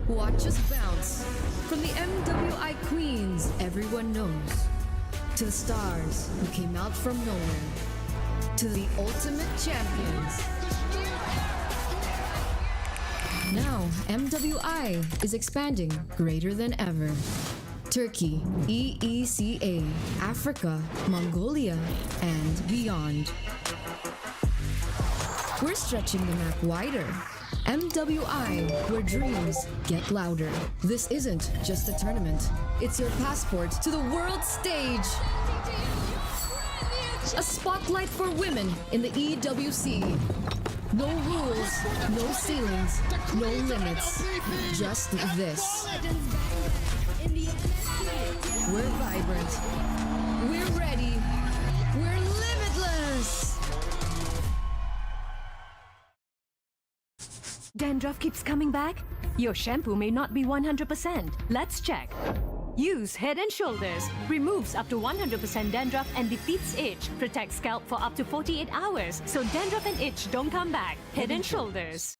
Watch us bounce. From the MWI queens everyone knows, to the stars who came out from nowhere, to the ultimate champions. Now, MWI is expanding greater than ever. Turkey, EECA, Africa, Mongolia, and beyond. We're stretching the map wider. MWI, where dreams get louder. This isn't just a tournament. It's your passport to the world stage. A spotlight for women in the EWC. No rules, no ceilings, no limits. Just this. We're vibrant. We're ready. We're limitless. Dandruff keeps coming back? Your shampoo may not be 100%. Let's check. Use Head & Shoulders. Removes up to 100% dandruff and defeats itch. Protects scalp for up to 48 hours, so dandruff and itch don't come back. Head & Shoulders.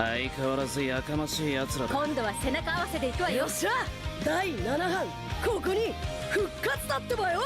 相変わらずやかましい奴らだ。今度は背中合わせでいくわよ。よっしゃ、第7班ここに復活だってばよ。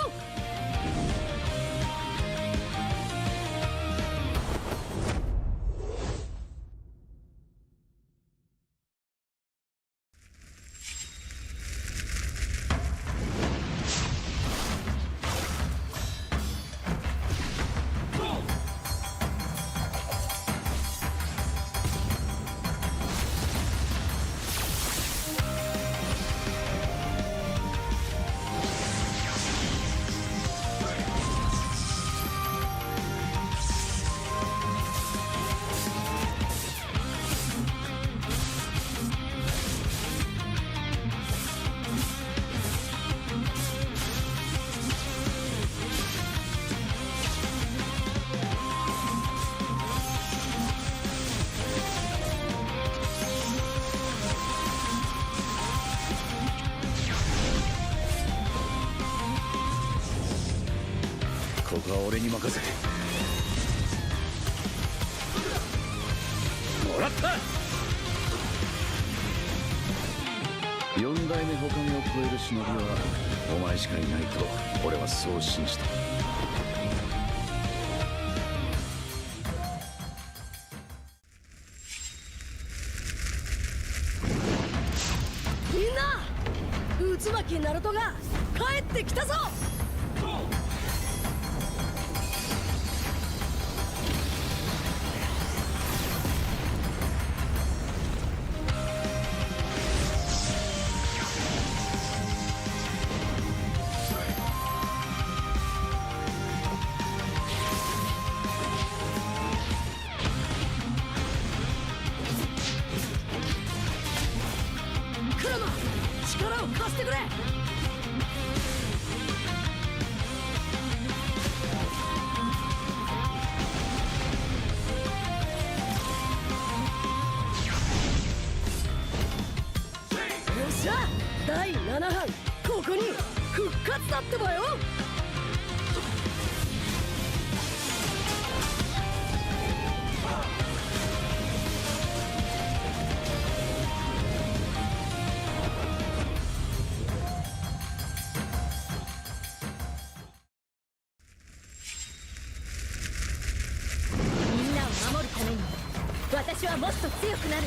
ここは俺に任せてもらった。四代目他目を超える忍びはお前しかいないと俺はそう信じた。みんな、渦巻きナルトが帰ってきたぞ。クラマ、力を貸してくれ。よっしゃ、第7班ここに復活だってばよ。みんなを守るために私はもっと強くなる。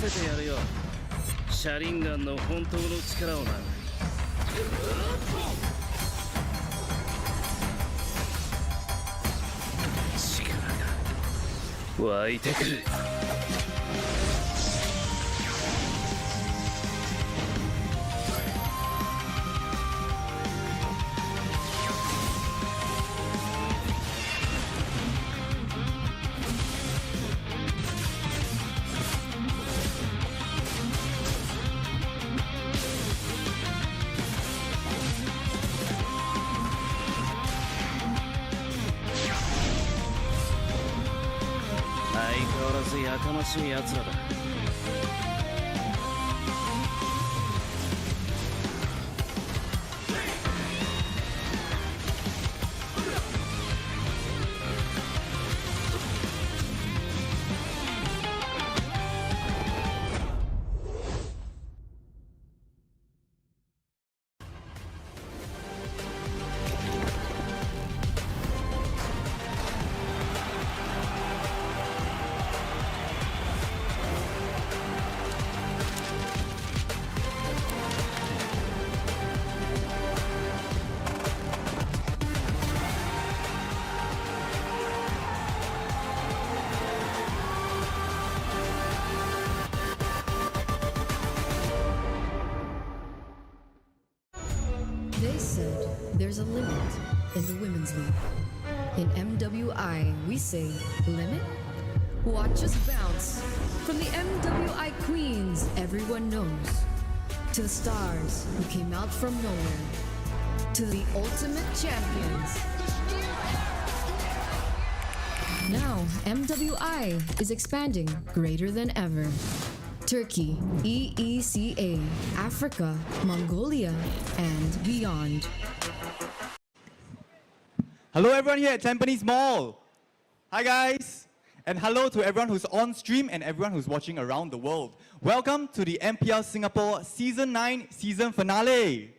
せてやるよ。シャリンガンの本当の力をな。力が湧いてくる。相変わらずやかましい奴らだ。They said there's a limit in the women's league. In MWI, we say limit? Watch us bounce. From the MWI queens everyone knows, to the stars who came out from nowhere, to the ultimate champions. Now, MWI is expanding greater than ever. Turkey, EECA, Africa, Mongolia, and beyond. Hello everyone here at Tampines Mall. Hi guys. And hello to everyone who's on stream and everyone who's watching around the world. Welcome to the MPL Singapore Season 9 season finale.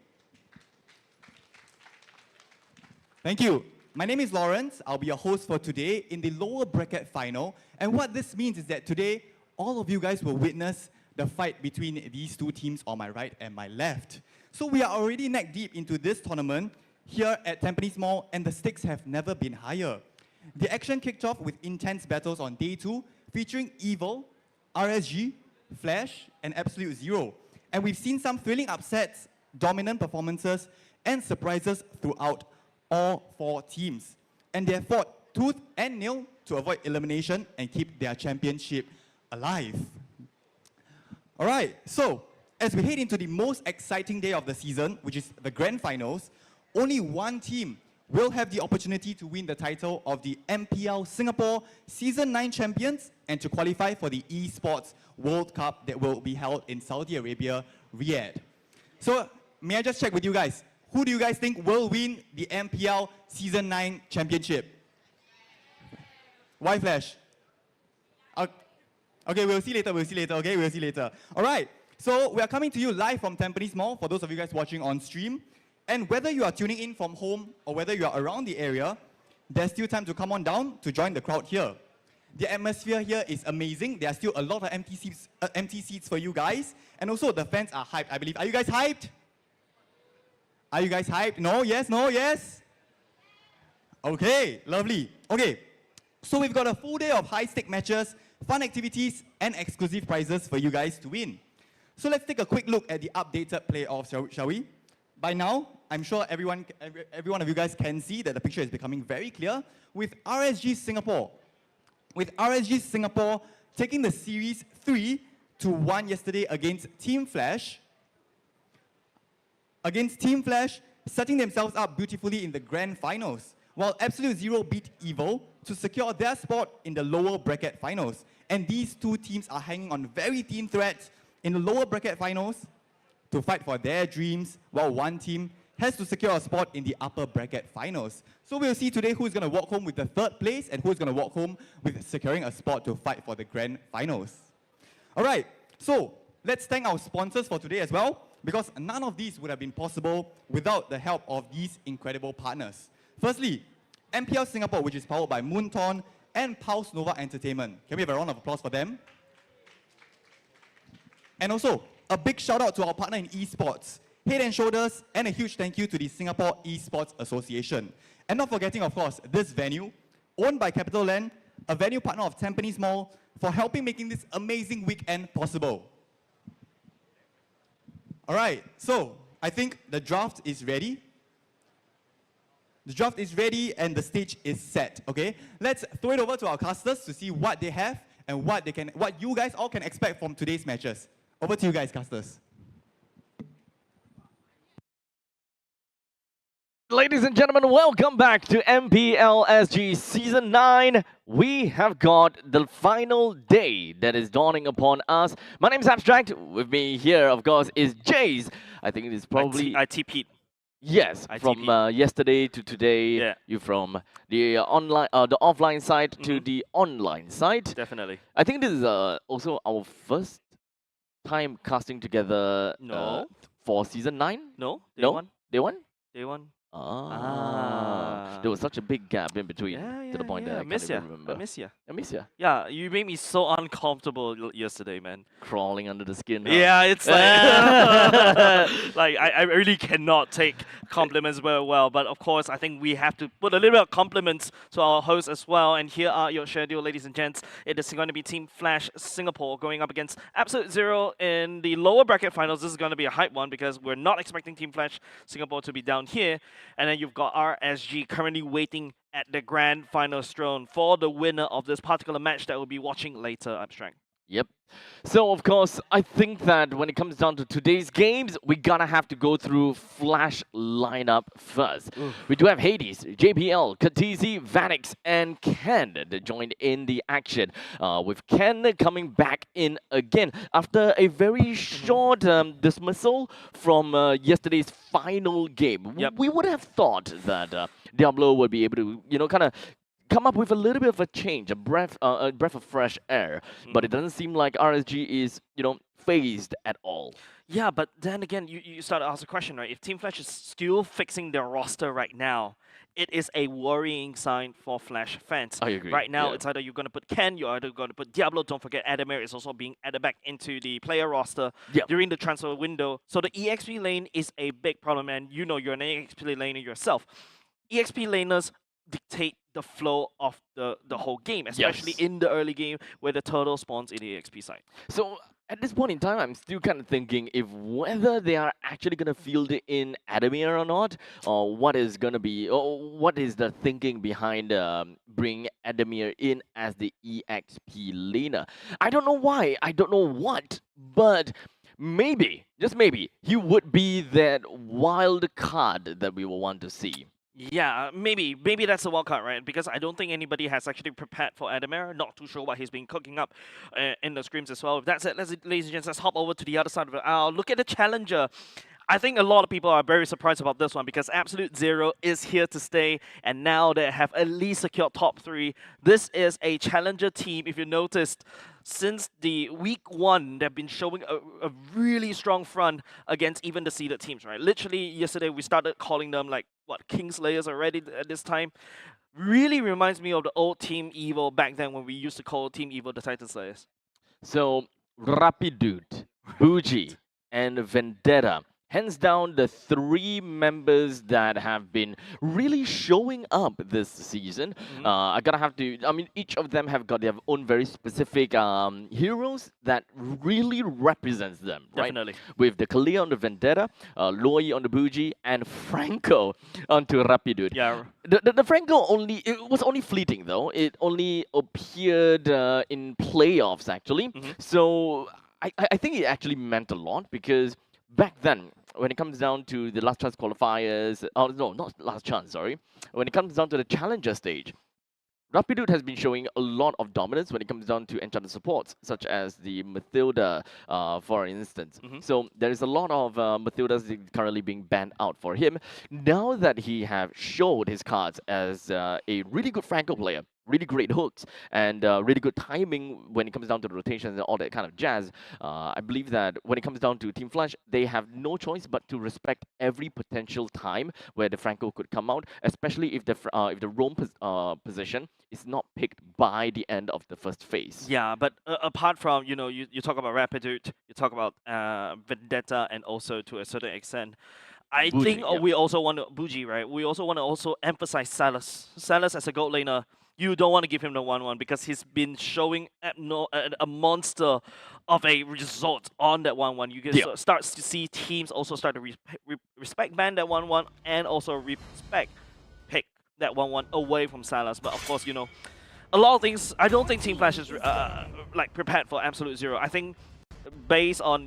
Thank you. My name is Lawrence. I'll be your host for today in the lower bracket final. And what this means is that today, all of you guys will witness the fight between these two teams on my right and my left. So we are already neck deep into this tournament here at Tampines Mall, and the stakes have never been higher. The action kicked off with intense battles on day 2, featuring Evil, RSG, Flash, and Absolute Zero. And we've seen some thrilling upsets, dominant performances, and surprises throughout all 4 teams. And they have fought tooth and nail to avoid elimination and keep their championship alive. All right, so as we head into the most exciting day of the season, which is the grand finals, only one team will have the opportunity to win the title of the MPL Singapore Season 9 champions and to qualify for the Esports World Cup that will be held in Saudi Arabia, Riyadh. So may I just check with you guys, who do you guys think will win the MPL Season 9 championship? Why Flash? Okay, we'll see later, okay? We'll see later. All right, so we are coming to you live from Tampines Mall, for those of you guys watching on stream. And whether you are tuning in from home or whether you are around the area, there's still time to come on down to join the crowd here. The atmosphere here is amazing. There are still a lot of empty seats for you guys. And also the fans are hyped, I believe. Are you guys hyped? Are you guys hyped? No? Yes? No? Yes? Okay, lovely. Okay, so we've got a full day of high-stake matches, fun activities, and exclusive prizes for you guys to win. So let's take a quick look at the updated playoffs, shall we? By now, I'm sure every one of you guys can see that the picture is becoming very clear with RSG Singapore. With RSG Singapore taking the series 3-1 yesterday against Team Flash. Setting themselves up beautifully in the grand finals, while Absolute Zero beat Evil to secure their spot in the lower bracket finals. And these two teams are hanging on very thin threads in the lower bracket finals to fight for their dreams, while one team has to secure a spot in the upper bracket finals. So we'll see today who's going to walk home with the 3rd place and who's going to walk home with securing a spot to fight for the grand finals. All right, so let's thank our sponsors for today as well, because none of these would have been possible without the help of these incredible partners. Firstly, MPL Singapore, which is powered by Moonton and Pulse Nova Entertainment. Can we have a round of applause for them? And also, a big shout out to our partner in esports, Head and Shoulders, and a huge thank you to the Singapore Esports Association. And not forgetting, of course, this venue, owned by Capital Land, a venue partner of Tampines Mall, for helping making this amazing weekend possible. All right, so I think the draft is ready. The draft is ready and the stage is set, okay? Let's throw it over to our casters to see what they have and what you guys all can expect from today's matches. Over to you guys, casters. Ladies and gentlemen, welcome back to MPL RSG Season 9. We have got the final day that is dawning upon us. My name is Abstract. With me here, of course, is Jace. I think it is probably... I TP'd. Yes, from yesterday to today, Yeah. you from the online, the offline side to the online side. Definitely. I think this is also our first time casting together No. for Season 9. No? Day No? one? Day one? Day one? Ah. There was such a big gap in between to the point that I I can't miss ya. even remember. I miss ya. I miss ya. Yeah, you made me so uncomfortable yesterday, man. Crawling under the skin. Huh? Yeah, it's like like I really cannot take compliments very well, but of course I think we have to put a little bit of compliments to our hosts as well. And here are your schedule, ladies and gents. It is going to be Team Flash Singapore going up against Absolute Zero in the lower bracket finals. This is going to be a hype one because we're not expecting Team Flash Singapore to be down here. And then you've got RSG currently waiting at the grand finals throne for the winner of this particular match that we'll be watching later, Abstract. Yep. So, of course, I think that when it comes down to today's games, we gotta have to go through Flash lineup first. We do have Hades, JPL, Katizi, Vanix, and Ken that joined in the action. With Ken coming back in again after a very short dismissal from yesterday's final game. Yep. We would have thought that Diablo would be able to, you know, kind of come up with a little bit of a change, a breath of fresh air. But it doesn't seem like RSG is, you know, phased at all. Yeah, but then again, you start to ask the question, right? If Team Flash is still fixing their roster right now, it is a worrying sign for Flash fans. I agree. Right now, yeah. it's either you're going to put Ken, you're either going to put Diablo. Don't forget, Adamir is also being added back into the player roster Yep. during the transfer window. So the EXP lane is a big problem, and you know you're an EXP laner yourself. EXP laners dictate the flow of the whole game, especially Yes. in the early game where the turtle spawns in the EXP side. So at this point in time, I'm still kind of thinking if whether they are actually going to field it in Adamir or not, or what is going to be, or what is the thinking behind bringing Adamir in as the EXP laner. I don't know why, I don't know what, but maybe, just maybe, he would be that wild card that we will want to see. Yeah, maybe that's a wild card, right? Because I don't think anybody has actually prepared for Adamir. Not too sure what he's been cooking up in the scrims as well. With that said, ladies and gents, let's hop over to the other side of it. Look at the challenger. I think a lot of people are very surprised about this one because Absolute Zero is here to stay, and now they have at least secured top 3. This is a challenger team, if you noticed. Since the week 1, they've been showing a really strong front against even the seeded teams, right? Literally, yesterday we started calling them like, what, Kingslayers already at this time. Really reminds me of the old Team Evil back then when we used to call Team Evil the Titan Slayers. So, Rapidude, Bougie, and Vendetta. Hands down, the 3 members that have been really showing up this season. I gotta have to, I mean, each of them have got their own very specific heroes that really represents them, right? Definitely. With the Kalia on the Vendetta, Loi on the Bougie, and Franco onto Rapidude. Yeah. The Franco it was only fleeting though. It only appeared in playoffs actually. So I think it actually meant a lot because back then, when it comes down to the last chance qualifiers, oh no, not last chance, sorry. When it comes down to the challenger stage, Rapidude has been showing a lot of dominance when it comes down to enchanted supports, such as the Mathilda, for instance. So there is a lot of Mathildas currently being banned out for him. Now that he have showed his cards as a really good Franco player, really great hooks and really good timing when it comes down to the rotations and all that kind of jazz. I believe that when it comes down to Team Flash, they have no choice but to respect every potential time where the Franco could come out, especially if the roam position is not picked by the end of the first phase. Yeah, but apart from, you talk about Rapidute, you talk about Vendetta, and also to a certain extent, I Bougie, think yeah. we also want to Bougie, right? We also want to also emphasize Salas. Salas as a gold laner, you don't want to give him the 1-1 because he's been showing a monster of a result on that 1-1. You can start to see teams also start to respect ban that 1-1 and also respect pick that 1-1 away from Salas. But of course, a lot of things. I don't think Team Flash is like prepared for Absolute Zero. I think based on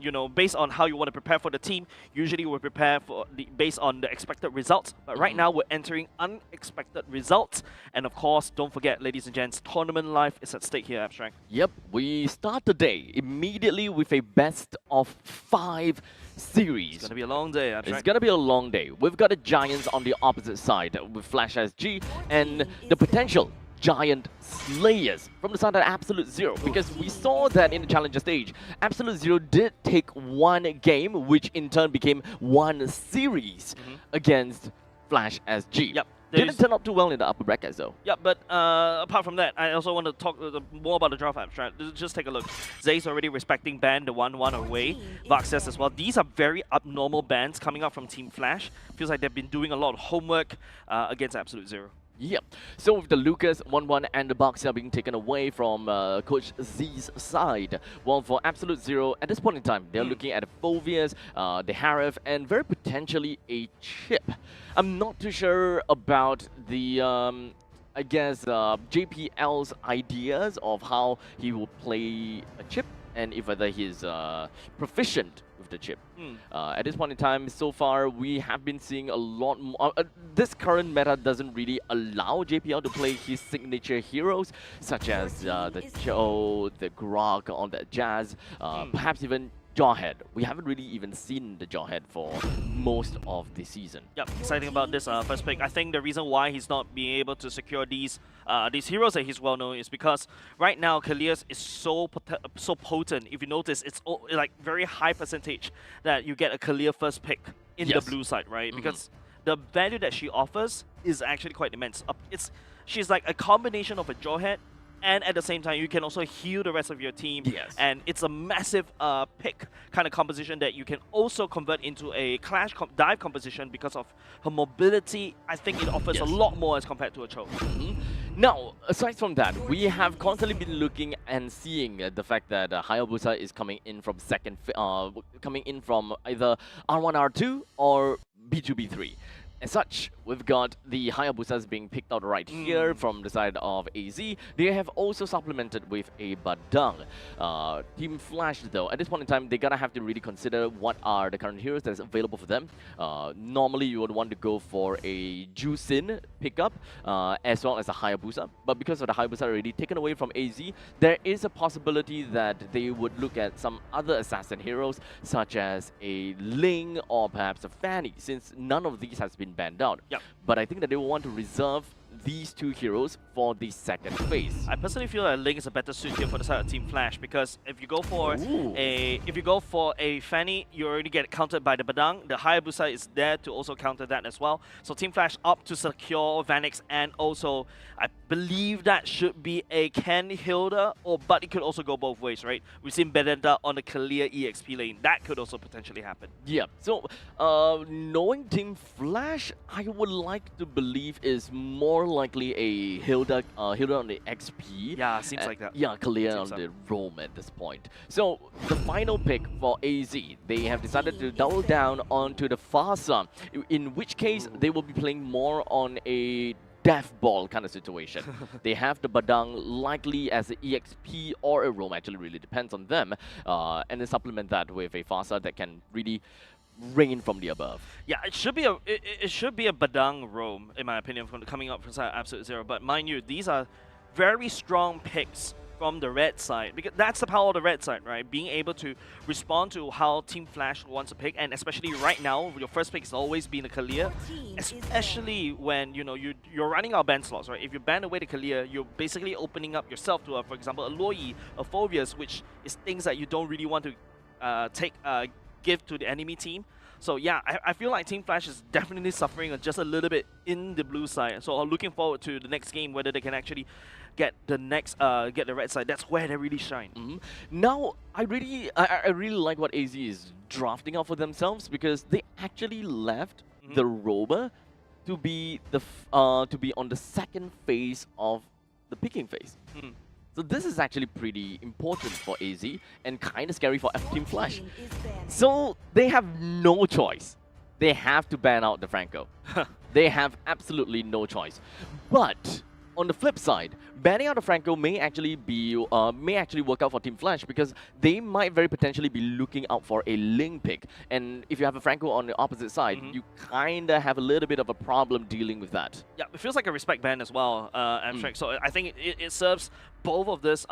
how you want to prepare for the team, usually we prepare for based on the expected results. But right now we're entering unexpected results, and of course, don't forget, ladies and gents, tournament life is at stake here, Abstract. Yep, we start the day immediately with a best of 5 series. It's gonna be a long day, Abstract. It's gonna be a long day. We've got the Giants on the opposite side with Flash SG and the potential Giant Slayers from the side of Absolute Zero, because we saw that in the Challenger stage, Absolute Zero did take one game, which in turn became one series against Flash SG. Yep. Didn't turn out too well in the upper brackets though. Yeah, but apart from that, I also want to talk more about the draft Abstract. Just take a look. Zay's already respecting ban, the 1-1 away. Vaxes as well. These are very abnormal bans coming up from Team Flash. Feels like they've been doing a lot of homework against Absolute Zero. Yep. So with the Lucas 1-1 and the Boxer being taken away from Coach Z's side, well, for Absolute Zero, at this point in time, they're looking at the Phovias, the Harif, and very potentially a chip. I'm not too sure about the, I guess, JPL's ideas of how he will play a chip and if whether he's proficient with the chip. At this point in time, so far, we have been seeing a lot more. This current meta doesn't really allow JPL to play his signature heroes, such as the Cho, the Grog, on the Jazz, perhaps even Jawhead. We haven't really even seen the Jawhead for most of the season. Yep, exciting about this first pick. I think the reason why he's not being able to secure these heroes that he's well known is because right now Kalias is so potent. If you notice, it's like very high percentage that you get a Kalia first pick in the blue side, right? Because the value that she offers is actually quite immense. She's like a combination of a Jawhead, and at the same time, you can also heal the rest of your team. And it's a massive pick kind of composition that you can also convert into a clash dive composition because of her mobility. I think it offers a lot more as compared to a Cho. Now, aside from that, we have constantly been looking and seeing the fact that Hayabusa is coming in from coming in from either R1, R2 or B2, B3. As such, we've got the Hayabusas being picked out right here from the side of AZ. They have also supplemented with a Badang. Team Flash, though, at this point in time, they're gonna have to really consider what are the current heroes that's available for them. Normally, you would want to go for a Jusin pickup as well as a Hayabusa. But because of the Hayabusa already taken away from AZ, there is a possibility that they would look at some other assassin heroes, such as a Ling or perhaps a Fanny, since none of these has been banned out. But I think that they will want to reserve these two heroes for the second phase. I personally feel that Ling is a better suit here for the side of Team Flash, because if you go for a Fanny, you already get countered by the Badang. The Hayabusa is there to also counter that as well. So Team Flash opt to secure Vanix, and also I believe that should be a Ken Hilda, but it could also go both ways, right? We've seen Bedenta on the clear EXP lane. That could also potentially happen. Yeah. So knowing Team Flash, I would like to believe is more likely a Hilda on the XP. Yeah, seems like that. Yeah, Kalia on the roam at this point. So the final pick for AZ, they have decided to double down onto the Farsa, in which case they will be playing more on a death ball kind of situation. They have the Badang likely as an EXP or a roam, actually really depends on them, and then supplement that with a Farsa that can really rain from the above. Yeah, it should be a Badang roam, in my opinion, coming up from Absolute Zero. But mind you, these are very strong picks from the red side, because that's the power of the red side, right? Being able to respond to how Team Flash wants to pick, and especially right now, your first pick has always been a Kalia, especially when you're running out ban slots, right? If you ban away the Kalia, you're basically opening up yourself to, for example, a Loi, a Phobias, which is things that you don't really want to give to the enemy team. So yeah, I feel like Team Flash is definitely suffering just a little bit in the blue side. So I'm looking forward to the next game, whether they can actually get the red side. That's where they really shine. Now, I really like what AZ is drafting out for themselves, because they actually left the rover to be on the second phase of the picking phase. So this is actually pretty important for AZ and kind of scary for Team Flash. So they have no choice. They have to ban out the Franco. They have absolutely no choice. But on the flip side, banning out the Franco may actually work out for Team Flash, because they might very potentially be looking out for a Ling pick. And if you have a Franco on the opposite side, you kind of have a little bit of a problem dealing with that. Yeah, it feels like a respect ban as well, Abstract. So I think it serves both of this,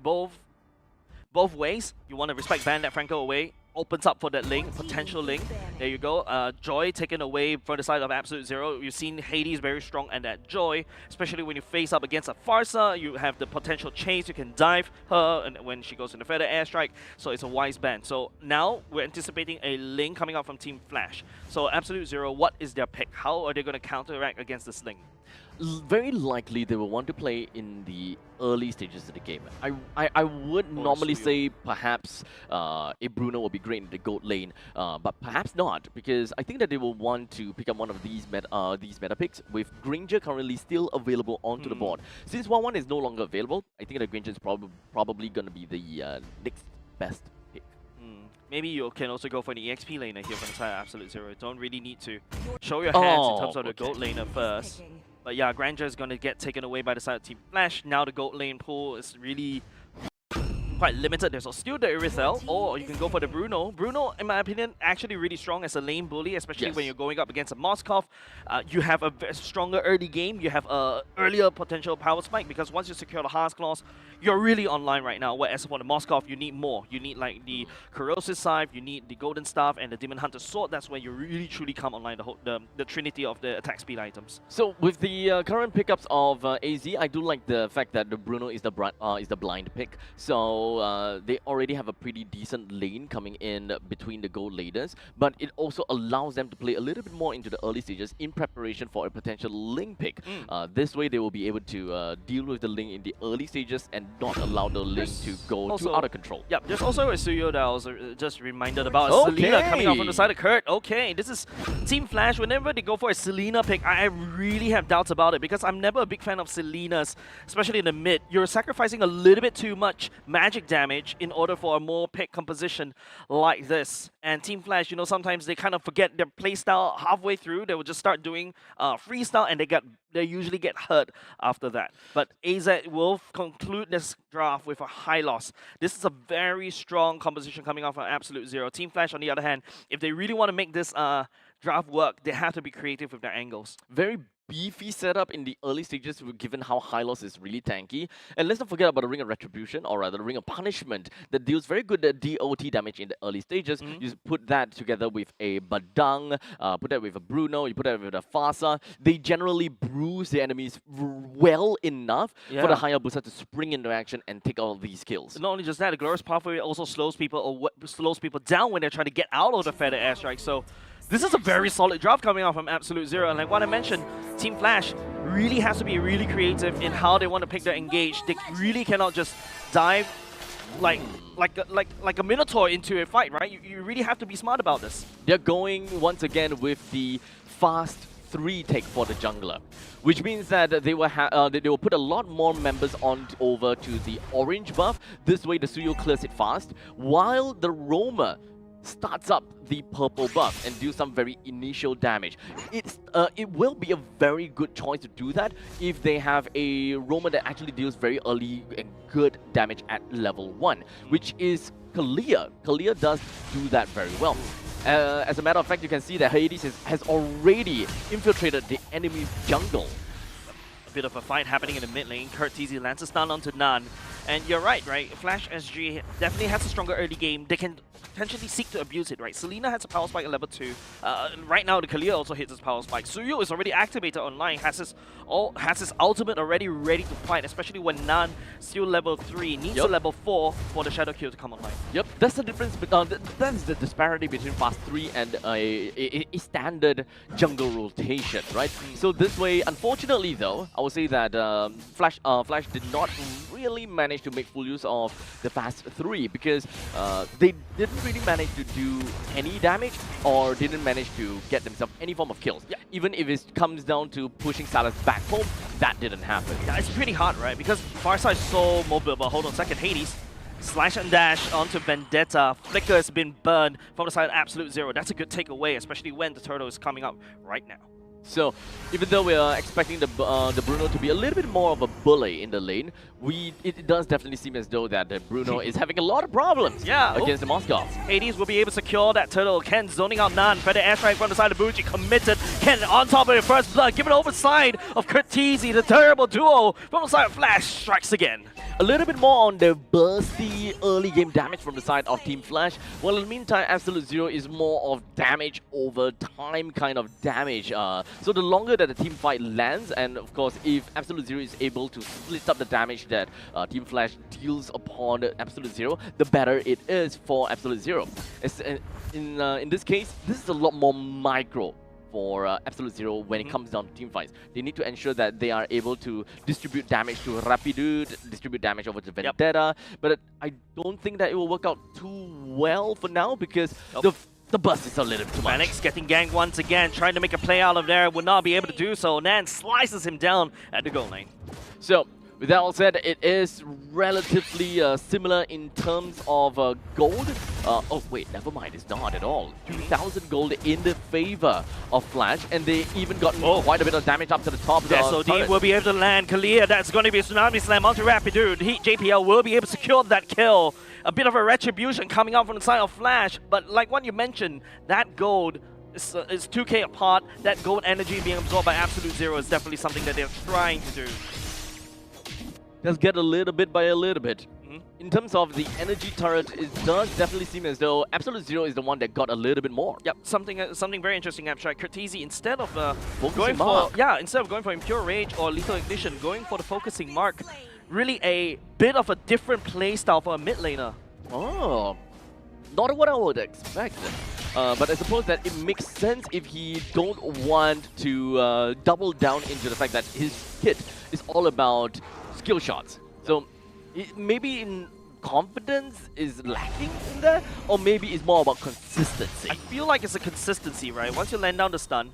both ways. You want to respect ban that Franco away, opens up for that Ling, potential Ling. There you go. Joy taken away from the side of Absolute Zero. You've seen Hades very strong and that Joy, especially when you face up against a Farsa, you have the potential chase, you can dive her and when she goes in the feather airstrike, so it's a wise ban. So now we're anticipating a Ling coming out from Team Flash. So Absolute Zero, what is their pick? How are they going to counteract against this Ling? Very likely they will want to play in the early stages of the game. I would normally say perhaps a Bruno will be great in the gold lane, but perhaps not, because I think that they will want to pick up one of these meta picks, with Granger currently still available onto the board. Since 1-1 is no longer available, I think that Granger is probably going to be the next best pick. Maybe you can also go for an EXP laner here from the side of Absolute Zero. Don't really need to show your hands in terms of the gold laner first. But yeah, Granger is going to get taken away by the side of Team Flash. Now the gold lane pool is really quite limited. There's still the Irithel, or you can go for the Bruno. Bruno, in my opinion, actually really strong as a lane bully, especially when you're going up against a Moskov. You have a stronger early game. You have a earlier potential power spike, because once you secure the Heart's Claws, you're really online right now. Whereas for the Moskov, you need more. You need like the Corrosive Scythe, you need the Golden Staff, and the Demon Hunter Sword. That's when you really truly come online, the trinity of the attack speed items. So with the current pickups of AZ, I do like the fact that the Bruno is the blind pick. So they already have a pretty decent lane coming in between the gold laners, but it also allows them to play a little bit more into the early stages in preparation for a potential Ling pick. This way they will be able to deal with the Ling in the early stages and not allow the Ling to go too out of control. Yep, there's also a studio that I was just reminded about. Selena coming out from the side of Kurt. Okay, this is Team Flash. Whenever they go for a Selena pick, I really have doubts about it, because I'm never a big fan of Selenas, especially in the mid. You're sacrificing a little bit too much magic damage in order for a more pick composition like this. And Team Flash, sometimes they kind of forget their playstyle halfway through. They will just start doing freestyle, and they usually get hurt after that. But AZ will conclude this draft with a high loss. This is a very strong composition coming off from Absolute Zero. Team Flash, on the other hand, if they really want to make this draft work, they have to be creative with their angles. Very beefy setup in the early stages, given how Hylos is really tanky. And let's not forget about the Ring of Retribution, or rather the Ring of Punishment, that deals very good DOT damage in the early stages. You put that together with a Badang, put that with a Bruno, you put that with a Farsa. They generally bruise the enemies well enough for the Hayabusa to spring into action and take all of these kills. Not only just that, the Glorious Pathway also slows people down when they're trying to get out of the Feather Airstrike. So this is a very solid draft coming out from Absolute Zero, and like what I mentioned, Team Flash really has to be really creative in how they want to pick their engage. They really cannot just dive like a Minotaur into a fight, right? You really have to be smart about this. They're going once again with the fast 3 take for the jungler, which means that they will put a lot more members over to the orange buff. This way the Suyo clears it fast, while the roamer starts up the purple buff and do some very initial damage. It will be a very good choice to do that if they have a roamer that actually deals very early and good damage at level 1, which is Kalia. Kalia does do that very well. As a matter of fact, you can see that Hades has already infiltrated the enemy's jungle. A bit of a fight happening in the mid lane. Kurt TZ lands a stun onto Nan. And you're right? Flash SG definitely has a stronger early game. They can potentially seek to abuse it, right? Selena has a power spike at level 2. Right now, the Kalia also hits his power spike. Suyu is already activated online, has his ultimate already ready to fight, especially when Nan still level 3, needs a level 4 for the Shadow Q to come online. Yep, that's the difference. That's the disparity between Fast 3 and a standard jungle rotation, right? So this way, unfortunately though, I would say that Flash did not really manage to make full use of the Fast 3 because they didn't really manage to do any damage or didn't manage to get themselves any form of kills. Yeah. Even if it comes down to pushing Salas back home, that didn't happen. Yeah, it's pretty hard, right? Because Farsight is so mobile, but hold on a second, Hades. Slash and dash onto Vendetta. Flicker has been burned from the side of Absolute Zero. That's a good takeaway, especially when the turtle is coming up right now. So, even though we are expecting the Bruno to be a little bit more of a bully in the lane, it does definitely seem as though that the Bruno is having a lot of problems against the Moskov. Hades will be able to secure that turtle. Ken zoning out Nan. Feather airstrike from the side of Buji. Committed. Ken on top of the first blood. Given over side of Curtizi. The terrible duo from the side of Flash strikes again. A little bit more on the bursty early game damage from the side of Team Flash. Well, in the meantime, Absolute Zero is more of damage over time kind of damage. So the longer that the team fight lands, and of course, if Absolute Zero is able to split up the damage that Team Flash deals upon Absolute Zero, the better it is for Absolute Zero. In this case, this is a lot more micro for Absolute Zero when it comes down to team fights. They need to ensure that they are able to distribute damage to Rapidude, distribute damage over to Vendetta, but I don't think that it will work out too well for now because the burst is a little bit too much. Phoenix getting ganked once again, trying to make a play out of there, would not be able to do so. Nan slices him down at the goal lane. So, with that all said, it is relatively similar in terms of gold. Oh wait, never mind, it's not at all. 2,000 gold in the favor of Flash, and they even got quite a bit of damage up to the top. SOD will be able to land. Kalia, that's going to be a Tsunami Slam onto Rapidude. JPL will be able to secure that kill. A bit of a retribution coming out from the side of Flash, but like what you mentioned, that gold is 2k apart. That gold energy being absorbed by Absolute Zero is definitely something that they're trying to do. Just get a little bit by a little bit. In terms of the energy turret, it does definitely seem as though Absolute Zero is the one that got a little bit more. Yep, something very interesting, Abstract. Curtizi, instead of going for Impure Rage or Lethal Ignition, going for the Focusing Mark, really a bit of a different playstyle for a mid laner. Oh, not what I would expect. But I suppose that it makes sense if he don't want to double down into the fact that his kit is all about skill shots. So maybe in confidence is lacking in there, or maybe it's more about consistency. I feel like it's a consistency, right? Once you land down the stun,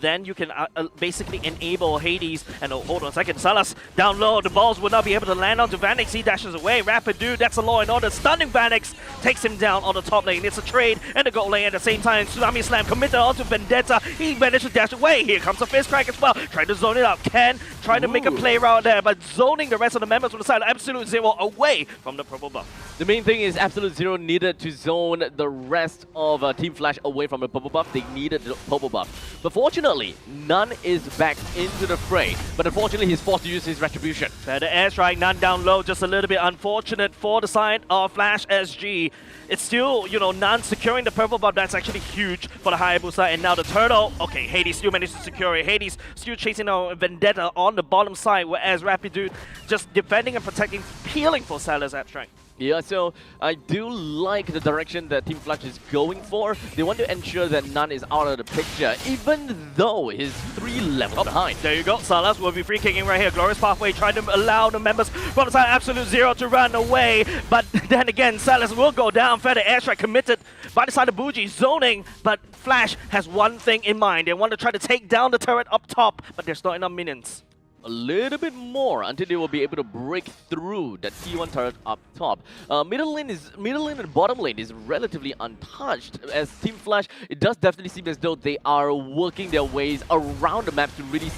then you can basically enable Hades, and hold on a second, Salas down low, the balls will not be able to land onto Vanix, he dashes away, Rapidude, that's a law and order, stunning Vanix, takes him down on the top lane, it's a trade, and the goal lane at the same time, Tsunami Slam committed onto Vendetta, he managed to dash away, here comes a Fist Crack as well, trying to zone it up, Ken trying to make a play around there, but zoning the rest of the members from the side of Absolute Zero away from the purple buff. The main thing is Absolute Zero needed to zone the rest of Team Flash away from the purple buff. They needed the purple buff. But fortunately, Nun is back into the fray. But unfortunately, he's forced to use his retribution. Better airstrike, Nun down low, just a little bit unfortunate for the side of Flash SG. It's still, Nun securing the purple buff. That's actually huge for the Hayabusa. And now the turtle. Okay, Hades still managed to secure it. Hades still chasing out Vendetta on the bottom side, whereas Rapidude just defending and protecting, peeling for Salas Abstract. Yeah, so I do like the direction that Team Flash is going for. They want to ensure that Nun is out of the picture, even though he's 3 levels behind. There you go, Salas will be free kicking right here. Glorious Pathway trying to allow the members from the side Absolute Zero to run away. But then again, Salas will go down. Feather airstrike committed by the side of Buji, zoning. But Flash has one thing in mind. They want to try to take down the turret up top, but there's not enough minions. A little bit more until they will be able to break through the T1 turret up top. Middle lane and bottom lane is relatively untouched. As Team Flash, it does definitely seem as though they are working their ways around the map to really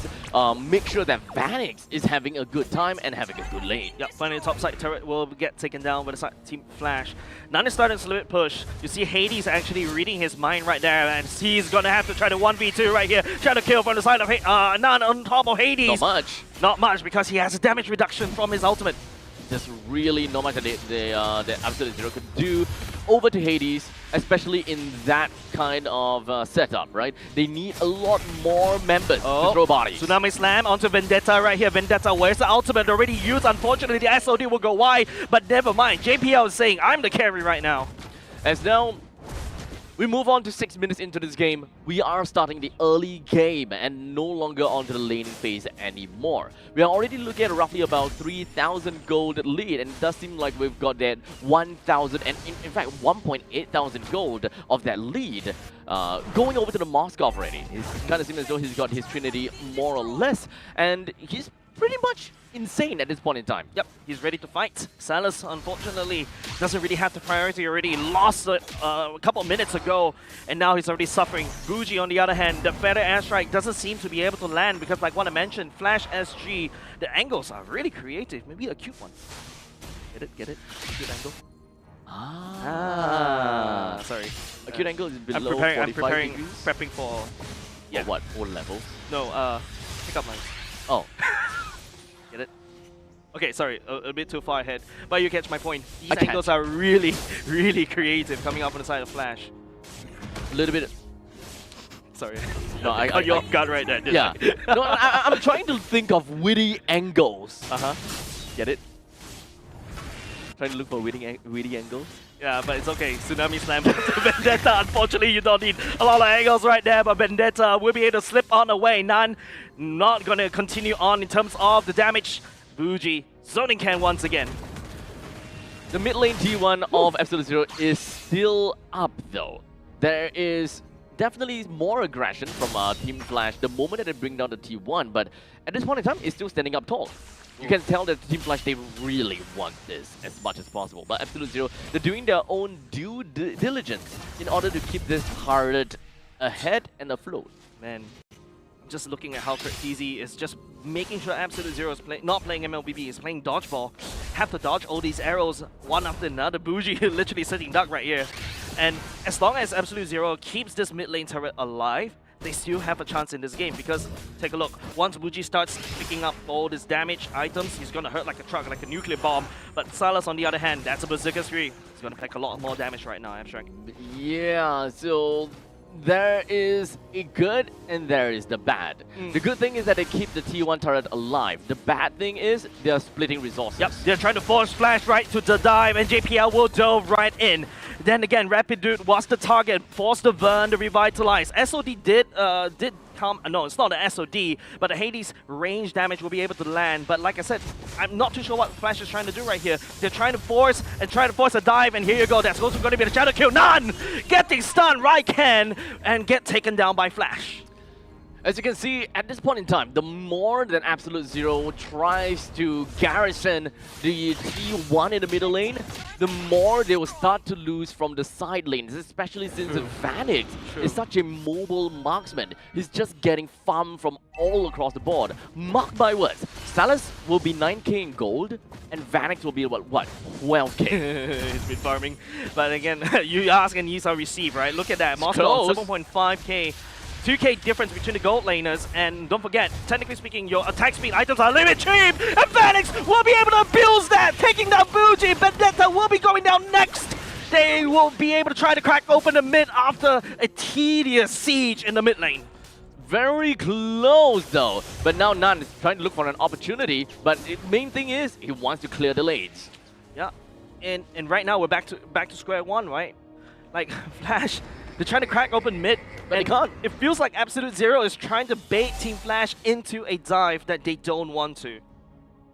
make sure that Vanix is having a good time and having a good lane. Yep, finally the top side turret will get taken down by the side Team Flash. Nun is starting to limit push. You see Hades actually reading his mind right there, and he's gonna have to try to 1v2 right here. Try to kill from the side of Nun on top of Hades. Not much. Not much, because he has a damage reduction from his ultimate. There's really not much that that Absolute Zero could do over to Hades, especially in that kind of setup, right? They need a lot more members to throw bodies. Tsunami Slam onto Vendetta right here. Vendetta, where's the ultimate already used? Unfortunately, the SOD will go wide, but never mind. JPL is saying, I'm the carry right now. As now, we move on to 6 minutes into this game. We are starting the early game and no longer onto the laning phase anymore. We are already looking at roughly about 3,000 gold lead, and it does seem like we've got that 1,000 and in fact 1.8 thousand gold of that lead going over to the Moskov already. It kind of seems as though he's got his Trinity more or less, and he's pretty much insane at this point in time. Yep, he's ready to fight. Salas, unfortunately, doesn't really have the priority already. Lost it a couple of minutes ago, and now he's already suffering. Bougie, on the other hand, the feather airstrike doesn't seem to be able to land because, like what I mentioned, Flash SG, the angles are really creative. Maybe a cute one. Get it? Get it? Cute angle. Sorry. A cute angle is below I'm 45 preparing, degrees. prepping for... Yeah. What? 4 levels? No, pick up lines. Oh. Get it? Okay, sorry, a bit too far ahead. But you catch my point. These I angles are really, really creative coming up on the side of Flash. A little bit. Sorry. No, I got you off guard right there. Yeah. No, I'm trying to think of witty angles. Get it? Trying to look for witty angles. Yeah, but it's okay. Tsunami Slam to Vendetta. Unfortunately, you don't need a lot of angles right there, but Vendetta will be able to slip on away. None not going to continue on in terms of the damage. Bougie zoning can once again. The mid lane T1 of Absolute Zero is still up though. There is definitely more aggression from Team Flash the moment that they bring down the T1, but at this point in time, it's still standing up tall. You can tell that Team Flash, they really want this as much as possible. But Absolute Zero, they're doing their own due diligence in order to keep this hard ahead and afloat. Man, I'm just looking at how easy is just making sure Absolute Zero is not playing MLBB, is playing dodgeball. Have to dodge all these arrows one after another. Bougie literally sitting duck right here. And as long as Absolute Zero keeps this mid lane turret alive, they still have a chance in this game because, take a look, once Bougie starts picking up all this damage items, he's gonna hurt like a truck, like a nuclear bomb. But Salas, on the other hand, that's a Berserker 3. He's gonna pack a lot more damage right now, Abstract. Yeah, so there is a good and there is the bad. The good thing is that they keep the T1 turret alive. The bad thing is they're splitting resources. Yep, they're trying to force Flash right to the dive, and JPL will dove right in. Then again, Rapid Dude was the target, forced the burn, the revitalize. SOD did come, no, it's not the SOD, but the Hades range damage will be able to land. But like I said, I'm not too sure what Flash is trying to do right here. They're trying to force a dive, and here you go. That's also going to be the shadow kill. None! Getting stunned, right can, and get taken down by Flash. As you can see, at this point in time, the more that Absolute Zero tries to garrison the T1 in the middle lane, the more they will start to lose from the side lanes, especially since Vanix is such a mobile marksman. He's just getting farmed from all across the board. Mark my words, Salas will be 9k in gold, and Vanix will be, what 12k? He's been farming. But again, you ask and you shall receive, right? Look at that. Moscow, 7.5k. 2k difference between the gold laners, and don't forget, technically speaking, your attack speed items are a little bit cheap, and Vanix will be able to abuse that, taking down Bougie. Vendetta will be going down next. They will be able to try to crack open the mid after a tedious siege in the mid lane. Very close though, but now Nan is trying to look for an opportunity, but the main thing is he wants to clear the lanes. Yeah, and right now we're back to square one, right? Like Flash, they're trying to crack open mid, but they can't. It feels like Absolute Zero is trying to bait Team Flash into a dive that they don't want to.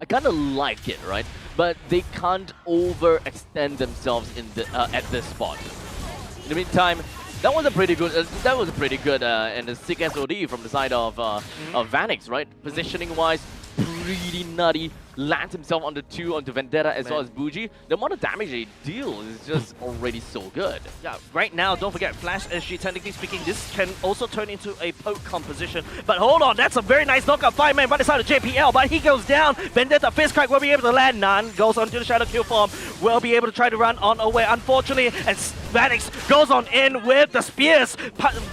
I kind of like it, right? But they can't overextend themselves in the at this spot. In the meantime, that was a pretty good. And a sick SOD from the side of Vanix, right? Positioning-wise, pretty nutty. Lands himself on the 2 onto Vendetta as well as Bougie. The amount of damage they deal is just already so good. Yeah, right now, don't forget, Flash SG, technically speaking, this can also turn into a poke composition. But hold on, that's a very nice knockout 5-man right side of JPL, but he goes down. Vendetta, Fist Crack will be able to land. None goes onto the Shadow Kill form, will be able to try to run on away. Unfortunately, and Vanix goes on in with the spears,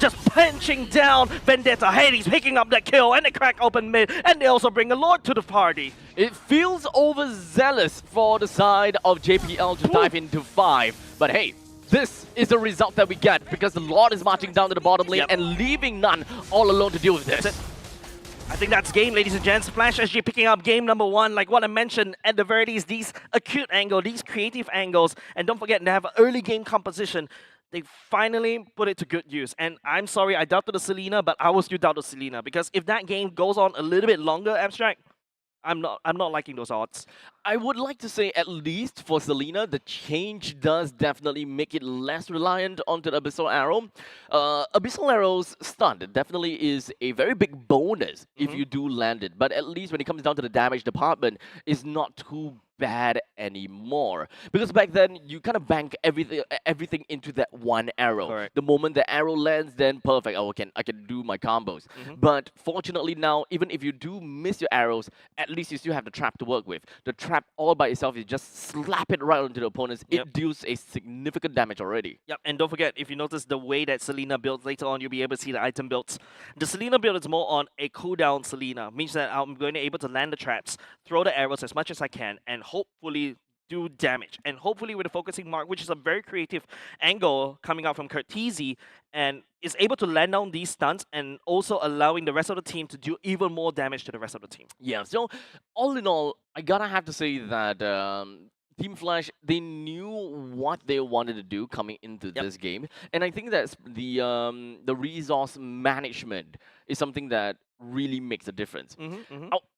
just punching down Vendetta. Hades picking up that kill, and they crack open mid, and they also bring a Lord to the party. It feels overzealous for the side of JPL to dive into 5. But hey, this is the result that we get because the Lord is marching down to the bottom lane and leaving none all alone to deal with this. I think that's game, ladies and gents. Flash SG picking up game number 1. Like what I mentioned, at the very least, these acute angles, these creative angles, and don't forget they have an early game composition. They finally put it to good use. And I'm sorry, I doubted the Selena, but I will still doubt the Selena because if that game goes on a little bit longer, Abstract, I'm not liking those odds. I would like to say, at least for Selena, the change does definitely make it less reliant onto the Abyssal Arrow. Abyssal Arrow's stun definitely is a very big bonus if you do land it, but at least when it comes down to the damage department, it's not too bad anymore. Because back then, you kind of bank everything into that one arrow. Correct. The moment the arrow lands, then perfect, I can do my combos. But fortunately now, even if you do miss your arrows, at least you still have the trap to work with. The trap all by itself, you just slap it right onto the opponents. It deals a significant damage already. Yep, and don't forget, if you notice the way that Selena builds later on, you'll be able to see the item builds. The Selena build is more on a cooldown Selena, means that I'm going to be able to land the traps, throw the arrows as much as I can, and hopefully do damage. And hopefully with a focusing mark, which is a very creative angle coming out from Curtisi, and is able to land down these stuns and also allowing the rest of the team to do even more damage to the rest of the team. Yeah, so all in all, I gotta have to say that Team Flash, they knew what they wanted to do coming into this game, and I think that's the resource management is something that really makes a difference.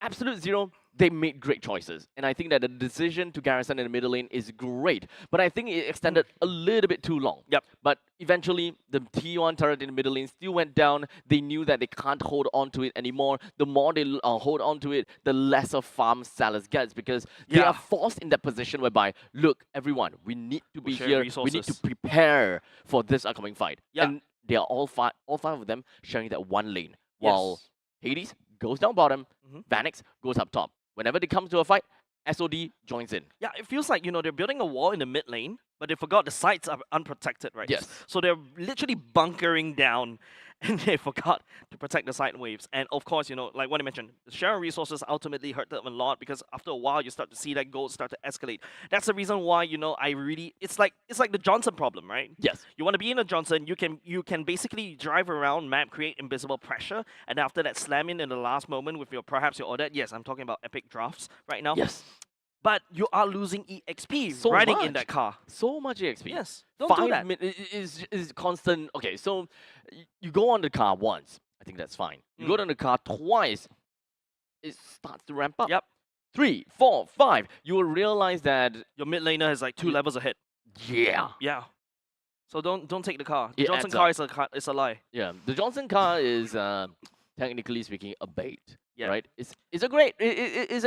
Absolute Zero, they made great choices, and I think that the decision to garrison in the middle lane is great, but I think it extended a little bit too long. But eventually, the T1 turret in the middle lane still went down. They knew that they can't hold on to it anymore. The more they hold on to it, the lesser farm Salas gets, because they are forced in that position whereby, look, everyone, we need to be here. We need to prepare for this upcoming fight. And they are all five of them sharing that one lane, while Hades goes down bottom, Vanix goes up top. Whenever they come to a fight, SOD joins in. Yeah, it feels like, they're building a wall in the mid lane, but they forgot the sides are unprotected, right? Yes. So they're literally bunkering down, and they forgot to protect the side waves. And of course, like what I mentioned, the sharing resources ultimately hurt them a lot because after a while, you start to see that gold start to escalate. That's the reason why, it's like the Johnson problem, right? Yes. You want to be in a Johnson, you can basically drive around map, create invisible pressure, and after that slam in the last moment with perhaps your Odette. Yes, I'm talking about epic drafts right now. Yes. But you are losing EXP So riding much. in that car. So much EXP. Yes, don't do that. Is constant. Okay, so you go on the car once, I think that's fine. You go on the car twice, it starts to ramp up. 3, 4, 5, you will realize that Your mid laner has like 2 levels ahead. Yeah. So don't take the car. The It Johnson adds car is a lie. the Johnson car is technically speaking a bait. Yeah. Right? It's a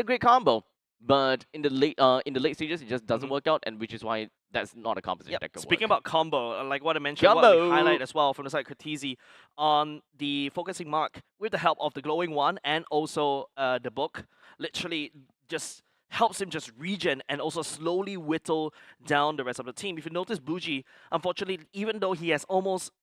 great combo. But in the late stages, it just doesn't work out, and which is why that's not a composition that can Speaking work. about combo, like what I mentioned, what we highlight as well from the side Curtisi on the focusing mark with the help of the glowing one and also the book, literally just helps him just regen and also slowly whittle down the rest of the team. If you notice, Bougie, unfortunately, even though he has almost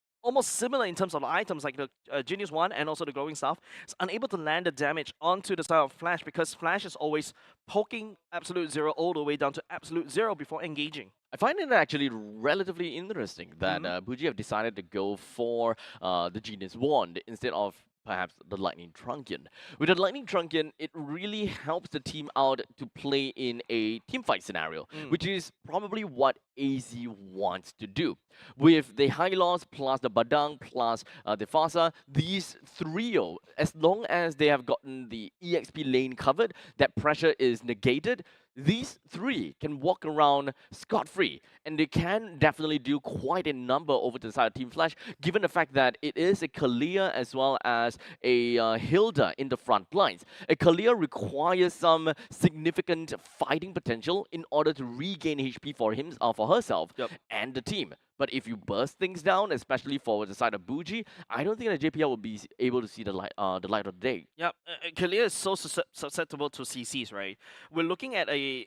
similar in terms of items like the Genius one and also the glowing stuff, is unable to land the damage onto the side of Flash because Flash is always poking Absolute Zero all the way down to Absolute Zero before engaging. I find it actually relatively interesting that Bougie have decided to go for the Genius Wand instead of perhaps the Lightning Truncheon. With the Lightning Truncheon, it really helps the team out to play in a teamfight scenario, which is probably what AZ wants to do. With the High Loss plus the Badang plus the Fasa, these trio, as long as they have gotten the EXP lane covered, that pressure is negated, these three can walk around scot-free, and they can definitely do quite a number over to the side of Team Flash, given the fact that it is a Kalia as well as a Hilda in the front lines. A Kalia requires some significant fighting potential in order to regain HP for herself and the team. But if you burst things down, especially for the side of Bougie, I don't think that JPL will be able to see the light of day. Yeah, Kalia is so susceptible to CCs, right? We're looking at a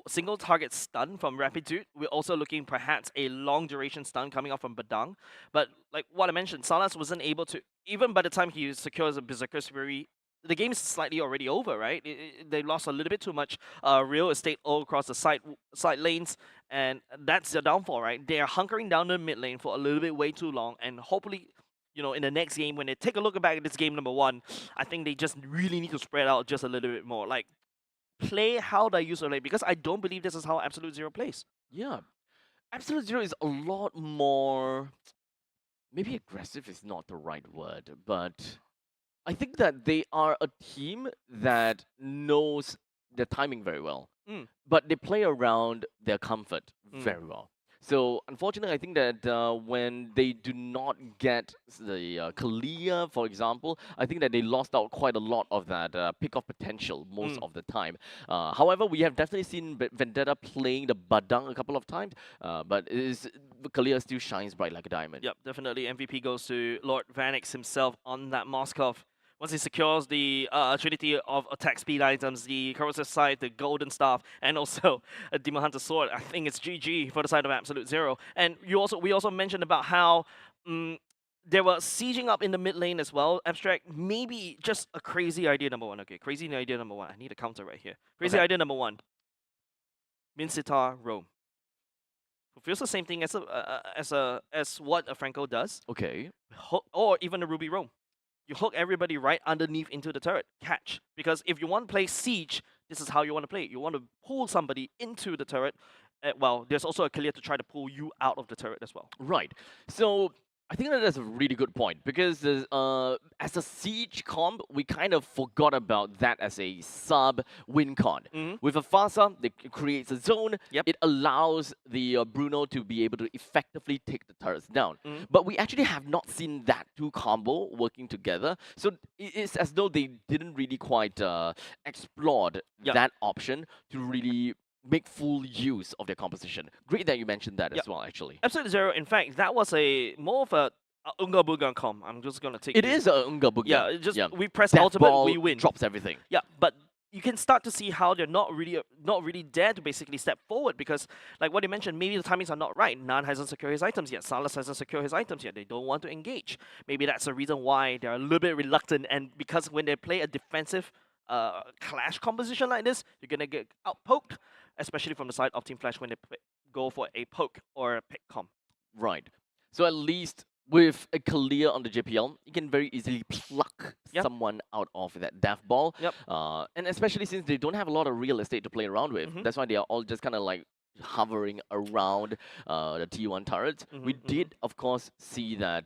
single target stun from Rapitude. We're also looking perhaps a long duration stun coming out from Badang. But like what I mentioned, Salas wasn't able to, even by the time he secures a Berserker's Fury, the game's slightly already over, right? They lost a little bit too much real estate all across the side lanes, and that's the downfall, right? They are hunkering down the mid lane for a little bit way too long, and hopefully, in the next game when they take a look back at this game number 1, I think they just really need to spread out just a little bit more. Like, play how they use to play, because I don't believe this is how Absolute Zero plays. Yeah. Absolute Zero is a lot more, maybe aggressive is not the right word, but I think that they are a team that knows their timing very well, but they play around their comfort very well. So unfortunately, I think that when they do not get the Kalia, for example, I think that they lost out quite a lot of that pick-off potential most of the time. However, we have definitely seen Vendetta playing the Badang a couple of times, but Kalia still shines bright like a diamond. Yep, definitely. MVP goes to Lord Vanix himself on that Moskov. Once he secures the trinity of attack speed items, the corrosive side, the golden staff, and also a Demon Hunter sword, I think it's GG for the side of Absolute Zero. And we also mentioned about how they were sieging up in the mid lane as well. Abstract, maybe just a crazy idea number 1. Okay, crazy idea number 1. I need a counter right here. Crazy idea number 1. Minsitar roam. Fulfills the same thing as what a Franco does. Okay. Or even a Ruby roam. You hook everybody right underneath into the turret. Catch. Because if you want to play Siege, this is how you want to play it. You want to pull somebody into the turret. Well, there's also a clear to try to pull you out of the turret as well. Right. So I think that's a really good point, because as a siege comp, we kind of forgot about that as a sub win con. With a Fasa, it creates a zone. It allows the Bruno to be able to effectively take the turrets down. But we actually have not seen that two combo working together. So it's as though they didn't really quite explore that option to really make full use of their composition. Great that you mentioned that as well, actually. Absolute Zero, in fact, that was more of a Unga Booga comp. I'm just going to take it. It is a Unga Booga. Yeah, we press Death ultimate, ball we win. Drops everything. Yeah, but you can start to see how they're not really there to basically step forward, because, like what you mentioned, maybe the timings are not right. Nan hasn't secured his items yet. Salas hasn't secured his items yet. They don't want to engage. Maybe that's the reason why they're a little bit reluctant, and because when they play a defensive clash composition like this, you're going to get outpoked, especially from the side of Team Flash when they go for a poke or a pick comp. Right. So at least with a clear on the JPL, you can very easily pluck someone out of that death ball. And especially since they don't have a lot of real estate to play around with, that's why they are all just kind of like hovering around the T1 turrets. We did, of course, see that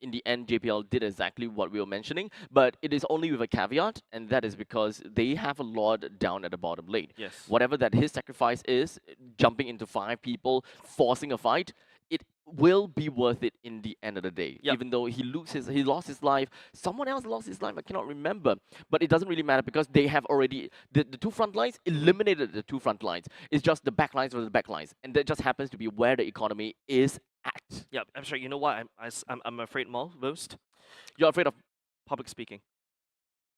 in the end, JPL did exactly what we were mentioning, but it is only with a caveat, and that is because they have a Lord down at the bottom lane. Whatever that his sacrifice is, jumping into 5 people, forcing a fight, it will be worth it in the end of the day. Even though he lost his life, someone else lost his life, I cannot remember. But it doesn't really matter, because they have already, the two front lines eliminated the two front lines. It's just the back lines versus the back lines. And that just happens to be where the economy is at. Yeah, I'm sure. You know what I'm afraid most? You're afraid of public speaking.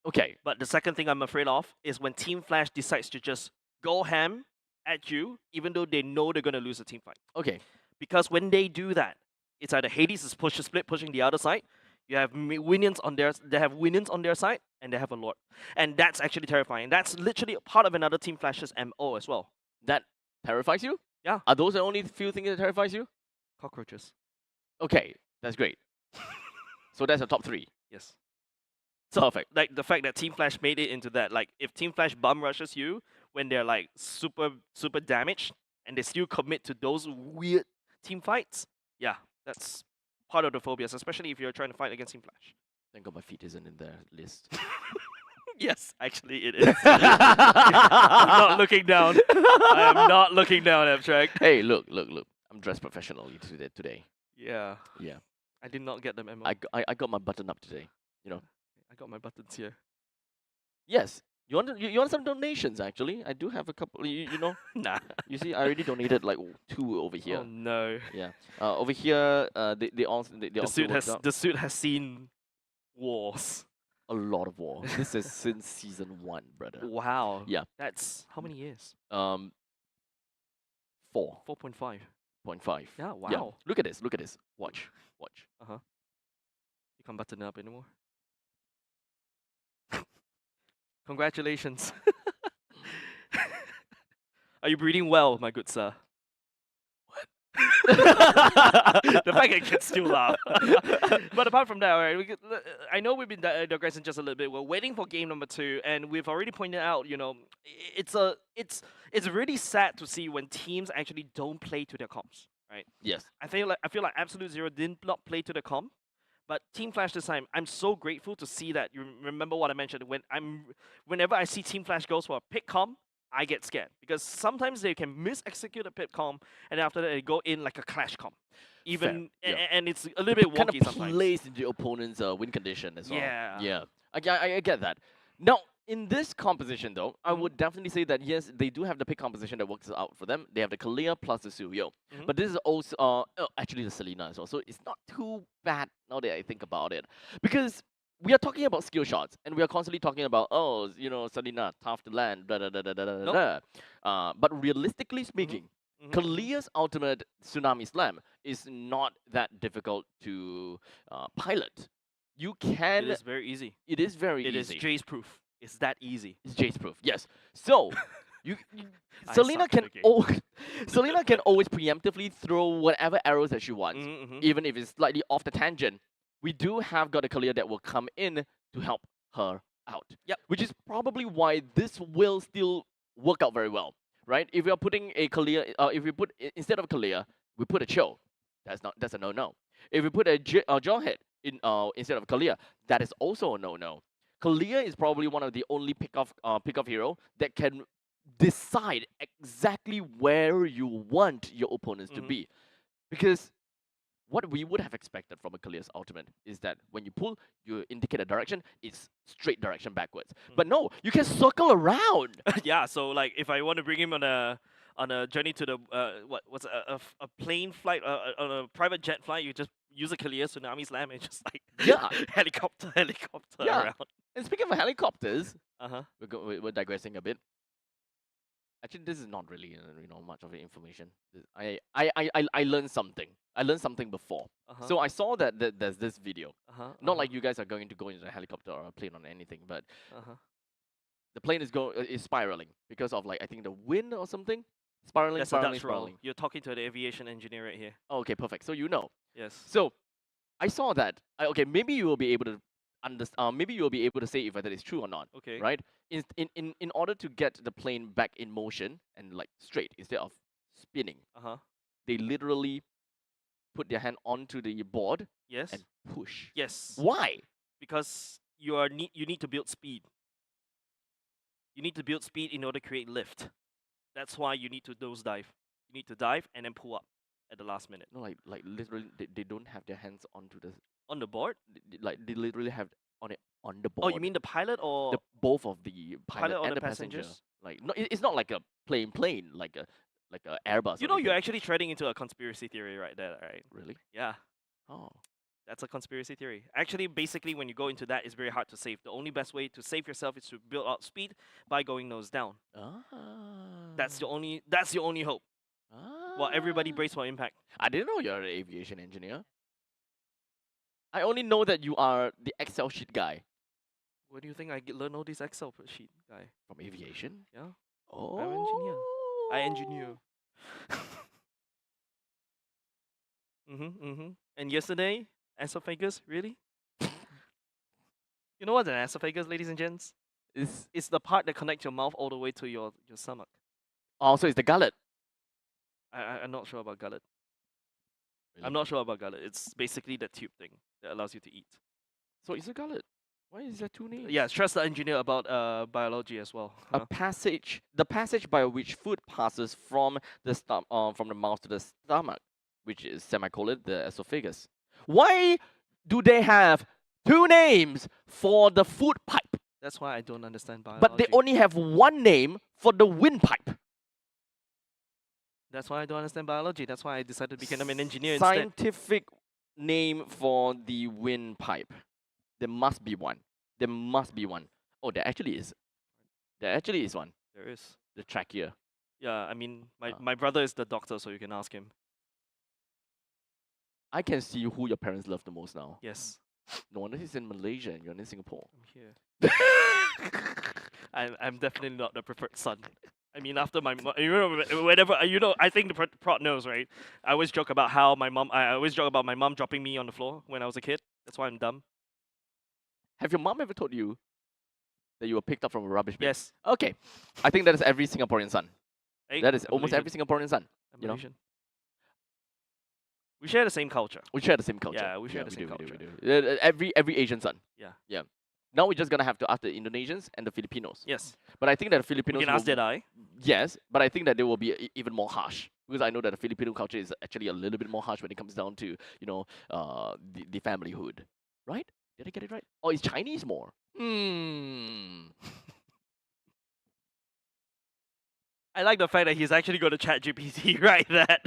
Okay. But the second thing I'm afraid of is when Team Flash decides to just go ham at you, even though they know they're going to lose a team fight. Okay. Because when they do that, it's either Hades is pushing the other side. You have Winions on their side, and they have a Lord, and that's actually terrifying. That's literally part of another Team Flash's MO as well. That terrifies you? Yeah. Are those the only few things that terrifies you? Cockroaches. Okay, that's great. So that's the top 3. Yes. So perfect. Like the fact that Team Flash made it into that, like if Team Flash bum rushes you when they're like super damaged, and they still commit to those weird team fights, yeah, that's part of the phobias, especially if you're trying to fight against Team Flash. Thank God my feet isn't in their list. Yes, actually it is. I'm not looking down. I am not looking down, Abstract. Hey, look. I'm dressed professionally today. Yeah. Yeah. I did not get them MO. I got my button up today, you know. I got my buttons here. Yes. You want some donations, actually? I do have a couple, you know. Nah. You see, I already donated like 2 over here. Oh no. Yeah. Over here, The suit has seen wars. A lot of war. This is since season 1, brother. Wow. Yeah. That's how many years? 4. 4.5. 0.5. Yeah, wow. Yeah. Look at this. Watch. You can't button it up anymore. Congratulations. Are you breathing well, my good sir? The fact I can still laugh. But apart from that, all right, I know we've been digressing just a little bit. We're waiting for game number 2, and we've already pointed out, you know, it's really sad to see when teams actually don't play to their comps, right? Yes. I feel like Absolute Zero did not play to the comp, but Team Flash this time, I'm so grateful to see that. You remember what I mentioned whenever I see Team Flash goes for a pick comp, I get scared because sometimes they can mis-execute a pick comp, and after that they go in like a clash comp. Even yeah. and it's a little bit Kind wonky of sometimes. plays into the opponent's win condition as well. Yeah. Yeah. I get that. Now, in this composition though, I Mhm. would definitely say that yes, they do have the pick composition that works out for them. They have the Kalia plus the Suryo. Mhm. But this is also actually the Selena as well. So it's not too bad now that I think about it. Because we are talking about skill shots, and we are constantly talking about, oh, you know, Selena, tough to land, da da da da da da Nope. da. But realistically speaking, Mhm. Kalia's ultimate Tsunami Slam is not that difficult to pilot. You can. It is very easy. It is very It is easy. Jace proof. It's that easy. It's Jace proof. Yes. So you I Selena suck can at the game. Selena can always preemptively throw whatever arrows that she wants, Mhm. even if it's slightly off the tangent. We do have got a Kalia that will come in to help her out. Yep. Which is probably why this will still work out very well, right? If we are putting a Kalia, if we put instead of Kalia, we put a Cho. That's a no-no. If we put a Jawhead instead of Kalia, that is also a no-no. Kalia is probably one of the only pick-off hero that can decide exactly where you want your opponents to Mhm. be. Because what we would have expected from a Kalia's ultimate is that when you pull, you indicate a direction, it's straight direction backwards. But no, you can circle around. Yeah, so like if I want to bring him on a journey to the what's a plane flight on a private jet flight, you just use a Kalia Tsunami Slam and just like Yeah. helicopter Yeah. around. And speaking of helicopters, Uh-huh. we're digressing a bit. Actually, this is not really much of information. I learned something. I learned something before. Uh-huh. So I saw that there's this video. Uh-huh. Not like you guys are going to go into a helicopter or a plane or anything, but Uh-huh. the plane is spiraling because of like I think the wind or something. Spiraling, That's a spiraling, Dutch roll. spiraling. You're talking to the aviation engineer right here. Oh, okay, perfect. So you know. Yes. So I saw that. Okay, maybe you will be able to understand. Maybe you will be able to say if whether it's true or not. Okay. Right? In order to get the plane back in motion and like straight instead of spinning, Uh-huh. they literally put their hand onto the board Yes. and push. Yes. Why? Because you need to build speed. You need to build speed in order to create lift. That's why you need to nose dive. You need to dive and then pull up at the last minute. No, like literally, they don't have their hands onto the On the board? like they literally have on it on the Oh, board. you mean the pilot or the both of the pilot, or and the the passenger. passengers? Like no, it's not like a plane, like a Airbus. You or know, you're anything. actually treading into a conspiracy theory right there, right? Really? Yeah, Oh, that's a conspiracy theory. Actually, basically, when you go into that, it's very hard to save. The only best way to save yourself is to build out speed by going nose down. That's your only hope. While everybody brace for impact. I didn't know you're an aviation engineer. I only know that you are the Excel sheet guy Where do you think I learn all this Excel sheet, guy? from aviation. Yeah, Oh, I'm an engineer. I engineer. And yesterday, esophagus, really? You know what's an esophagus, ladies and gents? It's the part that connects your mouth all the way to your stomach. Also, it's the gullet. I'm not sure about gullet. Really? I'm not sure about gullet. It's basically the tube thing that allows you to eat. So it's a gullet. Why is there two names? Yeah, trust the engineer about biology as well. The passage by which food passes from the mouth to the stomach, which is semicolon the esophagus. Why do they have two names for the food pipe, That's why I don't understand biology. but they only have one name for the windpipe? That's why I don't understand biology. That's why I decided to become an engineer instead. Scientific name for the windpipe. There must be one. There must be one. Oh, there actually is. There actually is one. There is. The trachea. Yeah, I mean, my brother is the doctor, so you can ask him. I can see who your parents love the most now. Yes, No wonder he's in Malaysia and you're in Singapore. I'm here. I'm definitely not the preferred son. I mean, after my you know, whenever you know, I think the prod knows, right? I always joke about how my mom. I always joke about my mom dropping me on the floor when I was a kid. That's why I'm dumb. Have your mom ever told you that you were picked up from a rubbish bin? Yes. Okay. I think that is every Singaporean son. Hey, That is I'm almost Malaysian. every Singaporean son. I'm You know? Malaysian. We share the same culture. We share the same culture. Yeah, we share the same do, culture. we do. Every Asian son. Yeah. Yeah. Now we're just gonna have to ask the Indonesians and the Filipinos. Yes. But I think that the We Filipinos can ask will- Jedi. Yes, but I think that they will be even more harsh because I know that the Filipino culture is actually a little bit more harsh when it comes down to the familyhood, right? Did I get it right? Or is Chinese more? I like the fact that he's actually going to chat GPT right that.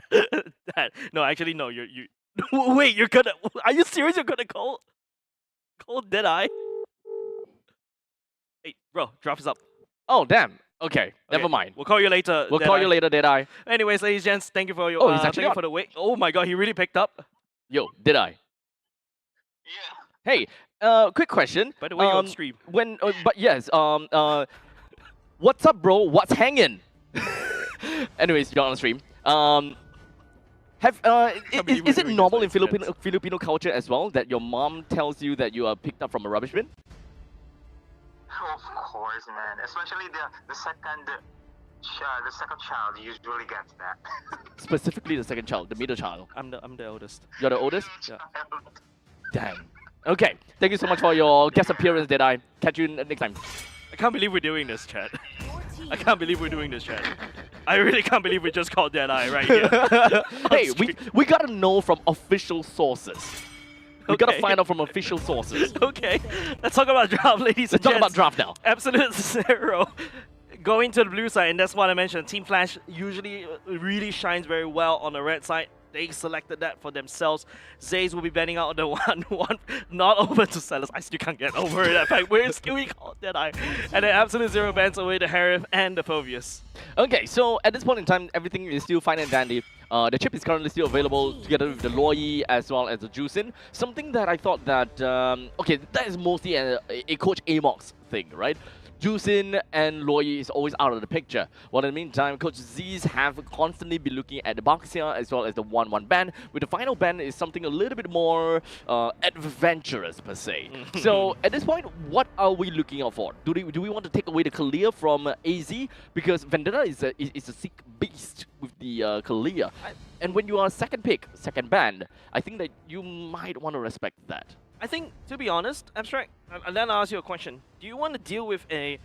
No, actually no, you wait, you're gonna are you serious you're gonna call Deadeye? Hey, bro, draft is up. Oh damn. Okay, never Okay, mind. We'll call you later. We'll call you Deadeye. later, Deadeye. Anyways, ladies and gents, thank you for your Oh, he's thank actually you on. for the wait. Oh my god, he really picked up. Yo, Deadeye. Hey, quick question. By the way, you're on stream. What's up, bro? What's hanging? Anyways, you're on stream. believe we're Is it doing normal this, in ladies and gents. Filipino culture as well that your mom tells you that you are picked up from a rubbish bin? Of course, man. Especially the second child usually gets that. Specifically the second child, the middle child. I'm the eldest. You're the oldest? Yeah. Damn. Okay, thank you so much for your guest appearance, Deadeye. Catch you next time. I can't believe we're doing this, chat. I can't believe we're doing this, chat. I really can't believe we just called Deadeye right here. Hey, we gotta know from official sources. We gotta Okay. find out from official sources. Okay, let's talk about draft, ladies Let's and talk gents. about draft now. Absolute zero. Going to the blue side, and that's what I mentioned. Team Flash usually really shines very well on the red side. They selected that for themselves. Zays will be banning out the 1-1, not over to Sellers. I still can't get over it. In fact, we're still we called Deadeye. And then Absolute Zero bans away the Harith and the Phobius. Okay, so at this point in time, everything is still fine and dandy. The chip is currently still available together with the Loi as well as the Juicin. Something that I thought that, okay, that is mostly a Coach Amox thing, right? Juicin and Loi is always out of the picture. While in the meantime, Coach Z's have constantly been looking at the Baxia as well as the 1-1 ban, with the final ban is something a little bit more adventurous per se. So at this point, what are we looking out for? Do we want to take away the Kalia from AZ? Because Vendetta is a sick beast with the Kalia. And when you are second pick, second ban, I think that you might want to respect that. I think, to be honest, Abstract, and then I'll ask you a question. Do you want to deal with a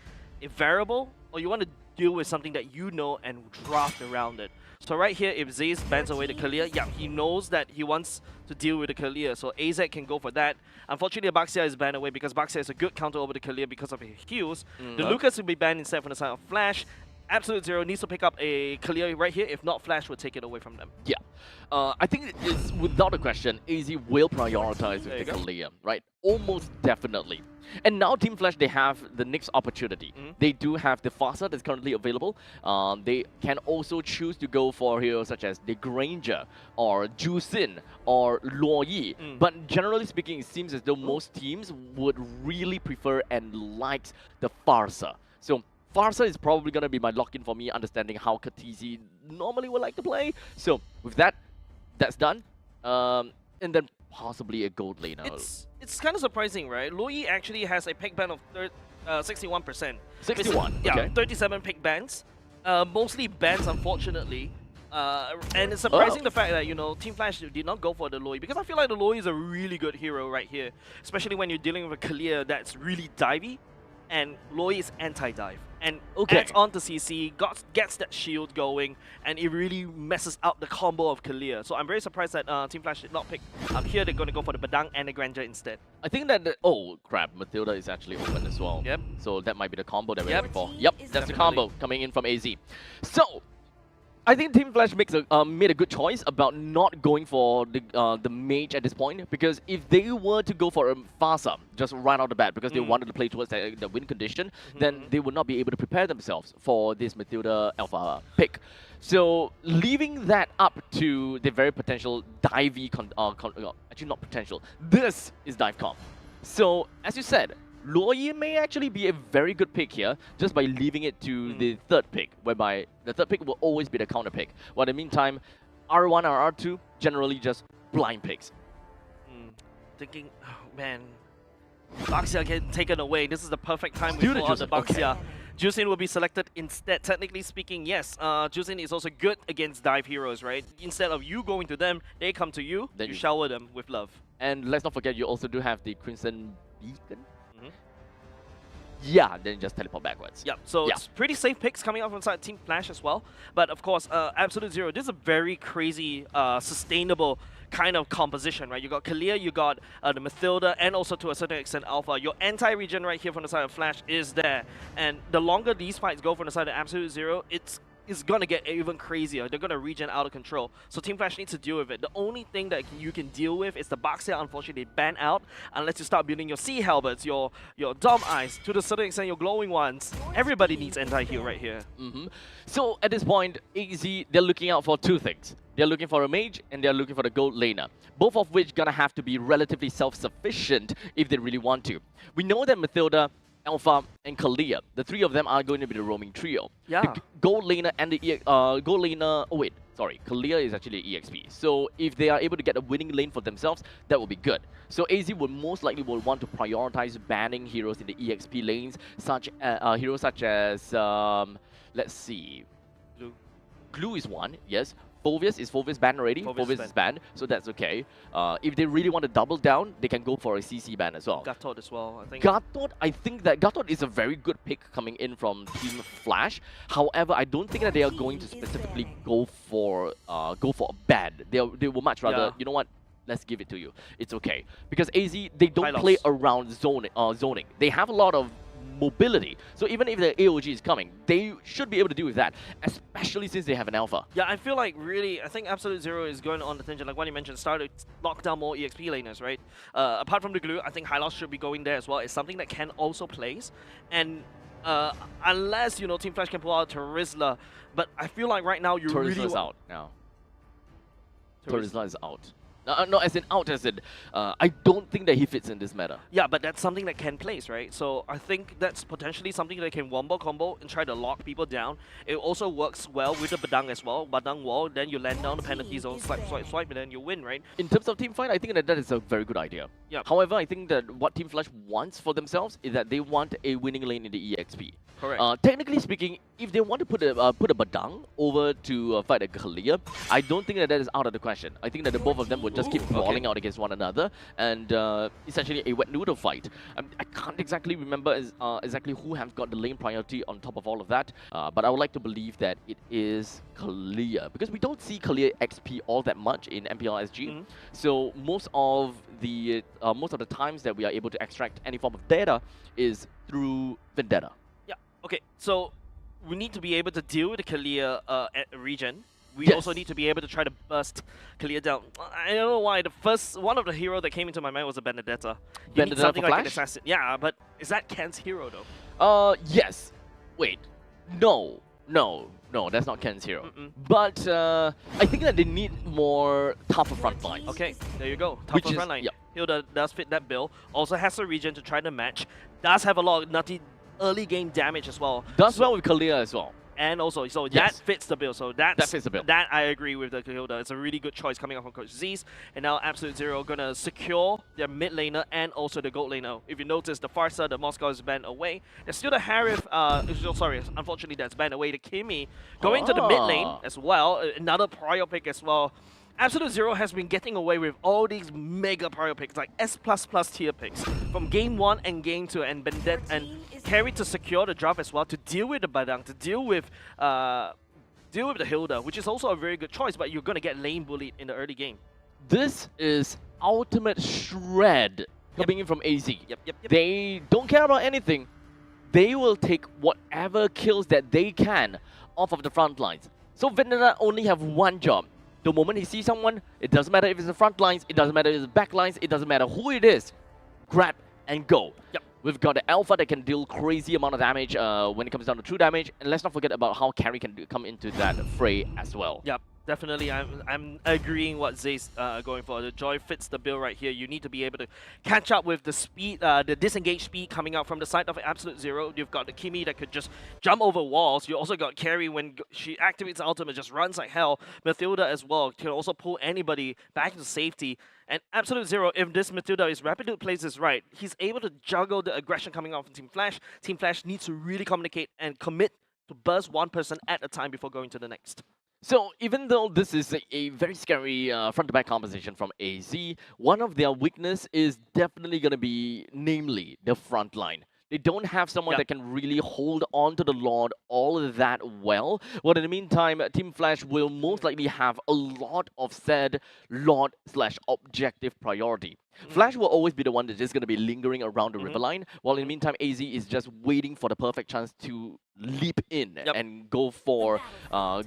variable, or you want to deal with something that you know and draft around it? So right here, if Zays bans away the Kalia, yeah, he knows that he wants to deal with the Kalia, so AZ can go for that. Unfortunately, Baxia is banned away because Baxia is a good counter over the Kalia because of his heals. The Lucas will be banned instead from the side of Flash. Absolute Zero needs to pick up a Kalia right here. If not, Flash will take it away from them. Yeah. I think it's without a question, AZ will prioritize with the Kalia, right? Almost definitely. And now Team Flash, they have the next opportunity. They do have the Fasa that's currently available. They can also choose to go for heroes such as the Granger or Juicin or Loi. But generally speaking, it seems as though most teams would really prefer and like the Farsa. So Farsa is probably going to be my lock-in for me, understanding how Katizi normally would like to play. So with that, that's done. And then possibly a gold laner. It's kind of surprising, right? Loi actually has a pick ban of 61%. 61, Yeah, okay. 37 pick bans. Mostly bans, unfortunately. And it's surprising the fact that, you know, Team Flash did not go for the Loi, because I feel like the Loi is a really good hero right here. Especially when you're dealing with a Kalia that's really divey. And Loi is anti-dive. And adds on to CC, gets that shield going, and it really messes up the combo of Kalia. So I'm very surprised that Team Flash did not pick up here. They're going to go for the Badang and the Granger instead. I think that, oh crap, Matilda is actually open as well. Yep. So that might be the combo that we're Yep. looking for. Yep, that's the Definitely. combo coming in from AZ. So, I think Team Flash made a good choice about not going for the mage at this point, because if they were to go for a Fasa just right out the bat because they wanted to play towards the win condition, then they would not be able to prepare themselves for this Matilda Alpha pick. So leaving that up to the very potential divey, actually not potential, this is dive comp. So as you said, Luoyi may actually be a very good pick here, just by leaving it to the third pick, whereby the third pick will always be the counter pick. While in the meantime, R1 or R2, generally just blind picks. Thinking, oh man, Baxia get taken away. This is the perfect time Do we the pull out the Jusin, okay. Baxia. Jusin will be selected instead. Technically speaking, yes, Jusin is also good against dive heroes, right? Instead of you going to them, they come to you, Then you you- shower them with love. And let's not forget, you also do have the Crimson Beacon. Yeah, then just teleport backwards. Yep, so Yeah. it's pretty safe picks coming out from side Team Flash as well. But of course, Absolute Zero, this is a very crazy, sustainable kind of composition, right? You got Kalia, you got the Mathilda, and also to a certain extent Alpha. Your anti-regen right here from the side of Flash is there. And the longer these fights go from the side of Absolute Zero, it's gonna get even crazier. They're gonna regen out of control. So Team Flash needs to deal with it. The only thing that you can deal with is the Baxia. Unfortunately, they ban out unless you start building your Sea Halberds, your Dom Eyes, to the certain extent your glowing ones. Everybody needs anti-heal right here. So at this point, AZ, they're looking out for two things. They're looking for a mage and they're looking for the gold laner. Both of which gonna have to be relatively self-sufficient if they really want to. We know that Mathilda, Alpha, and Kalia, the three of them are going to be the roaming trio. Yeah. The gold laner and the gold laner. Oh wait, sorry, Kalia is actually EXP. So if they are able to get a winning lane for themselves, that would be good. So AZ would most likely will want to prioritize banning heroes in the EXP lanes, heroes such as let's see, Glue is one, yes. Is banned already? Phoveus Is banned, so that's okay. If they really want to double down, they can go for a CC ban as well. Gatot as well, I think. I think that Gatot is a very good pick coming in from Team Flash. However, I don't think that they are going to specifically go for a ban. They will much rather, you know what? Let's give it to you. It's okay. Because AZ, they don't play around zoning. They have a lot of mobility. So even if the AOG is coming, they should be able to deal with that, especially since they have an alpha. Yeah, I feel like really, I think Absolute Zero is going on the tangent, like what you mentioned, start to lock down more EXP laners, right? Apart from the glue, I think Hylos should be going there as well. It's something that can also place. And unless, you know, Team Flash can pull out Terizla, but I feel like right now you really Terizla's out now. Terizla is out. No, as in out, as in, I don't think that he fits in this meta. Yeah, but that's something that can place, right? So I think that's potentially something that can wombo combo and try to lock people down. It also works well with the Badang as well. Badang wall, then you land down the penalty zone, swipe, and then you win, right? In terms of team fight, I think that is a very good idea. Yeah. However, I think that what Team Flash wants for themselves is that they want a winning lane in the EXP. Correct. Technically speaking, if they want to put a Badang over to fight a Kalia, I don't think that is out of the question. I think that the both of them would just keep brawling out against one another, and essentially a wet noodle fight. I can't exactly remember exactly who has got the lane priority on top of all of that, but I would like to believe that it is Kalia, because we don't see Kalia XP all that much in MPL SG. So most of the times that we are able to extract any form of data is through Vendetta. Okay, so we need to be able to deal with the Kalia region. We also need to be able to try to burst Kalia down. I don't know why. One of the hero that came into my mind was a Benedetta. You need something like an assassin. Yeah, but is that Ken's hero though? Yes. Wait. No, that's not Ken's hero. But I think that they need more tougher front lines. Okay, there you go. Tougher front line. Hilda does fit that bill. Also has a regen to try to match. Does have a lot of nutty early game damage as well. Does well with Kalia as well. And also, so that fits the bill. So that fits the bill. That I agree with the Hilda. It's a really good choice coming up from Coach Z's. And now Absolute Zero gonna secure their mid laner and also the gold laner. If you notice, the Farsa, the Moscow is banned away. There's still the Harith, unfortunately that's banned away. The Kimi going to the mid lane as well. Another prior pick as well. Absolute Zero has been getting away with all these mega prior picks, like S++ tier picks, from Game 1 and Game 2, and Bendet and Carry to secure the draft as well, to deal with the Badang, to deal with the Hilda, which is also a very good choice, but you're going to get lane bullied in the early game. This is ultimate shred coming in from AZ. They don't care about anything. They will take whatever kills that they can off of the front lines. So Vendetta only have one job. The moment he sees someone, it doesn't matter if it's the front lines, it doesn't matter if it's the back lines, it doesn't matter who it is. Grab and go. We've got the Alpha that can deal crazy amount of damage when it comes down to true damage. And let's not forget about how Carry can come into that fray as well. Definitely, I'm agreeing what Zay's going for. The Joy fits the bill right here. You need to be able to catch up with the speed, the disengage speed coming out from the side of Absolute Zero. You've got the Kimi that could just jump over walls. You also got Carrie when she activates ultimate, just runs like hell. Mathilda as well can also pull anybody back into safety. And Absolute Zero, if this Mathilda is Rapid plays this right, he's able to juggle the aggression coming out from Team Flash. Team Flash needs to really communicate and commit to burst one person at a time before going to the next. So even though this is a very scary front-to-back composition from AZ, one of their weakness is definitely going to be, namely, the front line. They don't have someone that can really hold on to the Lord all that well. But in the meantime, Team Flash will most likely have a lot of said Lord/objective priority. Flash will always be the one that's just going to be lingering around the river line, while in the meantime, AZ is just waiting for the perfect chance to leap in and go for the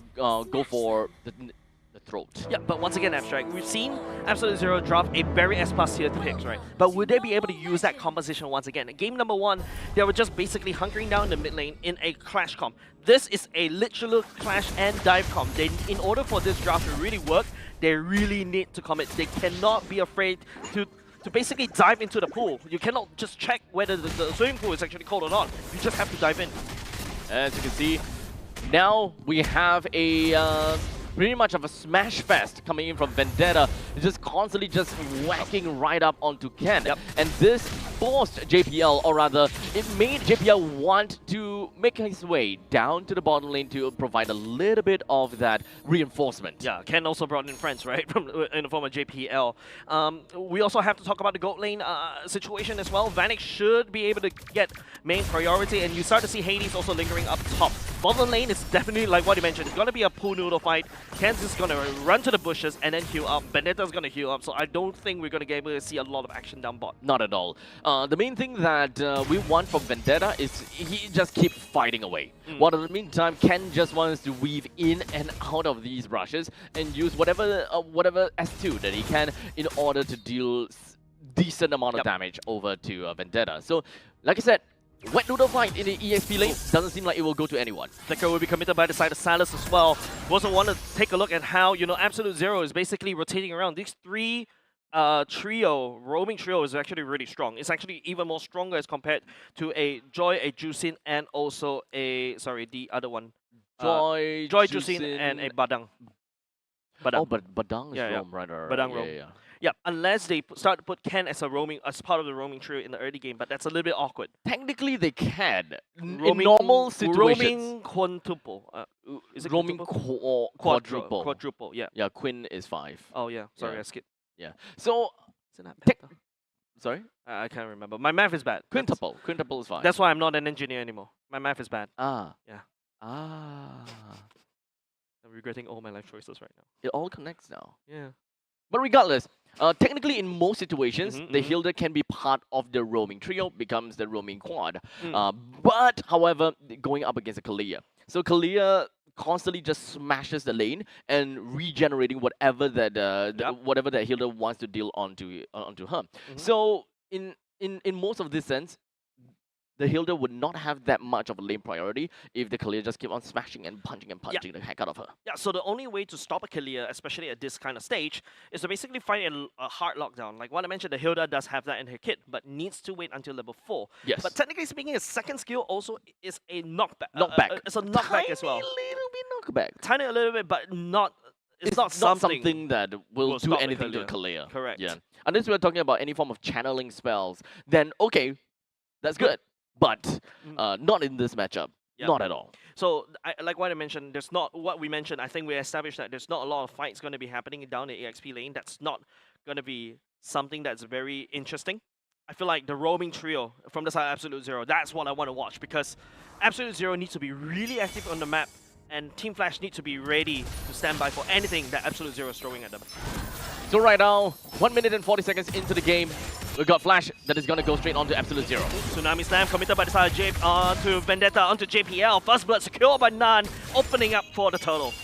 throat. Yeah, but once again, Abstract, we've seen Absolute Zero drop a very S+ tier picks, right? But would they be able to use that composition once again? In game number 1, they were just basically hunkering down in the mid lane in a clash comp. This is a literal clash and dive comp. In order for this draft to really work, they really need to commit. They cannot be afraid to basically dive into the pool. You cannot just check whether the swimming pool is actually cold or not. You just have to dive in. As you can see, now we have a pretty much of a smash fest coming in from Vendetta, just constantly just whacking right up onto Ken. And this forced JPL, or rather, it made JPL want to make his way down to the bottom lane to provide a little bit of that reinforcement. Yeah, Ken also brought in friends, right, in the form of JPL. We also have to talk about the gold lane situation as well. Vanek should be able to get main priority, and you start to see Hades also lingering up top. Bottom lane is definitely, like what you mentioned, it's going to be a pool noodle fight. Ken's is going to run to the bushes and then heal up. Venetta's going to heal up, so I don't think we're going to be able to see a lot of action down bot. Not at all. The main thing that we want from Vendetta is he just keep fighting away. While in the meantime, Ken just wants to weave in and out of these rushes and use whatever S2 that he can in order to deal decent amount of damage over to Vendetta. So, like I said, wet noodle fight in the EXP lane doesn't seem like it will go to anyone. Flicker will be committed by the side of Silas as well. We also want to take a look at how, Absolute Zero is basically rotating around. These three roaming trio is actually really strong. It's actually even more stronger as compared to a Joy, a Jusin, and also the other one. Joy, Jusin, and a Badang. Oh, but Badang is roam, right? Badang roam. Yeah, unless they start to put Ken as part of the roaming trio in the early game, but that's a little bit awkward. Technically, they can. In normal situations. Roaming quintuple. Is it roaming quadruple? Quadruple, yeah. Yeah, Quinn is 5. Oh, yeah. Sorry, I skipped. Yeah. So, sorry? I can't remember. My math is bad. Quintuple. Quintuple is 5. That's why I'm not an engineer anymore. My math is bad. Yeah. I'm regretting all my life choices right now. It all connects now. Yeah. But regardless, technically in most situations, the healer can be part of the roaming trio, becomes the roaming quad. But, however, going up against a Kalia. So Kalia constantly just smashes the lane and regenerating whatever that healer wants to deal onto her. So in most of this sense, the healer would not have that much of a lane priority if the Kalia just keep on smashing and punching the heck out of her. Yeah, so the only way to stop a Kalia, especially at this kind of stage, is to basically find a hard lockdown. Like what I mentioned, the Hilda does have that in her kit, but needs to wait until level 4. Yes. But technically speaking, his second skill also is a knockback. It's a knockback Tiny as well. little bit knockback. Tiny a little bit, but not... It's not something that will do anything to a Kalia. Correct. Yeah. Unless we're talking about any form of channeling spells, then okay, that's good. But not in this matchup. Yep. Not at all. So, like what I mentioned, there's not what we mentioned. I think we established that there's not a lot of fights going to be happening down the EXP lane. That's not going to be something that's very interesting. I feel like the roaming trio from the side of Absolute Zero, that's what I want to watch, because Absolute Zero needs to be really active on the map, and Team Flash needs to be ready to stand by for anything that Absolute Zero is throwing at them. So right now, 1 minute and 40 seconds into the game, we've got Flash that is going to go straight onto Absolute Zero. Tsunami Slam committed by the side of to Vendetta onto JPL. First blood secured by Nan, opening up for the turtle.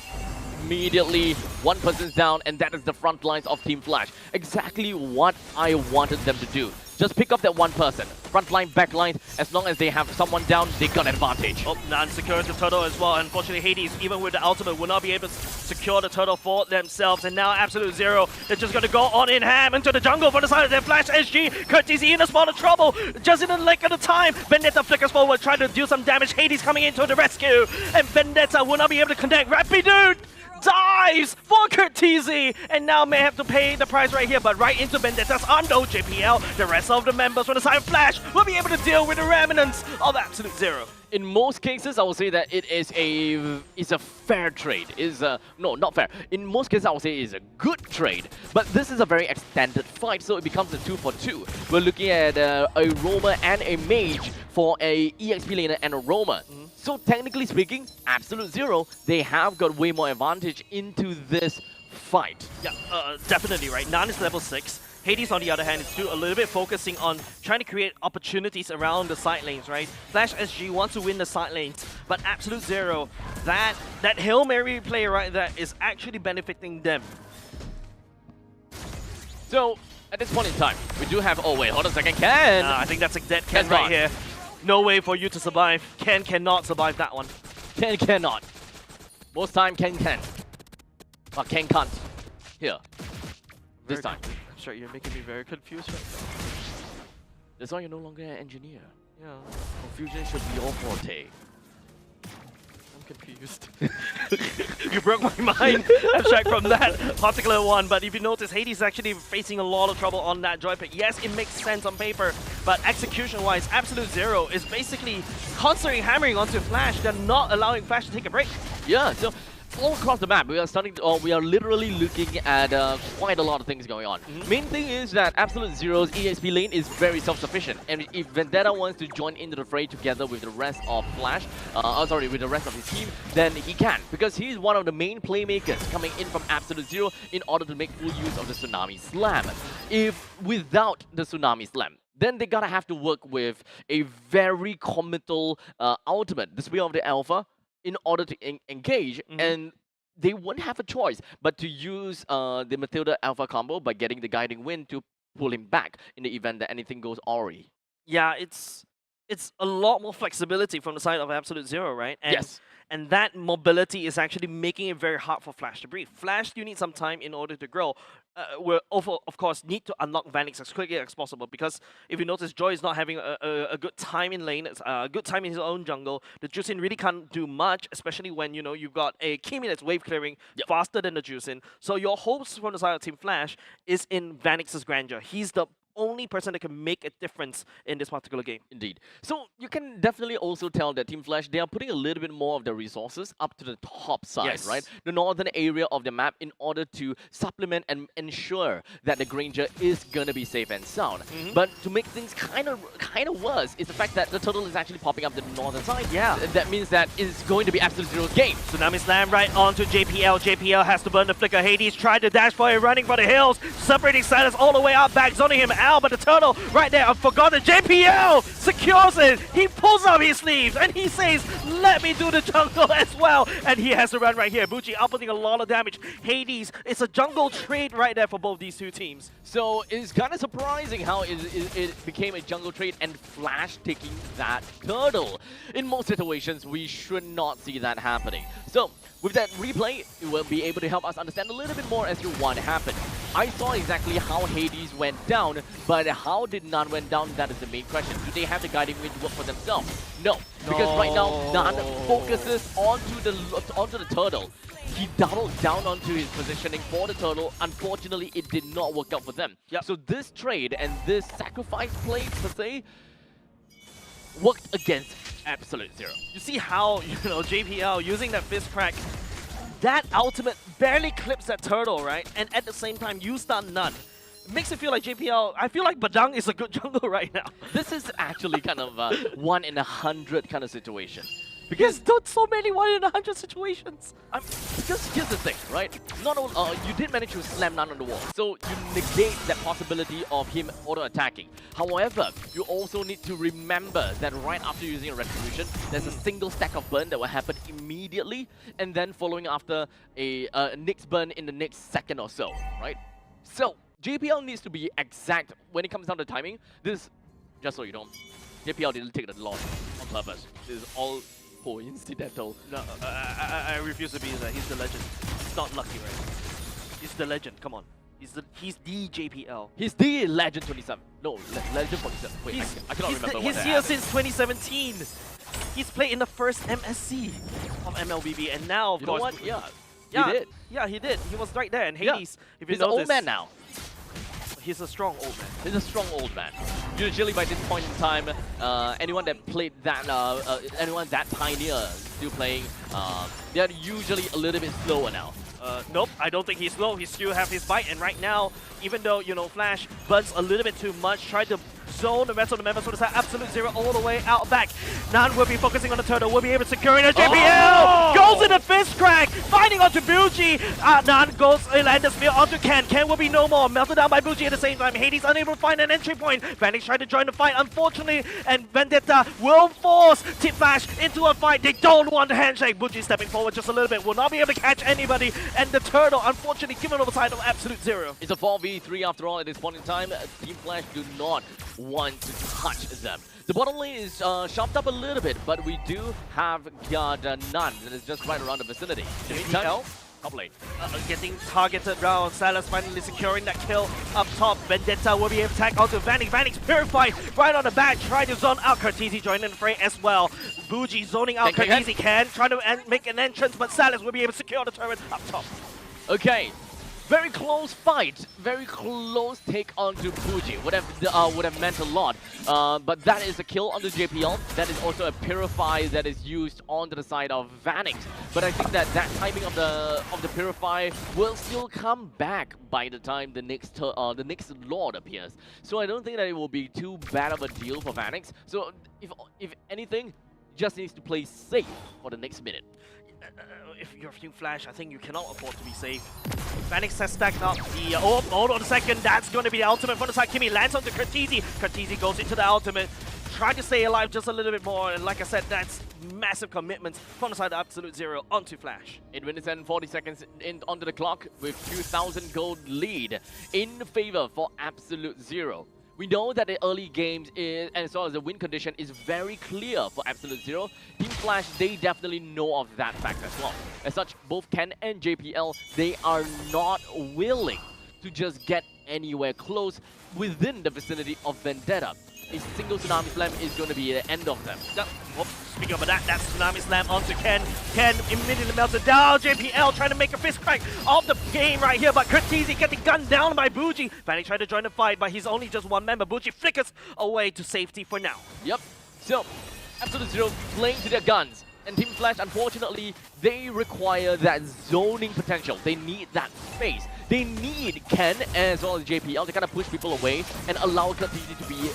Immediately, one person's down, and that is the front lines of Team Flash. Exactly what I wanted them to do. Just pick up that one person. Front line, back line, as long as they have someone down, they got advantage. Oh, Nan secures the turtle as well. Unfortunately, Hades, even with the ultimate, will not be able to secure the turtle for themselves. And now Absolute Zero, they're just going to go on in ham into the jungle for the side of their Flash SG. Curtis in a spot of trouble, just in the lick of the time. Vendetta flickers forward, trying to do some damage. Hades coming into the rescue, and Vendetta will not be able to connect. Rapidude dives for Curtisi, and now may have to pay the price right here, but right into Vendetta's undo. JPL, the rest of the members from the side of Flash will be able to deal with the remnants of Absolute Zero. In most cases, I would say that it is a fair trade. No, not fair. In most cases, I would say it is a good trade. But this is a very extended fight, so it becomes a 2-for-2. We're looking at a roamer and a mage for a EXP laner and a roamer. So technically speaking, Absolute Zero, they have got way more advantage into this fight. Yeah, definitely, right? Nan is level 6. Hades, on the other hand, is still a little bit focusing on trying to create opportunities around the side lanes, right? Flash SG wants to win the side lanes, but Absolute Zero, that Hail Mary play right there is actually benefiting them. So, at this point in time, we do have... Oh, wait, hold on a second. Ken! I think that's a dead Ken Ken's right gone. here. No way for you to survive. Ken cannot survive that one. Ken cannot. Most time, Ken can. But Ken can't. Here. This time. I'm sure you're making me very confused right now. That's why you're no longer an engineer. Yeah, Confusion should be your forte. I'm confused. You broke my mind, abstract from that particular one. But if you notice, Hades is actually facing a lot of trouble on that joy pick. Yes, it makes sense on paper, but execution-wise, Absolute Zero is basically constantly hammering onto Flash. They're not allowing Flash to take a break. Yeah, so all across the map, we are literally looking at quite a lot of things going on. Main thing is that Absolute Zero's EXP lane is very self-sufficient, and if Vendetta wants to join into the fray together with the rest of Flash, with the rest of his team, then he can, because he's one of the main playmakers coming in from Absolute Zero in order to make full use of the Tsunami Slam. If without the Tsunami Slam, then they gotta have to work with a very committal ultimate, the Spear of the Alpha, in order to engage, and they wouldn't have a choice but to use the Matilda Alpha combo by getting the Guiding Wind to pull him back in the event that anything goes awry. Yeah, it's a lot more flexibility from the side of Absolute Zero, right? And, Yes. And that mobility is actually making it very hard for Flash to breathe. Flash, you need some time in order to grow. We'll, of course, need to unlock Vanix as quickly as possible, because if you notice, Joy is not having a good time in lane, a good time in his own jungle. The Juicin really can't do much, especially when, you know, you've got a Kimi that's wave clearing faster than the Juicin. So your hopes from the side of Team Flash is in Vanix's grandeur. He's the only person that can make a difference in this particular game. Indeed. So you can definitely also tell that Team Flash, they are putting a little bit more of their resources up to the top side, Yes. right? The northern area of the map, in order to supplement and ensure that the Granger is gonna be safe and sound. But to make things kind of worse is the fact that the turtle is actually popping up the northern side. Yeah. That means that it's going to be Absolute Zero's game. Tsunami Slam right onto JPL. JPL has to burn the flicker. Hades tried to dash for it, running for the hills. Separating Silas all the way out back, zoning him out, but the turtle right there, I forgot that JPL secures it. He pulls up his sleeves and he says, let me do the jungle as well. And he has to run right here. Bucci outputting a lot of damage. Hades, it's a jungle trade right there for both these two teams. So it's kind of surprising how it became a jungle trade and Flash taking that turtle. In most situations, we should not see that happening. So with that replay, it will be able to help us understand a little bit more as to what happened. I saw exactly how Hades went down, but how did Nan went down? That is the main question. Do they have the Guiding Wind to work for themselves? No, because right now Nan focuses onto the turtle. He doubled down onto his positioning for the turtle. Unfortunately, it did not work out for them. So this trade and this sacrifice play, per se, worked against Absolute Zero. You see how, JPL using that fist crack, that ultimate barely clips that turtle, right? And at the same time, you stun none. It makes it feel like JPL, I feel like Badang is a good jungle right now. This is actually kind of a 1 in 100 kind of situation. Because done so many 1 in 100 situations. Because here's the thing, right? Not only you did manage to slam Nan on the wall, so you negate that possibility of him auto-attacking. However, you also need to remember that right after using a Retribution, there's a single stack of burn that will happen immediately, and then following after a next burn in the next second or so, right? So JPL needs to be exact when it comes down to timing. This, just so you know, JPL didn't take the loss on purpose. This is all coincidental. No, I refuse to be that. He's the legend. He's not lucky, right? He's the legend. Come on. He's the JPL. He's the Legend 27. No, Legend 47. Wait, I cannot remember what He's that here is. since 2017. He's played in the first MSC of MLBB, and now, of You know course, what? Yeah, yeah, he did. Yeah, he did. He was right there. And Yeah. Hades, if you He's an notice, old man now. he's a strong old man. He's a strong old man. Usually by this point in time, anyone that played that, anyone that pioneer still playing, they're usually a little bit slower now. Nope, I don't think he's slow. He still have his bite, and right now, even though, you know, Flash burns a little bit too much, tried to zone the rest of the members for the side, Absolute Zero all the way out back. Nan will be focusing on the turtle, will be able to secure it. JPL goes in a fist crack, finding onto Buji. Nan goes and the spear onto Ken. Ken will be no more, melted down by Buji at the same time. Hades unable to find an entry point. Vanix tried to join the fight, unfortunately, and Vendetta will force Team Flash into a fight. They don't want the handshake. Buji stepping forward just a little bit, will not be able to catch anybody, and the turtle, unfortunately, given over side of Absolute Zero. It's a 4v3 after all at this point in time. Team Flash do not want to touch them. The bottom lane is chopped up a little bit, but we do have got Nun that is just right around the vicinity. In the meantime, top lane. Getting targeted round. Silas finally securing that kill up top. Vendetta will be able to attack onto Vanix. Vanix purified right on the back. Trying to zone out. Curtisi joining the fray as well. Buji zoning out. Curtisi can try to make an entrance, but Silas will be able to secure the turret up top. Okay. Very close fight, very close take onto Fuji. Would have meant a lot, but that is a kill on the JPL. That is also a Purify that is used onto the side of Vanix. But I think that timing of the Purify will still come back by the time the next Lord appears. So I don't think that it will be too bad of a deal for Vanix. So if anything, just needs to play safe for the next minute. If you're Team Flash, I think you cannot afford to be safe. Vanix has stacked up the... hold on a second. That's going to be the ultimate from the side. Kimi lands onto Curtisi. Curtisi goes into the ultimate. Trying to stay alive just a little bit more. And like I said, that's massive commitments from the side of Absolute Zero onto Flash. 8 minutes and 40 seconds onto the clock with 2,000 gold lead in favor for Absolute Zero. We know that the early games is, and as well as the win condition is very clear for Absolute Zero. Team Flash, they definitely know of that fact as well. As such, both Ken and JPL, they are not willing to just get anywhere close within the vicinity of Vendetta. A single Tsunami Slam is going to be the end of them. Yep. Whoop. Speaking of that, that's Tsunami Slam onto Ken. Ken immediately melted down. JPL trying to make a fist crack of the game right here, but Curtisi getting gunned down by Buji. Vanny tried to join the fight, but he's only just one member. Buji flickers away to safety for now. Yep. So, Absolute Zero playing to their guns. And Team Flash, unfortunately, they require that zoning potential. They need that space. They need Ken as well as JPL to kind of push people away and allow Curtisi to be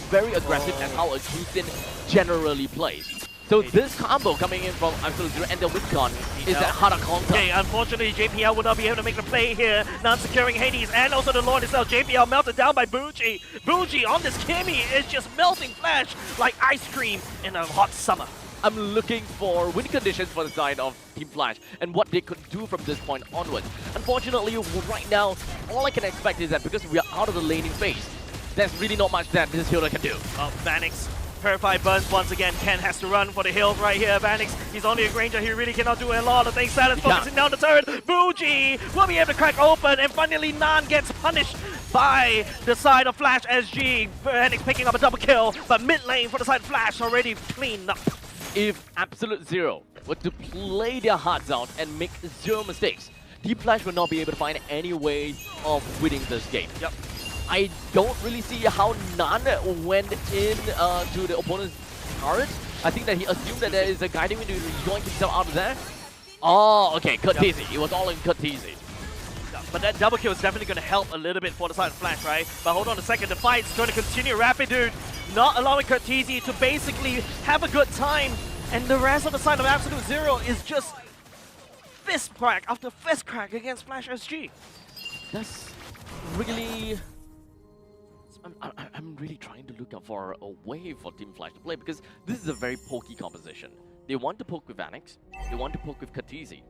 very aggressive as how a Juicin generally plays. So this combo coming in from Absolute Zero and the Windcon is that harder counter. Okay, unfortunately, JPL will not be able to make the play here. Not securing Hades and also the Lord itself. JPL melted down by Buji. Buji on this Kimi is just melting Flash like ice cream in a hot summer. I'm looking for win conditions for the side of Team Flash and what they could do from this point onwards. Unfortunately, right now, all I can expect is that because we are out of the laning phase, there's really not much that this healer can do. Vanix, Purify burns once again. Ken has to run for the hills right here. Vanix, he's only a Granger. He really cannot do a lot of things. Silence focusing down the turret. Buji will be able to crack open, and finally Nan gets punished by the side of Flash SG. Vanix picking up a double kill, but mid lane for the side of Flash already cleaned up. If Absolute Zero were to play their hearts out and make zero mistakes, Team Flash will not be able to find any way of winning this game. Yep. I don't really see how Nan went in to the opponent's turret. I think that he assumed that there is a guiding wind to yoink himself out of there. Oh, okay, Curtisi. Yep. It was all in Curtisi. But that double kill is definitely going to help a little bit for the side of Flash, right? But hold on a second, the fight's going to continue. Rapid Dude not allowing Curtisi to basically have a good time. And the rest of the side of Absolute Zero is just fist crack after fist crack against Flash SG. That's really... I'm really trying to look out for a way for Team Flash to play because this is a very pokey composition. They want to poke with Vanix, they want to poke with Curtisi,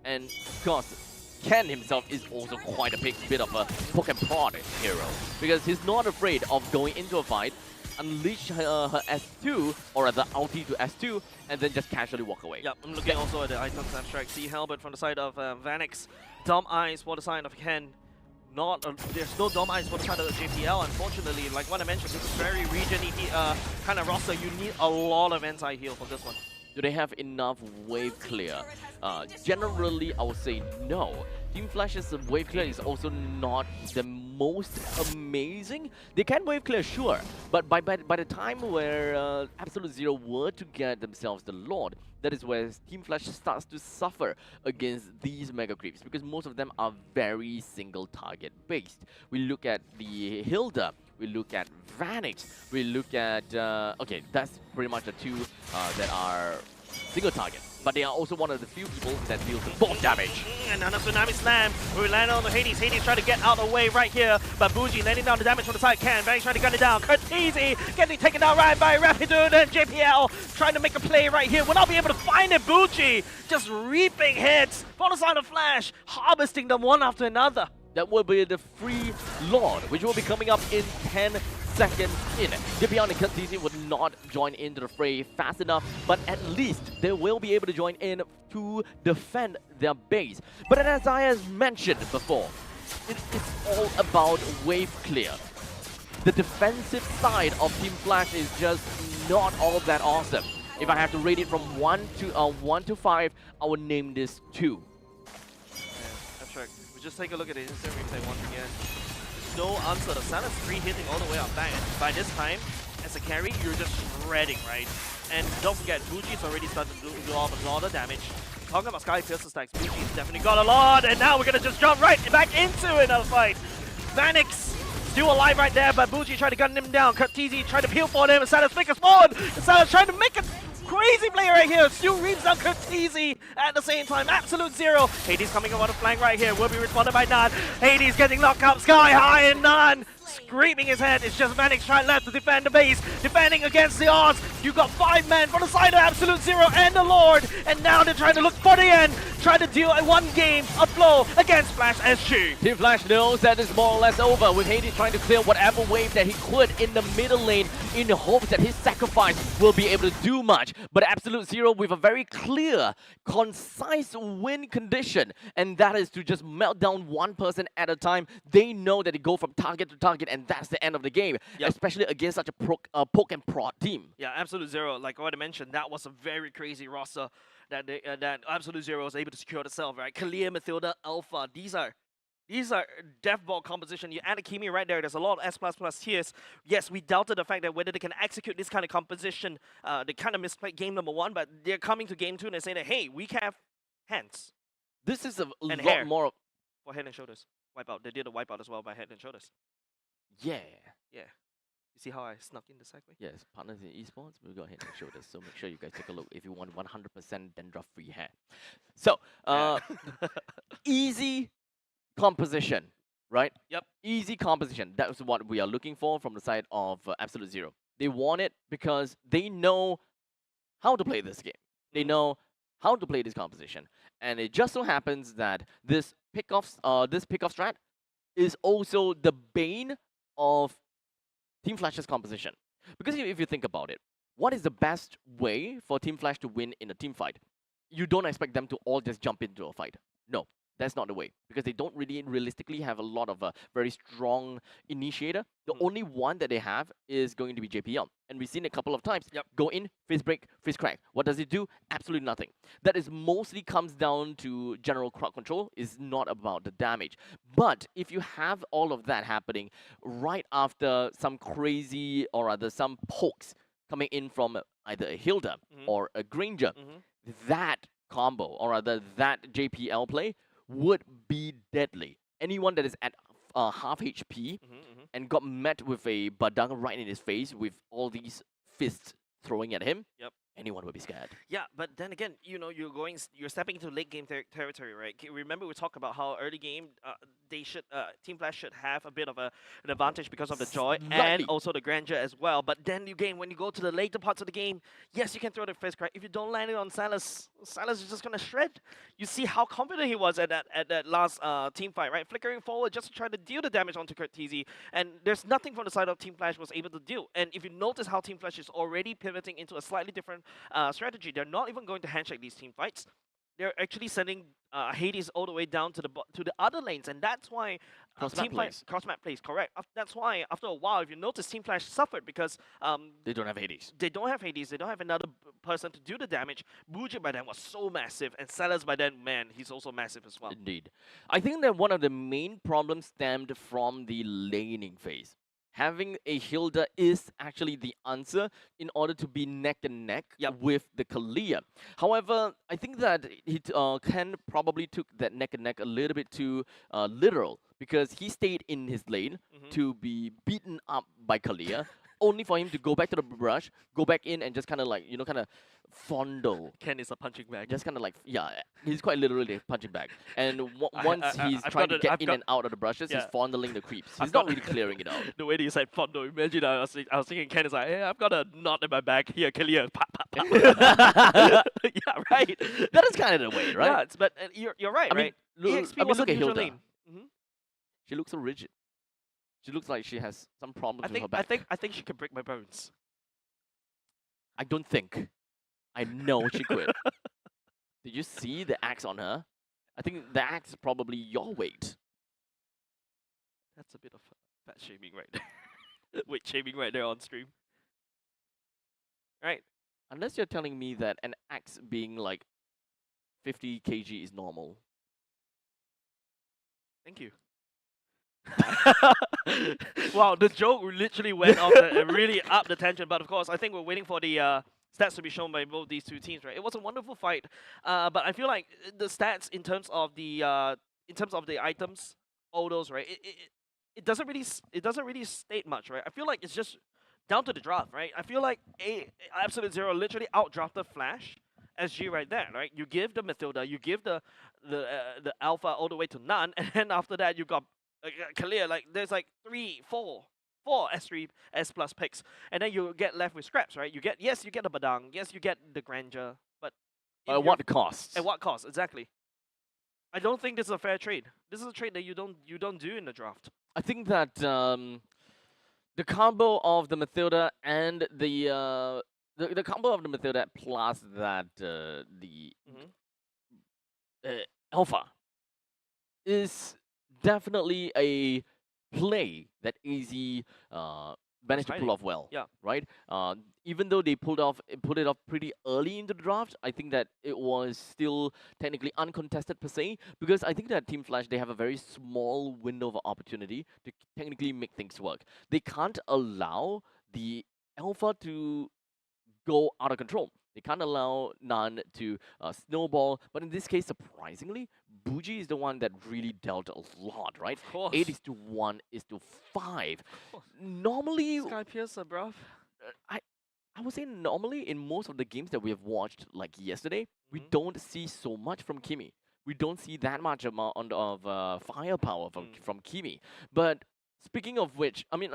and of course, Ken himself is also quite a bit of a poke and prod hero, because he's not afraid of going into a fight, unleash her S2, or rather ulti to S2, and then just casually walk away. Yep, I'm looking also at the items abstract. See Halbert from the side of Vanix. Dumb Eyes for the side of Ken. There's no Dumb Eyes for the side of the JPL, unfortunately. Like what I mentioned, this is very region-y kind of roster. You need a lot of anti-heal for this one. Do they have enough wave clear? Generally, I would say no. Team Flash's wave clear is also not the most amazing. They can wave clear, sure, but by the time where Absolute Zero were to get themselves the Lord, that is where Team Flash starts to suffer against these mega creeps, because most of them are very single target based. We look at the Hilda, we look at Vanix, we look at okay, that's pretty much the two that are single target. But they are also one of the few people that deals with both damage. Another Tsunami Slam. We land on the Hades. Hades trying to get out of the way right here. But Bougie landing down the damage from the side. Vanix trying to gun it down. Curtizi getting taken down right by Rapidude, and JPL trying to make a play right here. Will not be able to find it. Bougie just reaping hits from the side of Flash, harvesting them one after another. That will be the free Lord, which will be coming up in 10 seconds in. JPL and Curtizi would not join into the fray fast enough, but at least they will be able to join in to defend their base. But as I have mentioned before, it is all about wave clear. The defensive side of Team Flash is just not all that awesome. If I have to rate it from 1 to 5, I would name this 2. Abstract. We just take a look at the instant replay once again. No answer. The Silence 3 hitting all the way up back. And by this time, as a carry, you're just shredding, right? And don't forget, Buji's already started to do a lot of damage. Talking about Sky Piercer stacks, Buji's definitely got a lot, and now we're gonna just jump right back into another fight. Vanix still alive right there, but Buji tried to gun him down. Curtizi tried to peel for him, and Silence make a spawn. Silence trying to make a crazy play right here. Still reaps down Curtizi at the same time. Absolute Zero. Hades coming on the flank right here. Will be responded by Nan. Hades getting knocked up sky high, and Nan screaming his head. It's just Vanix trying left to defend the base. Defending against the odds. You got 5 men from the side of Absolute Zero and the Lord. And now they're trying to look for the end. Trying to deal a 1 game of blow against Flash SG. Team Flash knows that it's more or less over, with Hades trying to clear whatever wave that he could in the middle lane in the hopes that his sacrifice will be able to do much. But Absolute Zero with a very clear, concise win condition, and that is to just melt down one person at a time. They know that they go from target to target, and that's the end of the game, especially against such a poke and prod team. Yeah, Absolute Zero, like what I mentioned, that was a very crazy roster that that Absolute Zero was able to secure itself, right? Kalia, Mathilda, Alpha, these are death ball composition. You add a Kimi right there, there's a lot of S++ tiers. Yes, we doubted the fact that whether they can execute this kind of composition. They kind of misplayed game number 1, but they're coming to game 2 and they're saying that, hey, we have hands. This is a lot hair. more of... For Head and Shoulders. Wipeout. They did a wipeout as well by Head and Shoulders. Yeah. Yeah. You see how I snuck in the segue? Yes, partners in esports, we've got Head and Shoulders, so make sure you guys take a look if you want 100% dandruff-free hair. So, easy composition, right? Yep. Easy composition. That's what we are looking for from the side of Absolute Zero. They want it because they know how to play this game. They know how to play this composition. And it just so happens that this pick-off strat is also the bane of Team Flash's composition. Because if you think about it, what is the best way for Team Flash to win in a team fight? You don't expect them to all just jump into a fight. No, that's not the way. Because they don't really realistically have a lot of a very strong initiator. The only one that they have is going to be JPL. And we've seen it a couple of times. Go in, face break, face crack. What does it do? Absolutely nothing. That is mostly comes down to general crowd control. It's not about the damage. But if you have all of that happening right after some crazy, or rather some pokes coming in from either a Hilda or a Granger, that combo, or rather that JPL play, would be deadly. Anyone that is at half HP and got met with a Badang right in his face with all these fists throwing at him, anyone would be scared. Yeah, but then again, you're stepping into late game territory, right? Remember we talked about how early game Team Flash should have a bit of an advantage because of the joy and Slightly. also the grandeur as well. But then again, when you go to the later parts of the game, yes, you can throw the first crack. If you don't land it on Salas is just gonna shred. You see how confident he was at that last team fight, right? Flickering forward just to try to deal the damage onto Kurtizi, and there's nothing from the side of Team Flash was able to do. And if you notice how Team Flash is already pivoting into a slightly different strategy, they're not even going to handshake these team fights. They're actually sending Hades all the way down to the other lanes, and that's why Cross-map plays. cross-map plays, correct. That's why after a while, if you notice, Team Flash suffered because They don't have Hades. they don't have Hades, they don't have another person to do the damage. Buji by then was so massive, and Salas by then, man, he's also massive as well. Indeed. I think that one of the main problems stemmed from the laning phase. Having a Hilda is actually the answer in order to be neck and neck with the Kalia. However, I think that Ken probably took that neck and neck a little bit too literal, because he stayed in his lane to be beaten up by Kalia, only for him to go back to the brush, go back in and just kind of like, kind of fondle. Ken is a punching bag. Just kind of like, he's quite literally a punching bag. And once he's I've trying got to a- get I've in got- and out of the brushes, he's yeah. fondling the creeps. I've He's not got- really clearing it out. The way that you said Fondo, imagine I was thinking Ken is like, hey, I've got a knot in my back here, Kalia, pop, pop, pop. Yeah, right. That is kind of the way, right? Yeah, but you're right, I mean, right? look, EXP was look a at neutral Hilda. lane. She looks so rigid. She looks like she has some problems I with her think back. I think she could break my bones. I don't think. I know she could. Did you see the axe on her? I think the axe is probably your weight. That's a bit of fat shaming right there. Weight shaming right there on stream. Right. Unless you're telling me that an axe being like 50 kg is normal. Thank you. Wow, the joke literally went off really up the tension. But of course, I think we're waiting for the stats to be shown by both these two teams, right? It was a wonderful fight, but I feel like the stats in terms of the items, all those, right? It doesn't really state much, right? I feel like it's just down to the draft, right? I feel like Absolute Zero literally outdrafted Flash. SG right there, right? You give the Mathilda, you give the Alpha all the way to none, and then after that you got Kalia. Like there's like four S3 S plus picks, and then you get left with scraps, right? You get the Badang, yes, you get the Grandeur, but At what cost? at what cost? Exactly. I don't think this is a fair trade. This is a trade that you don't do in the draft. I think that the combo of the Mathilda and the combo of the Mathilda plus that the Alpha is definitely a play that Easy managed to pull off well. Yeah. Right. Even though they pulled it off pretty early into the draft, I think that it was still technically uncontested per se, because I think that Team Flash, they have a very small window of opportunity to technically make things work. They can't allow the Alpha to go out of control. They can't allow Nan to snowball. But in this case, surprisingly, Buji is the one that really dealt a lot, right? Of course. 8:1:5. Normally, Sky Piercer, bruv. I would say normally in most of the games that we have watched, like yesterday, we don't see so much from Kimi. We don't see that much amount of firepower from Kimi. But speaking of which, I mean,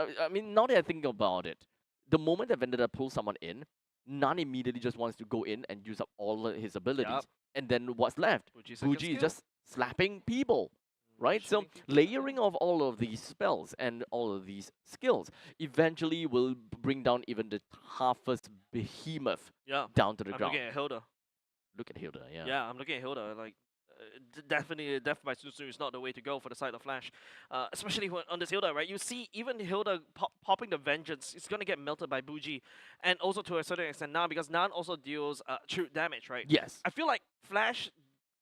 now that I think about it, the moment that Vendetta pulls someone in, Nan immediately just wants to go in and use up all of his abilities. Yup. And then what's left? Buji's second Buji is skill. just slapping people. Right? So Shooting people. layering of all of these spells and all of these skills eventually will bring down even the toughest behemoth Yeah. down to the I'm ground. looking at Hilda. Look at Hilda, yeah. Yeah, I'm looking at Hilda. Like, definitely, death by Susu is not the way to go for the side of Flash. Especially when, on this Hilda, right? You see, even Hilda popping the Vengeance, it's going to get melted by Buji. And also to a certain extent Nan, because Nan also deals true damage, right? Yes. I feel like Flash,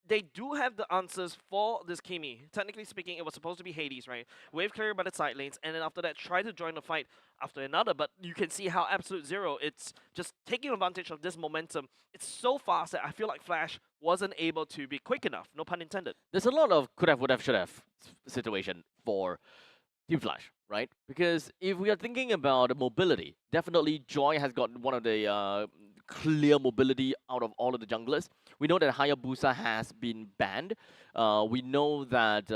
they do have the answers for this Kimi. Technically speaking, it was supposed to be Hades, right? Wave clear by the side lanes, and then after that, try to join the fight after another. But you can see how Absolute Zero, it's just taking advantage of this momentum. It's so fast that I feel like Flash wasn't able to be quick enough. No pun intended. There's a lot of could have, would have, should have situation for Team Flash, right? Because if we are thinking about mobility, definitely Joy has got one of the clear mobility out of all of the junglers. We know that Hayabusa has been banned. We know that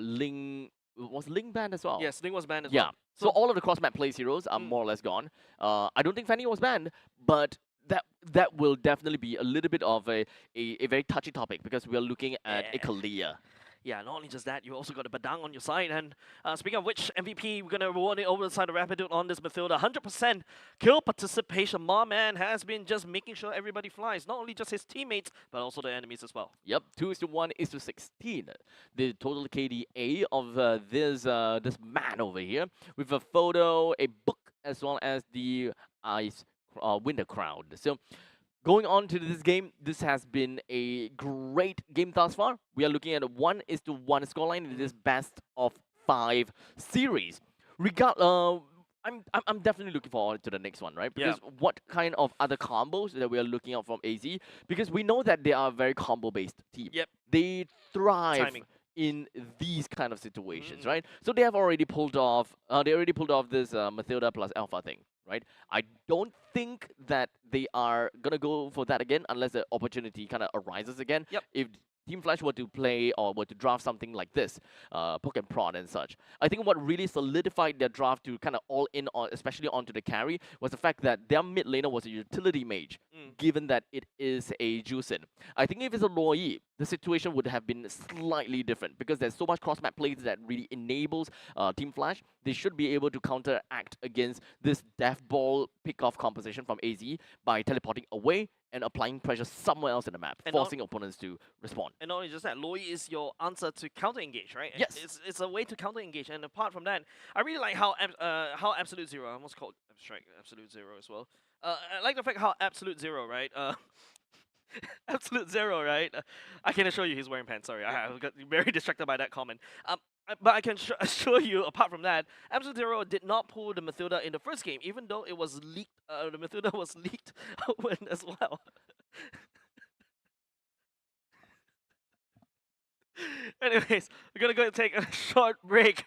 Ling was Ling banned as well. Yes, Ling was banned as Yeah. well. So all of the cross-map plays heroes are more or less gone. I don't think Fanny was banned, but that will definitely be a little bit of a very touchy topic because we are looking at Ikalia. Yeah, not only just that, you also got a Badang on your side. And speaking of which, MVP, we're going to reward it over the side of Rapidude on this Mathilda. 100% kill participation. My man has been just making sure everybody flies. Not only just his teammates, but also the enemies as well. Yep, 2:1:16. The total KDA of this man over here, with a photo, a book, as well as the winter crowd. So, going on to this game, this has been a great game thus far. We are looking at a 1:1 scoreline in this best of 5 series. I'm definitely looking forward to the next one, right? Because what kind of other combos that we are looking at from AZ? Because we know that they are a very combo-based team. Yep. They thrive Timing. in these kind of situations, right? So they have already pulled off. This Mathilda plus Alpha thing, right? I don't think that they are gonna go for that again unless the opportunity kind of arises again. Yep. If Team Flash were to play or were to draft something like this, poke and prod and such, I think what really solidified their draft to kind of all in on, especially onto the carry, was the fact that their mid laner was a utility mage, given that it is a Jusin. I think if it's a Loi, the situation would have been slightly different because there's so much cross-map plays that really enables Team Flash. They should be able to counteract against this death ball pick-off composition from AZ by teleporting away and applying pressure somewhere else in the map, forcing opponents to respond. And not only just that, Loi is your answer to counter-engage, right? Yes. It's a way to counter-engage. And apart from that, I really like how Absolute Zero, I almost called Abstract Absolute Zero as well. I like the fact how Absolute Zero, right? Absolute Zero, right? I can assure you he's wearing pants, sorry. I got very distracted by that comment. But I can assure you, apart from that, Absolute Zero did not pull the Mathilda in the first game, even though it was leaked. The Mathilda was leaked as well. Anyways, we're gonna go and take a short break,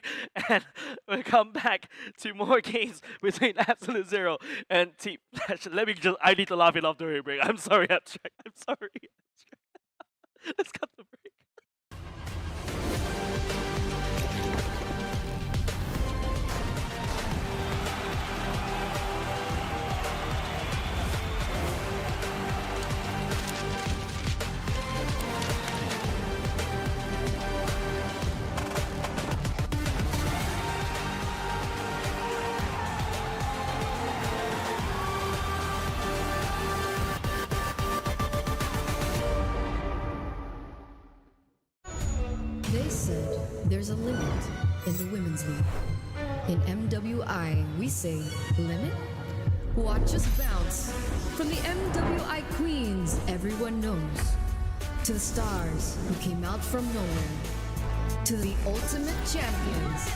and we'll come back to more games between Absolute Zero and Team Flash. I need to laugh it off during break. I'm sorry, Abstract. I'm sorry. Let's cut the break. They said there's a limit in the women's league. In MWI, we say limit? Watch us bounce. From the MWI queens everyone knows, to the stars who came out from nowhere, to the ultimate champions.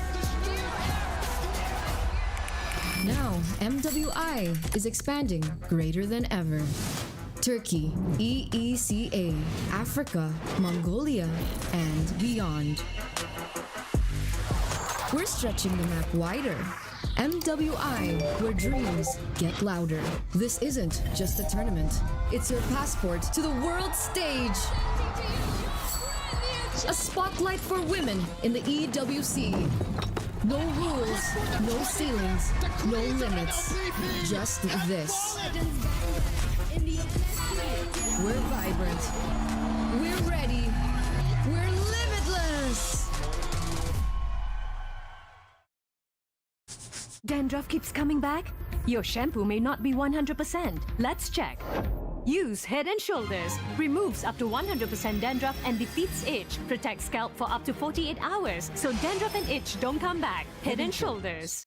Now, MWI is expanding greater than ever. Turkey, EECA, Africa, Mongolia, and beyond. We're stretching the map wider. MWI, where dreams get louder. This isn't just a tournament. It's your passport to the world stage. A spotlight for women in the EWC. No rules, no ceilings, no limits. Just this. We're vibrant. We're ready. We're limitless. Dandruff keeps coming back? Your shampoo may not be 100%. Let's check. Use Head and Shoulders. Removes up to 100% dandruff and defeats itch. Protects scalp for up to 48 hours, so dandruff and itch don't come back. Head and Shoulders.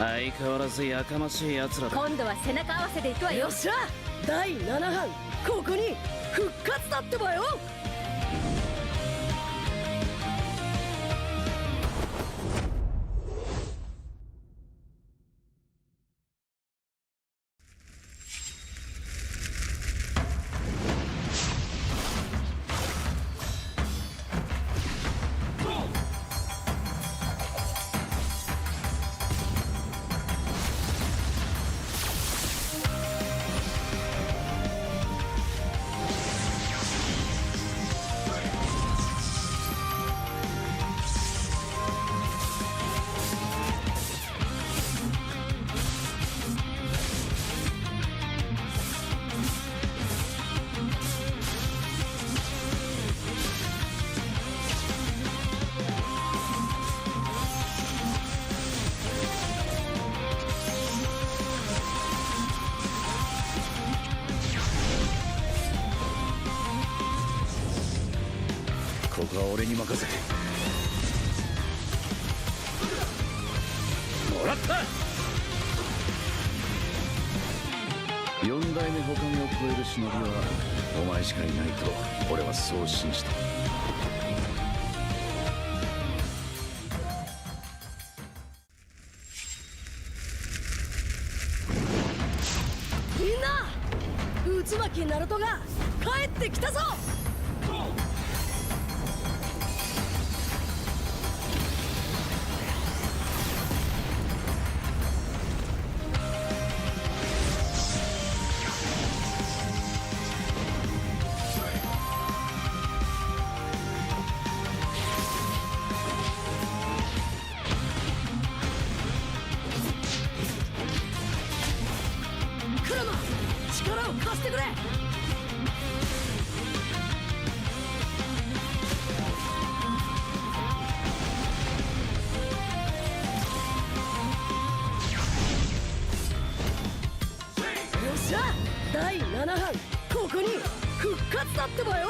相変わらずやかましい奴らだ。今度は背中合わせで行くわよ。よっしゃ第7班ここに復活だってばよ。ここは俺に任せてもらった。四代目他を超える忍びはお前しかいないと俺はそう信じた。みんな渦巻きナルトが帰ってきたぞ。クラマ力を貸してくれ。よっしゃ第7班ここに復活だってばよ。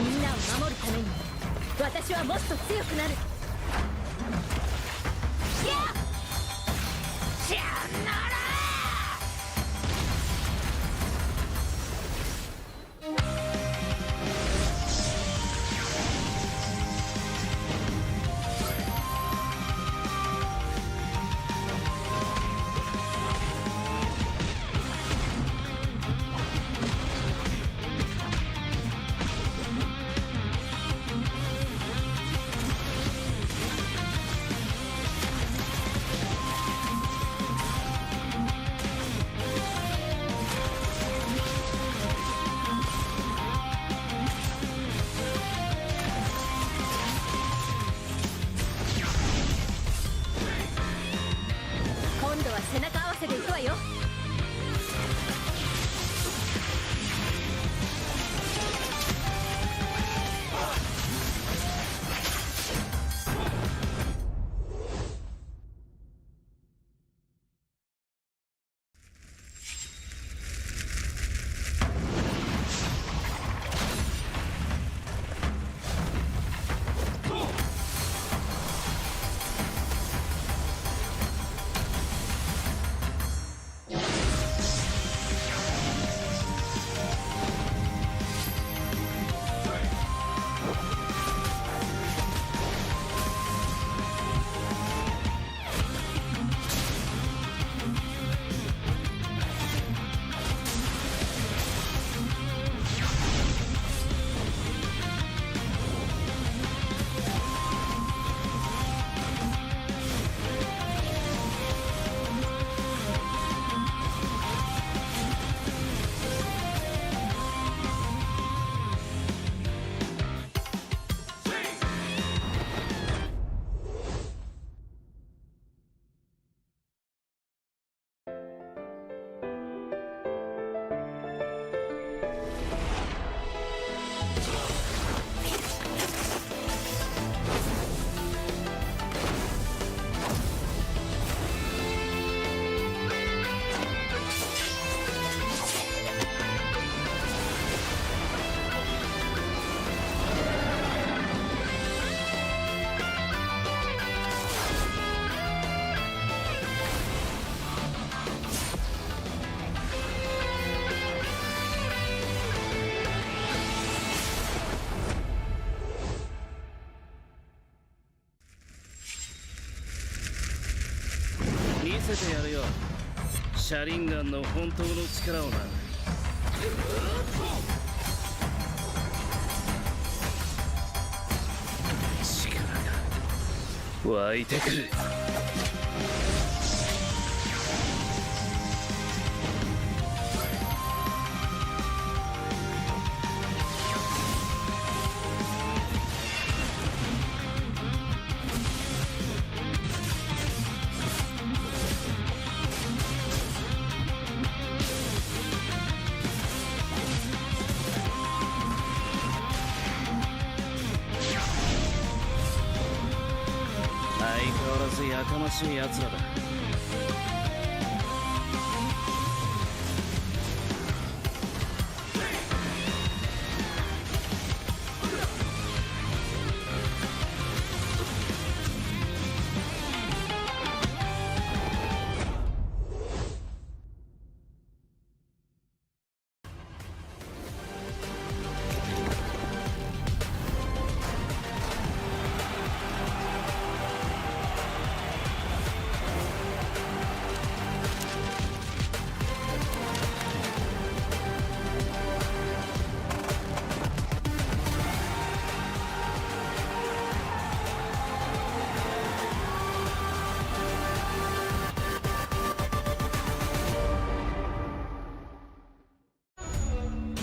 みんなを守るために私はもっと強くなる。今度は背中合わせで行くわよ。せてやるよ。シャリンガンの本当の力をな。力が湧いてくる。相変わらずやかましい奴らだ。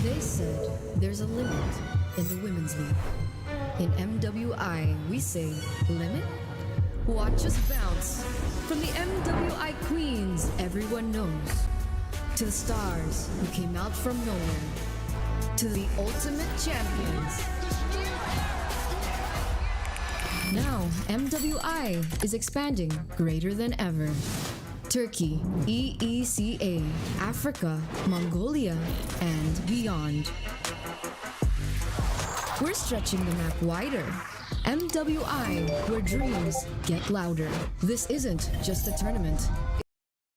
They said there's a limit in the women's league. In MWI, we say limit? Watch us bounce from the MWI queens everyone knows, to the stars who came out from nowhere, to the ultimate champions. Now, MWI is expanding greater than ever. Turkey, EECA, Africa, Mongolia, and beyond. We're stretching the map wider. MWI, where dreams get louder. This isn't just a tournament.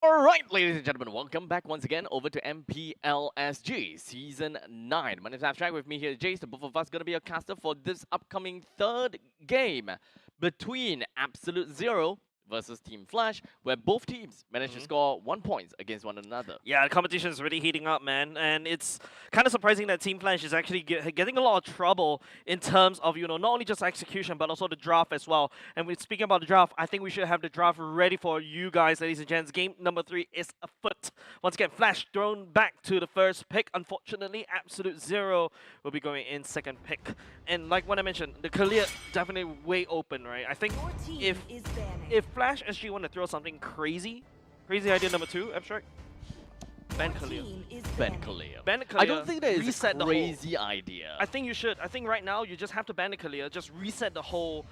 Alright, ladies and gentlemen, welcome back once again over to MPLSG Season 9. My name is Abstract, with me here is Jace. The both of us going to be your caster for this upcoming third game between Absolute Zero versus Team Flash, where both teams managed to score 1 point against one another. Yeah, the competition is really heating up, man, and it's kind of surprising that Team Flash is actually getting a lot of trouble in terms of, you know, not only just execution, but also the draft as well. And we're speaking about the draft, I think we should have the draft ready for you guys, ladies and gents. Game number 3 is afoot. Once again, Flash thrown back to the first pick. Unfortunately, Absolute Zero will be going in second pick. And like what I mentioned, the clear definitely way open, right? I think if Flash SG want to throw something crazy idea number 2, Abstract, ban Kalia. Ban Kalia. Ban Kalia. I don't think that is reset a crazy idea. I think you should. I think right now you just have to ban the Kalia. Just reset the whole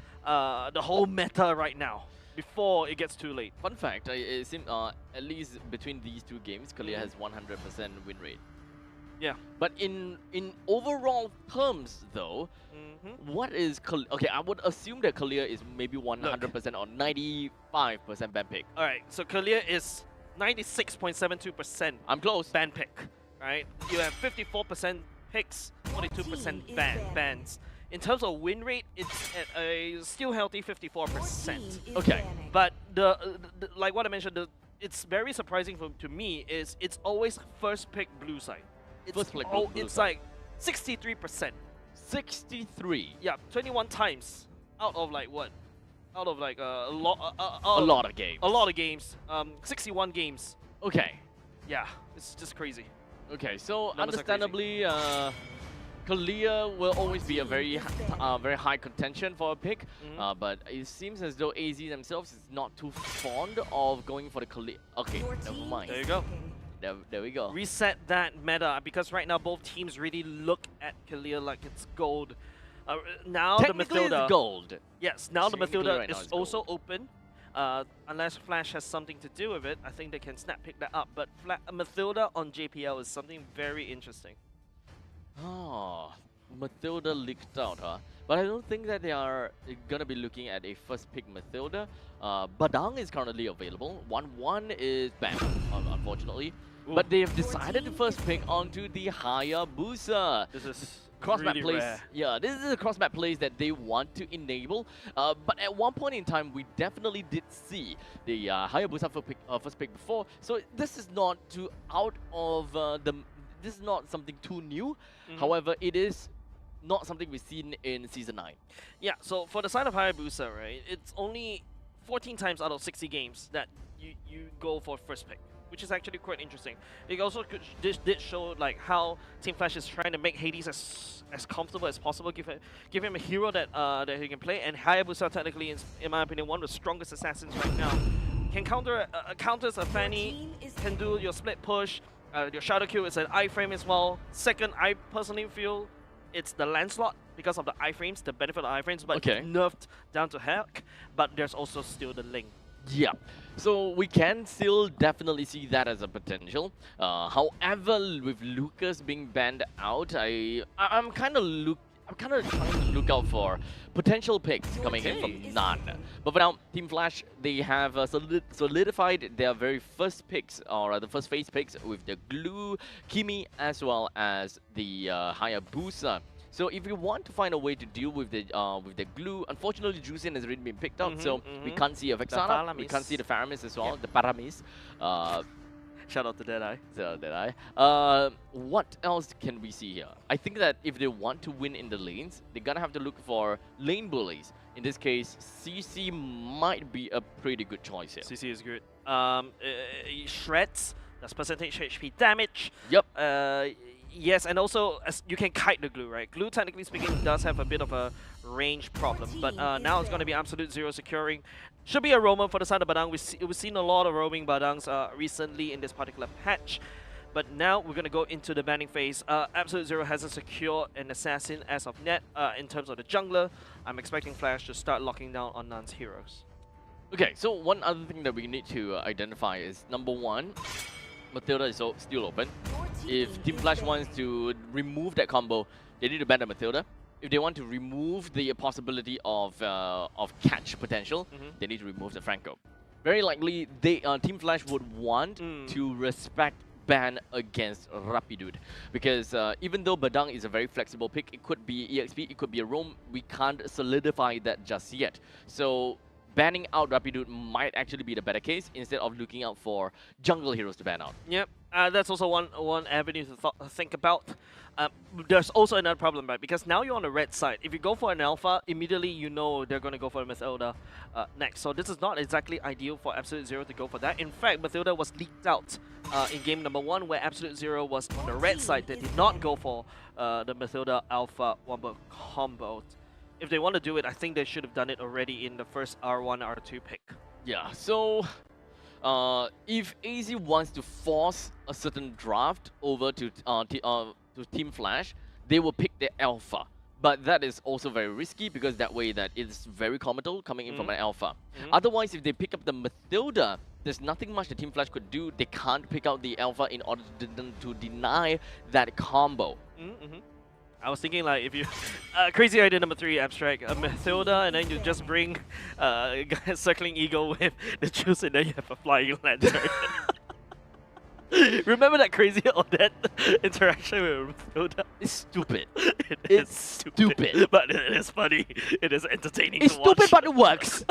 meta right now before it gets too late. Fun fact, it seems at least between these two games, Kalia has 100% win rate. Yeah. But in overall terms, though, what is Kalia? Okay, I would assume that Kalia is maybe 100% or 95% ban pick. All right. So Kalia is 96.72%. I'm close. Ban pick. Right. You have 54% picks, 42% bans. In terms of win rate, it's at a still healthy 54%. Okay. But the like what I mentioned, it's very surprising to me is it's always first pick blue side. It's like 63%. 63. Yeah, 21 times out of like what? Out of like a lot of games. A lot of games. 61 games. Okay. Yeah, it's just crazy. Okay, so Numbers understandably, Kalia will always be a very high contention for a pick, but it seems as though AZ themselves is not too fond of going for the Kalia. Okay, never mind. There you go. There we go. Reset that meta, because right now both teams really look at Kalia like it's gold. Now Technically the Mathilda, it's gold. Yes, now the Technically Mathilda right now is it's also open. Unless Flash has something to do with it, I think they can snap pick that up. But Mathilda on JPL is something very interesting. Oh, Mathilda leaked out, huh? But I don't think that they are gonna be looking at a first pick Mathilda. Badang is currently available. 1-1 is banned, unfortunately. But they have decided to first pick onto the Hayabusa. This is cross-map really plays. rare. Yeah, this is the cross-map plays that they want to enable. But at one point in time, we definitely did see the Hayabusa first pick before. So this is not too out of this is not something too new. However, it is not something we've seen in Season 9. Yeah, so for the side of Hayabusa, right, it's only 14 times out of 60 games that you go for first pick, which is actually quite interesting. It also did show like how Team Flash is trying to make Hades as comfortable as possible, give him a hero that that he can play, and Hayabusa technically is, in my opinion, one of the strongest assassins right now. Can counters a Fanny, can do your split push, your Shadow Kill is an iframe as well. Second, I personally feel it's the Lancelot because of the iframes, the benefit of iframes, but it's nerfed down to heck. But there's also still the Link. Yeah, so we can still definitely see that as a potential. However, with Lucas being banned out, I'm kind of trying to look out for potential picks coming in from none. But for now, Team Flash, they have solidified their very first picks, or the first phase picks, with the Glue, Kimi, as well as the Hayabusa. So if you want to find a way to deal with the Glue, unfortunately Juicin has already been picked up, so we can't see a Vexana, we can't see the Faramis as well, the Paramis. Shout out to Deadeye. So Deadeye. What else can we see here? I think that if they want to win in the lanes, they're gonna have to look for lane bullies. In this case, CC might be a pretty good choice here. CC is good. Shreds, that's percentage HP damage. Yep. Yes, and also as you can kite the Glue, right? Glue, technically speaking, does have a bit of a range problem, but now it's going to be Absolute Zero securing. Should be a roamer for the side of Badang. We've seen a lot of roaming Badangs recently in this particular patch, but now we're going to go into the banning phase. Absolute Zero hasn't secured an assassin as of yet. In terms of the jungler, I'm expecting Flash to start locking down on Nan's heroes. Okay, so one other thing that we need to identify is, number one, Matilda is still open. If Team Flash wants to remove that combo, they need to ban the Matilda. If they want to remove the possibility of catch potential, they need to remove the Franco. Very likely, Team Flash would want to respect ban against Rapidude, because even though Badang is a very flexible pick, it could be EXP, it could be a roam, we can't solidify that just yet. So banning out Rapidude might actually be the better case instead of looking out for jungle heroes to ban out. Yep, that's also one avenue to think about. There's also another problem, right? Because now you're on the red side. If you go for an alpha, immediately you know they're going to go for Mathilda next. So this is not exactly ideal for Absolute Zero to go for that. In fact, Mathilda was leaked out in game number 1, where Absolute Zero was on the red side. They did not go for the Mathilda alpha wombo combo. If they want to do it, I think they should have done it already in the first R1, R2 pick. Yeah, so if AZ wants to force a certain draft over to Team Flash, they will pick the alpha. But that is also very risky, because that way that it's very comical coming in from an alpha. Otherwise, if they pick up the Mathilda, there's nothing much the Team Flash could do. They can't pick out the alpha in order to deny that combo. I was thinking, like, if you crazy idea number 3, abstract a Mathilda, and then you just bring circling eagle with the juice, and then you have a flying lantern. Remember that crazy Odette interaction with Mathilda? It's stupid. It's stupid, but it is funny. It is entertaining. It's to watch. stupid, but it works.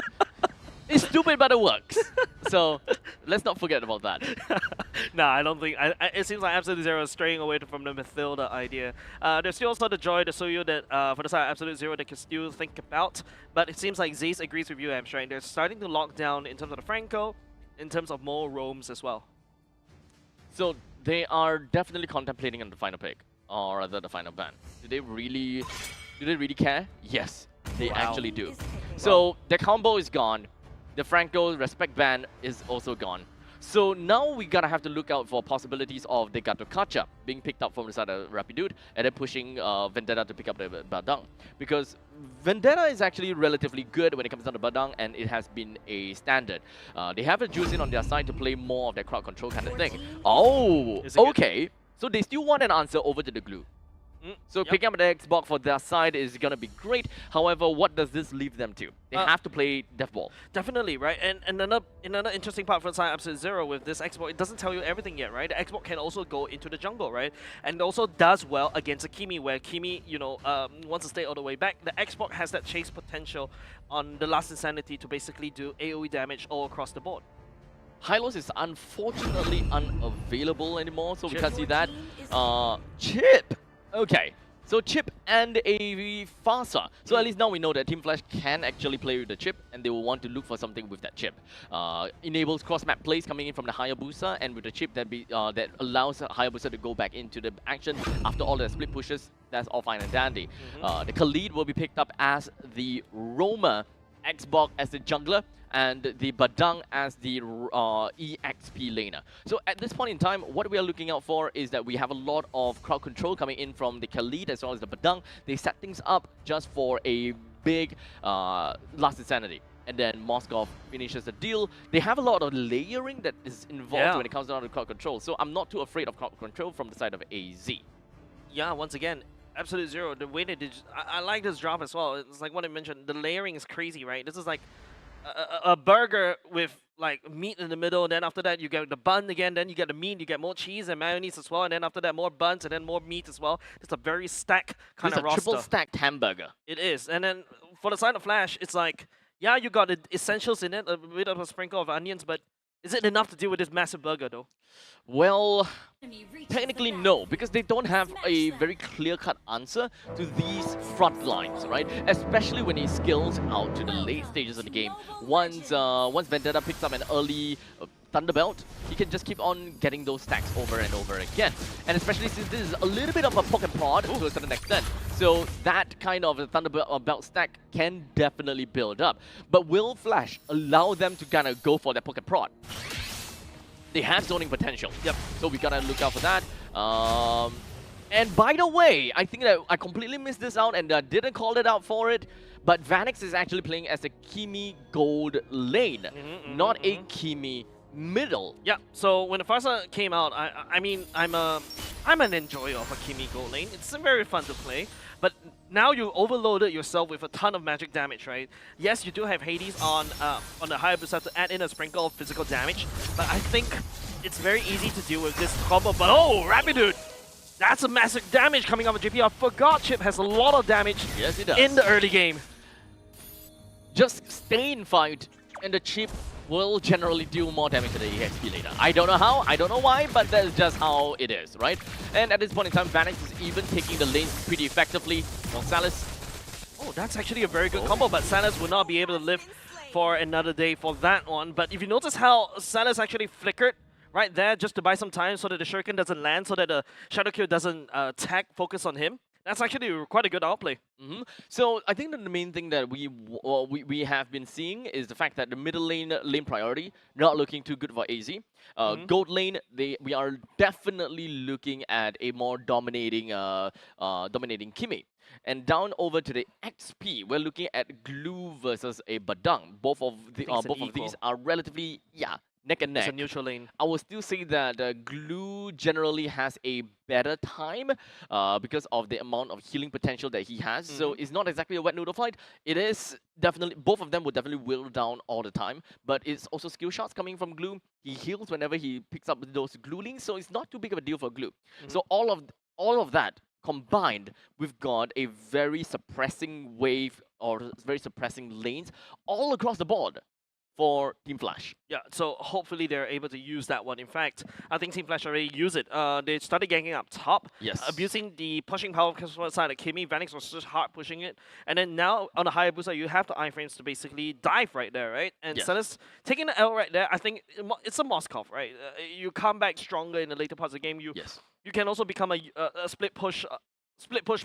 It's stupid, but it works. So let's not forget about that. Nah, I don't think. It seems like Absolute Zero is straying away from the Mathilda idea. There's still also the Joy, the Soyu that for the side of Absolute Zero they can still think about. But it seems like Zaze agrees with you, Amstrad. They're starting to lock down in terms of the Franco, in terms of more roams as well. So they are definitely contemplating on the final pick, or rather the final ban. Do they really care? Yes, they actually do. So the combo is gone. The Franco respect ban is also gone. So now we gotta have to look out for possibilities of the Gato Kacha being picked up from the side of Rapidude, and then pushing Vendetta to pick up the Badang. Because Vendetta is actually relatively good when it comes down to Badang, and it has been a standard. They have a Juicin on their side to play more of their crowd control kind of thing. Oh, okay. So they still want an answer over to the Glue. So picking up the Xbox for their side is going to be great. However, what does this leave them to? They have to play death ball. Definitely, right? And another interesting part for side Absolute Zero with this Xbox, it doesn't tell you everything yet, right? The Xbox can also go into the jungle, right? And also does well against a Kimi, where Kimi, wants to stay all the way back. The Xbox has that chase potential on the Last Insanity to basically do AoE damage all across the board. Hylos is unfortunately unavailable anymore, so we can't see that. Chip! Okay, so Chip and a Fasa. So at least now we know that Team Flash can actually play with the chip, and they will want to look for something with that chip. Enables cross-map plays coming in from the Hayabusa, and with the chip that allows Hayabusa to go back into the action after all the split pushes, that's all fine and dandy. The Khalid will be picked up as the roamer, Xbox as the jungler, and the Badang as the EXP laner. So at this point in time, what we are looking out for is that we have a lot of crowd control coming in from the Khalid as well as the Badang. They set things up just for a big Last Insanity. And then Moskov finishes the deal. They have a lot of layering that is involved when it comes down to crowd control. So I'm not too afraid of crowd control from the side of AZ. Yeah, once again, Absolute Zero, the way they did, I like this drop as well. It's like what I mentioned, the layering is crazy, right? This is like a burger with like meat in the middle, and then after that you get the bun again, then you get the meat, you get more cheese and mayonnaise as well, and then after that more buns and then more meat as well. It's a very stacked kind of roster. It's a triple stacked hamburger. It is. And then for the side of Flash, it's like, yeah, you got the essentials in it, a bit of a sprinkle of onions, but is it enough to deal with this massive burger though? Well, technically no, because they don't have a very clear-cut answer to these front lines, right? Especially when he scales out to the late stages of the game. Once Vendetta picks up an early Thunderbelt, he can just keep on getting those stacks over and over again. And especially since this is a little bit of a poke and prod to a certain extent. So that kind of a Thunderbelt stack can definitely build up. But will Flash allow them to kind of go for that poke and prod? They have zoning potential. Yep. So we gotta look out for that. And by the way, I think that I completely missed this out and didn't call it out for it. But Vanix is actually playing as a Kimi Gold lane, not a Kimi middle. Yeah. So when the Farsa came out, I mean, I'm an enjoyer of a Kimi Gold lane. It's very fun to play. But now you overloaded yourself with a ton of magic damage, right? Yes, you do have Hades on the Hayabusa to add in a sprinkle of physical damage, but I think it's very easy to deal with this combo. But oh, Rapidude! That's a massive damage coming out of JP. I forgot Chip has a lot of damage in the early game. Just stay in fight, and the Chip will generally do more damage to the EXP later. I don't know how, I don't know why, but that's just how it is, right? And at this point in time, Vanix is even taking the lanes pretty effectively. Gonzalez. Oh, that's actually a very good combo, but Salas will not be able to live for another day for that one. But if you notice how Salas actually flickered right there just to buy some time so that the Shuriken doesn't land, so that the Shadow Kill doesn't focus on him, that's actually quite a good outplay. So I think that the main thing that we have been seeing is the fact that the middle lane priority not looking too good for AZ. Gold lane, we are definitely looking at a more dominating Kimi. And down over to the XP, we're looking at Glue versus a Badang. Both of these are relatively neck and neck. It's a neutral lane. I will still say that Glue generally has a better time because of the amount of healing potential that he has. So it's not exactly a wet noodle fight. It is definitely, both of them will definitely whittle down all the time. But it's also skill shots coming from Glue. He heals whenever he picks up those Glue links, so it's not too big of a deal for Glue. So all of that combined, we've got a very suppressing wave or very suppressing lanes all across the board for Team Flash. Yeah, so hopefully they're able to use that one. In fact, I think Team Flash already used it. They started ganking up top, abusing the pushing power side of Kimi. Vanix was just hard pushing it. And then now on the Hayabusa, you have the iframes to basically dive right there, right? And Salas taking the L right there, I think it's a Moskov, right? You come back stronger in the later parts of the game. You can also become a split push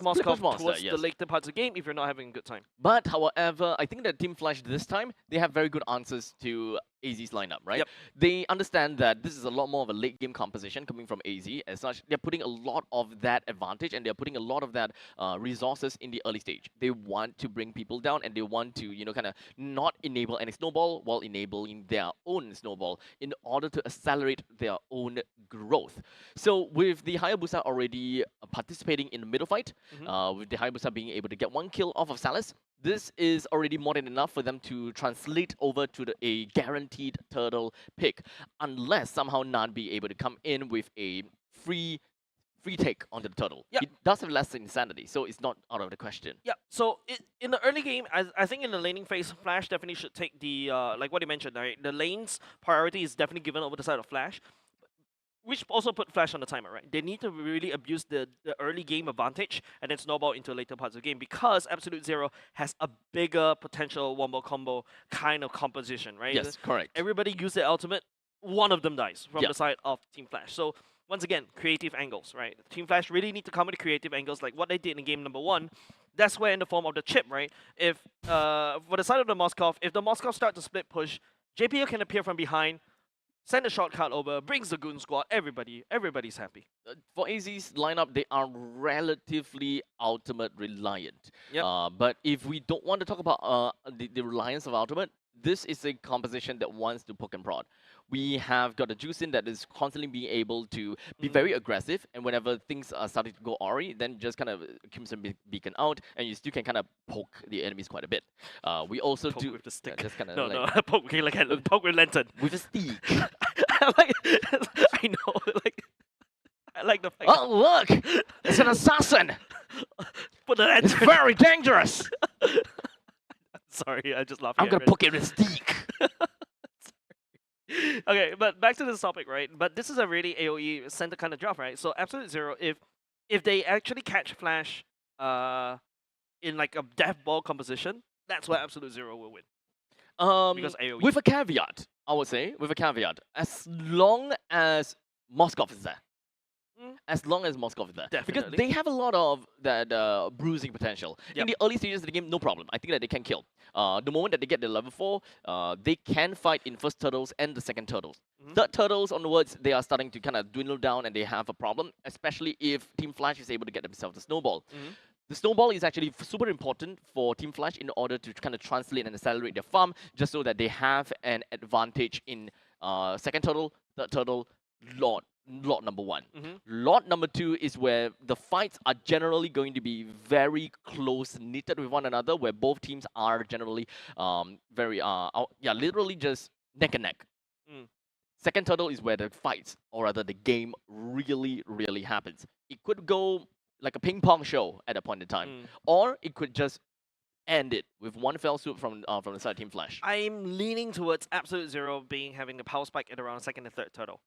Moskov towards the later parts of the game if you're not having a good time. But however, I think that Team Flash this time, they have very good answers to AZ's lineup, right? They understand that this is a lot more of a late game composition coming from AZ. As such, they're putting a lot of that advantage and they're putting a lot of that resources in the early stage. They want to bring people down and they want to, kind of not enable any snowball while enabling their own snowball in order to accelerate their own growth. So with the Hayabusa already participating in the middle turtle fight, with the Hayabusa being able to get 1 kill off of Salas. This is already more than enough for them to translate over to a guaranteed turtle pick, unless somehow Nan be able to come in with a free take onto the turtle. Yeah. It does have less insanity, so it's not out of the question. Yeah, so in the early game, I think in the laning phase, Flash definitely should take the, like what you mentioned, right? The lane's priority is definitely given over the side of Flash, which also put Flash on the timer, right? They need to really abuse the early game advantage and then snowball into later parts of the game, because Absolute Zero has a bigger potential wombo combo kind of composition, right? Yes, correct. Everybody use their ultimate, one of them dies from Yeah. the side of Team Flash. So once again, creative angles, right? Team Flash really need to come with creative angles like what they did in game number 1. That's where in the form of the chip, right? If, for the side of the Moskov, if the Moskov start to split push, JPL can appear from behind, send a shortcut over, brings the Goon Squad, everybody's happy. For AZ's lineup, they are relatively ultimate reliant. Yep. But if we don't want to talk about the reliance of ultimate, this is a composition that wants to poke and prod. We have got a Juicin that is constantly being able to be very aggressive, and whenever things are starting to go awry, then just kind of Crimson Beacon out, and you still can kind of poke the enemies quite a bit. We also Poke do with the stick. just kind of No, like no, poke, okay, like poke with lantern. with a stick. I know, I like the fact. Oh look, it's an assassin. Put the It's lantern. very dangerous. Sorry, I just laughed. I'm gonna poke it with a stick. Okay, but back to this topic, right? But this is a really AoE center kind of draft, right? So Absolute Zero, if they actually catch Flash in like a death ball composition, that's where Absolute Zero will win. Because AoE. With a caveat, I would say, with a caveat, as long as Moskov is there. As long as Moskov is there. Because Definitely. they have a lot of that bruising potential. In Yep. the early stages of the game, no problem. I think that they can kill. The moment that they get the level 4, they can fight in first turtles and the second turtles. Third turtles onwards, they are starting to kind of dwindle down and they have a problem, especially if Team Flash is able to get themselves the snowball. The snowball is actually super important for Team Flash in order to kind of translate and accelerate their farm, just so that they have an advantage in second turtle, third turtle, Lot number 1. Lot number 2 is where the fights are generally going to be very close knitted with one another, where both teams are generally literally just neck and neck. Second turtle is where the fights, or rather the game, really happens. It could go like a ping pong show at a point in time, or it could just end it with one fell swoop from the side of Team Flash. I'm leaning towards Absolute Zero having a power spike at around second and third turtle.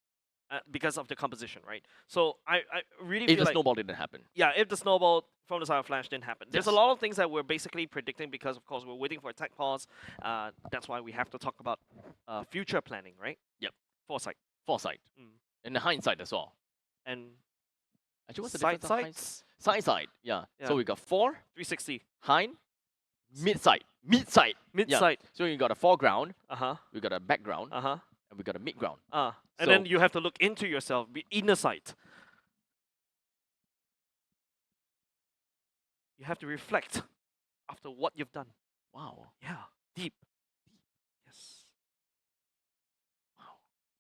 Because of the composition, right? So I really If feel the like, snowball didn't happen. yeah, if the snowball from the side of Flash didn't happen. There's a Yes. lot of things that we're basically predicting because, of course, we're waiting for a tech pause. That's why we have to talk about future planning, right? Yep. Foresight. Foresight. And the hindsight as well. And Actually, what's the side difference of sights, Side, yeah. Yeah. So we got 4, 360. hind, mid-side. Mid-side. Mid-side. So you got a foreground, Uh-huh. we got a background, Uh-huh. and we got a mid-ground. And So- then you have to look into yourself, be inner sight. You have to reflect after what you've done. Wow. Yeah, deep. Yes. Wow.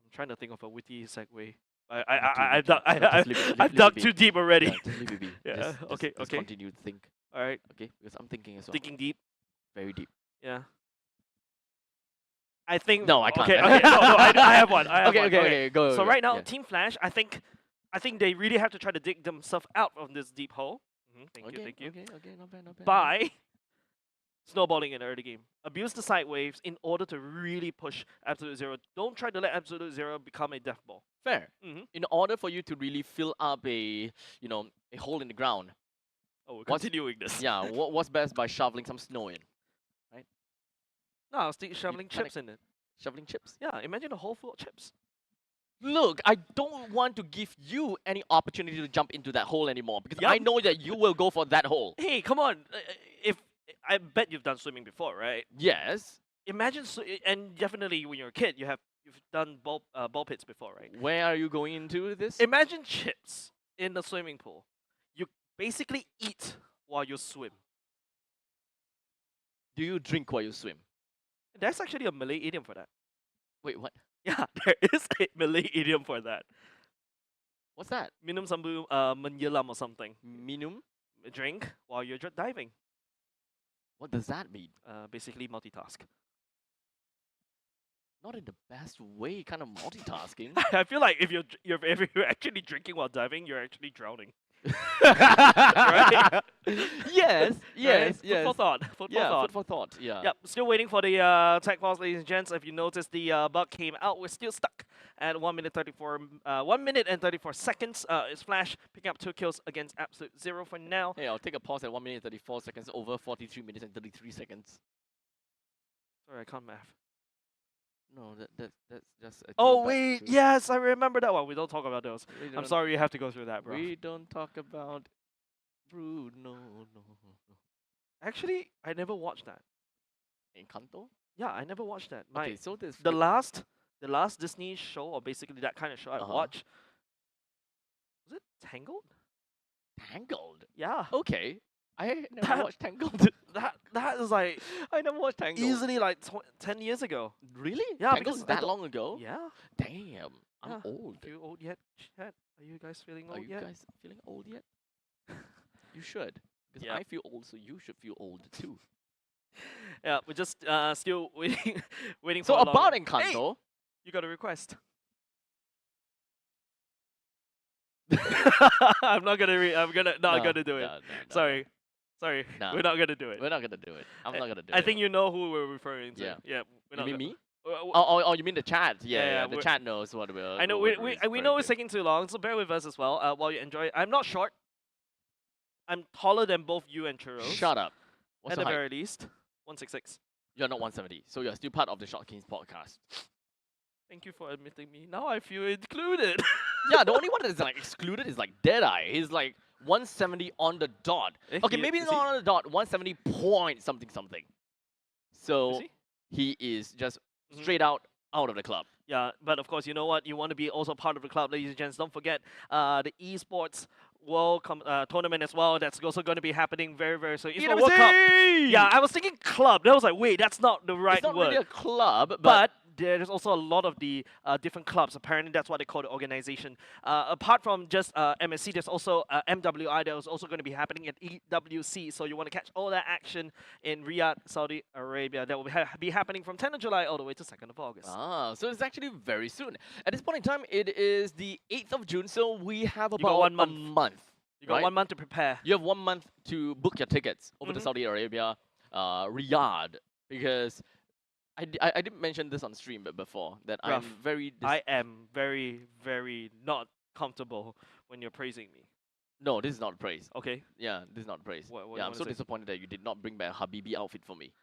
I'm trying to think of a witty segue. I've dug too deep already. Yeah, just leave it be. Yeah, Just okay. continue to think. All right, Okay, because I'm thinking as well. thinking deep. Very deep. Yeah. I think. No, I can't. Okay, okay, no, I have one. I have Okay, one. okay, go. So go, right now, yeah. Team Flash, I think they really have to try to dig themselves out of this deep hole. Thank you, thank you. Okay, not bad, not bad. By snowballing in the early game. Abuse the side waves in order to really push Absolute Zero. Don't try to let Absolute Zero become a death ball. Fair. Mhm. In order for you to really fill up a hole in the ground, Oh, we're What's- continuing this. yeah, what's best by shoveling some snow in? No, I was shoveling kinda- chips in it. Shoveling chips? Yeah, imagine a hole full of chips. Look, I don't want to give you any opportunity to jump into that hole anymore because I Yup. know that you will go for that hole. Hey, come on. If I bet you've done swimming before, right? Yes. Imagine, and definitely when you're a kid, you've done ball pits before, right? Where are you going into this? Imagine chips in the swimming pool. You basically eat while you swim. Do you drink while you swim? There's actually a Malay idiom for that. Wait, what? Yeah, there is a Malay idiom for that. What's that? Minum sambil menyelam or something. Minum? drink while you're diving. What does that mean? Basically multitask. Not in the best way, kind of multitasking. I feel like if if you're actually drinking while diving, you're actually drowning. Right? Yes, yes, Right? yes. Food for thought. Food for thought. Food for thought. Yeah. Yep, still waiting for the tech pause, ladies and gents. If you notice, the bug came out. We're still stuck at 1 minute 34, 1 minute and 34 seconds. It's Flash picking up 2 kills against Absolute Zero for now. Hey, I'll take a pause at 1 minute 34 seconds over 43 minutes and 33 seconds. Sorry, I can't math. No, that's just. A Oh throwback wait, to- yes, I remember that one. We don't talk about those. we I'm don't- sorry you have to go through that, bro. We don't talk about Bruno. No. Actually, I never watched that. Encanto? Yeah, I never watched that. Okay, so this The last Disney show, or basically that kind of show I watched, was it Tangled? Tangled. Yeah. Okay, I never That- watched Tangled. That is like I never watched Tangled. easily like 10 years ago. Really? Yeah, Tangled because is I that don't- long ago? Yeah. Damn, I'm Yeah. old. Are you old yet, chat? Are you guys feeling old Are you yet? guys feeling old yet? You should, because Yeah. I feel old, so you should feel old too. Yeah, we're just still waiting, waiting So for. a about long- Encanto, Hey, you got a request. I'm not gonna. I'm not No, gonna do it. no, no, no. Sorry, No. we're not gonna do it. we're not gonna do it. I'm not gonna do I it. think you know who we're referring to. Yeah. Yeah. We're You mean gonna- me? w- Oh, you mean the chat? Yeah, Yeah, yeah, the we're- chat knows what we're. I know what we we're know referring it's to. taking too long, so bear with us as well while you enjoy. I'm not short. I'm taller than both you and Churros. Shut up. What's At the the height? very least, 166. You're not 170, so you're still part of the Short Kings podcast. Thank you for admitting me. Now I feel included. Yeah, the only one that's like excluded is like Deadeye. He's like 170 on the dot. Eh, Okay, he- maybe is not he? on the dot, 170 point something something. So Is he is just Mhm. straight out of the club. Yeah, but of course, you know what? You want to be also part of the club, ladies and gents. Don't forget the esports world tournament as well. That's also going to be happening very, very soon. Esports World Cup. Yeah, I was thinking club. That was like, wait, that's not the right It's not word. really a club, But there's also a lot of the different clubs. Apparently, that's what they call the organization. Apart from just MSC, there's also MWI that is also going to be happening at EWC. So you want to catch all that action in Riyadh, Saudi Arabia. That will be happening from 10th of July all the way to 2nd of August. So it's actually very soon. At this point in time, it is the 8th of June, so we have got about 1 a month. month. You got right? 1 month to prepare. You have 1 month to book your tickets over to Mhm. Saudi Arabia, Riyadh, because I did mention this on stream before that I'm Bruv, very I am very, very not comfortable when you're praising me. no, this is not praise. Okay. Yeah, this is not praise. What you yeah, I'm wanna so say? disappointed that you did not bring back a Habibi outfit for me.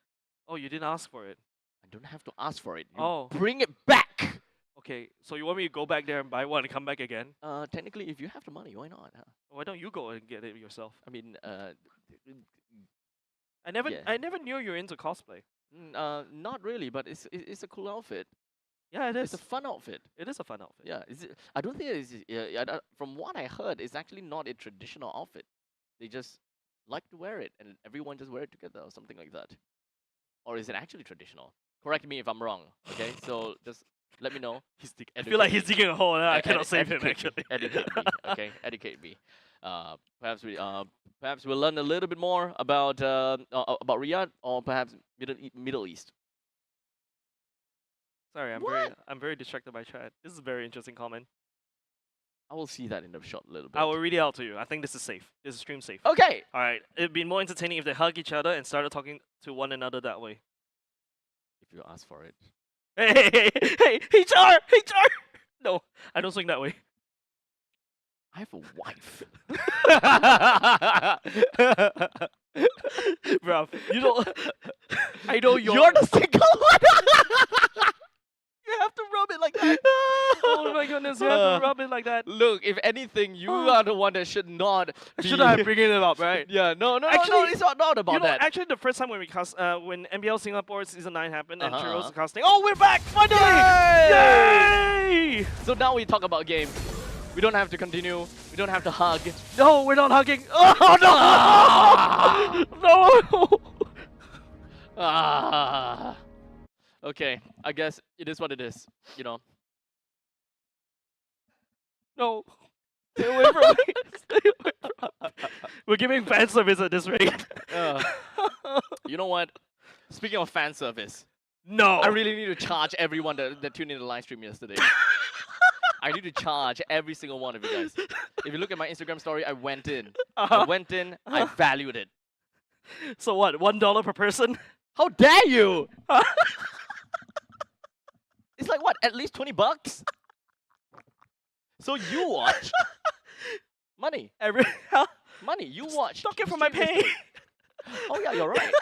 Oh, you didn't ask for it. I don't have to ask for it. You Oh. bring it back. Okay, so you want me to go back there and buy one and come back again? Technically, if you have the money, why not? Huh? Why don't you go and get it yourself? I mean, I never Yeah. knew you were into cosplay. not really, but it's a cool outfit. Yeah, it It's is. a fun outfit. It is a fun outfit. Yeah, I don't think it's. From what I heard, it's actually not a traditional outfit. They just like to wear it, and everyone just wear it together, or something like that. Or is it actually traditional? Correct me if I'm wrong. Okay, so just let me know. I feel like he's digging a hole. And I Ed- cannot ed- save him educate me, actually. Educate me, okay? Educate me. Perhaps we'll learn a little bit more about Riyadh, or perhaps Middle East. Sorry, I'm very distracted by chat. This is a very interesting comment. I will see that in the short little bit. I will read it out to you. I think this is safe. This is stream safe. Okay. All right. It'd be more entertaining if they hug each other and started talking to one another that way. If you ask for it. Hey, HR! HR! No, I don't swing that way. I have a wife. Bruv, you don't. I know You're the single one. You have to rub it like that. Oh my goodness, you have to rub it like that. Look, if anything, you are the one that should not. Should I have bringing it up, right? Yeah, no, Actually, it's not about You know, that. actually, the first time when we cast, when MPL Singapore Season 9 happened and Uh-huh, Churros uh-huh. casting, oh, we're back! Finally! Yay! So now we talk about game. We don't have to continue. We don't have to hug. No, we're not hugging. Oh, no! No! Ah. Okay, I guess it is what it is. You know. No. Stay away from me. Stay away from me. We're giving fan service at this rate. You know what? Speaking of fan service, No. I really need to charge everyone that tuned in the live stream yesterday. I need to charge every single one of you guys. If you look at my Instagram story, I went in. I went in, I valued it. So what? $1 per person? How dare you? It's like what? At least 20 bucks? So you watch money. Money. You watch. Stock it the from my stream pay. yesterday. Oh yeah, you're right.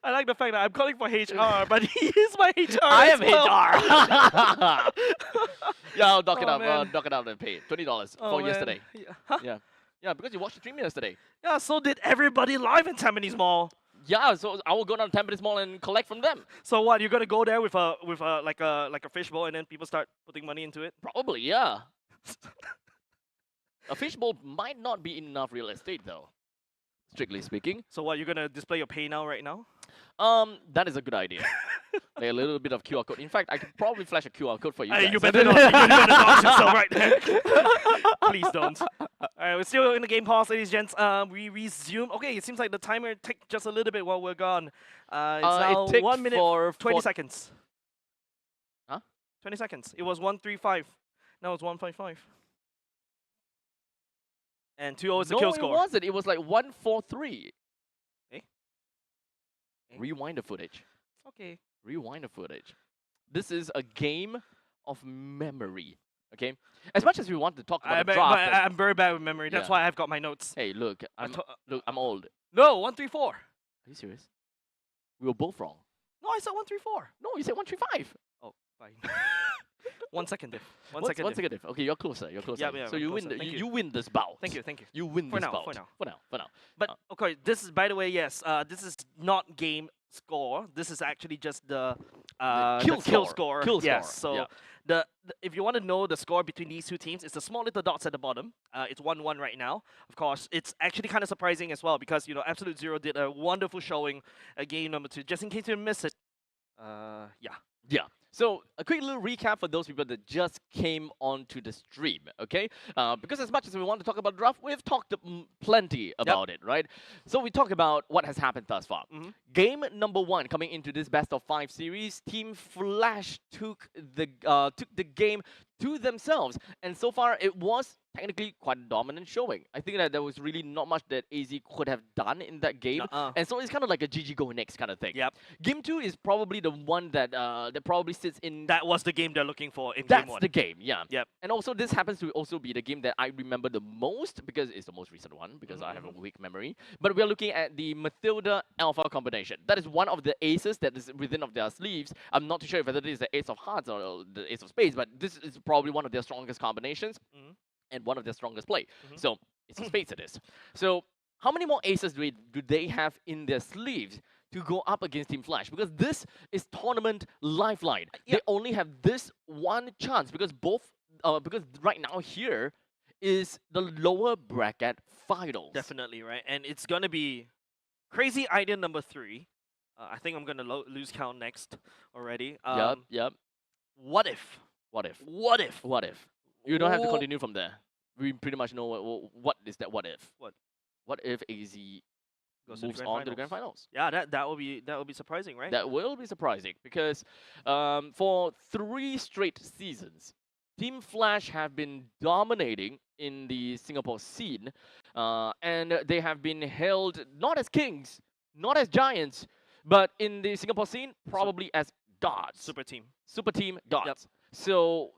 I like the fact that I'm calling for HR, but he is my HR. I as am well. HR. Yeah, I'll dock it Oh, up. man. Dock it up and pay $20 Oh, for man. yesterday. Yeah. Huh? Yeah. Yeah, because you watched the stream yesterday. Yeah, so did everybody live in Tampines Mall. Yeah, so I will go down to Tampines Mall and collect from them. So what? You're gonna go there with a like a fishbowl, and then people start putting money into it? Probably, yeah. A fishbowl might not be enough real estate though, strictly speaking. So what? You're gonna display your pay now right now? That is a good idea. Like a little bit of QR code. In fact, I could probably flash a QR code for you Hey, guys. you better not. You better dox yourself right there. Please don't. Alright, we're still in the game pause, ladies and gents. We resume. Okay, it seems like the timer ticked just a little bit while we're gone. It's now it ticked 1 minute for 20 seconds. Huh? 20 seconds. It was 135. Now it's 155. And 2-0 is the No, kill it score. wasn't. It was like 143. Eh? Rewind the footage. Okay. Rewind the footage. This is a game of memory. Okay? As much as we want to talk about the draft. I'm very bad with memory. That's Yeah. why I've got my notes. Hey, look, I'm old. No, 134. Are you serious? We were both wrong. No, I said 134. No, you said 135. Oh, fine. 1 second diff. One One second diff. second. Okay, you're closer. You're closer. Yeah, so I'm you closer. win. Thank You you. win this bout. Thank you, thank you. You win For this now, bout. for now. For now. But okay, this is, by the way, yes, this is not game score. This is actually just the kill score. Kill Yes. score, So yeah. the if you want to know the score between these two teams, it's the small little dots at the bottom. It's 1-1 right now. Of course, it's actually kind of surprising as well because Absolute Zero did a wonderful showing at game number 2. Just in case you missed it, yeah. Yeah. So a quick little recap for those people that just came onto the stream, okay? Because as much as we want to talk about draft, we've talked plenty about it, right? So we talk about what has happened thus far. Game number 1 coming into this best of 5 series, Team Flash took the game to themselves, and so far it was technically quite a dominant showing. I think that there was really not much that AZ could have done in that game, and so it's kind of like a GG go next kind of thing. Yep. Game 2 is probably the one that that probably sits in. That was the game they're looking for in That's game 1. the game, yeah. Yep. And also this happens to also be the game that I remember the most because it's the most recent one because I have a weak memory. But we are looking at the Matilda Alpha combination. That is one of the aces that is within of their sleeves. I'm not too sure whether it is the Ace of Hearts or the Ace of Spades, but this is probably one of their strongest combinations and one of their strongest play. So it's a spades it is. So how many more aces do they have in their sleeves to go up against Team Flash? Because this is tournament lifeline. They only have this one chance because because right now here is the lower bracket finals. Definitely, right? And it's going to be crazy idea number 3. I think I'm going to lose count next already. Yep. What if? What if? What if? What if? You don't have to continue from there. We pretty much know what is that what if. What? What if AZ moves on to the grand finals? Yeah, that will be surprising, right? That will be surprising because for 3 straight seasons, Team Flash have been dominating in the Singapore scene, and they have been held not as kings, not as giants, but in the Singapore scene probably as gods. Super team. Super team gods. Yep. So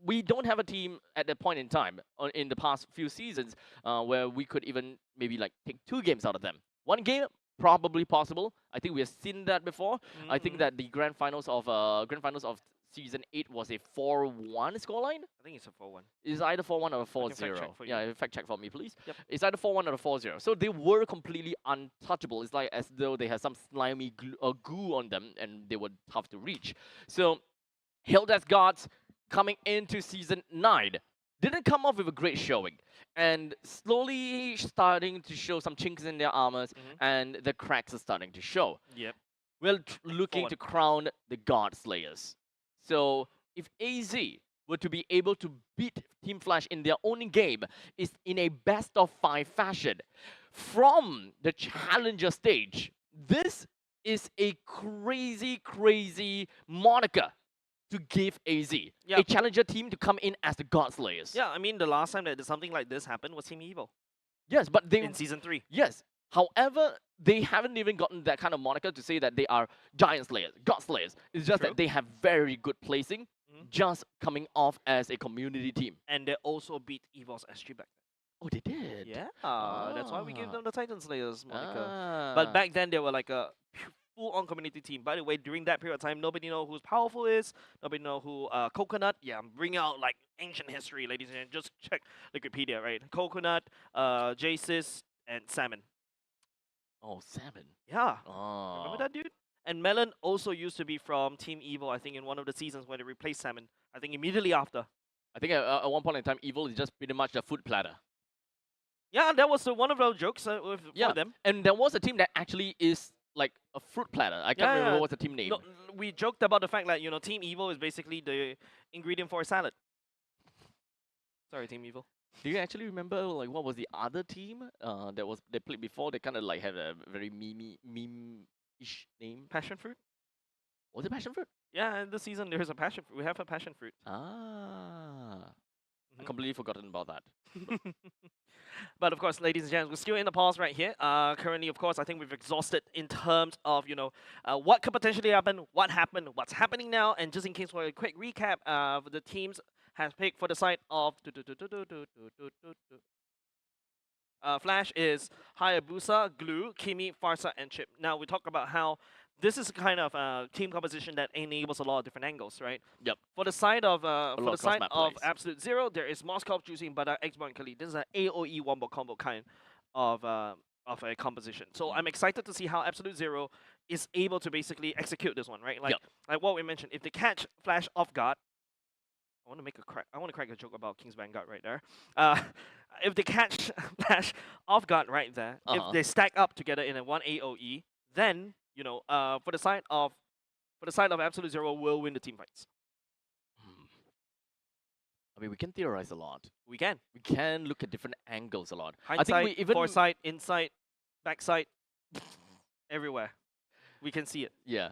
we don't have a team at that point in time in the past few seasons where we could even maybe like take 2 games out of them. 1 game probably possible. I think we have seen that before. I think that the grand finals of season 8 was a 4-1 scoreline. I think it's a 4-1. It's either 4-1 or 4-0. fact check for you. Yeah, fact check for me, please. Yep. It's either 4-1 or 4-0. So they were completely untouchable. It's like as though they had some slimy goo on them and they were tough to reach. So held as gods coming into season 9. Didn't come off with a great showing. And slowly starting to show some chinks in their armors and the cracks are starting to show. Yep. We're looking to crown the God Slayers. So if AZ were to be able to beat Team Flash in their own game is in a best-of-5 fashion. From the challenger stage, this is a crazy moniker to give AZ. Yeah. A challenger team to come in as the God Slayers. Yeah, I mean, the last time that something like this happened was Team Evil Yes, but they... in Season 3. Yes. However, they haven't even gotten that kind of moniker to say that they are Giant Slayers, God Slayers. It's just True. that they have very good placing, just coming off as a community team. And they also beat Evil's SG back Oh, they did? then. That's why we gave them the Titan Slayers moniker. Ah. But back then, they were like a full-on community team. By the way, during that period of time, nobody know who's powerful is. Nobody know who Coconut. Yeah, I'm bringing out like ancient history, ladies and gentlemen. Just check Wikipedia, right? Coconut, Jace's, and Salmon. Oh, Salmon. Yeah. Oh. Remember that dude? And Melon also used to be from Team Evil, I think, in one of the seasons where they replaced Salmon. I think immediately after. I think at one point in time, Evil is just pretty much a food platter. Yeah, that was one of those jokes for them. And there was a team that actually is like a fruit platter. I can't remember what's the team name. No, we joked about the fact that, Team Evil is basically the ingredient for a salad. Sorry, Team Evil. Do you actually remember like what was the other team they played before? They kind of like had a very meme-ish name. Passion fruit? Was it passion fruit? Yeah, in this season there's a passion fruit. We have a passion fruit. I completely forgotten about that. But of course, ladies and gentlemen, we're still in the pause right here. Currently, of course, I think we've exhausted in terms of, what could potentially happen, what happened, what's happening now, and just in case for a quick recap, the teams has picked for the side of Flash is Hayabusa, Glue, Kimi, Farsa, and Chip. Now we talk about how this is kind of a team composition that enables a lot of different angles, right? Yep. For the side of plays. Absolute Zero, there is Moscow choosing Bada X-Boy and Khalid. This is an AOE wombo combo kind of a composition. So I'm excited to see how Absolute Zero is able to basically execute this one, right? Like what we mentioned, if they catch Flash off guard, I want to crack a joke about King's Vanguard right there. If they catch Flash off guard right there, if they stack up together in a 1 AOE, then for the side of Absolute Zero will win the team fights. I mean, we can theorize a lot. We can Look at different angles a lot. Hindsight, I think we even foresight, insight, backside, everywhere. We can see it. Yeah.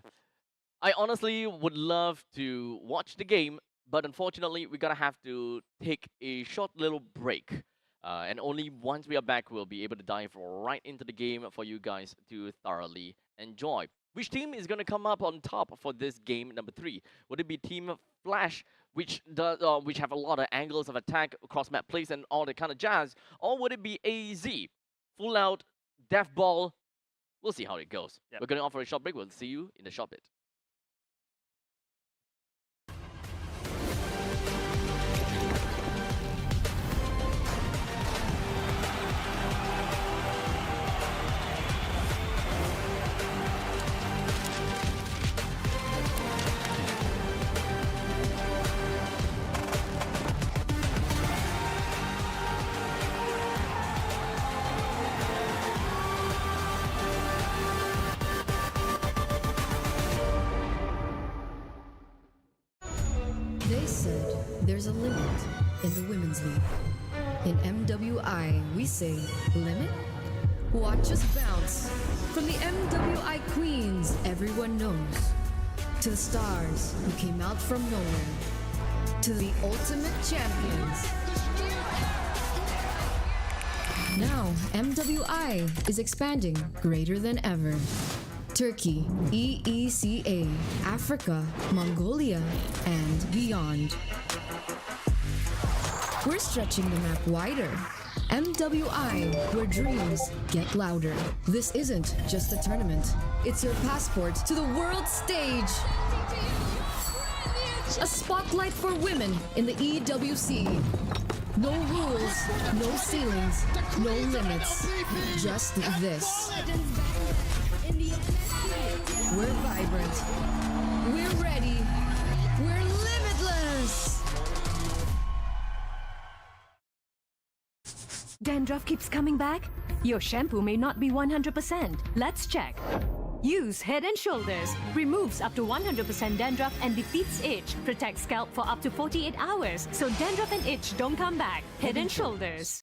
I honestly would love to watch the game, but unfortunately, we're going to have to take a short little break. And only once we are back, we'll be able to dive right into the game for you guys to thoroughly enjoy. Which team is going to come up on top for this game number 3? Would it be Team Flash, which have a lot of angles of attack, across map plays, and all that kind of jazz? Or would it be AZ, full out, death ball? We'll see how it goes. Yep. We're going to offer a short break. We'll see you in the short bit. They said there's a limit in the women's league. In MWI, we say limit? Watch us bounce. From the MWI queens everyone knows, to the stars who came out from nowhere, to the ultimate champions. Now, MWI is expanding greater than ever. Turkey, EECA, Africa, Mongolia, and beyond. We're stretching the map wider. MWI, where dreams get louder. This isn't just a tournament. It's your passport to the world stage. A spotlight for women in the EWC. No rules, no ceilings, no limits. Just this. We're vibrant. We're ready. We're limitless. Dandruff keeps coming back? Your shampoo may not be 100%. Let's check. Use Head and Shoulders. Removes up to 100% dandruff and defeats itch. Protects scalp for up to 48 hours, so dandruff and itch don't come back. Head and Shoulders.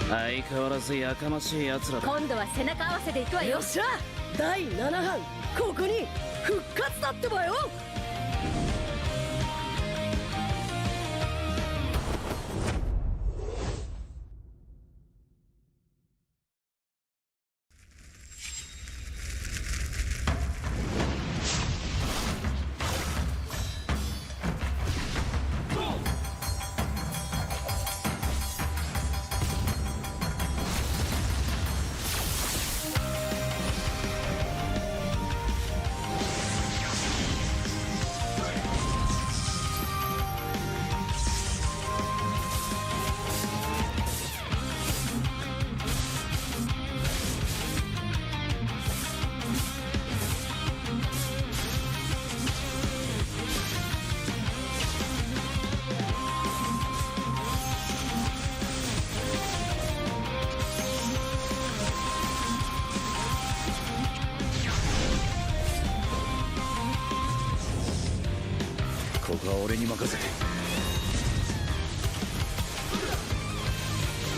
相変わらずやかましい奴らだ。今度は背中合わせで行くわよ。よっしゃ第7班ここに復活だってばよ。ここは俺に任せて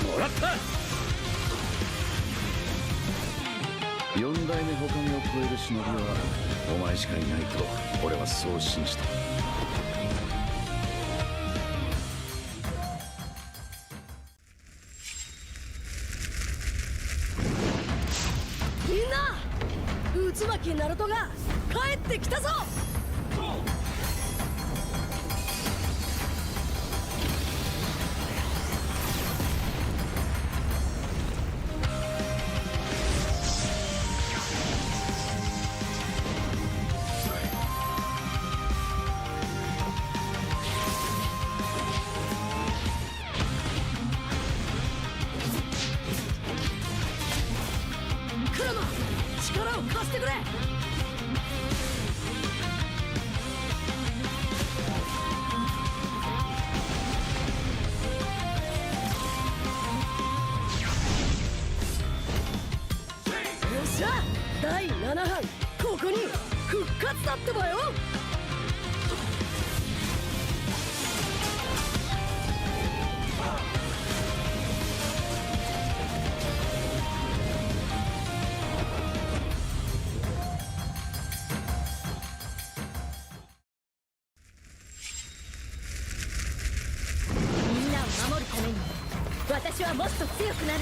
もらった。4代目他にを超える忍びはお前しかいないと俺はそう信じた。みんな渦巻きナルトが帰ってきたぞ。クラマ力を貸してくれ。よっしゃ第7班ここに復活だってばよ。みんなを守るために私はもっと強くなる。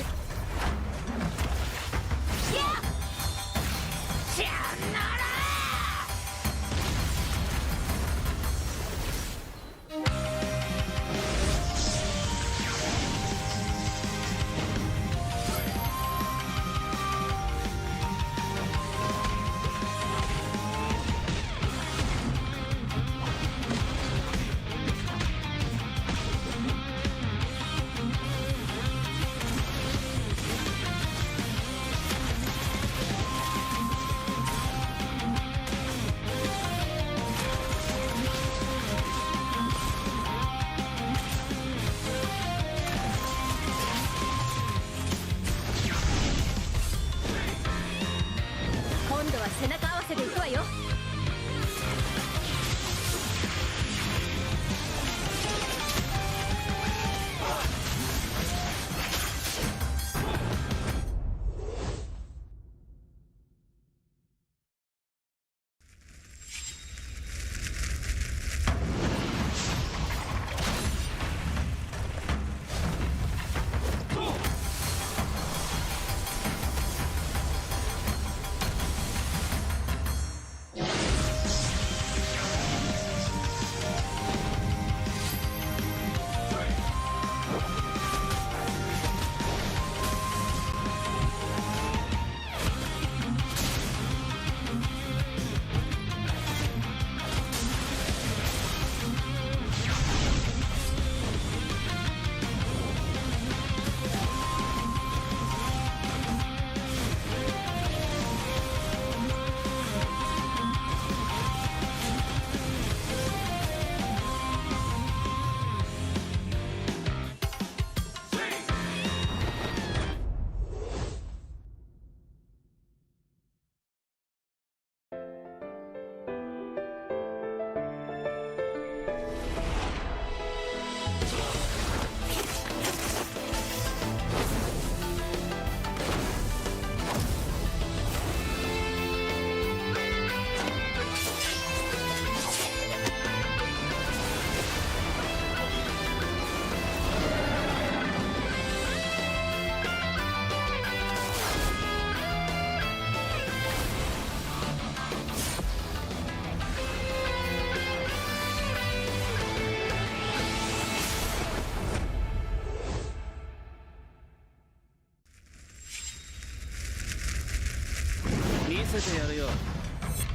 せてやるよ。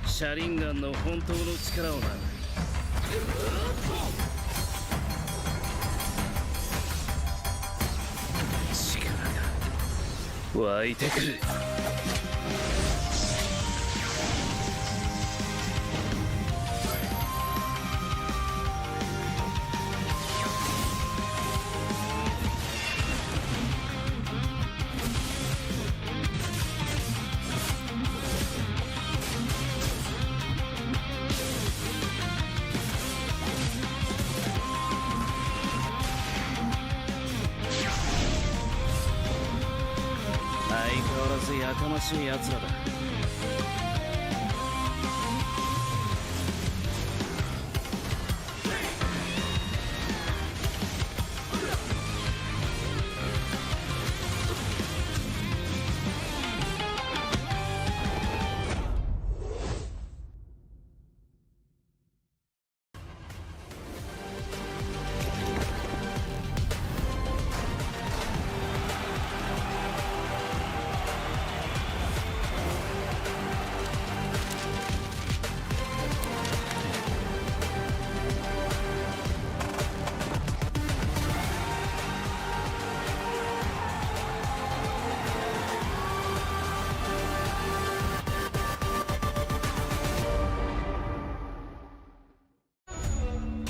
シャリンガンの本当の力をな。力が湧いてくる。相変わらずやかましい奴らだ。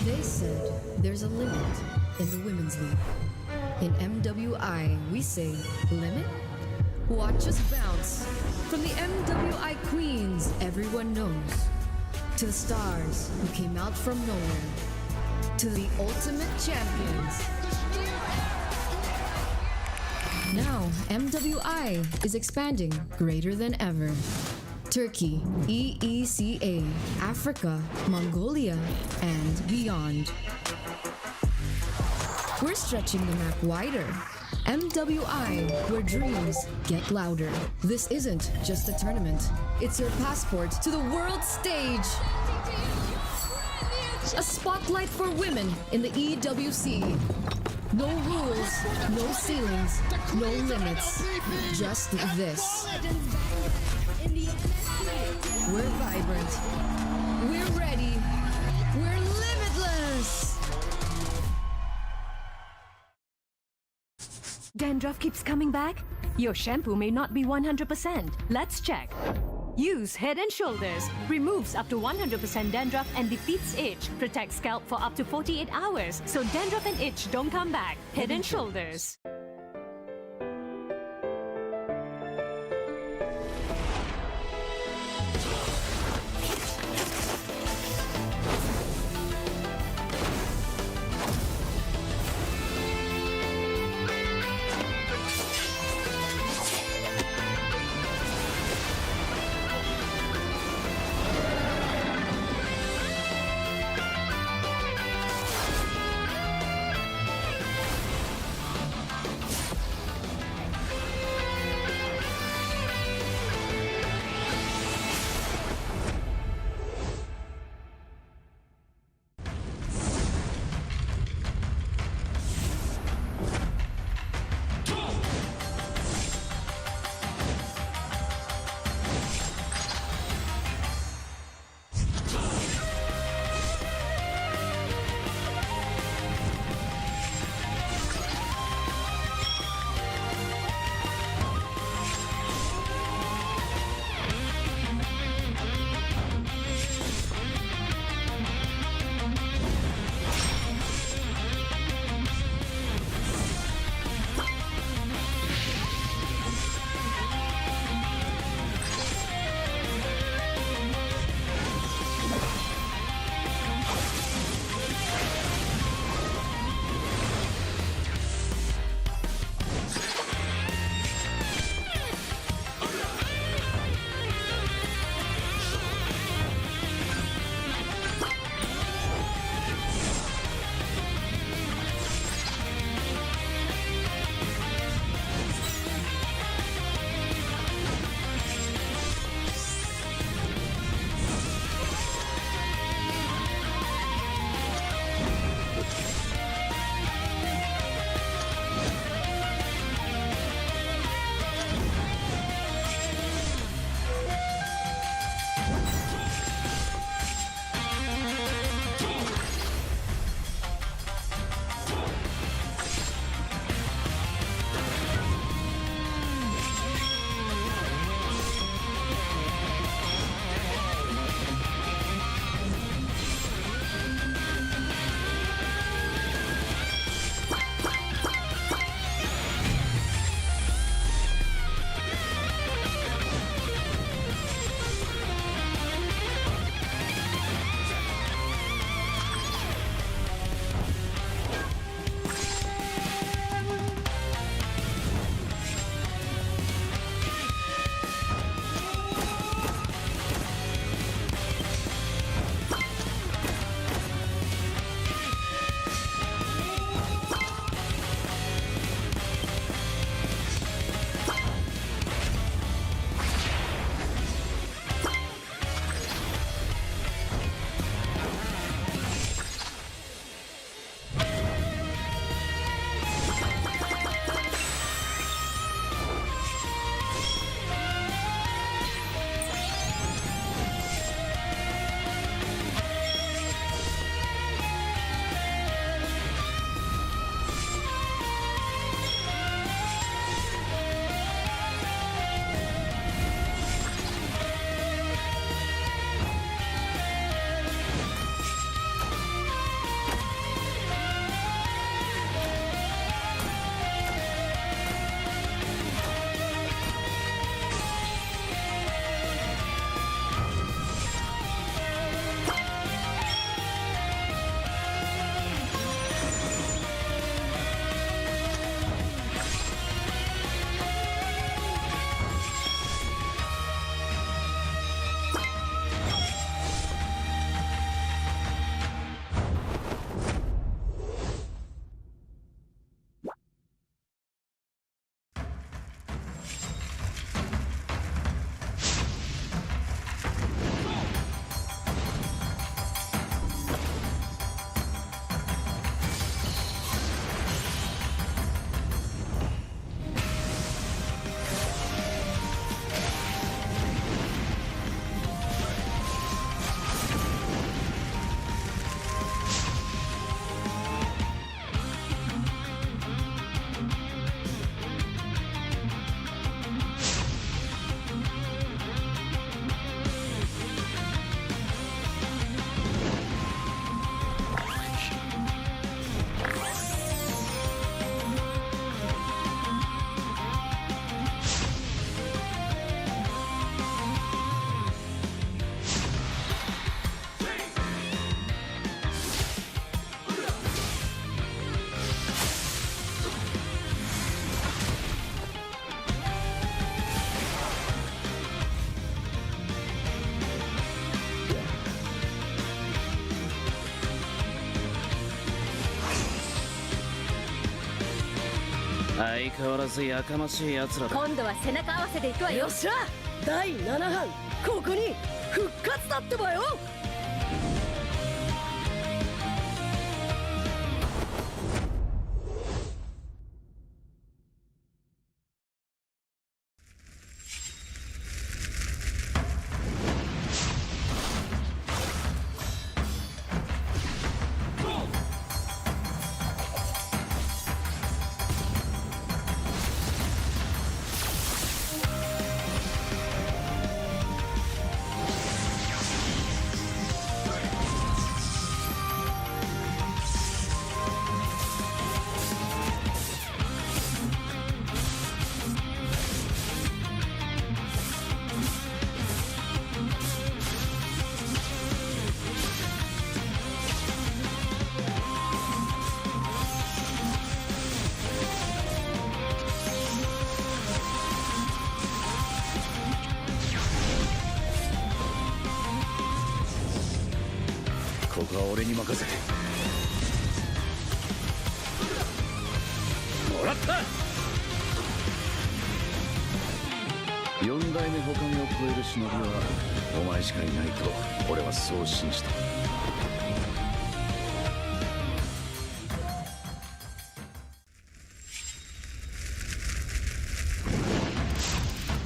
They said there's a limit in the women's league. In MWI, we say limit? Watch us bounce from the MWI queens everyone knows, to the stars who came out from nowhere, to the ultimate champions. Now, MWI is expanding greater than ever. Turkey, EECA, Africa, Mongolia, and beyond. We're stretching the map wider. MWI, where dreams get louder. This isn't just a tournament. It's your passport to the world stage. A spotlight for women in the EWC. No rules, no ceilings, no limits. Just this. We're vibrant. We're ready. We're limitless. Dandruff keeps coming back? Your shampoo may not be 100%. Let's check. Use Head and Shoulders. Removes up to 100% dandruff and defeats itch. Protects scalp for up to 48 hours. So dandruff and itch don't come back. Head and Shoulders. 相変わらずやかましい奴らだ。今度は背中合わせで行くわよ。よっしゃ第7班ここに復活だってばよ。ここは俺に任せてもらった。四代目他を超える忍びはお前しかいないと俺はそう信じた。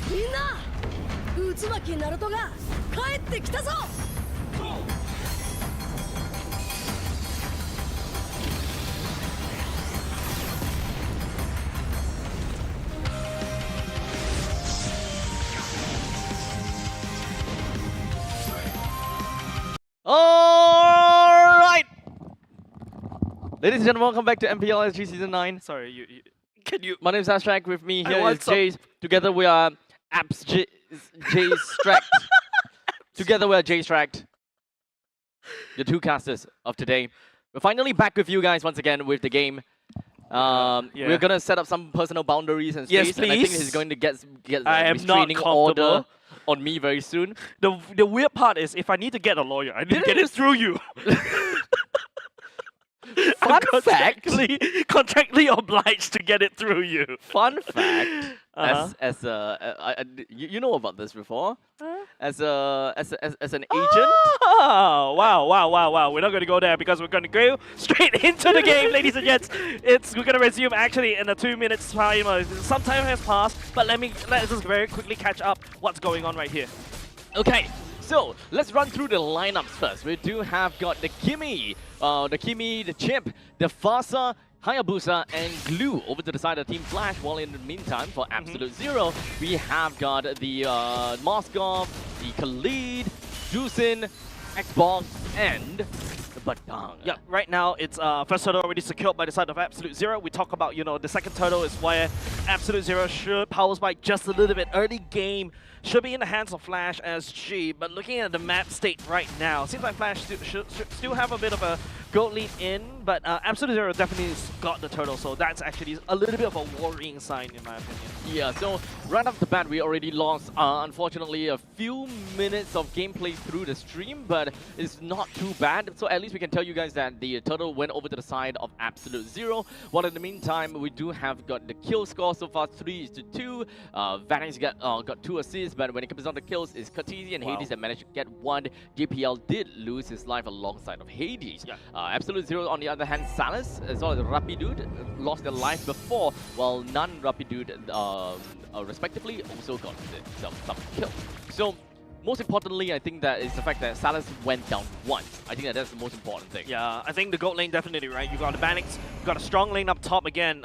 みんな渦巻きナルトが帰ってきたぞ。Alright! Ladies and gentlemen, welcome back to MPL RSG Season 9. Sorry, you can you? My name is Astrack. With me I here want is some- Jace. Together we are Jace-Stract. Together we are Jace-Stract. The two casters of today. We're finally back with you guys once again with the game. Yeah. We're gonna set up some personal boundaries and Yes, space, and I think please. he's going to get I a am not restraining order comfortable. on me very soon. The weird part is if I need to get a lawyer, I need to get it through you. Fun I'm fact. contractually obliged to get it through you. Fun fact. Uh-huh. As you know about this before. As an agent. Oh, wow. We're not going to go there because we're going to go straight into the game, ladies and gents. We're going to resume actually in a 2 minutes time. Some time has passed, but let's just very quickly catch up what's going on right here. Okay, so let's run through the lineups first. We do have got the Kimi, the Chimp, the Fasa, Hayabusa, and Glue over to the side of Team Flash, while in the meantime, for Absolute Zero, we have got the Moskov, the Khalid, Jusin, Xbox, and the Batang. Yeah, right now it's first turtle already secured by the side of Absolute Zero. We talk about, the second turtle is where Absolute Zero should power spike just a little bit. Early game should be in the hands of Flash SG, but looking at the map state right now, seems like Flash should still have a bit of a gold lead in, but Absolute Zero definitely got the turtle, so that's actually a little bit of a worrying sign in my opinion. Yeah, so right off the bat, we already lost, unfortunately, a few minutes of gameplay through the stream, but it's not too bad. So at least we can tell you guys that the turtle went over to the side of Absolute Zero, while in the meantime, we do have got the kill score so far, 3-2. Vanix got 2 assists, but when it comes down to kills, it's Katisi and Hades that managed to get 1. JPL did lose his life alongside of Hades. Yeah. Absolute Zero, on the other hand, Salas, as well as Rapidude, lost their life before, while Rapidude, respectively, also got some kills. So, most importantly, I think that is the fact that Salas went down once. I think that's the most important thing. Yeah, I think the gold lane definitely, right? You got the Vanix, you got a strong lane up top again,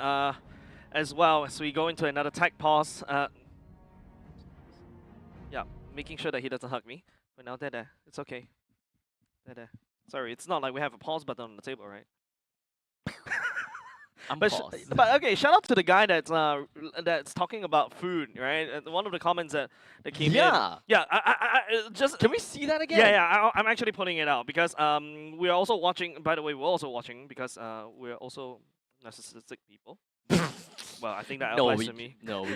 as well as we go into another tech pause. Yeah, making sure that he doesn't hug me. But now there, it's okay. There. Sorry, it's not like we have a pause button on the table, right? But okay, shout out to the guy that's talking about food, right? One of the comments that came in. Yeah, I just. Can we see that again? Yeah, I'm actually putting it out because we're also watching. By the way, we're also watching because we're also narcissistic people. Well, I think that applies to me. No,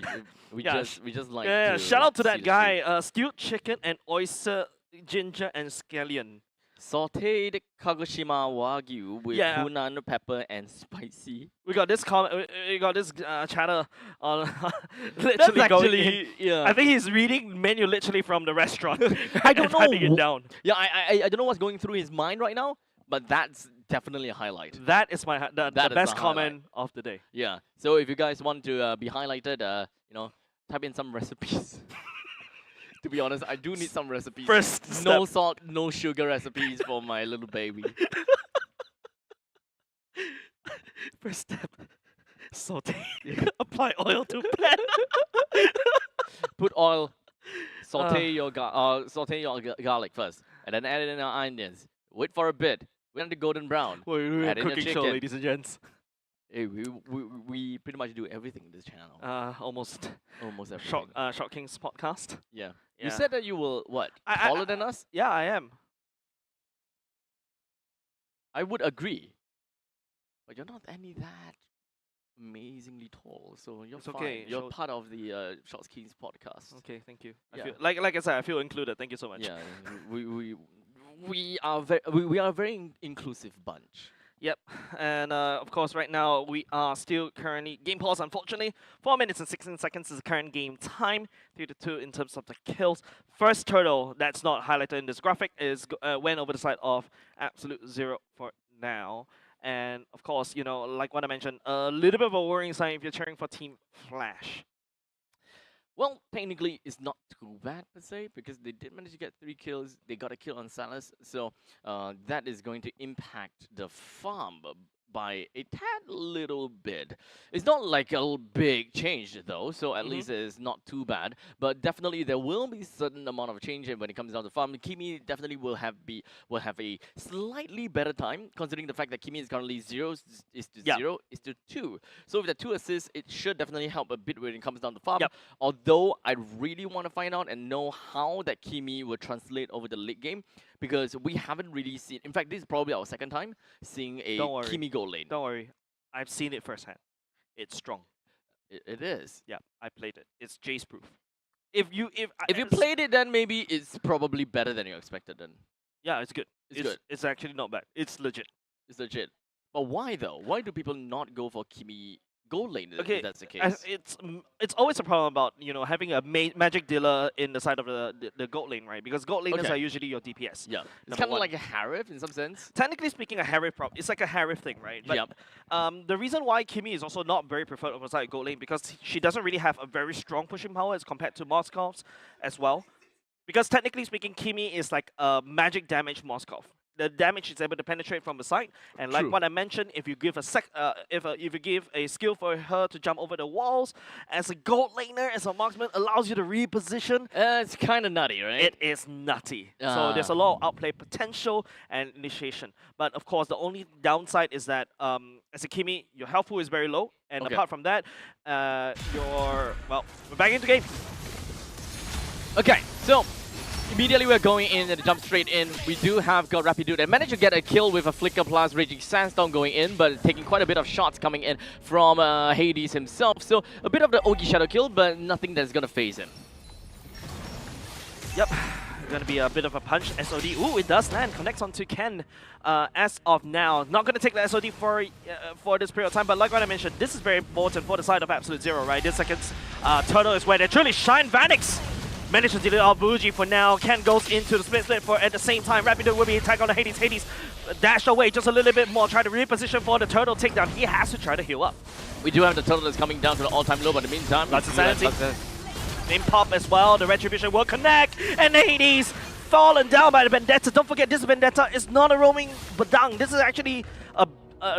we just like. Yeah, to shout out to that see guy. Stewed chicken and oyster, ginger and scallion. Sauteed Kagoshima Wagyu with Yeah. Hunan pepper and spicy. We got this chatter on That's literally going actually, in. yeah. I think he's reading menu literally from the restaurant. I don't know. Typing it down. Yeah, I don't know what's going through his mind right now, but that's definitely a highlight. That is the That is best the comment of the day. Yeah. So if you guys want to be highlighted, type in some recipes. To be honest, I do need some recipes. First No step. salt, no sugar recipes for my little baby. First step. Saute. Apply oil to pan. Put oil, saute your garlic first, and then add in our onions. Wait for a bit. Wait until golden brown. We're Add a in your cooking show, chicken. ladies and gents. Hey, we pretty much do everything in this channel. Almost Almost everything. Shock Kings podcast. Yeah. Yeah. You said that you will what? I- Taller than us? Yeah, I am. I would agree. But you're not any that amazingly tall, so you're It's fine. okay, You're so- part of the Shots Kings podcast. Okay, thank you. I Yeah. feel, like I said, I feel included. Thank you so much. Yeah, we are a very inclusive bunch. Yep, and of course, right now we are still currently game pause. Unfortunately, 4 minutes and 16 seconds is the current game time. 3-2 in terms of the kills. First turtle that's not highlighted in this graphic is went over the side of Absolute Zero for now. And of course, like what I mentioned, a little bit of a worrying sign if you're cheering for Team Flash. Well, technically, it's not too bad per se because they did manage to get 3 kills. They got a kill on Salas, so that is going to impact the farm by a tad little bit. It's not like a big change though, so at least it's not too bad. But definitely there will be certain amount of change when it comes down to farm. Kimi definitely will have a slightly better time, considering the fact that Kimi is currently 0 is to 0 is to 2. So with the 2 assists, it should definitely help a bit when it comes down to farm. Although I really want to find out and know how that Kimi will translate over the late game, because we haven't really seen. In fact, this is probably our second time seeing a Kimi go lane. Don't worry, I've seen it firsthand. It's strong. It is. Yeah, I played it. It's Jace proof. If you played it, then maybe it's probably better than you expected. Then yeah, it's good. It's good. It's actually not bad. It's legit. It's legit. But why though? Why do people not go for Kimi go lane Okay, if that's the case? It's always a problem about having a magic dealer in the side of the gold lane, right? Because gold laners are usually your DPS. Yeah, it's number kind of one. like a Harif in some sense. Technically speaking, a Harif it's like a Harif thing, right? But the reason why Kimi is also not very preferred over side gold lane because she doesn't really have a very strong pushing power as compared to Moskov's as well. Because technically speaking, Kimi is like a magic damage Moskov. The damage is able to penetrate from the side, and like what I mentioned, if you give if you give a skill for her to jump over the walls, as a gold laner, as a marksman, allows you to reposition. It's kind of nutty, right? It is nutty. So there's a lot of outplay potential and initiation. But of course, the only downside is that as a Kimi, your health pool is very low, and apart from that, we're back into game. Okay, so immediately we're going in and jump straight in. We do have got Rapidude and managed to get a kill with a Flicker plus Raging Sandstorm going in, but taking quite a bit of shots coming in from Hades himself. So a bit of the Ogi Shadow kill, but nothing that's gonna phase him. Yep, gonna be a bit of a punch. SOD, ooh, it does land. Connects onto Ken as of now. Not gonna take the SOD for this period of time, but like what I mentioned, this is very important for the side of Absolute Zero, right? This second turtle is where they truly shine. Vanix managed to delete out Bougie for now. Ken goes into the split for at the same time. Rapido will be attacked on the Hades. Hades dashed away just a little bit more, try to reposition for the turtle takedown. He has to try to heal up. We do have the turtle that's coming down to the all-time low, but in the meantime, lots of sanity. In pop as well, the Retribution will connect, and Hades fallen down by the Vendetta. Don't forget, this Vendetta is not a roaming Badang. This is actually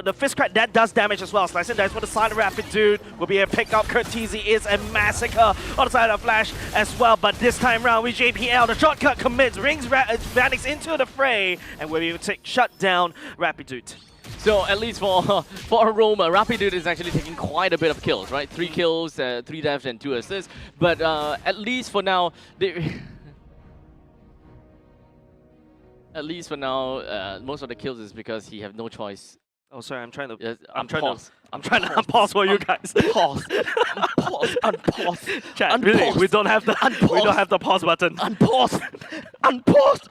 the fist crack that does damage as well. Slice and dice for the silent rapid dude will be a pick up. Curtizi is a massacre on the side of Flash as well. But this time round with JPL, the shortcut commits, brings Vanix into the fray, and will be able to shut down Rapid Dude. So at least for Aroma, Rapidude is actually taking quite a bit of kills, right? 3 kills, 3 deaths, and 2 assists. But at least for now, most of the kills is because he have no choice. Oh, sorry, I'm trying to. Yes, I'm trying to unpause for you guys. Pause. Unpause. Chat, really, we don't have the pause button. Unpause. Unpause.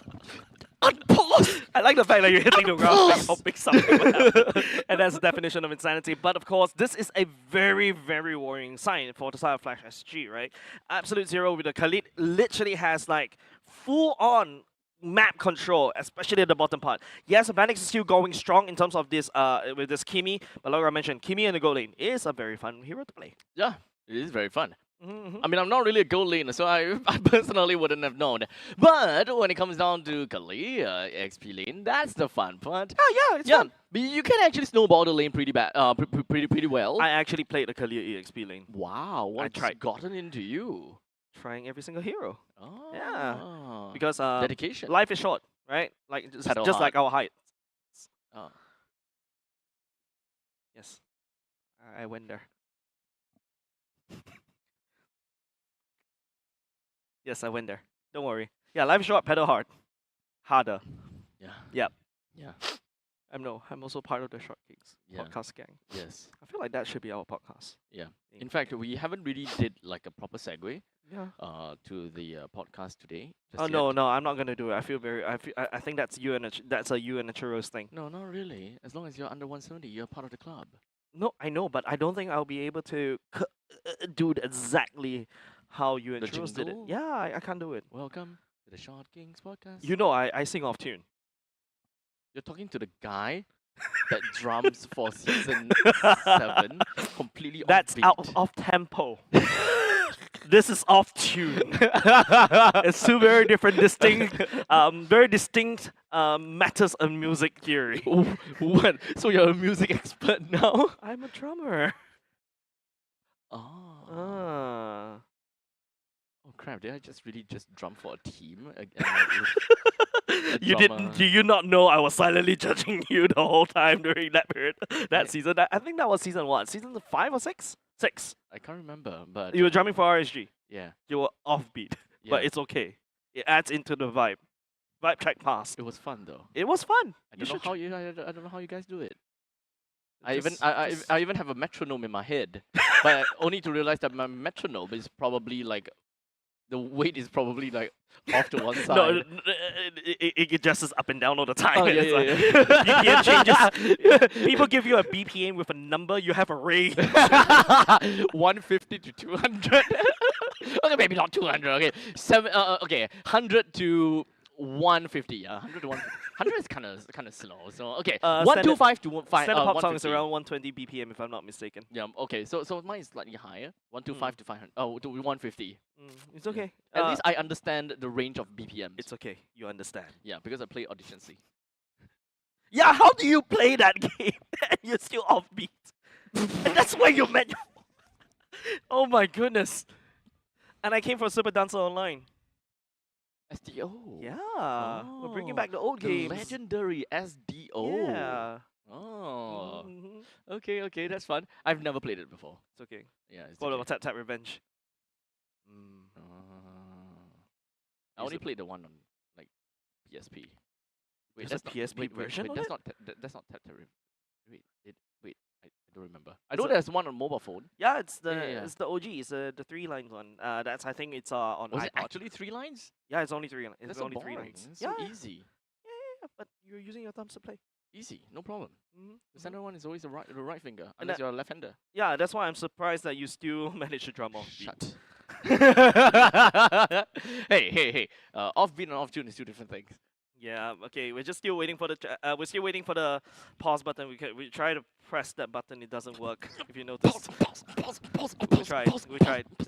Unpause! I like the fact that you're hitting the ground like, hoping something will happen. And that's the definition of insanity. But of course, this is a very, very worrying sign for the side of Flash SG, right? Absolute Zero with the Khalid literally has like full-on map control, especially at the bottom part. Yes, Vanix is still going strong in terms of this with this Kimi, but like I mentioned, Kimi in the goal lane is a very fun hero to play. Yeah, it is very fun. Mm-hmm. I mean, I'm not really a gold laner, so I personally wouldn't have known. But when it comes down to Kali, XP lane, that's the fun part. Oh yeah, it's fun. But you can actually snowball the lane pretty pretty well. I actually played the Kali EXP lane. Wow, what's tried. gotten into you? Trying every single hero. Oh. Yeah. Because dedication. life is short, right? Like just Pedal like hard. our height. Oh. Yes. I went there. Yes, I went there. Don't worry. Yeah, life is short, pedal hard. Harder. Yeah. Yep. Yeah. I'm also part of the Short Kicks podcast gang. Yes. I feel like that should be our podcast. Yeah. In fact, we haven't really did like a proper segue Yeah. to the podcast today. Oh no, I'm not gonna do it. I think that's you and that's a you and a churros thing. No, not really. As long as you're under 170, you're part of the club. No, I know, but I don't think I'll be able to do it exactly how you and The churros did it. jingle? Yeah, I can't do it. Welcome to the Short Kings podcast. You know, I sing off tune. You're talking to the guy that drums for season 7, completely That's offbeat. out of tempo. This is off tune. It's two very different, distinct matters of music theory. What? So you're a music expert now? I'm a drummer. Oh. Ah. Oh crap! Did I just really drum for a team? You didn't? Do you not know I was silently judging you the whole time during that period, that season? I think that was season what? Season 5 or 6? 6. I can't remember, but You were drumming for RSG. yeah, You were offbeat, yeah. but it's okay. It adds into the vibe. Vibe check passed. It was fun though. It was fun. I don't know how you guys do it. Just- I even have a metronome in my head, but only to realize that my metronome is probably like the weight is probably like off to one side. No, it adjusts up and down all the time. Oh, yeah, It's yeah, like BPM changes. People give you a BPM with a number, you have a range. 150 to 200. Okay, maybe not 200. Okay, 100 to 150. Yeah, 100 to 150. 100 is kind of slow. So okay, 125 to 5. Standard pop song is 150. around 120 BPM if I'm not mistaken. Yeah. Okay. So mine is slightly higher. 125 to 500. Oh, to 150. It's okay. At least I understand the range of BPMs. It's okay. You understand. Yeah, because I play Audition C. Yeah, how do you play that game and you're still offbeat? And that's where you met. Oh my goodness. And I came from Super Dancer Online. SDO. Yeah. We're bringing back the old the games. legendary SDO. Yeah. Oh. Mhm. Okay, that's fun. I've never played it before. It's okay. Yeah, it's What okay. about Tap Revenge? I only played the one on like PSP. Wait, There's a that's not, PSP wait, version of that's it? not that's not Tap Wait, I don't remember. I know there's one on mobile phone. Yeah, it's the Yeah. it's the OG. It's the 3 lines one. I think it's on Was iPod. it actually 3 lines? Yeah, it's only 3 lines. It's That's so only 3 boring. lines. It's so Yeah, easy. yeah, but you're using your thumbs to play. Easy, no problem. Mhm, The center one is always the right finger, And unless that- you're a left-hander. Yeah, that's why I'm surprised that you still manage to drum off. Shut. Hey. Off-beat and off-tune is 2 different things. Yeah. Okay. We're just still waiting for the pause button. We try to press that button. It doesn't work. If you notice.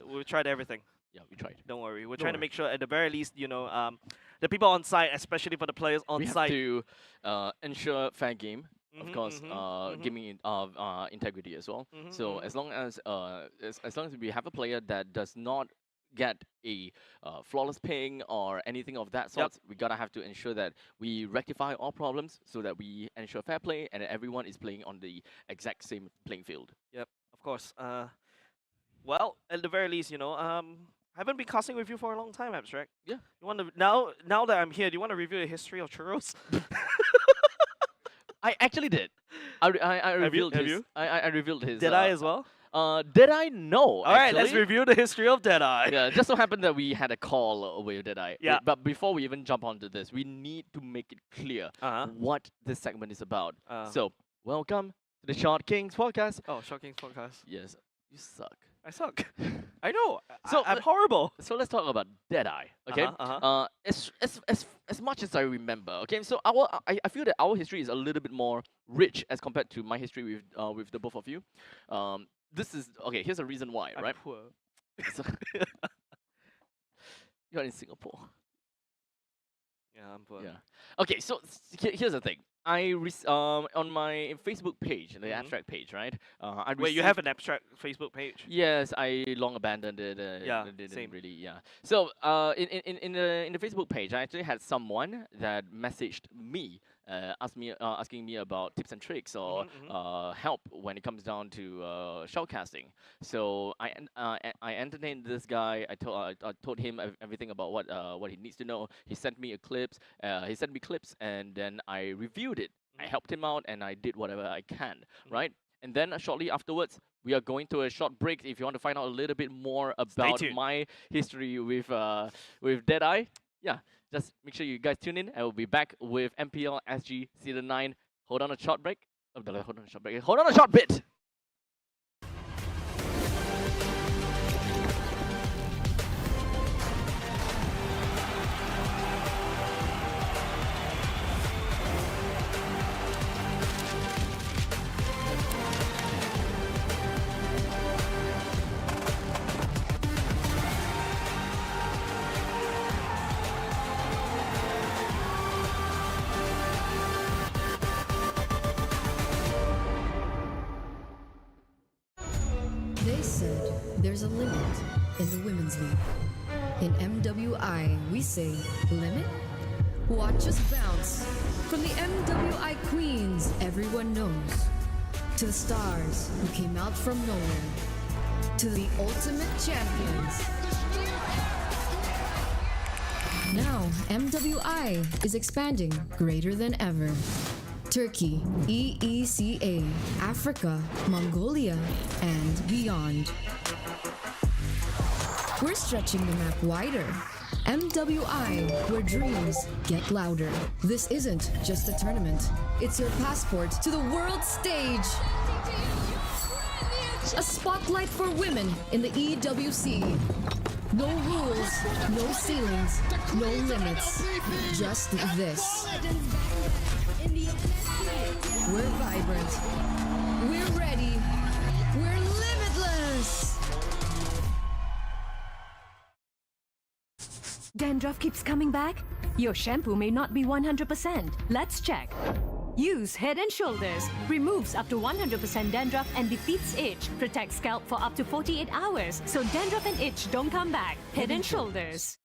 We tried everything. Yeah, we tried. Don't worry. We're Don't trying to worry. make sure at the very least, the people on site, especially for the players on We have site. to ensure fair game, of Mhm, course, mhm, mhm. gaming integrity as well. Mhm, So mhm. as long as we have a player that does not get a flawless ping or anything of that sort, we gotta have to ensure that we rectify all problems so that we ensure fair play and that everyone is playing on the exact same playing field. Yep. Of course. Well, at the very least, I haven't been casting with you for a long time, Abstract. Yeah. You want to now that I'm here, do you want to review the history of churros? I actually did. I Have you- revealed have his. you? I revealed his. Did I as well? Deadeye, no. All right, let's actually. review the history of Deadeye. Yeah, just so happened that we had a call with Deadeye. Yeah. But before we even jump onto this, we need to make it clear what this segment is about. So, welcome to the Short Kings podcast. Oh, shocking podcast. Yes, you suck. I suck. I know. So, I'm horrible. So let's talk about Deadeye. Okay. As much as I remember. Okay. So I feel that our history is a little bit more rich as compared to my history with the both of you. This is okay. Here's the reason why. I'm right. poor. So you're in Singapore. Yeah, I'm poor. Yeah. Okay. So here's the thing. On my Facebook page, the abstract page, right? Wait, you have an abstract Facebook page? Yes, I long abandoned it. Yeah, didn't same. really. Yeah. So in the Facebook page, I actually had someone that messaged me, asking me about tips and tricks or help when it comes down to shoutcasting. So I entertained this guy. I told him everything about what he needs to know. He sent me clips. He sent me clips, and then I reviewed it. I helped him out, and I did whatever I can, right? And then shortly afterwards, we are going to a short break. If you want to find out a little bit more about my history with Deadeye, yeah, just make sure you guys tune in. I will be back with MPL SG Season 9. Hold on a short break. Hold on a short break. Hold on a short bit. They said there's a limit in the women's league. In MWI, we say limit? Watch us bounce. From the MWI queens everyone knows, to the stars who came out from nowhere, to the ultimate champions. Now, MWI is expanding greater than ever. Turkey, EECA, Africa, Mongolia, and beyond. We're stretching the map wider. MWI, where dreams get louder. This isn't just a tournament. It's your passport to the world stage. A spotlight for women in the EWC. No rules, no ceilings, no limits. Just this. We're vibrant. We're ready. We're limitless. Dandruff keeps coming back? Your shampoo may not be 100%. Let's check. Use Head and Shoulders. Removes up to 100% dandruff and defeats itch. Protects scalp for up to 48 hours. So dandruff and itch don't come back. Head and Shoulders.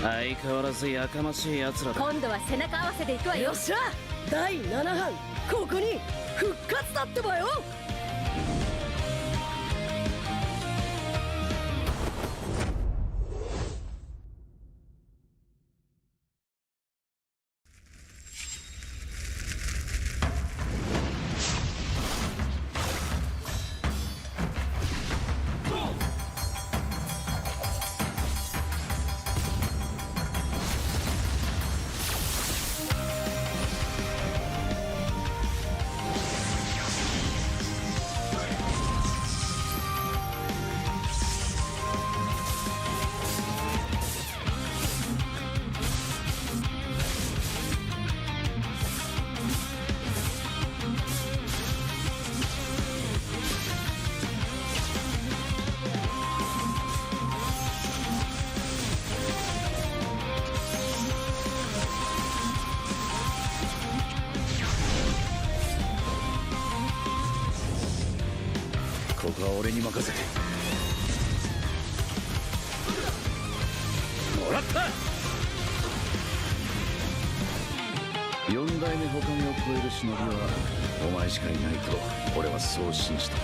相変わらずやかましい奴らだ。今度は背中合わせで行くわよ。よっしゃ第7班ここに復活だってばよ。ここは俺に任せて。もらった。4代目他目を超える忍びはお前しかいないと俺はそう信じた。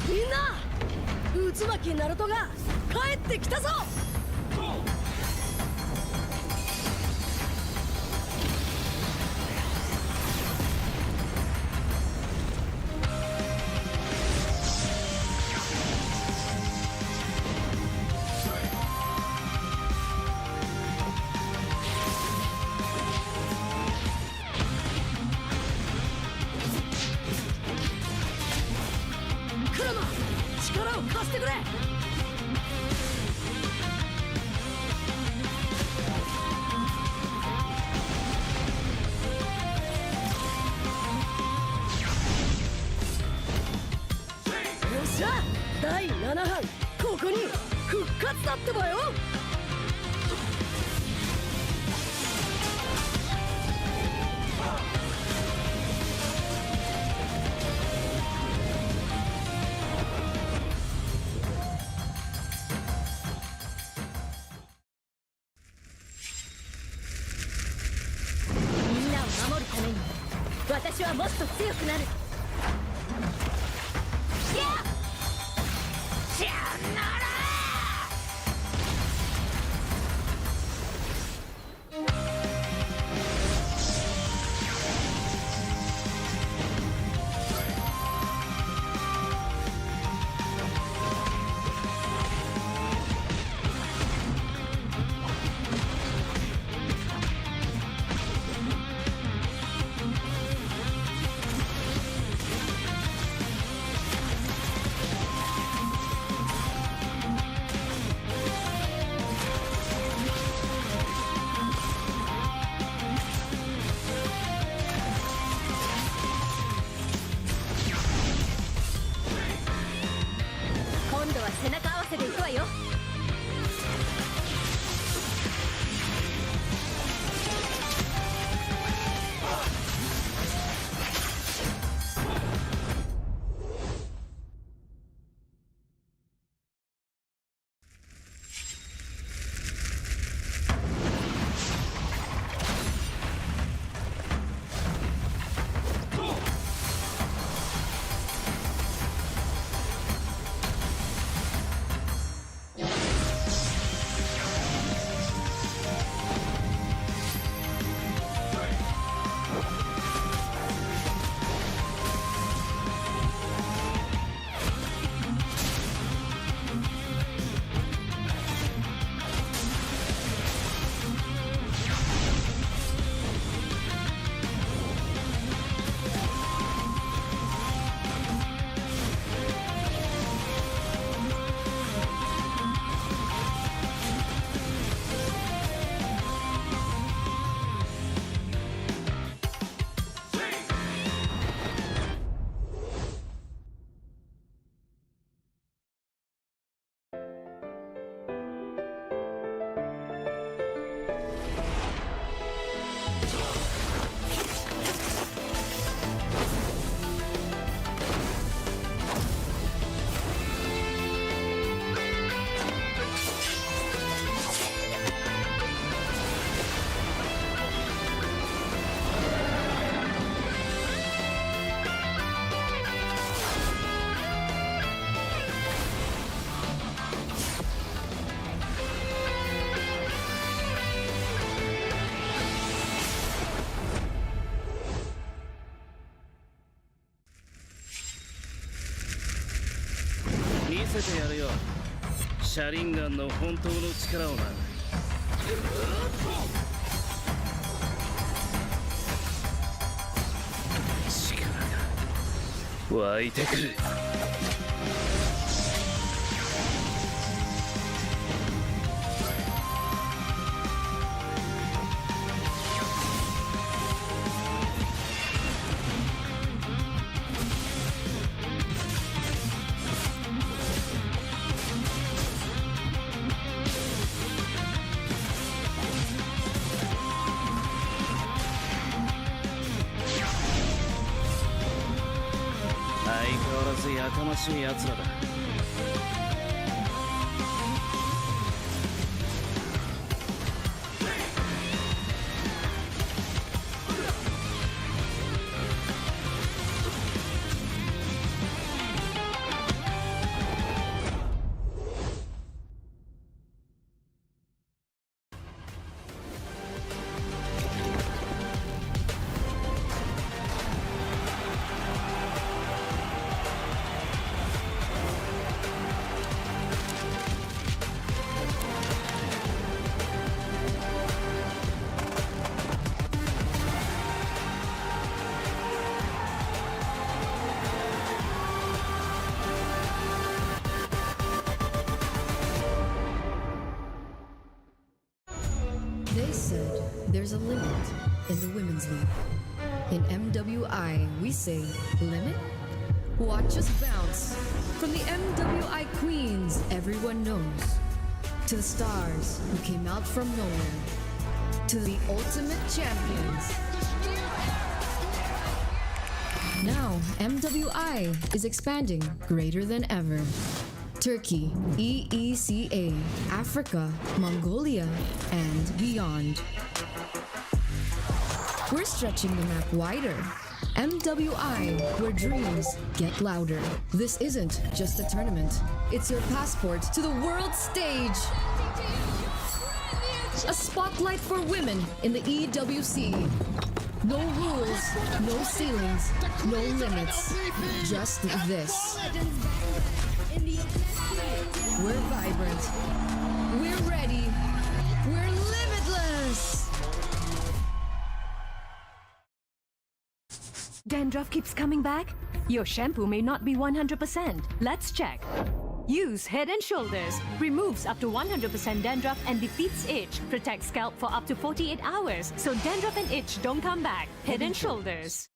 みんな渦巻きナルトが帰ってきたぞ。クラマ力を貸してくれ。よっしゃ第7班ここに復活だってばよ。みんなを守るために私はもっと強くなる。今度は背中合わせで行くわよ。てやるよ。車輪ガンの本当の力をな。力が湧いてくる。相変わらずやかましい奴らだ。They said there's a limit in the women's league. In MWI, we say limit? Watch us bounce. From the MWI queens everyone knows, to the stars who came out from nowhere, to the ultimate champions. Now, MWI is expanding greater than ever. Turkey, EECA, Africa, Mongolia, and beyond. We're stretching the map wider. MWI, where dreams get louder. This isn't just a tournament. It's your passport to the world stage. A spotlight for women in the EWC. No rules, no ceilings, no limits. Just this. We're vibrant. We're ready. We're limitless. Dandruff keeps coming back? Your shampoo may not be 100%. Let's check. Use Head and Shoulders. Removes up to 100% dandruff and defeats itch. Protects scalp for up to 48 hours. So dandruff and itch don't come back. Head and Shoulders.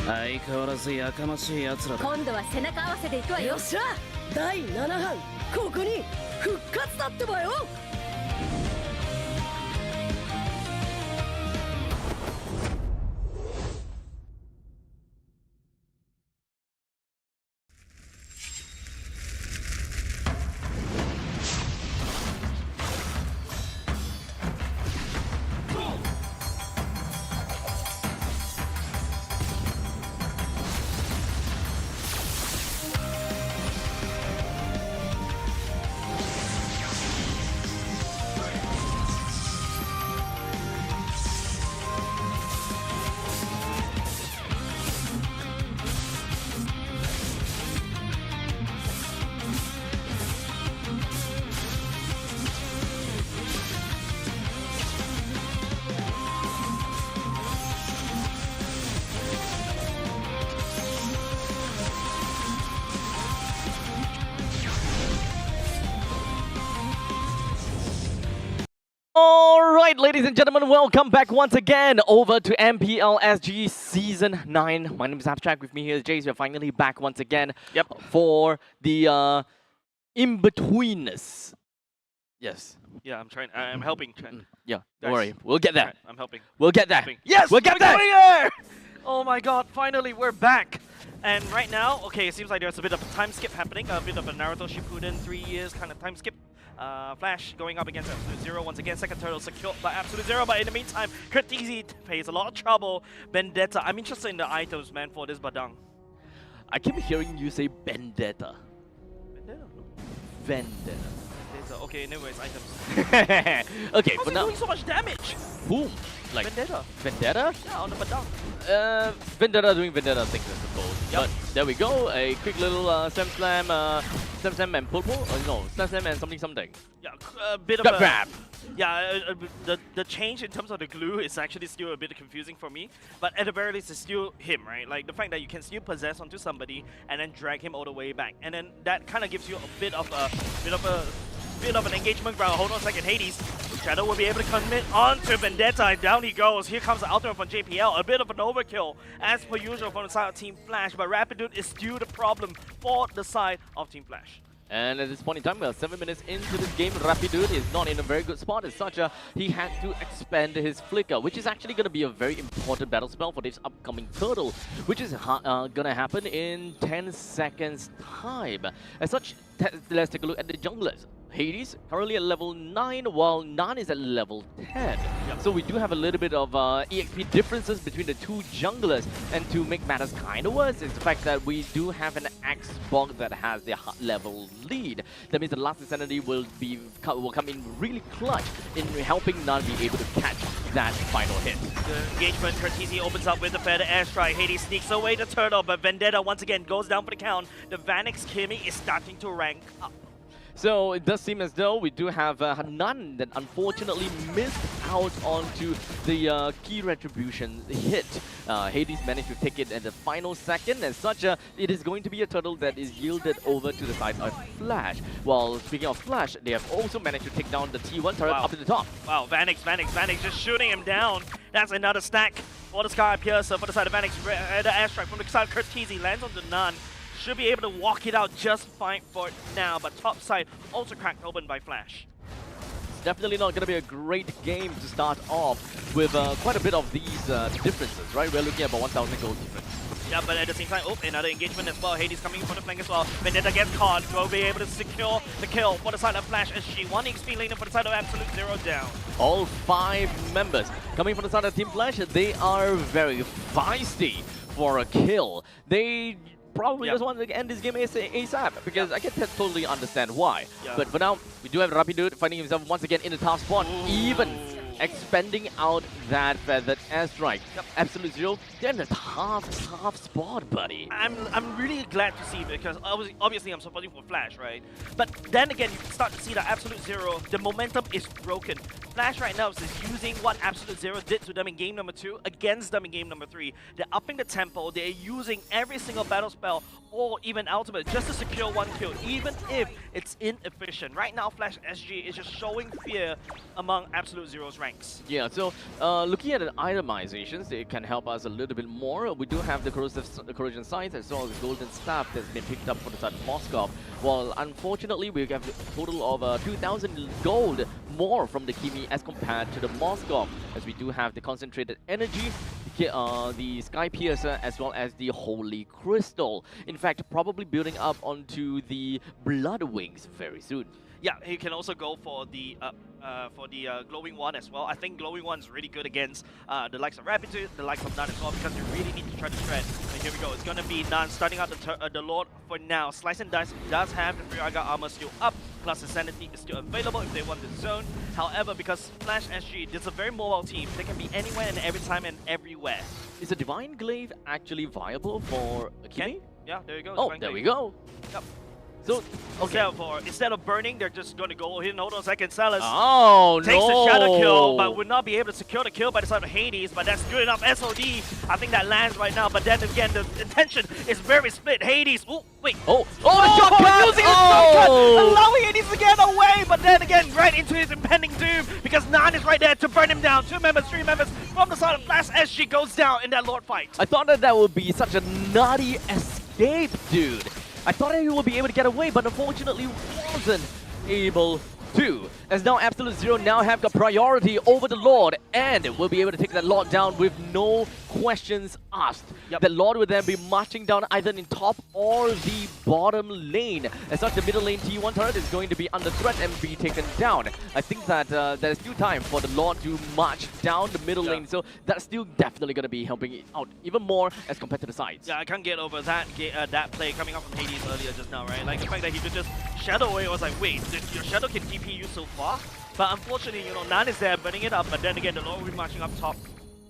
相変わらずやかましい奴らだ。今度は背中合わせで行くわよ。よっしゃ第7班ここに復活だってばよ。Alright, ladies and gentlemen, welcome back once again over to MPL SG Season 9. My name is Abstract, with me here is Jace. We're finally back once again for the in-betweenness. Yes. Yeah, I'm helping, Trent. Yeah, don't Guys, worry. We'll get there. Trent, I'm helping. We'll get there. Helping. Yes, we'll get there! Going there! Oh my god, finally we're back! And right now, okay, it seems like there's a bit of a time skip happening, a bit of a Naruto Shippuden 3 years kind of time skip. Flash going up against Absolute Zero once again. Second turtle secured by Absolute Zero, but in the meantime, Kurtizi face a lot of trouble. Vendetta. I'm interested in the items, man, for this Badang. I keep hearing you say Vendetta. Vendetta? No. Vendetta. Vendetta. Okay, anyways, items. Okay, How's for he now. doing so much damage? Whom? Like Vendetta. Vendetta? Yeah, on the Badang. Vendetta doing Vendetta things, I suppose. But there we go. A quick little Slam Slam and pull. Or no, Slam Slam and something. Yeah, a bit of Gut a grab. Yeah, the change in terms of the glue is actually still a bit confusing for me. But at the very least, it's still him, right? Like the fact that you can still possess onto somebody and then drag him all the way back, and then that kind of gives you a bit of an engagement ground. Hold on a second, Hades. Shadow will be able to commit onto Vendetta, and down he goes. Here comes the ultimate from JPL. A bit of an overkill, as per usual, from the side of Team Flash. But Rapidude is still the problem for the side of Team Flash. And at this point in time, we are 7 minutes into this game. Rapidude is not in a very good spot. As such, he had to expand his flicker, which is actually going to be a very important battle spell for this upcoming turtle, which is going to happen in 10 seconds time. As such, let's take a look at the junglers. Hades currently at level 9, while Nan is at level 10. So we do have a little bit of EXP differences between the two junglers. And to make matters kind of worse is the fact that we do have an Xbox that has the level lead. That means the last insanity will come in really clutch in helping Nan be able to catch that final hit. The engagement, Kurtizi opens up with the feather airstrike. Hades sneaks away the turtle, but Vendetta once again goes down for the count. The Vanix Kimi is starting to rank up. So it does seem as though we do have Hanan that unfortunately missed out onto the key retribution hit. Hades managed to take it at the final second. As such, it is going to be a turtle that is yielded over to the side of Flash. While speaking of Flash, they have also managed to take down the T1 turret up to the top. Wow, Vanix just shooting him down. That's another stack for the Sky Piercer for the side of Vanix. The airstrike from the side of Kurtizi lands on the Nun. Should be able to walk it out just fine for now, but top side also cracked open by Flash. It's definitely not going to be a great game to start off with quite a bit of these differences, right? We're looking at about 1,000 gold difference. Yeah, but at the same time, oh, another engagement as well. Hades coming from the flank as well. Vendetta gets caught. Will be able to secure the kill for the side of Flash SG. One XP later for the side of Absolute Zero down. All 5 members coming from the side of Team Flash, they are very feisty for a kill. They probably just want to end this game ASAP, because I can totally understand why. But for now, we do have Rapidude finding himself once again in the top spot, even expanding out that feathered airstrike. Absolute Zero, they're in the top spot, buddy. I'm really glad to see, because obviously I'm supporting for Flash, right? But then again, you can start to see that Absolute Zero, the momentum is broken. Flash right now is just using what Absolute Zero did to them in game number 2 against them in game number 3. They're upping the tempo, they're using every single battle spell or even ultimate just to secure one kill, even if it's inefficient. Right now, Flash SG is just showing fear among Absolute Zero's rank. ranks. Yeah, so looking at the itemizations, it can help us a little bit more. We do have the corrosion scythe as well as the golden staff that's been picked up for the side of Moscow. Well, unfortunately, we have a total of 2,000 gold more from the Kimi as compared to the Moscow, as we do have the concentrated energy, the Sky Piercer, as well as the Holy Crystal. In fact, probably building up onto the Blood Wings very soon. Yeah, he can also go for the glowing one as well. I think glowing one is really good against the likes of Rapitude, the likes of Nan as well, because you really need to try to shred. And here we go. It's gonna be Nan starting out the Lord for now. Slice and Dice does have the Firaga armor still up, plus the Sanity is still available if they want the zone. However, because Flash SG, this is a very mobile team. They can be anywhere and every time and everywhere. Is a Divine Glaive actually viable for Kimi? Yeah, there you go. Oh, there we go. Yep. So, okay. Instead of burning, they're just going to go in. Hold on a second, Salas. Oh, takes no. the shadow kill, but would not be able to secure the kill by the side of Hades. But that's good enough. SOD, I think that lands right now. But then again, the intention is very split. Hades, oh, wait. Oh, the shotgun! Using his shotgun, allowing Hades to get away. But then again, right into his impending doom, because Nan is right there to burn him down. 2 members, 3 members from the side of Flash SG goes down in that Lord fight. I thought that would be such a nutty escape, dude. I thought that he would be able to get away, but unfortunately wasn't able to. As now Absolute Zero now have got priority over the Lord, and will be able to take that Lord down with no questions asked. Yep. The Lord will then be marching down either in top or the bottom lane. As such, the middle lane T1 turret is going to be under threat and be taken down. I think that there's still time for the Lord to march down the middle lane, so that's still definitely going to be helping it out even more as compared to the sides. Yeah, I can't get over that that play coming up from Hades earlier just now, right? Like the fact that he could just shadow away. I was like, wait, your shadow can TP you so far? But unfortunately, you know, Nan is there burning it up, but then again, the Lord will be marching up top.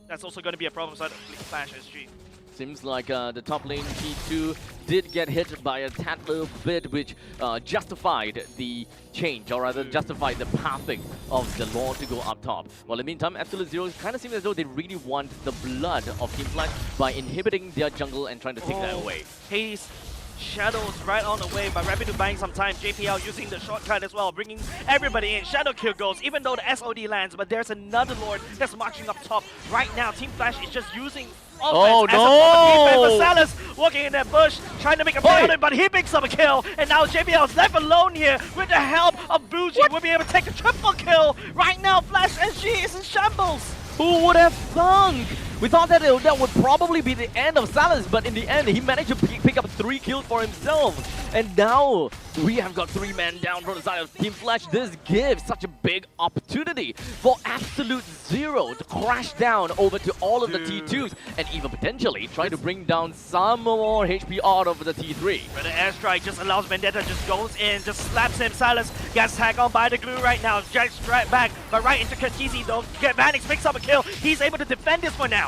That's also going to be a problem side of Flash SG. Seems like the top lane T2 did get hit by a tad little bit, which justified the change, or rather justified the pathing of the Lord to go up top. While in the meantime, Absolute Zero kind of seems as though they really want the blood of Team Flash by inhibiting their jungle and trying to take that away. Hades Shadows right on the way, but Rapid buying some time. JPL using the shortcut as well, bringing everybody in. Shadow kill goes, even though the SOD lands, but there's another Lord that's marching up top. Right now, Team Flash is just using offense as a form of defense. Salas walking in that bush, trying to make a play on it, but he picks up a kill. And now JPL is left alone here with the help of Bougie. We'll be able to take a triple kill. Right now, Flash SG is in shambles. Who would have thunk? We thought that that would probably be the end of Salas, but in the end, he managed to pick up 3 kills for himself. And now, we have got 3 men down from the side of Team Flash. This gives such a big opportunity for Absolute Zero to crash down over to all of the T2s, and even potentially try to bring down some more HP out of the T3. But the airstrike just allows Vendetta, just goes in, just slaps him. Silas gets tagged on by the glue right now. Jack's right back, but right into Kurtisi though. Vanix picks up a kill. He's able to defend this for now.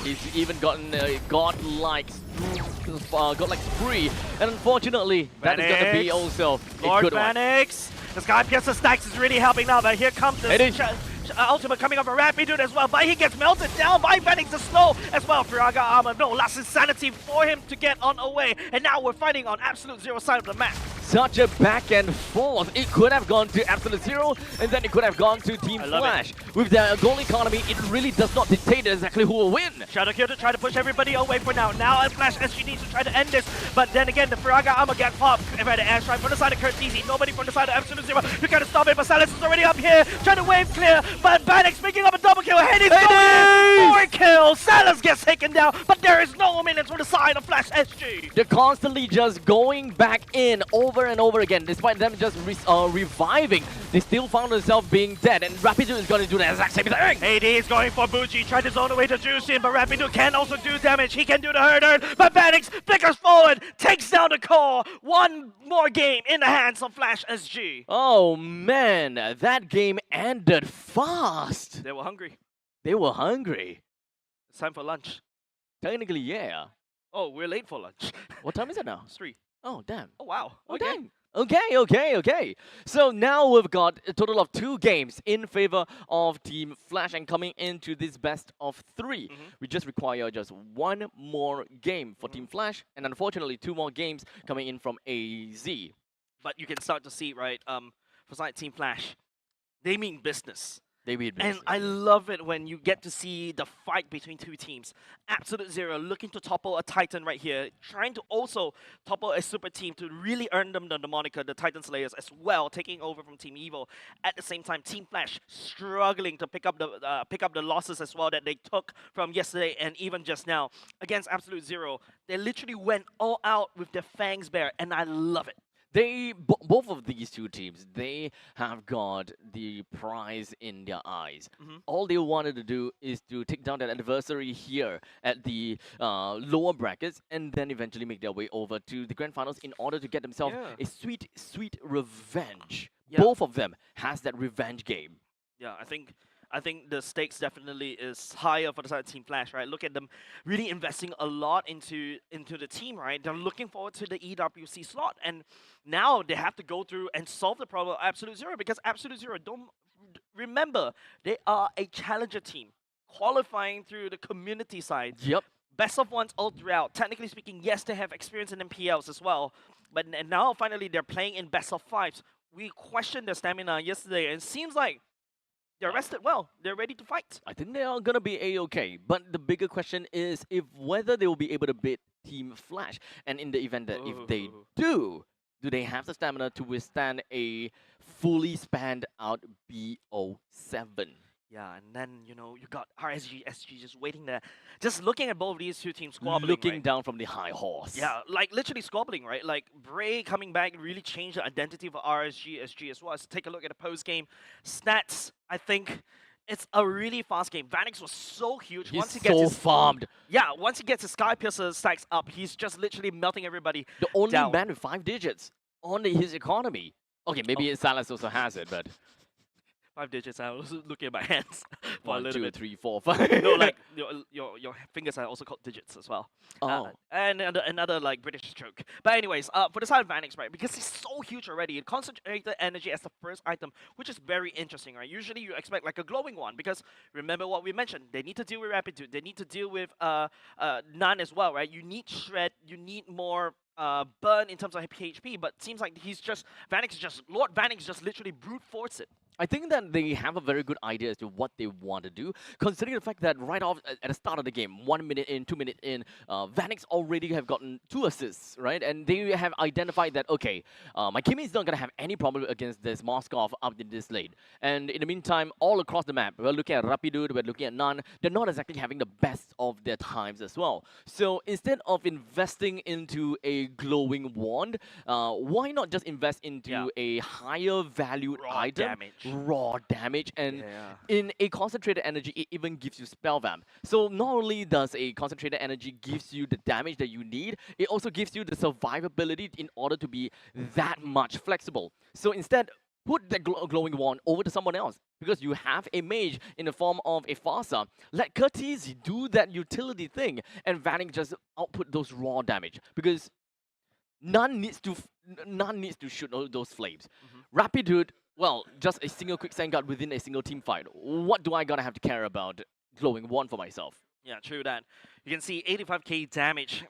He's even gotten a godlike spree, and unfortunately, that is going to be also a Lord good one. Vanix. The Sky Piercer stacks is really helping now, but here comes the ultimate coming up for Rapid as well, but he gets melted down by Vanix the slow as well. Firaga armor, no last insanity for him to get on away, and now we're fighting on Absolute Zero side of the map. Such a back and forth. It could have gone to Absolute Zero, and then it could have gone to Team Flash. With their goal economy, it really does not dictate exactly who will win. Shadow Kill to try to push everybody away for now. Now Flash SG needs to try to end this, but then again, the Firaga armor gets popped. And by the airstrike from the side of Kurtisi, nobody from the side of Absolute Zero. We gotta stop it, but Silas is already up here, trying to wave clear, but Bannock's picking up a double kill. Hades going in! 4 kills! Silas gets taken down, but there is no minutes from the side of Flash SG. They're constantly just going back in over and over again, despite them just reviving. They still found themselves being dead, and Rapidu is going to do the exact same thing. Hades going for Bucci, tried to zone away to Jushin, but Rapidu can also do damage. He can do the hurt, but Bannock's flickers forward, takes down the core. One more game in the hands of Flash SG. Oh man, that game ended fast. They were hungry. They were hungry. It's time for lunch. Technically, yeah. Oh, we're late for lunch. What time is it now? It's 3. Oh, damn. Oh, wow. Oh, Okay. damn. Okay. So now we've got a total of 2 games in favor of Team Flash, and coming into this best of 3, we just require just 1 more game for Team Flash, and unfortunately 2 more games coming in from AZ. But you can start to see, right, for side Team Flash, they mean business. They beat And Blitz, I yeah. love it when you get to see the fight between two teams. Absolute Zero looking to topple a Titan right here, trying to also topple a super team to really earn them the moniker, the Titan Slayers as well, taking over from Team Evil. At the same time, Team Flash struggling to pick up the losses as well that they took from yesterday and even just now against Absolute Zero. They literally went all out with their fangs bare, and I love it. Both of these two teams, they have got the prize in their eyes. All they wanted to do is to take down their adversary here at the lower brackets and then eventually make their way over to the grand finals in order to get themselves Yeah. a sweet, sweet revenge. Yeah. Both of them has that revenge game. Yeah, I think the stakes definitely is higher for the side of Team Flash, right? Look at them really investing a lot into the team, right? They're looking forward to the EWC slot, and now they have to go through and solve the problem of Absolute Zero because Absolute Zero, don't remember, they are a challenger team qualifying through the community side. Yep. Best of ones all throughout. Technically speaking, yes, they have experience in MPLs as well, but now finally they're playing in best of fives. We questioned their stamina yesterday, and it seems like they're rested well. They're ready to fight. I think they are gonna be a-okay, but the bigger question is if whether they will be able to beat Team Flash, and in the event that if they do they have the stamina to withstand a fully spanned out BO7? Yeah, and then, you got RSG, SG just waiting there. Just looking at both of these two teams squabbling, Looking right? down from the high horse. Yeah, like literally squabbling, right? Like Bray coming back really changed the identity for RSG, SG as well. So take a look at the post game stats. I think it's a really fast game. Vanix was so huge. He's once he gets so his farmed. Yeah, once he gets his Sky Piercer stacks up, he's just literally melting everybody. The only down. man with 5 digits on his economy. Okay, maybe Silas also has it, but 5 digits. I was looking at my hands for a 1, little 2, bit. 3, 4, 5. No, like your fingers are also called digits as well. Oh. And another like British stroke. But anyways, for the side of Vanix, right? Because he's so huge already, it concentrated energy as the first item, which is very interesting, right? Usually you expect like a glowing one because remember what we mentioned, they need to deal with Rapitude, they need to deal with None as well, right? You need Shred, you need more burn in terms of PHP, but it seems like Lord Vanix just literally brute force it. I think that they have a very good idea as to what they want to do, considering the fact that right off at the start of the game, 1 minute in, 2 minutes in, Vanix already have gotten 2 assists, right? And they have identified that, okay, my Kimi is not going to have any problem against this Moskov up in this lane. And in the meantime, all across the map, we're looking at Rapidude, we're looking at None, they're not exactly having the best of their times as well. So instead of investing into a glowing wand, why not just invest into a higher valued item? Raw damage, and in a concentrated energy it even gives you spell vamp. So not only does a concentrated energy gives you the damage that you need, it also gives you the survivability in order to be that much flexible. So instead, put that glowing wand over to someone else, because you have a mage in the form of a Farsa. Let Curtis do that utility thing, and Vanning just output those raw damage, because None needs to shoot all those flames. Rapidude, well, just a single quick sand guard within a single team fight. What do I gotta have to care about glowing wand for myself? Yeah, true that. You can see 85k damage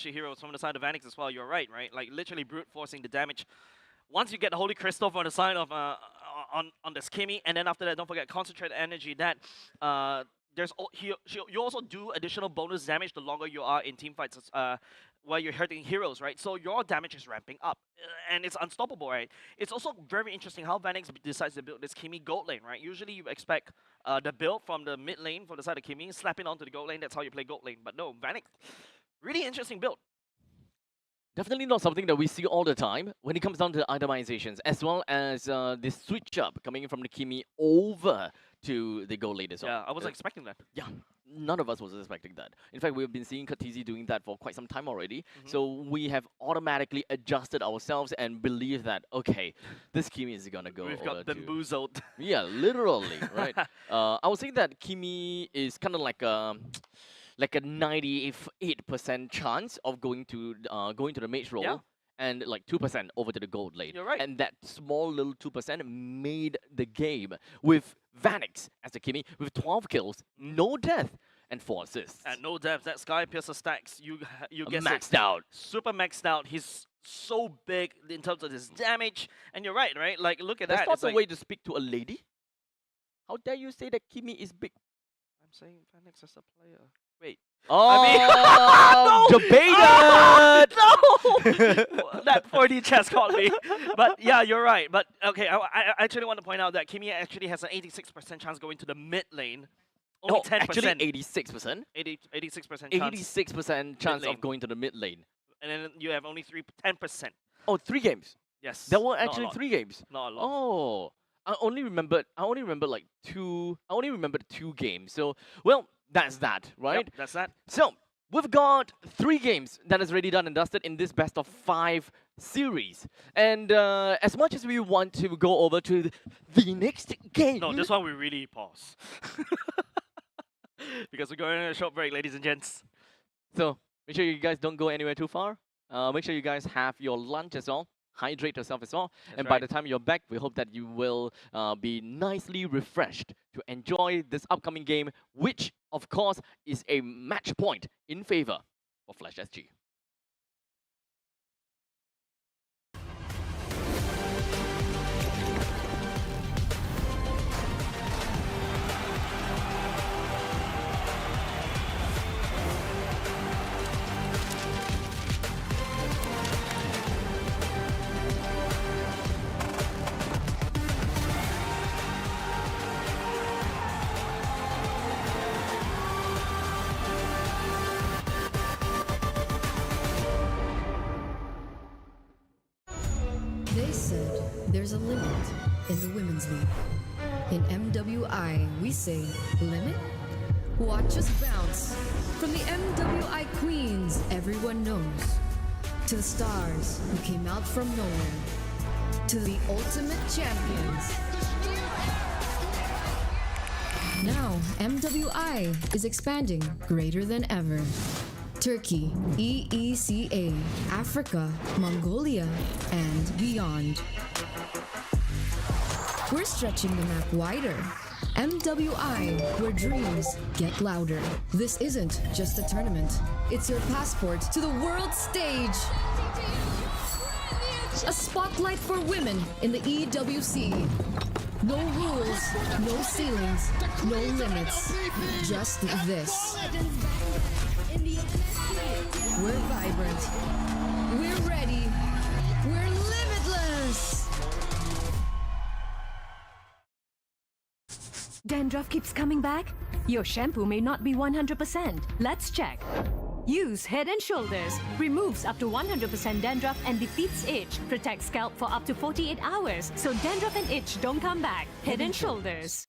to heroes from the side of Vanix as well. You're right? Like literally brute forcing the damage. Once you get the Holy Crystal on the side of on the Skimmy, and then after that, don't forget concentrate energy. That you also do additional bonus damage the longer you are in team fights while you're hurting heroes, right? So your damage is ramping up, and it's unstoppable, right? It's also very interesting how Vanix decides to build this Kimi gold lane, right? Usually you expect the build from the mid lane from the side of Kimi, slapping onto the gold lane, that's how you play gold lane. But no, Vanix, really interesting build. Definitely not something that we see all the time when it comes down to itemizations, as well as this switch up coming in from the Kimi over to the gold lane as well. Yeah, I wasn't expecting that. Yeah, none of us was expecting that. In fact, we've been seeing Katizi doing that for quite some time already. So we have automatically adjusted ourselves and believe that, okay, this Kimi is going to go We've over got bamboozled. Yeah, literally, right? I would say that Kimi is kind of like a 98% chance of going to the mage role, and like 2% over to the gold lane. You're right. And that small little 2% made the game with Vanix as the Kimi with 12 kills, no death, and 4 assists. And no death, that Sky Piercer stacks, you get maxed out. Super maxed out. He's so big in terms of his damage. And you're right? Like, look at That's that. not It's the like, way to speak to a lady. How dare you say that Kimi is big? I'm saying Phoenix is a player. Wait. Oh, debated! No! That 4D chess caught me. But yeah, you're right. But okay, I actually want to point out that Kimi actually has an 86% chance going to the mid lane. Only 10%. Actually 86%. 86% chance. 86% chance lane. of going to the mid lane. And then you have only 10%. Oh, 3 games. Yes. There were not a actually lot. 3 games. Not a lot. Oh, I only remembered like 2. I only remembered 2 games. So, well, that's that, right? Yep, that's that. So, we've got 3 games that is already done and dusted in this best of 5 series. And as much as we want to go over to the next game. No, this one we really pause. Because we're going on a short break, ladies and gents. So, make sure you guys don't go anywhere too far. Make sure you guys have your lunch as well. Hydrate yourself as well. That's and by right. the time you're back, we hope that you will be nicely refreshed to enjoy this upcoming game, which, of course, is a match point in favor of Flash SG. They said there's a limit in the women's league. In MWI, we say limit? Watch us bounce. From the MWI queens everyone knows, to the stars who came out from nowhere, to the ultimate champions. Now, MWI is expanding greater than ever. Turkey, EECA, Africa, Mongolia, and beyond. We're stretching the map wider. MWI, where dreams get louder. This isn't just a tournament. It's your passport to the world stage. A spotlight for women in the EWC. No rules, no ceilings, no limits. Just this. We're vibrant. We're ready. We're limitless. Dandruff keeps coming back? Your shampoo may not be 100%. Let's check. Use Head and Shoulders. Removes up to 100% dandruff and defeats itch. Protects scalp for up to 48 hours. So dandruff and itch don't come back. Head and Shoulders.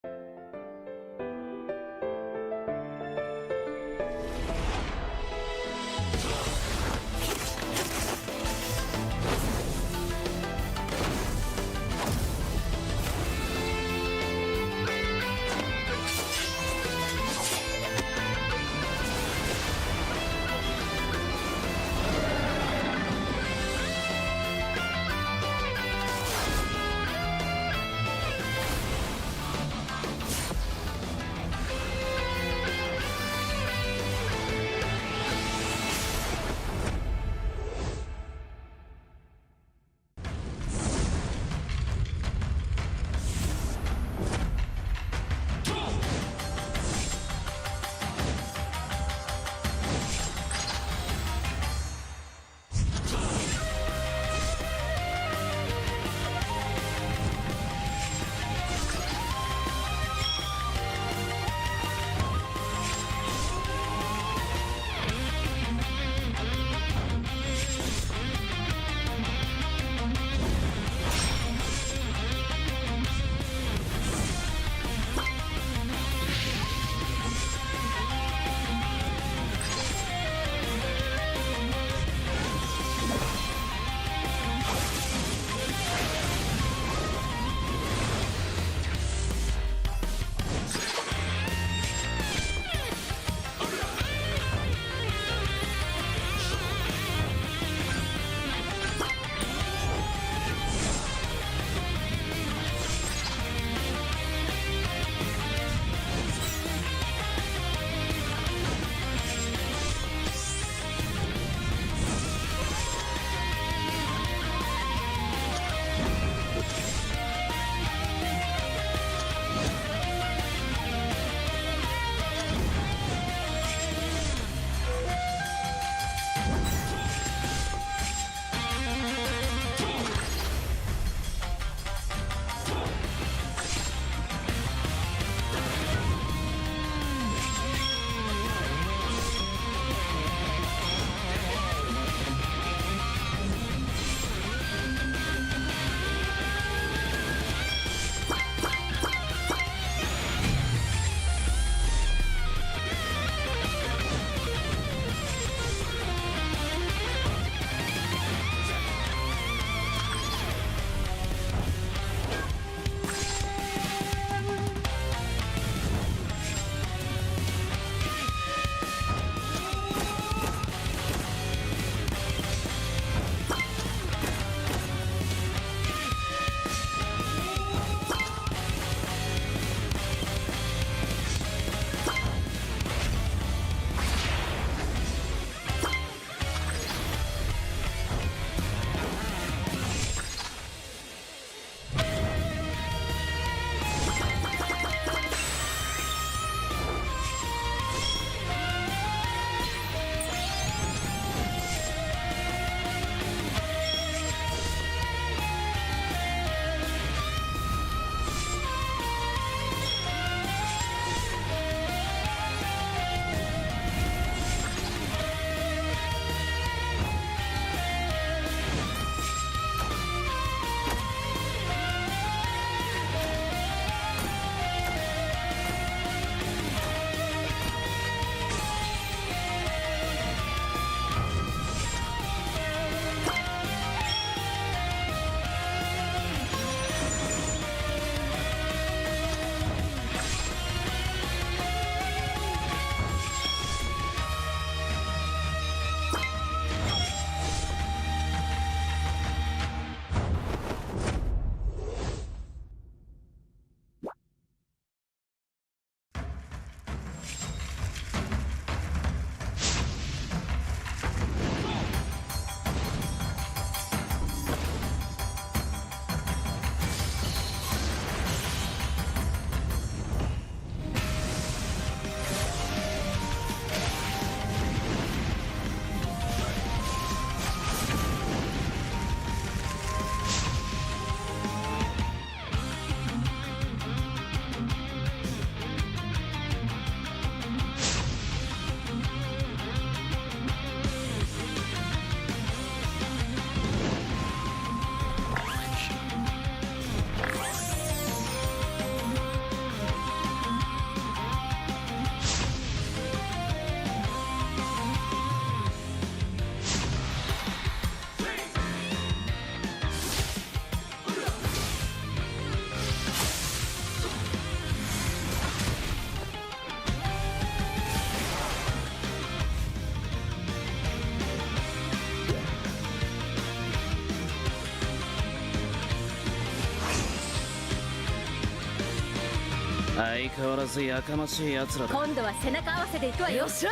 相変わらずやかましい奴らだ。今度は背中合わせで行くわよ。よっしゃ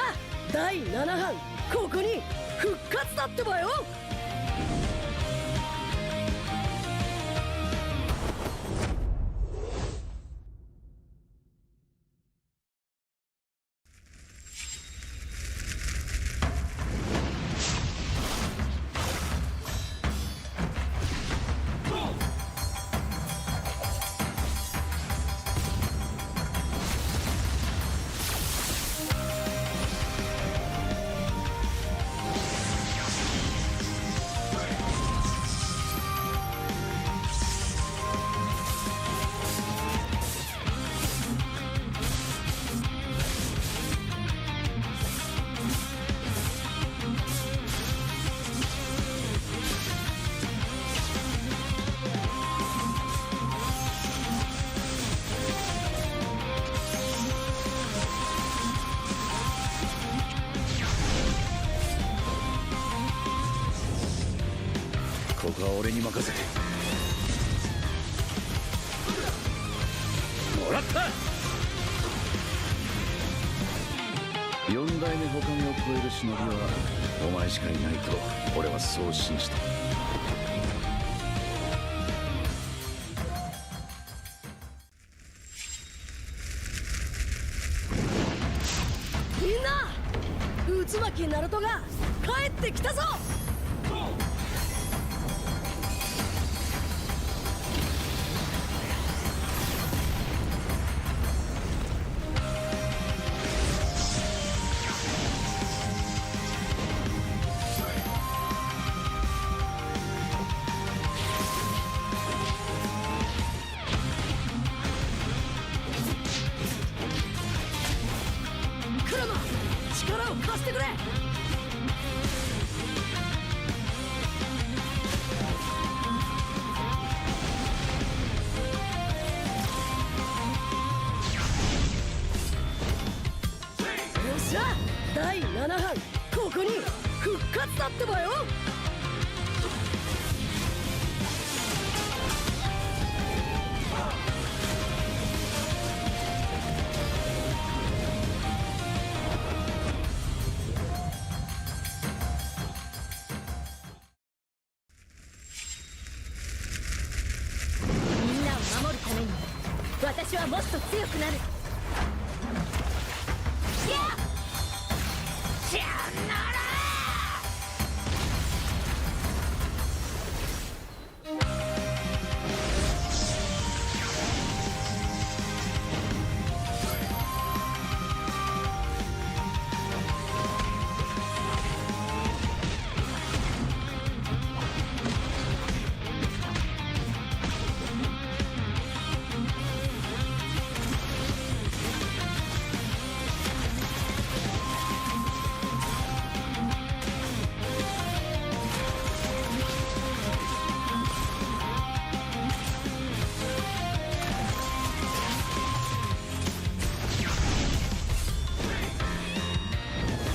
第7班ここに復活だってばよ。ここは俺に任せてもらった。四代目ほかげを超える忍びはお前しかいないと俺はそう信じた。みんな渦巻きナルトが帰ってきたぞ。クラマ力を貸してくれ。よっしゃ第7班ここに復活だってばよ。みんなを守るために私はもっと強くなる。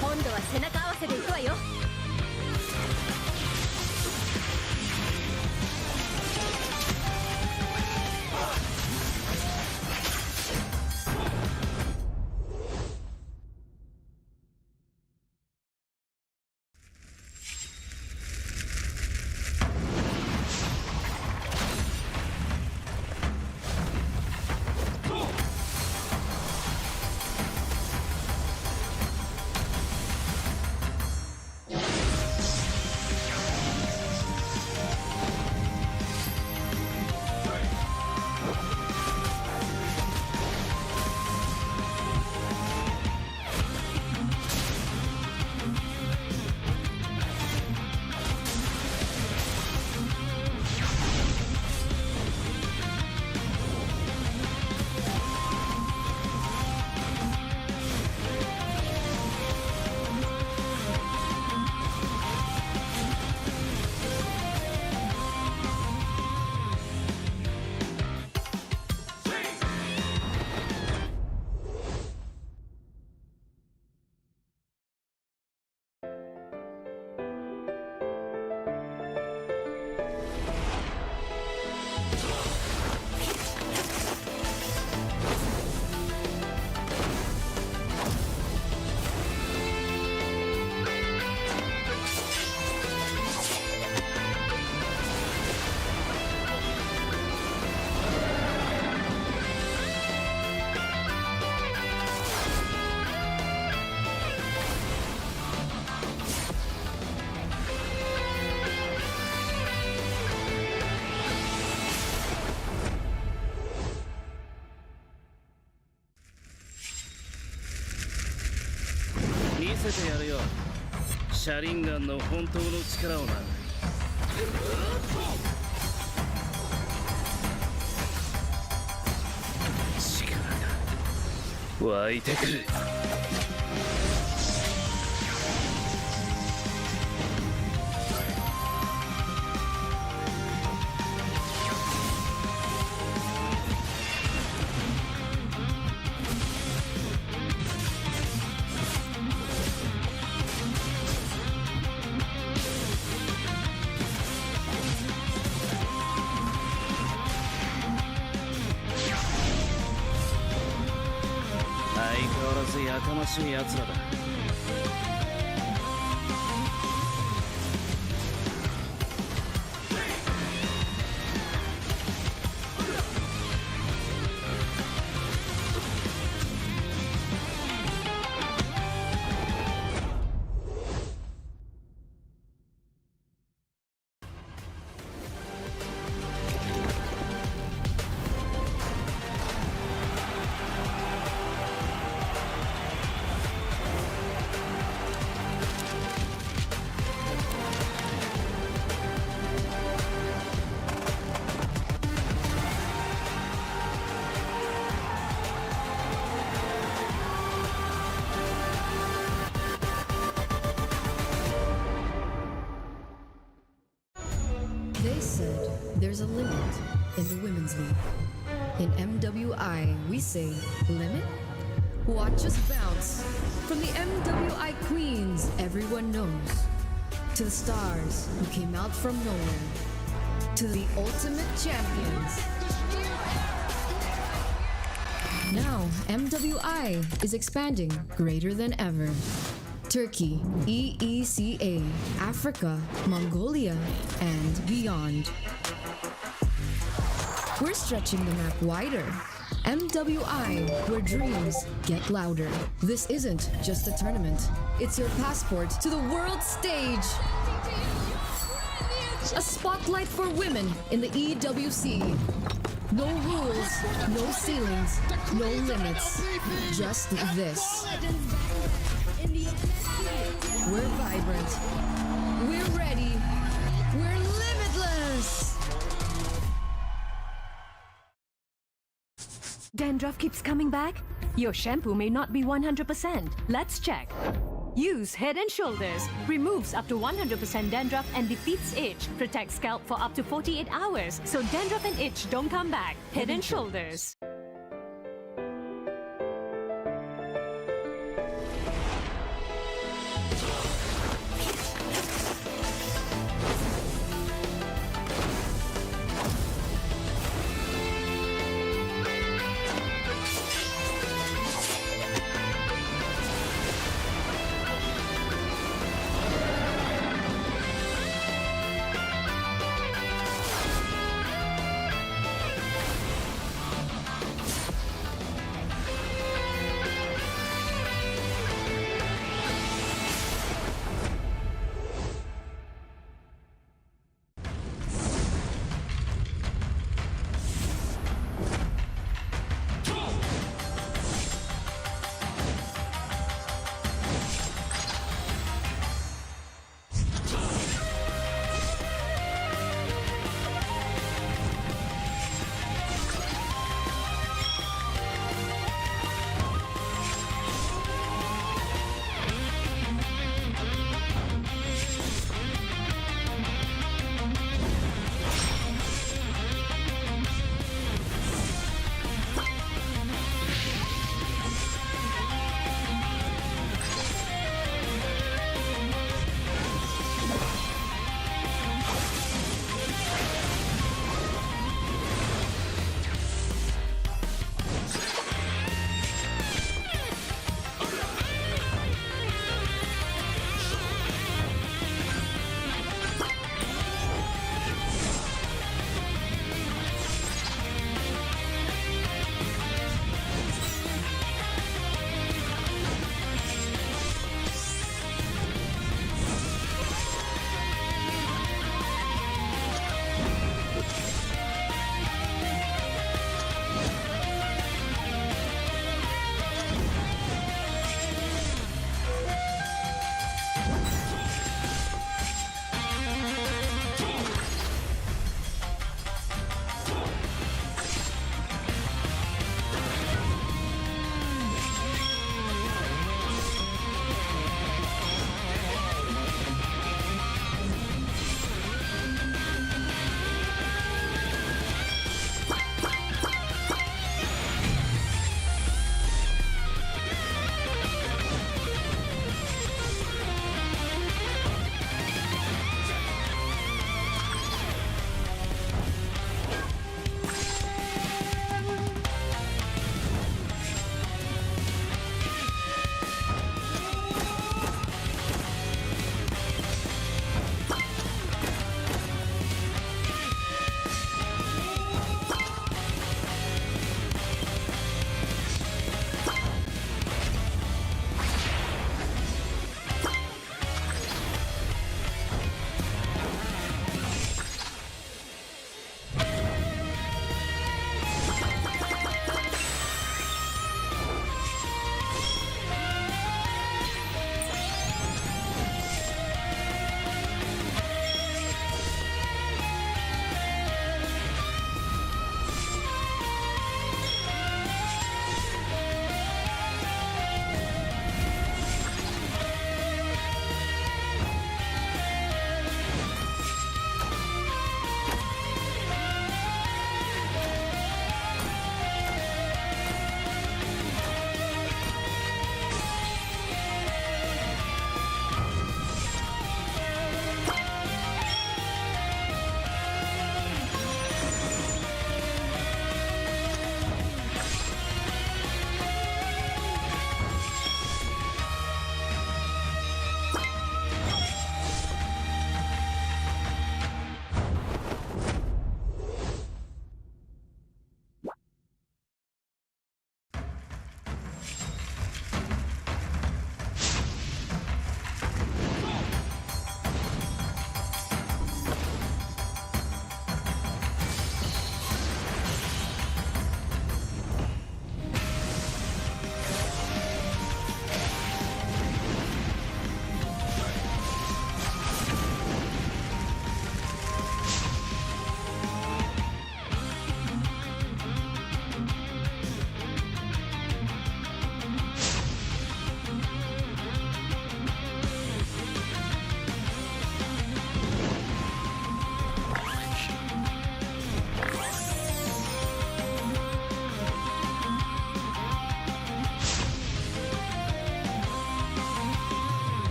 今度は背中合わせで行くわよ。せてやるよ。シャリンガンの本当の力をな。力が湧いてくる。相変わらずやかましい奴らだ。They said there's a limit in the women's league. In MWI, we say limit? Watch us bounce. From the MWI queens everyone knows, to the stars who came out from nowhere, to the ultimate champions. Now, MWI is expanding greater than ever. Turkey, EECA, Africa, Mongolia, and beyond. We're stretching the map wider. MWI, where dreams get louder. This isn't just a tournament. It's your passport to the world stage. A spotlight for women in the EWC. No rules, no ceilings, no limits. Just this. We're vibrant. We're ready. We're limitless. Dandruff keeps coming back? Your shampoo may not be 100%. Let's check. Use Head and Shoulders. Removes up to 100% dandruff and defeats itch. Protects scalp for up to 48 hours. So dandruff and itch don't come back. Head and Shoulders.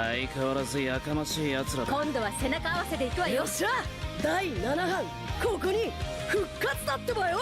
相変わらずやかましい奴らだ。今度は背中合わせで行くわよ。よっしゃ第7班ここに復活だってばよ。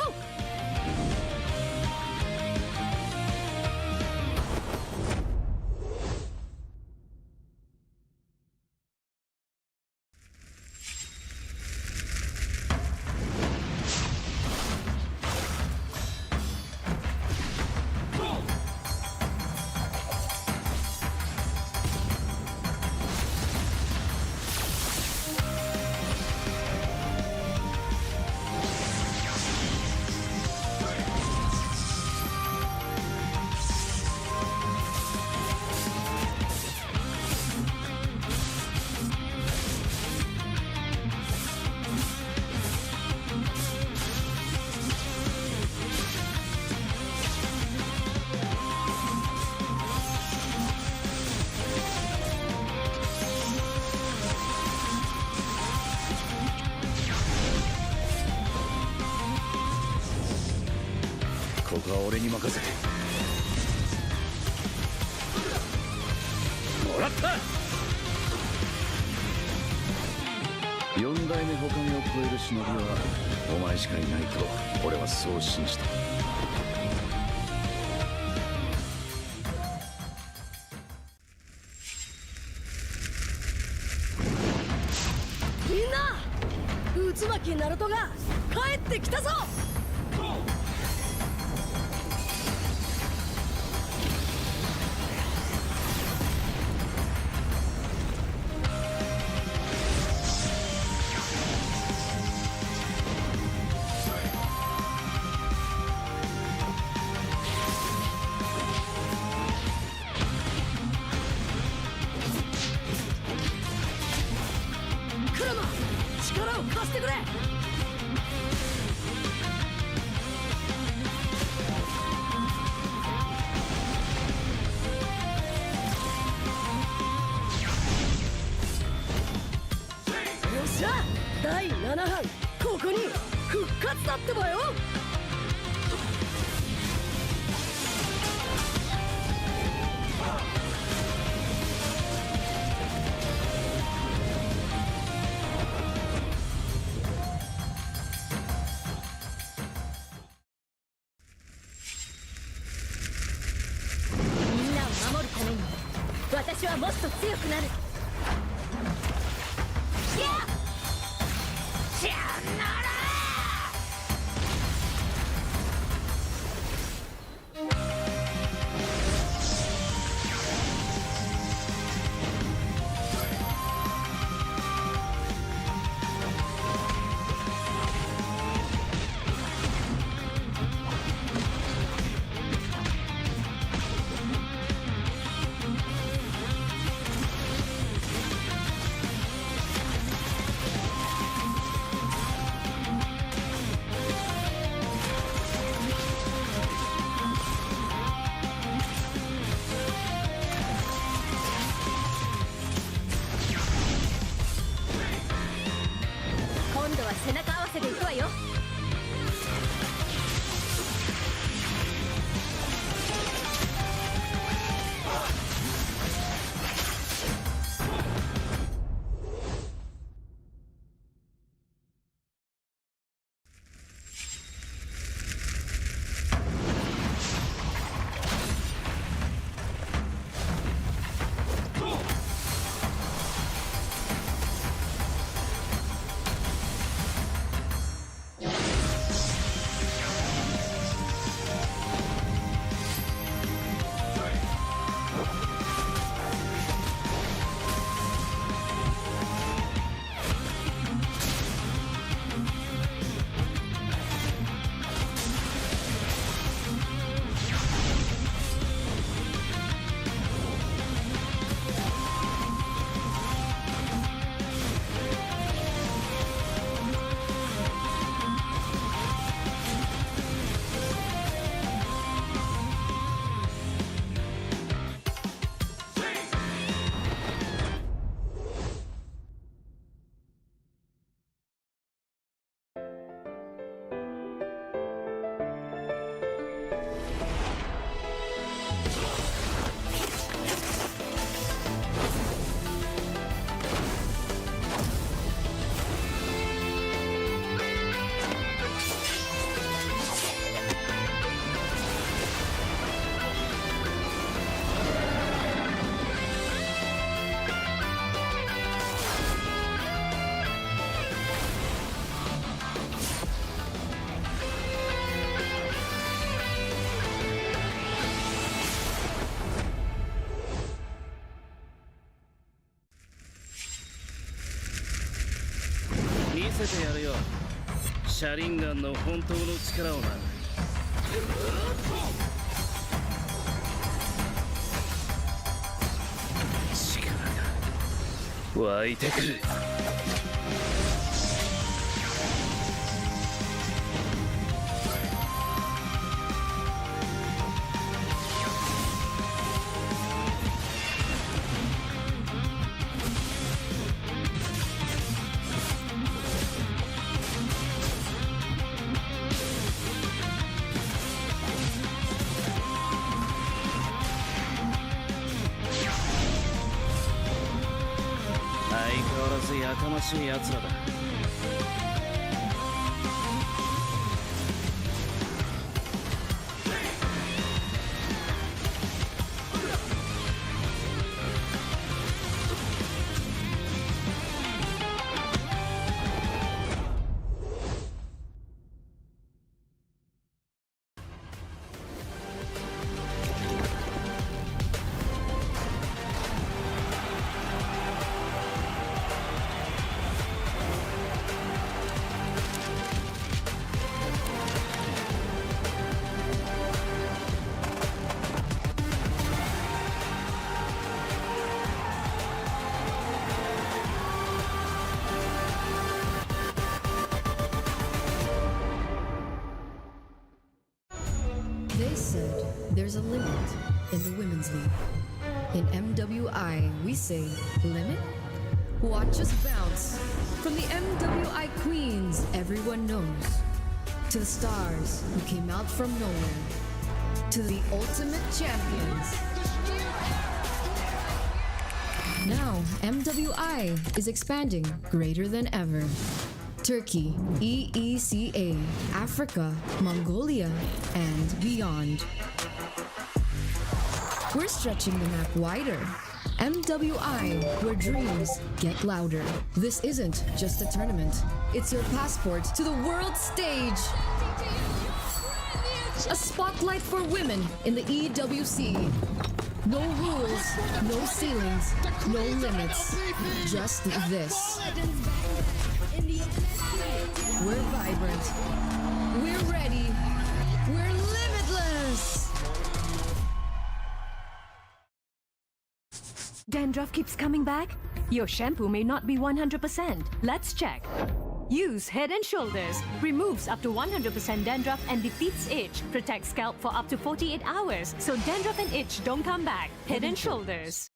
ここは俺に任せてもらった。4代目他にを超える忍びはお前しかいないと俺はそう信じた。みんな渦巻きナルトが帰ってきたぞ。クラマ力を貸してくれ。よっしゃ第7班ここに復活だってばよ。みんなを守るために私はもっと強くなる。せてやるよ。シャリンガンの本当の力をな。力が湧いてくる。相変わらずやかましい奴らだ。They said there's a limit in the women's league. In MWI, we say limit? Watch us bounce. From the MWI queens everyone knows, to the stars who came out from nowhere, to the ultimate champions. Now, MWI is expanding greater than ever. Turkey, EECA, Africa, Mongolia, and beyond. We're stretching the map wider. MWI, where dreams get louder. This isn't just a tournament. It's your passport to the world stage. A spotlight for women in the EWC. No rules, no ceilings, no limits. Just this. We're vibrant. We're ready. We're limitless. Dandruff keeps coming back? Your shampoo may not be 100%. Let's check. Use Head and Shoulders. Removes up to 100% dandruff and defeats itch. Protects scalp for up to 48 hours. So dandruff and itch don't come back. Head and Shoulders.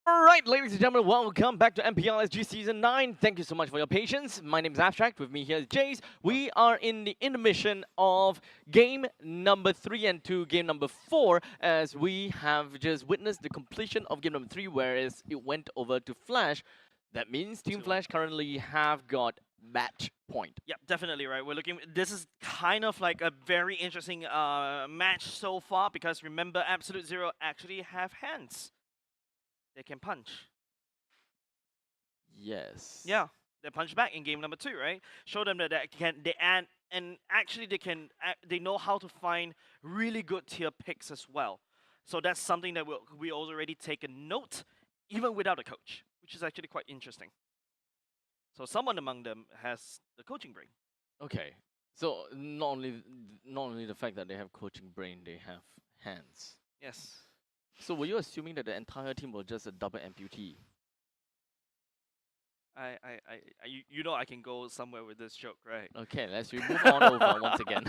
Alright, ladies and gentlemen, welcome back to MPL RSG Season 9. Thank you so much for your patience. My name is Abstract. With me here is Jace. We are in the intermission of game number 3 and 2, game number 4, as we have just witnessed the completion of game number 3, whereas it went over to Flash. That means Team Flash currently have got match point. Yep, definitely, right. We're looking. This is kind of like a very interesting match so far, because remember, Absolute Zero actually have hands. They can punch. Yes. Yeah, they punch back in game number 2, right? Show them that and actually they know how to find really good tier picks as well. So that's something that we already take a note, even without a coach, which is actually quite interesting. So someone among them has the coaching brain. Okay. So not only the fact that they have coaching brain, they have hands. Yes. So were you assuming that the entire team was just a double amputee? You know I can go somewhere with this joke, right? Okay, let's move on over once again.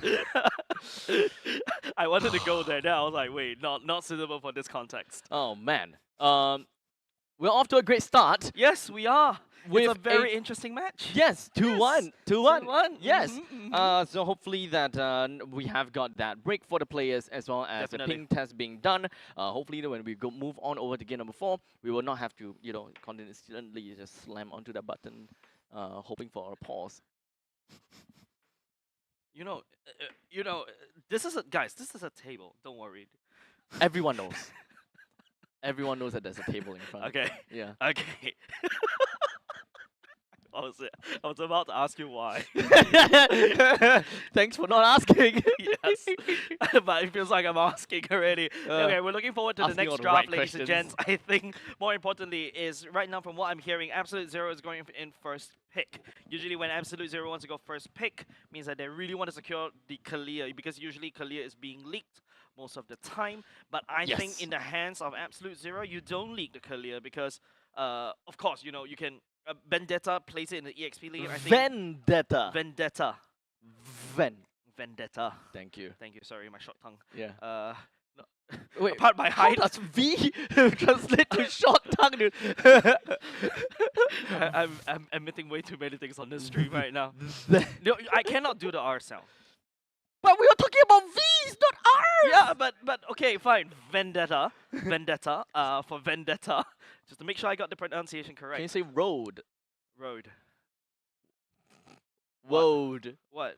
I wanted to go there. Then I was like, wait, not suitable for this context. Oh man. We're off to a great start. Yes, we are. With it's a very interesting match. Yes, 2-1. 2-1. Yes. Mm-hmm. So hopefully that we have got that break for the players, as well as the ping test being done. Hopefully when we move on over to game number 4, we will not have to, constantly just slam onto that button, hoping for a pause. This is a table. Don't worry. Everyone knows. Everyone knows that there's a table in front. Okay. Yeah. Okay. I was about to ask you why. Thanks for not asking. Yes. But it feels like I'm asking already. Okay, we're looking forward to the asking all next the draft, right ladies and questions. gents. I think more importantly is right now from what I'm hearing, Absolute Zero is going in first pick. Usually when Absolute Zero wants to go first pick, means that they really want to secure the Kalia, because usually Kalia is being leaked most of the time. But I think Yes. in the hands of Absolute Zero, you don't leak the Kalia because, of course, you know, you can Vendetta place it in the EXP league. I think Vendetta. Vendetta. Ven. Vendetta. Thank you. Thank you. Sorry, my short tongue. Yeah. No. Wait, Apart my how height. does V translate to short tongue, dude? I'm admitting way too many things on this stream right now. No, I cannot do the R sound. But we are talking about V's, not R's. Yeah, but okay, fine. Vendetta. Vendetta. For Vendetta. Just to make sure I got the pronunciation correct. Can you say road? Road. Road. What?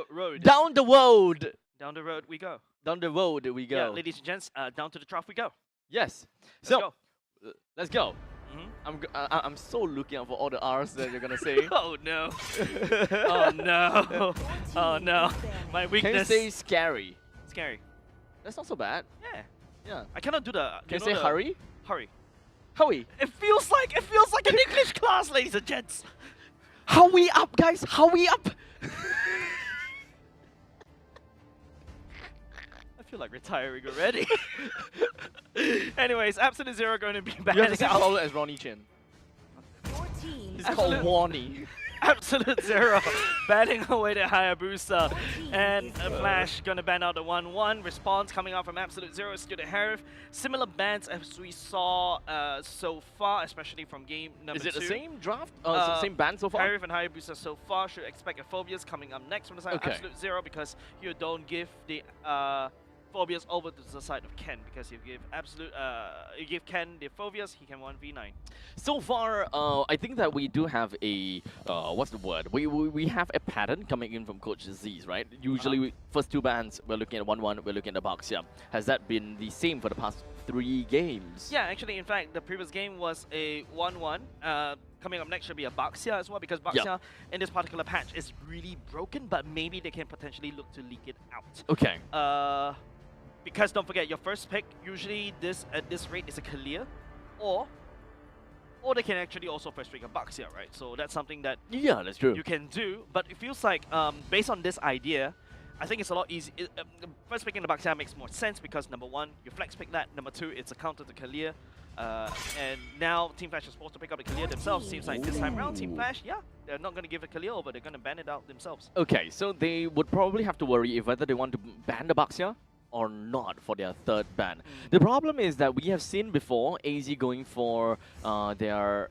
Road. Down the road. Down the road we go. Down the road we go. Yeah, ladies and gents, down to the trough we go. Yes. Let's So go. let's go. Mhm. I'm so looking out for all the R's that you're gonna say. Oh no. Oh no. Oh no. My Can weakness. you say scary? Scary. That's not so bad. Yeah. Yeah. I cannot do the. Can you know say the- hurry? Hurry. Hurry. It feels like an English class, ladies and gents. Hurry up, guys. Hurry up. I feel like retiring already. Anyways, Absolute Zero going to be back. You have to say follow as Ronnie Chin. It's called Warnie. Absolute Zero banning away the Hayabusa. And Flash gonna ban out the 1-1. Response coming out from Absolute Zero is to Harif. Similar bans as we saw so far, especially from game number 2. Is it the same draft? Is it the same band so far? Harif and Hayabusa so far. Should expect a Phobias coming up next from the side of Okay. Absolute Zero, because you don't give the Phobias over to the side of Ken, because you give you give Ken the Phobias, he can 1v9. So far, I think that we do have a what's the word? We have a pattern coming in from Coach Z's, right? Usually, first two bands we're looking at 1-1, we're looking at Baxia. Has that been the same for the past 3 games? Yeah, actually, in fact, the previous game was a 1-1. Coming up next should be a Baxia as well, because Baxia in this particular patch is really broken, but maybe they can potentially look to leak it out. Okay. Because don't forget, your first pick usually at this rate is a Kalia, or they can actually also first pick a Baxia, right? So that's something that Yeah, that's true. you can do. But it feels like based on this idea, I think it's a lot easy. First picking the Baxia makes more sense because number 1, you flex pick that. Number 2, it's a counter to Kalia. And now Team Flash is supposed to pick up the Kalia themselves. Seems like this time around, Team Flash, they're not going to give the Kalia over. They're going to ban it out themselves. Okay, so they would probably have to worry if whether they want to ban the Baxia or not for their third ban. The problem is that we have seen before AZ going for their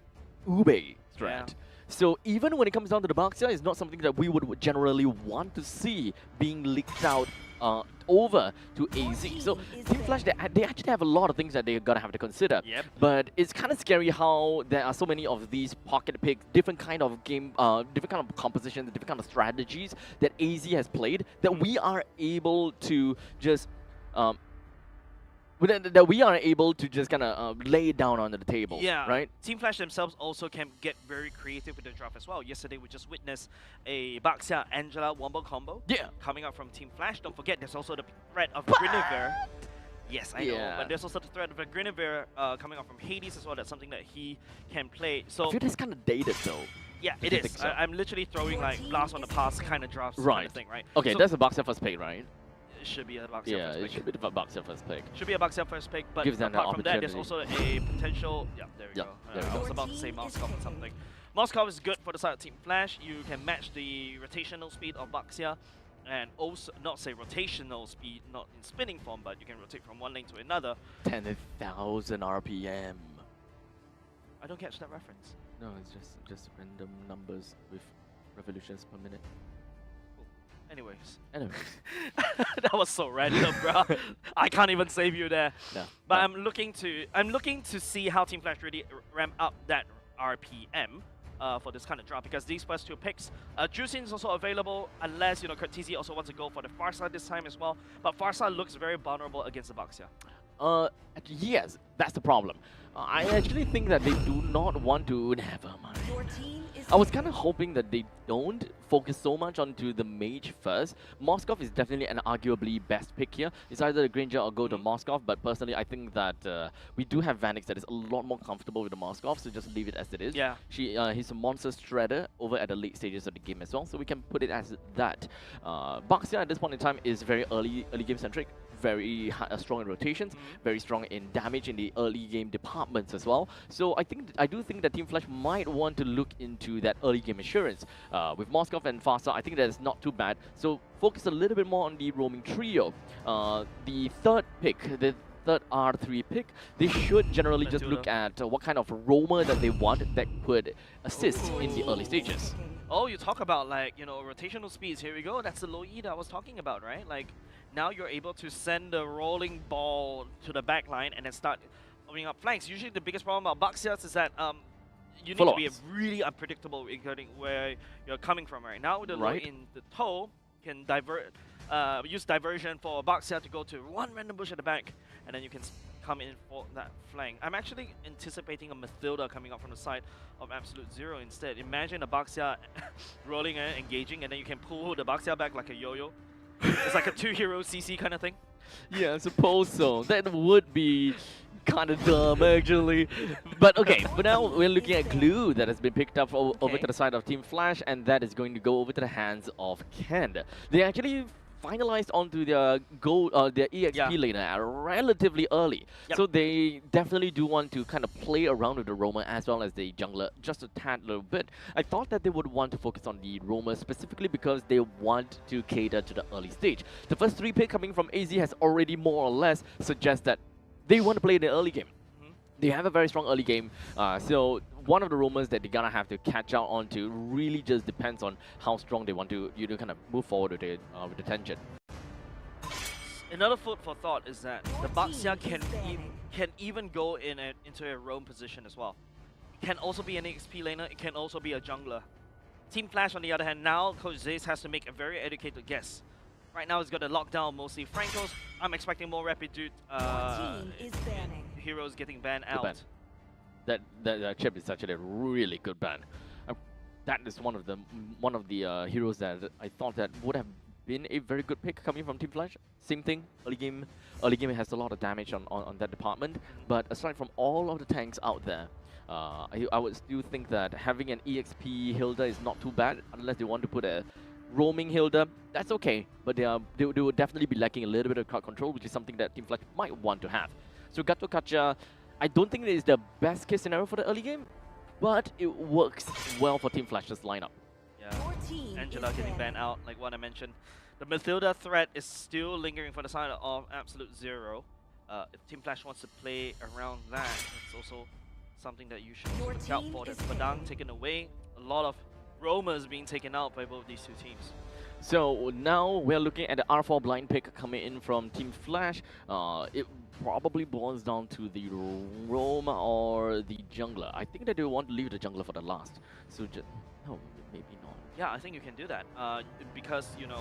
Ube strat. So even when it comes down to the Baxia, it's not something that we would generally want to see being leaked out over to AZ. So Team Flash, they actually have a lot of things that they're gonna have to consider. Yep. But it's kind of scary how there are so many of these pocket picks, different kind of game, different kind of compositions, different kind of strategies that AZ has played that we are able to just kind of lay it down onto the table. Yeah, Right. Team Flash themselves also can get very creative with the draft as well. Yesterday, we just witnessed a Baxia Angela Wombo combo coming out from Team Flash. Don't forget, there's also the threat of Guinevere. Yes, I know, but there's also the threat of a Guinevere coming out from Hades as well. That's something that he can play. So I feel that's kind of dated though. yeah, if it you is. think so. I'm literally throwing like blast on the past kind of drafts kind of thing, right? Okay, so that's a Baxia first pick, right? it should be a Baxia Yeah, first it pick. should be the Baxia first pick. Should be a Baxia first pick, but Gives them that apart from that, there's opportunity. also a potential. Yeah, there we Yep, go. there we I go. was about to say Moskov or something. Moskov is good for the side of Team Flash. You can match the rotational speed of Baxia, and also not say rotational speed, not in spinning form, but you can rotate from one lane to another. 10,000 RPM. I don't catch that reference. No, it's just random numbers with revolutions per minute. Anyways, Anyways, that was so random, bro. I can't even save you there. no. But I'm looking to see how Team Flash really ramp up that RPM for this kind of draft, because these first two picks, Juicing is also available, unless Kurt TZ also wants to go for the Farsa this time as well. But Farsa looks very vulnerable against the Baxia. Yes, that's the problem. I actually think that they do not want to. Never mind. Your team is I was kind of hoping that they don't focus so much onto the mage first. Moskov is definitely an arguably best pick here. It's either the Granger or go to Moskov, but personally I think that we do have Vanix that is a lot more comfortable with the Moskov, so just leave it as it is. Yeah. He's a monster shredder over at the late stages of the game as well, so we can put it as that. Baxia at this point in time is very early game centric. Very strong in rotations, very strong in damage in the early game departments as well. So I do think that Team Flash might want to look into that early game assurance. With Moskov and Fasa, I think that is not too bad. So focus a little bit more on the roaming trio. The third pick, the third R3 pick, they should generally just look at what kind of roamer that they want that could assist in the early stages. Oh, you talk about like, you know, rotational speeds. Here we go. That's the low E that I was talking about, right? Like, now you're able to send the rolling ball to the back line and then start opening up flanks. Usually the biggest problem about Baxias is that you need to be really unpredictable regarding where you're coming from, right? Now with the low in the toe can divert, use diversion for Baxia to go to one random bush at the back, and then you can come in for that flank. I'm actually anticipating a Mathilda coming up from the side of Absolute Zero instead. Imagine a Baxia rolling and engaging, and then you can pull the Baxia back like a yo-yo. It's like a two-hero CC kind of thing. Yeah, I suppose so. That would be kind of dumb, actually. But okay, for now, we're looking at Glue that has been picked up over to the side of Team Flash, and that is going to go over to the hands of Kend. They actually finalized onto their their EXP laner relatively early. So they definitely do want to kind of play around with the roamer as well as the jungler just a tad little bit. I thought that they would want to focus on the roamer specifically because they want to cater to the early stage. The first 3 pick coming from AZ has already more or less suggest that they want to play in the early game. They have a very strong early game, so one of the roamers that they're gonna have to catch out onto really just depends on how strong they want to kind of move forward with the tension. Another food for thought is that the Baxia can even go into a roam position as well. It can also be an XP laner, it can also be a jungler. Team Flash on the other hand, now Coach Zace has to make a very educated guess. Right now he's got a lockdown mostly Frankos. I'm expecting more rapid dude heroes getting banned out. That chip is actually a really good ban. That is one of the heroes that I thought that would have been a very good pick coming from Team Flash. Same thing, early game has a lot of damage on that department. But aside from all of the tanks out there, I would still think that having an EXP Hilda is not too bad unless they want to put a roaming Hilda. That's okay, but they would definitely be lacking a little bit of crowd control, which is something that Team Flash might want to have. So Gato Kacha, I don't think it is the best case scenario for the early game, but it works well for Team Flash's lineup. Yeah, Angela getting banned out, like what I mentioned. The Mathilda threat is still lingering for the side of Absolute Zero. If Team Flash wants to play around that, it's also something that you should look out for. There's Padang taken away, a lot of roamers being taken out by both these two teams. So now we're looking at the R4 blind pick coming in from Team Flash. It probably boils down to the roam or the jungler. I think that they want to leave the jungler for the last. So no, maybe not. Yeah, I think you can do that because, you know,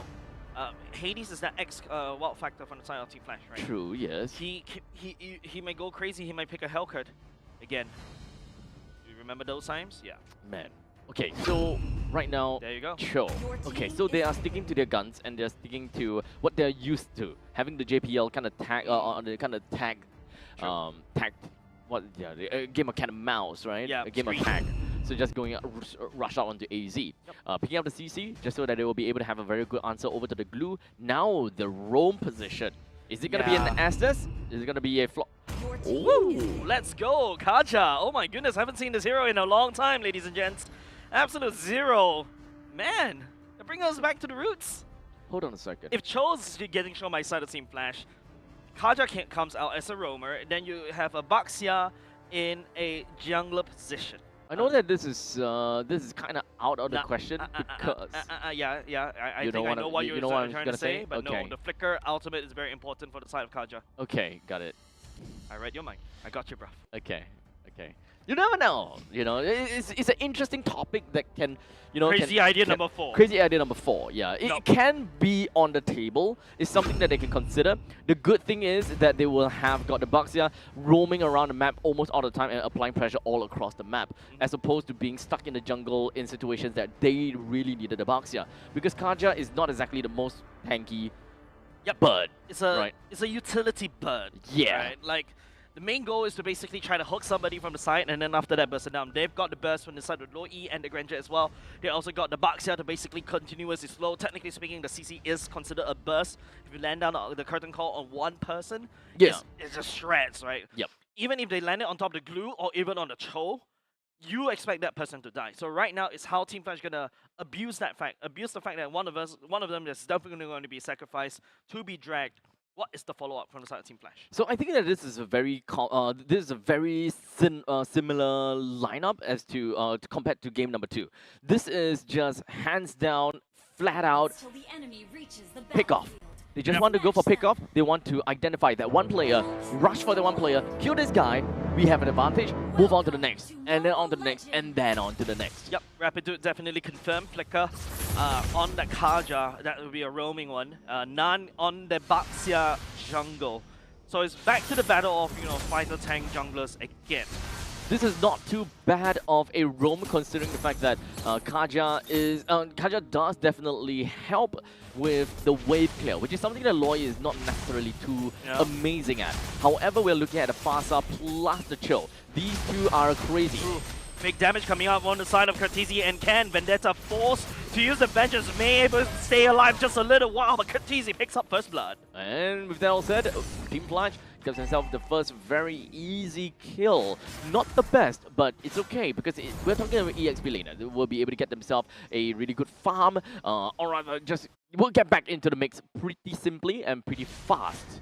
Hades is that wow factor from the side of Team Flash, right? True, yes. He may go crazy, he might pick a Hellcurt again. Do you remember those times? Yeah. Man. Okay, so right now, there you go. Chill. Okay, so they are sticking to their guns and they're sticking to what they're used to, having the JPL kind of tag a game of cat and mouse, right? Yeah, a game of tag. So just going rush out onto AZ, picking up the CC just so that they will be able to have a very good answer over to the glue. Now the roam position. Is it gonna be an Estes? Is it gonna be a flop? Ooh, let's go, Kaja. Oh my goodness, I haven't seen this hero in a long time, ladies and gents. Absolute Zero. Man, that brings us back to the roots. Hold on a second. If Cho's getting shown by side of Team Flash, Kaja comes out as a roamer, then you have a Baxia in a jungler position. I know that this is kind of out of the question because I think I know what you're trying to say, but no, the flicker ultimate is very important for the side of Kaja. Okay, got it. I read your mind. I got you, bro. Okay. You never know. It's an interesting topic that can, Crazy idea number 4. Crazy idea number 4. Yeah, it can be on the table. It's something that they can consider. The good thing is that they will have got the Baxia roaming around the map almost all the time and applying pressure all across the map, as opposed to being stuck in the jungle in situations that they really needed the Baxia. Because Kaja is not exactly the most tanky bird. It's a utility bird. Yeah. Right? Like, the main goal is to basically try to hook somebody from the side and then after that burst it down. They've got the burst from the side with low E and the Granger as well. They also got the Baxia to basically continuously slow. Technically speaking, the CC is considered a burst. If you land down the curtain call on one person, it just shreds, right? Yep. Even if they land it on top of the glue or even on the Cho, you expect that person to die. So right now, it's how Team Flash gonna abuse the fact that one of them is definitely going to be sacrificed to be dragged. What is the follow-up from the side of Team Flash? So I think that this is a very similar lineup as to compared to game number 2. This is just hands down, flat out pick off. They just want to go for pick off. They want to identify that one player, rush for the one player, kill this guy. We have an advantage. Move on to the next, and then on to the next, and then on to the next. Yep, Rapid Dude definitely confirmed. Flicker on the Kaja, that will be a roaming one. None on the Baxia jungle. So it's back to the battle of fighter tank junglers again. This is not too bad of a roam, considering the fact that Kaja does definitely help with the wave clear, which is something that Loy is not necessarily too amazing at. However, we're looking at the Plaza plus the Chill. These two are crazy. Ooh. Big damage coming out on the side of Curtisi and Ken. Vendetta forced to use the vengeance, may able to stay alive just a little while, but Curtisi picks up first blood. And with that all said, Team Flash gives himself the first very easy kill. Not the best, but it's okay because we're talking about EXP laner. They will be able to get themselves a really good farm. Or rather, we'll get back into the mix pretty simply and pretty fast.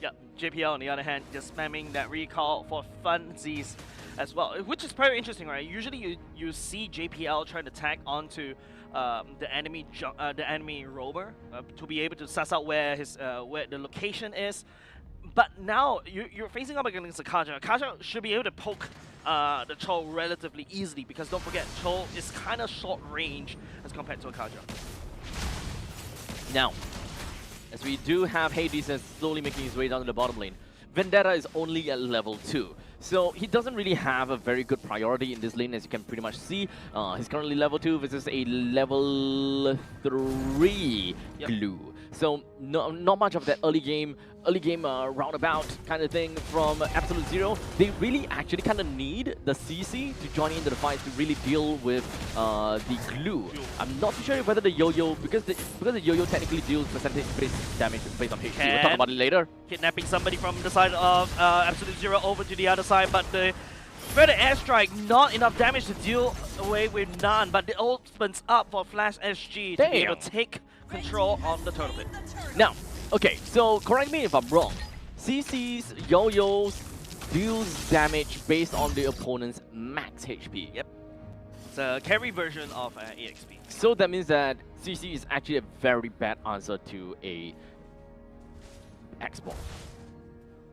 Yeah, JPL on the other hand, just spamming that recall for funsies as well, which is very interesting, right? Usually you see JPL trying to tag onto the enemy rover to be able to suss out where the location is. But now you're facing up against the Kaja. Kaja should be able to poke the Cho relatively easily because don't forget, Cho is kind of short range as compared to a Kaja. Now, as we do have Hades as slowly making his way down to the bottom lane, Vendetta is only at level 2. So he doesn't really have a very good priority in this lane, as you can pretty much see. He's currently level 2 versus a level 3 glue. So not much of that early game roundabout kind of thing from Absolute Zero. They really actually kind of need the CC to join into the fight to really deal with the glue. I'm not too sure whether the yo-yo, because the yo-yo technically deals percentage-based damage based on HP. We'll talk about it later. Kidnapping somebody from the side of Absolute Zero over to the other side, but the further airstrike, not enough damage to deal away with none, but it opens up for Flash SG to be able to take control on the turtle pit. Now, okay, so correct me if I'm wrong. CC's yo-yos deals damage based on the opponent's max HP. Yep. It's a carry version of EXP. So that means that CC is actually a very bad answer to a Xbox.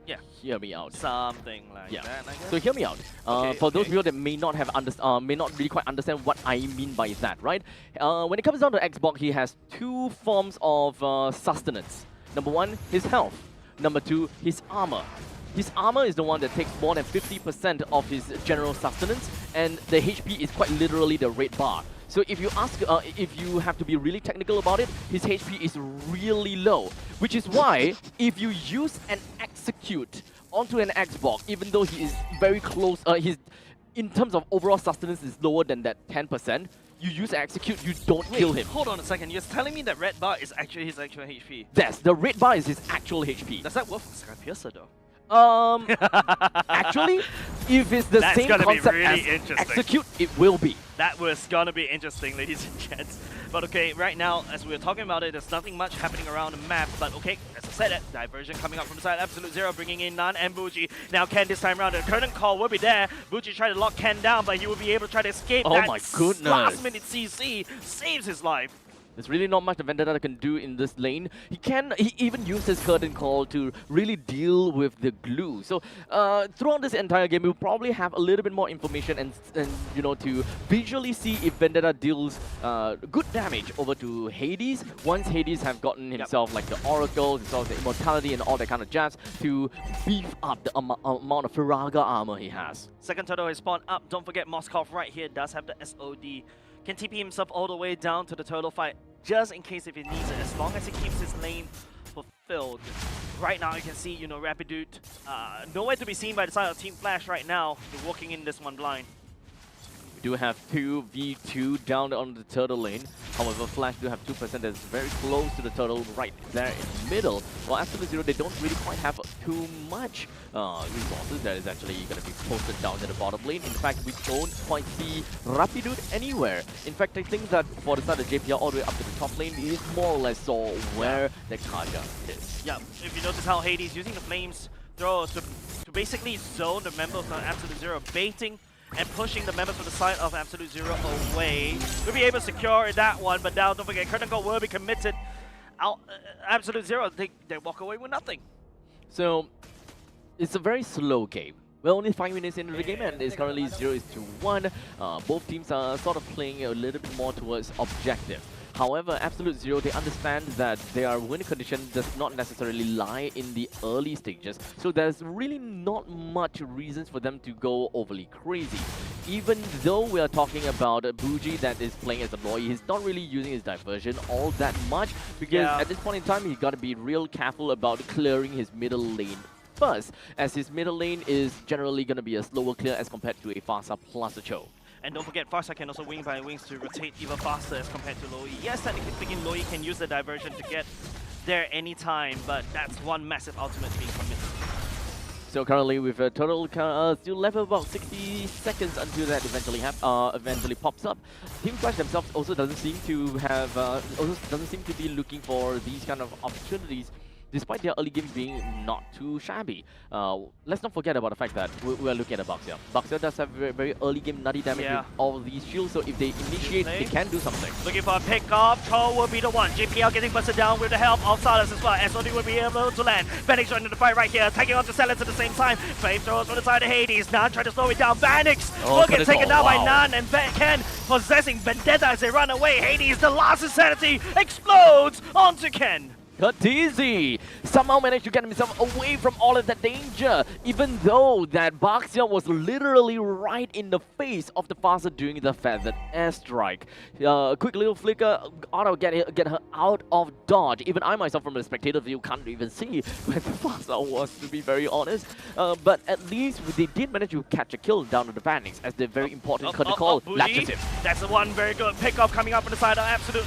Yeah. Hear me out. Something like that, I guess. So hear me out. For those people that may not really quite understand what I mean by that, right? When it comes down to Xbox, he has two forms of sustenance. Number one, his health. Number two, his armor. His armor is the one that takes more than 50% of his general sustenance, and the HP is quite literally the red bar. So if you ask, if you have to be really technical about it, his HP is really low. Which is why, if you use an execute onto an Xbox, even though he is very close, in terms of overall sustenance is lower than that 10%, you use execute, you don't kill him. Hold on a second, you're telling me that red bar is actually his actual HP? Yes, the red bar is his actual HP. Does that work for Sky Piercer though? Actually, if it's the same concept as execute, it will be. That was gonna be interesting, ladies and gents. But okay, right now, as we were talking about it, there's nothing much happening around the map. But okay, as I said, that diversion coming up from the side, Absolute Zero bringing in Nan and Buji. Now Ken this time around, the curtain call will be there. Buji tried to lock Ken down, but he will be able to try to escape. Oh my goodness! Last minute CC saves his life. There's really not much the Vendetta can do in this lane. He even used his curtain call to really deal with the glue. So throughout this entire game, we'll probably have a little bit more information and you know, to visually see if Vendetta deals good damage over to Hades. Once Hades have gotten himself like the Oracle, himself the Immortality and all that kind of jazz to beef up the amount of Firaga armor he has. Second turtle is spawned up. Don't forget Moskov right here does have the SOD. Can TP himself all the way down to the turtle fight just in case if he needs it, as long as he keeps his lane fulfilled. Right now you can see, you know, Rapidude nowhere to be seen by the side of Team Flash right now. They're walking in this one blind. We do have 2v2 down on the turtle lane. However, Flash do have 2% that's very close to the turtle right there in the middle. While Absolute Zero, they don't really quite have too much resources that is actually going to be posted down to the bottom lane. In fact, we don't quite see Rapidude anywhere. In fact, I think that for the start of JPL all the way up to the top lane, it is more or less saw where the Kaja is. Yeah, if you notice how Hades using the Flames throw to basically zone the members of Absolute Zero, baiting and pushing the members to the side of Absolute Zero away. We'll be able to secure that one, but now don't forget, Curtain Call will be committed. Absolute Zero, they walk away with nothing. So, it's a very slow game. We're only 5 minutes into the game and it's currently 0-1. Both teams are sort of playing a little bit more towards objective. However, Absolute Zero, they understand that their win condition does not necessarily lie in the early stages. So there's really not much reasons for them to go overly crazy. Even though we are talking about Bougie that is playing as a lawyer, he's not really using his diversion all that much because at this point in time, he's got to be real careful about clearing his middle lane first, as his middle lane is generally going to be a slower clear as compared to a Farsa plus a Cho. And don't forget, Farsa can also wing by wings to rotate even faster as compared to Loi. Yes, technically speaking, Loi can use the diversion to get there anytime, but that's one massive ultimate being committed. So currently with a total still left about 60 seconds until that eventually pops up. Team Flash themselves also doesn't seem to be looking for these kind of opportunities, despite their early game being not too shabby. Let's not forget about the fact that we're looking at Baxia. Baxia does have very early game nutty damage with all these shields, so if they initiate, they can do something. Looking for a pick-off, Cho will be the one. JPL getting busted down with the help of Silas as well. SOD will be able to land. Vanix joining the fight right here, taking on the Sellers at the same time. Flamethrowers from the side of Hades. Nan trying to slow it down. Vanix will get taken down by Nan, and Ken possessing Vendetta as they run away. Hades, the last insanity, explodes onto Ken. Katizi somehow managed to get himself away from all of that danger, even though that Baxia was literally right in the face of the Farsa doing the feathered airstrike. Quick little flicker, get her out of dodge. Even I myself from the spectator view can't even see where the Farsa was, to be very honest. But at least they did manage to catch a kill down on the Vanix as the very important curtain call latches him. That's the one very good pick-off coming up on the side of Absolute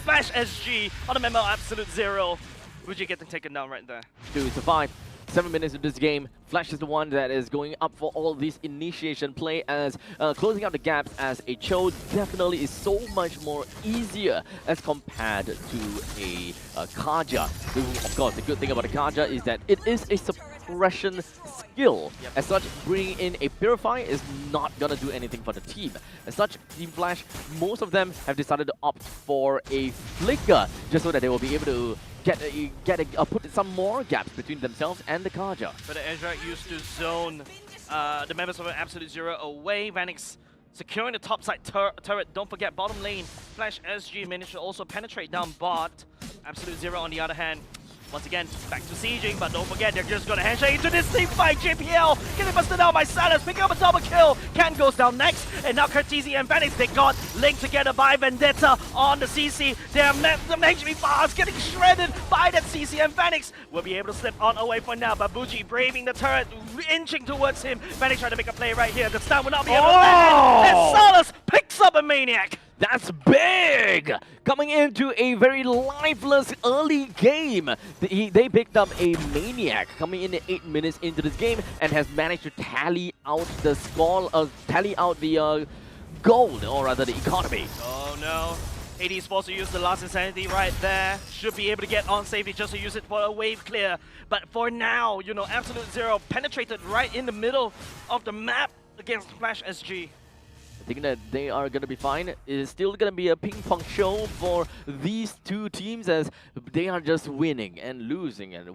Splash SG on the member of Absolute Zero. Bougie getting taken down right there. To survive 7 minutes of this game, Flash is the one that is going up for all this initiation play, as closing out the gaps as a Cho definitely is so much more easier as compared to a Kaja. Of course, the good thing about a Kaja is that it is a suppression skill. As such, bringing in a Purify is not gonna do anything for the team. As such, Team Flash, most of them have decided to opt for a Flicker, just so that they will be able to put some more gaps between themselves and the Kaja. But the Ezra used to zone the members of Absolute Zero away. Vanix securing the top side turret. Don't forget bottom lane. Flash SG managed to also penetrate down bot. Absolute Zero on the other hand, once again, back to sieging, but don't forget, they're just gonna handshake into this team fight. JPL getting busted out by Silas, picking up a double kill. Ken goes down next, and now Curtizi and Vanix, they got linked together by Vendetta on the CC. Their HP bars getting shredded by that CC, and Vanix will be able to slip on away for now, but Bougie braving the turret, inching towards him. Vanix trying to make a play right here. The stun will not be able to land, and Silas picks up a Maniac. That's big! Coming into a very lifeless early game. They picked up a Maniac coming in at 8 minutes into this game and has managed to tally out the score, tally out the gold, or rather the economy. Oh no. Hades forced to use the last insanity right there. Should be able to get on safely just to use it for a wave clear. But for now, you know, Absolute Zero penetrated right in the middle of the map against Flash SG. I think that they are going to be fine. It is still going to be a ping pong show for these two teams as they are just winning and losing at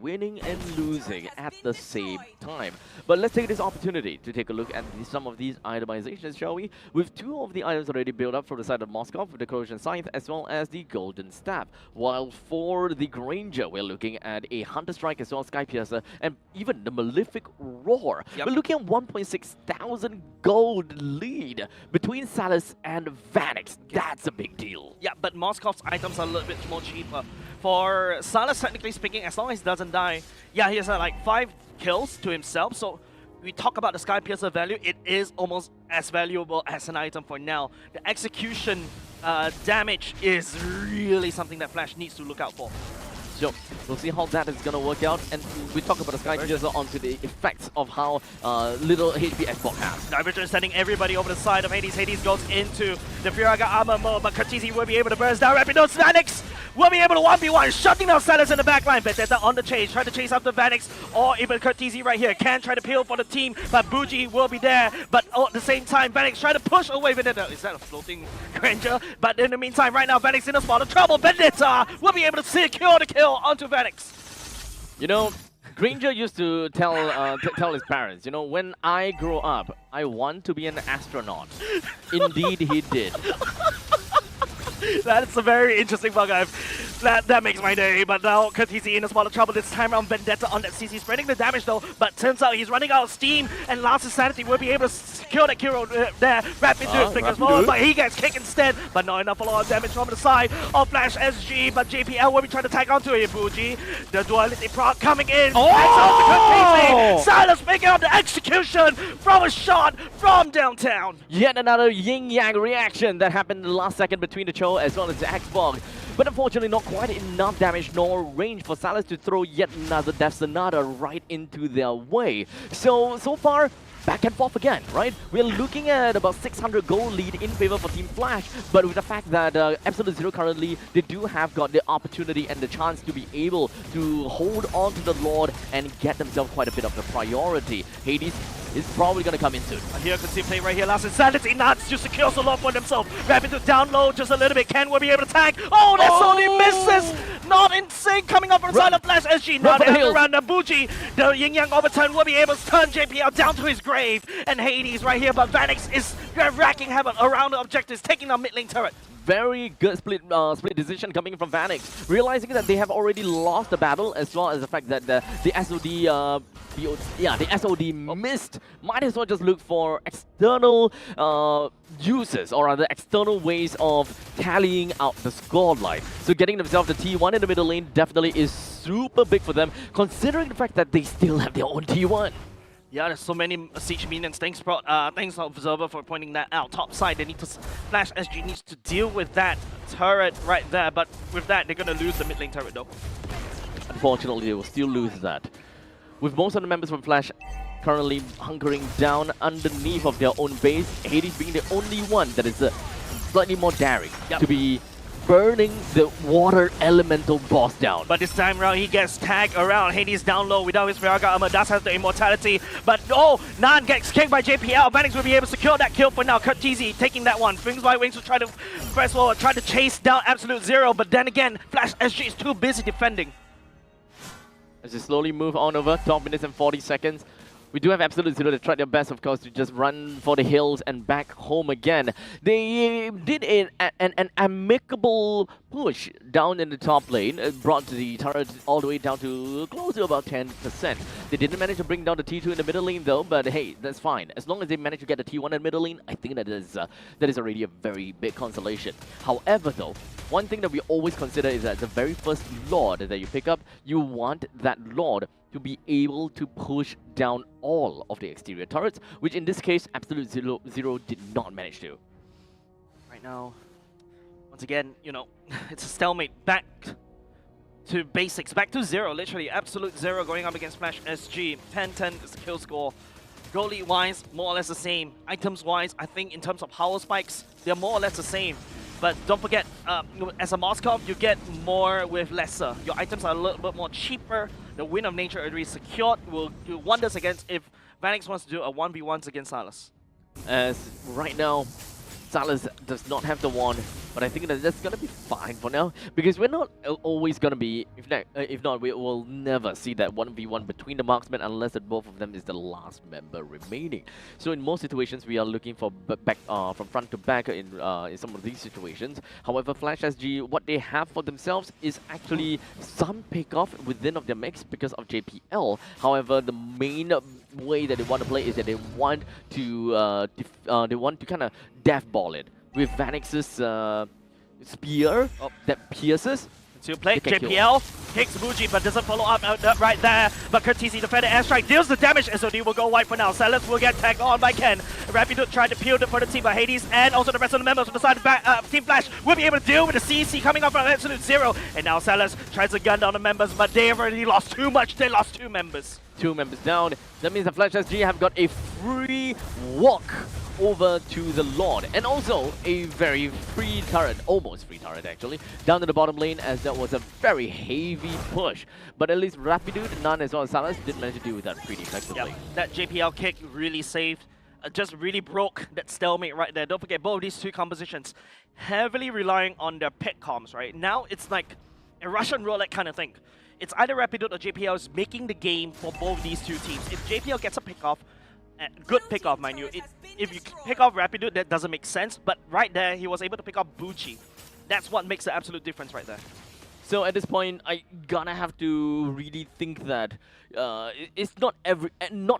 the same time. But let's take this opportunity to take a look at some of these itemizations, shall we? With two of the items already built up from the side of Moscow, with the Corrosion Scythe as well as the Golden Staff. While for the Granger, we're looking at a Hunter Strike as well as Sky Piercer and even the Malefic Roar. Yep. We're looking at 1.6 thousand gold lead between Salus and Vanix. That's a big deal. Yeah, but Moscow's items are a little bit more cheaper. For Salus, technically speaking, as long as he doesn't die, yeah, he has like 5 kills to himself, so we talk about the Sky Piercer value, it is almost as valuable as an item for now. The execution damage is really something that Flash needs to look out for. So we'll see how that is going to work out, and we talk about the Sky Piercer onto the effects of how little HP Xbox has. Diverger is sending everybody over the side of Hades. Hades goes into the Firaga armor mode, but Cartesi will be able to burst down Rapidos. Vanix will be able to 1v1, shutting down Salus in the backline. Vendetta on the chase, try to chase after Vanix, or even Cartesi right here can try to peel for the team, but Bougie will be there. But at the same time, Vanix try to push away Vendetta. Is that a floating Granger? But in the meantime, right now, Vanix in a spot of trouble. Vendetta will be able to secure the kill onto Vanix. You know, Granger used to tell his parents, you know, when I grow up, I want to be an astronaut. Indeed, he did. That's a very interesting bug. That makes my day. But now Cartesi in a spot of trouble this time around. Vendetta on that CC, spreading the damage though. But turns out he's running out of steam, and Last Insanity will be able to secure that Kiro there. Rapid do it, flickers forward, but he gets kicked instead. But not enough, a lot of damage from the side of Flash SG. But JPL will be trying to tag onto Ibuji. The duality proc coming in. Oh! Silas picking up the execution from a shot from downtown. Yet another yin-yang reaction that happened in the last second between the Cho as well as the Xbox. But unfortunately not quite enough damage nor range for Salus to throw yet another Death Sonata right into their way. So far, back and forth again, right? We're looking at about 600 gold lead in favor for Team Flash, but with the fact that Absolute Zero currently, they do have got the opportunity and the chance to be able to hold on to the Lord and get themselves quite a bit of the priority. Hades is probably going to come in soon. Here you can see play right here. Last Insanity Nuts just secures a lot for themselves. Rapid to down low just a little bit. Ken will be able to tag. Oh, that's only misses! Not in sync coming up from side of Flash SG. Not around the Bougie. The Yin Yang overturn will be able to turn JPL down to his grave. And Hades right here, but Vanix is racking havoc around the objectives, taking down mid lane turret. Very good split decision coming from Vanix, realizing that they have already lost the battle, as well as the fact that the SOD the SOD missed. Might as well just look for external uses, or rather external ways of tallying out the scoreline. So getting themselves the T1 in the middle lane definitely is super big for them, considering the fact that they still have their own T1. Yeah, there's so many siege minions. Thanks, Observer, for pointing that out. Top side, they need to Flash SG needs to deal with that turret right there. But with that, they're gonna lose the mid lane turret though. Unfortunately, they will still lose that. With most of the members from Flash currently hunkering down underneath of their own base, Hades being the only one that is slightly more daring to be burning the water elemental boss down. But this time around, he gets tagged around. Hades down low without his Viraga armor. Does have the immortality. But oh, Nan gets kicked by JPL. Vanix will be able to secure that kill for now. Cartesi taking that one. Wings by Wings will try to press forward, try to chase down Absolute Zero. But then again, Flash SG is too busy defending. As they slowly move on over, 12 minutes and 40 seconds. We do have Absolute Zero to try their best, of course, to just run for the hills and back home again. They did an amicable push down in the top lane. It brought the turret all the way down to close to about 10%. They didn't manage to bring down the T2 in the middle lane, though, but hey, that's fine. As long as they manage to get the T1 in the middle lane, I think that is already a very big consolation. However, though, one thing that we always consider is that the very first Lord that you pick up, you want that Lord to be able to push down all of the exterior turrets, which in this case, Absolute Zero did not manage to. Right now, once again, you know, it's a stalemate. Back to basics, back to zero, literally. Absolute Zero going up against Flash SG. 10-10 is the kill score. Gold lead wise, more or less the same. Items wise, I think in terms of power spikes, they're more or less the same. But don't forget, as a Moskov, you get more with lesser. Your items are a little bit more cheaper. The Wind of Nature already secured will do wonders against if Vanix wants to do a 1v1s against Salus. As right now, Salas does not have the wand, but I think that that's gonna be fine for now because we're not always gonna be. If not, we will never see that 1v1 between the marksmen unless that both of them is the last member remaining. So in most situations, we are looking for back from front to back in some of these situations. However, Flash SG, what they have for themselves is actually some pickoff within of their mix because of JPL. However, the main way that they want to play is that they want to kind of death ball it with Vanix's spear that pierces. To play, JPL kicks Muji but doesn't follow up right there. But Curtisi defended airstrike deals the damage. SOD will go white for now. Salas will get tagged on by Ken. Rapido tried to peel it for the team, but Hades and also the rest of the members from the side of Team Flash will be able to deal with the CC coming up from Absolute Zero. And now Salas tries to gun down the members, but they have already lost too much. They lost 2 members. 2 members down. That means the Flash SG have got a free walk over to the Lord, and also a very free turret, almost free turret actually, down to the bottom lane, as that was a very heavy push. But at least Rapidude, Nan as well as Salas did manage to deal with that pretty effectively. Yep. That JPL kick really saved, just really broke that stalemate right there. Don't forget, both of these 2 compositions heavily relying on their pick comms, right? Now it's like a Russian roulette kind of thing. It's either Rapidude or JPL is making the game for both these 2 teams. If JPL gets a pick off, good pick off, mind you. If you pick off Rapidude, that doesn't make sense. But right there, he was able to pick off Bucci. That's what makes the absolute difference right there. So at this point, I gonna have to really think that it's not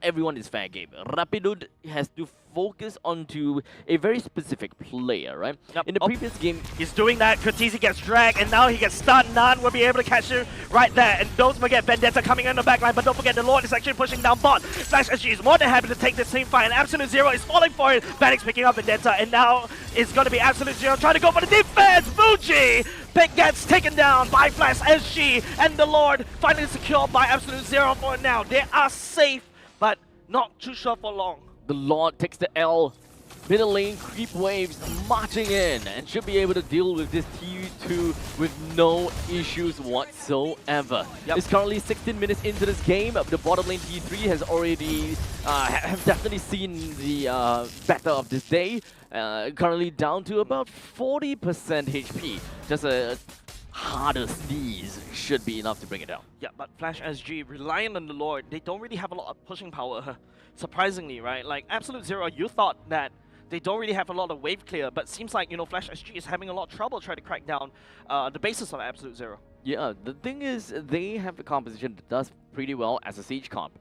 everyone is fair game. Rapidude has to focus onto a very specific player, right? Yep. In the previous game, he's doing that. Curtisi gets dragged, and now he gets stunned. Nan will be able to catch him right there. And don't forget Vendetta coming in the backline, but don't forget the Lord is actually pushing down bot. Flash SG is more than happy to take this team fight, and Absolute Zero is falling for it. Vanix picking up Vendetta, and now it's going to be Absolute Zero trying to go for the defense. Fuji gets taken down by Flash SG, and the Lord finally secured by Absolute Zero for now. They are safe, but not too sure for long. The Lord takes the L. Middle lane creep waves marching in and should be able to deal with this T2 with no issues whatsoever. Yep. It's currently 16 minutes into this game. The bottom lane T3 has already have definitely seen the better of this day. Currently down to about 40% HP. Just a harder sneeze should be enough to bring it down. Yeah, but Flash SG, relying on the Lord, they don't really have a lot of pushing power. Surprisingly, right? Like Absolute Zero, you thought that they don't really have a lot of wave clear, but seems like, you know, Flash SG is having a lot of trouble trying to crack down the basis of Absolute Zero. Yeah, the thing is, they have a composition that does pretty well as a siege comp,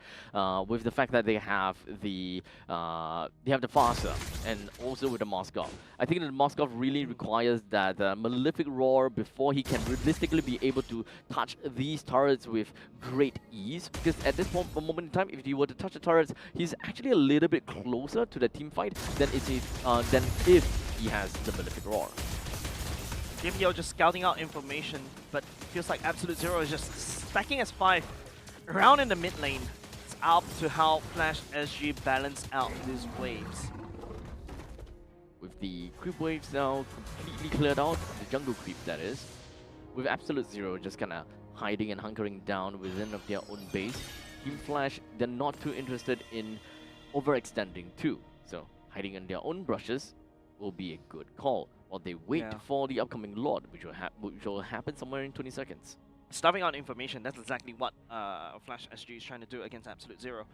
with the fact that they have the Farsa and also with the Moskov. I think that the Moskov really requires that Malefic Roar before he can realistically be able to touch these turrets with great ease. Because at this moment in time, if he were to touch the turrets, he's actually a little bit closer to the team fight than if he has the Malefic Roar. JPL just scouting out information, but feels like Absolute Zero is just stacking as 5 around in the mid lane. It's up to how Flash SG balance out these waves. With the creep waves now completely cleared out, the jungle creep that is, with Absolute Zero just kind of hiding and hunkering down within of their own base, Team Flash, they're not too interested in overextending too. So hiding in their own brushes will be a good call, while they wait for the upcoming Lord, which will happen somewhere in 20 seconds. Stuffing out information, that's exactly what Flash SG is trying to do against Absolute Zero.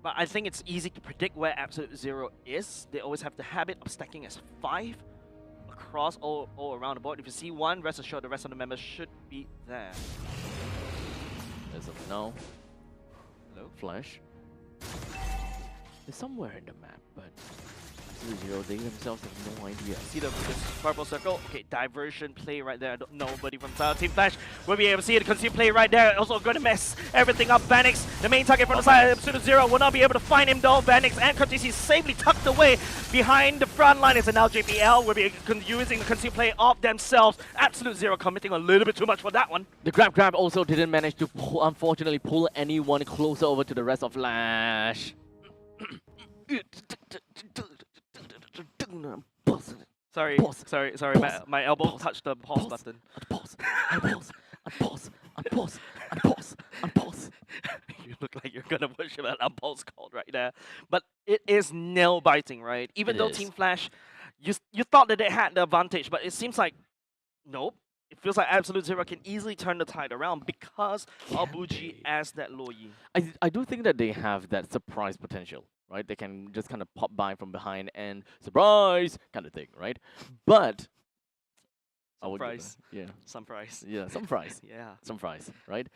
But I think it's easy to predict where Absolute Zero is. They always have the habit of stacking as 5 across all around the board. If you see one, rest assured the rest of the members should be there. As of now, hello? Flash is somewhere in the map, but Zero, they themselves have no idea. See this purple circle? Okay, diversion play right there. Nobody from Team Flash will be able to see the consume play right there. Also going to mess everything up. Vanix, the main target from the side of Absolute Zero, will not be able to find him though. Vanix and Curtisi safely tucked away behind the front liners, and now JPL will be using the consume play of themselves. Absolute Zero committing a little bit too much for that one. The grab also didn't manage to unfortunately pull anyone closer over to the rest of Flash. Sorry, my elbow touched the pause button. Unpause. You look like you're gonna worship an unpause called right there. But it is nail biting, right? Even though Team Flash you thought that they had the advantage, but it seems like nope. It feels like Absolute Zero can easily turn the tide around because of Buji as that Lo Yi. I do think that they have that surprise potential, right? They can just kind of pop by from behind and surprise kind of thing, right? But I would, Surprise. yeah, Surprise. yeah, some fries, Yeah. some fries, right?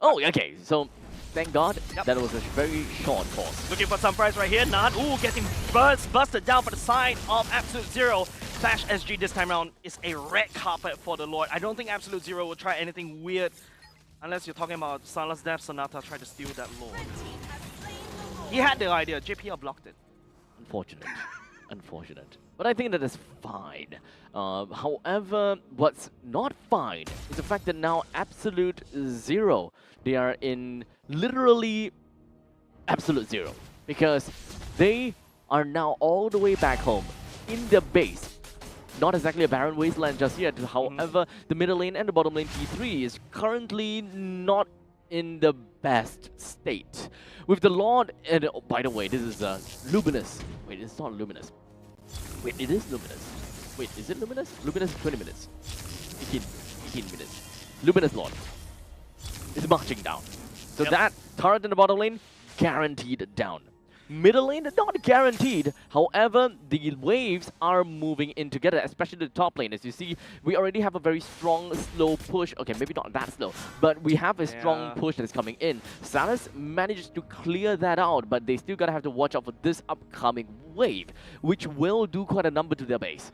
Oh, okay. So thank God Yep. that was a very short pause. Looking for some prize right here. Nan, ooh, getting busted down for the side of Absolute Zero. Flash SG this time around is a red carpet for the Lord. I don't think Absolute Zero will try anything weird unless you're talking about Sunless Death Sonata trying to steal that Lord. He had the idea. JPL blocked it. Unfortunate. Unfortunate. But I think that is fine. However, what's not fine is the fact that now Absolute Zero, they are in literally Absolute Zero. Because they are now all the way back home in their base. Not exactly a barren wasteland just yet. However, the middle lane and the bottom lane T3 is currently not in the best state. With the Lord, and oh, by the way, this is Luminous. Wait, it's not Luminous. Wait, it is Luminous. Wait, is it Luminous? Luminous is 20 minutes. 18 minutes. Luminous Lord is marching down. So that turret in the bottom lane, guaranteed down. Middle lane, not guaranteed. However, the waves are moving in together, especially the top lane. As you see, we already have a very strong, slow push. Okay, maybe not that slow, but we have a strong push that is coming in. Salus managed to clear that out, but they still gotta have to watch out for this upcoming wave, which will do quite a number to their base.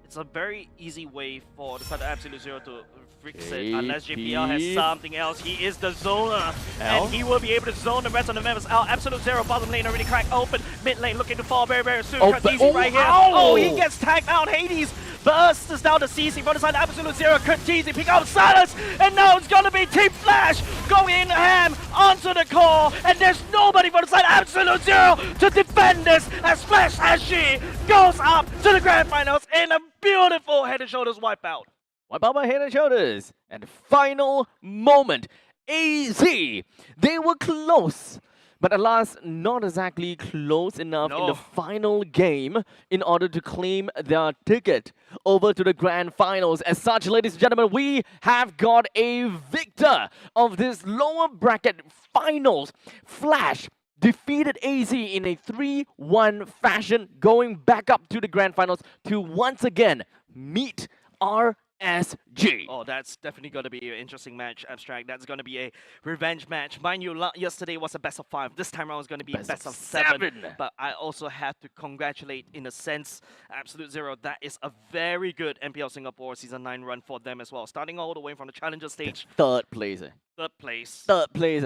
It's a very easy way for the side of Absolute Zero to fix it unless JPL has something else. He is the zoner, and he will be able to zone the rest of the members out. Absolute Zero bottom lane already cracked open. Mid lane looking to fall very, very soon. Easy right here. Oh, he gets tagged out. Hades bursts down to CC from the side of Absolute Zero. Easy pick up Silence, and now it's gonna be Team Flash going in ham onto the core, and there's nobody from the side of Absolute Zero to defend this as Flash SG goes up to the grand finals in a beautiful head and shoulders wipeout. Wipe out my head and shoulders. And the final moment, AZ. They were close, but alas, not exactly close enough in the final game in order to claim their ticket over to the grand finals. As such, ladies and gentlemen, we have got a victor of this lower bracket finals. Flash defeated AZ in a 3-1 fashion, going back up to the grand finals to once again meet RSG. Oh, that's definitely going to be an interesting match, Abstract. That's going to be a revenge match. Mind you, yesterday was a best of 5. This time around is going to be best of 7. But I also have to congratulate, in a sense, Absolute Zero. That is a very good MPL Singapore Season 9 run for them as well. Starting all the way from the Challenger stage. Third place. Third place. Third place.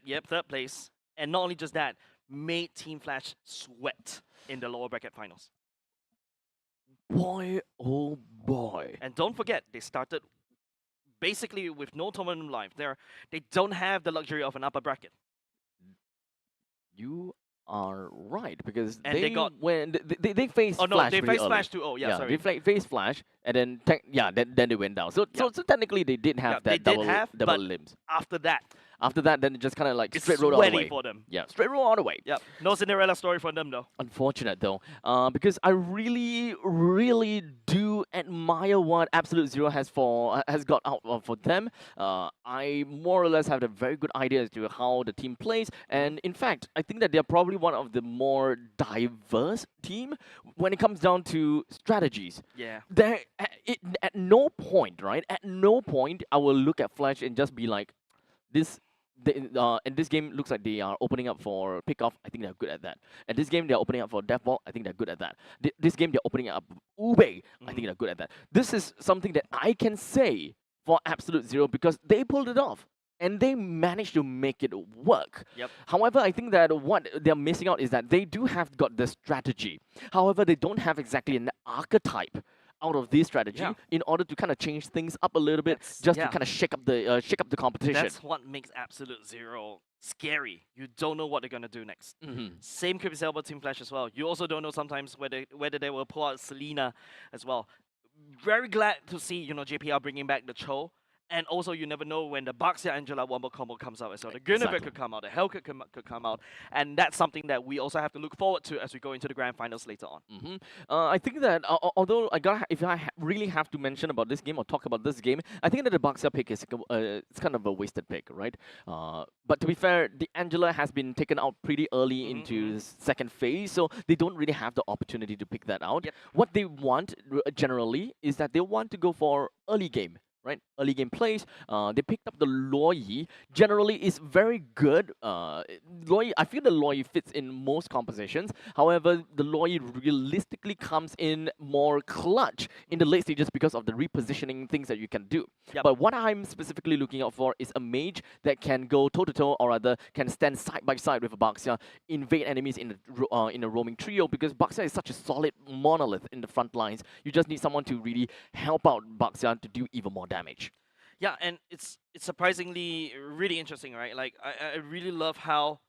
Yep, third place. And not only just that, made Team Flash sweat in the lower bracket finals. Boy, oh boy. And don't forget, they started basically with no tournament life. They don't have the luxury of an upper bracket. You are right, because and they got when they faced Flash. Oh no, they faced early. Flash too. Oh yeah, sorry. They faced Flash, and then then they went down. So technically they did have that double limbs. After that, then it just kind of like straight road all the way. For them. Yeah, straight road all the way. Yep. No Cinderella story for them though. Unfortunate though, because I really do admire what Absolute Zero has got out for them. I more or less have a very good idea as to how the team plays, and in fact, I think that they are probably one of the more diverse team when it comes down to strategies. Yeah. There, at no point, right? At no point, I will look at Flash and just be like, this. And this game looks like they are opening up for pickoff. I think they're good at that. And this game they're opening up for deathball. I think they're good at that. This game they're opening up Ube. I think they're good at that. This is something that I can say for Absolute Zero because they pulled it off. And they managed to make it work. Yep. However, I think that what they're missing out is that they do have got the strategy. However, they don't have exactly an archetype out of this strategy in order to kind of change things up a little bit, to kind of shake up the competition. That's what makes Absolute Zero scary. You don't know what they're gonna do next. Same could be said about Team Flash as well. You also don't know sometimes whether they will pull out Selena as well. Very glad to see JPL bringing back the Cho. And also, you never know when the Baxia Angela Wombo combo comes out as well. The Gunnerbeck could come out, the Hellcat could come out. And that's something that we also have to look forward to as we go into the grand finals later on. I think that although if I really have to mention about this game or talk about this game, I think that the Baxia pick is it's kind of a wasted pick, right? But to be fair, the Angela has been taken out pretty early into the second phase, so they don't really have the opportunity to pick that out. Yep. What they want generally is that they want to go for early game. Right, early game plays. They picked up the Loi. Generally, is very good. Loi, I feel the Loi fits in most compositions. However, the Loi realistically comes in more clutch in the late stages because of the repositioning things that you can do. Yep. But what I'm specifically looking out for is a mage that can go toe to toe, or rather can stand side by side with a Baxia, invade enemies in a roaming trio. Because Baxia is such a solid monolith in the front lines. You just need someone to really help out Baxia to do even more damage. Yeah, and it's surprisingly really interesting, right? Like, I really love how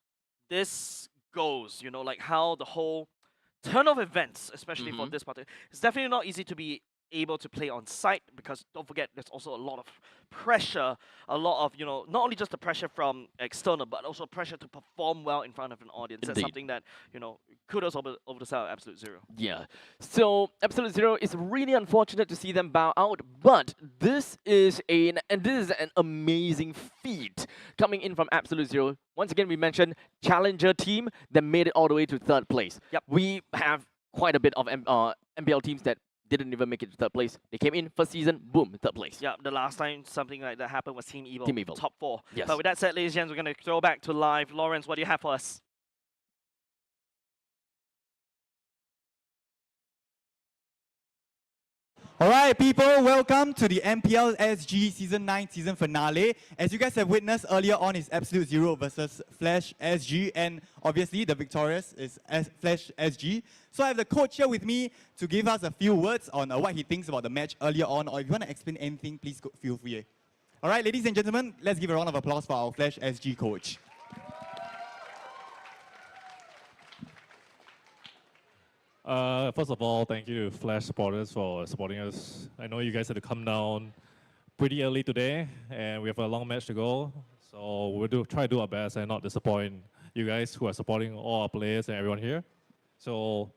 this goes, you know, like how the whole turn of events, especially for this part, it's definitely not easy to be able to play on site, because don't forget there's also a lot of pressure, a lot of, you know, not only just the pressure from external, but also pressure to perform well in front of an audience. That's Indeed. something that, you know, kudos over the side of Absolute Zero. Yeah. So Absolute Zero is really unfortunate to see them bow out, but this is an amazing feat coming in from Absolute Zero. Once again, we mentioned challenger team that made it all the way to third place. Yep. We have quite a bit of MPL teams that didn't even make it to third place. They came in first season, boom, third place. Yeah, the last time something like that happened was Team Evil, Team Evil. top 4. Yes. But with that said, ladies and gentlemen, we're going to throw back to live. Lawrence, what do you have for us? All right, people, welcome to the MPL SG Season 9 season finale. As you guys have witnessed earlier on, is Absolute Zero versus Flash SG, and obviously the victorious is Flash SG. So I have the coach here with me to give us a few words on what he thinks about the match earlier on, or if you want to explain anything, please feel free. All right, ladies and gentlemen, let's give a round of applause for our Flash SG coach. First of all, thank you, Flash supporters, for supporting us. I know you guys had to come down pretty early today, and we have a long match to go. So we'll try to do our best and not disappoint you guys who are supporting all our players and everyone here. So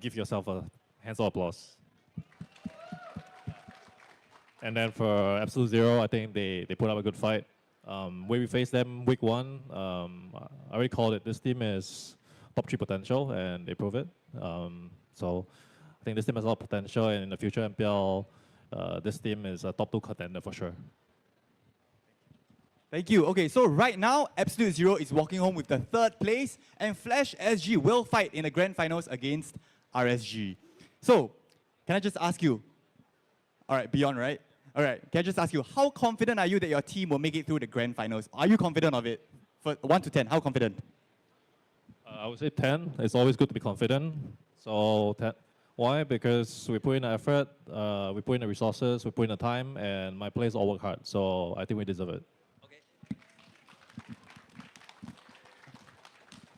give yourself a hands of applause. And then for Absolute Zero, I think they put up a good fight. When we faced them week 1, I already called it. This team is top 3 potential, and they prove it. So I think this team has a lot of potential, and in the future MPL, this team is a top 2 contender for sure. Thank you. Okay, so right now, Absolute Zero is walking home with the 3rd place, and Flash SG will fight in the grand finals against RSG. So, can I just ask you, all right, Beyond, right? All right, can I just ask you, how confident are you that your team will make it through the grand finals? Are you confident of it? For 1 to 10, how confident? I would say 10. It's always good to be confident. So 10. Why? Because we put in the effort, we put in the resources, we put in the time, and my players all work hard. So I think we deserve it. Okay.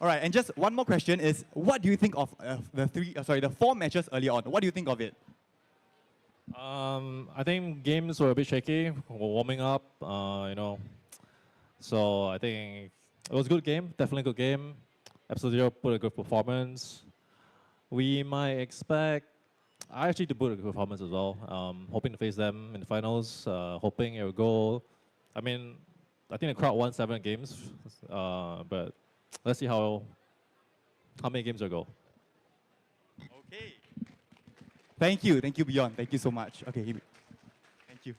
All right, and just one more question is, what do you think of the 4 matches earlier on? What do you think of it? I think games were a bit shaky. We're warming up, you know. So I think it was a good game, definitely a good game. Absolute Zero put a good performance. We might expect RSG to put a good performance as well. Hoping to face them in the finals. Hoping it will go. I mean, I think the crowd won 7 games, but let's see how many games will go. Okay. Thank you, Beyond. Thank you so much. Okay, thank you.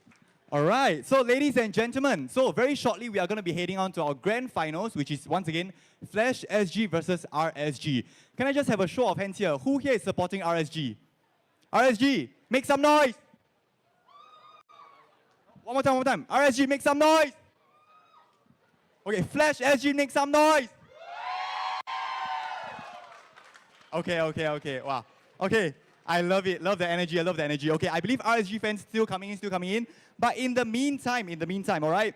All right, so ladies and gentlemen, so very shortly we are going to be heading on to our grand finals, which is once again Flash SG versus RSG. Can I just have a show of hands here? Who here is supporting RSG? RSG, make some noise! One more time. RSG, make some noise! Okay, Flash SG, make some noise! Okay, wow. Okay. I love it. Love the energy. Okay, I believe RSG fans still coming in. But in the meantime, all right,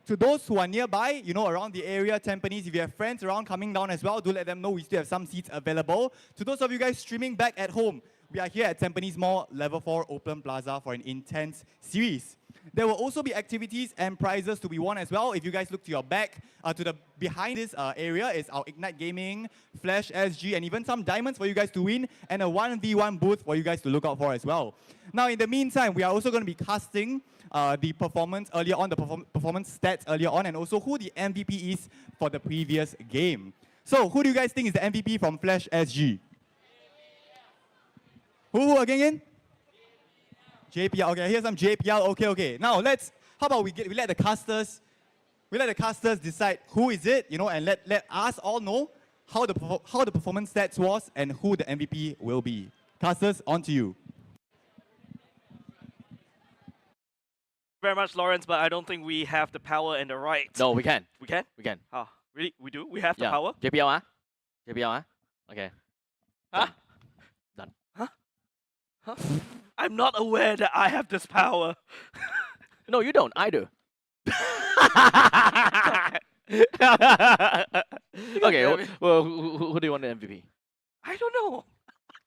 to those who are nearby, you know, around the area, Tampines, if you have friends around coming down as well, do let them know we still have some seats available. To those of you guys streaming back at home, we are here at Tampines Mall, Level 4 Open Plaza for an intense series. There will also be activities and prizes to be won as well. If you guys look to your back, to the behind this area is our Ignite Gaming, Flash SG, and even some diamonds for you guys to win, and a 1v1 booth for you guys to look out for as well. Now, in the meantime, we are also going to be casting the performance earlier on, the performance stats earlier on, and also who the MVP is for the previous game. So, who do you guys think is the MVP from Flash SG? Who again? JPL. Okay, here's some JPL. Okay. Now how about we let the casters decide who is it, and let us all know how the performance stats was and who the MVP will be. Casters, on to you. Very much, Lawrence, but I don't think we have the power and the right. No, we can. We can? We can. Oh, really? We do? We have the power? JPL, ah? JPL, ah? Okay. Huh? Done. Huh? I'm not aware that I have this power. No, you don't. I do. Okay, well, who do you want the MVP? I don't know.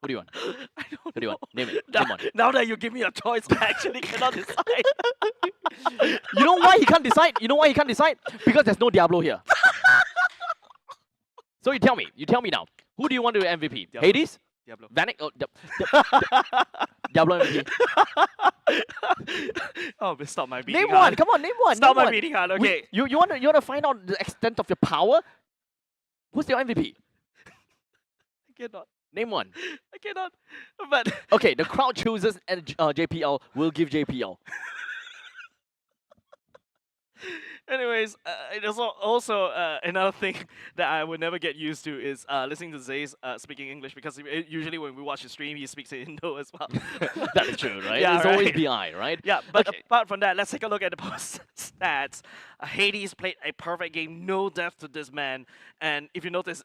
Who do you want? I don't Who do you want? Name it. Now, Name one. now that you give me a choice, I actually cannot decide. You know why he can't decide? You know why he can't decide? Because there's no Diablo here. So you tell me now. Who do you want to MVP? Diablo. Hades? Diablo. Vanek? Oh, Diablo MVP. Oh, stop my beating Name heart. one. Come on, name one. Stop name my one. beating heart. Okay. You want to find out the extent of your power? Who's your MVP? I cannot. Name one. I cannot. But Okay, the crowd chooses and JPL will give JPL. anyways, there's also another thing that I would never get used to is listening to Zay's speaking English, because usually when we watch the stream, he speaks in Indo as well. That is true, right? Yeah, It's always right. BI, right? Yeah, but Okay. apart from that, let's take a look at the post stats. Hades played a perfect game, no death to this man. And if you notice,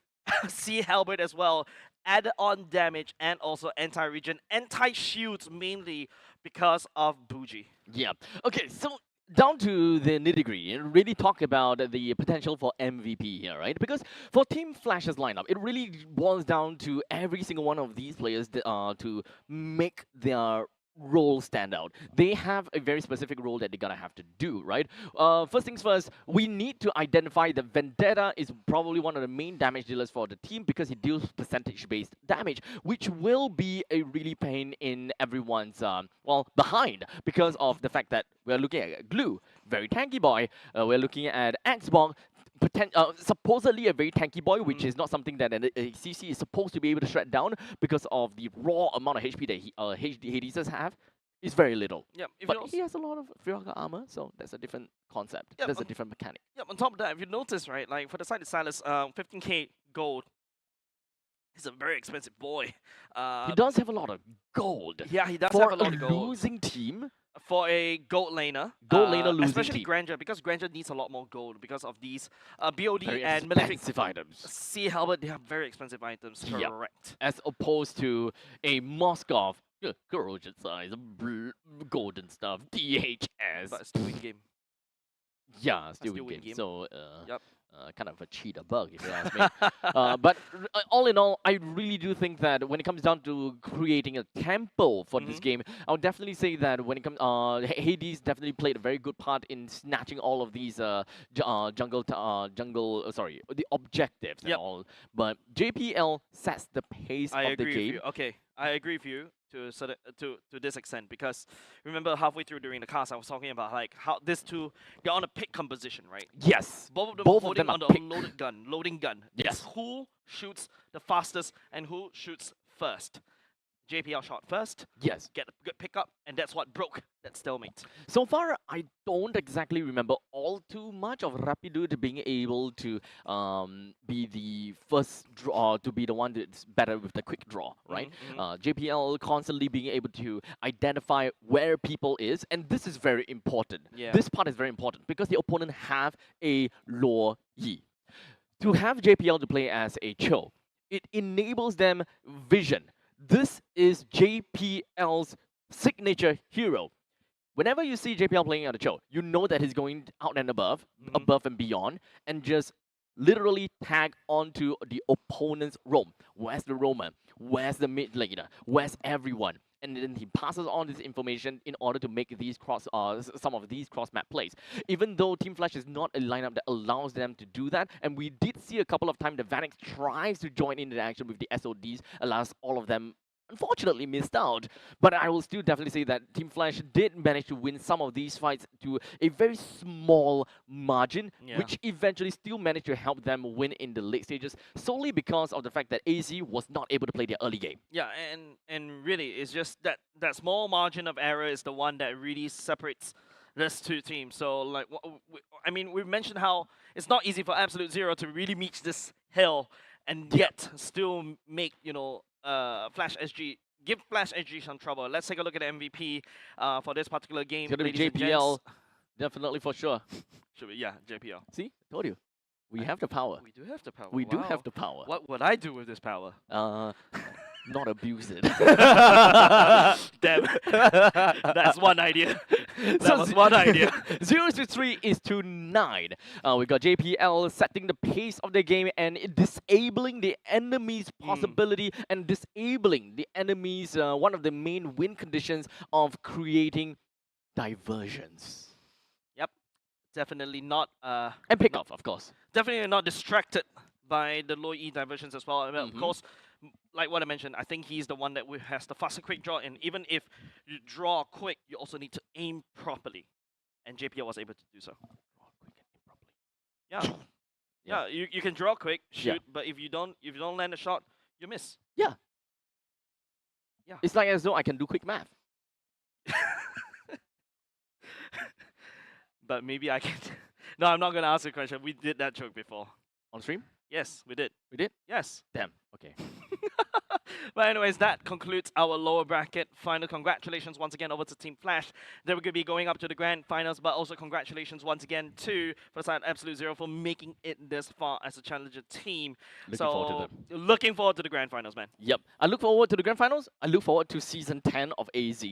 C. Halbert as well, added on damage and also anti-regen, anti-shields mainly because of Bougie. Yeah. Okay, so down to the nitty-gritty and really talk about the potential for MVP here, right? Because for Team Flash's lineup, it really boils down to every single one of these players to make their role stand out. They have a very specific role that they're gonna have to do, right? First things first, we need to identify that Vendetta is probably one of the main damage dealers for the team because he deals percentage-based damage, which will be a really pain in everyone's behind because of the fact that we're looking at Glue, very tanky boy. We're looking at Xbox, supposedly a very tanky boy, which is not something that a CC is supposed to be able to shred down because of the raw amount of HP that Hades have. Is very little. Yeah, but he has a lot of Firaga armor, so that's a different concept. Yeah, that's a different mechanic. Yeah, on top of that, if you notice, right, like for the side of Silas, 15k gold. He's a very expensive boy. He does have a lot of gold. Yeah, he does for have a lot of gold. Losing team. For a gold laner. Losing especially team. Granger, because Granger needs a lot more gold because of these BOD Very and Malefic expensive items. C. Halbert, they have very expensive items, Yep. correct. As opposed to a Moskov, corrosion size, golden stuff, DHS. But still in game. Yeah, still still win win game. game. So, Yep. kind of a cheater bug, if you ask me. But all in all, I really do think that when it comes down to creating a tempo for this game, I would definitely say that when it comes, Hades definitely played a very good part in snatching all of these the objectives and all. But JPL sets the pace I of the agree game. with you. Okay, I agree with you to this extent, because remember halfway through during the cast I was talking about like how these two, they're on a pick composition, right? Yes. Both of them Both of holding them are on the pick. loading gun. Yes. It's who shoots the fastest and who shoots first. JPL shot first. Yes. Get a good pickup, and that's what broke that stalemate. So far, I don't exactly remember all too much of Rapidude being able to be the first draw, to be the one that's better with the quick draw, right? JPL constantly being able to identify where people is, and this is very important. Yeah. This part is very important because the opponent have a Lore Yi. To have JPL to play as a Cho, it enables them vision. This is JPL's signature hero. Whenever you see JPL playing at a show, you know that he's going out and above and beyond, and just literally tag onto the opponent's roam. Where's the roamer? Where's the mid laner? Where's everyone? And then he passes on this information in order to make these some of these cross-map plays. Even though Team Flash is not a lineup that allows them to do that, and we did see a couple of times the Vanix tries to join in the action with the SODs, alas, all of them unfortunately missed out. But I will still definitely say that Team Flash did manage to win some of these fights to a very small margin, which eventually still managed to help them win in the late stages, solely because of the fact that AZ was not able to play their early game. Yeah, and really, it's just that small margin of error is the one that really separates these two teams. So, like, I mean, we've mentioned how it's not easy for Absolute Zero to really meet this hill and yet still make, you know, Flash SG, give Flash SG some trouble. Let's take a look at the MVP for this particular game. It's going to be JPL, definitely for sure. Should be, yeah, JPL. See, told you. We have the power. We do have the power. We do have the power. What would I do with this power? Not abuse it. Damn. That's one idea. That was one idea. 0-3 is to 9. We got JPL setting the pace of the game and disabling the enemy's possibility and disabling the enemy's one of the main win conditions of creating diversions. Yep. Definitely not and pick off, of course. Definitely not distracted by the low E diversions as well. I mean, of course, like what I mentioned, I think he's the one that has the faster quick draw, and even if you draw quick, you also need to aim properly. And JPL was able to do so. Draw quick and aim properly. Yeah. You can draw quick, shoot, but if you don't land a shot, you miss. Yeah. Yeah. It's like as though I can do quick math. But maybe I can. No, I'm not gonna ask the question. We did that joke before. On stream? Yes, we did. We did? Yes. Damn. Okay. But anyways, that concludes our lower bracket final. Congratulations once again over to Team Flash. They were going to be going up to the grand finals, but also congratulations once again to Absolute Zero for making it this far as a challenger team. Looking forward to them. Looking forward to the grand finals, man. Yep. I look forward to the grand finals. I look forward to season 10 of AZ.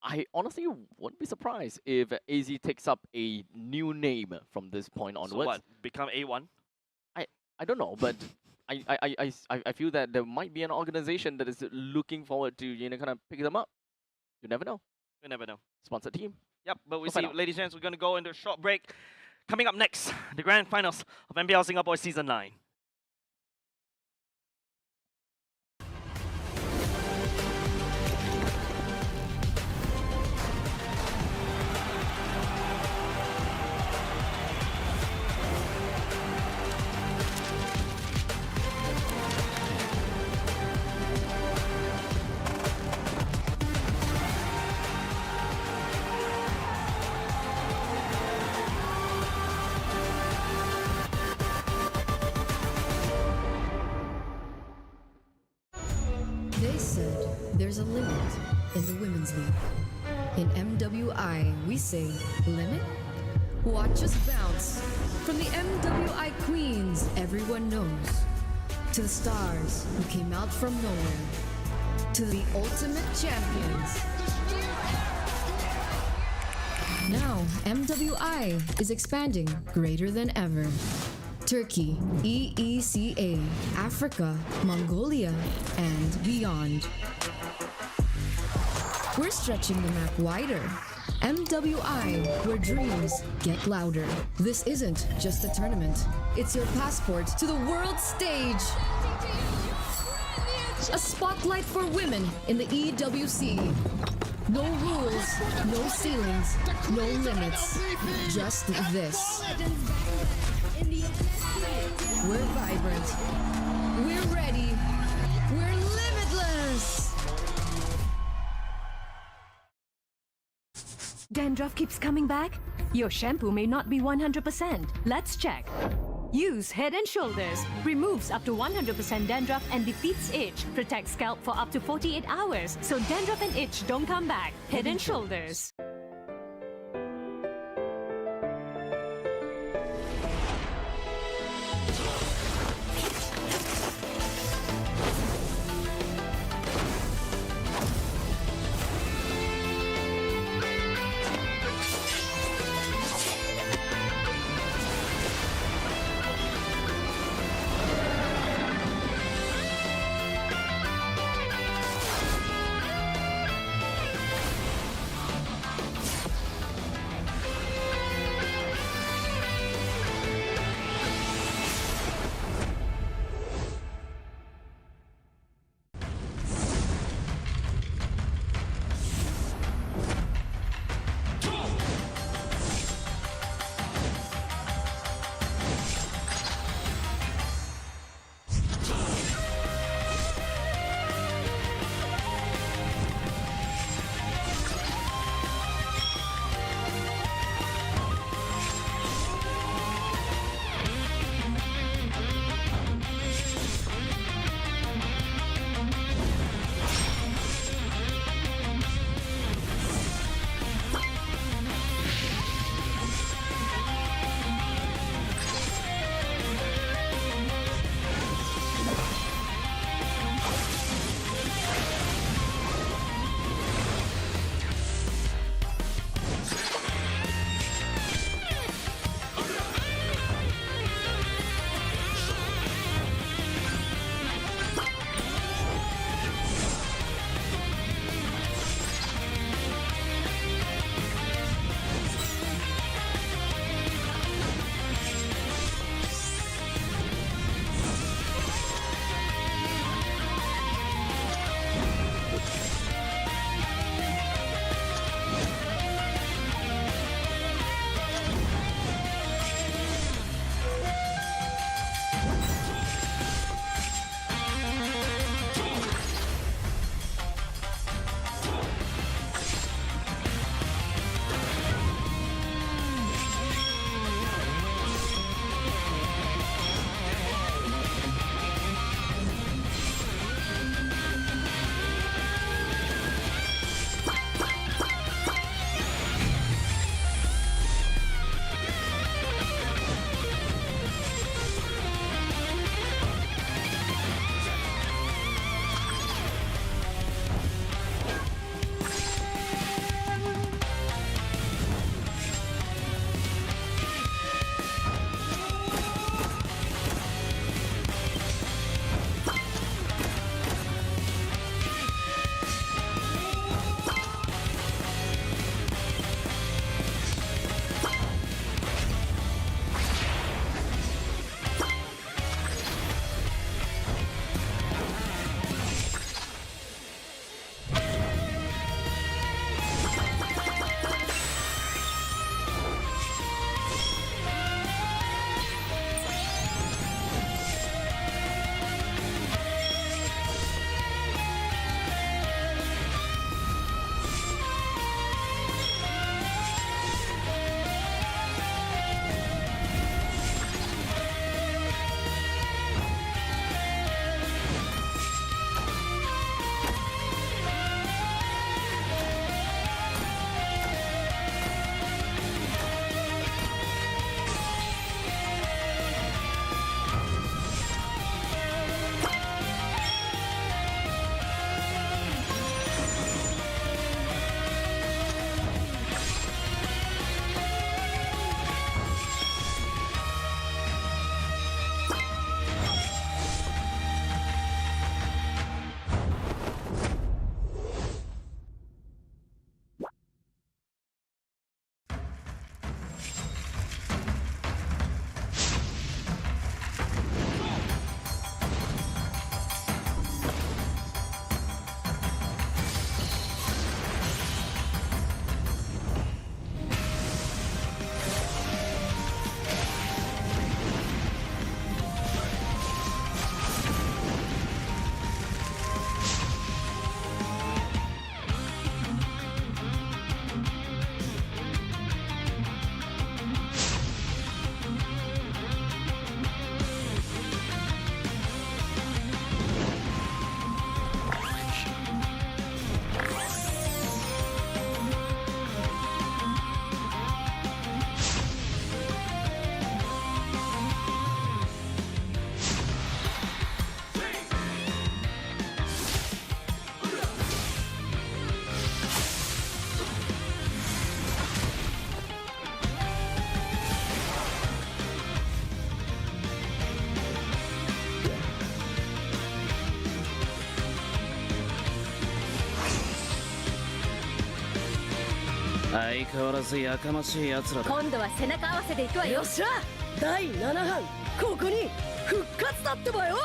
I honestly wouldn't be surprised if AZ takes up a new name from this point onwards. So what? Become A1? I don't know, but I feel that there might be an organization that is looking forward to kind of pick them up. You never know. You never know. Sponsored team. Yep, but we see, ladies and gents, we're going to go into a short break. Coming up next, the grand finals of MPL Singapore Season 9. They said there's a limit in the women's league. In MWI, we say limit? Watch us bounce from the MWI queens everyone knows, to the stars who came out from nowhere, to the ultimate champions. Now, MWI is expanding greater than ever. Turkey, EECA, Africa, Mongolia, and beyond. We're stretching the map wider. MWI, where dreams get louder. This isn't just a tournament. It's your passport to the world stage. A spotlight for women in the EWC. No rules, no ceilings, no limits. Just this. We're vibrant. We're ready. We're limitless. Dandruff keeps coming back? Your shampoo may not be 100%. Let's check. Use Head and Shoulders. Removes up to 100% dandruff and defeats itch. Protects scalp for up to 48 hours. So dandruff and itch don't come back. Head and Shoulders. 相変わらずやかましい奴らだ。今度は背中合わせで行くわよ。よっしゃ第7班ここに復活だってばよ。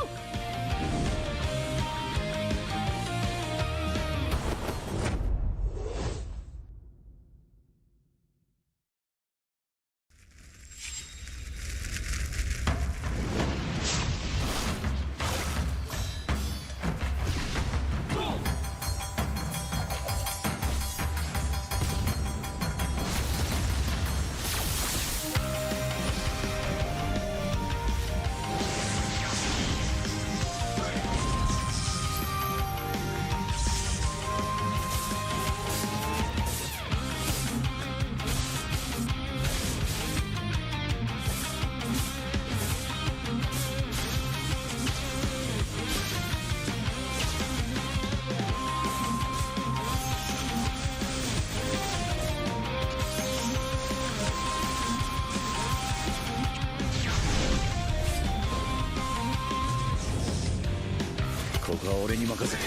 ここは俺に任せて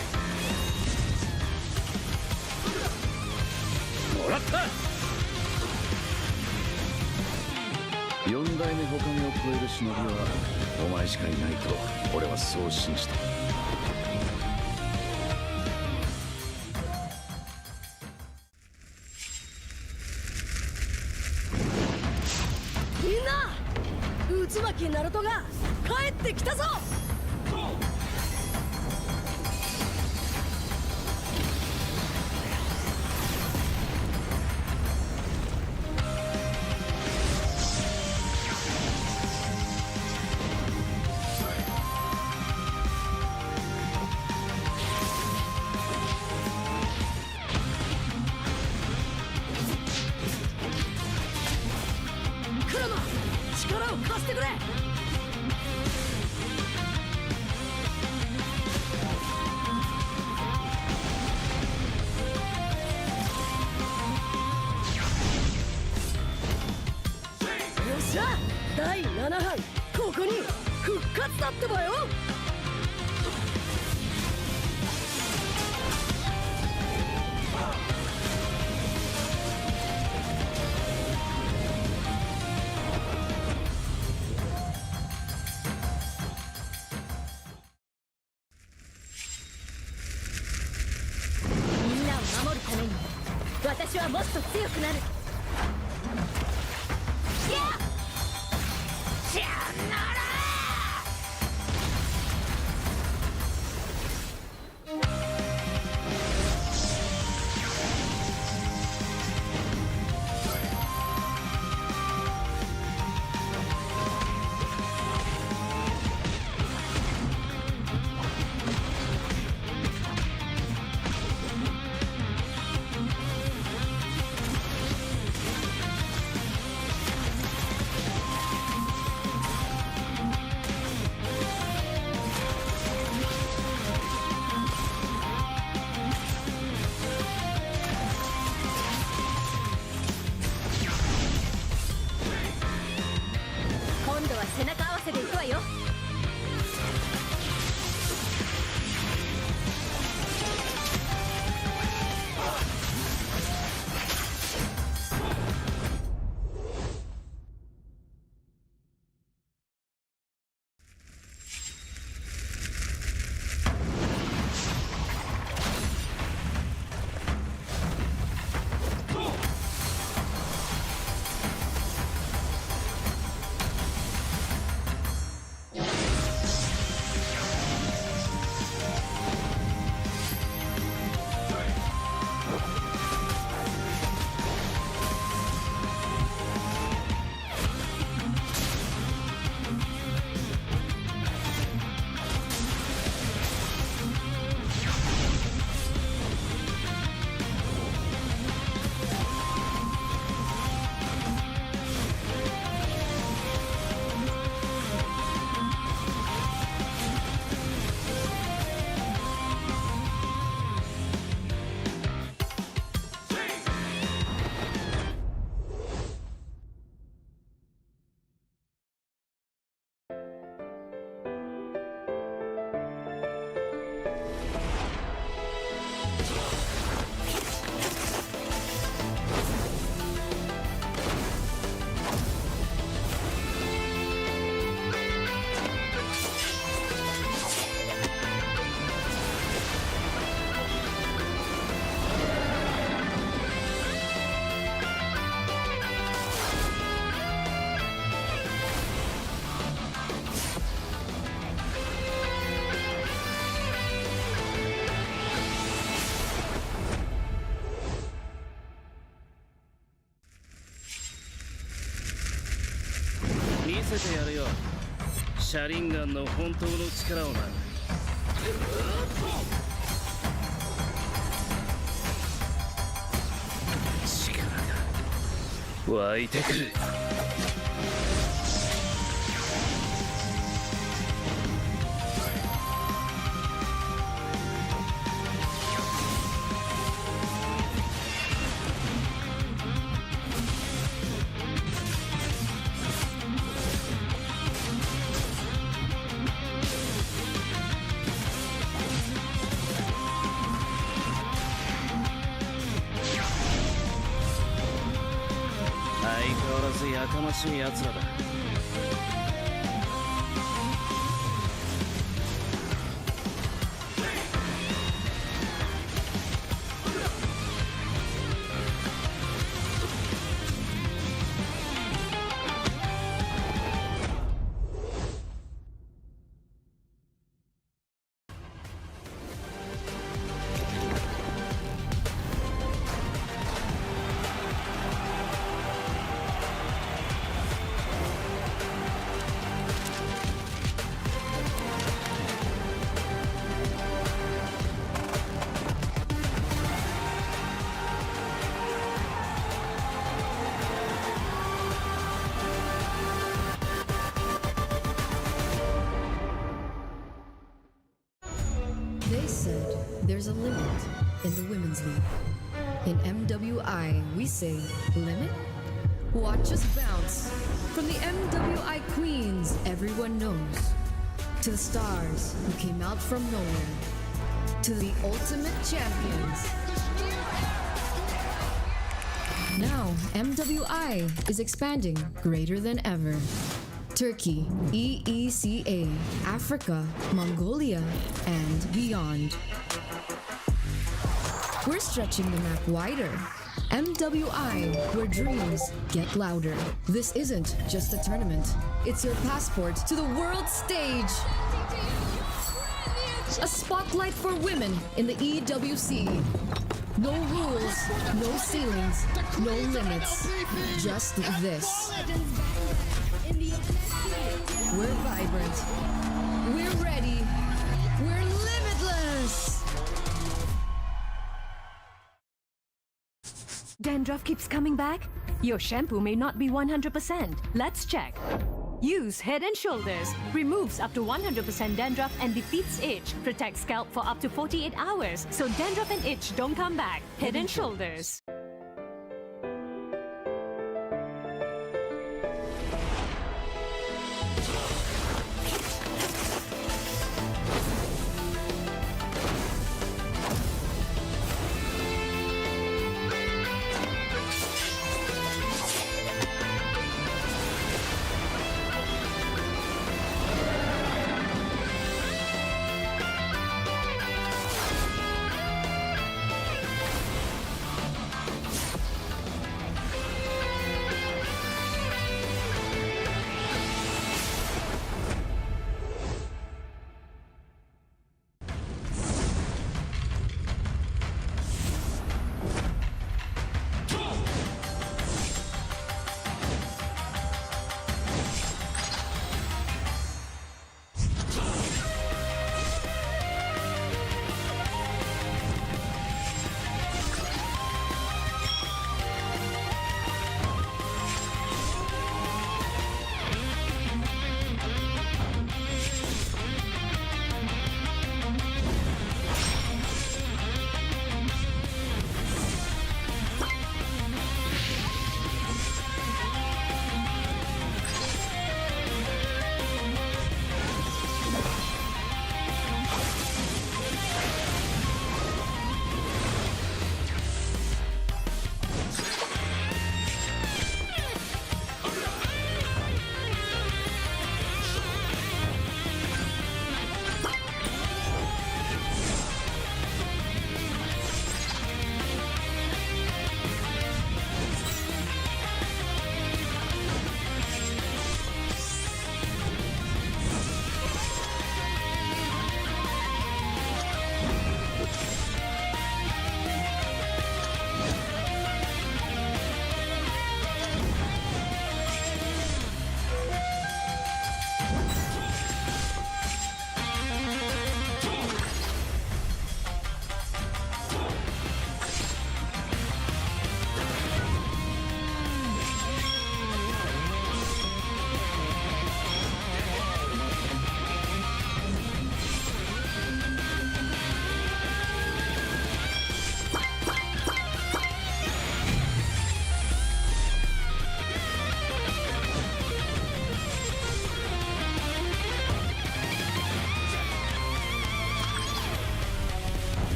もらった。四代目他を超える忍びはお前しかいないと俺はそう信じた。みんな渦巻きナルトが帰ってきたぞ。クラマ力を貸してくれ。よっしゃ第7班ここに復活だってばよ。みんなを守るために私はもっと強くなる。せてやるよシャリンガンの本当の力をな力が湧いてくる相変わらずやかましい奴らだThey said there's a limit in the women's league. In MWI, we say limit? Watch us bounce from the MWI queens everyone knows, to the stars who came out from nowhere, to the ultimate champions. Now, MWI is expanding greater than ever. Turkey, EECA, Africa, Mongolia, and beyond. We're stretching the map wider. MWI, where dreams get louder. This isn't just a tournament. It's your passport to the world stage. A spotlight for women in the EWC. No rules, no ceilings, no limits. Just this. We're vibrant. We're ready. We're limitless. Dandruff keeps coming back? Your shampoo may not be 100%. Let's check. Use Head and Shoulders. Removes up to 100% dandruff and defeats itch. Protects scalp for up to 48 hours. So dandruff and itch don't come back. Head and Shoulders.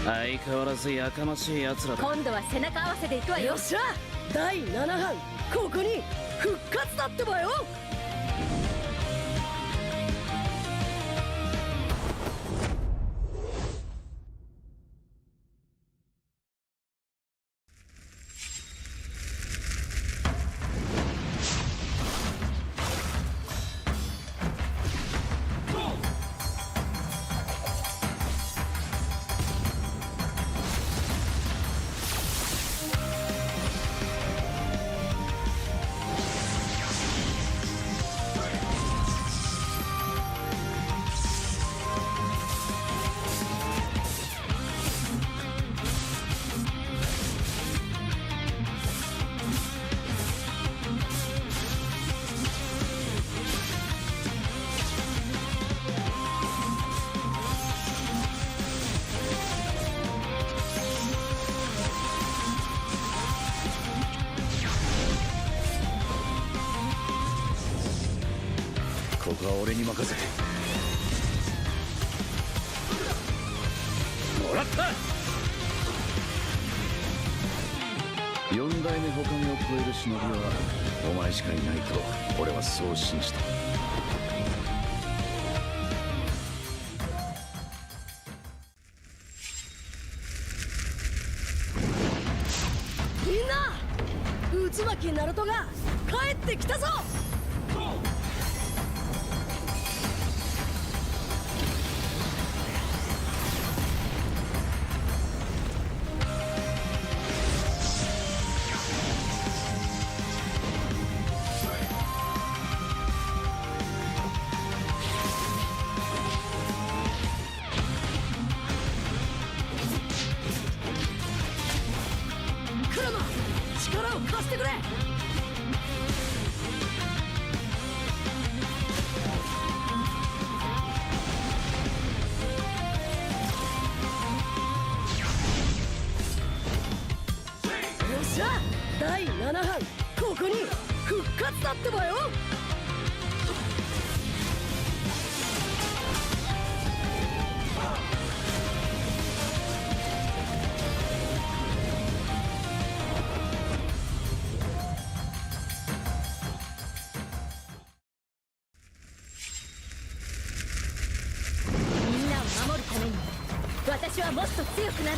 相変わらずやかましい奴らだ。今度は背中合わせで行くわよ。よっしゃ第7班ここに復活だってばよ。ここは俺に任せてもらった。4代目他にを超える忍びはお前しかいないと俺はそう信じた。みんな渦巻きナルトが帰ってきたぞ。クラマ力を貸してくれ。よっしゃ第7班ここに復活だってばよ。みんなを守るために私はもっと強くなる。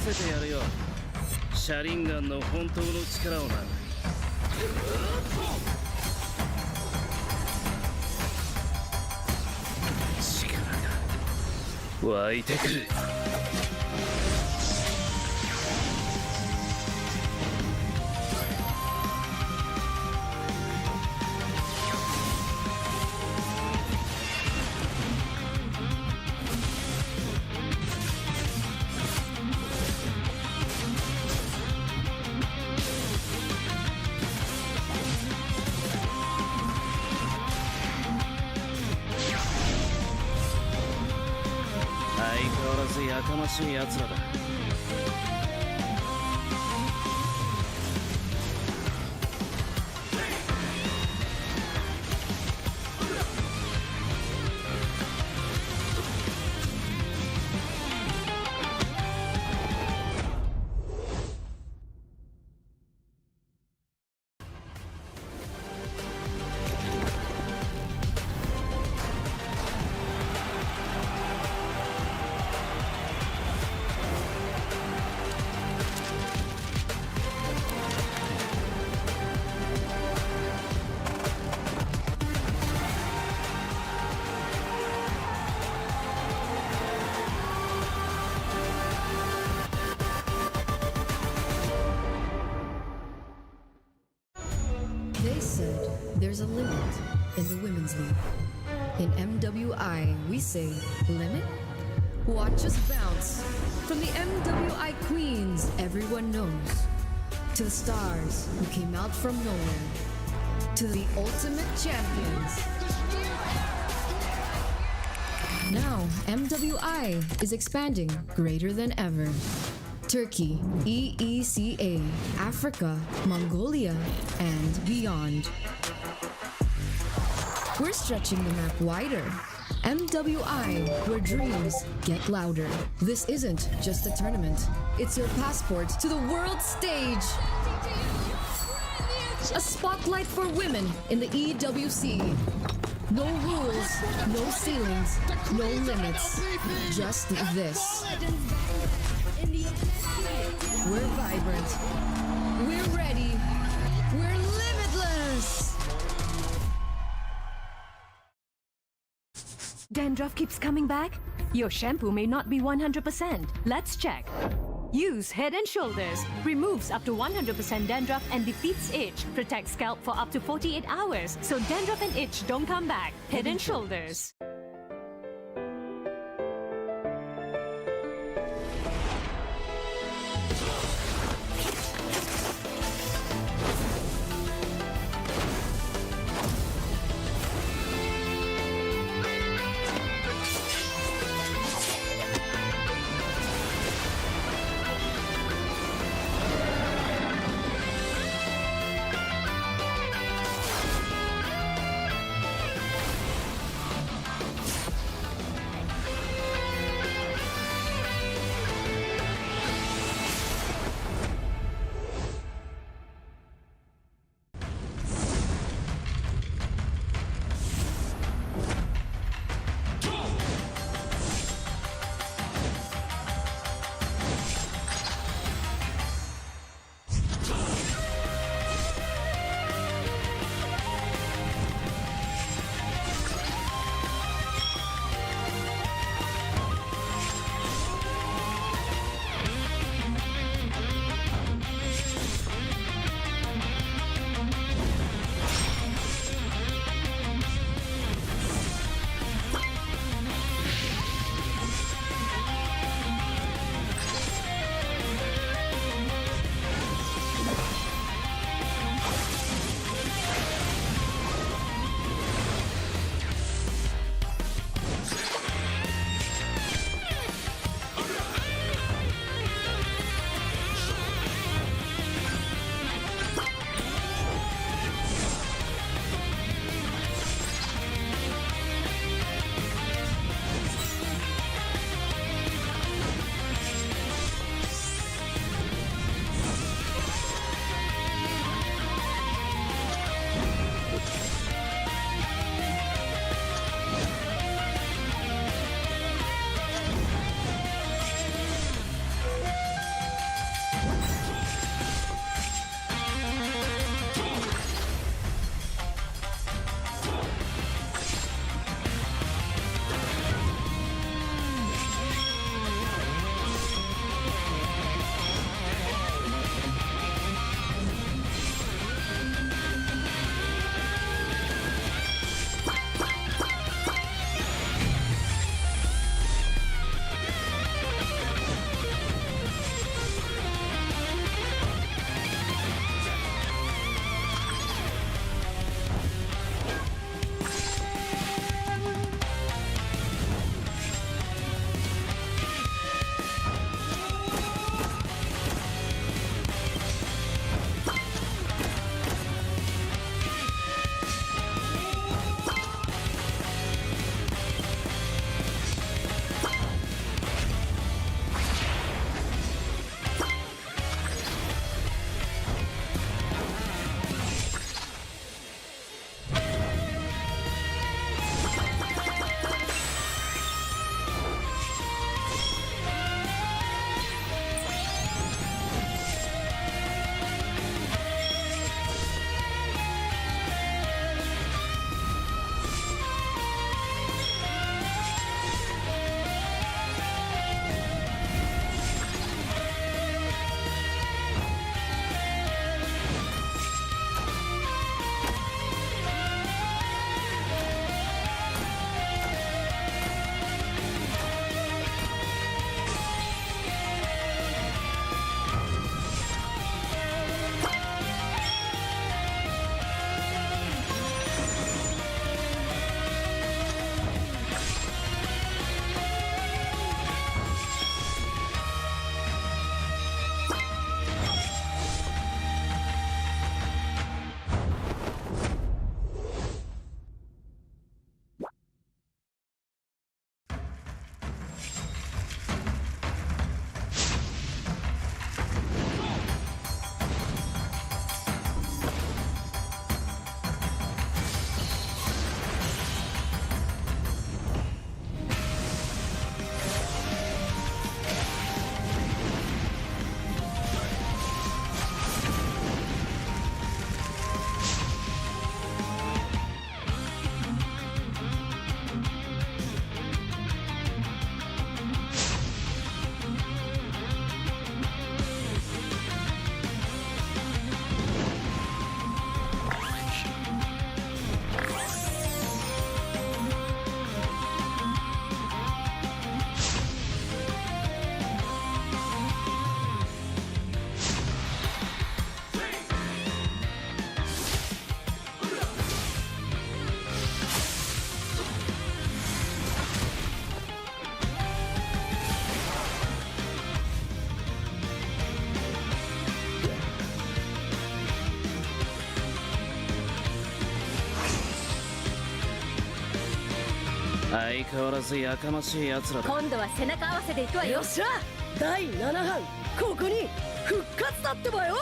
せてやるよ。シャリンガンの本当の力をな。力が湧いてくる。相変わらずやかましい奴らだ。They said there's a limit in the women's league. In MWI, we say limit? Watch us bounce. From the MWI queens everyone knows, to the stars who came out from nowhere, to the ultimate champions. Now, MWI is expanding greater than ever. Turkey, EECA, Africa, Mongolia, and beyond. We're stretching the map wider. MWI, where dreams get louder. This isn't just a tournament. It's your passport to the world stage. A spotlight for women in the EWC. No rules, no ceilings, no limits. Just this. We're vibrant. We're ready. We're limitless. Dandruff keeps coming back? Your shampoo may not be 100%. Let's check. Use Head and Shoulders. Removes up to 100% dandruff and defeats itch. Protects scalp for up to 48 hours. So dandruff and itch don't come back. Head and Shoulders. 相変わらずやかましい奴らだ。今度は背中合わせで行くわよ。よっしゃ第7班ここに復活だってばよ。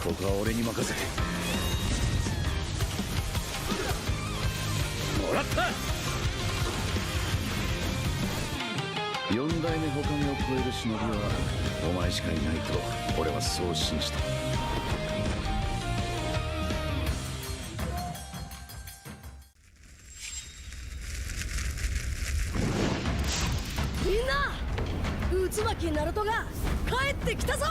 ここは俺に任せて。もらった。4代目他にを超える忍びはお前しかいないと俺はそう信じた。みんな渦巻きナルトが帰ってきたぞ。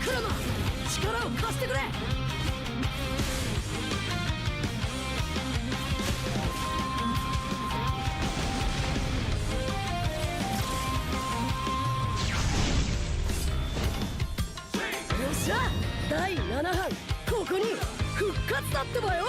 クラマ力を貸してくれ。よっしゃ第7班ここに復活だってばよ。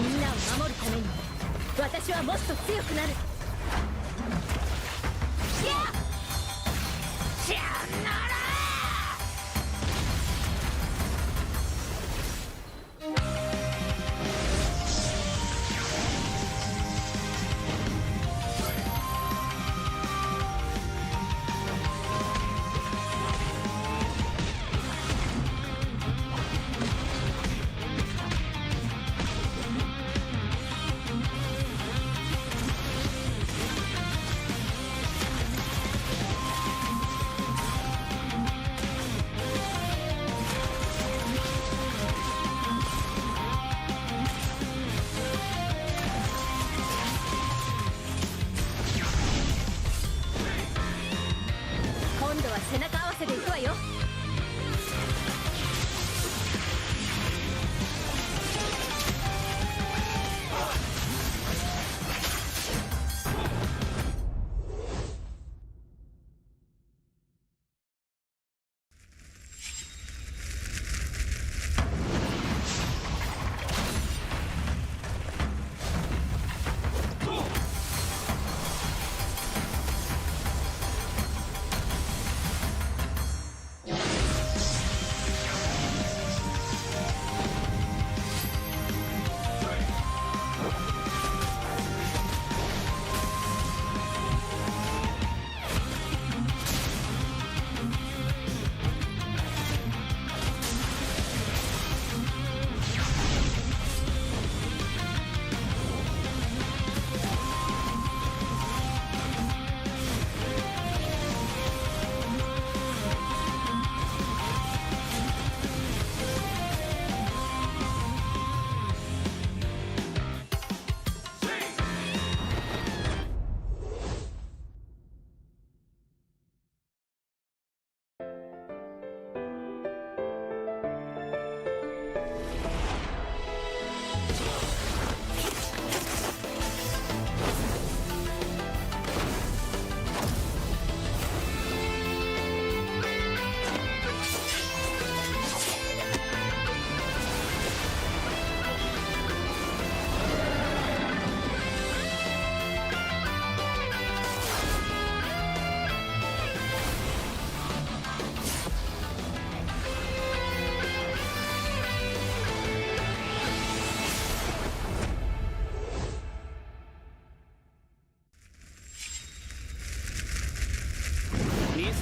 みんなを守るために私はもっと強くなる。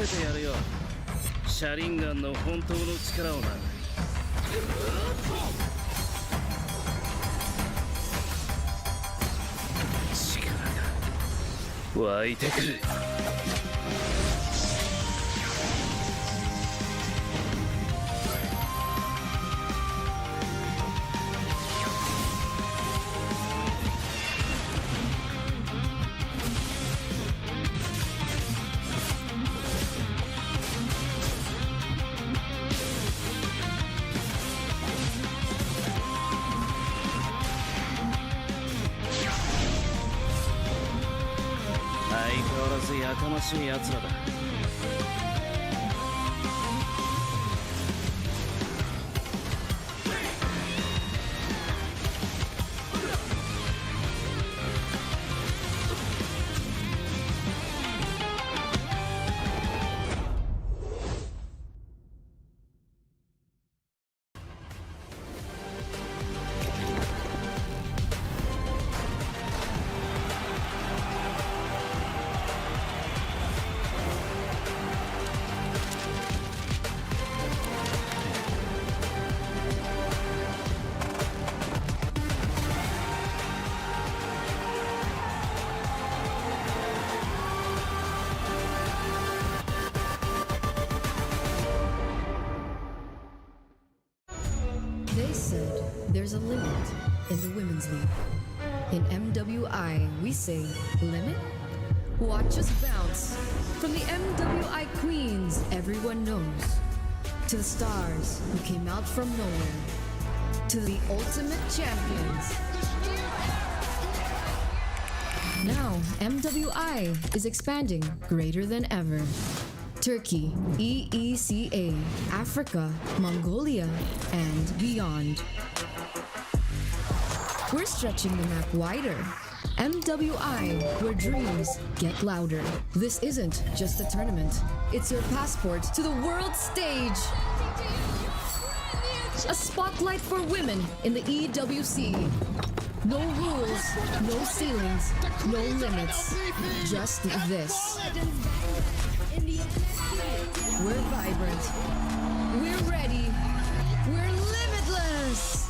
せてやるよ。シャリンガンの本当の力をな。力が湧いてくる。相変わらずやかましい奴らだ。They said there's a limit in the women's league. In MWI, we say limit? Watch us bounce. From the MWI queens everyone knows, to the stars who came out from nowhere, to the ultimate champions. Now, MWI is expanding greater than ever. Turkey, EECA, Africa, Mongolia, and beyond. We're stretching the map wider. MWI, where dreams get louder. This isn't just a tournament. It's your passport to the world stage. A spotlight for women in the EWC. No rules, no ceilings, no limits. Just this. We're vibrant. We're ready. We're limitless.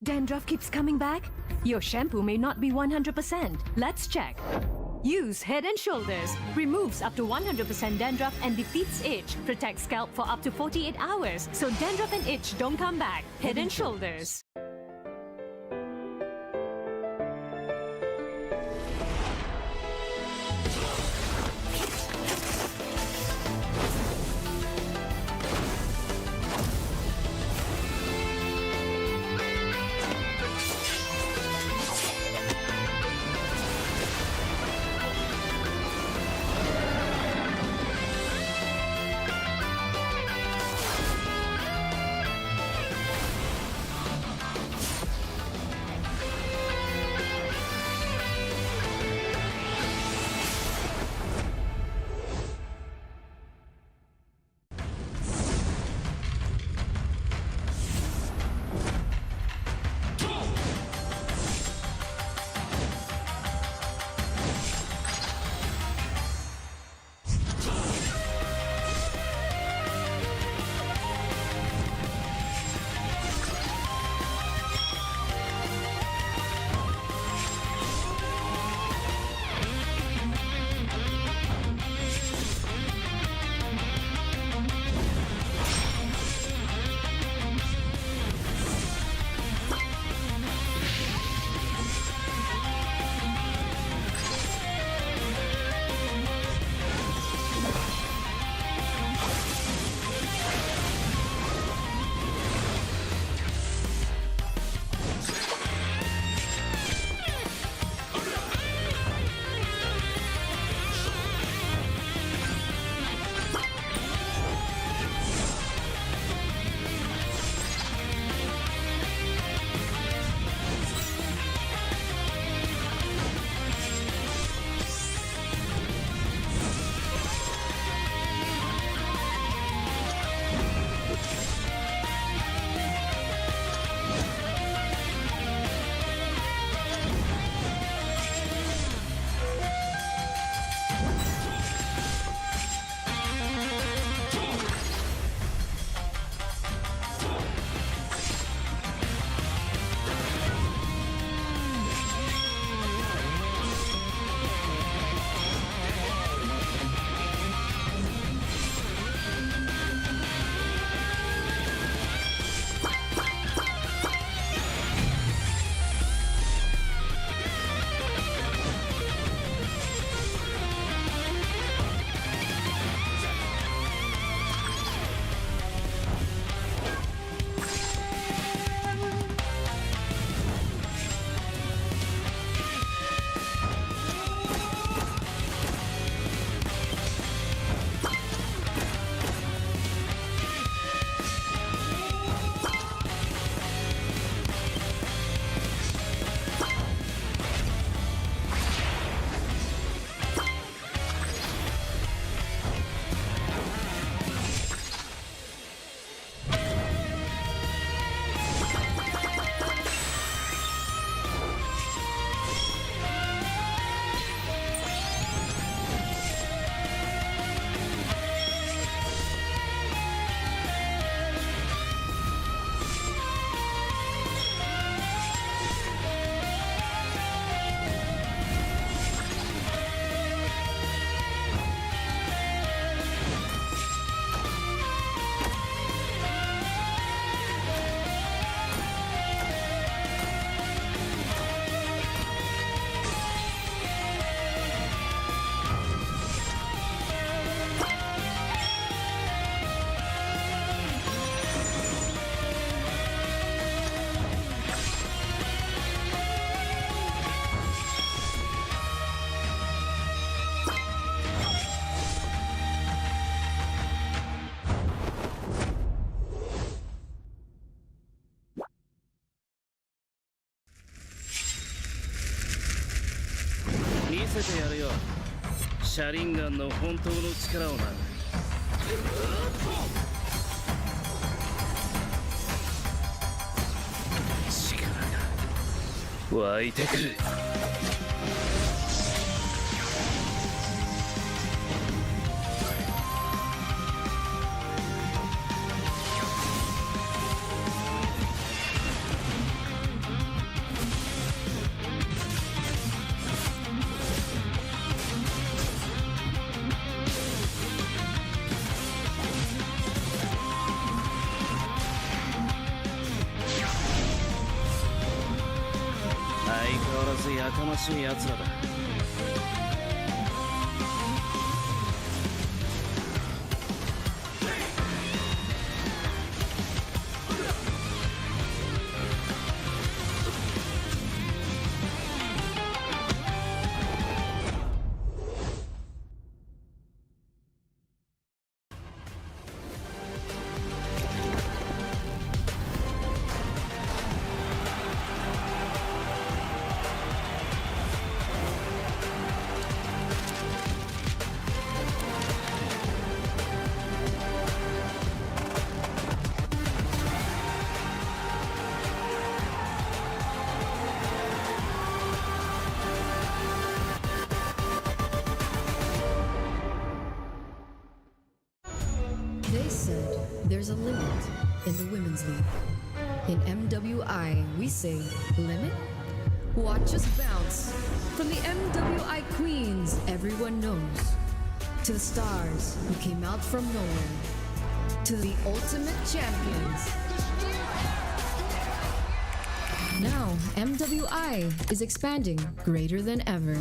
Dandruff keeps coming back? Your shampoo may not be 100%. Let's check. Use Head and Shoulders. Removes up to 100% dandruff and defeats itch. Protects scalp for up to 48 hours. So dandruff and itch don't come back. Head and Shoulders. せてやるよ。車輪ガンの本当の力をな。力が湧いてくる。相変わらずやかましい奴らだ。They said there's a limit in the women's league. In MWI, we say limit? Watch us bounce. From the MWI queens everyone knows, to the stars who came out from nowhere, to the ultimate champions. Now, MWI is expanding greater than ever.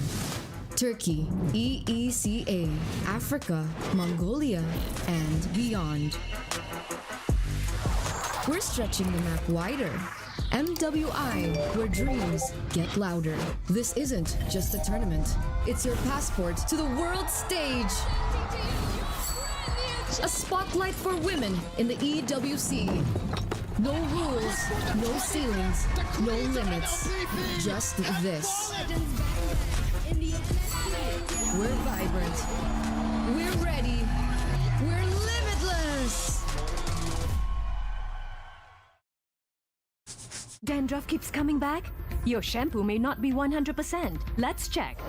Turkey, EECA, Africa, Mongolia, and beyond. We're stretching the map wider. MWI, where dreams get louder. This isn't just a tournament. It's your passport to the world stage. A spotlight for women in the EWC. No rules, no ceilings, no limits. Just this. We're vibrant. We're ready. We're limitless. Dandruff keeps coming back? Your shampoo may not be 100%. Let's check.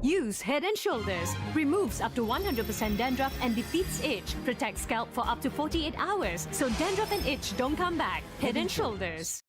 Use Head and Shoulders. Removes up to 100% dandruff and defeats itch. Protects scalp for up to 48 hours. So dandruff and itch don't come back. Head and Shoulders.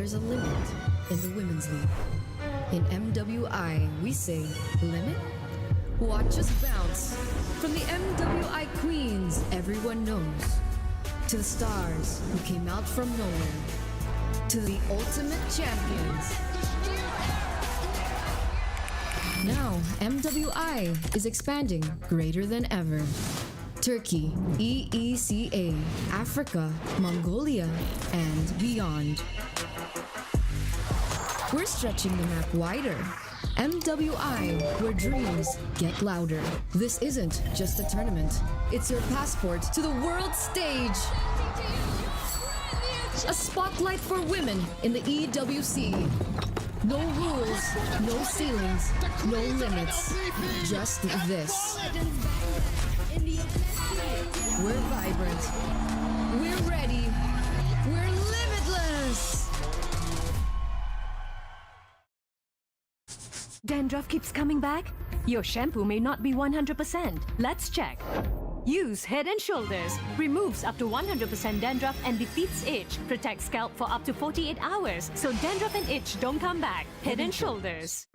there's a limit in the women's league. In MWI, we say limit? Watch us bounce. From the MWI queens everyone knows, to the stars who came out from nowhere, to the ultimate champions. Now, MWI is expanding greater than ever. Turkey, EECA, Africa, Mongolia, and beyond. We're stretching the map wider. MWI, where dreams get louder. This isn't just a tournament. It's your passport to the world stage. A spotlight for women in the EWC. No rules, no ceilings, no limits. Just this. We're vibrant. We're ready. We're limitless. Dandruff keeps coming back? Your shampoo may not be 100%. Let's check. Use Head and Shoulders. Removes up to 100% dandruff and defeats itch. Protects scalp for up to 48 hours, so dandruff and itch don't come back. Head and Shoulders.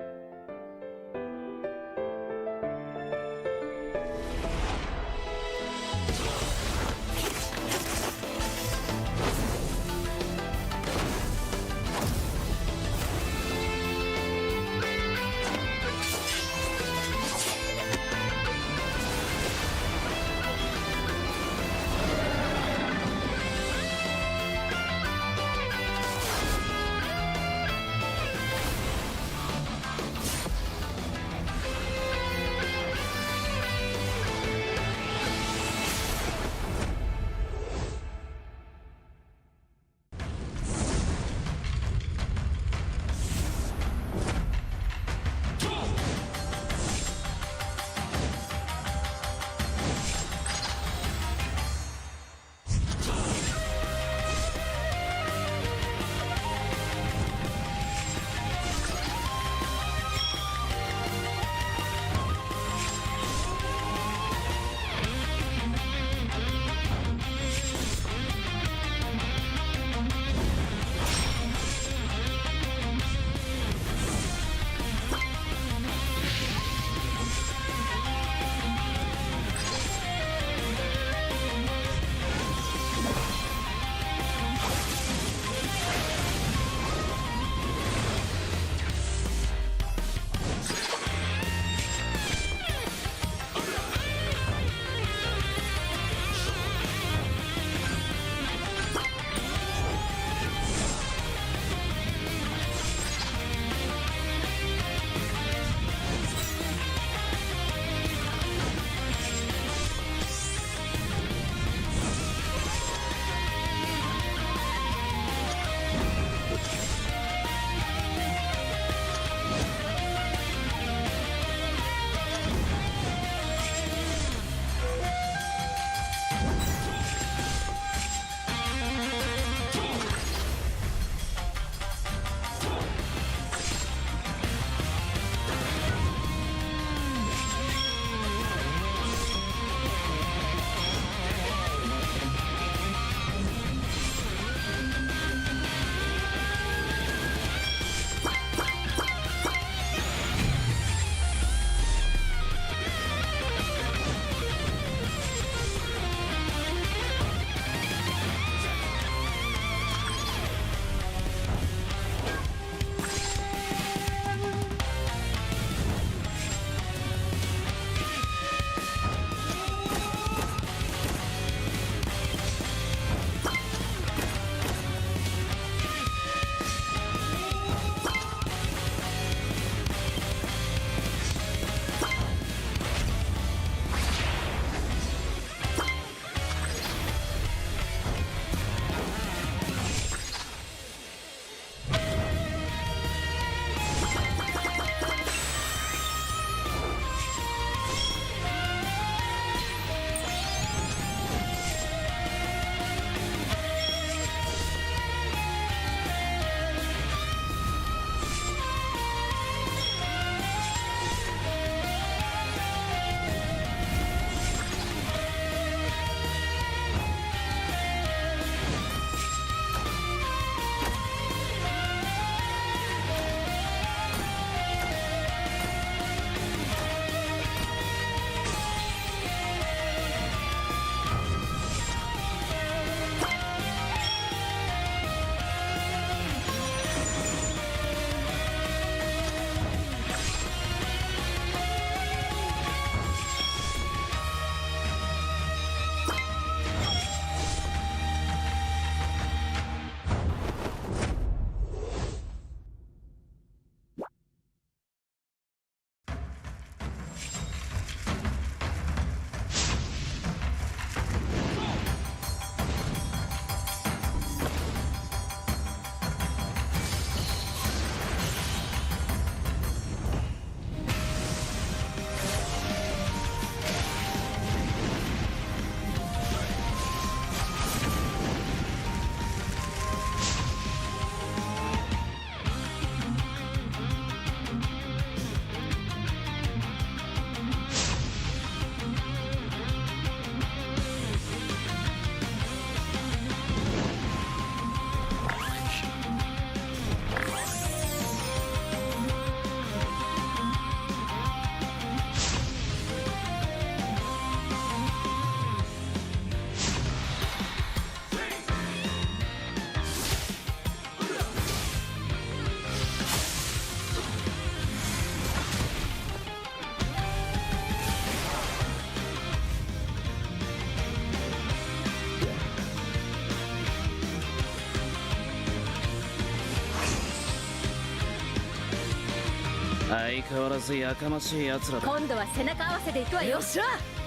相変わらずやかましい奴らだ。今度は背中合わせで行くわよ。よっしゃ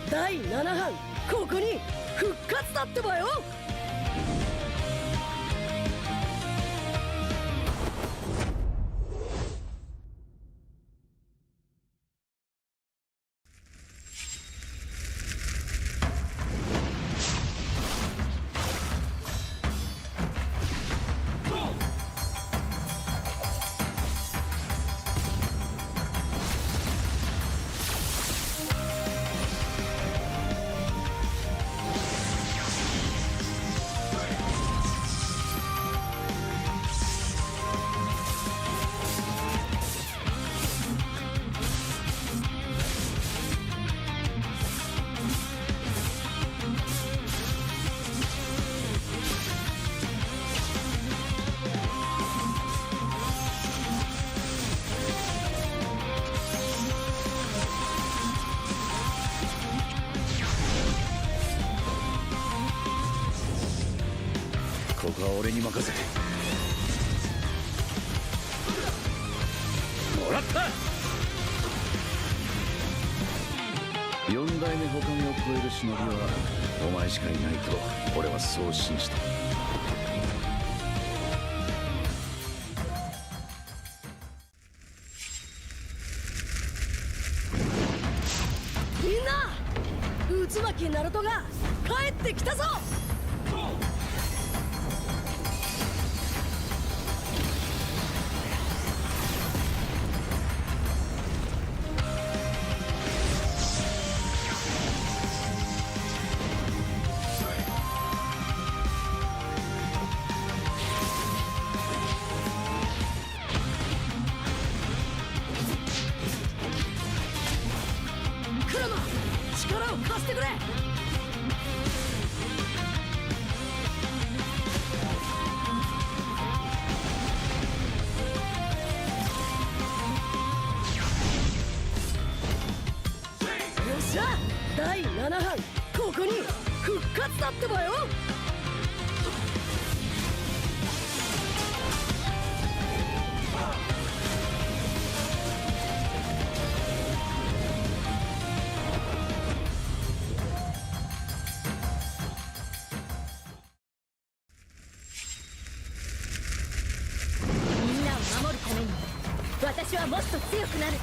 第7班ここに復活だってばよ。ここは俺に任せてもらった。4代目他目を超える忍びはお前しかいないと俺はそう信じた。みんな渦巻きナルトが帰ってきたぞ。クロノ力を貸してくれ。よっしゃ第7班ここに復活だってばよ。みんなを守るために私はもっと強くなる。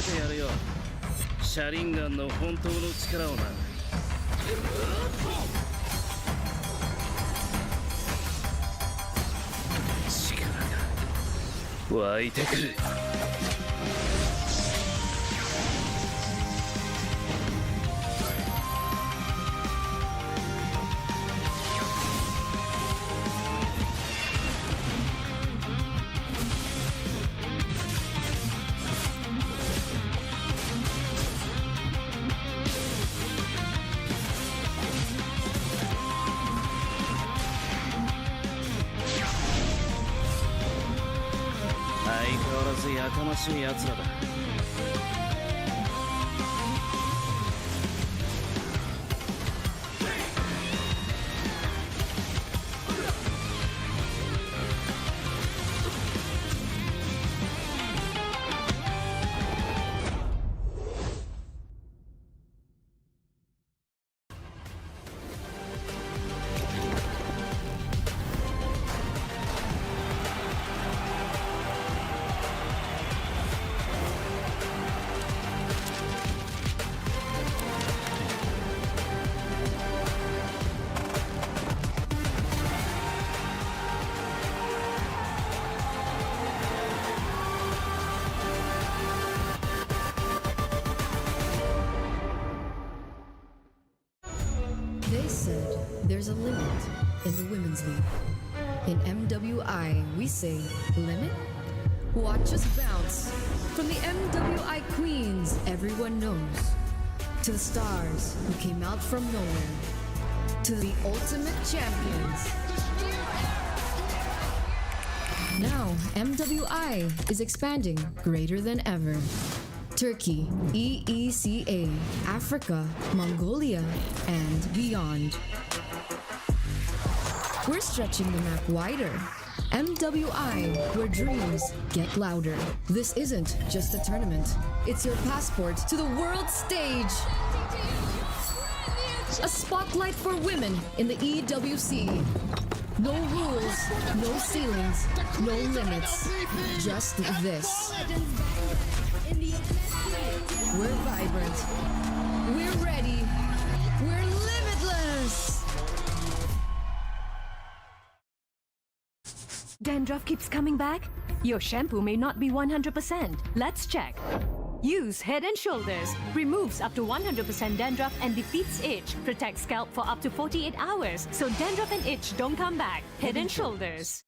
せてやるよ。車輪ガンの本当の力をな。力が湧いてくる。相変わらずやかましい奴らだ。They said there's a limit in the women's league. In MWI, we say limit? Watch us bounce. From the MWI queens everyone knows, to the stars who came out from nowhere, to the ultimate champions. Now, MWI is expanding greater than ever. Turkey, EECA, Africa, Mongolia, and beyond. We're stretching the map wider. MWI, where dreams get louder. This isn't just a tournament. It's your passport to the world stage. A spotlight for women in the EWC. No rules, no ceilings, no limits. Just this. We're vibrant. We're ready. We're limitless. Dandruff keeps coming back? Your shampoo may not be 100%. Let's check. Use Head and Shoulders. Removes up to 100% dandruff and defeats itch. Protects scalp for up to 48 hours. So dandruff and itch don't come back. Head and Shoulders.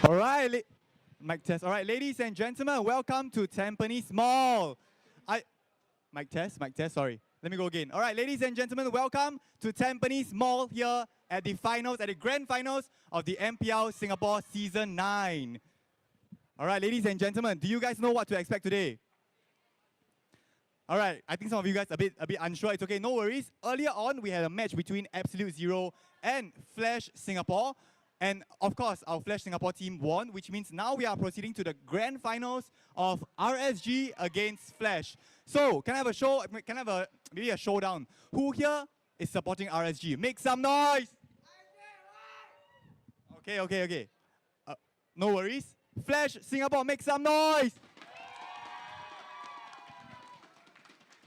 All right, mic test. All right, ladies and gentlemen, welcome to Tampines Mall. Mic test, sorry. Let me go again. All right, ladies and gentlemen, welcome to Tampines Mall here at the finals, at the grand finals of the MPL Singapore Season 9. All right, ladies and gentlemen, do you guys know what to expect today? All right, I think some of you guys are a bit unsure. It's okay, no worries. Earlier on, we had a match between Absolute Zero and Flash Singapore. And of course, our Flash Singapore team won, which means now we are proceeding to the grand finals of RSG against Flash. So, can I have a show? Can I have maybe a showdown? Who here is supporting RSG? Make some noise! Okay. No worries. Flash Singapore, make some noise!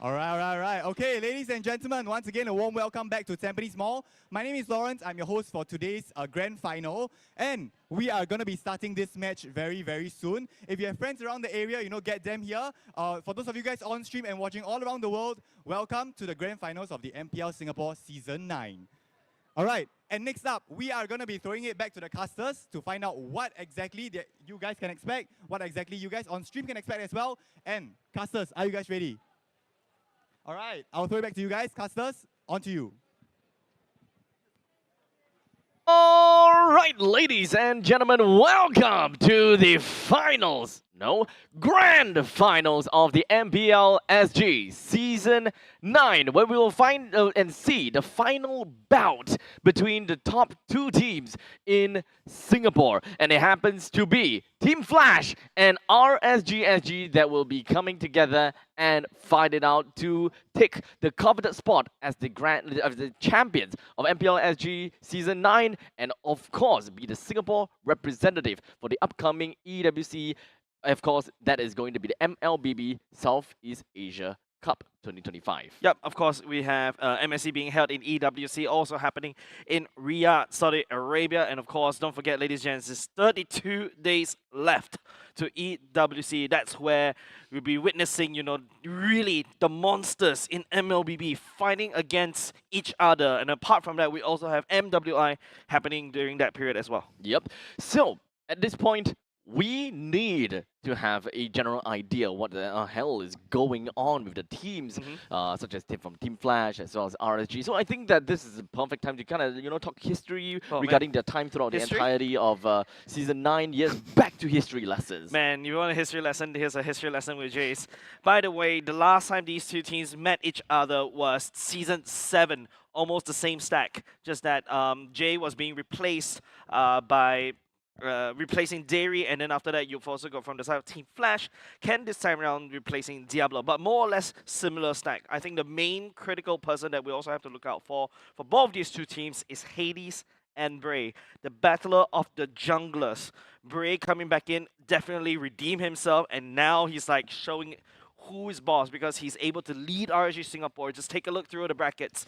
All right, all right, all right. Okay, ladies and gentlemen, once again, a warm welcome back to Tampines Mall. My name is Lawrence. I'm your host for today's grand final. And we are going to be starting this match very, very soon. If you have friends around the area, get them here. For those of you guys on stream and watching all around the world, welcome to the grand finals of the MPL Singapore Season 9. All right, and next up, we are going to be throwing it back to the casters to find out what exactly that you guys can expect, what exactly you guys on stream can expect as well. And casters, are you guys ready? All right, I'll throw it back to you guys. Casters, on to you. All right, ladies and gentlemen, welcome to the finals. No, grand finals of the MPL SG Season 9, where we will find and see the final bout between the top two teams in Singapore. And it happens to be Team Flash and RSG SG that will be coming together and fight it out to take the coveted spot as the champions of MPL SG Season 9, and of course be the Singapore representative for the upcoming EWC. Of course, that is going to be the MLBB Southeast Asia Cup 2025. Yep, of course, we have MSC being held in EWC, also happening in Riyadh, Saudi Arabia. And of course, don't forget, ladies and gents, there's 32 days left to EWC. That's where we'll be witnessing, really the monsters in MLBB fighting against each other. And apart from that, we also have MWI happening during that period as well. Yep. So, at this point, we need to have a general idea what the hell is going on with the teams, such as from Team Flash as well as RSG. So I think that this is a perfect time to kind of talk history regarding their time throughout the entirety of Season 9. Yes, back to history lessons. Man, you want a history lesson? Here's a history lesson with Jace. By the way, the last time these two teams met each other was Season 7, almost the same stack, just that Jay was being replaced by replacing Dairy, and then after that you've also got from the side of Team Flash, Ken this time around replacing Diablo, but more or less similar stack. I think the main critical person that we also have to look out for both these two teams is Hades and Bray, the battler of the junglers. Bray coming back in, definitely redeemed himself, and now he's like showing who is boss because he's able to lead RSG Singapore. Just take a look through the brackets.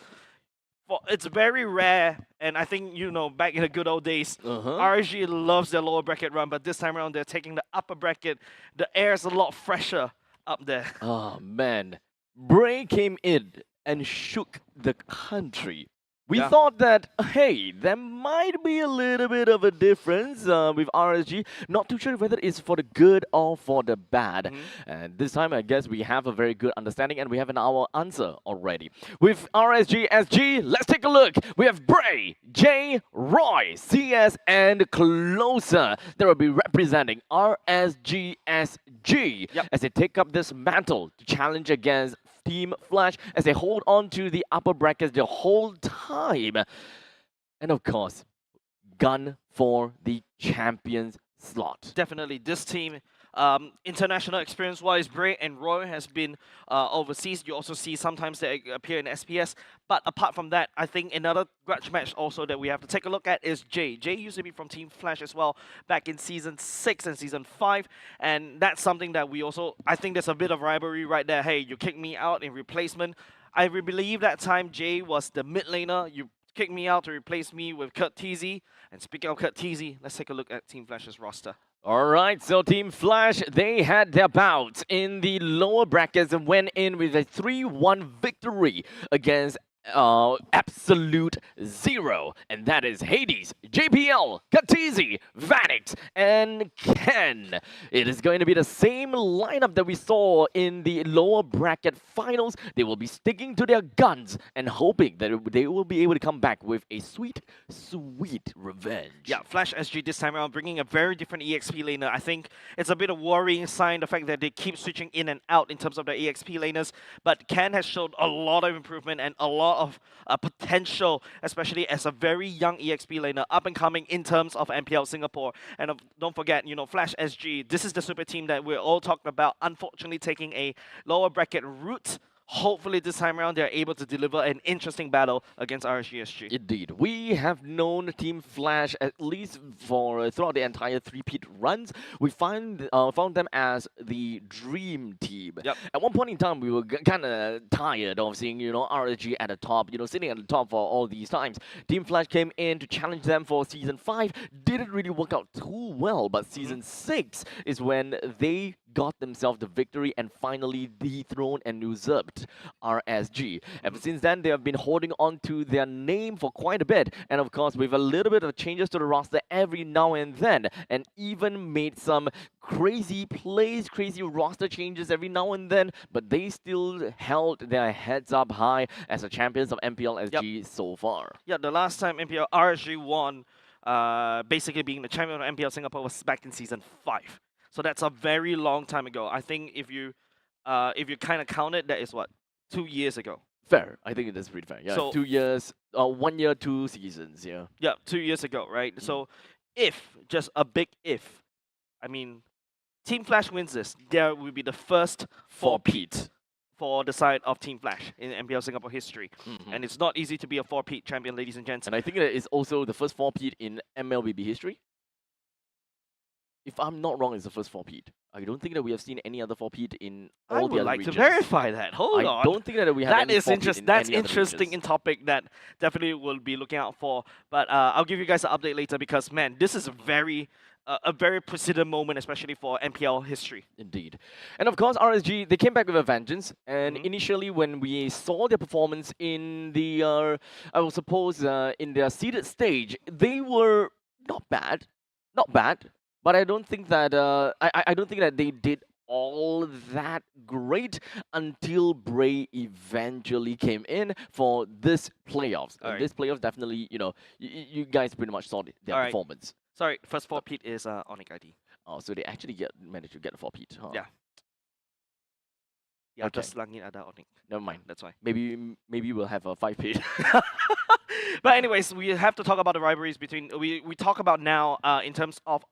It's very rare, and I think, back in the good old days, RSG loves their lower bracket run, but this time around they're taking the upper bracket. The air is a lot fresher up there. Oh, man. Bray came in and shook the country. We thought that, hey, there might be a little bit of a difference with RSG. Not too sure whether it's for the good or for the bad. And this time, I guess we have a very good understanding and we have our answer already. With RSG SG, let's take a look. We have Bray, Jay, Roy, CS, and Closer that will be representing RSG SG as they take up this mantle to challenge against Team Flash as they hold on to the upper brackets the whole time. And of course, gun for the champions slot. Definitely, this team, international experience-wise, Bray and Roy has been overseas. You also see sometimes they appear in SPS. But apart from that, I think another grudge match also that we have to take a look at is Jay. Jay used to be from Team Flash as well back in Season 6 and Season 5. And that's something that we also, I think there's a bit of rivalry right there. Hey, you kicked me out in replacement. I believe that time Jay was the mid laner. You kicked me out to replace me with Kurt TZ. And speaking of Kurt TZ, let's take a look at Team Flash's roster. Alright, so Team Flash, they had their bout in the lower brackets and went in with a 3-1 victory against Absolute Zero, and that is Hades, JPL, Katizi, Vanix, and Ken. It is going to be the same lineup that we saw in the lower bracket finals. They will be sticking to their guns and hoping that they will be able to come back with a sweet, sweet revenge. Yeah, Flash SG this time around bringing a very different EXP laner. I think it's a bit of worrying sign, the fact that they keep switching in and out in terms of their EXP laners, but Ken has shown a lot of improvement and a lot of potential, especially as a very young EXP laner, up and coming in terms of MPL Singapore. And don't forget, Flash SG, this is the super team that we're all talking about, unfortunately taking a lower bracket route, hopefully this time around they're able to deliver an interesting battle against RSGSG. Indeed. We have known Team Flash at least for throughout the entire three-peat runs. We found them as the dream team. Yep. At one point in time, we were kind of tired of seeing, RSG at the top, sitting at the top for all these times. Team Flash came in to challenge them for Season 5. Didn't really work out too well, but Season 6 is when they got themselves the victory and finally dethroned and usurped RSG. Ever since then, they have been holding on to their name for quite a bit, and of course with a little bit of changes to the roster every now and then, and even made some crazy plays, crazy roster changes every now and then, but they still held their heads up high as the champions of MPL SG so far. Yeah, the last time MPL RSG won, basically being the champion of MPL Singapore, was back in Season 5. So that's a very long time ago. I think if you kind of count it, that is what, 2 years ago. Fair. I think it is pretty fair. Yeah, So 2 years, 1 year, 2 seasons. Yeah. Yeah, 2 years ago, right? So if, just a big if, I mean, Team Flash wins this, there will be the first 4-peat for the side of Team Flash in MPL Singapore history. And it's not easy to be a 4-peat champion, ladies and gents. And I think that is also the first 4-peat in MLBB history. If I'm not wrong, it's the first 4-peat. I don't think that we have seen any other 4-peat in all the other like regions. to verify that. Hold on. I don't think that we have any 4-peat in That's any other interesting regions. in topic that definitely will be looking out for. But I'll give you guys an update later because, man, this is a very precedent moment, especially for MPL history. Indeed. And of course, RSG, they came back with a vengeance. And initially, when we saw their performance in the, I will suppose, in their seeded stage, they were not bad. Not bad. But I don't think that I don't think that they did all that great until Bray eventually came in for this playoffs. And this playoffs definitely, you guys pretty much saw their performance. Sorry, first 4-peat is Onyx ID. Oh, so they actually managed to get a 4-peat, huh? Yeah. Yeah, just langit ada Onyx. Never mind. That's why. Maybe we'll have a 5-peat. But anyways, we have to talk about the rivalries between we talk about now in terms of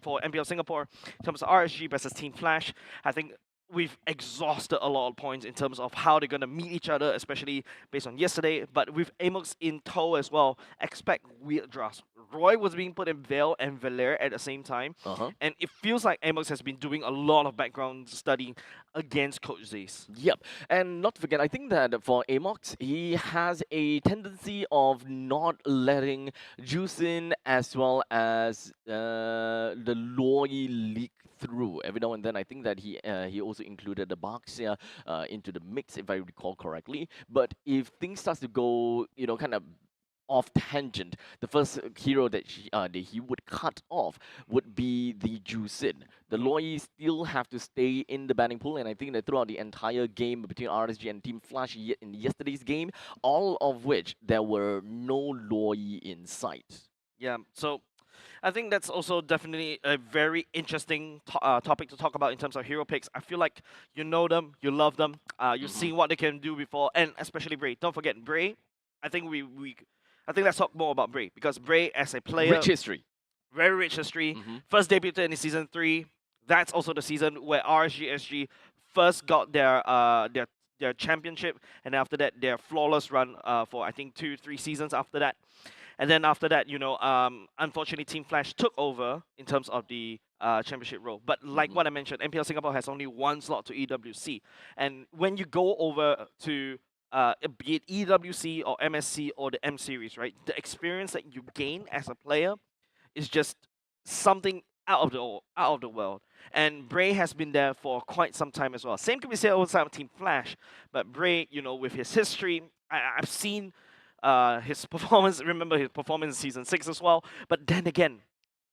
for MPL Singapore, in terms of RSG versus Team Flash. I think we've exhausted a lot of points in terms of how they're gonna meet each other, especially based on yesterday. But with Amox in tow as well, expect weird drafts. Roy was being put in Vale and Valere at the same time, and it feels like Amox has been doing a lot of background studying against Coach Zace. Yep, and not to forget, I think that for Amox, he has a tendency of not letting Juicin as well as the Loy leak through every now and then. I think that he also included the Baxia into the mix, if I recall correctly. But if things starts to go, kind of off tangent, the first hero that he would cut off would be the Juicin. The Loy still have to stay in the banning pool, and I think that throughout the entire game between RSG and Team Flash in yesterday's game, all of which there were no Loy in sight. Yeah, so I think that's also definitely a very interesting topic to talk about in terms of hero picks. I feel like you know them, you love them, you've seen what they can do before, and especially Bray. Don't forget Bray. I think let's talk more about Bray, because Bray as a player, rich history, very rich history. First debuted in Season 3. That's also the season where RSGSG first got their championship, and after that their flawless run for I think 2-3 seasons after that. And then after that, unfortunately, Team Flash took over in terms of the championship role. But like what I mentioned, MPL Singapore has only one slot to EWC. And when you go over to be it EWC or MSC or the M Series, right, the experience that you gain as a player is just something out of the world. And Bray has been there for quite some time as well. Same can be said outside of Team Flash. But Bray, with his history, I've seen his performance, remember his performance in Season 6 as well. But then again,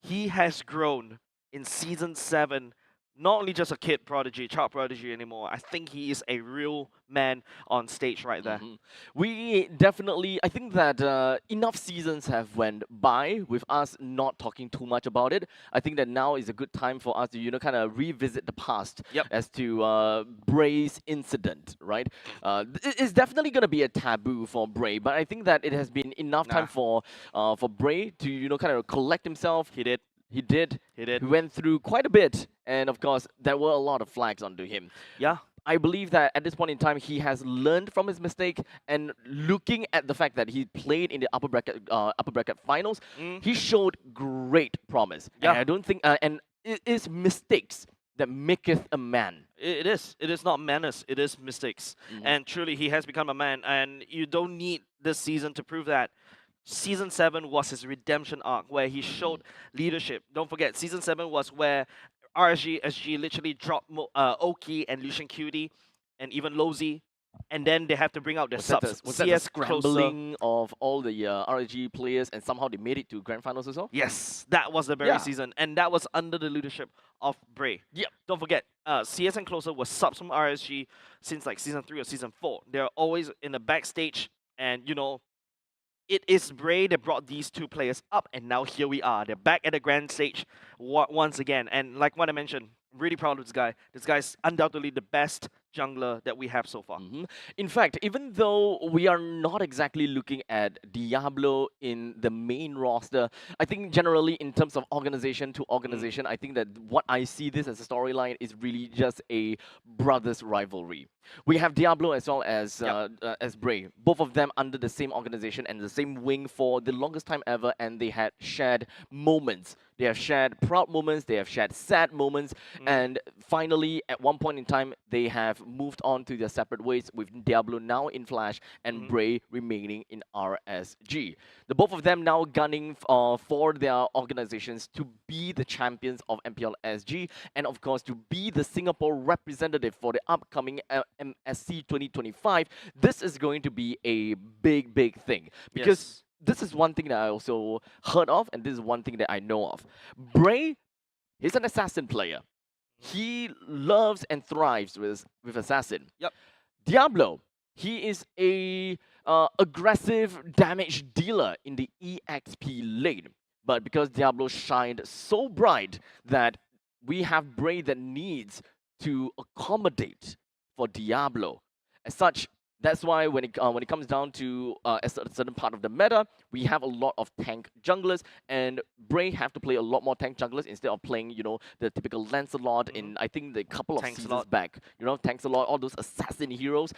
he has grown in Season 7. Not only just a child prodigy anymore. I think he is a real man on stage right there. We definitely, I think that enough seasons have went by with us not talking too much about it. I think that now is a good time for us to, kind of revisit the past as to Bray's incident, right? It's definitely going to be a taboo for Bray, but I think that it has been enough time for Bray to, kind of collect himself. He did. He went through quite a bit, and of course, there were a lot of flags onto him. Yeah. I believe that at this point in time, he has learned from his mistake, and looking at the fact that he played in the upper bracket finals, he showed great promise. Yeah. And I don't think, and it is mistakes that maketh a man. It is. It is not manners. It is mistakes. And truly, he has become a man. And you don't need this season to prove that. Season 7 was his redemption arc, where he showed leadership. Don't forget, Season 7 was where RSG SG literally dropped Oki and Lucian Cutie and even Lozy. And then they have to bring out their subs. Was that the scrambling of all the RSG players, and somehow they made it to grand finals as well? Yes, that was the very season, and that was under the leadership of Bray. Yep. Don't forget, CS and Closer was subs from RSG since like Season 3 or Season 4. They're always in the backstage, and you know, it is Bray that brought these two players up, and now here we are. They're back at the grand stage once again, and like what I mentioned, I'm really proud of this guy. This guy's undoubtedly the best jungler that we have so far. In fact, even though we are not exactly looking at Diablo in the main roster, I think generally in terms of organization to organization, I think that what I see this as a storyline is really just a brothers' rivalry. We have Diablo as well as Bray, both of them under the same organization and the same wing for the longest time ever, and they had shared moments. They have shared proud moments, they have shared sad moments, and finally, at one point in time, they have moved on to their separate ways, with Diablo now in Flash and Bray remaining in RSG. The both of them now gunning for their organizations to be the champions of MPL SG, and of course to be the Singapore representative for the upcoming MSC 2025. This is going to be a big thing, because this is one thing that I also heard of, and this is one thing that I know of. Bray, he's an assassin player. He loves and thrives with assassin. Yep. Diablo, he is a aggressive damage dealer in the EXP lane. But because Diablo shined so bright that we have Bray that needs to accommodate for Diablo. As such, that's why when it comes down to a certain part of the meta, we have a lot of tank junglers, and Bray have to play a lot more tank junglers instead of playing, you know, the typical Lancelot in, I think, the couple of seasons back. You know, Tanxalot, all those assassin heroes,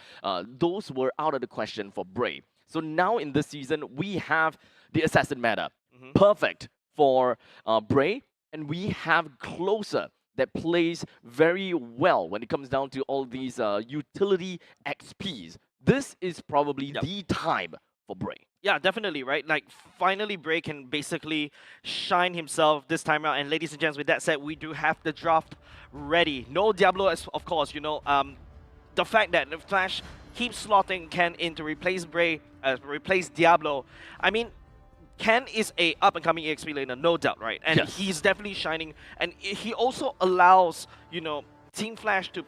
those were out of the question for Bray. So now in this season, we have the assassin meta. Perfect for Bray, and we have Closer that plays very well when it comes down to all these utility XPs. This is probably the time for Bray. Yeah, definitely, right? Like, finally Bray can basically shine himself this time around. And ladies and gents, with that said, we do have the draft ready. No Diablo, of course, you know. The fact that the Flash keeps slotting Ken in to replace Bray, replace Diablo. I mean, Ken is a up-and-coming EXP laner, no doubt, right? And he's definitely shining. And he also allows, you know, Team Flash to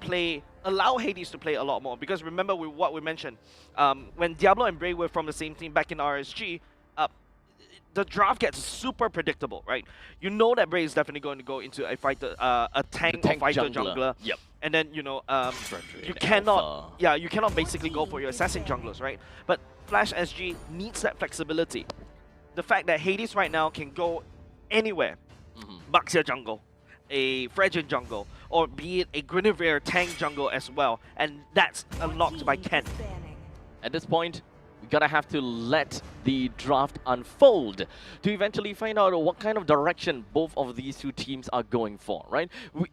allow Hades to play a lot more. Because remember what we mentioned, when Diablo and Bray were from the same team back in RSG, the draft gets super predictable, right? You know that Bray is definitely going to go into a fighter, a tank or fighter jungler. Yep. And then, you know, you cannot, you cannot basically go for your assassin junglers, right? But Flash SG needs that flexibility. The fact that Hades right now can go anywhere, Baxia jungle, a Fredgen jungle, or be it a Guinevere tank jungle as well, and that's unlocked by Ken. At this point, we gotta have to let the draft unfold to eventually find out what kind of direction both of these two teams are going for, right? We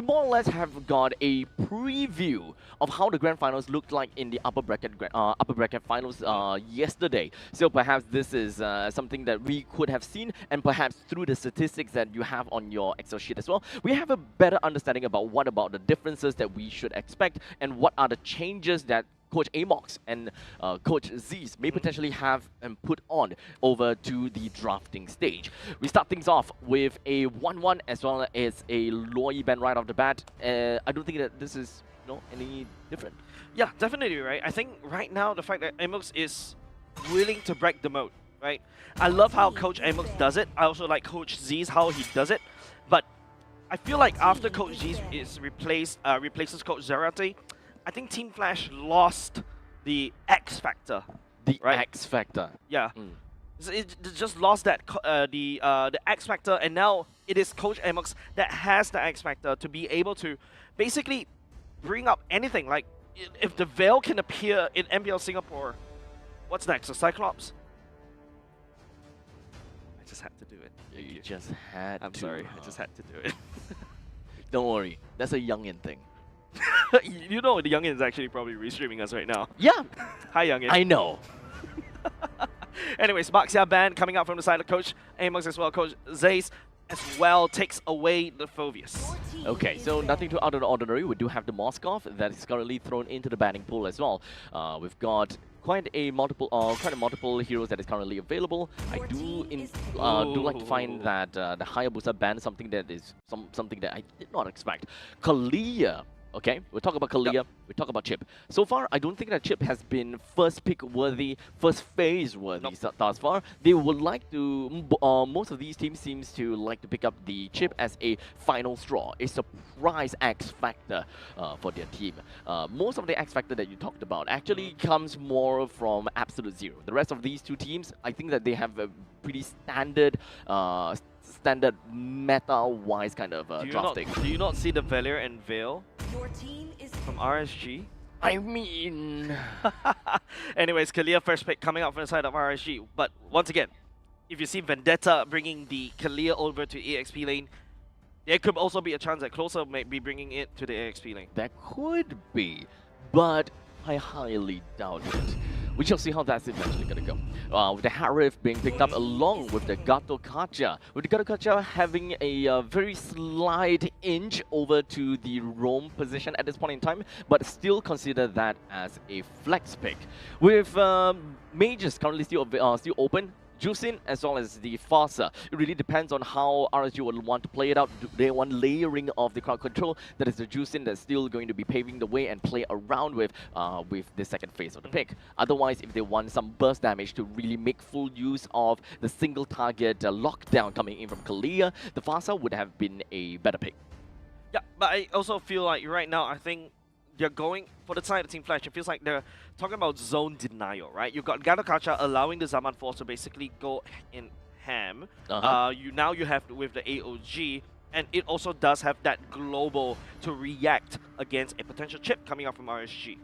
more or less have got a preview of how the grand finals looked like in the upper bracket finals yesterday. So perhaps this is something that we could have seen, and perhaps through the statistics that you have on your Excel sheet as well, we have a better understanding about what about the differences that we should expect, and what are the changes that Coach Amox and Coach Z's may potentially have and put on over to the drafting stage. We start things off with a 1-1 as well as a Loi ban right off the bat. I don't think that this is any different. Yeah, definitely, right? I think right now the fact that Amox is willing to break the mode, right? I love how Coach Amox does it. I also like Coach Z's how he does it. But I feel like after Coach Z is replaces Coach Zarate, I think Team Flash lost the X factor. The X factor. Yeah. It just lost that the X factor, and now it is Coach Amox that has the X factor to be able to basically bring up anything. Like, if the Veil can appear in MPL Singapore, what's next? A Cyclops? I just had to do it. You just had I'm to. sorry, I just had to do it. Don't worry, that's a youngin thing. You know the Youngin is actually probably restreaming us right now. Yeah, Hi Youngin. I know. Anyways, Maxia Band coming out from the side of Coach Amos as well. Coach Zace as well takes away the Phobius. Okay, so nothing too out of the ordinary. We do have the Moskov that is currently thrown into the banning pool as well. We've got quite a multiple heroes that is currently available. I do like to find that the Hayabusa ban something that is something that I did not expect. Kalia. Okay, we'll talk about Kalia, Yep. we talk about Chip. So far, I don't think that Chip has been first pick worthy, first phase worthy thus far. They would like to, most of these teams seems to like to pick up the Chip as a final straw, a surprise X factor for their team. Most of the X factor that you talked about actually comes more from Absolute Zero. The rest of these two teams, I think that they have a pretty standard meta-wise kind of drafting. Do you not see the Valier and Veil Your team is from RSG? I mean... Anyways, Kalia first pick coming out from the side of RSG. But once again, if you see Vendetta bringing the Kalia over to EXP lane, there could also be a chance that Closer may be bringing it to the EXP lane. That could be, but I highly doubt it. We shall see how that's eventually going to go. With the Harif being picked up along with the Gato Kacha. With the Gato Kacha having a very slight inch over to the roam position at this point in time, but still consider that as a flex pick. With mages currently still open, Juicin as well as the Farsa. It really depends on how RSG would want to play it out. Do they want layering of the crowd control? That is the Juicin that's still going to be paving the way and play around with the second phase of the pick. Otherwise, if they want some burst damage to really make full use of the single target lockdown coming in from Kalia, the Farsa would have been a better pick. Yeah, but I also feel like right now, I think they're going for the side of Team Flash. It feels like they're talking about zone denial, right? You've got Gadokacha allowing the Zaman Force to basically go in ham. Now you have with the AOG, and it also does have that global to react against a potential chip coming out from RSG.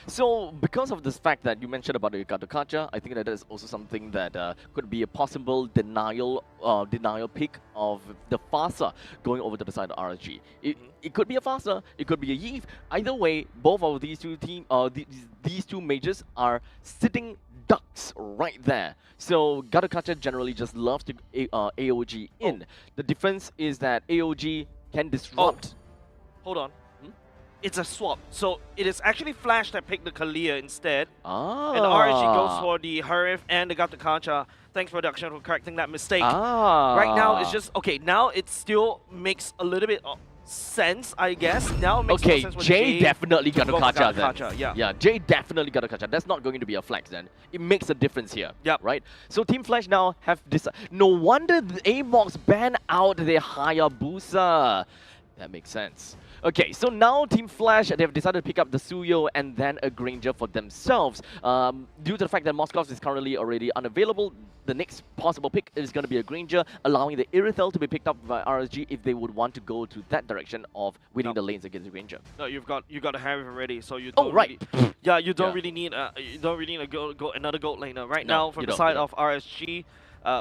So, because of this fact that you mentioned about the Gadokacha, I think that is also something that could be a possible denial pick of the Farsa going over to the side of RSG. It could be a Farsa, it could be a Yves. Either way, both of these two these two mages are sitting ducks right there. So Gadokacha generally just loves to AOG in. The difference is that AOG can disrupt. Hold on. It's a swap. So it is actually Flash that picked the Kalia instead. And RSG goes for the Harif and the Gadokacha. Thanks production for correcting that mistake. Right now it's just, okay, now it still makes a little bit of sense, I guess. Now it makes more sense when Jay definitely Gadokacha then. Yeah, Jay definitely Gadokacha. That's not going to be a flex then. It makes a difference here. Yep. Right? So Team Flash now have this. No wonder the AMOX ban out the Hayabusa. That makes sense. Okay, so now Team Flash, they've decided to pick up the Suyo and then a Granger for themselves. Due to the fact that Moskov is currently already unavailable, the next possible pick is going to be a Granger, allowing the Irithel to be picked up by RSG if they would want to go to that direction of winning the lanes against the Granger. No, you got to have it already, so you don't really, you don't really need another gold laner right now from the side of RSG.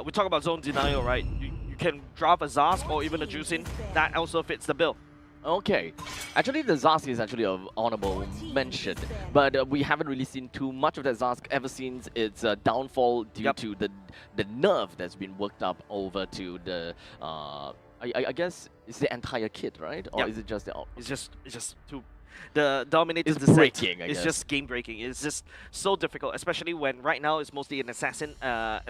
We talk about zone denial, right? You can draft a Zask or even a Juicin. That also fits the bill. Okay, actually the Zask is actually an honorable mention, but we haven't really seen too much of that Zask ever since its downfall due to the nerf that's been worked up over to the I guess it's the entire kit, right? Or is it just the? It's just too. The Dominator's It's breaking, I It's guess. just game breaking. It's just so difficult, especially when right now it's mostly an assassin era,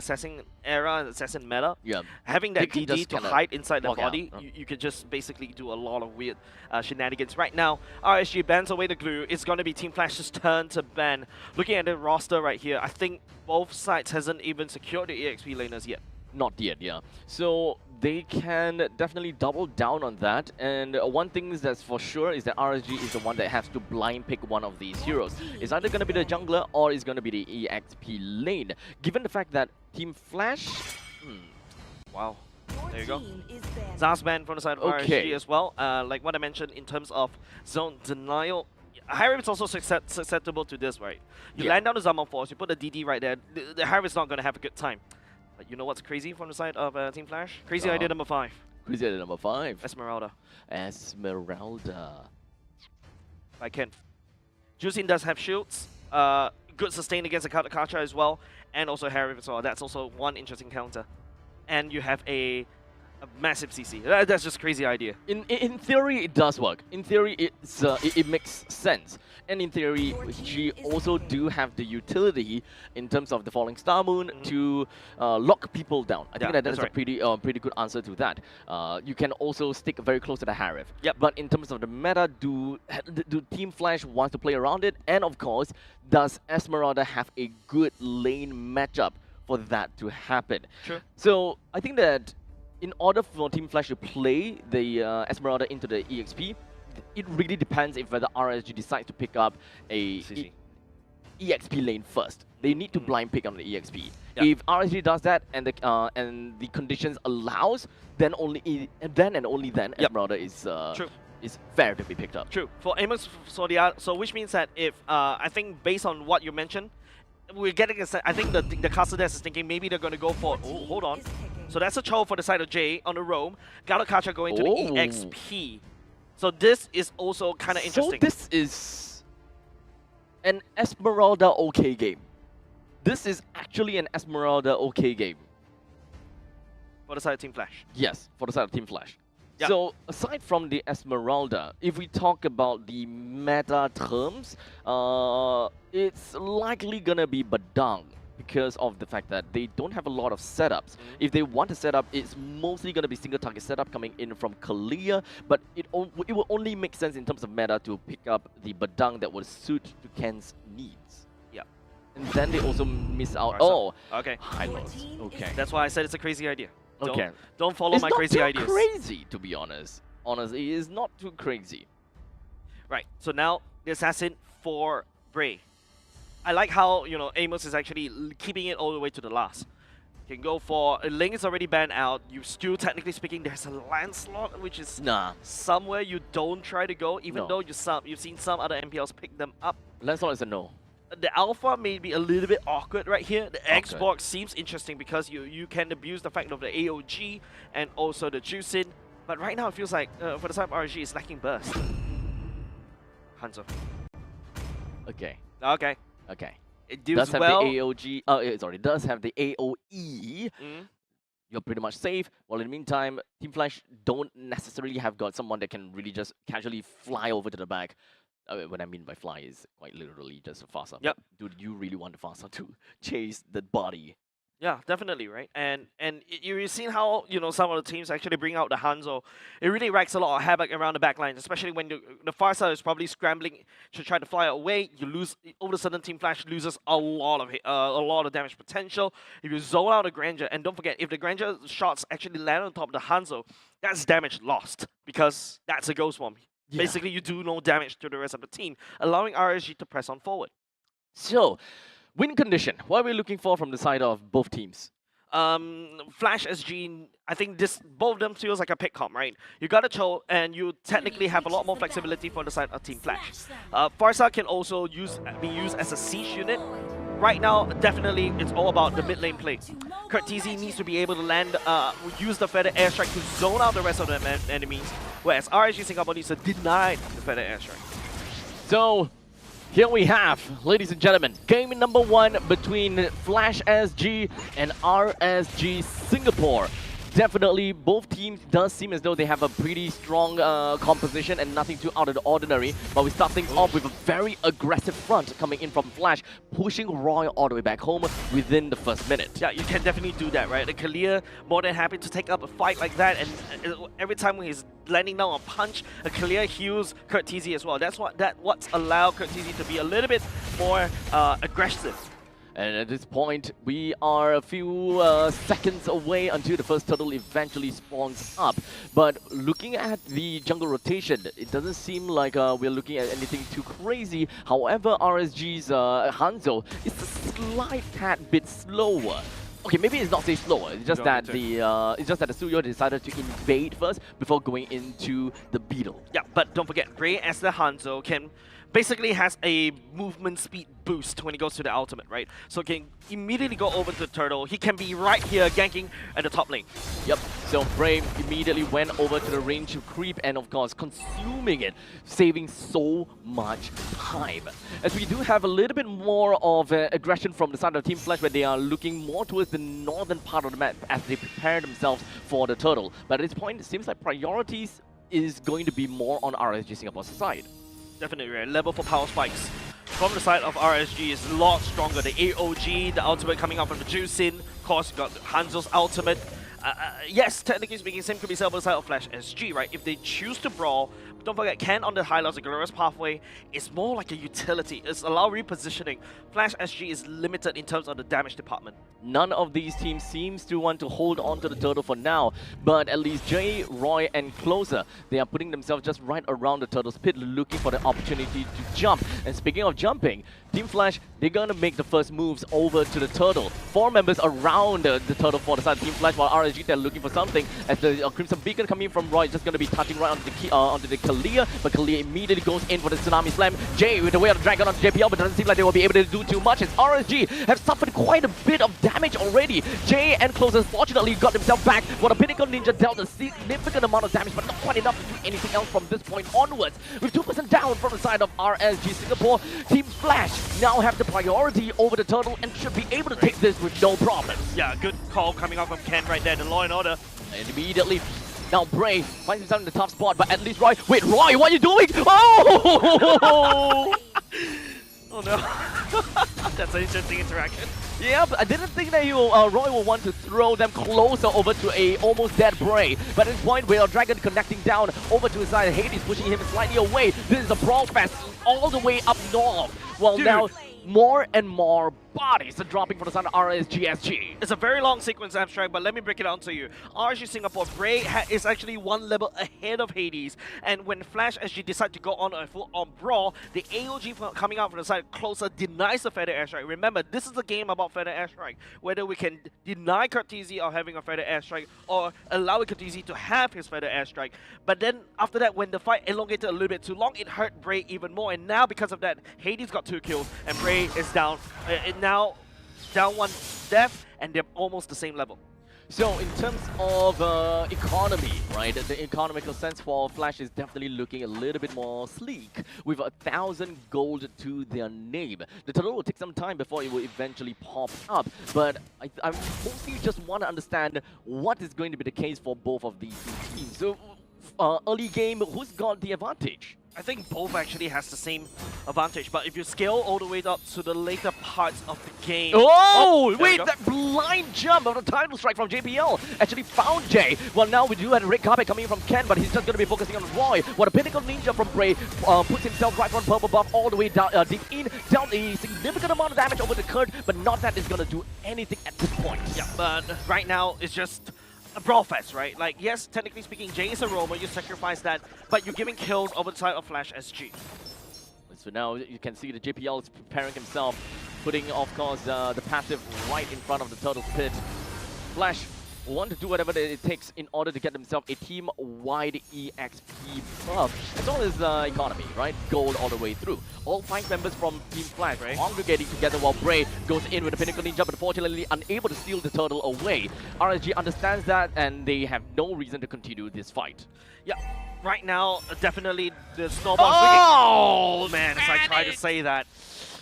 assassin meta. Yeah. Having that They can DD just to kinda hide inside the walk out, body, you could just basically do a lot of weird shenanigans. Right now, RSG bans away the glue. It's going to be Team Flash's turn to ban. Looking at the roster right here, I think both sides hasn't even secured the EXP laners yet. Not yet, yeah. So they can definitely double down on that. And one thing that's for sure is that RSG is the one that has to blind pick one of these heroes. It's either going to be the jungler or it's going to be the EXP lane. Given the fact that Team Flash... Wow. There you go. Zaz banned from the side of Okay. RSG as well. Like what I mentioned in terms of zone denial, Harry is also susceptible to this, right? You land down the Zaman Force, you put the DD right there, the Harry is not going to have a good time. But you know what's crazy from the side of Team Flash? Crazy idea number 5. Crazy idea number 5. Esmeralda. Esmeralda. By Ken. Juicin does have shields. Good sustain against the Kacha as well. And also Harry as well. That's also one interesting counter. And you have a massive CC. That's just a crazy idea. In theory, it does work. In theory, it makes sense. And in theory, she also do have the utility in terms of the Falling Star Moon to lock people down. I think that is a pretty good answer to that. You can also stick very close to the Harif. Yep. But in terms of the meta, do Team Flash want to play around it? And of course, does Esmeralda have a good lane matchup for that to happen? Sure. So I think that in order for Team Flash to play the Esmeralda into the EXP, it really depends if whether RSG decides to pick up a EXP lane first. They need to blind pick on the EXP. Yep. If RSG does that and the conditions allows, then only then Esmeralda is fair to be picked up. True. For Amos Sodia, so which means that if I think based on what you mentioned, we're getting a I think the caster desk is thinking maybe they're going to go for. Oh, hold on. So that's a chow for the side of Jay on the roam. Galakacha going to the EXP. So this is also kind of interesting. So this is an Esmeralda OK game. This is actually an Esmeralda OK game. For the side of Team Flash. Yes, for the side of Team Flash. Yeah. So aside from the Esmeralda, if we talk about the meta terms, it's likely gonna be Badang because of the fact that they don't have a lot of setups. If they want to set up, it's mostly gonna be single target setup coming in from Kalia, but it will only make sense in terms of meta to pick up the Badang that would suit to Ken's needs. Yeah. And then they also miss out. Okay. High lows. Okay. That's why I said it's a crazy idea. Okay. Don't follow my crazy ideas. It's not too crazy, to be honest. Honestly, it is not too crazy. Right. So now the assassin for Bray. I like how Amos is actually keeping it all the way to the last. You can go for Ling is already banned out. You still technically speaking there's a Lancelot, which is somewhere you don't try to go, even though you've seen some other MPLs pick them up. Lancelot is a no. The alpha may be a little bit awkward right here. The Xbox seems interesting because you can abuse the fact of the AOG and also the Juicin. But right now it feels like for the side of RSG it's lacking burst. Hanzo. Okay. Okay. Okay. It deals does have well. the AOG. Sorry, does have the AOE. You're pretty much safe. Well, in the meantime, Team Flash don't necessarily have got someone that can really just casually fly over to the back. What I mean by fly is quite literally just a faster. Yep. Dude, you really want the faster to chase the body. Yeah, definitely, right? And you've seen how some of the teams actually bring out the Hanzo. It really wreaks a lot of havoc around the backline, especially when the far side is probably scrambling to try to fly away. You lose all of a sudden. Team Flash loses a lot of damage potential. If you zone out a Granger, and don't forget, if the Granger shots actually land on top of the Hanzo, that's damage lost because that's a Ghost Swarm. Yeah. Basically, you do no damage to the rest of the team, allowing RSG to press on forward. So, win condition. What are we looking for from the side of both teams? Flash SG, I think both of them feels like a pick comp, right? You got a Cho, and you technically have a lot more flexibility for the side of Team Flash. Farsa can also be used as a siege unit. Right now, definitely, it's all about the mid lane play. Kurt TZ needs to be able to land, use the feather airstrike to zone out the rest of the enemies, whereas RSG Singapore needs to deny the feather airstrike. So, here we have, ladies and gentlemen, game number 1 between Flash SG and RSG Singapore. Definitely, both teams does seem as though they have a pretty strong composition and nothing too out of the ordinary. But we start things off with a very aggressive front coming in from Flash, pushing Roy all the way back home within the first minute. Yeah, you can definitely do that, right? The Kalia more than happy to take up a fight like that, and every time when he's landing down a punch, a Kalia heals Kurt TZ as well. That's what's allowed Kurt TZ to be a little bit more aggressive. And at this point, we are a few seconds away until the first turtle eventually spawns up. But looking at the jungle rotation, it doesn't seem like we're looking at anything too crazy. However, RSG's Hanzo is a slight tad bit slower. Okay, maybe it's not say slower. It's just that the Suyo decided to invade first before going into the Beetle. Yeah, but don't forget, Bray as the Hanzo can basically has a movement speed boost when he goes to the ultimate, right? So he can immediately go over to the turtle. He can be right here ganking at the top lane. Yep, so Bray immediately went over to the range of creep and of course consuming it, saving so much time. As we do have a little bit more of aggression from the side of Team Flash where they are looking more towards the northern part of the map as they prepare themselves for the turtle. But at this point, it seems like priorities is going to be more on RSG Singapore's side. Definitely, right? Level 4 power spikes from the side of RSG is a lot stronger. The AOG, the ultimate coming out from the Juicin. Of course, you got Hanzo's ultimate. Yes, technically speaking, same could be said on the side of Flash SG, right? If they choose to brawl, don't forget, Ken on the high loss, the Glorious Pathway is more like a utility. It's allow repositioning. Flash SG is limited in terms of the damage department. None of these teams seems to want to hold on to the turtle for now, but at least Jay, Roy, and Closer, they are putting themselves just right around the turtle's pit, looking for the opportunity to jump. And speaking of jumping, Team Flash, they're gonna make the first moves over to the turtle. 4 members around the turtle for the side of Team Flash, while RSG, they're looking for something. As the Crimson Beacon coming from Roy, just gonna be touching right onto the Kalia, but Kalia immediately goes in for the Tsunami Slam. Jay with the way of the Dragon on JPL, but doesn't seem like they will be able to do too much as RSG have suffered quite a bit of damage already. Jay and Closer fortunately got themselves back, while the Pinnacle Ninja dealt a significant amount of damage, but not quite enough to do anything else from this point onwards. With 2% down from the side of RSG Singapore, Team Flash now have the priority over the turtle and should be able to take this with no problems. Yeah, good call coming out from Ken right there, the Law and Order. And immediately, now Bray finds himself in the tough spot, but at least Roy... Wait, Roy, what are you doing? Oh! Oh no. That's an interesting interaction. Yeah, but I didn't think that Roy will want to throw them closer over to a almost dead Bray. But at this point, with our Dragon connecting down over to his side, Hades pushing him slightly away. This is a brawl fest all the way up north. Well, now more and more bodies are dropping from the side of RSGSG. It's a very long sequence, Abstract, but let me break it down to you. RSG Singapore, Bray is actually one level ahead of Hades, and when Flash SG decide to go on a full-on brawl, the AOG coming out from the side closer denies the Feather Airstrike. Remember, this is a game about Feather Airstrike, whether we can deny Cartesi of having a Feather Airstrike or allow Cartesi to have his Feather Airstrike. But then after that, when the fight elongated a little bit too long, it hurt Bray even more, and now because of that, Hades got 2 kills, and Bray is down. Now down 1 death, and they're almost the same level. So in terms of economy, right, the economical sense for Flash is definitely looking a little bit more sleek, with 1,000 gold to their name. The turtle will take some time before it will eventually pop up, but I mostly just want to understand what is going to be the case for both of these two teams. So early game, who's got the advantage? I think both actually has the same advantage, but if you scale all the way up to the later parts of the game... Oh, wait, that blind jump of the title strike from JPL actually found Jay. Well, now we do have a red carpet coming from Ken, but he's just going to be focusing on Roy. While the Pinnacle Ninja from Bray puts himself right on purple buff all the way down, deep in, dealt a significant amount of damage over the Kurt, but not that is going to do anything at this point. Yeah, but right now it's just a brawl fest, right? Like, yes, technically speaking, Jay is a roamer, you sacrifice that, but you're giving kills over the side of Flash SG. So now you can see the JPL is preparing himself, putting, of course, the passive right in front of the Turtle's pit. Flash want to do whatever it takes in order to get themselves a team-wide EXP buff, as well as economy, right? Gold all the way through. All 5 members from Team Flash congregating together while Bray goes in with the Pinnacle Ninja, but fortunately unable to steal the turtle away. RSG understands that, and they have no reason to continue this fight. Yeah, right now, definitely the snowball. Oh, man, as I try to say that.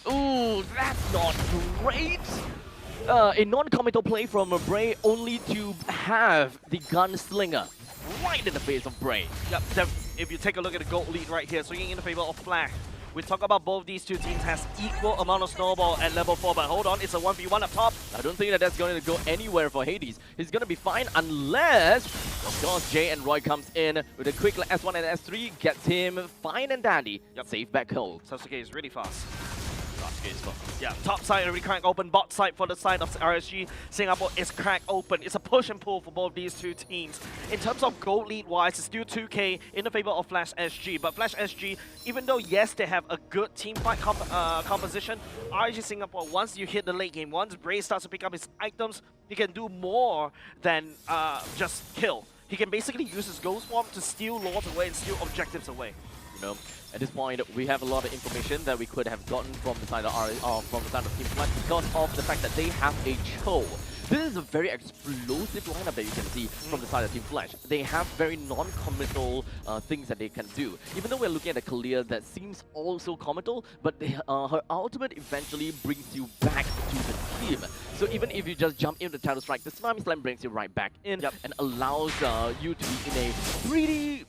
Ooh, that's not great. A non-committal play from Bray, only to have the Gunslinger right in the face of Bray. Yep, if you take a look at the gold lead right here, swinging in the favor of Flash. We talk about both these two teams has equal amount of snowball at level 4, but hold on, it's a 1v1 up top. I don't think that that's going to go anywhere for Hades. He's going to be fine unless, of course, Jay and Roy comes in with a quick S1 and S3, gets him fine and dandy, safe back home. Sasuke is really fast. case for. Yeah, top side already cracked open. Bot side for the side of RSG Singapore is cracked open. It's a push and pull for both these two teams. In terms of gold lead wise, it's still 2K in the favor of Flash SG. But Flash SG, even though yes, they have a good team fight composition, RSG Singapore, once you hit the late game, once Bray starts to pick up his items, he can do more than just kill. He can basically use his Ghost Swarm to steal lords away and steal objectives away. You know, at this point, we have a lot of information that we could have gotten from the side of Team Flash because of the fact that they have a Cho. This is a very explosive lineup that you can see from the side of Team Flash. They have very non-committal things that they can do. Even though we're looking at a Kalia that seems also committal, but her ultimate eventually brings you back to the team. So even if you just jump into the Shadow Strike, the Tsunami Slam brings you right back in and allows you to be in a pretty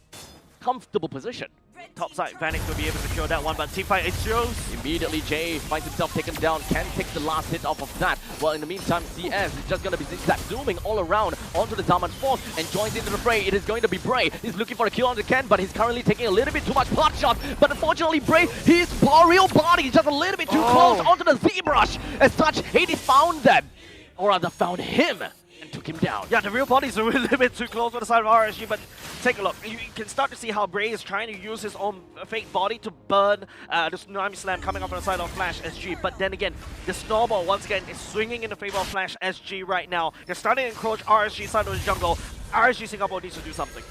comfortable position. Top side, Vanix will be able to secure that one, but teamfight it shows. Immediately, Jay finds himself taken down, can take the last hit off of that. Well, in the meantime, CS is just going to be zigzag zooming all around onto the Zaman Force and joins into the fray. It is going to be Bray. He's looking for a kill on the Ken, but he's currently taking a little bit too much pot shot. But unfortunately, Bray, his real body is just a little bit too close onto the Z-Brush. As such, Hades found them, or rather found him, and took him down. Yeah, the real body's a little bit too close for the side of RSG, but take a look. You can start to see how Bray is trying to use his own fake body to burn the Tsunami Slam coming up on the side of Flash SG. But then again, the snowball once again is swinging in the favor of Flash SG right now. They're starting to encroach RSG side of the jungle. RSG Singapore needs to do something.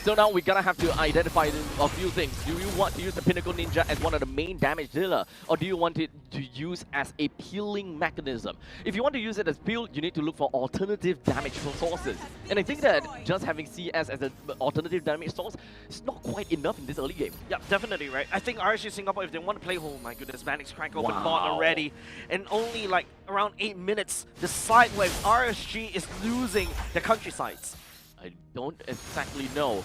So now we're gonna have to identify a few things. Do you want to use the Pinnacle Ninja as one of the main damage dealer, or do you want it to use as a peeling mechanism? If you want to use it as peel, you need to look for alternative damage sources. And I think that just having CS as an alternative damage source is not quite enough in this early game. Yeah, definitely, right? I think RSG Singapore, if they want to play, oh my goodness, Vanix crank open bot already. And only like around 8 minutes, the side wave, RSG is losing the countrysides. I don't exactly know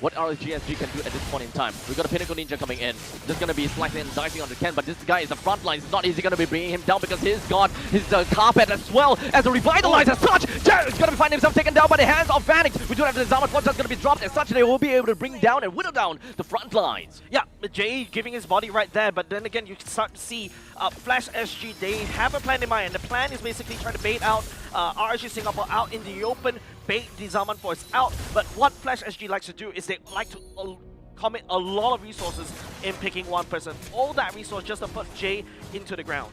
what RSGSG can do at this point in time. We've got a Pinnacle Ninja coming in. Just going to be slicing and dicing on the Ken, but this guy is the front line. It's not easy going to be bringing him down because he's got his carpet as well as a Revitalize as such. Jared's going to find himself taken down by the hands of Vanix. We do have the Zaman Force that's going to be dropped as such. They will be able to bring down and whittle down the front lines. Yeah, Jay giving his body right there, but then again, you can start to see Flash SG, they have a plan in mind, and the plan is basically trying to bait out RSG Singapore out in the open, bait the Zaman Force out. But what Flash SG likes to do is they like to commit a lot of resources in picking one person. All that resource just to put Jay into the ground.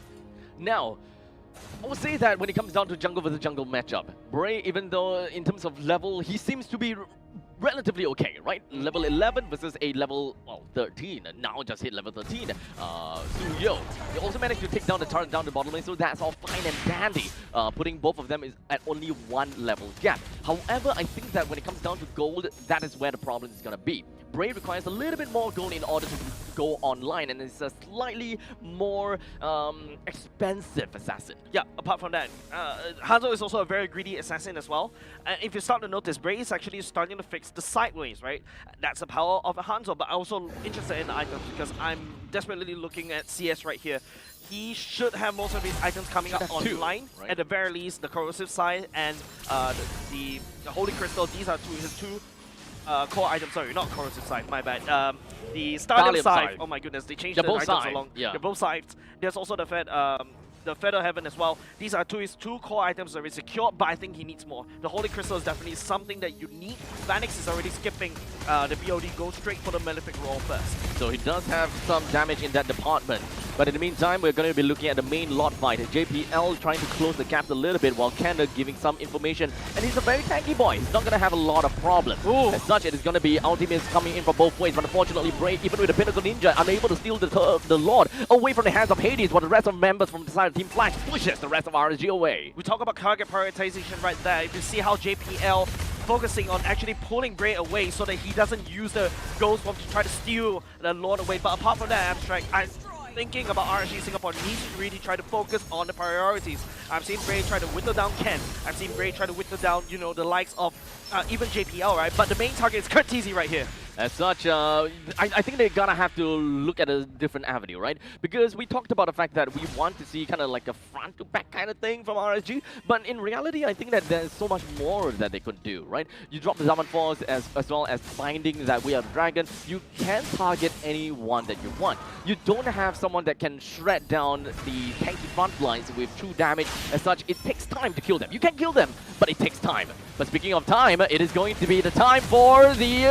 Now, I would say that when it comes down to jungle versus jungle matchup, Bray, even though in terms of level, he seems to be relatively okay, right? Level 11 versus a level 13, and now just hit level 13. Suyo, they also managed to take down the turret down the bottom lane, so that's all fine and dandy. Putting both of them is at only one level gap. However, I think that when it comes down to gold, that is where the problem is going to be. Bray requires a little bit more gold in order to go online, and it's a slightly more expensive assassin. Yeah, apart from that, Hanzo is also a very greedy assassin as well. And if you start to notice, Bray is actually starting to fix the sideways, right? That's the power of a Hanzo, but I'm also interested in the items because I'm desperately looking at CS right here. He should have most of his items coming up online, right? At the very least, the corrosive side and the Holy Crystal. These are his two core items. Sorry, not corrosive side, my bad. The Stardom side. Oh my goodness, they changed the items along. Yeah. They're both sides. There's also the Feather Heaven as well. These are his two core items that are secured, but I think he needs more. The Holy Crystal is definitely something that you need. Vanix is already skipping the BOD, go straight for the Malefic Roll first. So he does have some damage in that department. But in the meantime, we're going to be looking at the main lot fight. JPL trying to close the gap a little bit while Kanda giving some information. And he's a very tanky boy. He's not going to have a lot of problems. As such, it is going to be ultimates coming in from both ways. But unfortunately, Bray, even with the Pinnacle Ninja, unable to steal the Lord away from the hands of Hades, while the rest of members from the side of Team Flash pushes the rest of RSG away. We talk about target prioritization right there. You can see how JPL focusing on actually pulling Bray away so that he doesn't use the Ghost Bomb to try to steal the Lord away. But apart from that, Abstract, I'm thinking about RSG Singapore needs to really try to focus on the priorities. I've seen Bray try to whittle down Ken. I've seen Bray try to whittle down, you know, the likes of even JPL, right? But the main target is Kurt TZ right here. As such, I think they're gonna have to look at a different avenue, right? Because we talked about the fact that we want to see kind of like a front to back kind of thing from RSG, but in reality, I think that there's so much more that they could do, right? You drop the Zaman Force as well as finding that We Are the Dragon. You can target anyone that you want. You don't have someone that can shred down the tanky front lines with true damage. As such, it takes time to kill them. You can kill them, but it takes time. But speaking of time, it is going to be the time for the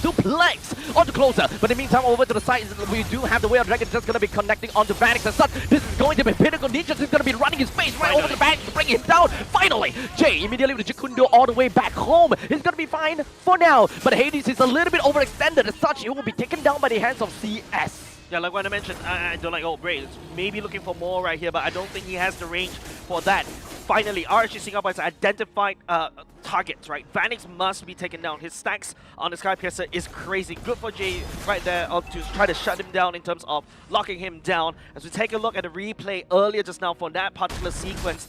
suplex onto Closer. But in the meantime, over to the side, we do have the Way of Dragon just going to be connecting onto Vanix. As such, this is going to be Pinnacle Ninja. He's going to be running his face right over the back to bring him down. Finally, Jay immediately with the Jacundo all the way back home. He's going to be fine for now. But Hades is a little bit overextended. As such, he will be taken down by the hands of CS. Yeah, like what I mentioned, I don't like Bray. It's maybe looking for more right here, but I don't think he has the range for that. Finally, RSG Singapore has identified targets, right? Vanix must be taken down. His stacks on the Sky Piercer is crazy. Good for Jay right there to try to shut him down in terms of locking him down. As we take a look at the replay earlier just now for that particular sequence,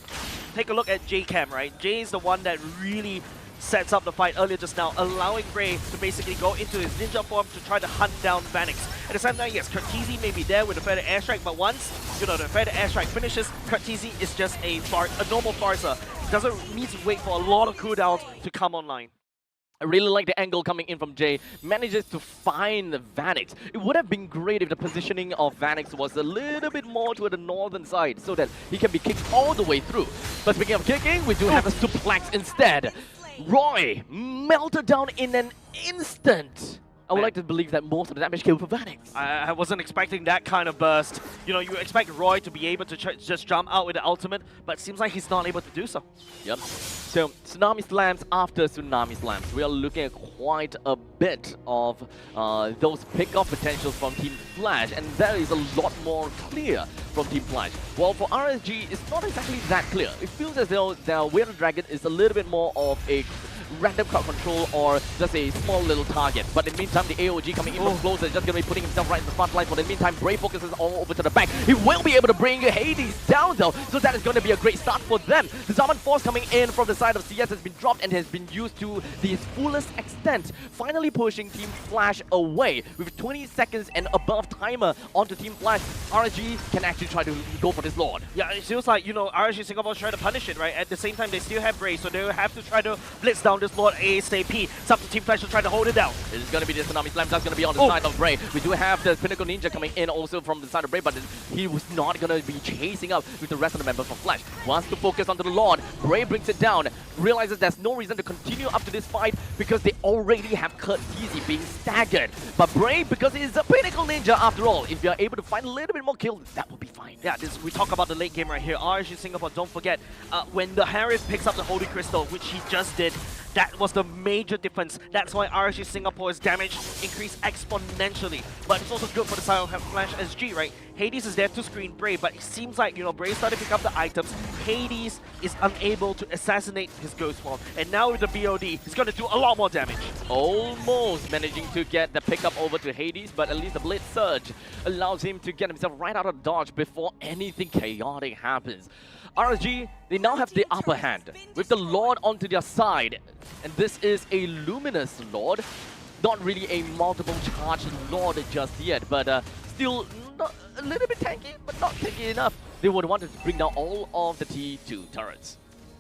take a look at Jay Cam, right? Jay is the one that really sets up the fight earlier just now, allowing Bray to basically go into his ninja form to try to hunt down Vanix. At the same time, yes, Curtizi may be there with the feather airstrike, but once, you know, the feather airstrike finishes, Curtizi is just a normal Farsa. Doesn't need to wait for a lot of cooldowns to come online. I really like the angle coming in from Jay. Manages to find Vanix. It would have been great if the positioning of Vanix was a little bit more to the northern side so that he can be kicked all the way through. But speaking of kicking, we do have a suplex instead. Roy melted down in an instant. I would like to believe that most of the damage came from Vanix. I wasn't expecting that kind of burst. You know, you expect Roy to be able to just jump out with the ultimate, but it seems like he's not able to do so. Yep. So, Tsunami Slams after Tsunami Slams. We are looking at quite a bit of those pick-off potentials from Team Flash, and that is a lot more clear from Team Flash. Well, for RSG, it's not exactly that clear. It feels as though their Way of the Dragon is a little bit more of a random crowd control or just a small little target. But in the meantime, the AOG coming in from closer is just going to be putting himself right in the front line. But in the meantime, Bray focuses all over to the back. He will be able to bring Hades down though, so that is going to be a great start for them. The Zaman Force coming in from the side of CS has been dropped and has been used to the fullest extent, finally pushing Team Flash away. With 20 seconds and above timer onto Team Flash, RSG can actually try to go for this Lord. Yeah, it feels like, you know, RSG Singapore is trying to punish it, right? At the same time, they still have Bray, so they will have to try to blitz down this Lord ASAP. It's up to Team Flash to try to hold it down. It is going to be the Tsunami Slam. That's going to be on the side of Bray. We do have the Pinnacle Ninja coming in also from the side of Bray, but he was not going to be chasing up with the rest of the members from Flash. Wants to focus onto the Lord. Bray brings it down. Realizes there's no reason to continue up to this fight because they already have Curtizi being staggered. But Bray, because he's a Pinnacle Ninja after all, if you're able to find a little bit more kills, that will be fine. Yeah, we talk about the late game right here. RSG Singapore, don't forget, when the Harris picks up the Holy Crystal, which he just did, that was the major difference. That's why RSG Singapore's damage increased exponentially. But it's also good for the side of Flash SG, right? Hades is there to screen Bray, but it seems like, you know, Bray started to pick up the items. Hades is unable to assassinate his Ghost Form. And now with the BOD, he's going to do a lot more damage. Almost managing to get the pickup over to Hades, but at least the Blitz Surge allows him to get himself right out of dodge before anything chaotic happens. RSG, they now have the upper hand with the Lord onto their side. And this is a Luminous Lord. Not really a multiple charge Lord just yet, but still not, a little bit tanky, but not tanky enough. They would want to bring down all of the T2 turrets.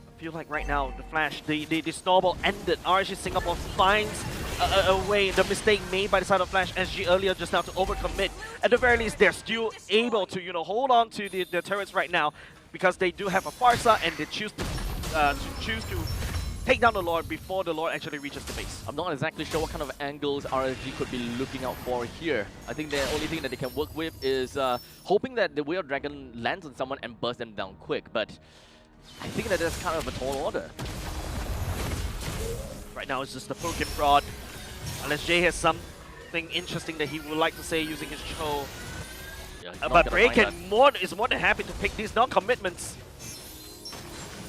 I feel like right now, the Flash, the snowball ended. RSG Singapore finds a way, the mistake made by the side of Flash SG earlier just now to overcommit. At the very least, they're still able to, you know, hold on to the turrets right now because they do have a Farsa and they choose to take down the Lord before the Lord actually reaches the base. I'm not exactly sure what kind of angles RSG could be looking out for here. I think the only thing that they can work with is hoping that the Way of Dragon lands on someone and bursts them down quick, but I think that that's kind of a tall order. Right now it's just the Poke Fraud. Unless Jay has something interesting that he would like to say using his Cho. Yeah, but Bray is more than happy to pick these non-commitments.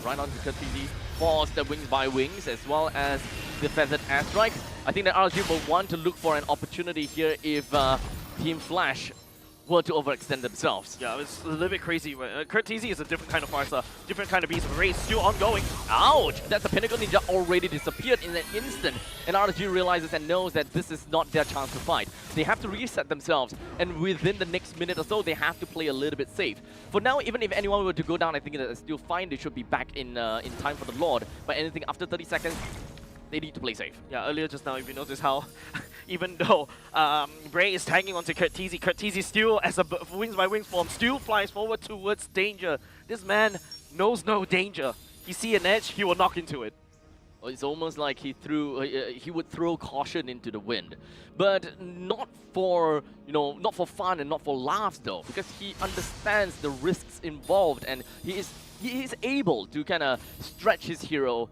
Right onto Curtizi, force the Wings by Wings as well as the Feathered Airstrike. I think that RSG will want to look for an opportunity here if Team Flash were to overextend themselves. Yeah, it's a little bit crazy. Curtizi is a different kind of fighter, different kind of beast. But Ray's still ongoing. Ouch! That's a Pinnacle Ninja already disappeared in an instant. And RSG realizes and knows that this is not their chance to fight. They have to reset themselves. And within the next minute or so, they have to play a little bit safe. For now, even if anyone were to go down, I think that it's still fine. They should be back in time for the Lord. But anything after 30 seconds, they need to play safe. Yeah, earlier just now, if you notice how, even though Bray is tagging onto Curtizi still, as a wings by wings form, still flies forward towards danger. This man knows no danger. He see an edge, he will knock into it. It's almost like he would throw caution into the wind, but not for not for fun and not for laughs though, because he understands the risks involved, and he is able to kind of stretch his hero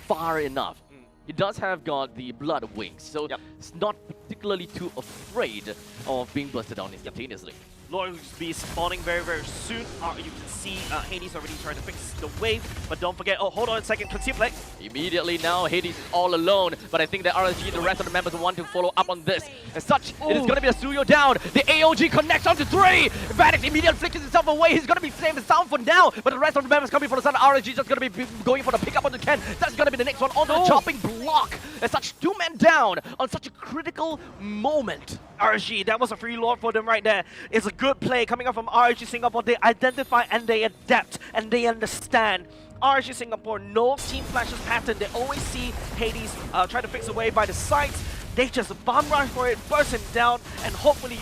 far enough. He does have got the blood wings, so it's not particularly too afraid of being bursted down instantaneously. Lord will be spawning very, very soon. You can see Hades already trying to fix the wave, but don't forget, oh, hold on a second, Conflict. Immediately now, Hades is all alone, but I think that RSG and the rest of the members want to follow up on this. As such, it is going to be a Suyo down. The AOG connects onto 3. Vanix immediately flicks himself away. He's going to be safe and sound for now, but the rest of the members coming for the side. RSG just going to be going for the pickup onto Ken. That's going to be the next one on the chopping block. As such, 2 men down on such a critical moment. RSG, that was a free Lord for them right there. It's a good play coming up from RSG Singapore. They identify and they adapt and they understand. RSG Singapore knows Team Flash's pattern. They always see Hades try to fix away by the sides. They just bomb rush for it, burst him down, and hopefully,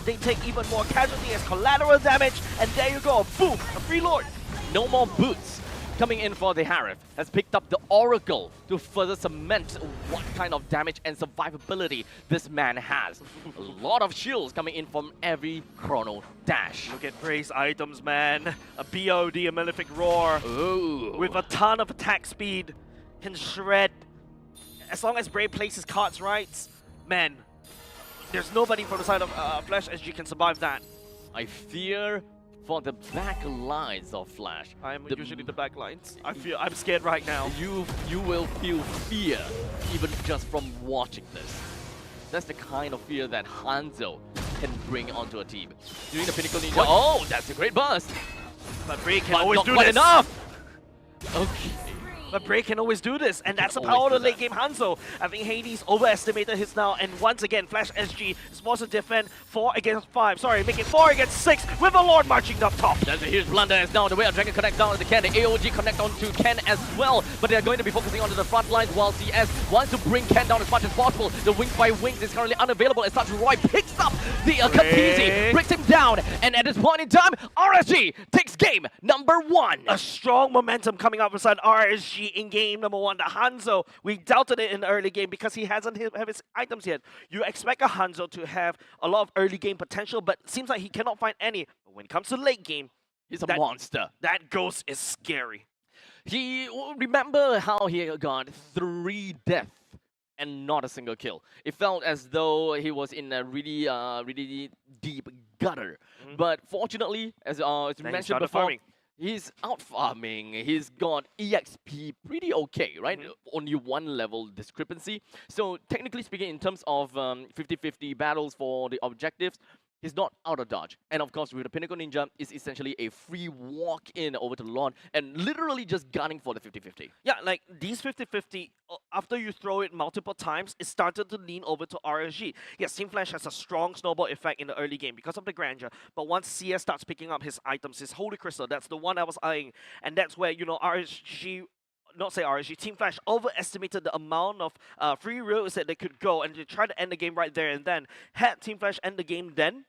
they take even more casualty as collateral damage. And there you go, boom, a free Lord. No more boots. Coming in for the Harith has picked up the Oracle to further cement what kind of damage and survivability this man has. A lot of shields coming in from every Chrono Dash. Look at Bray's items, man. A BOD, a Malefic Roar. Ooh. With a ton of attack speed. Can shred. As long as Bray plays his cards right, man, there's nobody from the side of Flash SG can survive that. I fear for the back lines of Flash. I'm usually the back lines. I'm scared right now. You will feel fear even just from watching this. That's the kind of fear that Hanzo can bring onto a team. Doing the Pinnacle Ninja. What? Oh, that's a great burst. But Bray can always do quite this. enough. Okay. But Bray can always do this, and that's the power of the late game Hanzo. I think Hades overestimated his now, and once again, Flash SG is forced to defend 4 against 5. Sorry, making 4 against 6 with a Lord marching up top. That's a huge blunder as now the way of Dragon connect down to Ken. The AOG connect onto Ken as well, but they're going to be focusing onto the front lines while CS wants to bring Ken down as much as possible. The Wings by Wings is currently unavailable as such. Roy picks up the Katizi, breaks him down, and at this point in time, RSG takes game number 1. A strong momentum coming up beside RSG in game number 1. The Hanzo, we doubted it in the early game because he hasn't have his items yet. You expect a Hanzo to have a lot of early game potential, but it seems like he cannot find any. But when it comes to late game, he's a monster. That ghost is scary. Remember how he got 3 deaths and not a single kill. It felt as though he was in a really, really deep gutter. But fortunately, as mentioned before, farming. He's out farming. He's got EXP pretty okay, right? Only 1 level discrepancy. So technically speaking, in terms of 50-50 battles for the objectives, he's not out of dodge. And of course, with the Pinnacle Ninja, it's essentially a free walk-in over to the Lord and literally just gunning for the 50-50. Yeah, like these 50-50, after you throw it multiple times, it started to lean over to RSG. Yes, Team Flash has a strong snowball effect in the early game because of the grandeur. But once CS starts picking up his items, his Holy Crystal, that's the one I was eyeing. And that's where, RSG... not say RSG, Team Flash overestimated the amount of free routes that they could go, and they tried to end the game right there and then. Had Team Flash end the game then,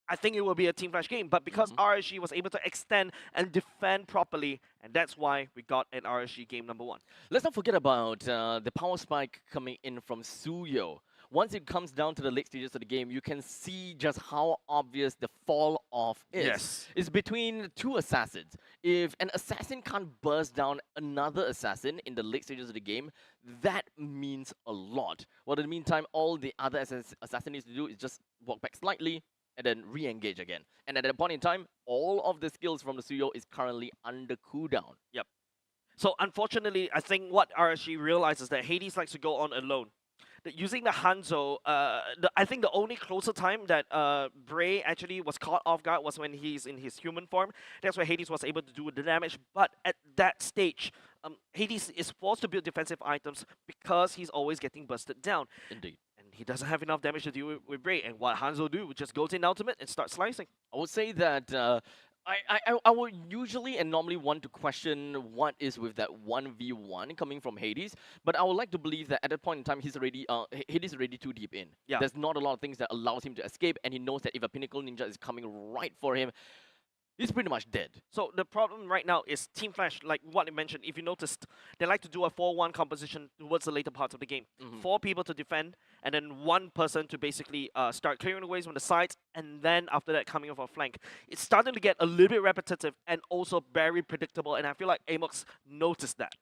I think it will be a Team Flash game, but because RSG was able to extend and defend properly, and that's why we got an RSG game number 1. Let's not forget about the power spike coming in from Suyo. Once it comes down to the late stages of the game, you can see just how obvious the fall off is. Yes. It's between 2 assassins. If an assassin can't burst down another assassin in the late stages of the game, that means a lot. Well, in the meantime, all the other assassin needs to do is just walk back slightly, and then re-engage again. And at that point in time, all of the skills from the Suyo is currently under cooldown. Yep. So unfortunately, I think what RSG realizes is that Hades likes to go on alone. using the Hanzo, I think the only closer time that Bray actually was caught off guard was when he's in his human form. That's where Hades was able to do the damage. But at that stage, Hades is forced to build defensive items because he's always getting busted down. Indeed. And he doesn't have enough damage to deal with Bray. And what Hanzo do, just goes in ultimate and start slicing. I would say that I would usually and normally want to question what is with that 1v1 coming from Hades, but I would like to believe that at that point in time Hades is already too deep in. Yeah. There's not a lot of things that allows him to escape, and he knows that if a Pinnacle Ninja is coming right for him, he's pretty much dead. So the problem right now is Team Flash, like what I mentioned, if you noticed, they like to do a 4-1 composition towards the later parts of the game. 4 people to defend, and then 1 person to basically start clearing the ways from the sides, and then after that coming off our flank. It's starting to get a little bit repetitive and also very predictable, and I feel like Amox noticed that.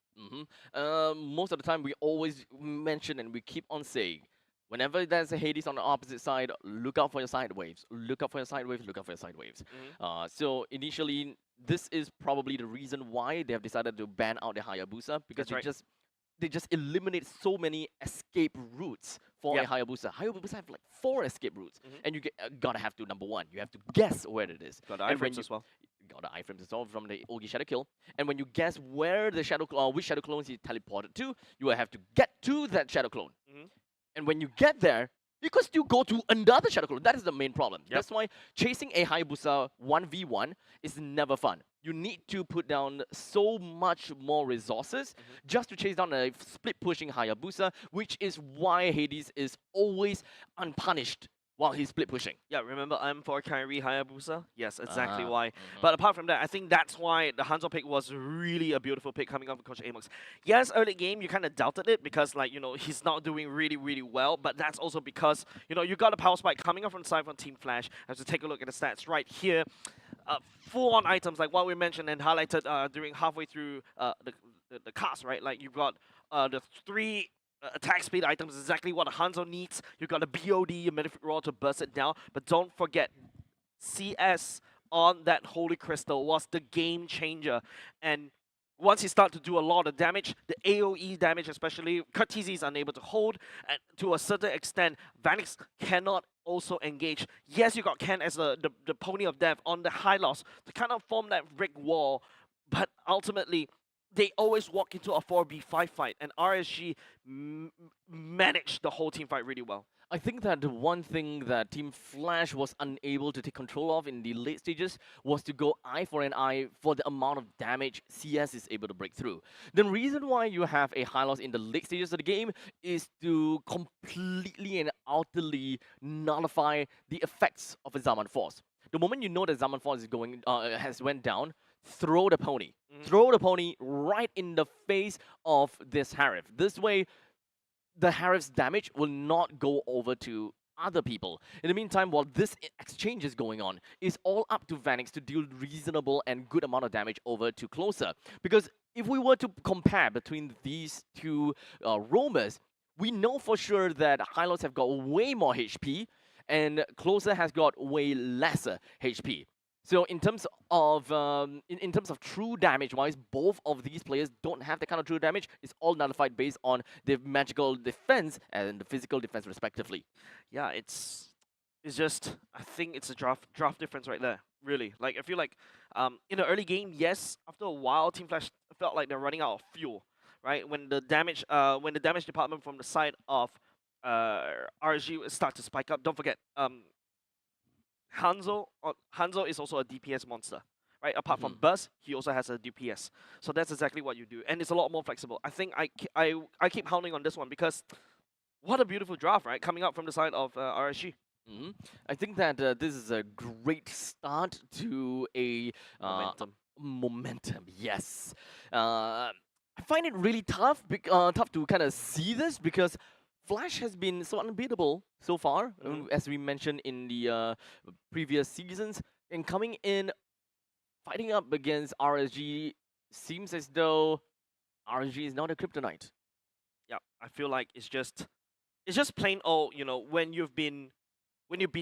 Most of the time we always mention and we keep on saying, whenever there's a Hades on the opposite side, look out for your side waves. Look out for your side waves. Look out for your side waves. So initially, this is probably the reason why they have decided to ban out the Hayabusa, because they just eliminate so many escape routes for a Hayabusa. Hayabusa have like 4 escape routes, and you gotta have to, number 1, you have to guess where it is. Got the iframes as well. Got the iframes as well from the Ogi Shadow Kill, and when you guess where the which Shadow Clones he teleported to, you will have to get to that Shadow Clone. And when you get there, you could still go to another Shadow Clone. That is the main problem. That's why chasing a Hayabusa 1v1 is never fun. You need to put down so much more resources just to chase down a split-pushing Hayabusa, which is why Hades is always unpunished while he's split pushing. Yeah, remember I'm for Kyrie Hayabusa? Yes, exactly why. But apart from that, I think that's why the Hanzo pick was really a beautiful pick coming up from Coach Amox. Yes, early game, you kind of doubted it because, like, you know, he's not doing really, really well, but that's also because, you know, you got a power spike coming up from the side from Team Flash. As to take a look at the stats right here, full-on items like what we mentioned and highlighted during halfway through the cast, right? Like, you've got the 3 attack speed items, exactly what a Hanzo needs. You've got a BOD, a Malefic Roar to burst it down, but don't forget, CS on that Holy Crystal was the game changer. And once you start to do a lot of damage, the AoE damage especially, Curtiz is unable to hold, and to a certain extent, Vanix cannot also engage. Yes, you got Ken as the Pony of Death on the high loss to kind of form that brick wall, but ultimately, they always walk into a 4v5 fight, and RSG managed the whole team fight really well. I think that the one thing that Team Flash was unable to take control of in the late stages was to go eye for an eye for the amount of damage CS is able to break through. The reason why you have a high loss in the late stages of the game is to completely and utterly nullify the effects of a Zaman Force. The moment you know that Zaman Force is has went down, throw the pony. Throw the pony right in the face of this Harif. This way, the Harif's damage will not go over to other people. In the meantime, while this exchange is going on, it's all up to Vanix to deal reasonable and good amount of damage over to Closer. Because if we were to compare between these two roamers, we know for sure that Hylos have got way more HP, and Closer has got way lesser HP. So in terms of in terms of true damage-wise, both of these players don't have the kind of true damage. It's all nullified based on the magical defense and the physical defense, respectively. Yeah, it's just, I think it's a draft difference right there. Really, like I feel like in the early game, yes, after a while, Team Flash felt like they're running out of fuel, right? When the damage department from the side of RSG start to spike up. Don't forget, Hanzo is also a DPS monster, right? Apart from Burst, he also has a DPS. So that's exactly what you do, and it's a lot more flexible. I think I keep hounding on this one because what a beautiful draft, right? Coming out from the side of RSG. I think that this is a great start to a momentum. Yes, I find it really tough to kind of see this because Flash has been so unbeatable so far, as we mentioned in the previous seasons, and coming in, fighting up against RSG seems as though RSG is not a kryptonite. Yeah, I feel like it's just plain old. You know, when you've been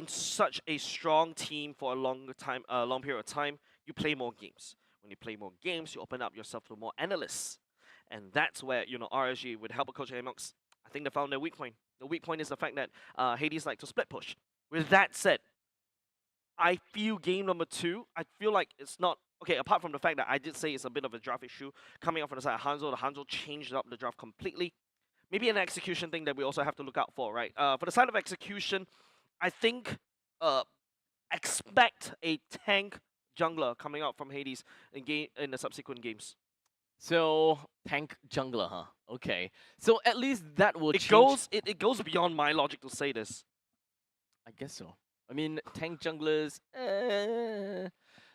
such a strong team for a long period of time, you play more games. When you play more games, you open up yourself to more analysts, and that's where, you know, RSG with help of Coach Amox I think they found their weak point. The weak point is the fact that Hades like to split push. With that said, I feel game number 2, I feel like it's not... Okay, apart from the fact that I did say it's a bit of a draft issue, coming up from the side of Hanzo, the Hanzo changed up the draft completely. Maybe an execution thing that we also have to look out for, right? For the side of execution, I think expect a tank jungler coming out from Hades in the subsequent games. So tank jungler, huh? Okay. So at least that will change. It goes beyond my logic to say this. I guess so. I mean, tank junglers.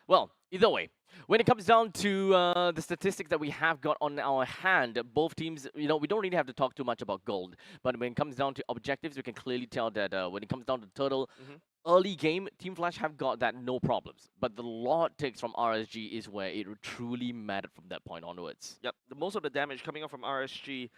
Well, either way, when it comes down to the statistics that we have got on our hand, both teams, we don't really have to talk too much about gold. But when it comes down to objectives, we can clearly tell that when it comes down to Turtle, early game, Team Flash have got that no problems. But the Lord takes from RSG is where it truly mattered from that point onwards. Yep, most of the damage coming up from RSG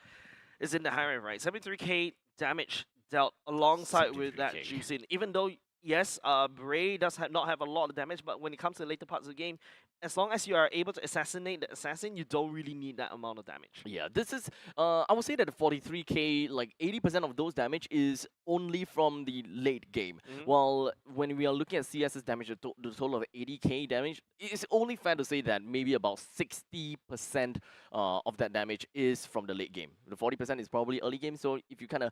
is in the high rank, right? 73k damage dealt alongside with that Juicing. Even though, yes, Bray does not have a lot of damage, but when it comes to the later parts of the game, as long as you are able to assassinate the assassin, you don't really need that amount of damage. Yeah, this is, I would say that the 43k, like 80% of those damage is only from the late game. While when we are looking at CS's damage, the total of 80k damage, it's only fair to say that maybe about 60% of that damage is from the late game. The 40% is probably early game, so if you kind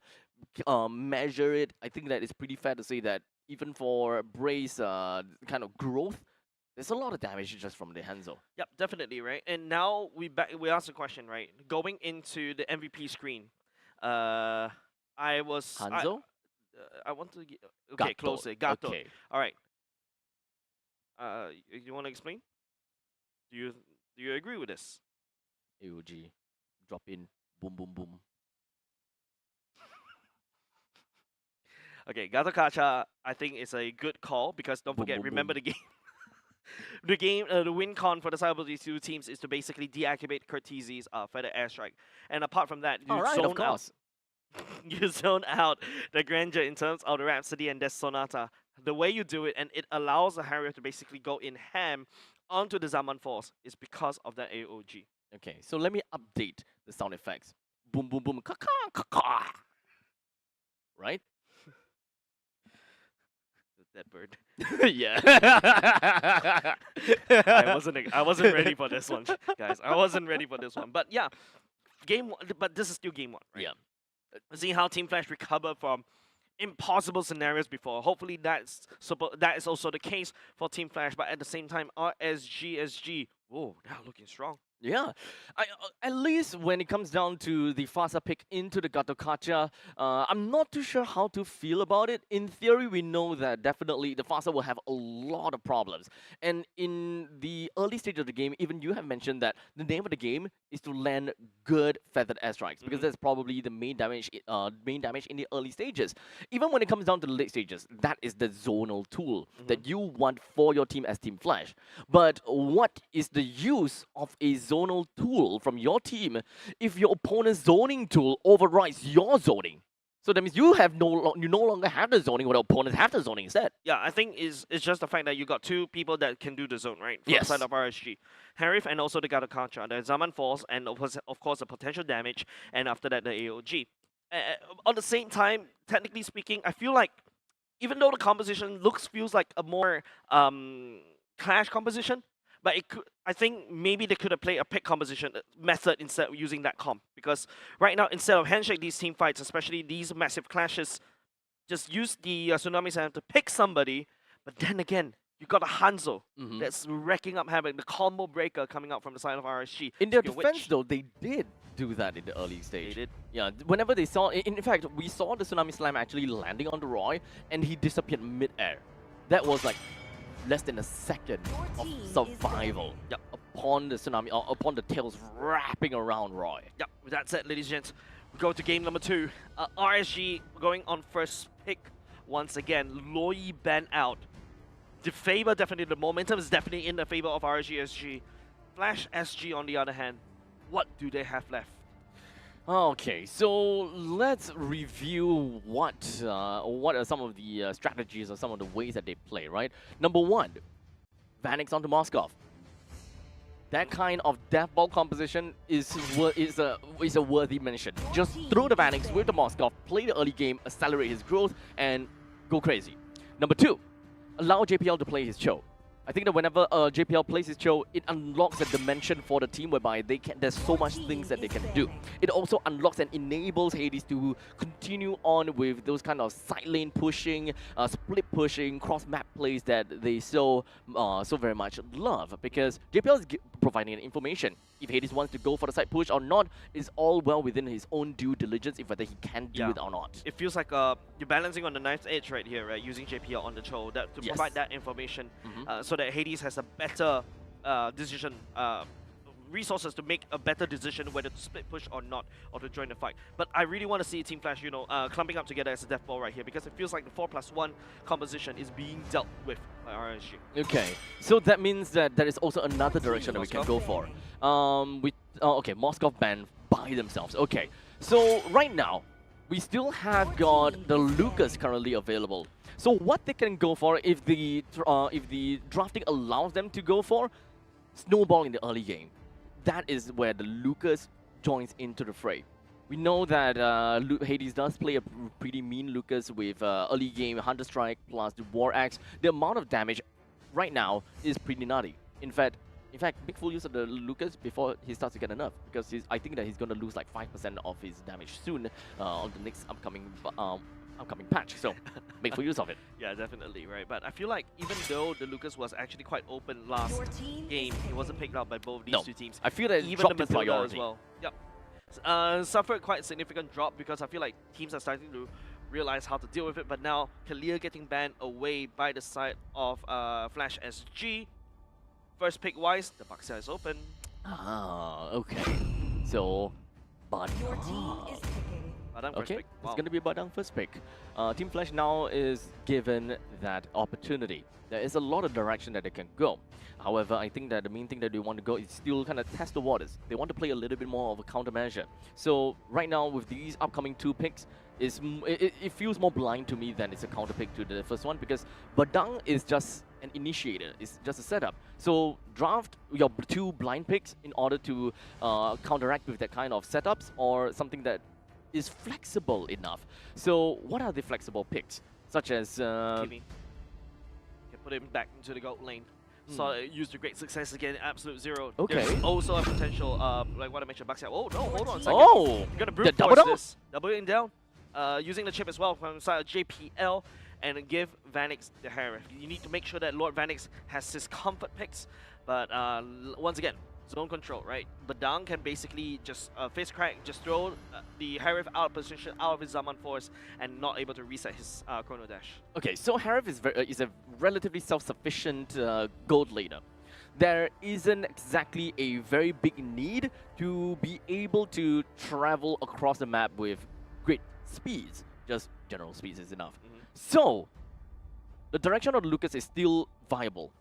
of measure it, I think that it's pretty fair to say that even for Bray's kind of growth, there's a lot of damage just from the Hanzo. Yep, definitely, right? And now we asked the question, right? Going into the MVP screen, I was... Hanzo? I want to... Okay, close it. Gato. Okay. All right. You want to explain? Do you agree with this? AOG. Drop in. Boom, boom, boom. Okay, Gato Kacha, I think is a good call because don't forget, remember the game. The win con for the side of these two teams is to basically deactivate Cortese's Feather Airstrike. And apart from that, you zone out the Grandeur in terms of the Rhapsody and Death Sonata. The way you do it, and it allows the Harrier to basically go in ham onto the Zaman Force, is because of that AOG. Okay, so let me update the sound effects. Boom, boom, boom, ka-ka, ka-ka. Right? That bird. Yeah. I wasn't ready for this one, guys. I wasn't ready for this one. But yeah, game 1, but this is still game 1, right? Yeah. See how Team Flash recover from impossible scenarios before. Hopefully that is also the case for Team Flash, but at the same time, RSG, whoa, now looking strong. Yeah, at least when it comes down to the Fasa pick into the Gato Kacha, I'm not too sure how to feel about it. In theory, we know that definitely the Fasa will have a lot of problems. And in the early stage of the game, even you have mentioned that the name of the game is to land good feathered airstrikes, because that's probably the main damage in the early stages. Even when it comes down to the late stages, that is the zonal tool that you want for your team as Team Flash. But what is the use of a zonal tool from your team if your opponent's zoning tool overrides your zoning? So that means you no longer have the zoning, while the opponents have the zoning instead. Yeah, I think it's just the fact that you got two people that can do the zone, right? From Yes. the side of RSG. Harif and also the Gato Kacha. The Zaman Force and of course the potential damage, and after that the AOG. On the same time, technically speaking, I feel like even though the composition feels like a more clash composition, but I think maybe they could have played a pick composition method instead of using that comp. Because right now, instead of handshake these team fights, especially these massive clashes, just use the Tsunami Slam to pick somebody. But then again, you got a Hanzo that's wrecking up havoc, the combo breaker coming out from the side of RSG. In their defense, though, they did do that in the early stage. They did. Yeah, whenever they saw, in fact, we saw the Tsunami Slam actually landing on the Roy, and he disappeared mid-air. That was like less than a second of survival upon the tsunami, or upon the tails wrapping around Roy. Yep, with that said, ladies and gents, we go to game number 2. RSG going on first pick once again. Loi ban out. The favor, definitely, the momentum is definitely in the favor of RSG SG. Flash SG, on the other hand, what do they have left? Okay, so let's review what are some of the strategies or some of the ways that they play, right? Number 1, Vanix onto Moskov. That kind of death ball composition is a worthy mention. Just throw the Vanix with the Moskov, play the early game, accelerate his growth, and go crazy. Number 2, allow JPL to play his Cho. I think that whenever JPL plays his Cho, it unlocks a dimension for the team whereby there's so much things that they can do. It also unlocks and enables Hades to continue on with those kind of side lane pushing, split pushing, cross map plays that they so very much love, because JPL is providing information. If Hades wants to go for the side push or not is all well within his own due diligence, if whether he can do it or not. It feels like you're balancing on the knife's edge right here, right? Using JPL on the Cho to provide that information, so that Hades has a better decision, resources to make a better decision whether to split push or not, or to join the fight. But I really want to see Team Flash, you know, clumping up together as a death ball right here, because it feels like the 4+1 composition is being dealt with by RSG. Okay, so that means that there is also another direction that we can go for. Okay, Moskov banned by themselves. Okay, so right now we still have got the Lucas currently available. So what they can go for, if the drafting allows them to go for, snowball in the early game. That is where the Lucas joins into the fray. We know that Hades does play a pretty mean Lucas with early game Hunter Strike plus the War Axe. The amount of damage right now is pretty nutty. In fact, make full use of the Lucas before he starts to get enough, because I think that he's going to lose like 5% of his damage soon on the next upcoming patch, so make full use of it. Yeah, definitely, right? But I feel like even though the Lucas was actually quite open last game, he wasn't picked up by both these two teams. I feel that even dropped the in Matilda priority as well. Yep. Suffered quite a significant drop, because I feel like teams are starting to realize how to deal with it. But now Kalia getting banned away by the side of Flash SG. First pick wise, the Baxia is open. Ah, okay. So, Badang. Okay, it's going to be Badang first pick. Team Flash now is given that opportunity. There is a lot of direction that they can go. However, I think that the main thing that they want to go is still kind of test the waters. They want to play a little bit more of a countermeasure. So right now with these upcoming 2 picks, it feels more blind to me than it's a counter pick to the first one, because Badang is just an initiator, it's just a setup. So draft your 2 blind picks in order to counteract with that kind of setups, or something that is flexible enough. So what are the flexible picks? Such as Kimmy. Can put him back into the gold lane. So used to great success again, Absolute Zero. Okay. There's also a potential, like what I mentioned, Baxia. Oh no, hold on a second. Oh! You're gonna brute double force down? this. Doubling down. Using the chip as well from the side of JPL, and give Vanix the Harif. You need to make sure that Lord Vanix has his comfort picks, but once again, zone control, right? Badang can basically just face crack, just throw the Harif out of position, out of his Zaman Force, and not able to reset his Chrono Dash. Okay, so Harif is a relatively self-sufficient gold laner. There isn't exactly a very big need to be able to travel across the map with great speeds. Just general speeds is enough. So, the direction of Lucas is still viable.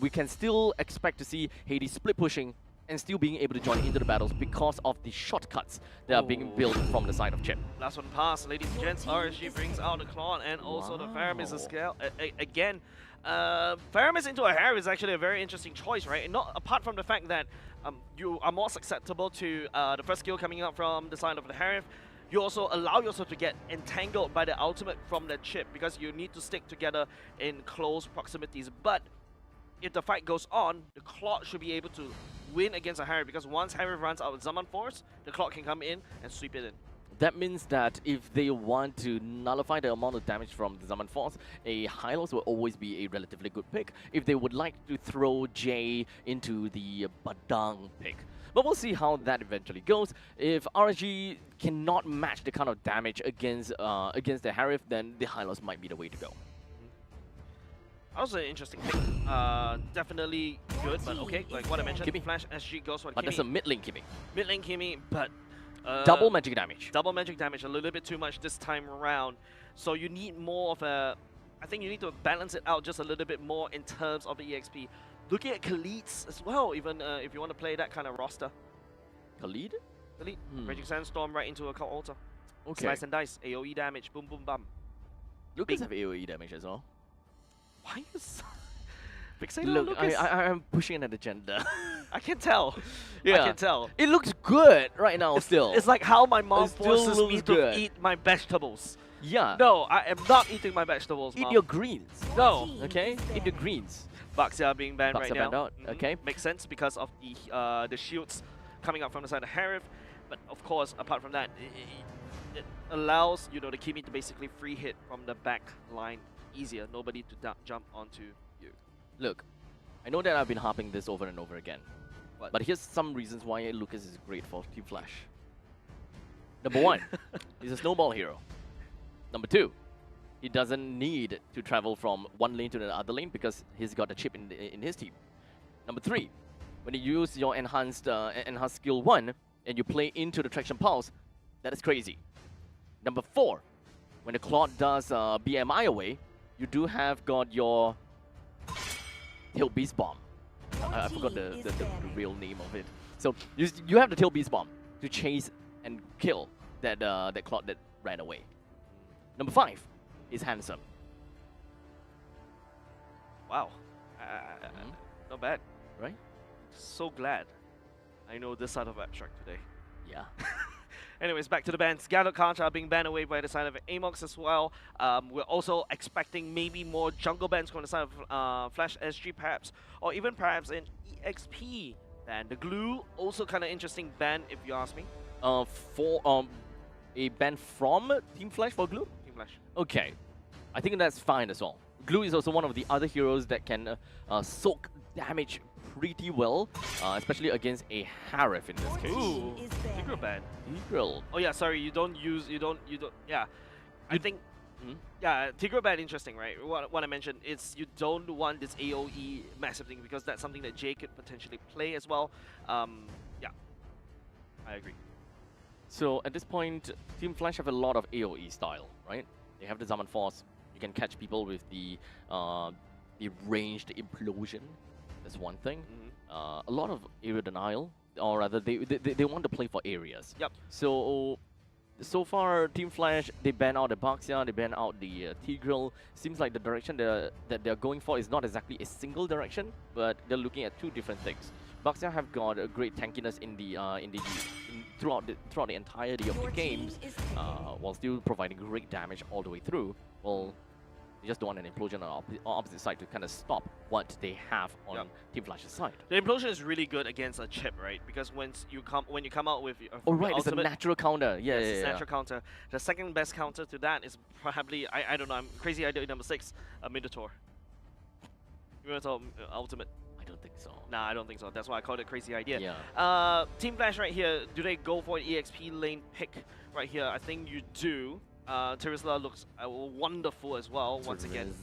We can still expect to see Hades split pushing and still being able to join into the battles because of the shortcuts that are being built from the side of Chip. Last one pass, ladies and gents. RSG brings out the Claw and also the Faramis as scale. Again, Faramis into a hair is actually a very interesting choice, right? And not apart from the fact that you are more susceptible to the first skill coming out from the side of the Harif, you also allow yourself to get entangled by the ultimate from the Chip, because you need to stick together in close proximities. But if the fight goes on, the Clock should be able to win against a Harif, because once Harif runs out of Zaman Force, the Clock can come in and sweep it in. That means that if they want to nullify the amount of damage from the Zaman Force, a Hylos will always be a relatively good pick. If they would like to throw Jay into the Badang pick. But we'll see how that eventually goes. If RSG cannot match the kind of damage against the Harif, then the Hylos might be the way to go. Also an interesting pick. Definitely good, but okay, like what I mentioned, Kimmy. Flash SG goes for But Kimmy. that's a mid lane Kimmy. Mid lane Kimmy, but Double magic damage. Double magic damage, a little bit too much this time around. So you need more of a... I think you need to balance it out just a little bit more in terms of the EXP. Looking at Khalid's as well, even if you want to play that kind of roster. Khalid? Khalid, Raging Sandstorm right into a Cult Altar. Okay. Slice and dice, AoE damage, boom boom bam. Lucas have AoE damage as well. Why is... Fixated on Look, Lucas? I'm pushing an agenda. I can tell. Yeah. I can tell. It looks good right now still. It's like how my mom It still forces me looks to good. eat my vegetables. Yeah. No, I am not eating my vegetables, Eat Mom. your greens. No. Okay? Eat your greens. Baxia being banned Baxia right banned now. out, okay. Makes sense because of the shields coming up from the side of Harif. But of course, apart from that, it allows the Kimi to basically free hit from the back line easier. Nobody to jump onto you. Look, I know that I've been harping this over and over again. What? But here's some reasons why Lucas is great for Team Flash. Number one, he's a snowball hero. Number two, he doesn't need to travel from one lane to the other lane because he's got a chip in his team. Number three, when you use your enhanced skill 1 and you play into the traction pulse, that is crazy. Number four, when the Claude does BMI away, you do have got your Tail Beast Bomb. I forgot the real name of it. So you have the Tail Beast Bomb to chase and kill that Claude that ran away. Number five is handsome. Wow. Not bad. Right? So glad I know this side of Abstract today. Yeah. Anyways, back to the bans. Gadot Contra being banned away by the side of Amox as well. We're also expecting maybe more jungle bans from the side of Flash SG perhaps, or even perhaps an EXP ban. The glue, also kind of interesting ban if you ask me. For a ban from Team Flash for glue? Team Flash. Okay. I think that's fine as well. Glue is also one of the other heroes that can soak damage pretty well, especially against a Harif in this case. Ooh, Tigreal ban. Tigreal. Oh yeah, sorry, you don't, yeah. I think, yeah, Tigreal ban interesting, right? What I mentioned is you don't want this AoE massive thing because that's something that Jay could potentially play as well. Yeah, I agree. So at this point, Team Flash have a lot of AoE style, right? They have the Zaman Force. You can catch people with the ranged implosion. That's one thing. A lot of area denial, or rather, they want to play for areas. Yep. So far, Team Flash, they ban out the Baxia, they ban out the Tigreal. Seems like the direction that they're going for is not exactly a single direction, but they're looking at two different things. Baxia have got a great tankiness throughout the entirety of the games, while still providing great damage all the way through. Well, they just don't want an implosion on opposite side to kind of stop what they have on Team Flash's side. The implosion is really good against a chip, right? Because when you come out with oh right, it's ultimate, a natural counter. Yeah, it's a natural counter. The second best counter to that is probably I don't know. I'm crazy idea number 6, a Minotaur. Minotaur ultimate. I don't think so. Nah, I don't think so. That's why I called it crazy idea. Yeah. Team Flash right here. Do they go for an EXP lane pick right here? I think you do. Terizla looks wonderful as well, once again.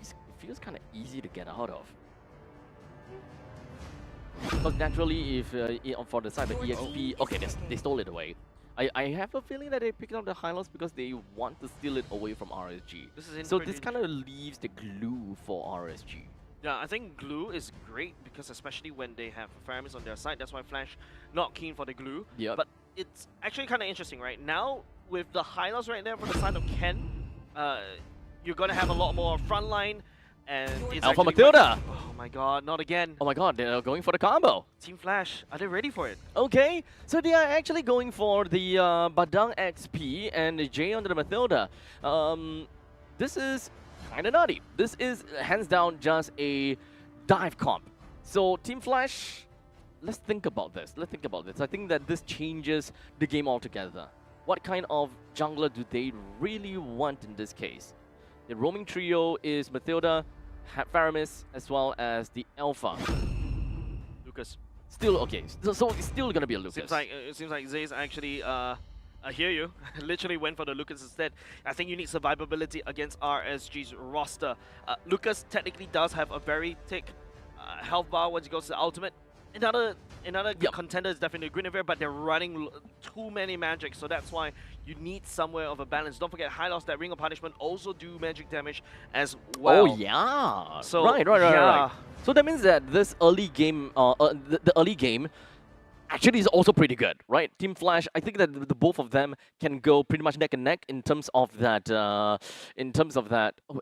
It feels kind of easy to get out of. Because naturally, if for the side of EXP, okay, they stole it away. I have a feeling that they picked up the Hylos because they want to steal it away from RSG. So this kind of leaves the glue for RSG. Yeah, I think glue is great because especially when they have Faramis on their side, that's why Flash not keen for the glue. Yeah. But it's actually kind of interesting, right? Now, with the Hylos right there for the side of Ken, you're going to have a lot more frontline. And it's Alpha Matilda! Oh my god, not again. Oh my god, they're going for the combo. Team Flash, are they ready for it? Okay, so they are actually going for the Badang XP and the J under the Matilda. This is kind of nutty. This is hands down just a dive comp. So Team Flash, let's think about this. I think that this changes the game altogether. What kind of jungler do they really want in this case? The roaming trio is Matilda, Faramis, as well as the Alpha. Lucas. Still okay. So it's still gonna be a Lucas. It seems like Zay's actually. I hear you. Literally went for the Lucas instead. I think you need survivability against RSG's roster. Lucas technically does have a very thick health bar once he goes to the ultimate. Another contender is definitely Guinevere, but they're running too many magic, so that's why you need somewhere of a balance. Don't forget, Hylos, that Ring of Punishment, also do magic damage as well. Oh yeah. So right. So that means that this early game, the early game, actually is also pretty good, right? Team Flash, I think that the both of them can go pretty much neck and neck in terms of that. Oh,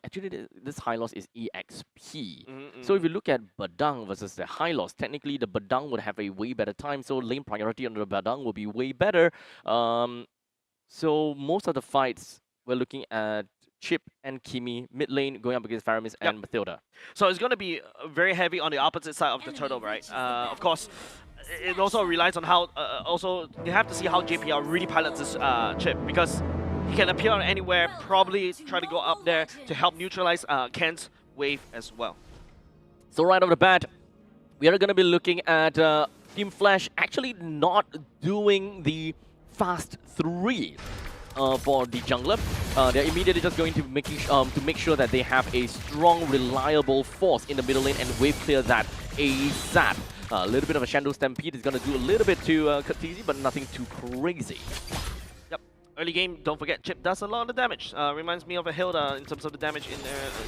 actually, this high loss is EXP. So if you look at Badang versus the high loss, technically the Badang would have a way better time. So lane priority on the Badang will be way better. So most of the fights we're looking at Chip and Kimi, mid lane going up against Faramis and Mathilda. So it's going to be very heavy on the opposite side of the turtle, right? Of course, it also relies on how, also, you have to see how JPL really pilots this Chip, because he can appear on anywhere, probably try to go up there to help neutralize Ken's wave as well. So right off the bat, we are going to be looking at Team Flash actually not doing the fast 3. For the jungler, they're immediately just going to make sure that they have a strong, reliable force in the middle lane and wave clear that ASAP. A little bit of a Shandor Stampede is going to do a little bit to Katisi, but nothing too crazy. Yep. Early game, don't forget, Chip does a lot of damage. Reminds me of a Hilda in terms of the damage in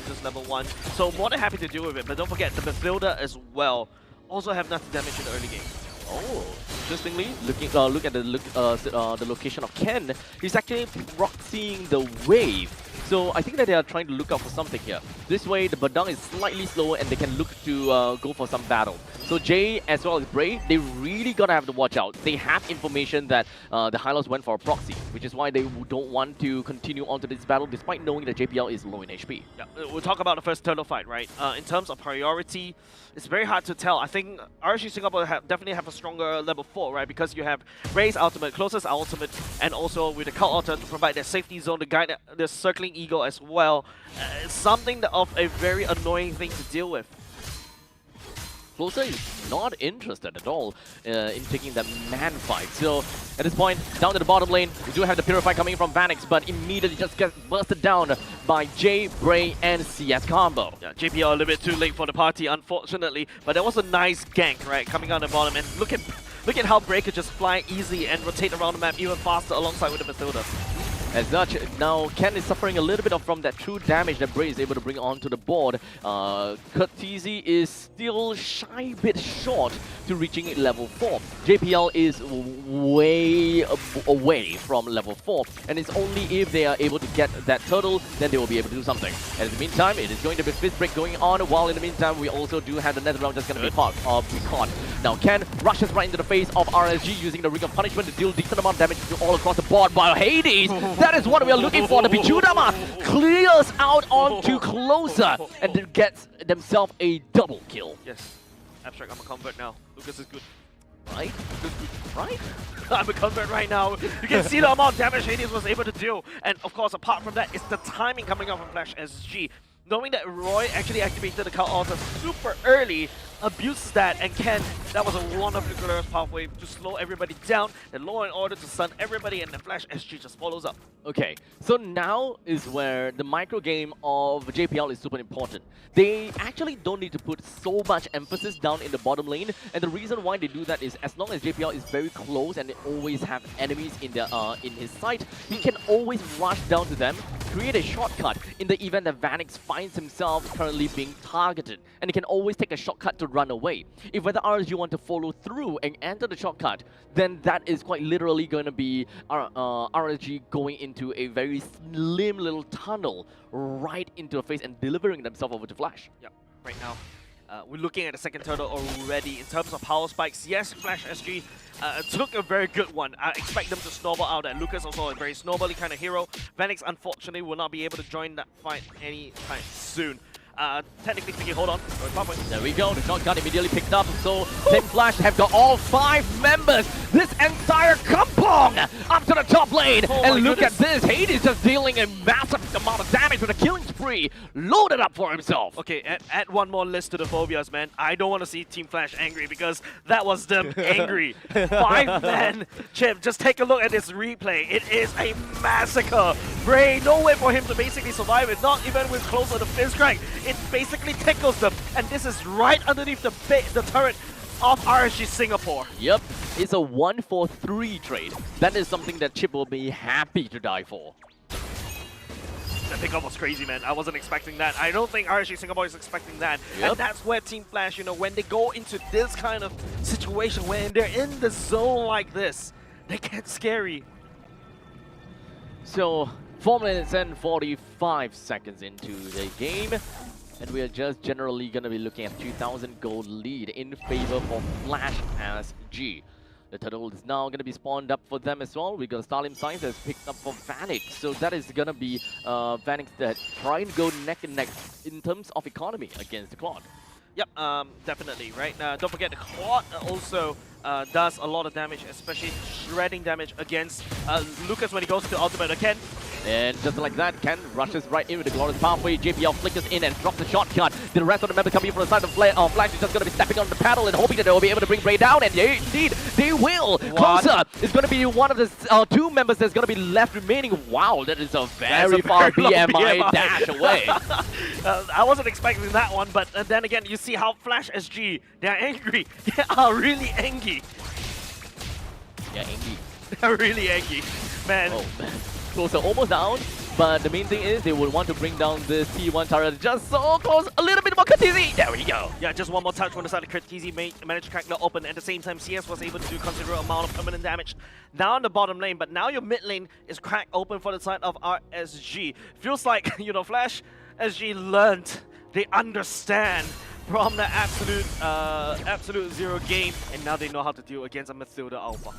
this level 1. So more than happy to deal with it, but don't forget the Mathilda as well also have nothing damage in the early game. Oh, interestingly, look at the location of Ken. He's actually proxying the wave. So I think that they are trying to look out for something here. This way, the Badang is slightly slower and they can look to go for some battle. So Jay as well as Bray, they really gotta have to watch out. They have information that the Hylos went for a proxy, which is why they don't want to continue on to this battle despite knowing that JPL is low in HP. Yeah, we'll talk about the first turtle fight, right? In terms of priority, it's very hard to tell. I think RSG Singapore definitely have a stronger level 4, right? Because you have Bray's ultimate, closest ultimate, and also with the Cult Altar to provide their safety zone to guide the circling Eagle as well. It's something of a very annoying thing to deal with. Closer is not interested at all in taking that man fight. So at this point, down to the bottom lane, we do have the Purify coming from Vanix, but immediately just gets bursted down by Jay, Bray, and CS combo. Yeah, JPL a little bit too late for the party, unfortunately, but that was a nice gank, right, coming out the bottom. And look at how Bray could just fly easy and rotate around the map even faster alongside with the Mathilda. As such, now Ken is suffering a little bit from that true damage that Bray is able to bring onto the board. Kurtizi is still shy bit short to reaching level 4. JPL is way away from level 4, and it's only if they are able to get that turtle, then they will be able to do something. And in the meantime, it is going to be fist break going on, while in the meantime, we also do have the nether round just going to be caught. Now Ken rushes right into the face of RSG using the Ring of Punishment to deal decent amount of damage to all across the board, while Hades, that is what we are looking for. The Pichudama clears out onto Closer and then gets themselves a double kill. Yes. Abstract, I'm a convert now. Lucas is good. Right? Right? I'm a convert right now. You can see the amount of damage Hades was able to do. And of course, apart from that, it's the timing coming out from Flash SG. Knowing that Roy actually activated the Cult Altar super early, abuses that, and Ken, that was a wonderful glorious pathway to slow everybody down, and Law and Order to stun everybody, and the Flash SG just follows up. Okay, so now is where the micro game of JPL is super important. They actually don't need to put so much emphasis down in the bottom lane, and the reason why they do that is as long as JPL is very close and they always have enemies in their in his sight, he can always rush down to them, create a shortcut in the event that Vanix finds himself currently being targeted, and he can always take a shortcut to run away. If whether RSG want to follow through and enter the shortcut, then that is quite literally going to be RSG going into a very slim little tunnel right into the face and delivering themselves over to Flash. Yeah, right now. We're looking at the second turtle already. In terms of power spikes, yes, Flash SG took a very good one. I expect them to snowball out, and Lucas also a very snowbally kind of hero. Vanix, unfortunately, will not be able to join that fight anytime soon. Technically speaking, hold on. There we go, the shotgun immediately picked up. So Team Flash have got all 5 members. This entire kampong up to the top lane. And look at this, Hades just dealing a massive amount of damage with a killing spree. Loaded up for himself. Okay, add one more list to the phobias, man. I don't want to see Team Flash angry because that was them angry. 5-man Chip, just take a look at this replay. It is a massacre. Bray, no way for him to basically survive it, not even with Closer the Fizz Crack. It basically tickles them, and this is right underneath the turret of RSG Singapore. Yep, it's a 1-for-3 trade. That is something that Chip will be happy to die for. the pickup was crazy, man. I wasn't expecting that. I don't think RSG Singapore is expecting that. Yep. And that's where Team Flash, you know, when they go into this kind of situation, when they're in the zone like this, they get scary. So, 4 minutes and 45 seconds into the game. And we are just generally going to be looking at 2,000 gold lead in favor for Flash SG. The turtle is now going to be spawned up for them as well. We got Starlim Science has picked up for Vanix. So that is going to be Vanix that try and go neck and neck in terms of economy against the Claude. Yep, definitely, right? Don't forget the Claude also does a lot of damage, especially shredding damage against Lucas when he goes to ultimate again. And just like that, Ken rushes right in with the glorious pathway. JPL flickers in and drops the shotgun. The rest of the members coming from the side of Flash is just going to be stepping on the paddle and hoping that they will be able to bring Bray down. And indeed, they will. Closer is going to be one of the 2 members that's going to be left remaining. Wow, that is a very far BMI dash away. I wasn't expecting that one, but then again, you see how Flash SG, they're angry. They are really angry. Yeah, angry. They're really angry. Man. Oh, man. Closer, almost down, but the main thing is they would want to bring down this T1 turret just so close. A little bit more Katizi. There we go. Yeah, just one more touch on the side of Katizi managed to crack the open. At the same time, CS was able to do considerable amount of permanent damage down the bottom lane, but now your mid lane is cracked open for the side of RSG. Feels like, you know, Flash SG learned, they understand from the absolute zero game, and now they know how to deal against a Mathilda Alpha.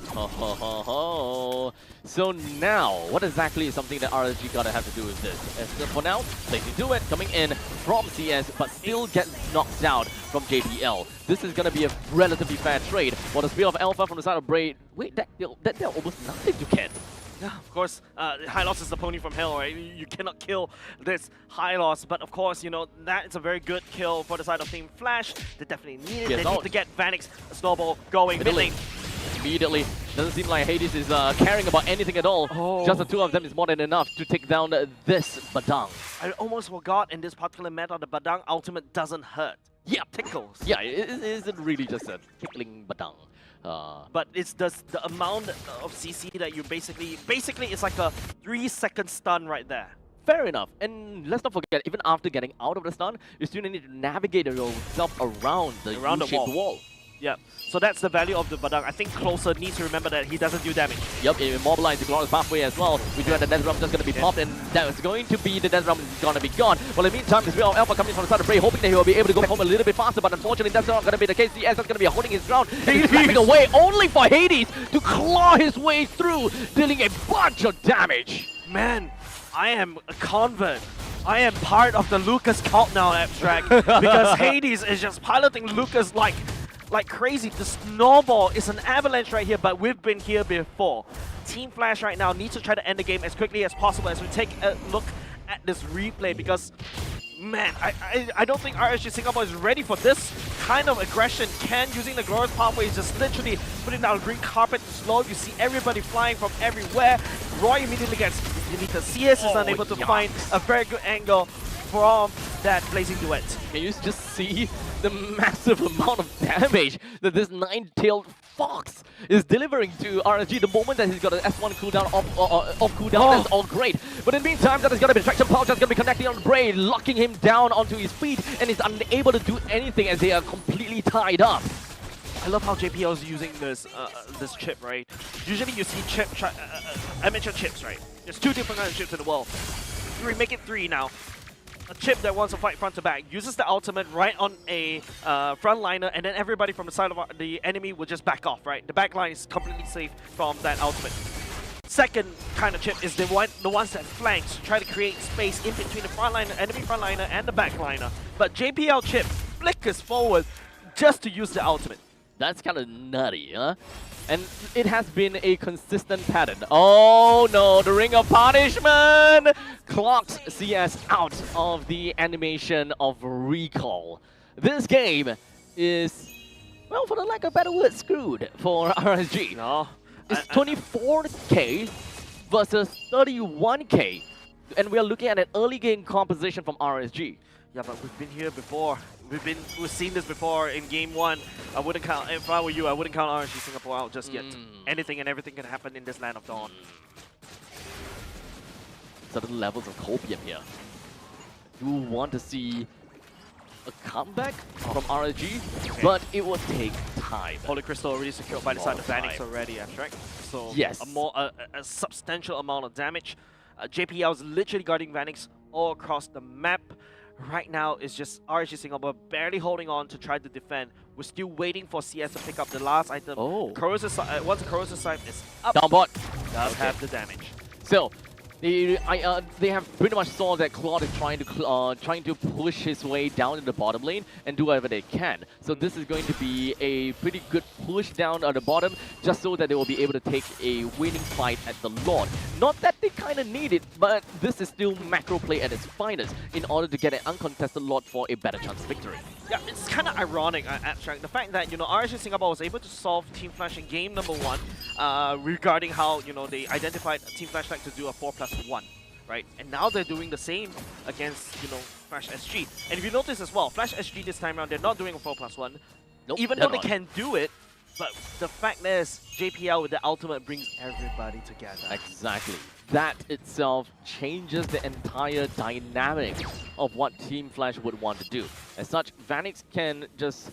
So now, what exactly is something that RSG gotta have to do with this? As for now, Placing do it, coming in from CS, but still gets knocked out from JPL. This is gonna be a relatively fair trade. For the Spear of Alpha from the side of Braid, wait, that dealt almost nothing to Ken. Yeah, of course, Hylos is the pony from hell, right? You cannot kill this Hylos, but of course, you know, that is a very good kill for the side of Team Flash. They definitely need it. They need to get Vanix a snowball going mid lane. Immediately. Doesn't seem like Hades is caring about anything at all. Just the 2 of them is more than enough to take down this Badang. I almost forgot in this particular meta, the Badang ultimate doesn't hurt. Yeah, tickles. Yeah, it isn't really just a tickling Badang. But it's the amount of CC that you basically it's like a 3-second stun right there. Fair enough. And let's not forget, even after getting out of the stun, you still need to navigate yourself around the wall. Yeah, so that's the value of the Badang. I think Closer needs to remember that he doesn't do damage. Yep, it immobilized the glorious pathway as well. We do have the Death Realm just going to be popped, and that is going to be the Death Realm is going to be gone. Well, in the meantime, this Real Alpha coming from the side of Bray, hoping that he will be able to go back home a little bit faster, but unfortunately, that's not going to be the case. CS is going to be holding his ground. He's slapping away, only for Hades to claw his way through, dealing a bunch of damage. Man, I am a convert. I am part of the Lucas cult now, Abstract, because Hades is just piloting Lucas like crazy. The snowball is an avalanche right here, but we've been here before. Team Flash right now needs to try to end the game as quickly as possible as we take a look at this replay, because man, I don't think RSG Singapore is ready for this kind of aggression. Ken using the glorious pathway is just literally putting down a green carpet to slow. You see everybody flying from everywhere. Roy immediately gets deleted. CS is unable to find a very good angle from that blazing duet. Can you just see the massive amount of damage that this 9-tailed fox is delivering to RSG? The moment that he's got an S1 cooldown off cooldown, that's all great. But in the meantime, that is going to be Traction Pouch that's going to be connecting on Bray, locking him down onto his feet, and he's unable to do anything as they are completely tied up. I love how JPL is using this chip, right? Usually you see amateur chips, right? There's 2 different kinds of chips in the world. We make it 3 now. A chip that wants to fight front to back uses the ultimate right on a frontliner, and then everybody from the side of the enemy will just back off, right? The back line is completely safe from that ultimate. Second kind of chip is the ones that flanks, try to create space in between the frontliner, enemy frontliner, and the backliner. But JPL chip flickers forward just to use the ultimate. That's kind of nutty, huh? And it has been a consistent pattern. Oh no, the Ring of Punishment clocks CS out of the animation of recall. This game is, well, for the lack of a better word, screwed for RSG. No. It's 24k versus 31k. And we are looking at an early game composition from RSG. Yeah, but we've been here before. We've seen this before in game 1. I wouldn't count, if I were you, I wouldn't count RSG Singapore out just yet. Anything and everything can happen in this land of dawn. certain levels of copium here. You want to see a comeback from RSG, but it will take time. Holy Crystal already secured by the side of Vanix time. already, Abstract. So Yes. a substantial amount of damage. JPL is literally guarding Vanix all across the map. Right now, it's just RSG Singapore barely holding on to try to defend. We're still waiting for CS to pick up the last item. Oh. Once the Corrosive Scythe is up, Down bot. does have the damage. So, they have pretty much saw that Claude is trying to push his way down in the bottom lane and do whatever they can. So this is going to be a pretty good push down at the bottom, just so that they will be able to take a winning fight at the Lord. Not that they kind of need it, but this is still macro play at its finest in order to get an uncontested Lord for a better chance of victory. Yeah, it's kind of ironic, Abstract. The fact that, RSG Singapore was able to solve Team Flash in game number 1 regarding how, they identified Team Flash like to do a 4+1, right? And now they're doing the same against, Flash SG. And if you notice as well, Flash SG this time around, they're not doing a 4+1. Nope, even though they can do it, but the fact is, JPL with the ultimate brings everybody together. Exactly. That itself changes the entire dynamic of what Team Flash would want to do. As such, Vanix can just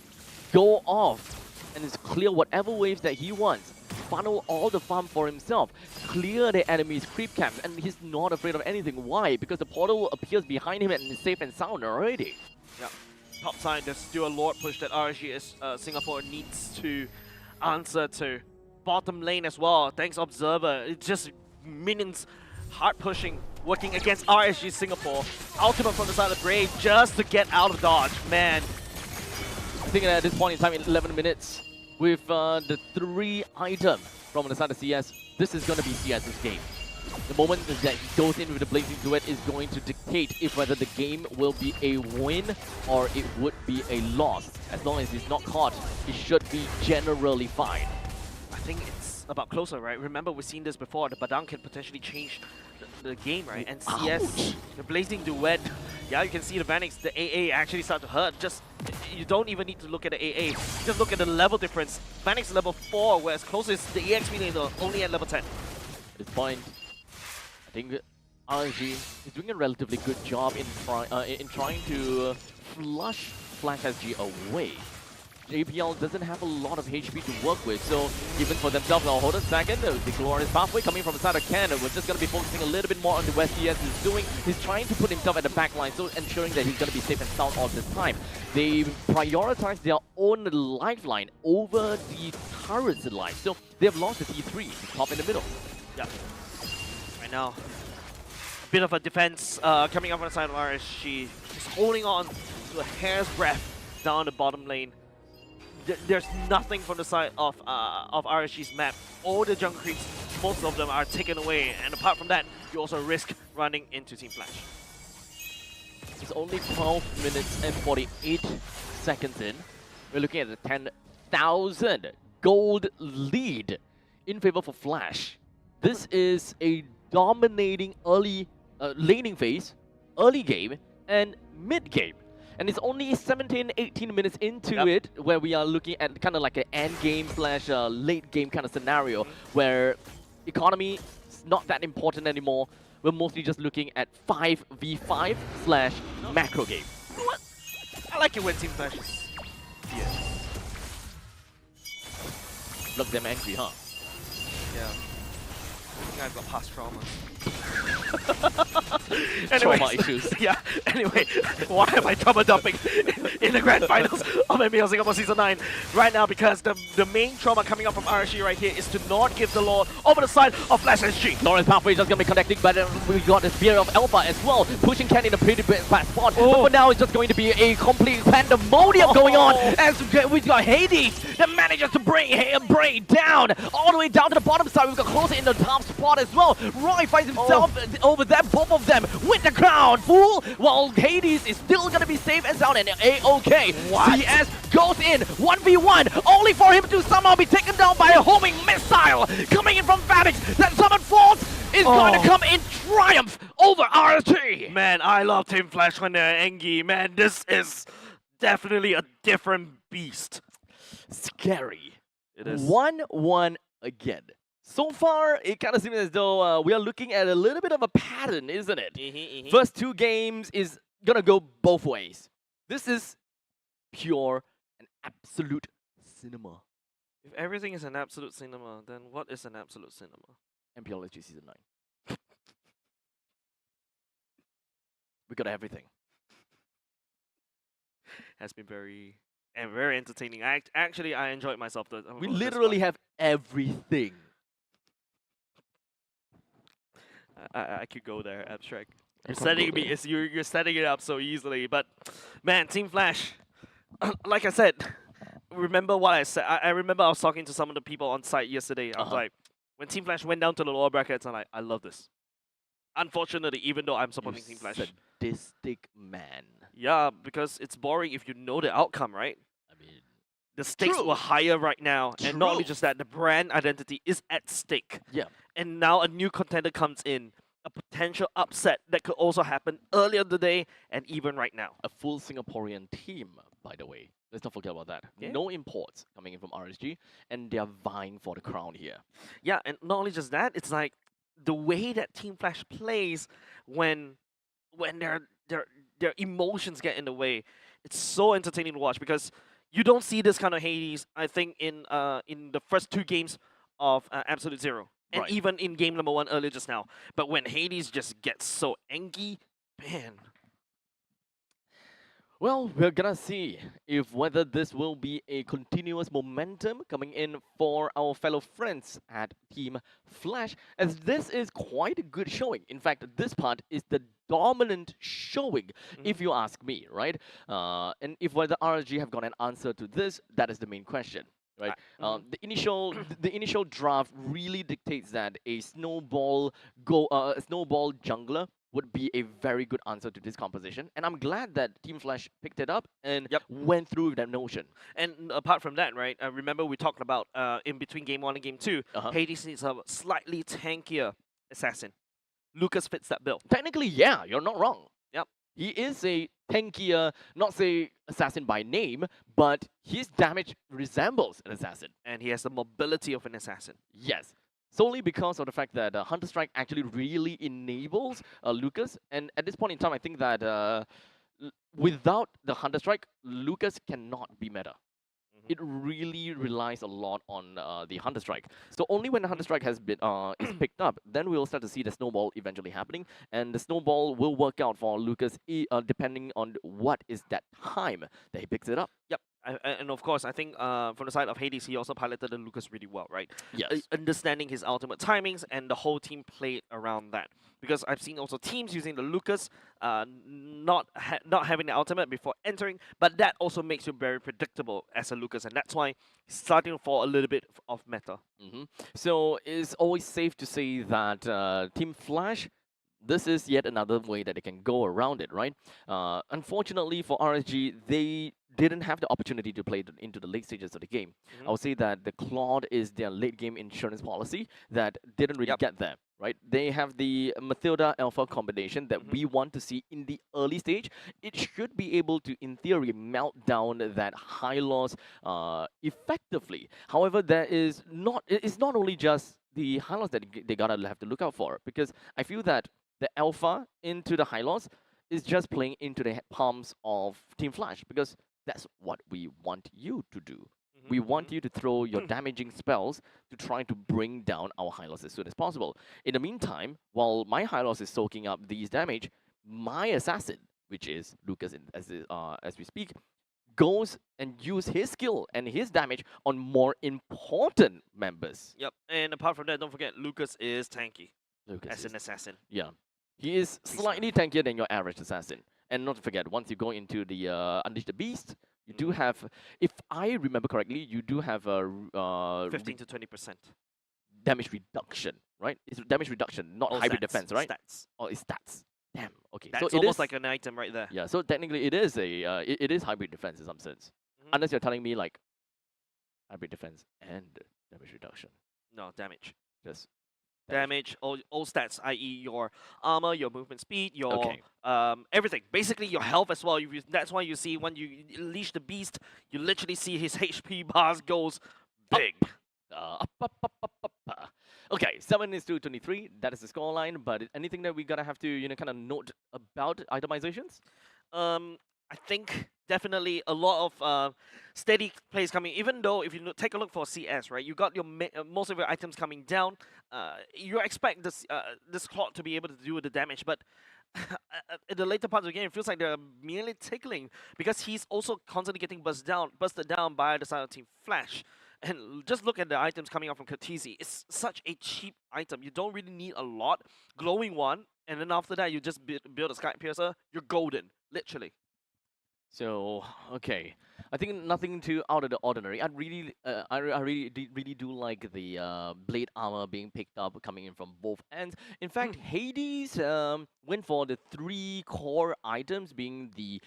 go off and just clear whatever waves that he wants, funnel all the farm for himself, clear the enemy's creep camps, and he's not afraid of anything. Why? Because the portal appears behind him and is safe and sound already. Yeah. Top side, there's still a Lord push that RSG Singapore needs to answer to. Bottom lane as well, thanks Observer. It's just minions hard pushing, working against RSG Singapore. Ultimate from the side of Brave just to get out of dodge. Man, I think at this point in time, in 11 minutes, with the 3 item from the side of CS, this is going to be CS's game. The moment that he goes in with the Blazing Duet is going to dictate if whether the game will be a win or it would be a loss. As long as he's not caught, he should be generally fine. I think it's about closer, right? Remember, we've seen this before. The Badang can potentially change the game, right? And CS, Ouch. the Blazing Duet, yeah, you can see the Vanix, the AA actually start to hurt. You don't even need to look at the AA. Just look at the level difference. Vanix level 4, whereas closest, the EXP laner only at level 10. At this point, I think RSG is doing a relatively good job in trying to flush Flash SG away. JPL doesn't have a lot of HP to work with, so even for themselves, now hold a second, the glorious pathway coming from the side of Canada. We're just going to be focusing a little bit more on the West CS is doing. He's trying to put himself at the back line, so ensuring that he's going to be safe and sound all this time. They prioritize their own lifeline over the turret's life, so they have lost the T3, top in the middle. Yeah. Right now, a bit of a defense coming up on the side of RSG. Just holding on to a hair's breadth down the bottom lane. There's nothing from the side of RSG's map. All the junk creeps, most of them are taken away. And apart from that, you also risk running into Team Flash. It's only 12 minutes and 48 seconds in. We're looking at a 10,000 gold lead in favor for Flash. This is a dominating early laning phase, early game, and mid game. And it's only 17-18 minutes into it where we are looking at kind of like an end game / late game kind of scenario where economy is not that important anymore. We're mostly just looking at 5v5 / macro game. You know what? I like it when Team Flash is here. Look them angry, huh? Yeah. I think I've got past trauma. Trauma issues. Yeah, anyway, why am I trauma dumping in the grand finals of MPL Singapore Season 9 right now? Because the main trauma coming up from RSG right here is to not give the Lord over the side of Flash SG. Lawrence pathway just gonna be connecting, but we got the Spear of Alpha as well, pushing Ken in a pretty bad spot. But for now, it's just going to be a complete pandemonium going on as we got Hades that manages to bring Bray down all the way down to the bottom side. We've got Closer in the top spot as well. Roy finds himself over there, both of them with the crown, fool! While Hades is still gonna be safe and sound and A-OK. CS goes in 1v1, only for him to somehow be taken down by a homing missile coming in from Vanix. That Summon Force is going to come in triumph over RSG. Man, I love Team Flash when they're angry. Man, this is definitely a different beast. Scary. It is. 1-1 again. So far, it kind of seems as though we are looking at a little bit of a pattern, isn't it? First 2 games is gonna go both ways. This is pure and absolute cinema. If everything is an absolute cinema, then what is an absolute cinema? MPL RSG Season 9. We got everything. Has been very entertaining. Actually, I enjoyed myself. We literally have everything. I could go there, abstract. I You're can't setting go me. there. You're setting it up so easily. But man, Team Flash. Like I said, remember what I said. I remember I was talking to some of the people on site yesterday. I was like, when Team Flash went down to the lower brackets, I'm like, I love this. Unfortunately, even though I'm supporting Team Flash. Sadistic man. Yeah, because it's boring if you know the outcome, right? I mean, the stakes True. were higher right now, and not only True. just that, the brand identity is at stake. Yeah. And now a new contender comes in, a potential upset that could also happen earlier in the day and even right now. A full Singaporean team, by the way. Let's not forget about that. Yeah. No imports coming in from RSG, and they're vying for the crown here. Yeah, and not only just that, it's like the way that Team Flash plays when their emotions get in the way. It's so entertaining to watch because you don't see this kind of Hades, I think, in the first 2 games of Absolute Zero. And Right. even in game number 1 earlier just now. But when Hades just gets so angry, man. Well, we're gonna see if whether this will be a continuous momentum coming in for our fellow friends at Team Flash, as this is quite a good showing. In fact, this part is the dominant showing, if you ask me, right? And if whether RSG have got an answer to this, that is the main question. Right, the initial draft really dictates that a snowball jungler would be a very good answer to this composition, and I'm glad that Team Flash picked it up and went through with that notion. And apart from that, right, remember we talked about in between game 1 and game 2, Hades needs a slightly tankier assassin. Lucas fits that bill. Technically, yeah, you're not wrong. Yep. He is a tankier, not say assassin by name, but his damage resembles an assassin. And he has the mobility of an assassin. Yes. Solely because of the fact that Hunter Strike actually really enables Lucas. And at this point in time, I think that without the Hunter Strike, Lucas cannot be meta. It really relies a lot on the Hunter Strike. So only when the Hunter Strike has been is picked up, then we'll start to see the snowball eventually happening. And the snowball will work out for Lucas depending on what is that time that he picks it up. Yep. And of course, I think from the side of Hades, he also piloted the Lucas really well, right? Yes. Understanding his ultimate timings, and the whole team played around that. Because I've seen also teams using the Lucas, not having the ultimate before entering, but that also makes you very predictable as a Lucas, and that's why he's starting to fall a little bit of meta. So it's always safe to say that Team Flash, this is yet another way that they can go around it, right? Unfortunately for RSG, they didn't have the opportunity to play into the late stages of the game. I would say that the Claude is their late game insurance policy that didn't really get there, right? They have the Mathilda Alpha combination that we want to see in the early stage. It should be able to, in theory, melt down that high loss effectively. However, it's not only just the high loss that they gotta have to look out for, because I feel that the Alpha into the high loss is just playing into the palms of Team Flash, because that's what we want you to do. We want you to throw your damaging spells to try to bring down our high loss as soon as possible. In the meantime, while my high loss is soaking up these damage, my assassin, which is Lucas as we speak, goes and use his skill and his damage on more important members. Yep. And apart from that, don't forget, Lucas is tanky Lucas as an assassin. Yeah. He is slightly tankier than your average assassin. And not to forget, once you go into the Unleash the Beast, you do have, if I remember correctly, you do have a 15 to 20% damage reduction, right? It's damage reduction, not hybrid stats, defense, right? Stats. Oh, it's stats. Damn. Okay. That's so almost like an item right there. Yeah. So technically, it is a it is hybrid defense in some sense, unless you're telling me like hybrid defense and damage reduction. No, damage. Just damage, all stats, i.e. your armor, your movement speed, your everything. Basically your health as well. That's why you see when you unleash the beast, you literally see his HP bars goes big. Okay, 7 is to 23. That is the scoreline. But anything that we gotta have to kind of note about itemizations? I think definitely a lot of steady plays coming. Even though if you take a look for CS, right, you got your most of your items coming down. You expect this clock to be able to do the damage, but in the later part of the game, it feels like they're merely tickling because he's also constantly getting busted down by the side of Team Flash. And just look at the items coming out from Katisi. It's such a cheap item. You don't really need a lot. Glowing one, and then after that, you just build a Sky Piercer. You're golden, literally. So okay, I think nothing too out of the ordinary. I really do like the blade armor being picked up coming in from both ends. In fact, Hades went for the 3 core items, being the.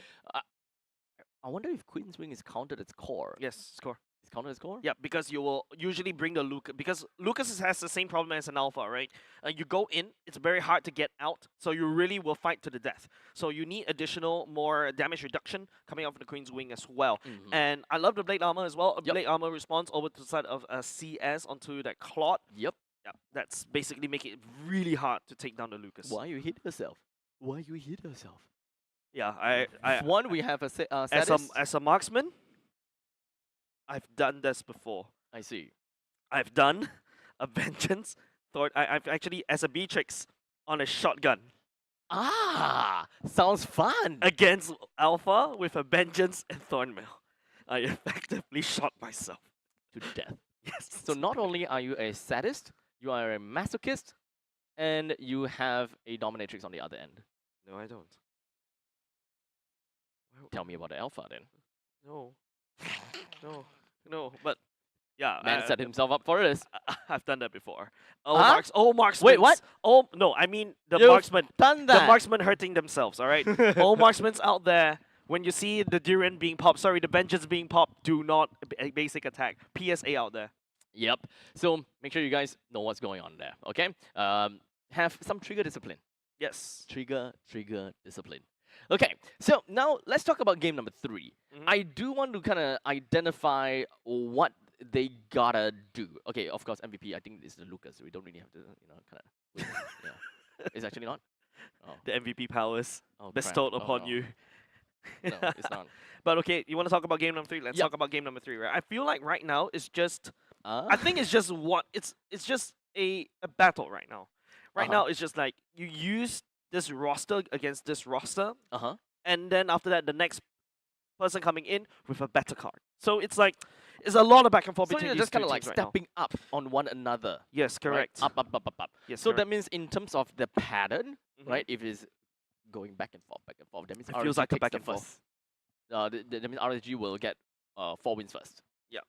I wonder if Queen's Wing is counted as core. Yes, score. It's counted as core? Yeah, because you will usually bring the Lucas, because Lucas has the same problem as an alpha, right? You go in, it's very hard to get out, so you really will fight to the death. So you need additional, more damage reduction coming out from the Queen's Wing as well. And I love the Blade Armor as well. Blade Armor responds over to the side of CS onto that Clot. Yep. Yeah, that's basically making it really hard to take down the Lucas. Why you hit yourself? Why you hit yourself? Yeah, One, we have a as a marksman, I've done this before. I see. I've done a vengeance. I've actually, as a Beatrix, on a shotgun. Ah, sounds fun. Against Alpha with a vengeance and Thornmail. I effectively shot myself to death. Yes. So not only are you a sadist, you are a masochist, and you have a dominatrix on the other end. No, I don't. Tell me about the alpha then. No. But yeah, Man set himself up for this. I've done that before. Marksmen. Wait, what? Oh no, I mean the You've marksman. done that. The marksman hurting themselves. All right. All marksmen's out there. When you see the Durian being popped, sorry, the vengeance being popped, do not basic attack. PSA out there. Yep. So make sure you guys know what's going on there. Okay. Have some trigger discipline. Yes. Trigger discipline. Okay, so now let's talk about game number 3. I do want to kind of identify what they gotta do. Okay, of course, MVP, I think it's the Lucas. We don't really have to, kind of. Yeah. It's actually not? Oh. The MVP powers Oh, bestowed crap. upon no. you. No, it's not. But okay, you want to talk about game number 3? Let's talk about game number 3, right? I feel like right now it's just, I think it's just it's just a battle right now. Right now it's just like you use this roster against this roster, and then after that, the next person coming in with a better card. So it's like, it's a lot of back and forth So between you're these just kind of two like teams right now. stepping up on one another. Yes, correct. Right? Up. Yes, so correct. that means in terms of the pattern, right? If it's going back and forth, that means it feels like a back and forth. That means RSG will get 4 wins first. Yeah.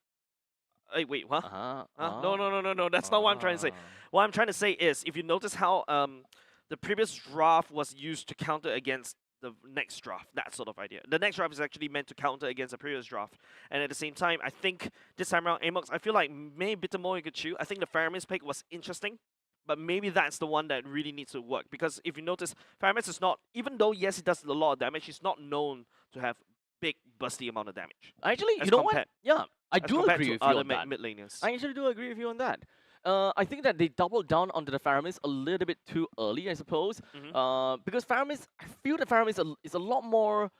Hey, wait, what? No. That's not what I'm trying to say. What I'm trying to say is, if you notice how the previous draft was used to counter against the next draft, that sort of idea. The next draft is actually meant to counter against the previous draft. And at the same time, I think this time around, Amox, I feel like maybe a bit more you could chew. I think the Faramis pick was interesting, but maybe that's the one that really needs to work. Because if you notice, Faramis is not, even though, yes, he does a lot of damage, he's not known to have big, busty amount of damage. Actually, you know what? Yeah, I do agree with you on that. Mid laners. I actually do agree with you on that. I think that they doubled down onto the Faramis a little bit too early, I suppose. Because Faramis, I feel that Faramis is a lot more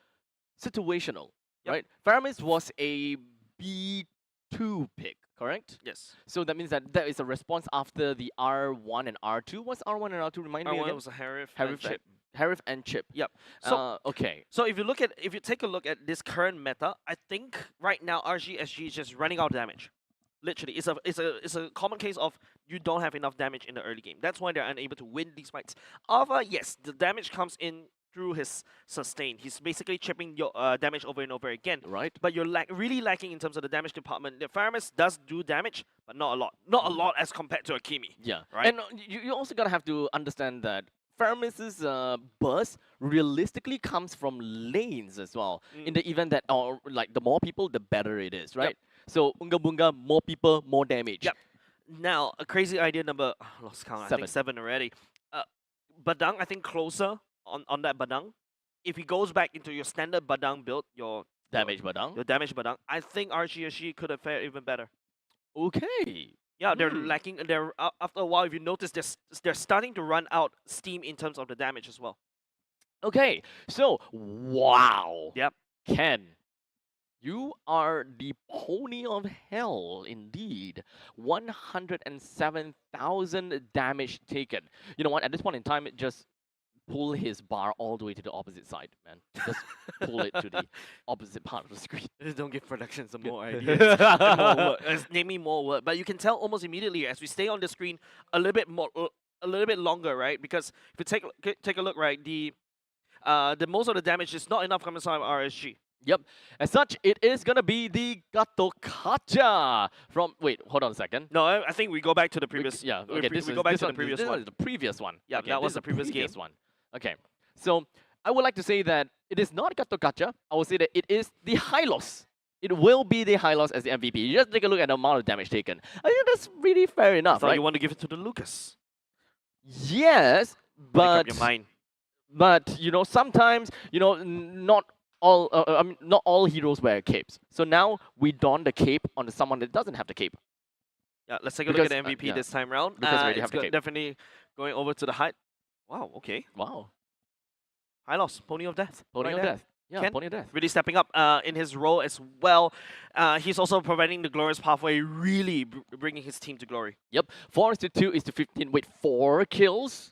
situational, right? Faramis was a B2 pick, correct? Yes. So that means that is a response after the R1 and R2. What's R1 and R2? Remind me again. R1 was a Harif and Chip. Yep. So okay. So if you take a look at this current meta, I think right now RGSG is just running out of damage. Literally, it's a common case of you don't have enough damage in the early game. That's why they're unable to win these fights. Alpha, yes, the damage comes in through his sustain. He's basically chipping your damage over and over again. Right. But you're really lacking in terms of the damage department. The Faramis does do damage, but not a lot. Not a lot as compared to Akimi. Yeah. Right. And you also gotta have to understand that Faramis's burst realistically comes from lanes as well. In the event that, like, the more people, the better it is, right? Yep. So Unga Bunga, more people, more damage. Yep. Now, a crazy idea number, lost count, I think 7 already. Badang, I think closer on that Badang. If he goes back into your standard Badang build, your damage Badang, I think RGSG could have fared even better. Okay. Yeah, they're lacking. They're after a while, if you notice, they're starting to run out steam in terms of the damage as well. Okay, so wow. Yep. Ken, you are the pony of hell indeed. 107,000 damage taken. You know what? At this point in time, just pull his bar all the way to the opposite side, man. Just pull it to the opposite part of the screen. Just don't give production some more ideas. And more work. Name me more work. But you can tell almost immediately as we stay on the screen a little bit more, a little bit longer, right? Because if you take a look, right, the most of the damage is not enough coming from RSG. Yep. As such, it is gonna be the Gato Kacha from. Wait, hold on a second. No, I think we go back to the previous. Yeah. Okay. we go back to the previous one. This is the previous one. Yeah, okay, that was this the is previous game. one. Okay. So I would like to say that it is not Gato Kacha. I would say that it is the Hylos. It will be the Hylos as the MVP. You just take a look at the amount of damage taken. I think that's really fair enough, So right? you want to give it to the Lucas? Yes, Make up but your mind. But you know, sometimes not all heroes wear capes. So now we don the cape on someone that doesn't have the cape. Yeah, let's take a look at the MVP this time round. Because we already have the cape. Definitely going over to the height. Wow, okay. Wow. Hylos, Pony of Death. Pony right of there. Death. Yeah, Ken, Pony of Death. really stepping up in his role as well. He's also providing the glorious pathway, really bringing his team to glory. Yep. 4:2:15. Wait, 4 kills?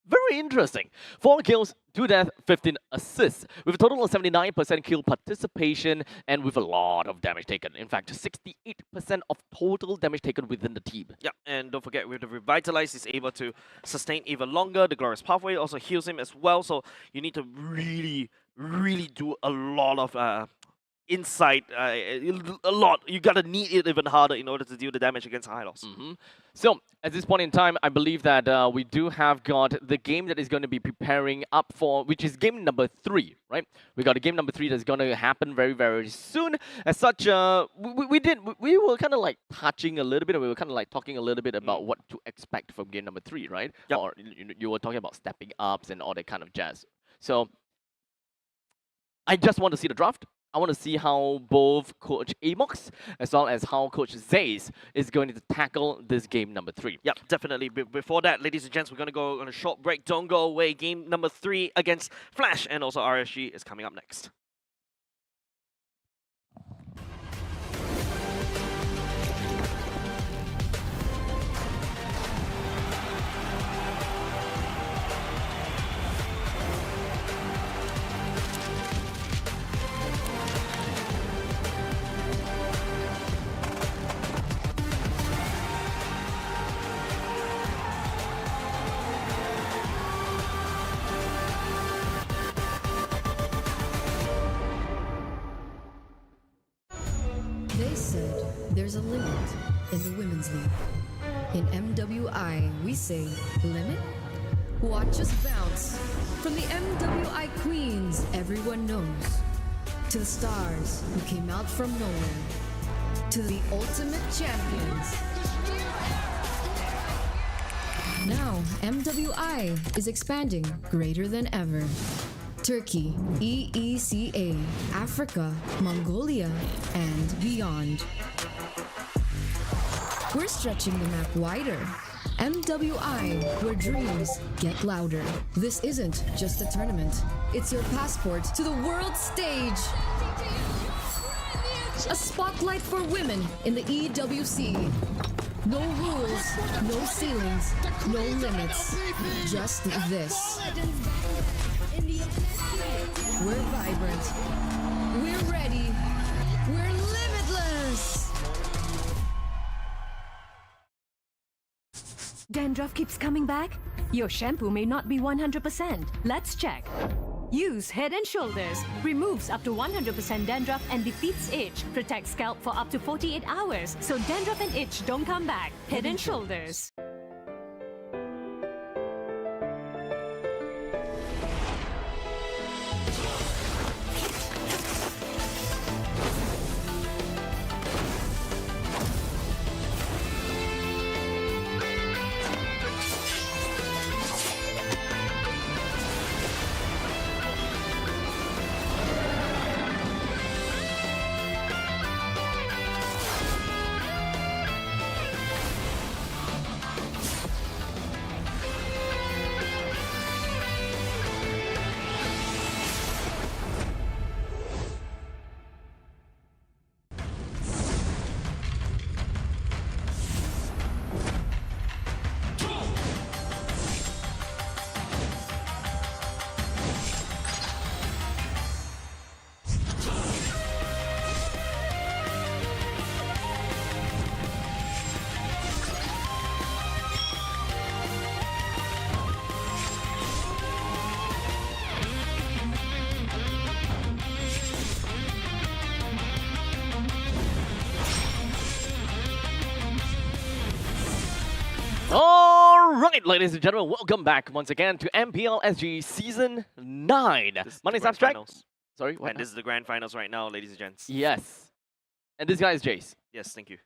Very interesting. 4 kills, 2 deaths, 15 assists, with a total of 79% kill participation and with a lot of damage taken. In fact, 68% of total damage taken within the team. Yeah, and don't forget, with the Revitalize, he's able to sustain even longer. The Glorious Pathway also heals him as well, so you need to really, really do a lot of insight, a lot. You gotta need it even harder in order to deal the damage against Hylos. So, at this point in time, I believe that we do have got the game that is going to be preparing up for, which is game number 3, right? We got a game number 3 that's going to happen very, very soon. As such, we were kind of like touching a little bit, we were kind of like talking a little bit about what to expect from game number 3, right? Yep. Or you were talking about stepping ups and all that kind of jazz. So, I just want to see the draft. I want to see how both Coach Amox as well as how Coach Zaze is going to tackle this game number 3. Yep, definitely. Before that, ladies and gents, we're going to go on a short break. Don't go away. Game number 3 against Flash and also RSG is coming up next. They said there's a limit in the women's league. In MWI, we say limit? Watch us bounce. From the MWI queens everyone knows, to the stars who came out from nowhere, to the ultimate champions. Now, MWI is expanding greater than ever. Turkey, EECA, Africa, Mongolia, and beyond. We're stretching the map wider. MWI, where dreams get louder. This isn't just a tournament. It's your passport to the world stage. A spotlight for women in the EWC. No rules, no ceilings, no limits. Just this. We're vibrant. We're ready. We're limitless. Dandruff keeps coming back? Your shampoo may not be 100%. Let's check. Use Head and Shoulders. Removes up to 100% dandruff and defeats itch. Protects scalp for up to 48 hours. So dandruff and itch don't come back. Head and Shoulders. All right, ladies and gentlemen, welcome back once again to MPL SG Season 9. This is My the name's grand Abstract. finals. Sorry, what? And this is the grand finals right now, ladies and gents. Yes. And this guy is Jace. Yes, thank you.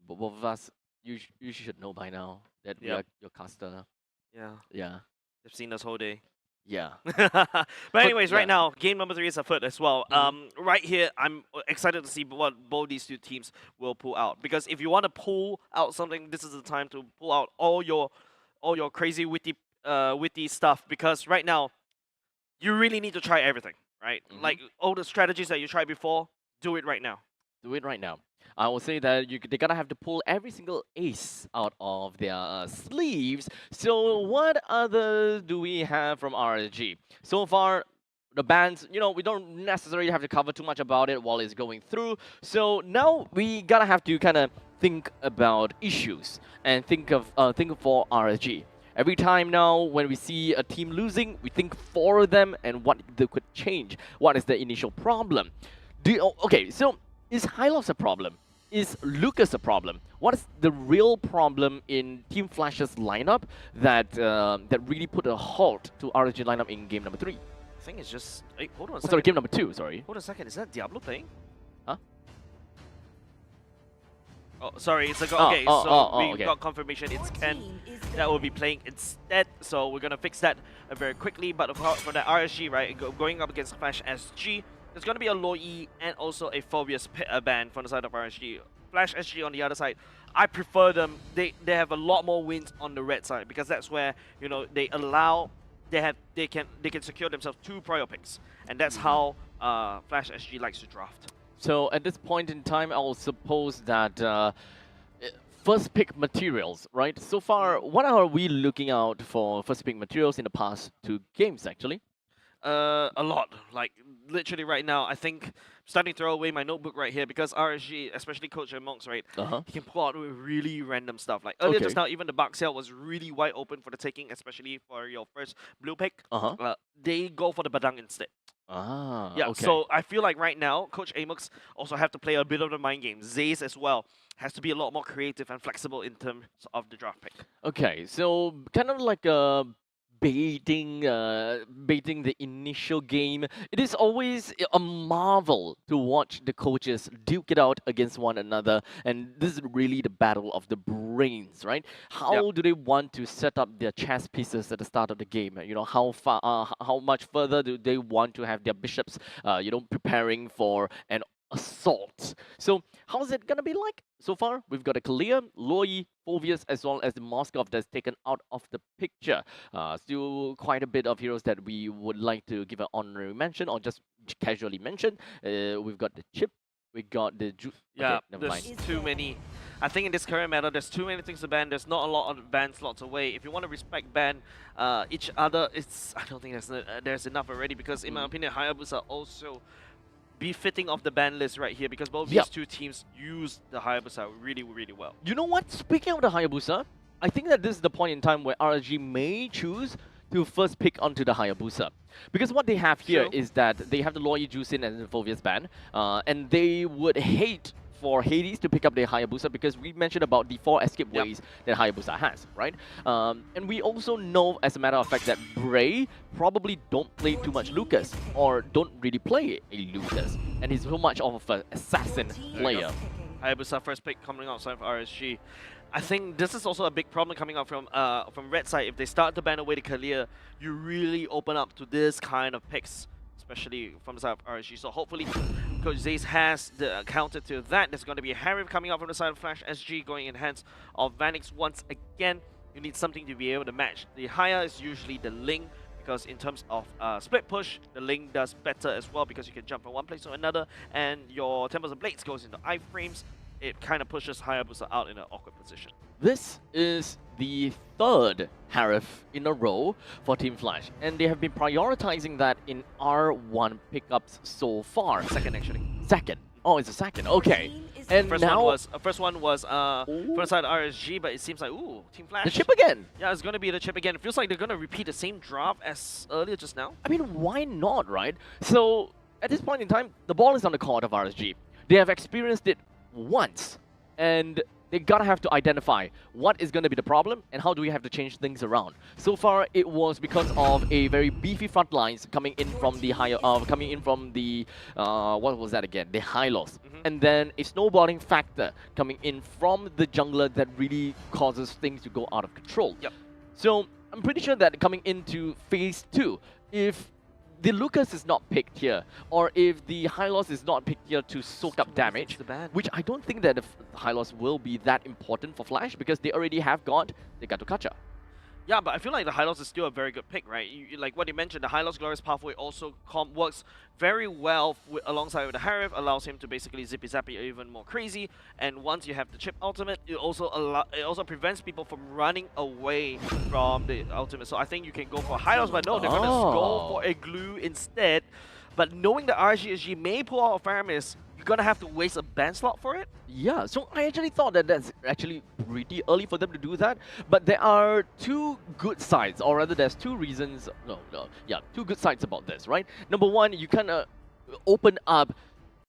Both of us, you should know by now that we Yep. are your caster. Yeah, Yeah. they've seen us whole day. Yeah. But anyways, yeah. right now, game number 3 is afoot as well. Mhm. Right here, I'm excited to see what both these two teams will pull out. Because if you want to pull out something, this is the time to pull out all your crazy witty stuff. Because right now, you really need to try everything, right? Mhm. Like all the strategies that you tried before, do it right now. Do it right now. I will say that they gotta have to pull every single ace out of their sleeves. So what other do we have from RSG? So far, the bans, we don't necessarily have to cover too much about it while it's going through. So now we gotta have to kind of think about issues and think for RSG. Every time now when we see a team losing, we think for them and what they could change. What is the initial problem? Okay, so is Hylos a problem? Is Lucas a problem? What is the real problem in Team Flash's lineup that really put a halt to RSG lineup in game number 3? I think it's just... Hey, hold on a Oh, second. sorry, game number 2, sorry. Hold on a second, is that Diablo playing? Huh? Oh, sorry, it's a Oh, okay, oh, so oh, oh, we okay. got confirmation it's Ken that will be playing instead, so we're gonna fix that very quickly. But for the RSG, right, going up against Flash SG, there's gonna be a Loi and also a Phobius ban from the side of RSG. Flash SG on the other side, I prefer them. They have a lot more wins on the red side because that's where they can secure themselves 2 prior picks, and that's how Flash SG likes to draft. So at this point in time, I will suppose that first pick materials, right? So far, what are we looking out for first pick materials in the past 2 games, actually? A lot. Like, literally right now, I think, starting to throw away my notebook right here because RSG, especially Coach Monks, right, he can pull out with really random stuff. Like, earlier just now, even the Buck sale was really wide open for the taking, especially for your first blue pick. They go for the Badang instead. Yeah, okay. so I feel like right now, Coach Amux also have to play a bit of the mind game. Zaze as well has to be a lot more creative and flexible in terms of the draft pick. Okay, so kind of like baiting the initial game. It is always a marvel to watch the coaches duke it out against one another, and this is really the battle of the brains, right? How do they want to set up their chess pieces at the start of the game? How much further do they want to have their bishops, preparing for an assault? So how's it gonna be like? So far, we've got a Kalia, Loi, Phobius, as well as the Moskov that's taken out of the picture. Still quite a bit of heroes that we would like to give an honorary mention or just casually mention. We've got the Chip, we got the Yeah, okay, never there's mind. too many. I think in this current meta, there's too many things to ban. There's not a lot of ban slots away. If you want to respect ban each other, I don't think there's enough already because in my opinion, Hayabusa also befitting of the ban list right here because both these two teams use the Hayabusa really, really well. You know what? Speaking of the Hayabusa, I think that this is the point in time where RSG may choose to first pick onto the Hayabusa. Because what they have here is that they have the Loi Juicin and the Phobius ban, and they would hate for Hades to pick up the Hayabusa because we mentioned about the 4 escape ways that Hayabusa has, right? And we also know, as a matter of fact, that Bray probably don't play too much Lucas or don't really play a Lucas, and he's so much of an assassin player. Hayabusa first pick coming outside for RSG. I think this is also a big problem coming out from red side. If they start to ban away the Kalia, you really open up to this kind of picks, especially from the side of RSG. So hopefully Coach Zaze has the counter to that. There's going to be a Harif coming out from the side of Flash SG going in hands of Vanix once again. You need something to be able to match. The higher is usually the Ling, because in terms of split push, the Ling does better as well because you can jump from one place to another, and your Temples and Blades goes into iframes. It kind of pushes Hayabusa out in an awkward position. This is the 3rd Harif in a row for Team Flash, and they have been prioritizing that in R1 pickups so far. Second, actually. Second. Oh, it's a second. Okay. And first now one was from the side of RSG, but it seems like Team Flash. The chip again. Yeah, it's gonna be the chip again. It feels like they're gonna repeat the same draft as earlier just now. I mean, why not, right? So at this point in time, the ball is on the court of RSG. They have experienced it once, and they gotta have to identify what is gonna be the problem and how do we have to change things around. So far, it was because of a very beefy front lines coming in from the what was that again? The high loss, and then a snowballing factor coming in from the jungler that really causes things to go out of control. Yep. So I'm pretty sure that coming into phase 2, if the Lucas is not picked here, or if the Hylos is not picked here to soak up damage, which I don't think that the Hylos will be that important for Flash because they already have got the Gatukacha. Yeah, but I feel like the Hylos is still a very good pick, right? Like what you mentioned, the Hylos Glorious Pathway also works very well alongside with the Harif, allows him to basically zippy zappy even more crazy. And once you have the chip ultimate, it also prevents people from running away from the ultimate. So I think you can go for Hylos, but no, they're going to go for a glue instead. But knowing that RSG may pull out a Faramis, you're going to have to waste a ban slot for it? Yeah, so I actually thought that that's actually pretty early for them to do that. But there are two good sides, or rather there's two reasons, two good sides about this, right? Number one, you kind of open up,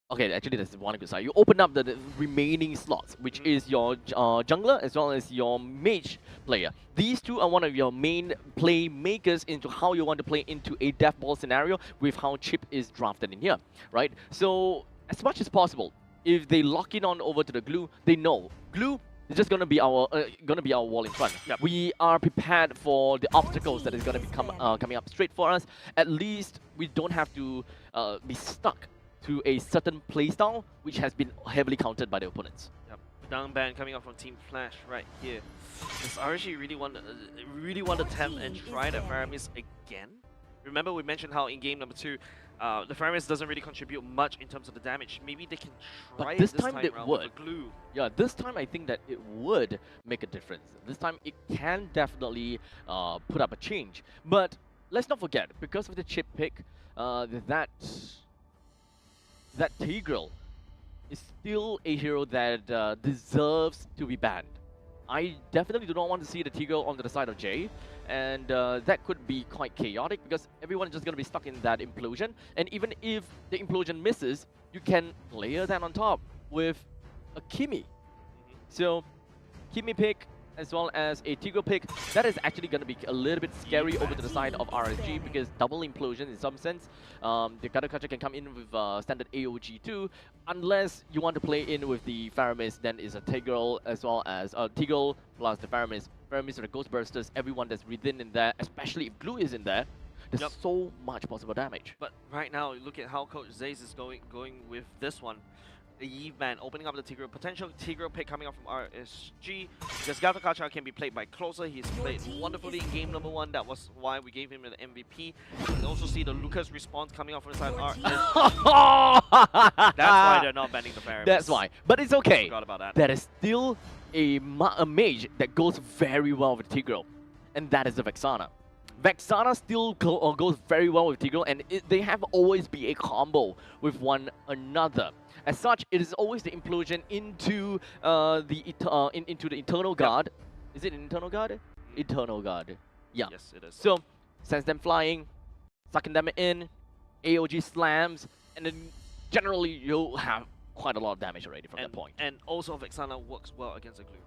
okay, actually there's one good side. You open up the remaining slots, which is your jungler as well as your mage player. These two are one of your main playmakers into how you want to play into a death ball scenario with how Chip is drafted in here, right? So as much as possible, if they lock in on over to the glue, they know glue is just gonna be our wall in front. Yep. We are prepared for the obstacles that is gonna be coming up straight for us. At least we don't have to be stuck to a certain playstyle which has been heavily countered by the opponents. Yep. Down ban coming up from Team Flash right here. Does RSG really want to attempt and try the Faramis again? Remember we mentioned how in game number 2, the Faramis doesn't really contribute much in terms of the damage. Maybe they can try but this it this time time they around would. with the glue. Yeah, this time I think that it would make a difference. This time it can definitely put up a change. But let's not forget, because of the chip pick, that Tigreal is still a hero that deserves to be banned. I definitely do not want to see the Tigreal onto the side of Jay, and that could be quite chaotic because everyone is just going to be stuck in that implosion, and even if the implosion misses, you can layer that on top with a Kimi. So, Kimi pick as well as a Tigreal pick, that is actually going to be a little bit scary over to the side of RSG because double implosion in some sense. The Gatukacha can come in with standard AOG too, unless you want to play in with the Faramis, then is a Tigreal as well as Tigreal plus the Faramis. Faramis are the Ghost Bursters, everyone that's within in there, especially if Glue is in there. There's so much possible damage. But right now, look at how Coach Zaze is going with this one. The Eve ban opening up the Tigreal, potential Tigreal pick coming up from RSG. Because Gatukacha can be played by Closer. He's played wonderfully in game number 1. That was why we gave him an MVP. You can also see the Lucas response coming up from the side of RSG. That's why they're not banning the Faramis. That's why. But it's okay. Forgot about that. There is still a mage that goes very well with Tigreal, and that is the Vexana. Vexana still goes very well with Tigreal, and they have always be a combo with one another. As such, it is always the implosion into the Eternal Guard. Is it an Eternal Guard? Eternal Guard. Yeah. Yes, it is. So, sends them flying, sucking them in, AOG slams, and then generally you'll have quite a lot of damage already from that point. And also Vexana works well against the glue.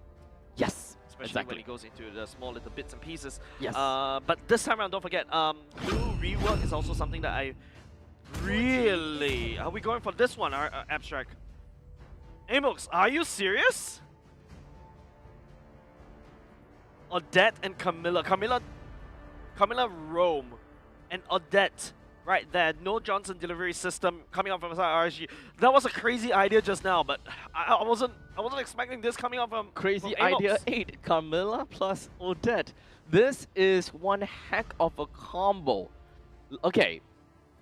Yes, especially when he goes into the small little bits and pieces. Yes. But this time around, don't forget, glue rework is also something that I really... Are we going for this one, Abstract? Amux, are you serious? Odette and Camilla. Camilla roam. And Odette right there. No Johnson delivery system coming up from RSG. That was a crazy idea just now, but I wasn't expecting this coming up from Crazy from idea 8. Camilla plus Odette. This is one heck of a combo. Okay.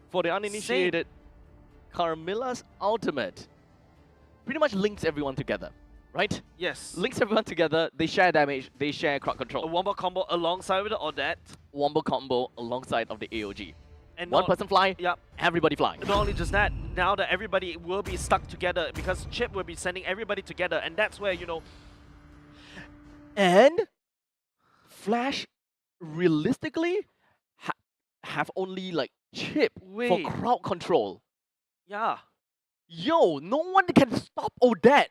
For the uninitiated, Carmilla's ultimate pretty much links everyone together, right? Yes. Links everyone together, they share damage, they share crowd control. A wombo combo alongside with the Odette. Wombo combo alongside of the AOG. And one person fly, yep. Everybody fly. Not only just that, now that everybody will be stuck together because Chip will be sending everybody together, and that's where, you know... And Flash, realistically, have only like Chip for crowd control. Yeah. Yo, no one can stop Odette.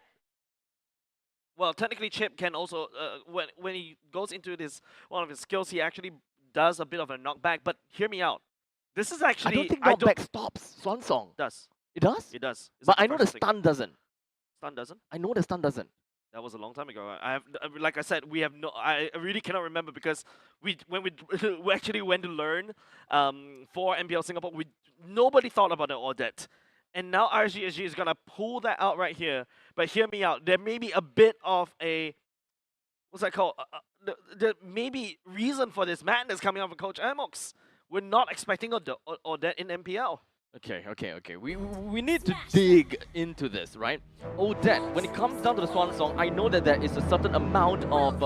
well, technically Chip can also, when he goes into this, one of his skills, he actually does a bit of a knockback, but hear me out. This is actually... I don't think knockback stops Swan Song. Does. It does? It does. It's But like I know the first thing. stun doesn't. Stun doesn't? I know the stun doesn't. That was a long time ago. I have, like I said, we have no. I really cannot remember because when we actually went to learn for MPL Singapore, nobody thought about the Audette, and now RSG is gonna pull that out right here. But hear me out. There may be a bit of a what's that called? The maybe reason for this madness coming out from Coach Amox. We're not expecting Audette in MPL. Okay. We need to dig into this, right? Odette, when it comes down to the Swan Song, I know that there is a certain amount of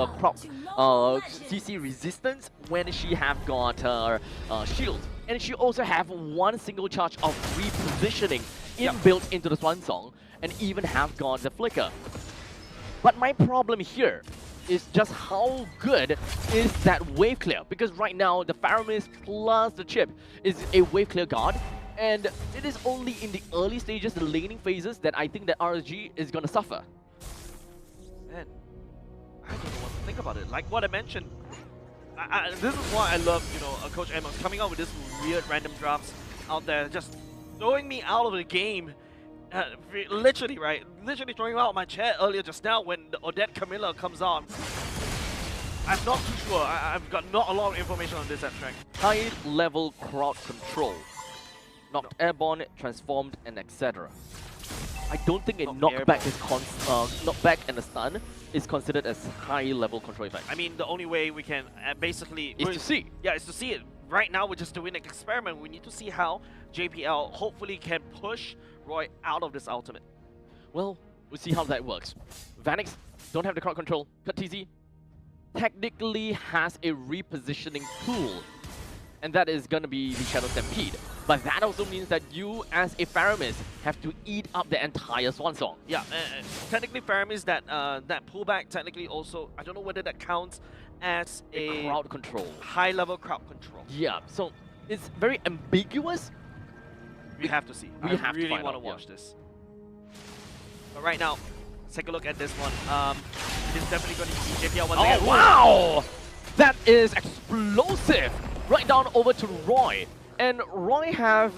CC resistance when she have got her shield. And she also have one single charge of repositioning inbuilt into the Swan Song, and even have got the flicker. But my problem here is just how good is that wave clear, because right now the Faramis plus the Chip is a wave clear guard. And it is only in the early stages, the laning phases, that I think that RSG is going to suffer. Man, I don't know what to think about it. Like what I mentioned, this is why I love, Coach Amos coming out with this weird random drops out there, just throwing me out of the game. Literally, right? Literally throwing me out of my chair earlier just now when the Odette Camilla comes on. I'm not too sure. I've got not a lot of information on this abstract. High level crowd control. Knocked airborne, transformed, and etc. I don't think a knockback is knockback and a stun is considered as high-level control effect. I mean, the only way we can basically is to see. Yeah, is to see it. Right now, we're just doing an experiment. We need to see how JPL hopefully can push Roy out of this ultimate. Well, we'll see how that works. Vanix don't have the crowd control. Cut TZ technically has a repositioning tool, and that is going to be the Shadow Stampede. But that also means that you, as a Faramis, have to eat up the entire Swan Song. Yeah, technically Faramis, that pullback, technically also, I don't know whether that counts as a crowd control. High-level crowd control. Yeah, so it's very ambiguous. We have to see. We have really to want to watch this. But right now, let's take a look at this one. It is definitely going to be JPL once again. Oh, wow! That is explosive! Right down over to Roy. And Roy have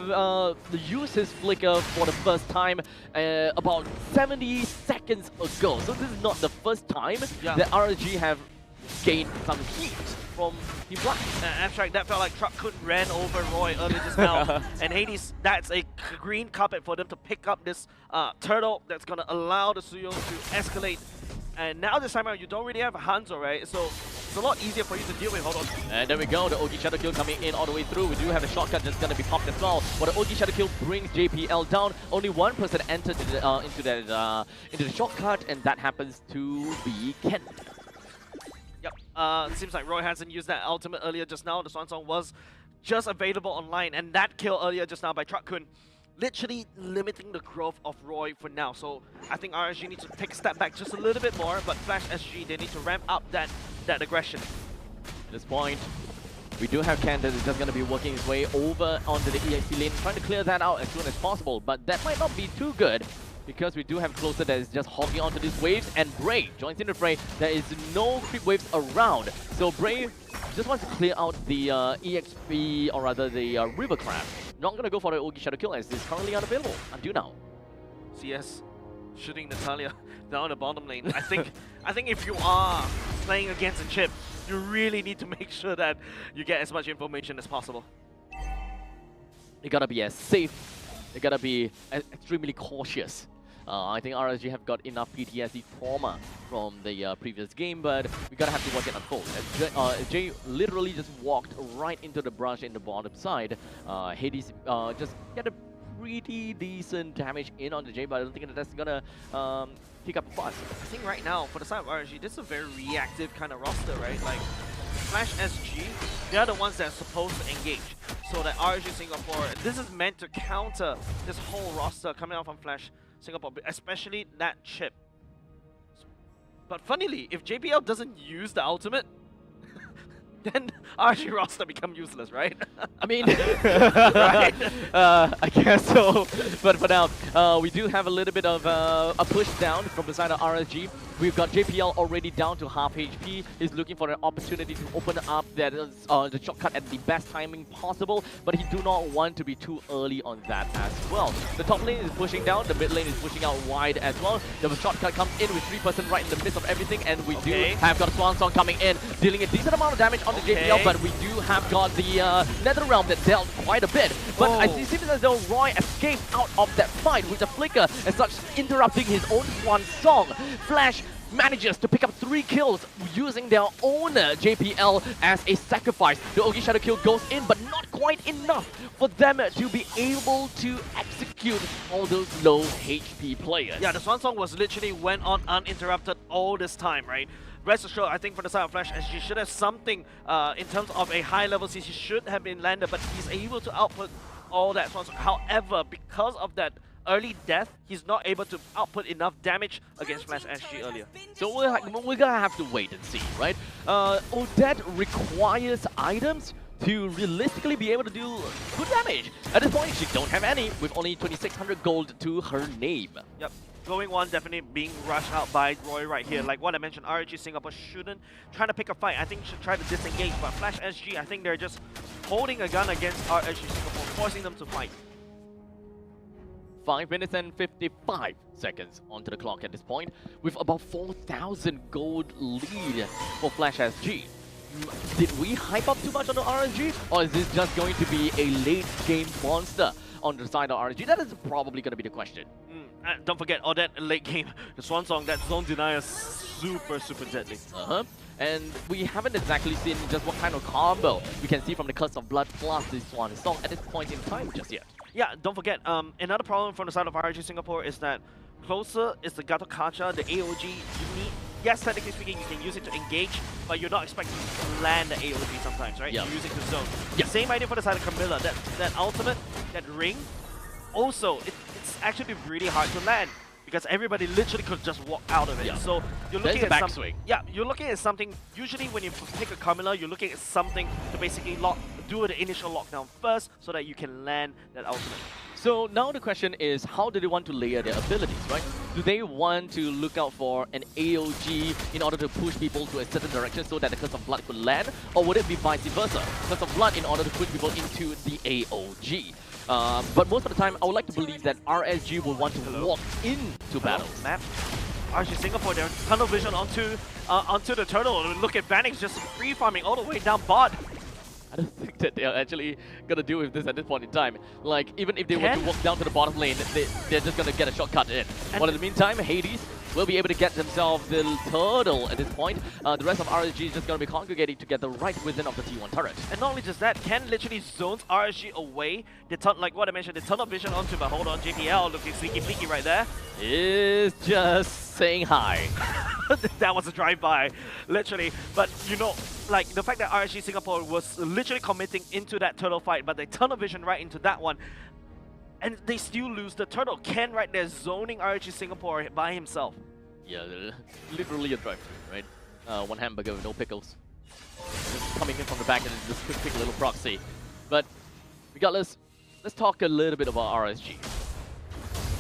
used his flicker for the first time about 70 seconds ago. So this is not the first time that RSG have gained some heat from Team Black. Abstract, that felt like Truck Kun ran over Roy earlier just now. And Hades, that's a green carpet for them to pick up this turtle that's going to allow the Suyo to escalate. And now this time around, you don't really have a Hanzo, right? So it's a lot easier for you to deal with. Hold on. And there we go, the OG Shadow Kill coming in all the way through. We do have the shortcut that's going to be popped as well. But the OG Shadow Kill brings JPL down. Only one person entered into the shortcut, and that happens to be Ken. Yep. It seems like Roy hasn't used that ultimate earlier just now. The Swan Song was just available online, and that kill earlier just now by Truck Kun literally limiting the growth of Roy for now. So I think RSG needs to take a step back just a little bit more, but Flash SG, they need to ramp up that aggression. At this point, we do have Ken that is just going to be working his way over onto the EXP lane, trying to clear that out as soon as possible, but that might not be too good, because we do have Closer that is just hogging onto these waves, and Bray joins in the fray. There is no creep waves around, so Bray just wants to clear out the EXP, or rather the River Crab. Not going to go for the Ogi Shadow Kill as it's currently unavailable until now. CS shooting Natalia down the bottom lane. I think if you are playing against a Chip, you really need to make sure that you get as much information as possible. They gotta be as safe, they gotta be extremely cautious. I think RSG have got enough PTSD trauma from the previous game, but we gotta have to watch it unfold. As Jay literally just walked right into the brush in the bottom side. Hades just get a pretty decent damage in on the Jay, but I don't think that's gonna pick up fast. I think right now, for the side of RSG, this is a very reactive kind of roster, right? Like, Flash SG, they're the ones that are supposed to engage. So that RSG Singapore, this is meant to counter this whole roster coming out from Flash Singapore, especially that Chip. But funnily, if JPL doesn't use the ultimate, then RSG roster become useless, right? I mean, right? I guess so. But for now, we do have a little bit of a push down from the side of RSG. We've got JPL already down to half HP. He's looking for an opportunity to open up that the shortcut at the best timing possible, but he do not want to be too early on that as well. The top lane is pushing down, the mid lane is pushing out wide as well. The shortcut comes in with 3% right in the midst of everything, and we do have got a Swan Song coming in, dealing a decent amount of damage on the JPL, but we do have got the Nether Realm that dealt quite a bit. But it seems as though Roy escaped out of that fight with the flicker as such, interrupting his own Swan Song. Flash manages to pick up 3 kills using their own JPL as a sacrifice. The Ogi Shadow kill goes in, but not quite enough for them to be able to execute all those low HP players. Yeah, the Swan Song was literally went on uninterrupted all this time, right? Rest assured, I think for the side of Flash, SG should have something in terms of a high level CC should have been landed, but he's able to output all that Swan Song. However, because of that early death, he's not able to output enough damage against Flash SG earlier. So we're gonna have to wait and see, right? Odette requires items to realistically be able to do good damage. At this point, she don't have any, with only 2,600 gold to her name. Yep. Going one, definitely being rushed out by Roy right here. Like what I mentioned, RSG Singapore shouldn't try to pick a fight. I think should try to disengage, but Flash SG, I think they're just holding a gun against RSG Singapore, forcing them to fight. 5 minutes and 55 seconds onto the clock at this point, with about 4,000 gold lead for Flash SG. Did we hype up too much on the RSG, or is this just going to be a late game monster on the side of RSG? That is probably going to be the question. Don't forget, Odette late game, the Swan Song, that zone denier is super deadly. And we haven't exactly seen just what kind of combo we can see from the Curse of Blood plus the Swan Song at this point in time just yet. Yeah, don't forget, another problem from the side of RSG Singapore is that closer is the Gato Kacha, the AOG. You need, yes, technically speaking, you can use it to engage, but you're not expecting to land the AOG sometimes, right? Yeah. You use it to zone. Yeah. Same idea for the side of Camilla. That ultimate, that ring, also, it's actually really hard to land, because everybody literally could just walk out of it. Yeah. So you're looking at backswing. You're looking at something. Usually, when you pick a Camilla, you're looking at something to basically do the initial lockdown first, so that you can land that ultimate. So now the question is, how do they want to layer their abilities, right? Do they want to look out for an AOG in order to push people to a certain direction so that the Curse of Blood could land? Or would it be vice versa? Curse of Blood in order to push people into the AOG? But most of the time, I would like to believe that RSG will want to walk into battles. Map. RSG Singapore, they're tunnel vision onto the turtle. Look at Vanix just free farming all the way down bot. I don't think that they're actually gonna deal with this at this point in time. Like, even if they were to walk down to the bottom lane, they're just gonna get a shortcut in. But in the meantime, Hades will be able to get themselves the turtle at this point. The rest of RSG is just gonna be congregating together right within of the T1 turret. And not only just that, Ken literally zones RSG away. Like what I mentioned, the tunnel vision onto, but hold on, JPL looking sneaky fleeky right there. Is just saying hi. That was a drive-by, literally. But you know, like the fact that RSG Singapore was literally committing into that turtle fight, but they tunnel vision right into that one, and they still lose the turtle. Ken right there zoning RSG Singapore by himself. Yeah, literally a drive-through, right? One hamburger with no pickles. Just coming in from the back and just quick little proxy. But regardless, let's talk a little bit about RSG.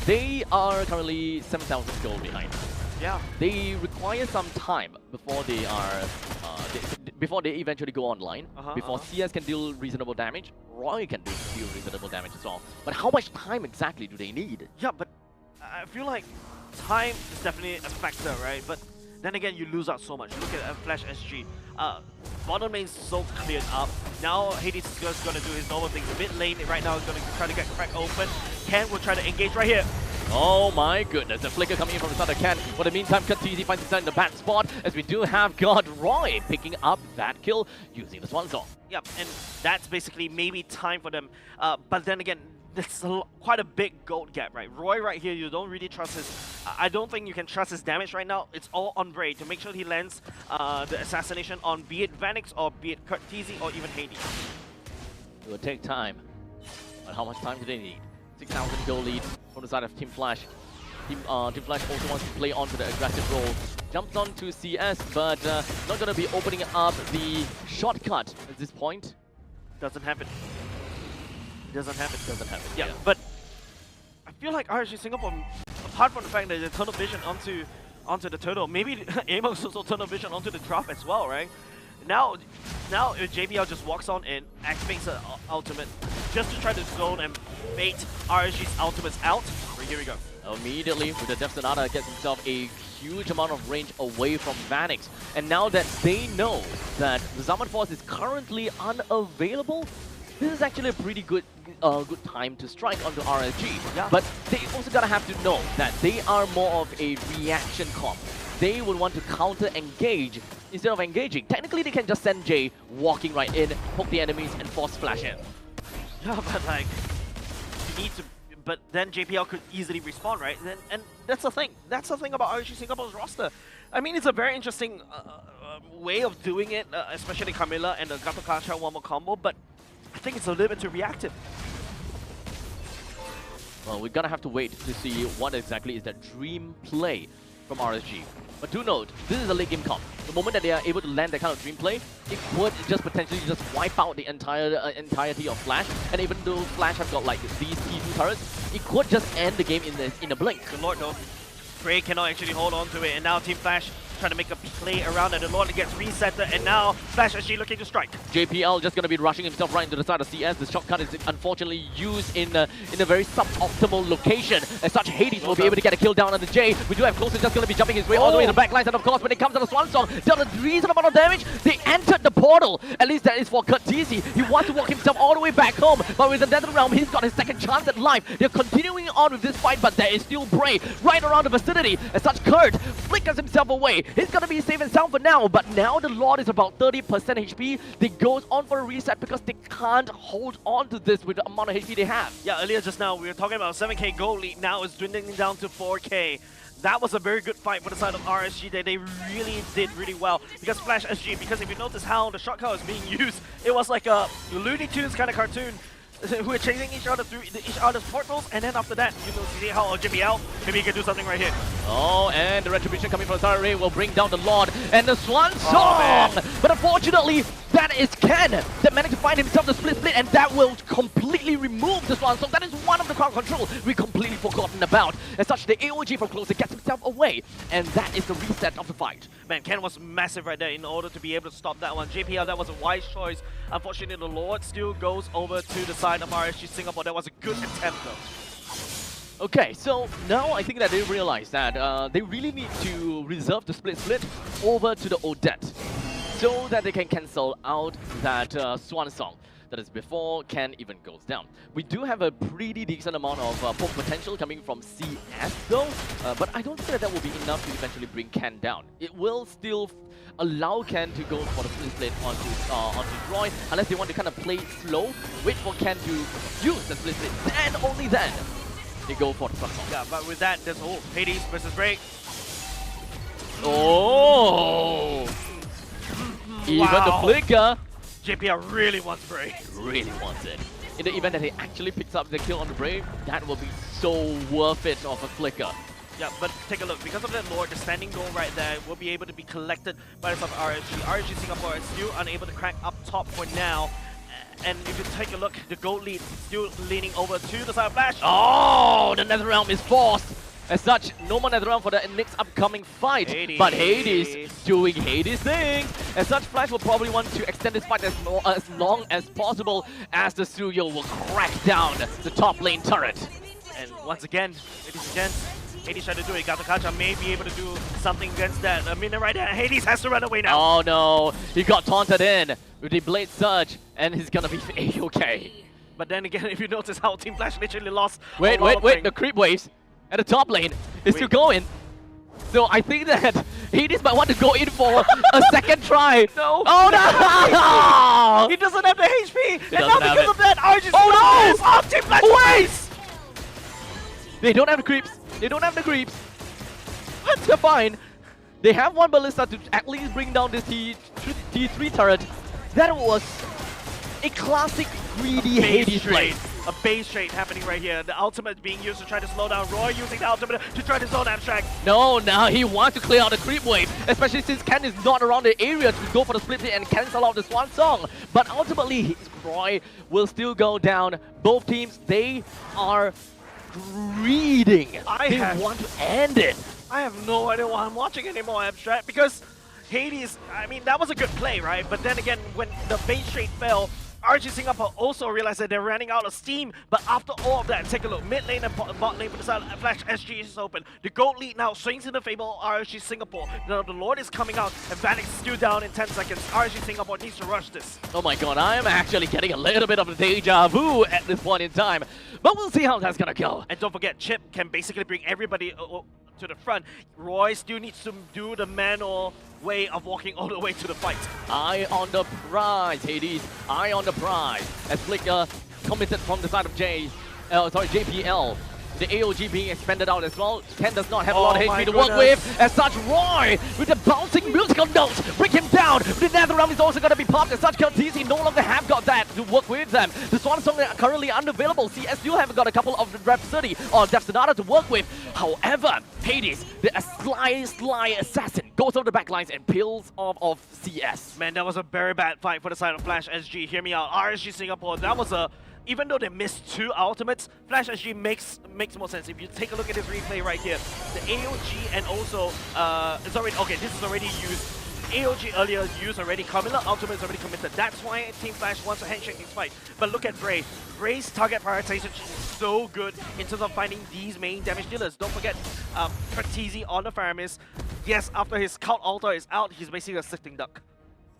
They are currently 7,000 gold behind. Yeah. They require some time before they are, before they eventually go online. Before CS can deal reasonable damage, Roy can deal reasonable damage as well. But how much time exactly do they need? Yeah, but I feel like time is definitely a factor, right? But then again, you lose out so much. Look at Flash SG. Bottom lane is so cleared up. Now Hades is just going to do his normal thing. Mid lane right now is going to try to get crack open. Ken will try to engage right here. Oh my goodness, the flicker coming in from the side of Ken. For the meantime, Katizi finds himself in the bad spot as we do have God Roy picking up that kill using the Swan Song. Yep, and that's basically maybe time for them. But then again, there's quite a big gold gap, right? Roy right here, you don't really trust his... I don't think you can trust his damage right now. It's all on Bray to make sure he lands the assassination on be it Vanix or be it Kurtizi or even Hades. It will take time. But how much time do they need? 6,000 gold lead from the side of Team Flash. Team Flash also wants to play onto the aggressive role. Jumps on to CS, but not going to be opening up the shortcut at this point. Doesn't happen. Doesn't happen. Doesn't happen. Yeah, but I feel like RSG Singapore, apart from the fact that they tunnel vision onto onto the turtle. Maybe Amos also tunnel vision onto the drop as well, right? Now if JBL just walks on in, activates the ultimate just to try to zone and bait RSG's ultimates out. Here we go. Immediately, with the Death Sonata, gets himself a huge amount of range away from Vanix. And now that they know that the Zaman Force is currently unavailable, this is actually a pretty good good time to strike onto RSG. Yeah. But they also gotta have to know that they are more of a reaction comp. They would want to counter-engage instead of engaging. Technically, they can just send Jay walking right in, poke the enemies, and force flash in. Yeah, but like, you need to. But then JPL could easily respawn, right? And that's the thing. That's the thing about RSG Singapore's roster. I mean, it's a very interesting way of doing it, especially Camilla and the Gato Kasha one more combo. But I think it's a little bit too reactive. Well, we're gonna have to wait to see what exactly is that dream play from RSG. But do note, this is a late game comp. The moment that they are able to land that kind of dream play, it could just potentially just wipe out the entirety of Flash. And even though Flash have got like these T2 turrets, it could just end the game in a blink. Good lord though. Bray cannot actually hold on to it, and now Team Flash trying to make a play around it. The Lord gets reset, and now Flash actually looking to strike. JPL just going to be rushing himself right into the side of CS. The shortcut is unfortunately used in a very suboptimal location. As such, Hades will be able to get a kill down on the J. We do have Closer just going to be jumping his way all the way to the back lines, and of course, when it comes to the Swan Song, done a reasonable amount of damage. They entered the portal. At least that is for Kurt TC. He wants to walk himself all the way back home, but with the Nether Realm, he's got his second chance at life. They're continuing on with this fight, but there is still Bray right around the vicinity. As such, Kurt flickers himself away. He's going to be safe and sound for now, but now the Lord is about 30% HP. They goes on for a reset because they can't hold on to this with the amount of HP they have. Yeah, earlier just now we were talking about 7k gold lead. Now it's dwindling down to 4k. That was a very good fight for the side of RSG. They really did really well because Flash SG. Because if you notice how the shotgun is being used, it was like a Looney Tunes kind of cartoon. We're chasing each other through each other's portals, and then after that, you know, see how JBL maybe he can do something right here. Oh, and the retribution coming from Star Ray will bring down the Lord and the Swan Song. But unfortunately, that is Ken that managed to find himself the split, and that will completely remove the Swan Song. That is one of the crowd control we completely forgotten about. As such, the AOG from Closer gets himself away, and that is the reset of the fight. Man, Ken was massive right there in order to be able to stop that one. JPL, that was a wise choice. Unfortunately, the Lord still goes over to the side of RSG Singapore. That was a good attempt though. Okay, so now I think that they realize that they really need to reserve the split over to the Odette so that they can cancel out that Swan Song. That is before Ken even goes down. We do have a pretty decent amount of poke potential coming from CS though, but I don't think that will be enough to eventually bring Ken down. It will still allow Ken to go for the split onto Troy, unless they want to kind of play it slow, wait for Ken to use the split, and only then they go for the front song. Yeah, but with that, there's Hades versus Bray. Oh! Even the flicker. JPL really wants Bray. Really wants it. In the event that he actually picks up the kill on the Brave, that will be so worth it of a flicker. Yeah, but take a look. Because of that Lord, the standing goal right there will be able to be collected by the side of RSG. RSG Singapore is still unable to crack up top for now. And if you take a look, the gold lead still leaning over to the side of Flash. Oh, the Nether Realm is forced. As such, no more Nether Realm for the next upcoming fight. Hades. But Hades doing Hades thing. As such, Flash will probably want to extend this fight as long as possible as the Suyo will crack down the top lane turret. And once again, ladies and gents, Hades tried to do it. Gato Kacha may be able to do something against that. A minute right there. Hades has to run away now. Oh no, he got taunted in with the Blade Surge, and he's gonna be A-okay. But then again, if you notice how Team Flash literally lost. Wait, the creep waves at the top lane is still going. So I think that Hades might want to go in for a second try. No. Oh no! He doesn't have the HP. And now doesn't have because it. of that, RSG Oh, no! is off Team Flash. Wait! They don't have the creeps. They don't have the creeps. But they're fine. They have one Ballista to at least bring down this T3 turret. That was a classic greedy Hades play. A base trade happening right here. The ultimate being used to try to slow down Roy, using the ultimate to try to zone abstract. No, now he wants to clear out the creep wave, especially since Ken is not around the area to go for the split and cancel out the Swan Song. But ultimately, Roy will still go down. Both teams, they are greeding. They want to end it. I have no idea why I'm watching anymore, Abstract, because Hades, I mean, that was a good play, right? But then again, when the base trade fell, RSG Singapore also realized that they're running out of steam. But after all of that, take a look. Mid lane and bot lane for the side, Flash SG is open. The gold lead now swings in the favor of RSG Singapore. Now the Lord is coming out, and Vanix is still down in 10 seconds. RSG Singapore needs to rush this. Oh my god, I am actually getting a little bit of a deja vu at this point in time. But we'll see how that's gonna go. And don't forget, Chip can basically bring everybody to the front. Roy still needs to do the manual way of walking all the way to the fight. Eye on the prize, Hades. Eye on the prize. As Flicker committed from the side of JPL. The AOG being expanded out as well. Ken does not have a lot of HP to work with. As such, Roy with the bouncing musical notes bring him down. The Netherrealm is also going to be popped. As such, TC no longer have got that to work with them. The Swan Song are currently unavailable. CS still haven't got a couple of the Rhapsody or Death Sonata to work with. However, Hades, the sly assassin, goes over the backlines and peels off of CS. Man, that was a very bad fight for the side of Flash SG. Hear me out. RSG Singapore, that was a... Even though they missed 2 ultimates, Flash SG makes more sense. If you take a look at this replay right here, the AOG and also it's already okay. This is already used. AOG earlier used already. Camilla ultimate is already committed. That's why Team Flash wants a handshake this fight. But look at Bray. Bray's target prioritization is so good in terms of finding these main damage dealers. Don't forget, Pratizi on the Faramis. Yes, after his cult altar is out, he's basically a sifting duck.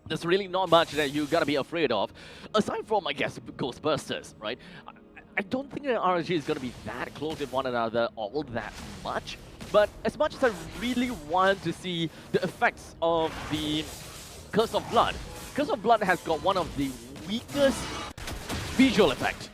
There's really not much that you gotta be afraid of, aside from, I guess, Ghostbusters, right? I don't think that RSG is gonna be that close with one another all that much, but as much as I really want to see the effects of the Curse of Blood has got one of the weakest visual effects.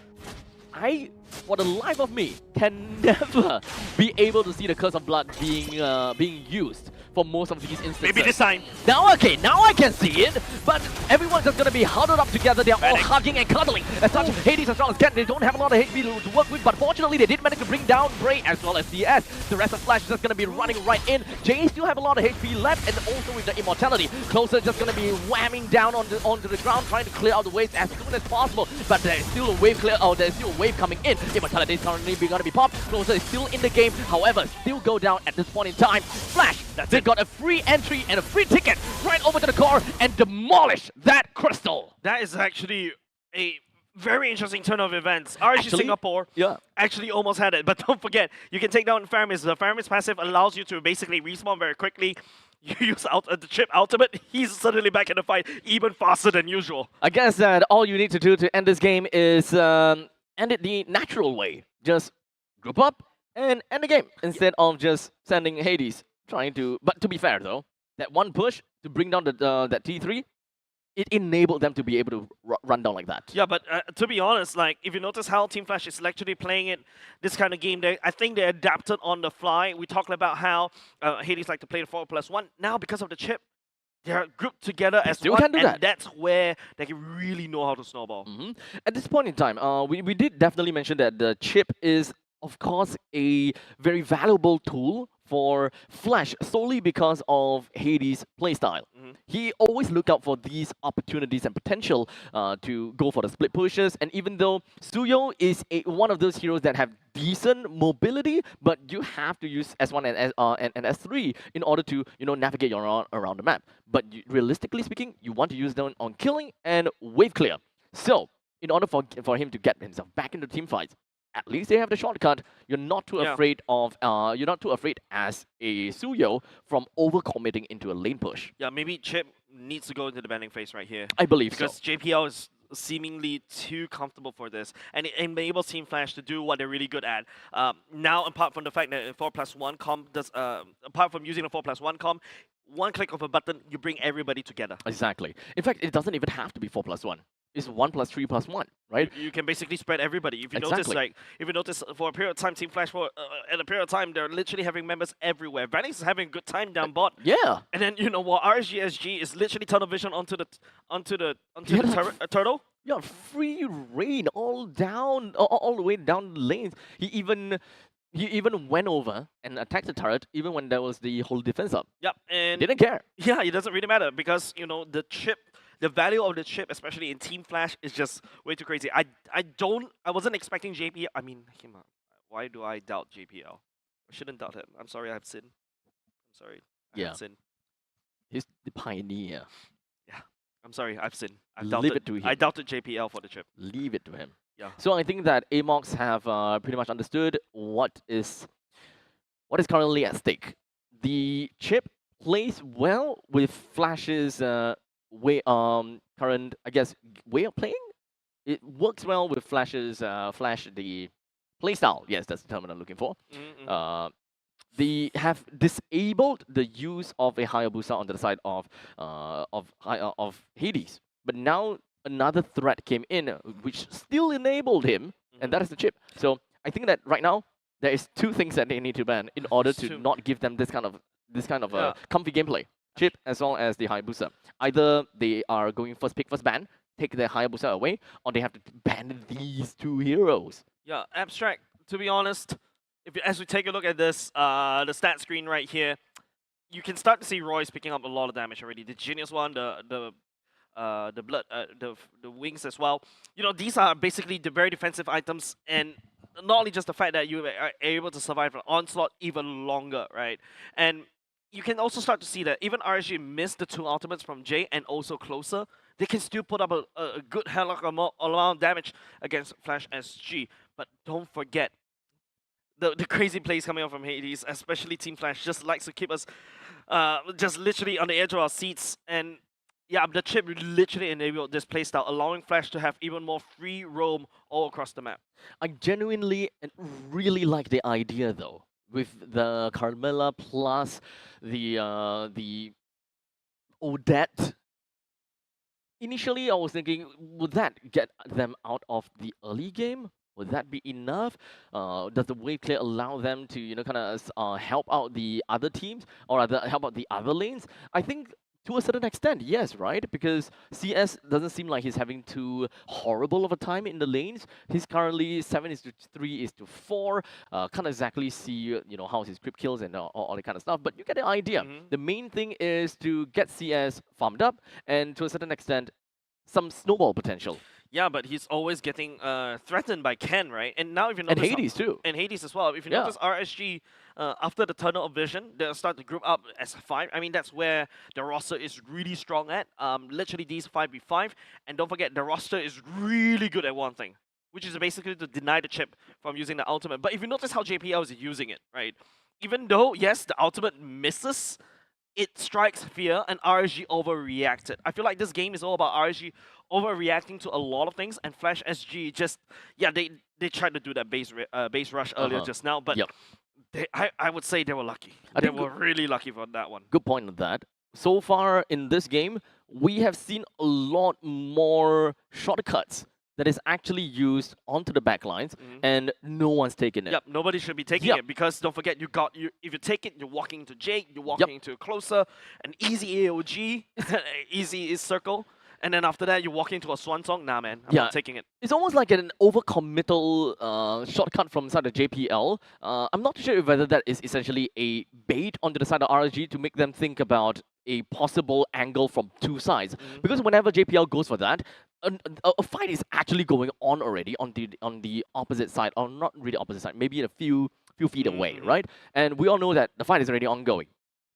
I, for the life of me, can never be able to see the Curse of Blood being used for most of these instances. Maybe this time. Now, okay, now I can see it, but everyone's just gonna be huddled up together. They're all hugging and cuddling. As such, Hades as well as Ken, they don't have a lot of HP to work with, but fortunately they did manage to bring down Bray as well as CS. The rest of Flash is just gonna be running right in. Jay still have a lot of HP left, and also with the immortality. Closer just gonna be whamming down onto the ground, trying to clear out the waves as soon as possible. But there's still a wave there's still a wave coming in. Immortality is currently gonna be popped. Closer is still in the game, however, still go down at this point in time. Flash, they got a free entry and a free ticket right over to the core and demolish that crystal. That is actually a very interesting turn of events. RSG Singapore actually almost had it, but don't forget, you can take down Faramis. The Faramis passive allows you to basically respawn very quickly. You use the Chip ultimate, he's suddenly back in the fight even faster than usual. I guess that all you need to do to end this game is end it the natural way. Just group up and end the game instead of just sending Hades trying to... But to be fair though, that one push to bring down that T3, it enabled them to be able to run down like that. Yeah, but to be honest, like if you notice how Team Flash is actually playing this kind of game, I think they adapted on the fly. We talked about how Hades like to play the 4+1. Now because of the chip, they're grouped together as one, and that's where they can really know how to snowball. At this point in time, we did definitely mention that the chip is, of course, a very valuable tool for Flash solely because of Hades' playstyle. He always looked out for these opportunities and potential to go for the split pushes, and even though Suyo is one of those heroes that have decent mobility, but you have to use S1 and S3 in order to navigate around the map. But realistically speaking, you want to use them on killing and wave clear. So, in order for him to get himself back into team fights, at least they have the shortcut. You're not too afraid of. You're not too afraid as a Suyo from overcommitting into a lane push. Yeah, maybe Chip needs to go into the banning phase right here. I believe because so. JPL is seemingly too comfortable for this, and it enables Team Flash to do what they're really good at. Now, apart from the fact that 4+1 comp does, apart from using the 4+1 comp, one click of a button, you bring everybody together. Exactly. In fact, it doesn't even have to be 4+1. It's 1+3+1, right? You can basically spread everybody. If you notice, for a period of time, Team Flash at a period of time, they're literally having members everywhere. Vanix is having a good time down bot. Yeah. And then while RSG SG is literally tunnel vision onto the turtle. Yeah, free reign all the way down the lanes. He even went over and attacked the turret even when there was the whole defense up. Yep, and didn't care. Yeah, it doesn't really matter because the value of the chip, especially in Team Flash, is just way too crazy. I wasn't expecting JPL. I mean, why do I doubt JPL? I shouldn't doubt him. I'm sorry, I have sinned. I'm sorry. Yeah. I've sinned. He's the pioneer. Yeah. I'm sorry. I've sinned. Leave it to him. I doubted JPL for the chip. Leave it to him. Yeah. So I think that Amox have pretty much understood what is currently at stake. The chip plays well with Flash's current, I guess, way of playing. It works well with Flash's Flash the playstyle. Yes, that's the term I'm looking for. They have disabled the use of a Hayabusa on the side of Hades, but now another threat came in, which still enabled him, and that is the chip. So I think that right now there is two things that they need to ban in order to not give them this kind of comfy gameplay. Chip as well as the Hayabusa. Either they are going first pick, first ban, take the Hayabusa away, or they have to ban these two heroes. Yeah, Abstract, to be honest, as we take a look at this, the stat screen right here, you can start to see Royce picking up a lot of damage already. The Genius one, the blood, the wings as well. You know, these are basically the very defensive items, and not only just the fact that you are able to survive an onslaught even longer, right? And you can also start to see that even RSG missed the two ultimates from Jay and also Closer. They can still put up a good hell of amount of damage against Flash SG. But don't forget, the crazy plays coming out from Hades, especially Team Flash, just likes to keep us just literally on the edge of our seats. And yeah, the chip literally enabled this playstyle, allowing Flash to have even more free roam all across the map. I genuinely and really like the idea though, with the Carmilla plus the Odette. Initially, I was thinking, would that get them out of the early game? Would that be enough? Does the wave clear allow them to, kind of help out the other teams or rather help out the other lanes? I think to a certain extent, yes, right? Because CS doesn't seem like he's having too horrible of a time in the lanes. He's currently 7:3:4. Can't exactly see, how his creep kills and all that kind of stuff, but you get the idea. The main thing is to get CS farmed up and to a certain extent, some snowball potential. Yeah, but he's always getting threatened by Ken, right? And now if you notice... And Hades too. And Hades as well. If you notice RSG, after the Tunnel of Vision, they'll start to group up as 5. I mean, that's where the roster is really strong at. Literally these 5v5. And don't forget, the roster is really good at one thing, which is basically to deny the chip from using the ultimate. But if you notice how JPL is using it, right? Even though, yes, the ultimate misses, it strikes fear, and RSG overreacted. I feel like this game is all about RSG overreacting to a lot of things, and Flash SG just, they tried to do that base rush earlier just now, but I would say they were lucky. They were really lucky for that one. Good point on that. So far in this game, we have seen a lot more shortcuts that is actually used onto the backlines, and no one's taken it. Yep, nobody should be taking it, because don't forget, if you take it, you're walking into Jake, you're walking into Closer, an easy AOG, easy is circle, and then after that, you walk into a Swan Song. Nah, man, I'm not taking it. It's almost like an overcommittal shortcut from inside the JPL. I'm not sure whether that is essentially a bait onto the side of RSG to make them think about a possible angle from two sides. Because whenever JPL goes for that, a fight is actually going on already on the opposite side, or not really opposite side, maybe a few feet away, right? And we all know that the fight is already ongoing.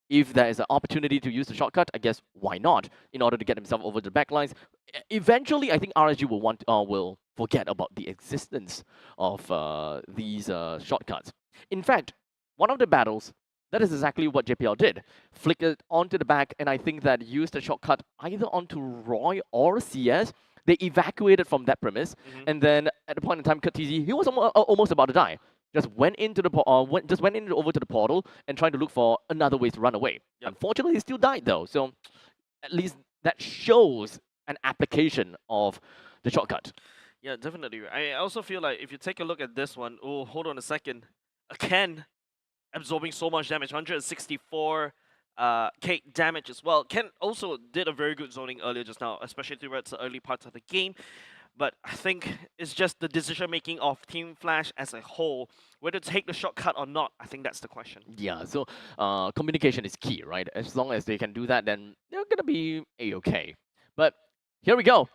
If there is an opportunity to use the shortcut, I guess why not? In order to get himself over the backlines, eventually I think RSG will forget about the existence of these shortcuts. In fact, one of the battles, that is exactly what JPL did. Flickered onto the back, and I think that used the shortcut either onto Roy or CS. They evacuated from that premise, and then at the point in time, KTZ, he was almost about to die. Just went into the over to the portal and trying to look for another way to run away. Unfortunately, he still died though. So at least that shows an application of the shortcut. Yeah, definitely. I also feel like if you take a look at this one, oh, hold on a second. Ken absorbing so much damage, 164 damage as well. Ken also did a very good zoning earlier just now, especially towards the early parts of the game. But I think it's just the decision-making of Team Flash as a whole. Whether to take the shortcut or not, I think that's the question. Yeah, so communication is key, right? As long as they can do that, then they're going to be A-okay. But here we go.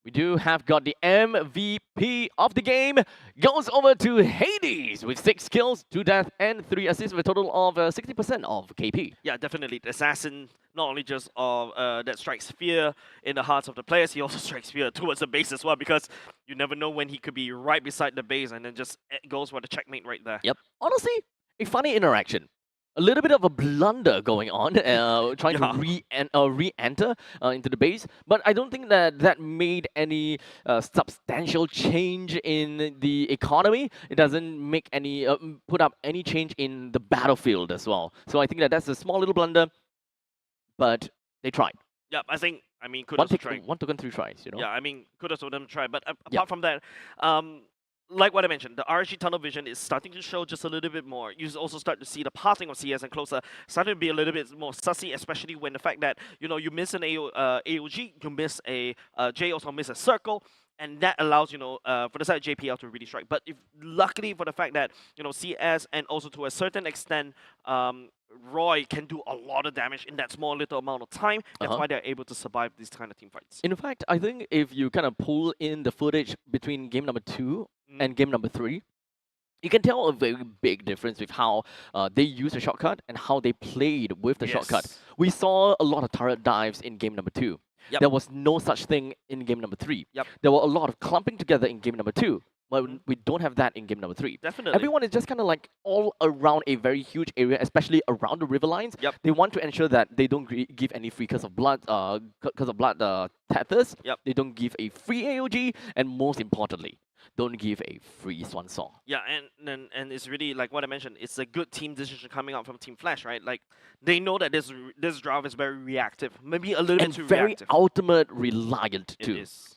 we do have got the MVP of the game. Goes over to Hades with 6 kills, 2 deaths, and 3 assists with a total of 60% of KP. Yeah, definitely. The assassin not only just that strikes fear in the hearts of the players, he also strikes fear towards the base as well, because you never know when he could be right beside the base and then just goes for the checkmate right there. Yep. Honestly, a funny interaction. A little bit of a blunder going on, trying to re-enter into the base, but I don't think that made any substantial change in the economy. It doesn't make any put up any change in the battlefield as well. So I think that's a small little blunder, but they tried. Yeah, I mean, kudos to try. One token, 3 tries. You know. Yeah, I mean, kudos to them to try. But apart from that, like what I mentioned, the RSG tunnel vision is starting to show just a little bit more. You also start to see the pathing of CS and closer starting to be a little bit more sussy, especially when the fact that, you know, you miss an AOG, you miss a J, also miss a circle, and that allows, you know, for the side of JPL to really strike. But if luckily for the fact that, you know, CS and also to a certain extent, Roy can do a lot of damage in that small little amount of time. That's why they're able to survive these kind of team fights. In fact, I think if you kind of pull in the footage between game number 2 and game number 3, you can tell a very big difference with how they used the shortcut and how they played with the shortcut. We saw a lot of turret dives in game number 2. There was no such thing in game number 3. There were a lot of clumping together in game number 2. But we don't have that in game number 3. Definitely. Everyone is just kind of like all around a very huge area, especially around the river lines. They want to ensure that they don't give any free curse of blood, tethers. They don't give a free AOG, and most importantly, don't give a free swan song. Yeah, and it's really like what I mentioned. It's a good team decision coming out from Team Flash, right? Like they know that this draft is very reactive, maybe a little bit too very reactive. ultimate reliant too. It is.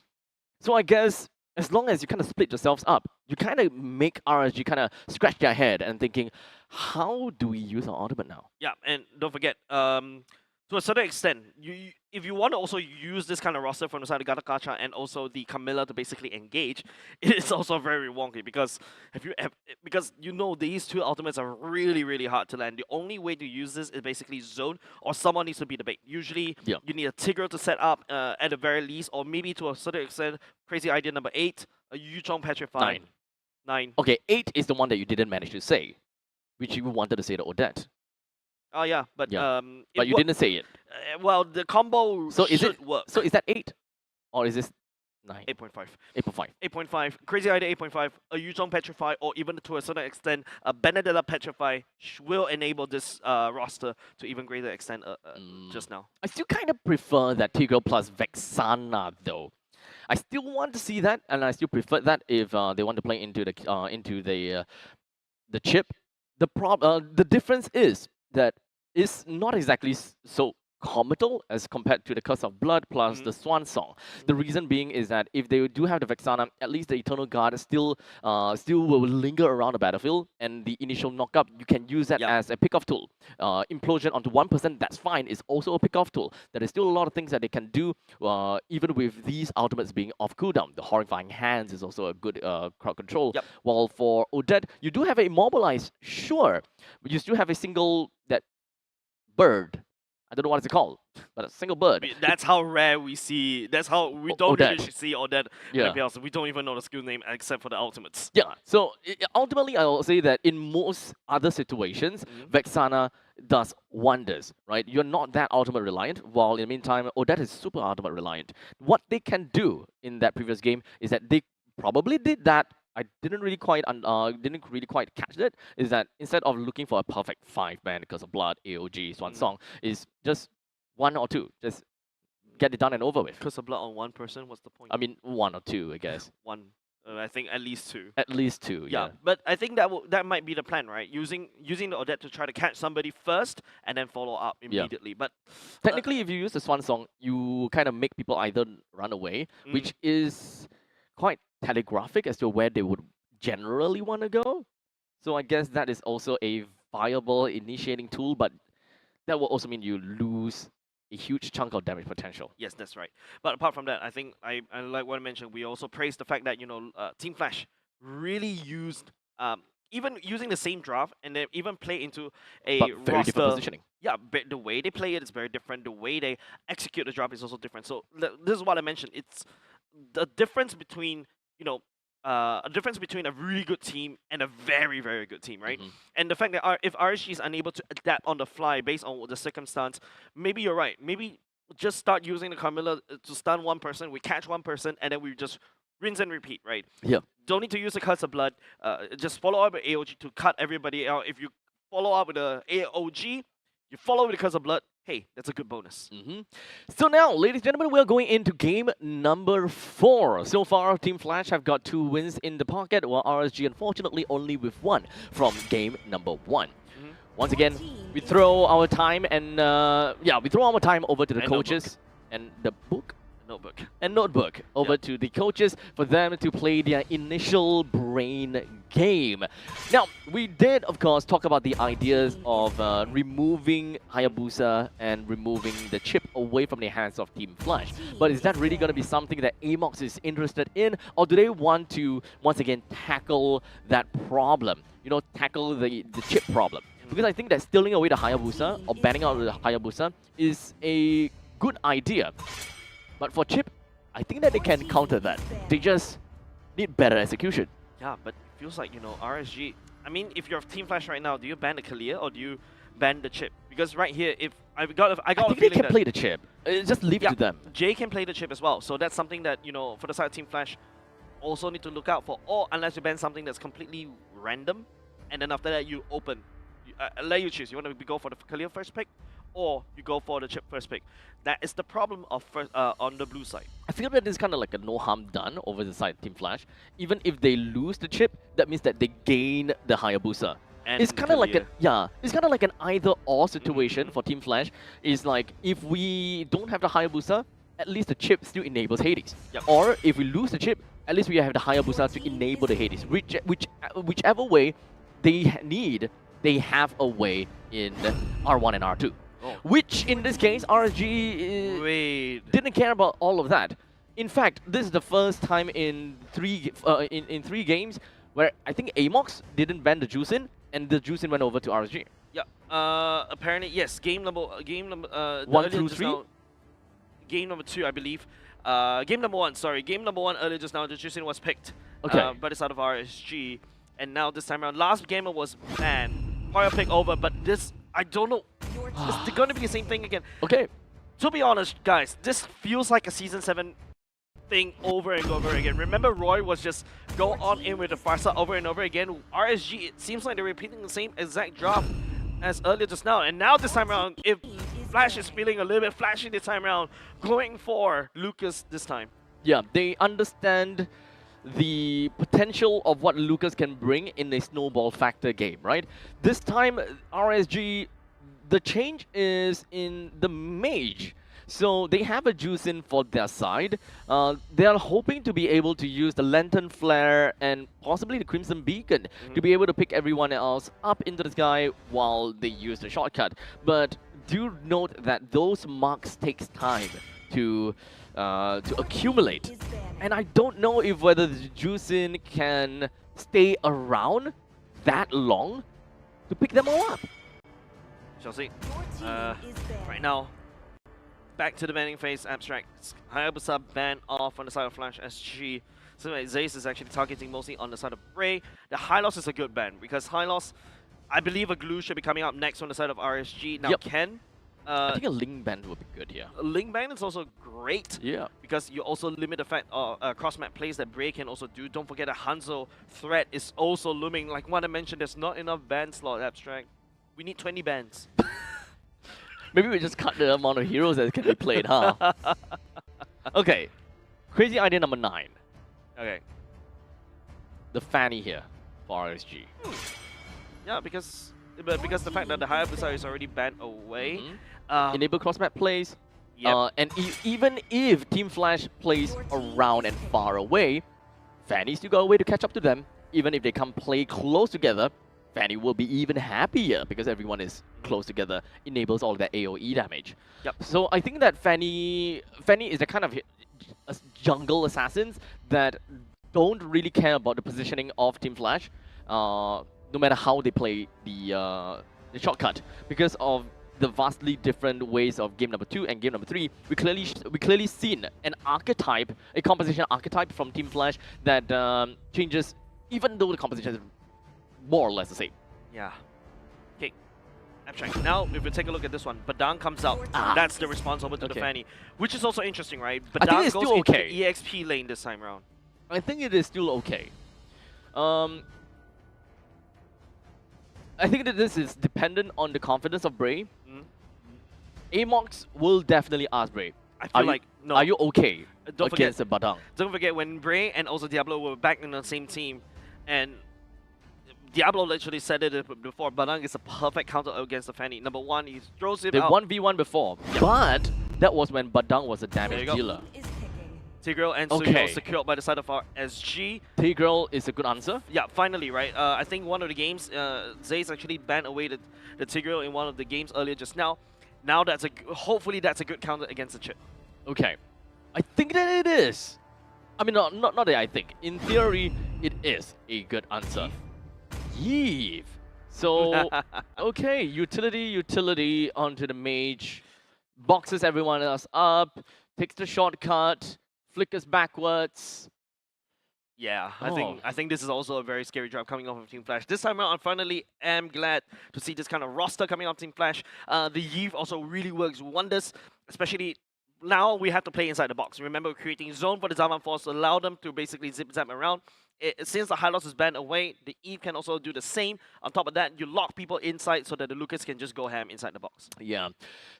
So I guess as long as you kind of split yourselves up, you kind of make RSG kind of scratch their head and thinking, how do we use our ultimate now? Yeah, and don't forget, to a certain extent, if you want to also use this kind of roster from the side of Gatakacha and also the Camilla to basically engage, it is also very wonky because because you know these two ultimates are really hard to land. The only way to use this is basically zone, or someone needs to be the bait. Usually, you need a Tigger to set up at the very least, or maybe to a certain extent, crazy idea number 8, a Yuchong Petrify. 9. Okay, 8 is the one that you didn't manage to say, which you wanted to say to Odette. Oh yeah, but but you didn't say it. Well, the combo should work. So is that 8, or is this 9? 8.5. 8.5. 8.5. Crazy idea 8.5. A Yuzhong Petrify, or even to a certain extent, a Benedetta Petrify will enable this roster to even greater extent just now. I still kind of prefer that Tigro plus Vexana though. I still want to see that, and I still prefer that if they want to play into the chip. The difference is that it's not exactly so comical as compared to the Curse of Blood plus the Swan Song. The reason being is that if they do have the Vexana, at least the Eternal Guard still will linger around the battlefield, and the initial knockup, you can use that as a pick-off tool. Implosion onto 1%, that's fine, it's also a pick-off tool. There is still a lot of things that they can do, even with these ultimates being off cooldown. The Horrifying Hands is also a good crowd control. While for Odette, you do have a Immobilize, sure, but you still have a single bird. I don't know what it's called, but a single bird. That's how rare we see. That's how we don't really see Odette. MPL. We don't even know the skill name except for the ultimates. Yeah. So ultimately, I will say that in most other situations, Vexana does wonders. Right? You're not that ultimate reliant. While in the meantime, Odette is super ultimate reliant. What they can do in that previous game is that they probably did that. I didn't really quite catch it. Is that instead of looking for a perfect 5-man because of Blood, AOG, Swan Song, is just 1 or 2. Just get it done and over with. Because of Blood on 1 person, what's the point? I mean, 1 or 2, I guess. 1. I think at least 2. At least 2, yeah. But I think that might be the plan, right? Using the Odette to try to catch somebody first and then follow up immediately. But technically, if you use the Swan Song, you kind of make people either run away, which is quite telegraphic as to where they would generally want to go. So I guess that is also a viable initiating tool, but that will also mean you lose a huge chunk of damage potential. Yes, that's right. But apart from that, I think I like what I mentioned. We also praised the fact that Team Flash really used even using the same draft and then even play into a very roster. different positioning. Yeah, but the way they play it is very different. The way they execute the draft is also different. So this is what I mentioned. It's the difference between, you know, a difference between a really good team and a very, very good team, right? And the fact that if RSG is unable to adapt on the fly based on the circumstance, maybe you're right. Maybe just start using the Carmilla to stun one person, we catch one person, and then we just rinse and repeat, right? Yeah. Don't need to use the Curse of Blood. Just follow up with AOG to cut everybody out. If you follow up with the AOG, you follow with the Curse of Blood, hey, that's a good bonus. So now, ladies and gentlemen, we're going into game number 4. So far, Team Flash have got 2 wins in the pocket, while RSG unfortunately only with 1 from game number 1. Once again, we throw our time and we throw our time over to the coaches and the notebook over to the coaches for them to play their initial brain game. Now, we did, of course, talk about the ideas of removing Hayabusa and removing the chip away from the hands of Team Flash. But is that really going to be something that Amox is interested in, or do they want to, once again, tackle that problem? You know, tackle the chip problem? Because I think that stealing away the Hayabusa or banning out the Hayabusa is a good idea. But for Chip, I think that they can counter that. They just need better execution. Yeah, but it feels like, you know, RSG... I mean, if you're Team Flash right now, do you ban the Kalia or do you ban the chip? Because right here, if I think they can play the chip. Just leave it to them. Jay can play the chip as well. So that's something that, you know, for the side of Team Flash, also need to look out for. Or unless you ban something that's completely random, and then after that you open. Let you choose. You want to go for the Kalia first pick, or you go for the chip first pick. That is the problem of on the blue side. I feel that it's kind of like a no harm done over the side of Team Flash. Even if they lose the chip, that means that they gain the Hayabusa. And it's kind of like it's kind of like an either-or situation for Team Flash. It's like, if we don't have the Hayabusa, at least the chip still enables Hades. Or if we lose the chip, at least we have the Hayabusa to enable the Hades. Whichever way they need, they have a way in R1 and R2. Which, in this case, RSG didn't care about all of that. In fact, this is the first time in three games where I think Amox didn't ban the Juicin, and the Juicin went over to RSG. Yeah. Apparently, yes. Game number 1 through 3. Game number 2, I believe. Game number 1. Sorry, game number 1 earlier just now. The Juicin was picked. Okay. But it's out of RSG, and now this time around, last gamer was banned. Fire pick over, but this, I don't know. It's going to be the same thing again. Okay. To be honest, guys, this feels like a Season 7 thing over and over again. Remember, Roy was just go on in with the Farsa over and over again. RSG, it seems like they're repeating the same exact draft as earlier just now. And now this time around, if Flash is feeling a little bit flashy this time around, going for Lucas this time. Yeah, they understand the potential of what Lucas can bring in a snowball factor game, right? This time, RSG, the change is in the mage. So they have a Juicin for their side. They are hoping to be able to use the Lantern Flare and possibly the Crimson Beacon to be able to pick everyone else up into the sky while they use the shortcut. But do note that those marks takes time to accumulate. And I don't know if whether the Juicin can stay around that long to pick them all up. Shall see. Right now, back to the banning phase. Abstract. Hayabusa ban off on the side of Flash SG. So Zace is actually targeting mostly on the side of Ray. The high loss is a good ban because high loss, I believe a glue should be coming up next on the side of RSG. Now Ken. I think a Link Band would be good here. A Link Band is also great. Yeah. Because you also limit the fact of cross-map plays that Bray can also do. Don't forget that Hanzo threat is also looming. Like what I mentioned, there's not enough band slot, Abstract. We need 20 bands. Maybe we just cut the amount of heroes that can be played, huh? Okay. Crazy idea number 9. Okay. The Fanny here for RSG. Yeah, because the fact that the Hayabusa is already banned away. Enable cross-map plays. And even if Team Flash plays around and far away, Fanny still got a way to catch up to them. Even if they come play close together, Fanny will be even happier because everyone is close together, enables all that AoE damage. So I think that Fanny is the kind of jungle assassins that don't really care about the positioning of Team Flash, no matter how they play the shortcut, because of the vastly different ways of game number 2 and game number 3, we clearly seen an archetype, a composition archetype from Team Flash that changes, even though the composition is more or less the same. Yeah. Okay. Abstract. Now, if we take a look at this one, Badang comes out. That's the response over to the Fanny, which is also interesting, right? I think Badang it's goes still into okay. the EXP lane this time around. I think it is still okay. I think that this is dependent on the confidence of Bray. Amox will definitely ask Bray, I feel like, no. are you okay Don't against forget, Badang? Don't forget when Bray and also Diablo were back in the same team, and Diablo literally said it before, Badang is a perfect counter against the Fanny. Number one, he throws him They out. 1v1 before, but that was when Badang was a There damage you go. dealer. Tigreal and Okay. Suyo secured by the side of RSG. Tigreal is a good answer. Yeah, finally, right? I think one of the games, Zay's actually banned away the Tigreal in one of the games earlier just now. Now that's hopefully that's a good counter against the chip. Okay, I think that it is. I mean, not that I think. In theory, it is a good answer. Yeeve. So, okay, utility onto the mage, boxes everyone else up, takes the shortcut, flickers backwards. Yeah, I think this is also a very scary drive coming off of Team Flash. This time around, I finally am glad to see this kind of roster coming off Team Flash. The Yeeve also really works wonders, especially now we have to play inside the box. Remember, creating zone for the Zaman Force to allow them to basically zip-zap around. Since the high loss is banned away, the Eve can also do the same. On top of that, you lock people inside so that the Lucas can just go ham inside the box. Yeah.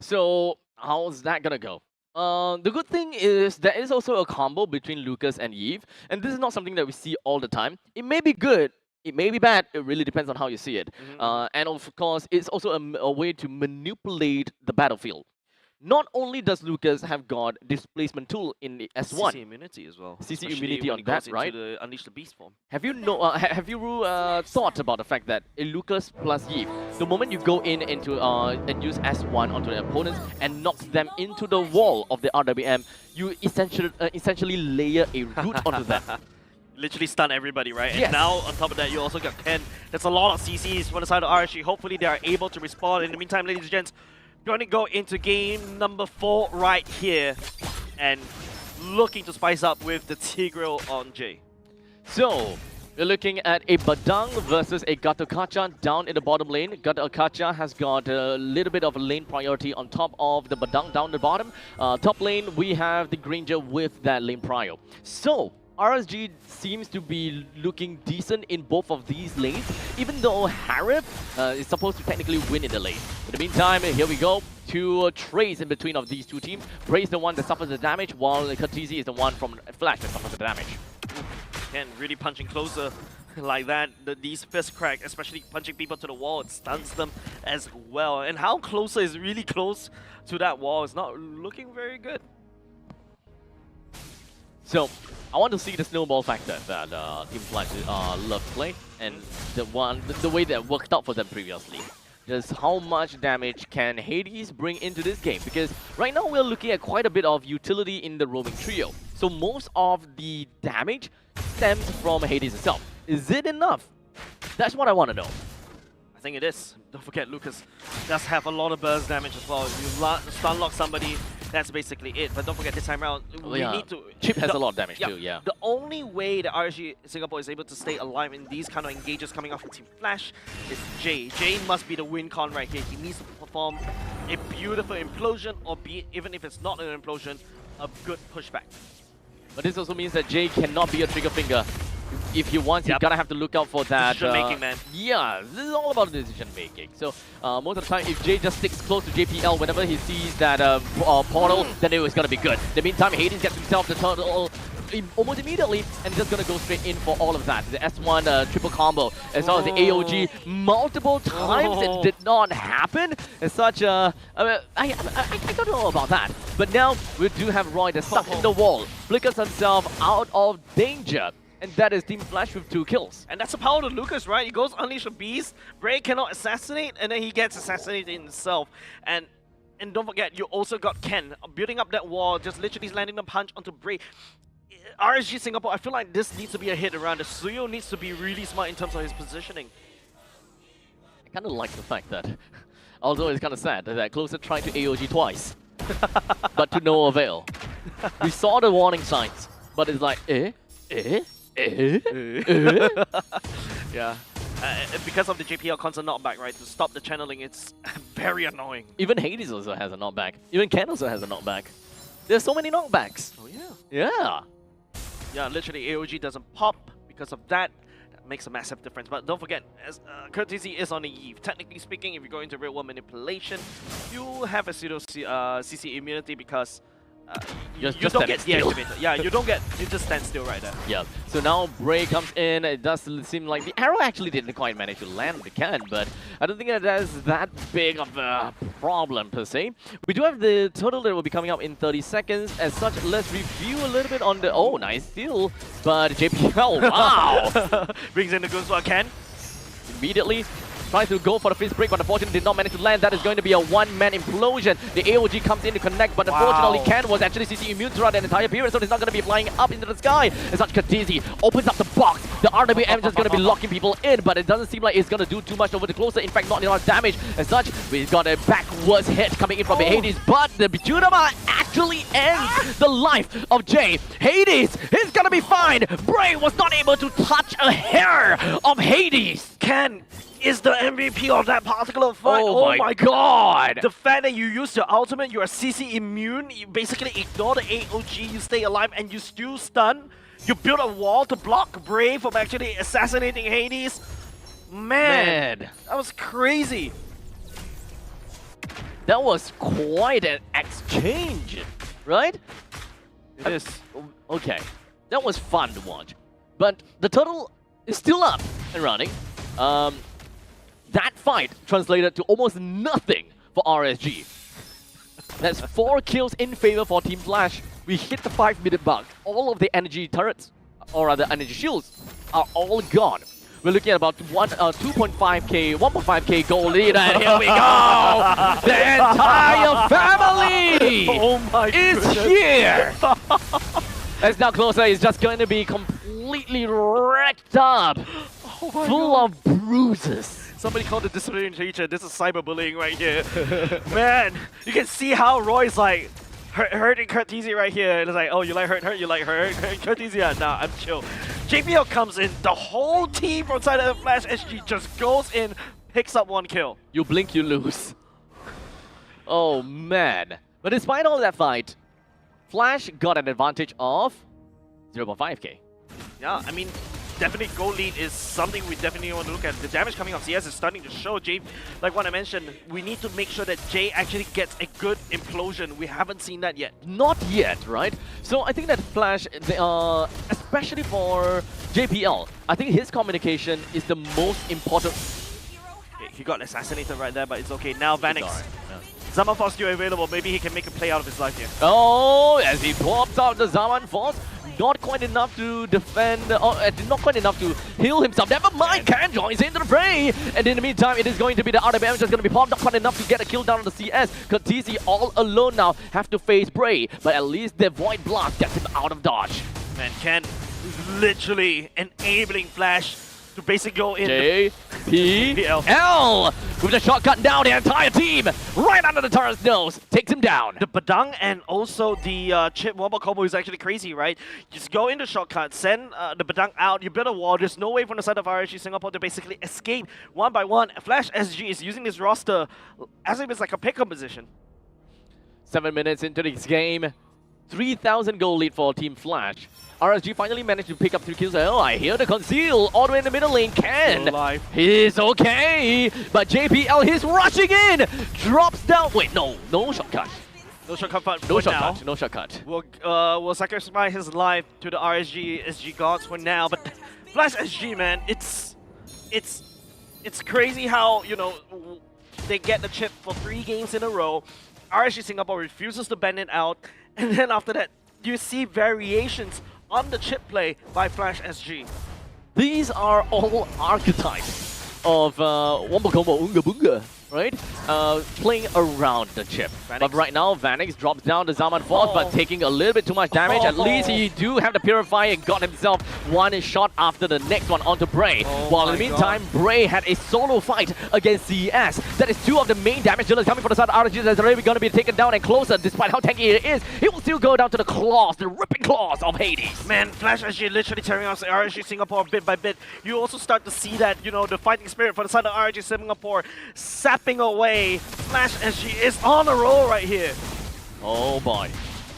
So, how's that gonna go? The good thing is there is also a combo between Lucas and Eve, and this is not something that we see all the time. It may be good, it may be bad, it really depends on how you see it. And of course, it's also a way to manipulate the battlefield. Not only does Lucas have got displacement tool in the S1, CC immunity as well. CC especially immunity when on he goes that, right? into the Unleash the Beast form. Have you thought about the fact that a Lucas plus Eve, the moment you go into and use S1 onto the opponents and knock them into the wall of the RWM, you essentially layer a root onto them. Literally stun everybody, right? Yes. And now, on top of that, you also got Ken. That's a lot of CCs for the side of RSG. Hopefully, they are able to respond. In the meantime, ladies and gents, going to go into game number 4 right here. And looking to spice up with the Tigreal on Jay. So, we're looking at a Badang versus a Gatokacha down in the bottom lane. Gatokacha has got a little bit of a lane priority on top of the Badang down the bottom. Top lane, we have the Granger with that lane prior. So, RSG seems to be looking decent in both of these lanes, even though Harif is supposed to technically win in the lane. In the meantime, here we go. 2 trades in between of these two teams. Bray is the one that suffers the damage, while Katizi is the one from Flash that suffers the damage. Ken really punching closer like that. These fist crack, especially punching people to the wall, it stuns them as well. And how closer is really close to that wall is not looking very good. So, I want to see the snowball factor that Team Flash love to play, and the way that worked out for them previously. Just how much damage can Hades bring into this game? Because right now we're looking at quite a bit of utility in the roaming trio. So most of the damage stems from Hades itself. Is it enough? That's what I want to know. I think it is. Don't forget, Lucas does have a lot of burst damage as well. You stun lock somebody, that's basically it. But don't forget, this time around, we need to... Chip has a lot of damage too, yeah. The only way that RSG Singapore is able to stay alive in these kind of engages coming off from Team Flash is Jay. Jay must be the win con right here. He needs to perform a beautiful implosion, or even if it's not an implosion, a good pushback. But this also means that Jay cannot be a trigger finger. If he wants, he's gonna have to look out for that. Decision making, man. Yeah, this is all about decision making. So most of the time, if Jay just sticks close to JPL whenever he sees that portal, then it was gonna be good. In the meantime, Hades gets himself the turtle almost immediately, and just gonna go straight in for all of that. The S1 triple combo, as well as the AOG multiple times. It did not happen. It's such a... I don't know about that. But now we do have Roy that's stuck in the wall, flickers himself out of danger. And that is Team Flash with 2 kills. And that's the power of Lucas, right? He goes Unleash the Beast, Bray cannot assassinate, and then he gets assassinated himself. And don't forget, you also got Ken building up that wall, just literally landing the punch onto Bray. RSG Singapore, I feel like this needs to be a hit around. The Suyo needs to be really smart in terms of his positioning. I kind of like the fact that Although it's kind of sad that Closer tried to AOG twice, but to no avail. We saw the warning signs, but it's like, Yeah. Because of the JPL constant knockback, right? To stop the channeling, it's very annoying. Even Hades also has a knockback. Even Ken also has a knockback. There's so many knockbacks. Oh yeah. Yeah. Yeah, literally AOG doesn't pop because of that. That makes a massive difference. But don't forget, as Courtesy is on the eve. Technically speaking, if you go into real world manipulation, you have a pseudo CC immunity because you don't get deactivated. Yeah, you just stand still right there. Yeah. So now Bray comes in. It does seem like the arrow actually didn't quite manage to land the can, but I don't think that is that big of a problem per se. We do have the total that will be coming up in 30 seconds. As such, let's review a little bit on the nice steal, but JPL, wow, brings in the goons for Ken. Immediately tries to go for the fist break, but unfortunately did not manage to land. That is going to be a one-man implosion. The AOG comes in to connect, but unfortunately Ken was actually CC immune throughout the entire period, so he's not going to be flying up into the sky. As such, Khadezi opens up the box. The RWM is just going to be locking people in, but it doesn't seem like it's going to do too much over the Closer. In fact, not enough damage. As such, we've got a backwards hit coming in from Hades, but the Bijunama actually ends the life of Jay. Hades is going to be fine. Bray was not able to touch a hair of Hades. Ken is the MVP of that particular fight. Oh my god! The fact that you use your ultimate, you are CC immune, you basically ignore the AOG, you stay alive and you still stun. You build a wall to block Bray from actually assassinating Hades. Man, that was crazy. That was quite an exchange, right? It is. Okay, that was fun to watch. But the total is still up and running. That fight translated to almost nothing for RSG. That's 4 kills in favor for Team Flash. We hit the 5-minute mark. All of the energy turrets, or rather energy shields, are all gone. We're looking at about 1.5k gold lead, and here we go! The entire family is here! As now Closer is just going to be completely wrecked up, full of bruises. Somebody called the disciplinary teacher. This is cyberbullying right here. Man, you can see how Roy's like hurting Courtesy right here. It's like, oh, you like hurt, you like hurt. Courtesy, nah, I'm chill. JPL comes in. The whole team from side of the Flash SG just goes in, picks up 1 kill. You blink, you lose. Oh man. But despite all that fight, Flash got an advantage of 0.5k. Yeah, I mean, definitely gold lead is something we definitely want to look at. The damage coming off CS is starting to show. Jay, like what I mentioned, we need to make sure that Jay actually gets a good implosion. We haven't seen that yet. Not yet, right? So I think that Flash, especially for JPL, I think his communication is the most important. Okay, he got assassinated right there, but it's okay. Now Vanix. Zaman Force still available. Maybe he can make a play out of his life here. Oh, as he pops out the Zaman Force. Not quite enough to defend, not quite enough to heal himself. Never mind, Ken joins into the fray. And in the meantime, it is going to be the RWM just going to be popped. Not quite enough to get a kill down on the CS. Khadezi all alone now have to face Bray. But at least the Void Blast gets him out of dodge. And Ken is literally enabling Flash to basically go in JPL with a shotgun down the entire team right under the turret's nose, takes him down. The Badang and also the chip wobble combo is actually crazy, right? Just go into shortcut, send the Badang out, you build a wall. There's no way from the side of RSG Singapore to basically escape one by one. Flash SG is using this roster as if it's like a pick composition. 7 minutes into this game, 3,000 goal lead for Team Flash. RSG finally managed to pick up 3 kills. Oh, I hear the conceal all the way in the middle lane. Ken, he's okay, but JPL, he's rushing in, drops down. Wait, no shortcut. No shortcut. No shortcut. We'll sacrifice his life to the RSG SG gods for now. But Flash SG, man, it's crazy how, you know, they get the chip for 3 games in a row. RSG Singapore refuses to bend it out, and then after that, you see variations on the chip play by Flash SG. These are all archetypes of Wombo Combo Unga Bunga, right? Playing around the chip. But right now, Vanix drops down the Zaman Force, but taking a little bit too much damage. At least he do have the Purify and got himself one shot after the next one onto Bray. While in the meantime, Bray had a solo fight against CS. That is two of the main damage dealers coming from the side of RSG that's already going to be taken down and closer. Despite how tanky it is, he will still go down to the claws, the ripping claws of Hades. Man, Flash SG literally tearing out RSG Singapore bit by bit. You also start to see that, you know, the fighting spirit for the side of RSG Singapore sapping away. Flash SG is on a roll right here. Oh boy.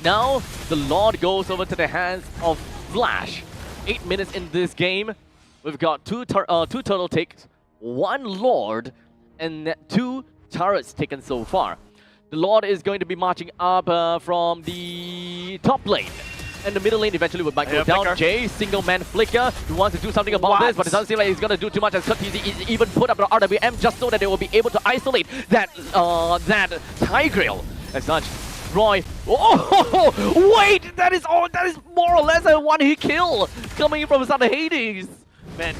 Now, the Lord goes over to the hands of Flash. 8 minutes in this game. We've got two turtle takes, one Lord, and 2 turrets taken so far. The Lord is going to be marching up from the top lane. And the middle lane eventually will might go down. Flicker. Jay, single man flicker. He wants to do something about this, but it doesn't seem like he's going to do too much as Kurtz even put up the RWM just so that they will be able to isolate that Tigreal. As such, Roy. Oh, wait! That is more or less a one-hit kill coming in from the side of Hades. Man,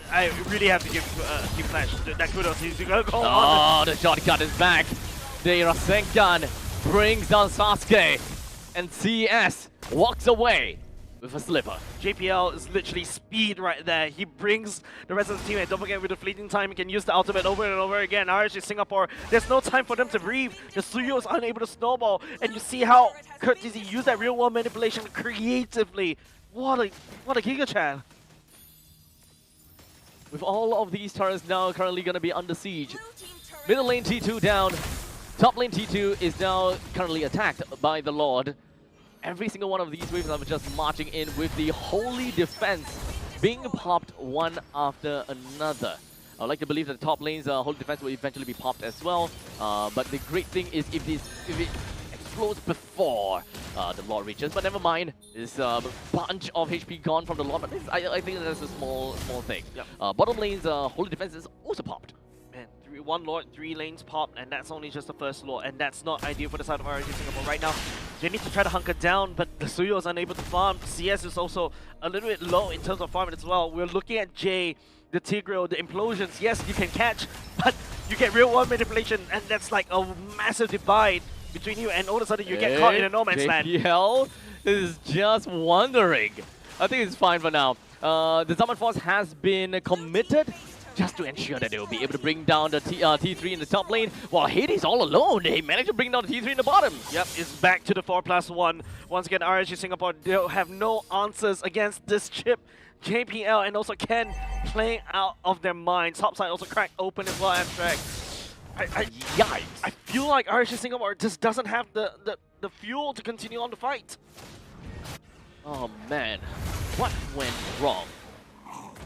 I really have to give Flash that kudos. He's going to go on. Oh, the shotgun is back. The Rasengan brings down Sasuke. And CS walks away with a sliver. JPL is literally speed right there. He brings the rest of the team, and don't forget with the fleeting time, he can use the ultimate over and over again. RSG Singapore, there's no time for them to breathe. The Suyo is unable to snowball, and you see how Kurtz used that real-world manipulation creatively. What a Giga Chan. With all of these turrets now currently going to be under siege. Middle lane T2 down. Top lane T2 is now currently attacked by the Lord. Every single one of these waves are just marching in with the holy defense being popped one after another. I would like to believe that the top lane's holy defense will eventually be popped as well. But the great thing is if it explodes before the Lord reaches. But never mind, there's a bunch of HP gone from the Lord. But I think that's a small thing. Yep. Bottom lane's holy defense is also popped. Man, 1 Lord, 3 lanes pop, and that's only just the first Lord, and that's not ideal for the side of RSG Singapore right now. They need to try to hunker down, but the Suyo is unable to farm. CS is also a little bit low in terms of farming as well. We're looking at Jay, the Tigreal, the implosions. Yes, you can catch, but you get real-world manipulation, and that's like a massive divide between you, and all of a sudden you get caught in a no man's land. JPL is just wondering. I think it's fine for now. The Zaman Force has been committed just to ensure that they will be able to bring down the T3 in the top lane, while Hades all alone, they managed to bring down the T3 in the bottom. Yep, it's back to the 4+1. Once again, RSG Singapore, they'll have no answers against this chip. JPL and also Ken playing out of their minds. Topside also cracked open as well, Abstract. Yikes. I feel like RSG Singapore just doesn't have the fuel to continue on the fight. Oh man, what went wrong?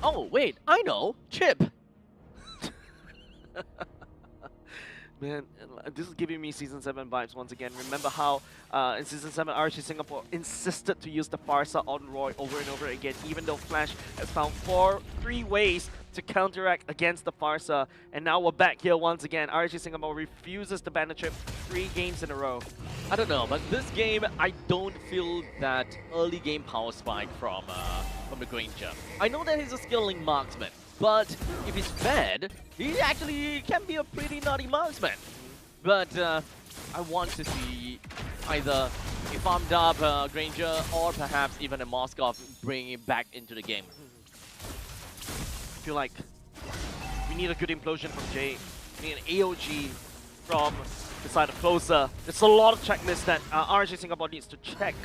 Oh wait, I know, Chip. Man, this is giving me Season 7 vibes once again. Remember how in Season 7, RSG Singapore insisted to use the Farsa on Roy over and over again, even though Flash has found 3 ways to counteract against the Farsa. And now we're back here once again. RSG Singapore refuses to ban the chip 3 games in a row. I don't know, but this game, I don't feel that early game power spike from the Granger. I know that he's a skilling marksman, but if he's fed, he actually can be a pretty naughty marksman. But I want to see either a farmed up Granger or perhaps even a Moskov bringing him back into the game. I feel like we need a good implosion from Jay. We need an AOG from the side of Plaza. There's a lot of checklists that RSG Singapore needs to check.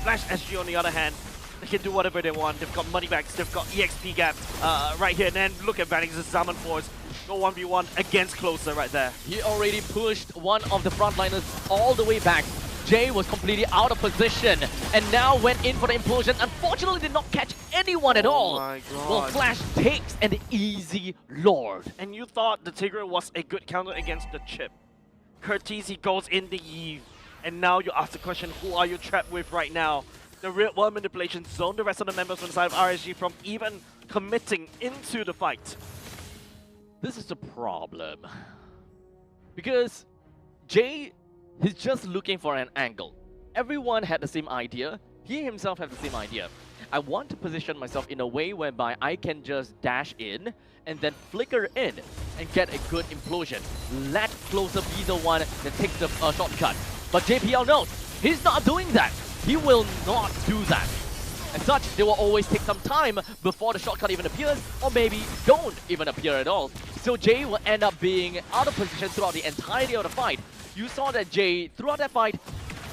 Flash SG on the other hand, they can do whatever they want. They've got money bags, they've got EXP gaps right here. And then look at Vanix's Zaman Force. Go 1v1 against Closer right there. He already pushed one of the frontliners all the way back. Jay was completely out of position and now went in for the implosion. Unfortunately, did not catch anyone at all. Oh my god. Well, Flash takes an easy Lord. And you thought the Tigreal was a good counter against the chip. Kurtz goes in the Eve. And now you ask the question, who are you trapped with right now? The real world manipulation zoned the rest of the members from the side of RSG from even committing into the fight. This is the problem. Because Jay is just looking for an angle. Everyone had the same idea. He himself had the same idea. I want to position myself in a way whereby I can just dash in and then flicker in and get a good implosion. Let Closer be the one that takes the shortcut. But JPL knows he's not doing that. He will not do that. As such, they will always take some time before the shortcut even appears, or maybe don't even appear at all. So Jay will end up being out of position throughout the entirety of the fight. You saw that Jay, throughout that fight,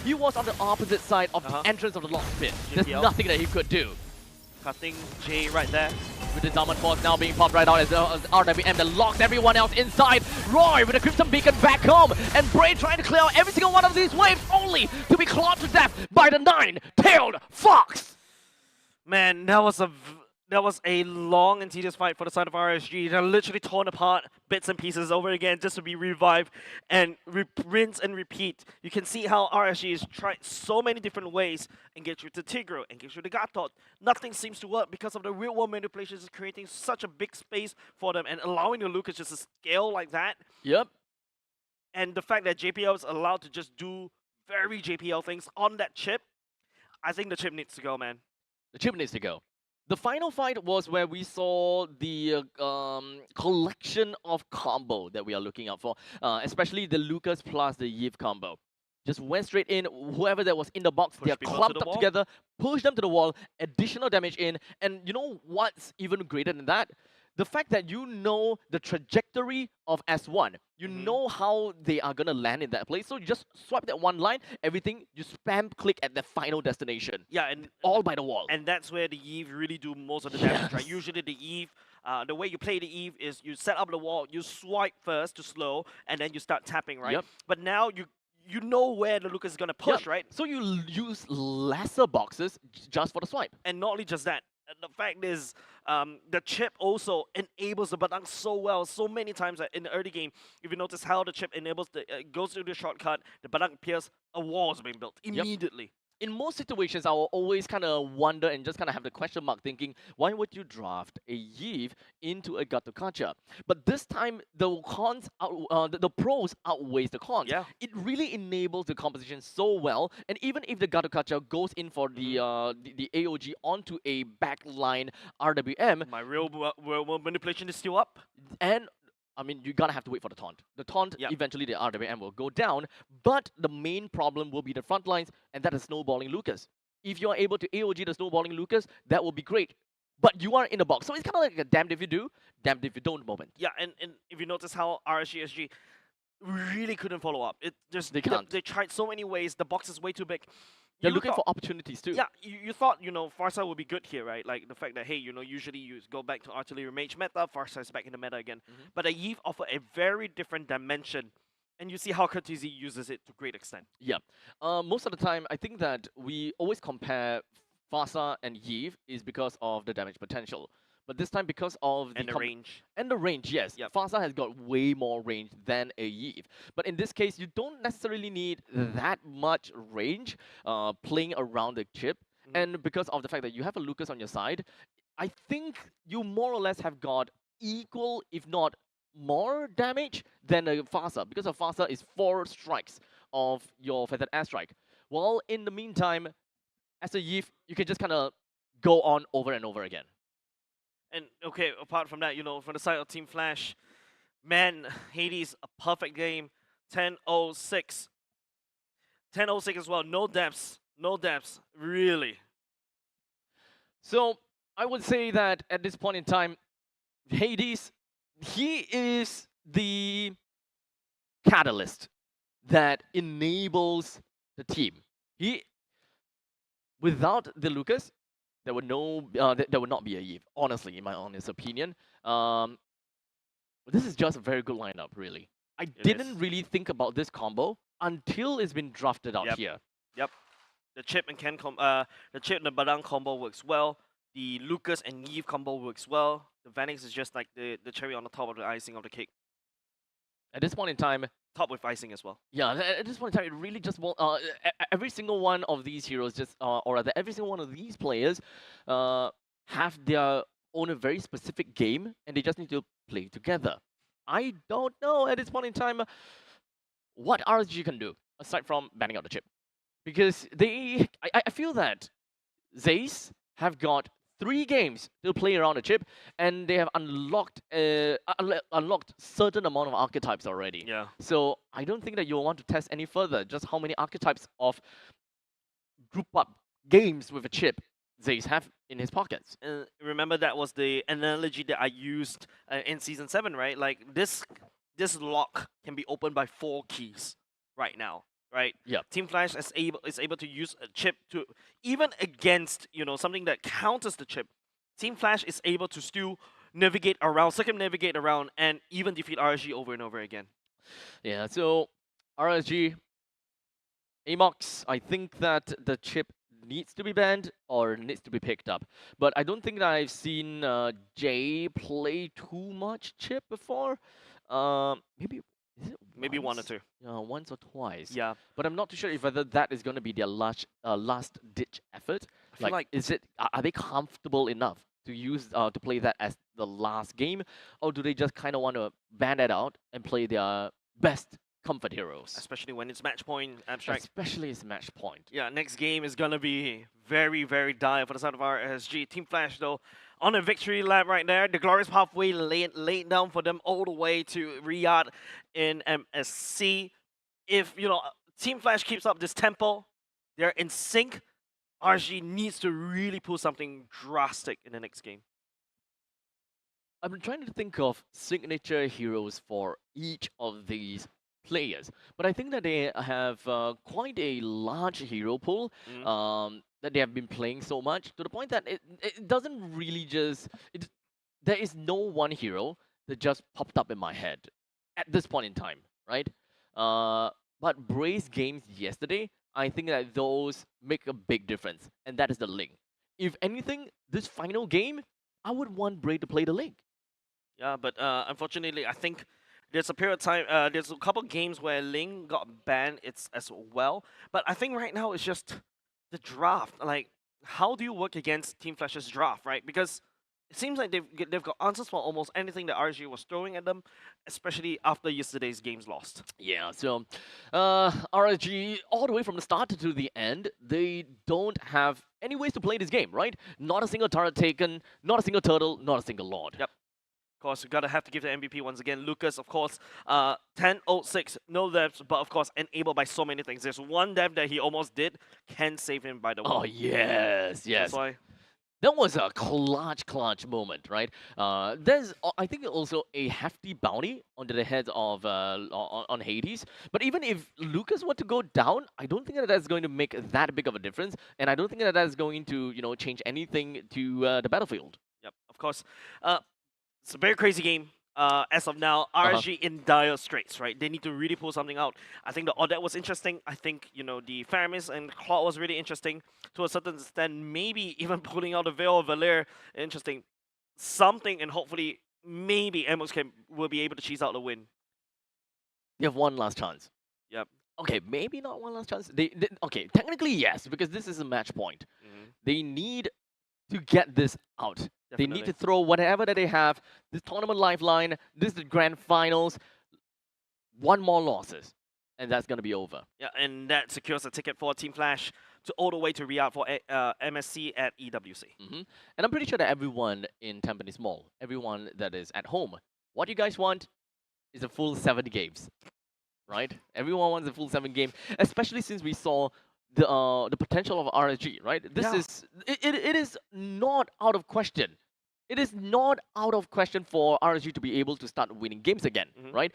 he was on the opposite side of the entrance of the lock pit. There's nothing that he could do. Cutting Jay right there. With the Diamond Force now being popped right out as RWM that locks everyone else inside. Roy with the Crimson Beacon back home. And Bray trying to clear out every single one of these waves only to be clawed to death by the nine-tailed fox. Man, that was a long and tedious fight for the side of RSG. They're literally torn apart bits and pieces over again just to be revived and rinse and repeat. You can see how RSG has tried so many different ways. Engage with the Tigro, engage with the Gatot. Nothing seems to work because of the real world manipulations is creating such a big space for them and allowing the Lucas just to scale like that. Yep. And the fact that JPL is allowed to just do very JPL things on that chip, I think the chip needs to go, man. The chip needs to go. The final fight was where we saw the collection of combo that we are looking out for, especially the Lucas plus the Yves combo. Just went straight in, whoever that was in the box, they are clumped up together, push them to the wall, additional damage in, and you know what's even greater than that? The fact that you know the trajectory of S1. You know how they are going to land in that place. So you just swipe that one line, everything, you spam click at the final destination. Yeah, and all by the wall. And that's where the Eve really do most of the damage, right? Usually the Eve, the way you play the Eve is you set up the wall, you swipe first to slow, and then you start tapping, right? Yep. But now you know where the Lucas is going to push, right? So you use lesser boxes just for the swipe. And not only just that, the fact is, the chip also enables the Badang so well, so many times in the early game. If you notice how the chip enables goes through the shortcut, the Badang appears, a wall is being built immediately. In most situations, I will always kind of wonder and just kind of have the question mark thinking, why would you draft a Yves into a Gatokacha? But this time, the cons, the pros outweighs the cons. Yeah. It really enables the composition so well, and even if the Gatokacha goes in for the AOG onto a backline RWM, my real world manipulation is still up. And I mean, you're gonna have to wait for the taunt. The taunt, eventually the RWM will go down, but the main problem will be the front lines, and that is snowballing Lucas. If you're able to AOG the snowballing Lucas, that will be great. But you are in the box, so it's kind of like a damned if you do, damned if you don't moment. Yeah, and if you notice how RSG really couldn't follow up. They can't. They tried so many ways, the box is way too big. They're looking for opportunities too. Yeah, you thought, Farsa would be good here, right? Like the fact that, hey, usually you go back to Artillery Mage meta, Farsa is back in the meta again. But a Yves offer a very different dimension. And you see how Kurtizi uses it to great extent. Yeah. Most of the time, I think that we always compare Farsa and Yves is because of the damage potential. But this time, because of the range. And the range, yes. Yep. Farsa has got way more range than a Yves. But in this case, you don't necessarily need that much range playing around the chip. And because of the fact that you have a Lucas on your side, I think you more or less have got equal, if not more damage than a Farsa. Because a Farsa is 4 strikes of your Feathered Airstrike. While in the meantime, as a Yves, you can just kind of go on over and over again. And okay, apart from that, from the side of Team Flash, man, Hades, a perfect game. 10-0-6. 10-0-6 as well. No depths. No depths. Really. So, I would say that at this point in time, Hades, he is the catalyst that enables the team. Without the Lucas, there would not be a Yves, honestly, in my honest opinion. This is just a very good lineup, really. I didn't really think about this combo until it's been drafted out here. Yep. The Chip and Ken the Chip and the Badang combo works well. The Lucas and Yves combo works well. The Vanix is just like the cherry on the top of the icing of the cake. At this point in time, top with icing as well. Yeah, at this point in time, it really just every single one of these heroes or rather, every single one of these players have their own very specific game, and they just need to play together. I don't know at this point in time what RSG can do aside from banning out the chip, because I feel that Zace have got 3 games to play around the chip, and they have unlocked unlocked certain amount of archetypes already. Yeah. So I don't think that you'll want to test any further just how many archetypes of group up games with a chip Zays have in his pockets. Remember that was the analogy that I used in season 7, right? Like this lock can be opened by 4 keys right now, right? Yeah. Team Flash is able to use a chip to even against something that counters the chip. Team Flash is able to still circumnavigate around, and even defeat RSG over and over again. Yeah. So RSG, Amox, I think that the chip needs to be banned or needs to be picked up. But I don't think that I've seen Jay play too much chip before. Maybe is it Maybe one or once? two. Once or twice. Yeah. But I'm not too sure if whether that is going to be their last ditch effort. I feel like is it? Are they comfortable enough to use to play that as the last game, or do they just kind of want to ban that out and play their best comfort heroes? especially when it's match point abstract. Especially as match point. Yeah, next game is gonna be very, very dire for the side of RSG. Team Flash, though, on a victory lap right there. The glorious pathway laid down for them all the way to Riyadh in MSC. If Team Flash keeps up this tempo, they're in sync. RSG needs to really pull something drastic in the next game. I've been trying to think of signature heroes for each of these players, but I think that they have quite a large hero pool that they have been playing so much to the point that it doesn't really there is no one hero that just popped up in my head at this point in time, right? But Bray's games yesterday, I think that those make a big difference, and that is the Link. If anything, this final game, I would want Bray to play the Link. Yeah, but unfortunately, I think there's a period of time, there's a couple games where Ling got banned as well. But I think right now it's just the draft. Like, how do you work against Team Flash's draft, right? Because it seems like they've got answers for almost anything that RSG was throwing at them, especially after yesterday's games lost. Yeah, so RSG, all the way from the start to the end, they don't have any ways to play this game, right? Not a single turret taken, not a single turtle, not a single lord. Yep. Of course, we have to give the MVP once again. Lucas, of course, 10-06, no deaths, but of course, enabled by so many things. There's one death that he almost did, can save him by the way. Oh, yes, yes. That's why. That was a clutch moment, right? There's, I think, also a hefty bounty onto the head of on Hades. But even if Lucas were to go down, I don't think that that's going to make that big of a difference, and I don't think that that's going to change anything to the battlefield. Yep, of course. It's a very crazy game. As of now, RSG in dire straits, right? They need to really pull something out. I think the Odette was interesting. I think, the Faramis and Claude was really interesting to a certain extent. Maybe even pulling out the Veil of Valir, interesting. Something, and hopefully, maybe Emos will be able to cheese out the win. You have one last chance. Yep. Okay, maybe not one last chance. Okay, technically yes, because this is a match point. They need to get this out. They need to throw whatever that they have, this tournament lifeline, this is the grand finals, one more losses, and that's going to be over. Yeah, and that secures a ticket for Team Flash to all the way to Riyadh for MSC at EWC. And I'm pretty sure that everyone in Tampines Mall, everyone that is at home, what you guys want is a full 7 games, right? Everyone wants a full 7 game, especially since we saw the potential of RSG, right? It is not out of question. It is not out of question for RSG to be able to start winning games again, right?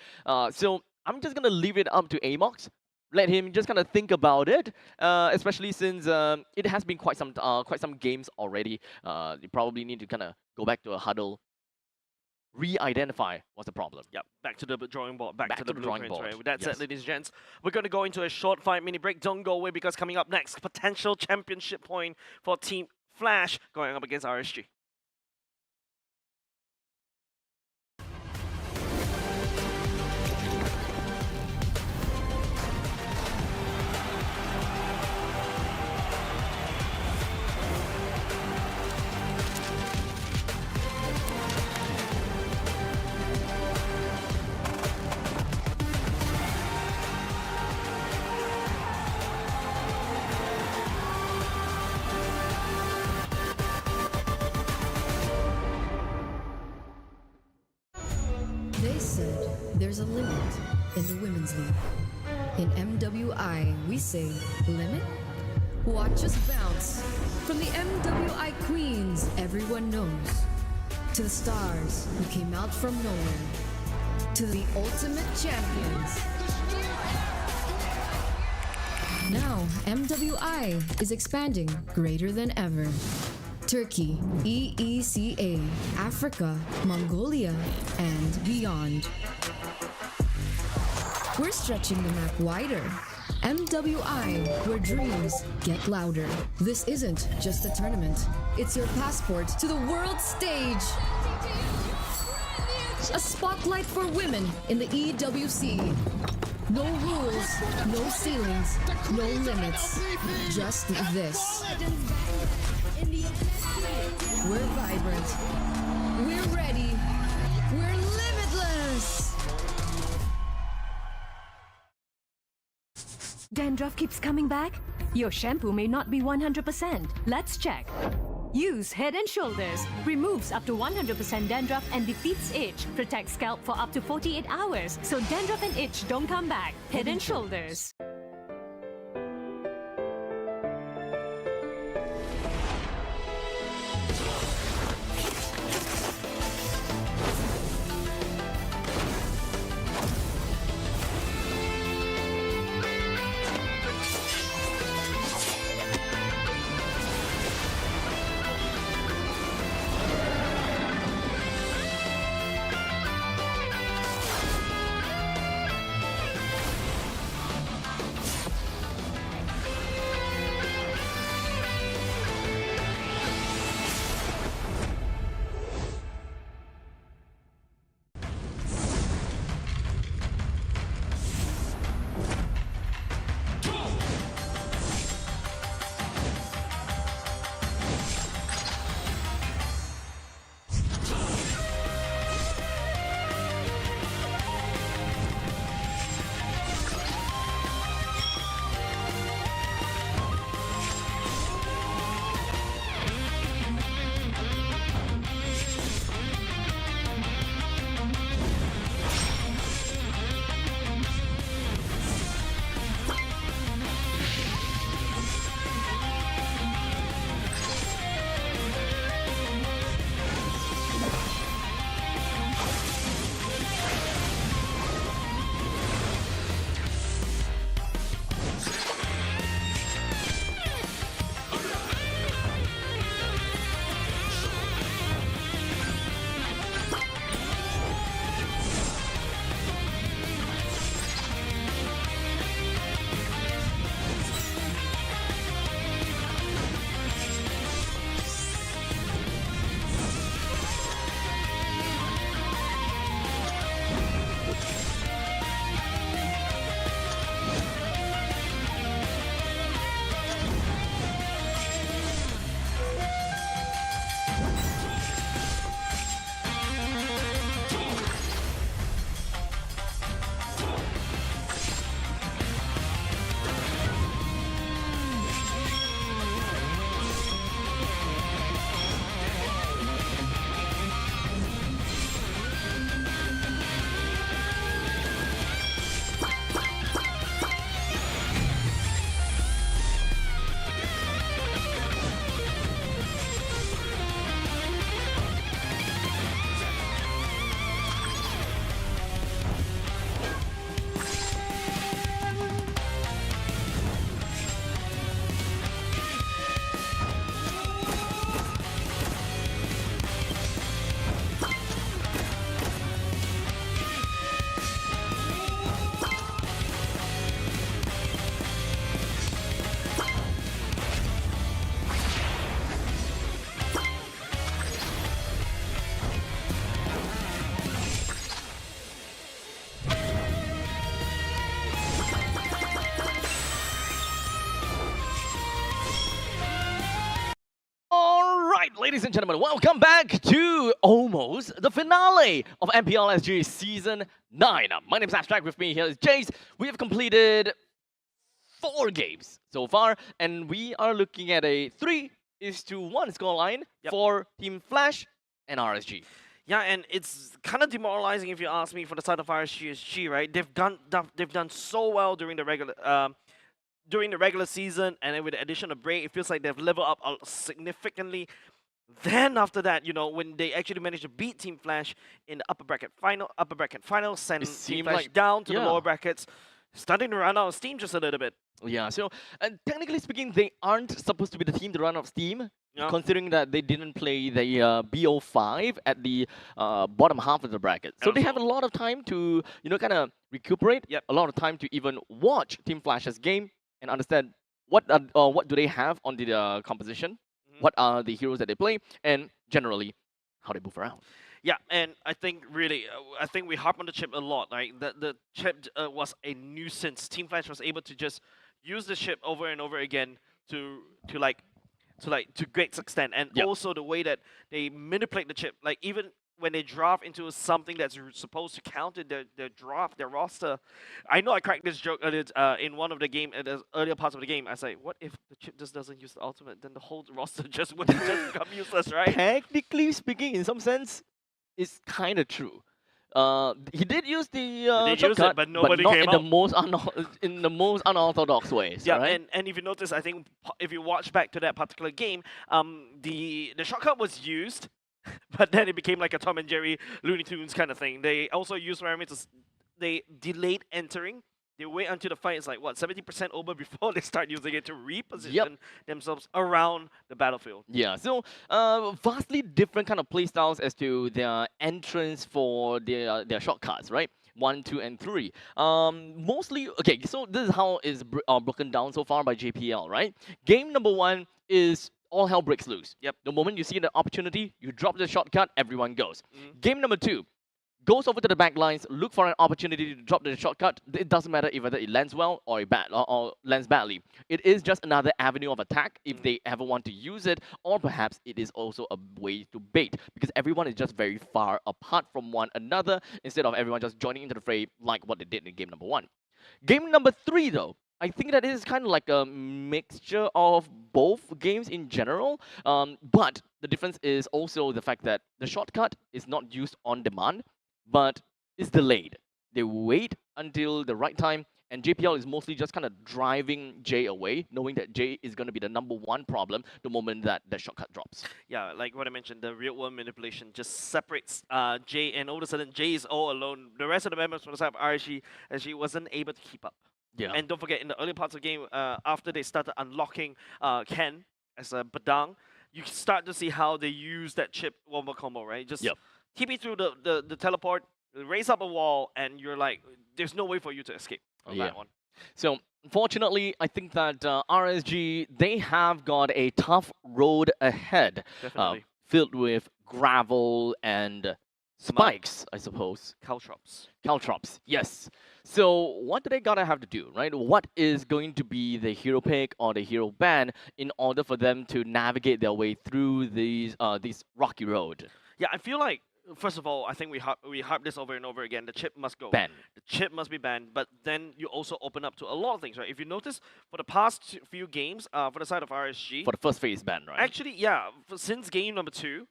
So I'm just gonna leave it up to Amox. Let him just kind of think about it, especially since it has been quite some games already. You probably need to kind of go back to a huddle, re-identify what's the problem. Yep, back to the drawing board, back to the drawing blueprints, board. right? With that said, ladies and gents, we're going to go into a short 5-minute break. Don't go away, because coming up next, potential championship point for Team Flash going up against RSG. They said there's a limit in the women's league. In MWI, we say limit? Watch us bounce. From the MWI queens everyone knows, to the stars who came out from nowhere, to the ultimate champions. Now, MWI is expanding greater than ever. Turkey, EECA, Africa, Mongolia, and beyond. We're stretching the map wider. MWI, where dreams get louder. This isn't just a tournament. It's your passport to the world stage. A spotlight for women in the EWC. No rules, no ceilings, no limits. Just this. We're vibrant. We're ready. We're limitless. Dandruff keeps coming back? Your shampoo may not be 100%. Let's check. Use Head and Shoulders. Removes up to 100% dandruff and defeats itch. Protects scalp for up to 48 hours. So dandruff and itch don't come back. Head and Shoulders. Ladies and gentlemen, welcome back to almost the finale of MPL RSG Season 9. My name is Abstract, with me here is Jace. We have completed 4 games so far, and we are looking at a 3-1 scoreline for Team Flash and RSG. Yeah, and it's kind of demoralizing if you ask me for the side of RSG, right? They've done so well during the regular season, and then with the addition of Bray, it feels like they've leveled up significantly. Then after that, when they actually managed to beat Team Flash in the upper bracket final, send Team Flash down to the lower brackets, starting to run out of steam just a little bit. Yeah, so technically speaking, they aren't supposed to be the team to run out of steam, considering that they didn't play the BO5 at the bottom half of the bracket. So they have a lot of time to, kind of recuperate, a lot of time to even watch Team Flash's game and understand what do they have on the composition, what are the heroes that they play, and generally how they move around. Yeah, and I think really, I think we harp on the chip a lot. Right, the chip was a nuisance. Team Flash was able to just use the chip over and over again to great extent, and also the way that they manipulate the chip, like even when they draft into something that's supposed to counter their roster. I know I cracked this joke in one of the earlier parts of the game. I say, what if the chip just doesn't use the ultimate? Then the whole roster just would just become useless, right? Technically speaking, in some sense, it's kind of true. He did use the shortcut, but nobody not came in the most unorthodox ways. Yeah, right? and if you notice, I think if you watch back to that particular game, the shortcut was used, but then it became like a Tom and Jerry Looney Tunes kind of thing. They also used parameters. They delayed entering. They wait until the fight is like, 70% over before they start using it to reposition themselves around the battlefield. Yeah, so vastly different kind of playstyles as to their entrance for their shortcuts, right? 1, 2, and 3. Mostly, okay, so this is how it's broken down so far by JPL, right? Game number 1 is all hell breaks loose. Yep. The moment you see the opportunity, you drop the shortcut, everyone goes. Game number 2. Goes over to the back lines, look for an opportunity to drop the shortcut. It doesn't matter if whether it lands well or or lands badly. It is just another avenue of attack if they ever want to use it, or perhaps it is also a way to bait, because everyone is just very far apart from one another instead of everyone just joining into the fray like what they did in game number 1. Game number 3, though, I think that is kind of like a mixture of both games in general, but the difference is also the fact that the shortcut is not used on demand, but it's delayed. They wait until the right time, and JPL is mostly just kind of driving Jay away, knowing that Jay is going to be the number 1 problem the moment that the shortcut drops. Yeah, like what I mentioned, the real-world manipulation just separates Jay, and all of a sudden Jay is all alone. The rest of the members from the side of RSG actually wasn't able to keep up. Yeah. And don't forget, in the early parts of the game, after they started unlocking Ken as a Badang, you start to see how they use that chip wombo combo, right? Just TP through the teleport, raise up a wall, and you're like, there's no way for you to escape on that one. So, unfortunately, I think that RSG, they have got a tough road ahead. Definitely. Filled with gravel and spikes, I suppose. Caltrops. Caltrops, yes. So what do they gotta have to do, right? What is going to be the hero pick or the hero ban in order for them to navigate their way through these rocky road? Yeah, I feel like, first of all, I think we harp this over and over again. The chip must go. Ban. The chip must be banned, but then you also open up to a lot of things, right? If you notice, for the past few games, for the side of RSG... For the first phase ban, right? Actually, yeah. Since game number 2,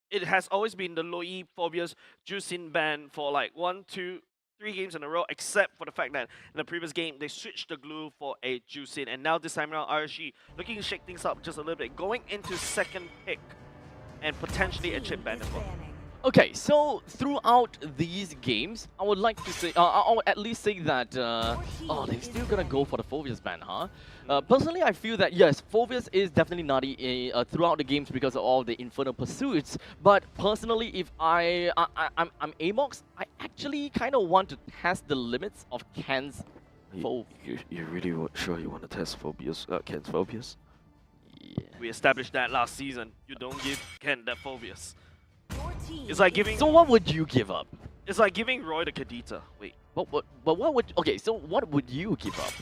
it has always been the Loi Phobia's Juicin ban for like 1, 2, 3 games in a row, except for the fact that in the previous game, they switched the glue for a Juicin, and now this time around, RSG looking to shake things up just a little bit, going into second pick, and potentially a chip ban as well. Okay, so throughout these games, I would like to say, I would at least say that, they're still gonna go for the Phobius ban, huh? Personally, I feel that, yes, Phobius is definitely naughty throughout the games because of all the Infernal Pursuits, but personally, if I'm Amox, I actually kind of want to test the limits of Ken's Phobius. You really sure you want to test Phobius, Ken's Phobius? Yeah. We established that last season. You don't give Ken that Phobius. It's like giving... So what would you give up? It's like giving Roy the Kadita. Wait. But what would... Okay, so what would you give up?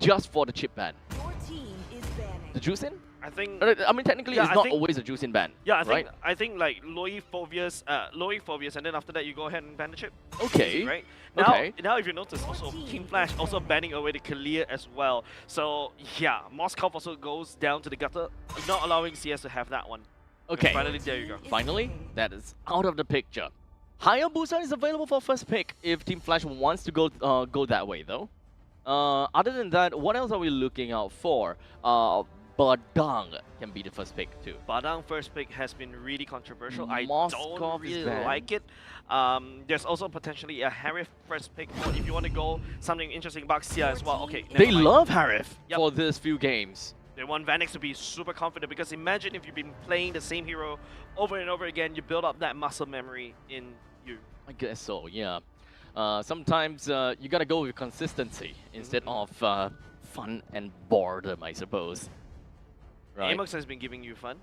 Just for the chip ban? The Juicin? I think... I mean, technically, it's not always a Juicin ban. Yeah, right? I think like Loi Phobius, and then after that you go ahead and ban the chip. Okay. Right? Now if you notice, also King Flash also banning away the Kalia as well. So yeah, Moscow also goes down to the gutter, not allowing CS to have that one. Okay. Finally, there you go. Finally, that is out of the picture. Hayabusa is available for first pick if Team Flash wants to go that way, though. Other than that, what else are we looking out for? Badang can be the first pick too. Badang first pick has been really controversial. I Moskov don't is really banned. like it. There's also potentially a Harif first pick, or if you want to go something interesting about Xia as well. Okay, They never mind. love Harif Yep. for this few games. They want Vanix to be super confident, because imagine if you've been playing the same hero over and over again, you build up that muscle memory in you. I guess so, yeah. Sometimes you gotta go with consistency instead of fun and boredom, I suppose. Right? Amox has been giving you fun,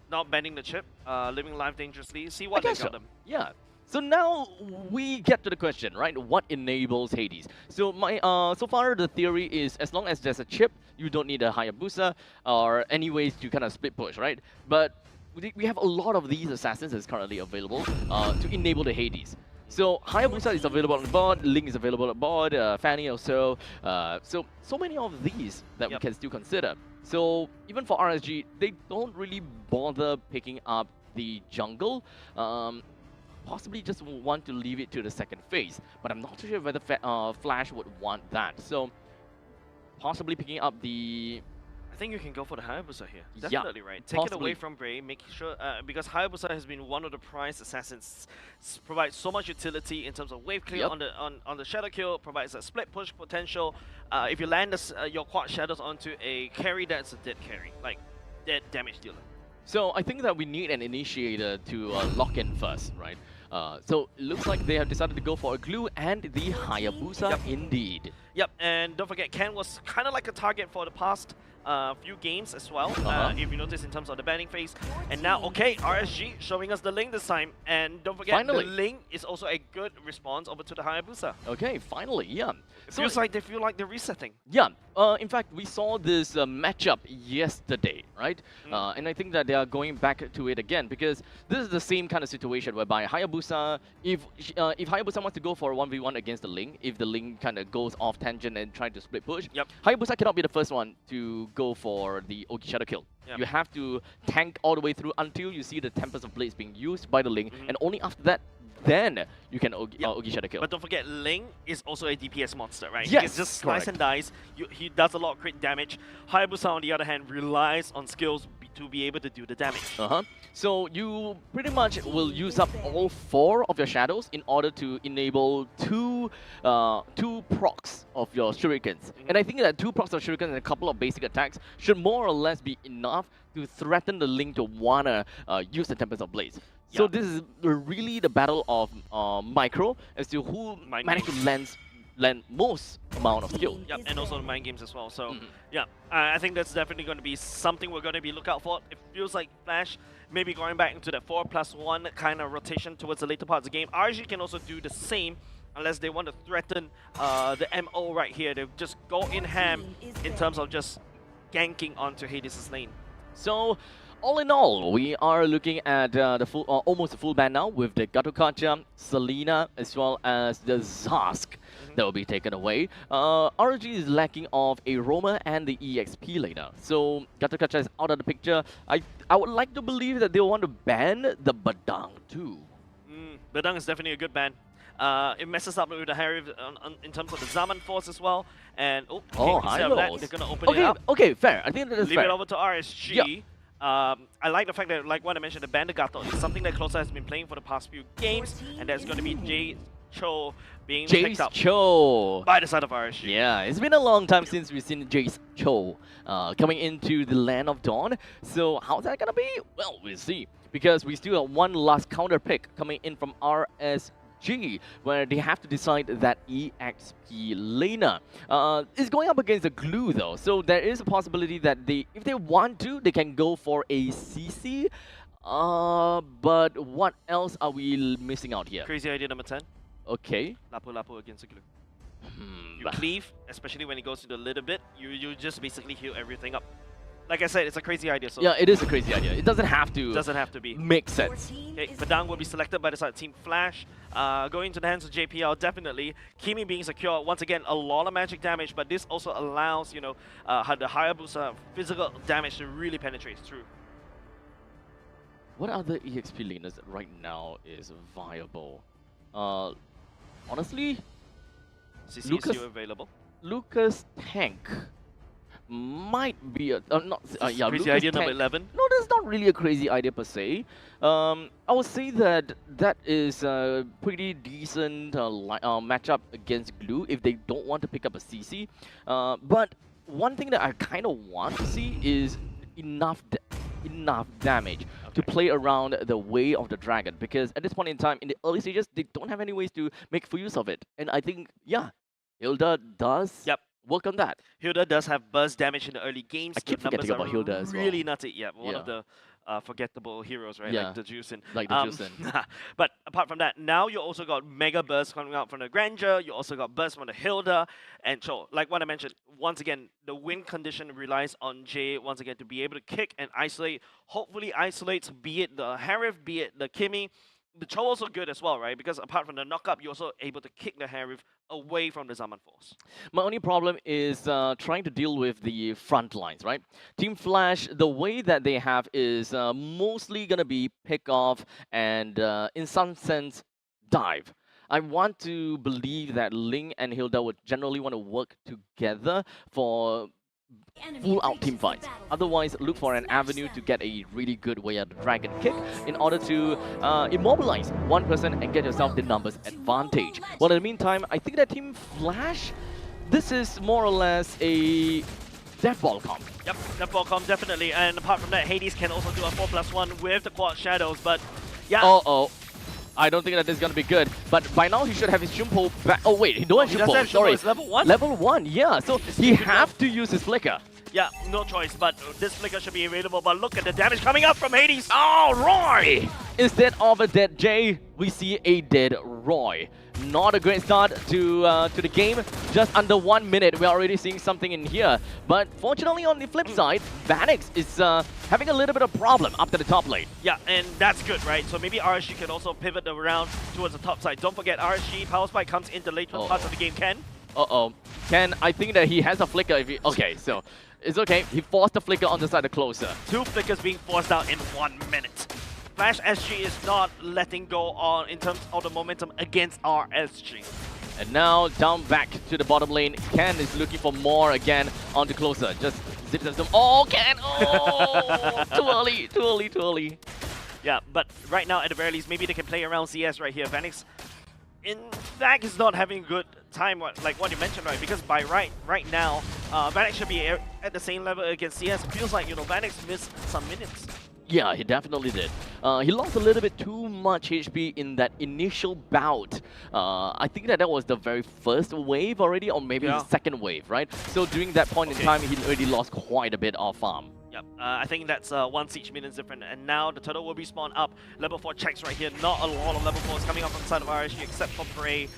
not banning the chip, living life dangerously. See I what they guess got so. them. Yeah. So now we get to the question, right? What enables Hades? So so far the theory is as long as there's a chip, you don't need a Hayabusa or any ways to kind of split push, right? But we have a lot of these assassins that's currently available to enable the Hades. So Hayabusa is available on board, Link is available on board, Fanny also. So many of these that we can still consider. So even for RSG, they don't really bother picking up the jungle. Possibly just want to leave it to the second phase, but I'm not too sure whether Flash would want that. So possibly picking up the... I think you can go for the Hayabusa here. Yeah, Definitely, right? Take it possibly. away from Bray, make sure, because Hayabusa has been one of the prized assassins, provides so much utility in terms of wave clear on the shadow kill, provides a split push potential. If you land your quad shadows onto a carry, that's a dead carry, like dead damage dealer. So I think that we need an initiator to lock in first, right? So it looks like they have decided to go for a glue and the Hayabusa indeed. Yep, and don't forget, Ken was kind of like a target for the past few games as well, if you notice in terms of the banning phase. And now, okay, RSG showing us the Link this time. And don't forget, Finally. the Link is also a good response over to the Hayabusa. Okay, finally, yeah. It feels like they feel like they're resetting. Yeah, in fact, we saw this matchup yesterday, right? And I think that they are going back to it again because this is the same kind of situation whereby Hayabusa, if Hayabusa wants to go for a 1v1 against the Link, if the Link kind of goes off tangent and tries to split push, Hayabusa cannot be the first one to go for the Ogi Shadow kill. You have to tank all the way through until you see the Tempest of Blades being used by the Link, and only after that, then you can Ogi Shadow kill. But don't forget, Ling is also a DPS monster, right? Yes, He can just slice and dice. He does a lot of crit damage. Hayabusa, on the other hand, relies on skills to be able to do the damage. So you pretty much will use up all 4 of your shadows in order to enable two procs of your shurikens. And I think that 2 procs of shurikens and a couple of basic attacks should more or less be enough to threaten the Link to wanna use the Tempest of Blades. So this is really the battle of micro as to who managed to land most amount of skill. Yep, and also the mind games as well. So yeah, I think that's definitely going to be something we're going to be looking out for. It feels like Flash maybe going back into that 4+1 kind of rotation towards the later parts of the game. RSG can also do the same unless they want to threaten the MO right here. They just go in ham in terms of just ganking onto Hades' lane. So all in all, we are looking at the full, almost a full ban now with the Gatokacha, Selena, as well as the Zask that will be taken away. RSG is lacking of a Roma and the EXP laner. So Gatokacha is out of the picture. I would like to believe that they'll want to ban the Badang too. Badang is definitely a good ban. It messes up with the Harry in terms of the Zaman Force as well. And instead of that, they're going to open it up. Okay, fair. I think that's Leave fair. it over to RSG. I like the fact that, like what I mentioned, the Bandagato is something that Closer has been playing for the past few games, and that's going to be Jace Cho being picked up by the side of RSG. Yeah, it's been a long time since we've seen Jace Cho coming into the Land of Dawn. So how's that going to be? Well, we'll see. Because we still have one last counter pick coming in from RSG, where they have to decide that EXP laner. It's going up against a glue though, so there is a possibility that if they want to, they can go for a CC. But what else are we missing out here? Crazy idea number 10. Okay. Lapu against a glue. You cleave, especially when it goes to the little bit, you just basically heal everything up. Like I said, it's a crazy idea. So yeah, it is a crazy idea. It doesn't have to. Doesn't have to be. Make sense. Okay, Badang will be selected by the side of Team Flash. Going into the hands of JPL, definitely. Kimi being secure. Once again, a lot of magic damage, but this also allows, you know, the Hayabusa physical damage to really penetrate through. What other EXP laners right now is viable? Honestly, CC is Lucas- still available. Lucas Tank might be a not yeah. Crazy Lucas idea Tank, number 11. No, that's not really a crazy idea per se. I would say that that is a pretty decent matchup against Glue if they don't want to pick up a CC. But one thing that I kind of want to see is enough damage to play around the way of the dragon, because at this point in time, in the early stages, they don't have any ways to make full use of it. And I think, yeah, Hilda does work on that. Hilda does have burst damage in the early games. I keep The numbers forgetting about are Hilda as well. really nutty. Yeah, one of the forgettable heroes, right? Yeah, like the Juicin. like the Juicin. But apart from that, now you also got Mega Burst coming out from the Grandeur. You also got Burst from the Hilda. And so, like what I mentioned, once again, the win condition relies on Jay, once again, to be able to kick and isolate. Hopefully isolates, be it the Harif, be it the Kimmy. The Cho also good as well, right? Because apart from the knock-up, you're also able to kick the Harif away from the Zaman Force. My only problem is trying to deal with the front lines, right? Team Flash, the way that they have is mostly going to be pick off and, in some sense, dive. I want to believe that Ling and Hilda would generally want to work together for full-out team fights. Otherwise, look for an avenue to get a really good way at the dragon kick in order to immobilize one person and get yourself the numbers advantage. Well, in the meantime, I think that Team Flash, this is more or less a death ball comp. Yep, death ball comp, definitely. And apart from that, Hades can also do a 4+1 with the quad shadows, but yeah. Uh-oh. I don't think that this is going to be good, but by now he should have his Shumpo back. Oh wait, he don't have Shumpo, sorry. It's level 1? Level 1, yeah, so he have to use his Flicker. Yeah, no choice, but this Flicker should be available, but look at the damage coming up from Hades! Oh, Roy! Instead of a dead Jay, we see a dead Roy. Not a great start to the game. Just under 1 minute, we're already seeing something in here. But fortunately, on the flip side, Vanix is having a little bit of problem up to the top lane. Yeah, and that's good, right? So maybe RSG can also pivot around towards the top side. Don't forget, RSG Power Spike comes in the later parts of the game. Ken? Ken, I think that he has a Flicker. If he, okay, so it's okay. He forced the Flicker on the side of closer. 2 Flickers being forced out in 1 minute. Flash SG is not letting go on in terms of the momentum against RSG. And now down back to the bottom lane. Ken is looking for more again onto closer. Just zip them. Oh, Ken! Oh, too early. Yeah, but right now at the very least, maybe they can play around CS right here. Vanix, in fact, is not having a good time, like what you mentioned, right? Because by right now, Vanix should be at the same level against CS. It feels like, you know, Vanix missed some minutes. Yeah, he definitely did. He lost a little bit too much HP in that initial bout. I think that was the very first wave already, or maybe the second wave, right? So during that point in time, he already lost quite a bit of farm. Yep, I think that's 1 siege minions different, and now the turtle will respawn up. Level 4 checks right here, not a lot of level 4s coming up from the side of RSG except for Prey.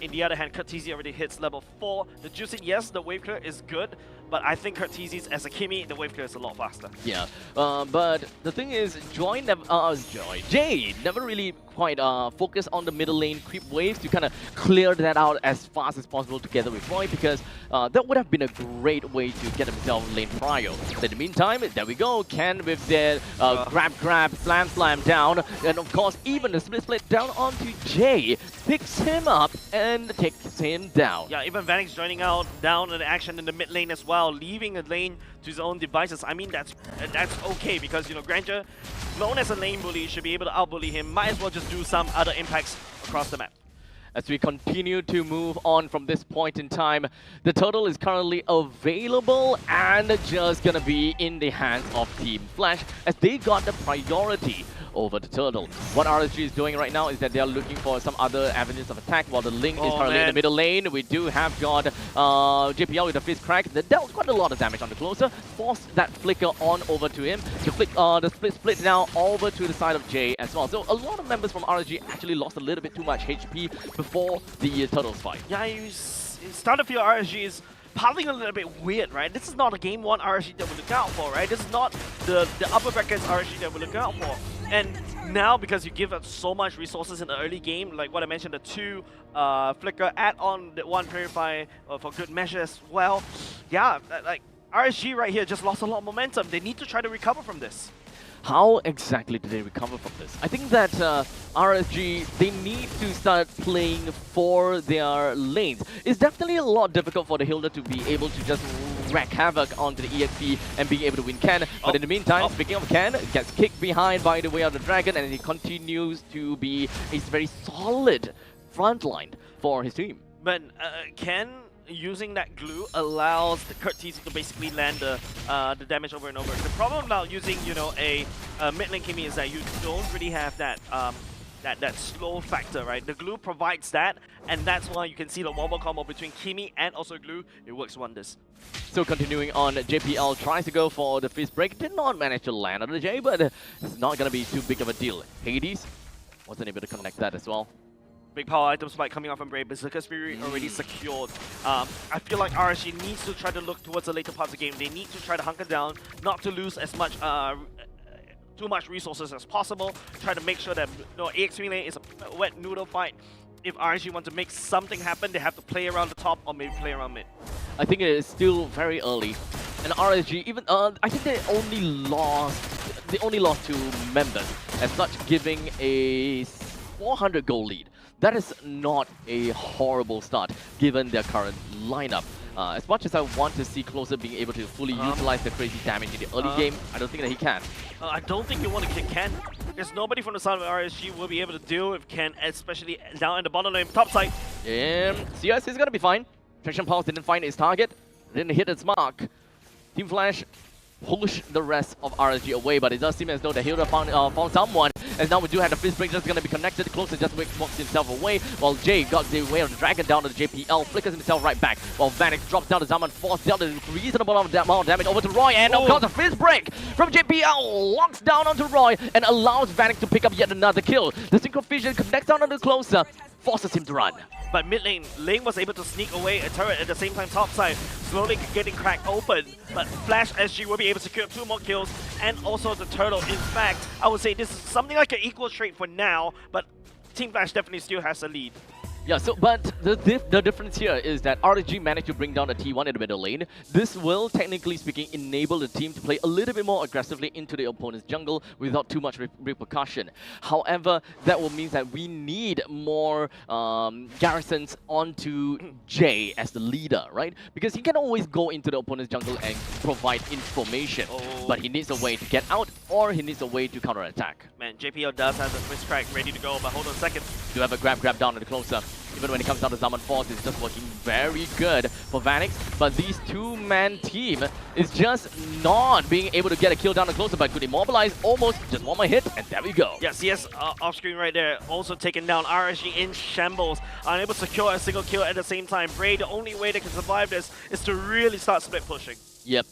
In the other hand, Curtizi already hits level 4. The Juicing, yes, the wave clear is good, but I think Curtizi's as a Kimmy, the wave clear is a lot faster. Yeah, but the thing is, Jay never really quite focused on the middle lane creep waves to kind of clear that out as fast as possible together with Roy, because that would have been a great way to get himself lane prio. But in the meantime, there we go, Ken with their grab, slam down, and of course even the split down onto Jay, picks him up and takes him down. Yeah, even Vanix joining out down in the action in the mid lane as well, leaving the lane to his own devices. I mean, that's okay, because, you know, Granger, known as a lane bully, should be able to outbully him. Might as well just do some other impacts across the map. As we continue to move on from this point in time, the turtle is currently available and just gonna be in the hands of Team Flash as they got the priority over the turtle. What RSG is doing right now is that they are looking for some other avenues of attack while the Ling is currently in the middle lane. We do have got JPL with a fist crack that dealt quite a lot of damage on the closer, forced that flicker on over to him. The split now over to the side of Jay as well. So a lot of members from RSG actually lost a little bit too much HP before the turtles fight. Yeah, you started to feel RSG is piling a little bit weird, right? This is not a game 1 RSG that we look out for, right? This is not the upper brackets RSG that we look out for. And now, because you give us so much resources in the early game, like what I mentioned, the 2 flicker, add on the 1 purify for good measure as well. Yeah, like RSG right here just lost a lot of momentum. They need to try to recover from this. How exactly did they recover from this? I think that RSG, they need to start playing for their lanes. It's definitely a lot difficult for the Hilda to be able to just wreak havoc onto the EXP and being able to win Ken. But in the meantime, speaking of Ken, gets kicked behind by the way of the Dragon, and he continues to be a very solid front line for his team. But Ken using that glue allows the Kurt TC to basically land the damage over and over. The problem about using, you know, a mid lane Kimi is that you don't really have that that slow factor, right? The glue provides that, and that's why you can see the wombo combo between Kimi and also glue. It works wonders. So continuing on, JPL tries to go for the fist break. Did not manage to land on the J, but it's not going to be too big of a deal. Hades wasn't able to connect that as well. Big power item spike coming off from Brave. Berserker Spirit already secured. I feel like RSG needs to try to look towards the later parts of the game. They need to try to hunker down, not to lose as much, too much resources as possible. Try to make sure that EX3 lane is a wet noodle fight. If RSG want to make something happen, they have to play around the top or maybe play around mid. I think it is still very early, and RSG even I think they only lost 2 members, as such giving a 400 goal lead. That is not a horrible start given their current lineup. As much as I want to see Closer being able to fully utilize the crazy damage in the early game, I don't think that he can. I don't think you want to kick Ken. There's nobody from the side of RSG will be able to deal with Ken, especially down in the bottom lane, top side. CS is going to be fine. Traction Pulse didn't find its target, didn't hit its mark. Team Flash push the rest of RSG away, but it does seem as though the Hilda found someone. And now we do have the fist break just going to be connected. Closer just walks himself away, while Jay got the way of the Dragon down to the JPL, flickers himself right back, while Vanix drops down to Zaman, Force dealt a reasonable amount of damage over to Roy, and of course the fist break from JPL locks down onto Roy and allows Vanix to pick up yet another kill. The Synchro Fusion connects down onto Closer, forces him to run. But mid lane, Ling was able to sneak away a turret at the same time top side, slowly getting cracked open. But Flash SG will be able to secure 2 more kills and also the turtle. In fact, I would say this is something like an equal trade for now, but Team Flash definitely still has a lead. Yeah, so but the difference here is that RSG managed to bring down a T1 in the middle lane. This will, technically speaking, enable the team to play a little bit more aggressively into the opponent's jungle without too much repercussion. However, that will mean that we need more garrisons onto Jay as the leader, right? Because he can always go into the opponent's jungle and provide information, but he needs a way to get out, or he needs a way to counterattack. Man, JPL does have the fist crack ready to go, but hold on a second. Do have a grab down to the Closer. Even when it comes down to Zaman Force, it's just working very good for Vanix. But these 2-man team is just not being able to get a kill down the Closer, but could immobilize almost just one more hit, and there we go. Yeah, CS off screen right there, also taken down. RSG in shambles, unable to secure a single kill at the same time. Bray, the only way they can survive this is to really start split pushing. Yep.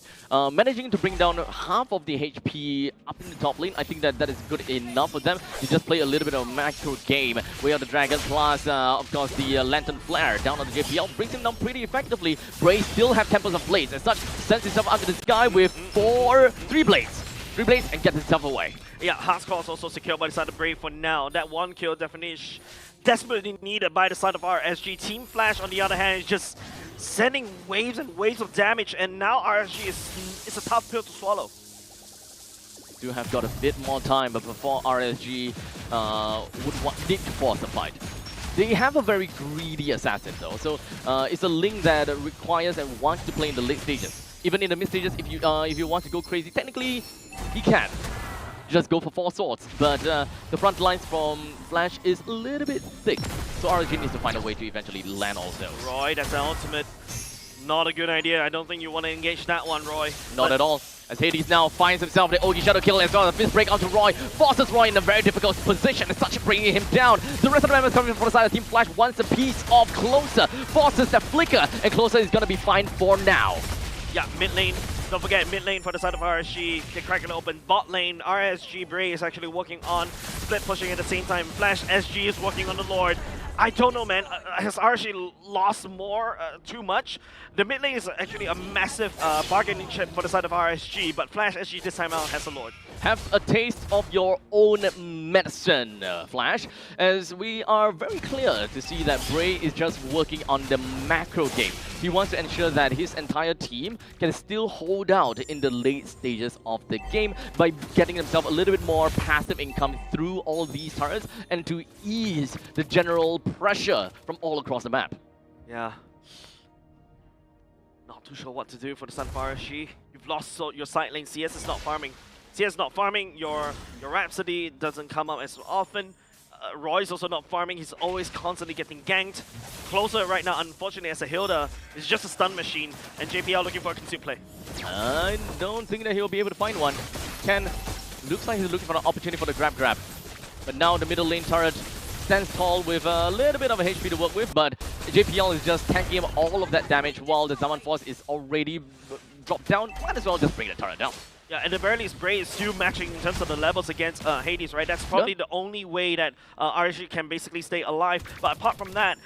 Managing to bring down half of the HP up in the top lane, I think that is good enough for them to just play a little bit of a macro game. We have the Dragon plus, of course, the Lantern Flare down on the JPL, brings him down pretty effectively. Bray still have Temples of Blades, as such, sends himself up to the sky with 3 blades. 3 blades and gets himself away. Yeah, Heartcore is also secured by the side of Brave for now. That 1 kill definitely is desperately needed by the side of RSG. Team Flash, on the other hand, is just sending waves and waves of damage, and now RSG is a tough pill to swallow. Do have got a bit more time, but before RSG need to force the fight. They have a very greedy assassin though, so it's a Link that requires and wants to play in the late stages. Even in the mid stages, if you want to go crazy, technically he can just go for 4 swords, but the front lines from Flash is a little bit thick, so RSG needs to find a way to eventually land all those. Roy, that's the ultimate. Not a good idea. I don't think you want to engage that one, Roy. Not at all. As Hades now finds himself the OG Shadow Kill as well. The fist break onto Roy, forces Roy in a very difficult position, as such bringing him down. The rest of the members coming from the side of Team Flash wants a piece of Closer, forces the flicker, and Closer is going to be fine for now. Yeah, mid lane. Don't forget, mid lane for the side of RSG. They're cracking open. Bot lane, RSG Bray is actually working on split pushing at the same time. Flash SG is working on the Lord. I don't know, man. Has RSG lost more too much? The mid lane is actually a massive bargaining chip for the side of RSG, but Flash SG this time out has a Lord. Have a taste of your own medicine, Flash, as we are very clear to see that Bray is just working on the macro game. he wants to ensure that his entire team can still hold out in the late stages of the game by getting himself a little bit more passive income through all these turrets and to ease the general pressure from all across the map. Yeah. Not too sure what to do for the Sun for RSG. You've lost your side lane. CS is not farming. CS is not farming. Your Rhapsody doesn't come up as often. Roy's also not farming. He's always constantly getting ganked. Closer right now, unfortunately, as a Hilda, is just a stun machine. And JPL looking for a consume play. I don't think that he'll be able to find one. Ken looks like he's looking for an opportunity for the grab. But now the middle lane turret stands tall with a little bit of a HP to work with, but JPL is just tanking him all of that damage while the Zaman Force is already dropped down. Might as well just bring the turret down. Yeah, at the very least, Bray is still matching in terms of the levels against Hades, right? That's probably the only way that RSG can basically stay alive. But apart from that,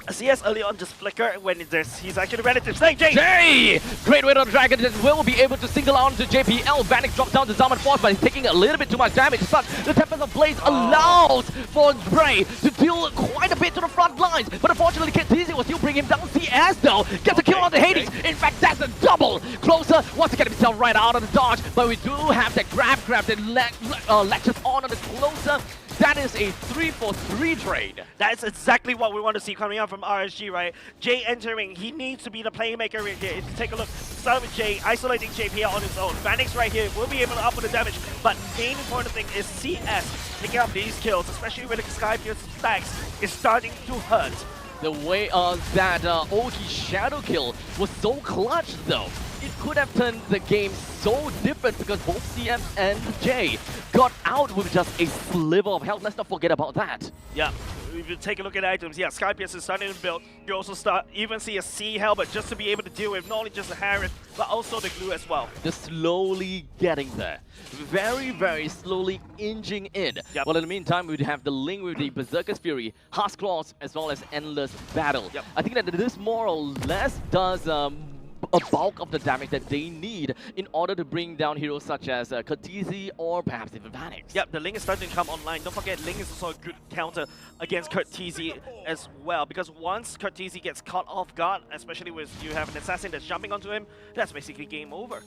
CS early on just flicker when he's actually ready to stay. Jay! Great way on the Dragon that will be able to single out to JPL. Vanic drops down to Zaman Force, but he's taking a little bit too much damage. But the Tempest of Blaze allows for Bray to deal quite a bit to the front lines. But unfortunately, KTZ will still bring him down. CS though gets a kill on the Hades. In fact, that's a double. Closer wants to get himself right out of the dodge, but we do have that grab that latches on the Closer. That is a 3-for-3 trade. That's exactly what we want to see coming out from RSG, right? Jay entering, he needs to be the playmaker right here. If you take a look, start with Jay, isolating JPL on his own. Vanix right here will be able to up with the damage, but main important thing is CS picking up these kills, especially when the Skyfierce stacks is starting to hurt. The way that Oki shadow kill was so clutch though. It could have turned the game so different because both CM and Jay got out with just a sliver of health. Let's not forget about that. Yeah, if you take a look at items, yeah, Skyfierce is starting to build. You also even see a C helmet just to be able to deal with not only just the Harris, but also the glue as well. Just slowly getting there. Very, very slowly inching in. Yep. Well, in the meantime, we'd have the link with the Berserker's Fury, Harsh Claws, as well as Endless Battle. Yep. I think that this more or less does a bulk of the damage that they need in order to bring down heroes such as Kurtizi or perhaps even Vanix. Yep, the Ling is starting to come online. Don't forget, Ling is also a good counter against Kurtizi as well, because once Kurtizi gets caught off guard, especially with you have an assassin that's jumping onto him, that's basically game over.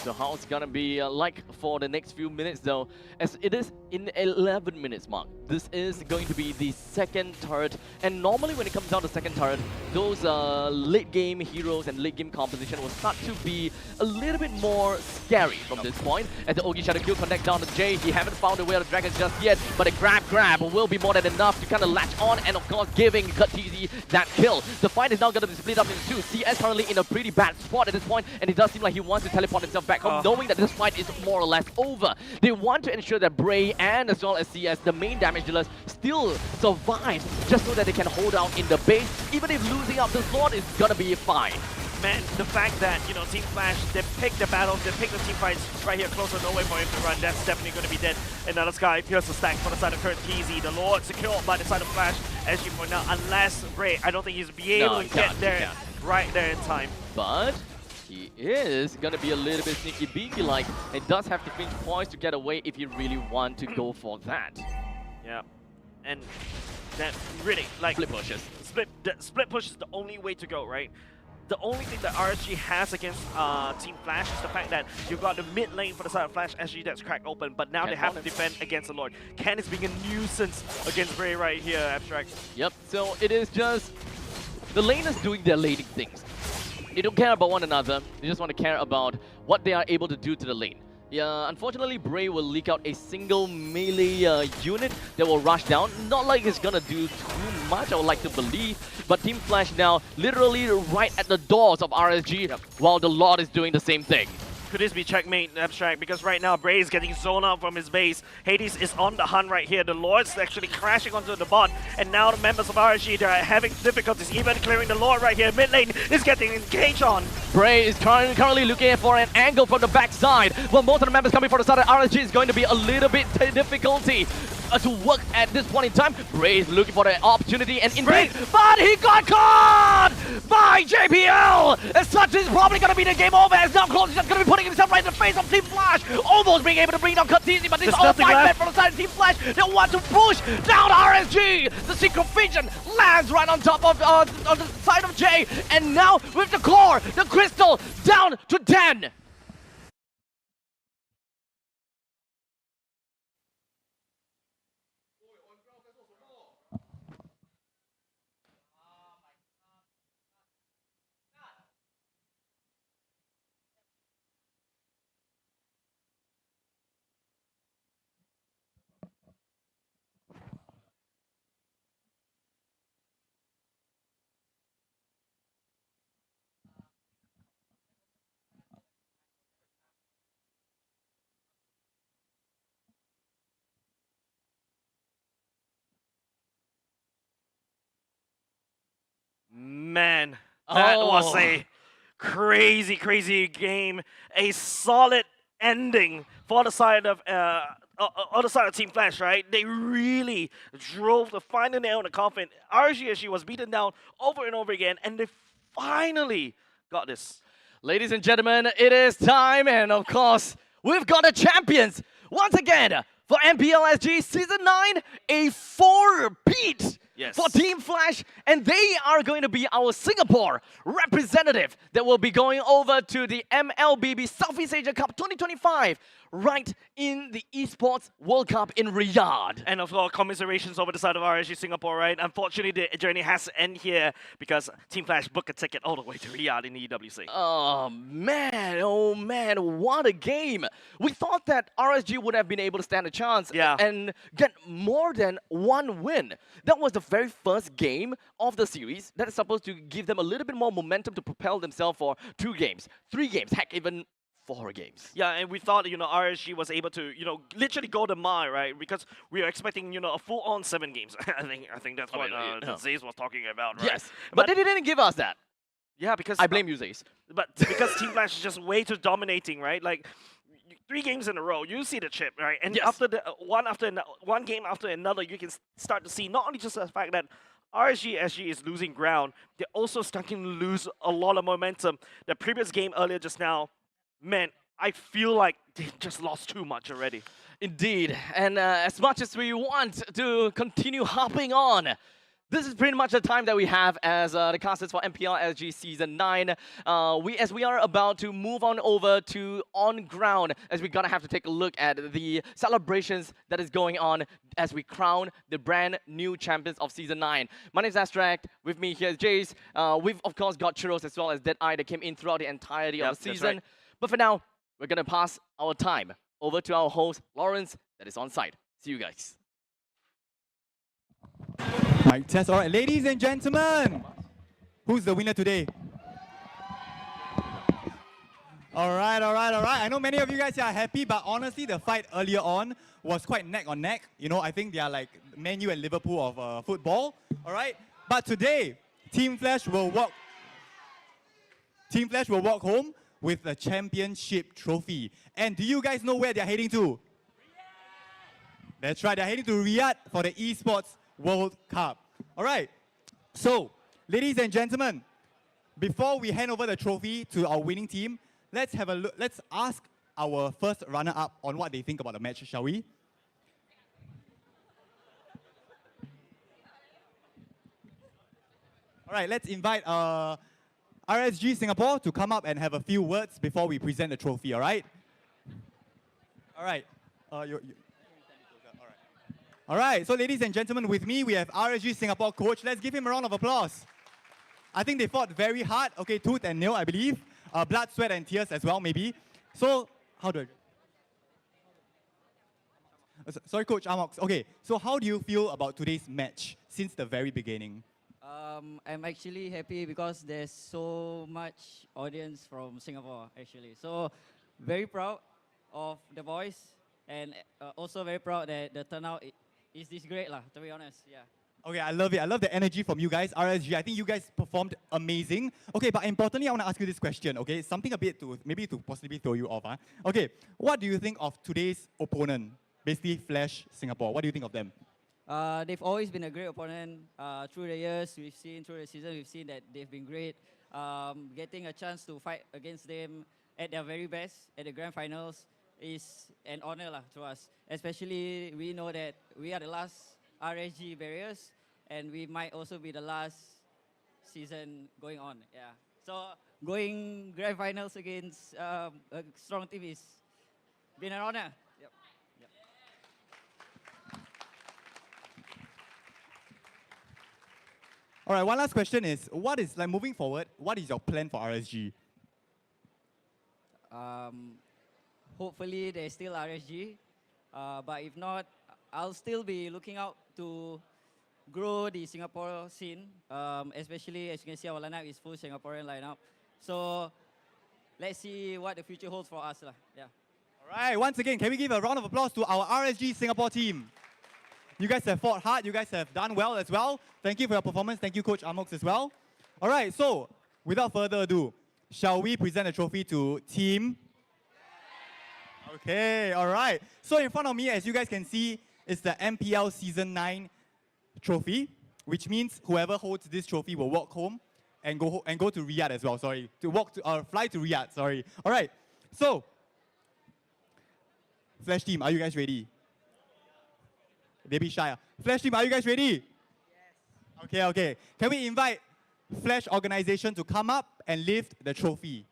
So how it's gonna be like for the next few minutes though, as it is in 11 minutes mark. This is going to be the second turret, and normally when it comes down to second turret, those late game heroes and late game composition will start to be a little bit more scary from this point. As the Ogi Shadow Kill connect down to Jay, he haven't found a way out of Dragon just yet, but a grab will be more than enough to kind of latch on and of course giving Kurtizi that kill. The fight is now going to be split up into two. CS currently in a pretty bad spot at this point, and it does seem like he wants to teleport himself back home, knowing that this fight is more or less over. They want to ensure that Bray and as well as CS, the main damage dealers, still survive just so that they can hold out in the base. Even if losing out this Lord is gonna be fine. Man, the fact that, you know, Team Flash, they pick the battles, they pick the team fights right here closer, no way for him to run. That's definitely going to be dead. Another Skyfierce stack for the side of Kurtizi. The Lord secured by the side of Flash, as you point out, unless Bray, I don't think he's be able to get there right there in time. But he is gonna be a little bit sneaky beaky like. It does have to finish points to get away if you really want to go for that. Yeah. And that really, like, Split pushes. Split push is the only way to go, right? The only thing that RSG has against Team Flash is the fact that you've got the mid lane for the side of Flash SG that's cracked open, but now they have to defend against the Lord. Ken is being a nuisance against Bray right here, Abstract. Yep, so it is just the laners doing their laning things. They don't care about one another, they just want to care about what they are able to do to the lane. Yeah, unfortunately, Bray will leak out a single melee unit that will rush down. Not like it's gonna do too much, I would like to believe. But Team Flash now literally right at the doors of RSG while the Lord is doing the same thing. Could this be checkmate, Abstract? Because right now, Bray is getting zoned out from his base. Hades is on the hunt right here. The Lord's actually crashing onto the bot. And now the members of RSG, they're having difficulties even clearing the Lord right here. Mid lane is getting engaged on. Bray is currently looking for an angle from the backside. Well, most of the members coming for the side of RSG is going to be a little bit difficulty to work at this point in time. Bray is looking for the opportunity and indeed, but he got caught! by JPL. As such, this is probably going to be the game over, as now Close is just going to be putting himself right in the face of Team Flash. Almost being able to bring down Katisi, but it's all 5 men from the side of Team Flash. They want to push down RSG. The Secret Vision lands right on top of on the side of Jay. And now with the core, the crystal down to 10. Man, that was a crazy, crazy game. A solid ending for the side of other side of Team Flash, right? They really drove the final nail in the coffin. RSG was beaten down over and over again, and they finally got this. Ladies and gentlemen, it is time, and of course, we've got the champions once again for MPLSG Season 9, a 4-peat. Yes. For Team Flash, and they are going to be our Singapore representative that will be going over to the MLBB Southeast Asia Cup 2025 right in the Esports World Cup in Riyadh. And of course, commiserations over the side of RSG Singapore, right? Unfortunately, the journey has to end here because Team Flash booked a ticket all the way to Riyadh in the EWC. Oh man, what a game. We thought that RSG would have been able to stand a chance and get more than one win. That was the very first game of the series that is supposed to give them a little bit more momentum to propel themselves for 2 games, 3 games, heck, even 4 games. Yeah, and we thought, RSG was able to, literally go the mile, right? Because we were expecting, a full-on 7 games. I think that's what Zays was talking about, right? Yes, but they didn't give us that. Yeah, because I blame you, Zays. But because Team Flash is just way too dominating, right? Like 3 games in a row, you see the chip, right? And after the one game after another, you can start to see not only just the fact that RSG is losing ground, they're also starting to lose a lot of momentum. The previous game earlier just now, man, I feel like they just lost too much already. Indeed, and as much as we want to continue hopping on, this is pretty much the time that we have as the casters for MPL SG Season 9. As we are about to move on over to on ground, as we're gonna have to take a look at the celebrations that is going on as we crown the brand new champions of Season 9. My name is Astract, with me here is Jace. We've of course got Churros as well as Deadeye that came in throughout the entirety of the season. Right. But for now, we're gonna pass our time over to our host, Lawrence, that is on site. See you guys. Mic test. All right, ladies and gentlemen, who's the winner today? All right. I know many of you guys are happy, but honestly, the fight earlier on was quite neck on neck. I think they are like Man U and Liverpool of football. All right, but today, Team Flash will walk home with the championship trophy. And do you guys know where they're heading to? That's right, they're heading to Riyadh for the Esports World Cup. All right, so ladies and gentlemen, before we hand over the trophy to our winning team, let's have a look. Let's ask our first runner-up on what they think about the match, shall we? All right, let's invite RSG Singapore to come up and have a few words before we present the trophy, all right? All right. All right, so ladies and gentlemen, with me, we have RSG Singapore coach. Let's give him a round of applause. I think they fought very hard. Okay, tooth and nail, I believe. Blood, sweat, and tears as well, maybe. So, how do I... Sorry, Coach Amox. Okay, so how do you feel about today's match since the very beginning? I'm actually happy because there's so much audience from Singapore, actually. So, very proud of the boys, and also very proud that the turnout is this great, to be honest. Yeah. Okay, I love it. I love the energy from you guys. RSG, I think you guys performed amazing. Okay, but importantly, I want to ask you this question, okay? Something a bit to, maybe to possibly throw you off. Okay, what do you think of today's opponent? Basically, Flash Singapore. What do you think of them? They've always been a great opponent through the years. We've seen through the season, we've seen that they've been great. Getting a chance to fight against them at their very best at the grand finals is an honor to us. Especially we know that we are the last RSG barriers, and we might also be the last season going on. Yeah. So going grand finals against a strong team is been an honor. Yep. Yep. All right, one last question is, what is, like moving forward, what is your plan for RSG? Hopefully there's still RSG, but if not, I'll still be looking out to grow the Singapore scene, especially as you can see our lineup is full Singaporean lineup. So let's see what the future holds for us. Yeah. All right, once again, can we give a round of applause to our RSG Singapore team? You guys have fought hard, you guys have done well as well. Thank you for your performance, thank you Coach Amox as well. All right, so without further ado, shall we present the trophy to team? Okay, all right. So in front of me, as you guys can see, is the MPL Season 9 trophy, which means whoever holds this trophy will walk home and go to Riyadh as well. Sorry, fly to Riyadh. Sorry. All right. So, Flash team, are you guys ready? They be shy. Flash team, are you guys ready? Yes. Okay, okay. Can we invite Flash organization to come up and lift the trophy?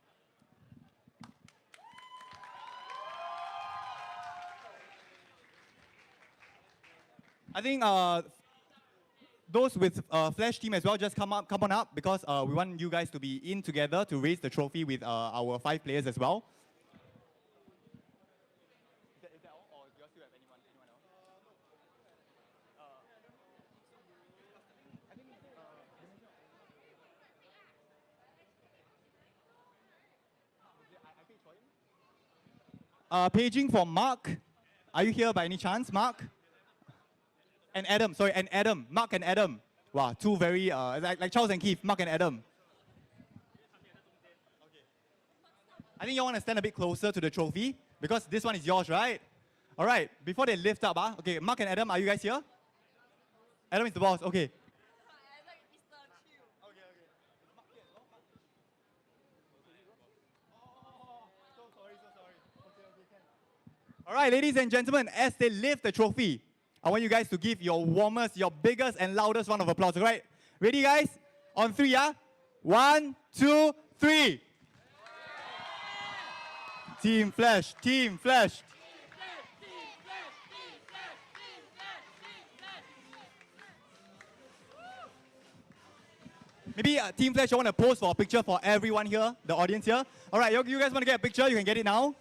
I think those with Flash team as well, just come on up because we want you guys to be in together to raise the trophy with our 5 players as well. Is that all, or do you still have anyone else? I think paging for Mark. Are you here by any chance, Mark? And Adam, sorry, and Adam, Mark and Adam. Wow, two very, like Charles and Keith, Mark and Adam. I think you want to stand a bit closer to the trophy because this one is yours, right? All right, before they lift up, okay, Mark and Adam, are you guys here? Adam is the boss, okay. All right, ladies and gentlemen, as they lift the trophy, I want you guys to give your warmest, your biggest and loudest round of applause, all right? Ready, guys? On 3, yeah? 1, 2, 3. Team Flash, Team Flash. Maybe Team Flash, you want to pose for a picture for everyone here, the audience here. All right, you guys want to get a picture? You can get it now.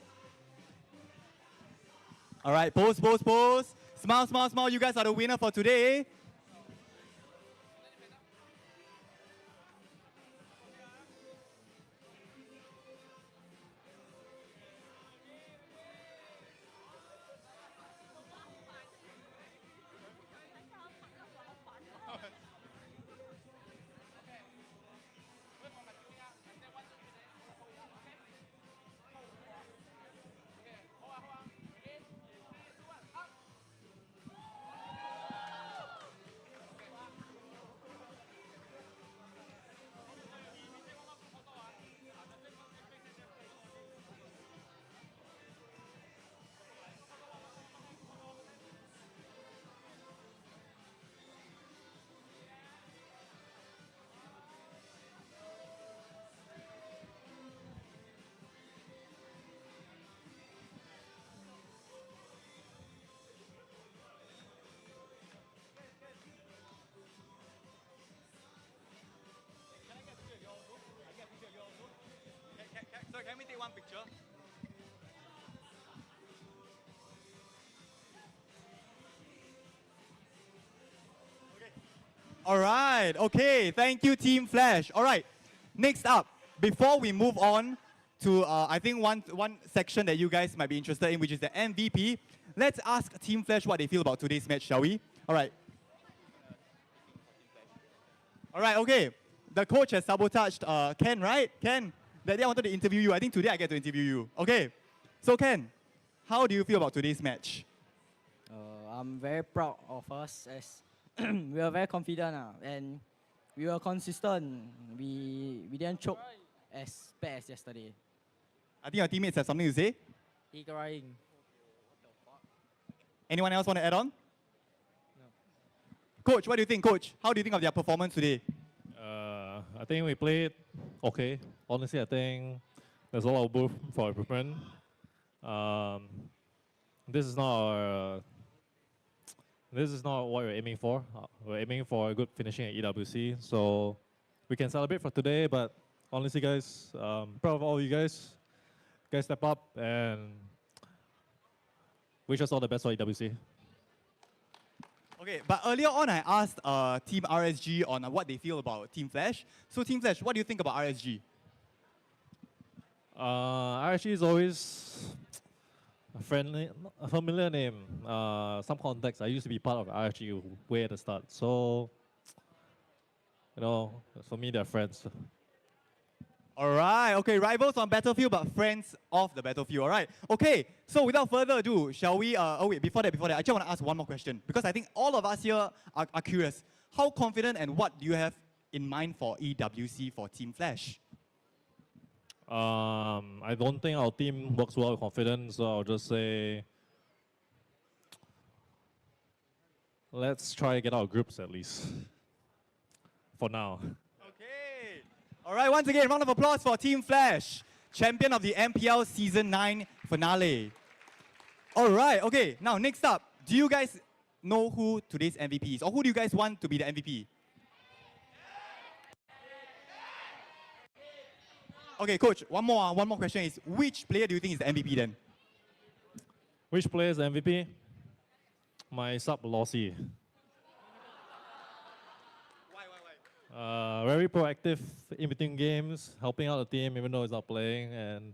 All right, pose, pose, pose. Smile, smile, smile. You guys are the winner for today. Sorry, can we take one picture? Okay. All right, okay, thank you Team Flash. All right, next up, before we move on to I think one section that you guys might be interested in, which is the MVP, let's ask Team Flash what they feel about today's match, shall we? All right. All right, okay. The coach has sabotaged Ken, right? Ken, that day I wanted to interview you. I think today I get to interview you. Okay. So Ken, how do you feel about today's match? I'm very proud of us as we were very confident and we were consistent. We didn't choke as bad as yesterday. I think your teammates have something to say. He crying. Anyone else want to add on? Coach, what do you think, Coach? How do you think of their performance today? I think we played okay. Honestly, I think there's a lot of room for improvement. This is not what we're aiming for. We're aiming for a good finishing at EWC. So we can celebrate for today, but honestly, guys, proud of all you guys. Guys, step up and wish us all the best for EWC. Okay, but earlier on I asked Team RSG on what they feel about Team Flash. So Team Flash, what do you think about RSG? RSG is always a familiar name. Some context, I used to be part of RSG way at the start. So, you know, for me, they're friends. All right, okay, rivals on battlefield, but friends off the battlefield. All right, okay, so without further ado, shall we, oh wait, before that, I just want to ask one more question, because I think all of us here are curious. How confident and what do you have in mind for EWC for Team Flash? I don't think our team works well with confidence, so I'll just say, let's try to get out of groups at least, for now. All right, once again, round of applause for Team Flash, champion of the MPL Season 9 finale. All right, okay, now next up, do you guys know who today's MVP is? Or who do you guys want to be the MVP? Okay, Coach, one more question is, which player do you think is the MVP then? Which player is the MVP? My sub, Lossy. Very proactive in between games, helping out the team even though he's not playing, and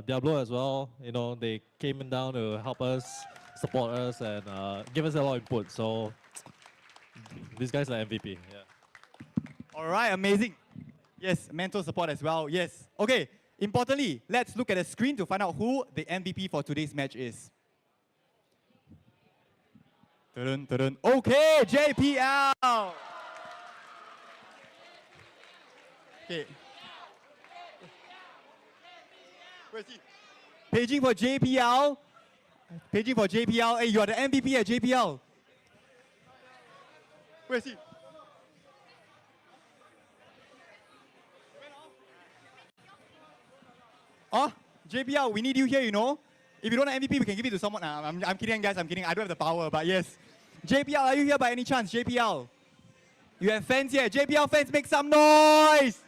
Diablo as well. You know, they came in down to help us, support us, and give us a lot of input. So these guys are MVP. Yeah. All right, amazing. Yes, mental support as well. Yes. Okay. Importantly, let's look at the screen to find out who the MVP for today's match is. Dun, dun, dun. Okay, JPL. Okay. Where is he? Paging for JPL. Paging for JPL. Hey, you are the MVP at JPL. Where is he? Oh, JPL, we need you here, you know. If you don't have MVP, we can give it to someone. I'm kidding, guys. I'm kidding. I don't have the power, but yes. JPL, are you here by any chance? JPL. You have fans here. JPL fans, make some noise.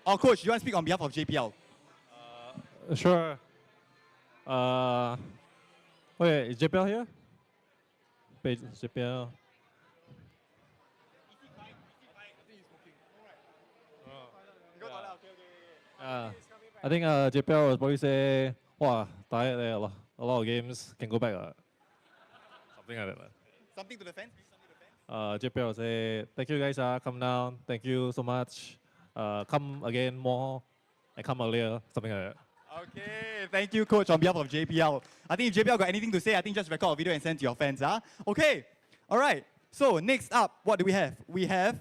Oh, Coach, you want to speak on behalf of JPL? Sure. Wait, is JPL here? Wait, JPL. I think JPL will probably say, wow, tired there, a lot of games, can go back. Something like that. Something to the fans? JPL will say, thank you guys, come down, thank you so much. Come again more, and come earlier, something like that. Okay, thank you, Coach, on behalf of JPL. I think if JPL got anything to say, I think just record a video and send to your fans. Okay, all right. So next up, what do we have? We have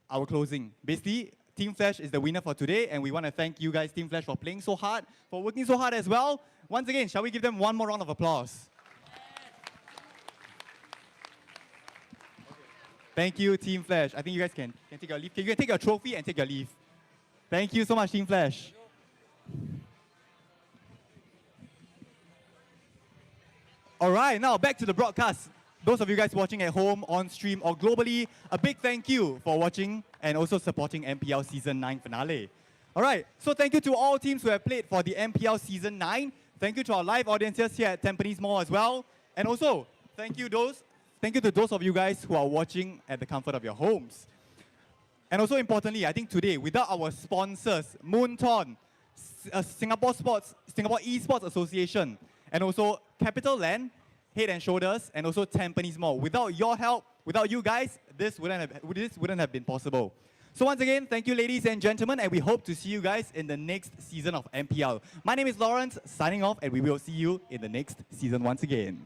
our closing. Basically, Team Flash is the winner for today, and we want to thank you guys, Team Flash, for playing so hard, for working so hard as well. Once again, shall we give them one more round of applause? Thank you, Team Flash. I think you guys can take your leave. You can take your trophy and take your leave. Thank you so much, Team Flash. All right, now back to the broadcast. Those of you guys watching at home, on stream, or globally, a big thank you for watching and also supporting MPL Season 9 finale. All right, so thank you to all teams who have played for the MPL Season 9. Thank you to our live audiences here at Tampines Mall as well. And also, thank you to those of you guys who are watching at the comfort of your homes. And also importantly, I think today, without our sponsors, Moonton, Singapore Esports Association, and also Capital Land, Head and Shoulders, and also Tampines Mall. Without your help, without you guys, this wouldn't have been possible. So once again, thank you ladies and gentlemen, and we hope to see you guys in the next season of MPL. My name is Lawrence, signing off, and we will see you in the next season once again.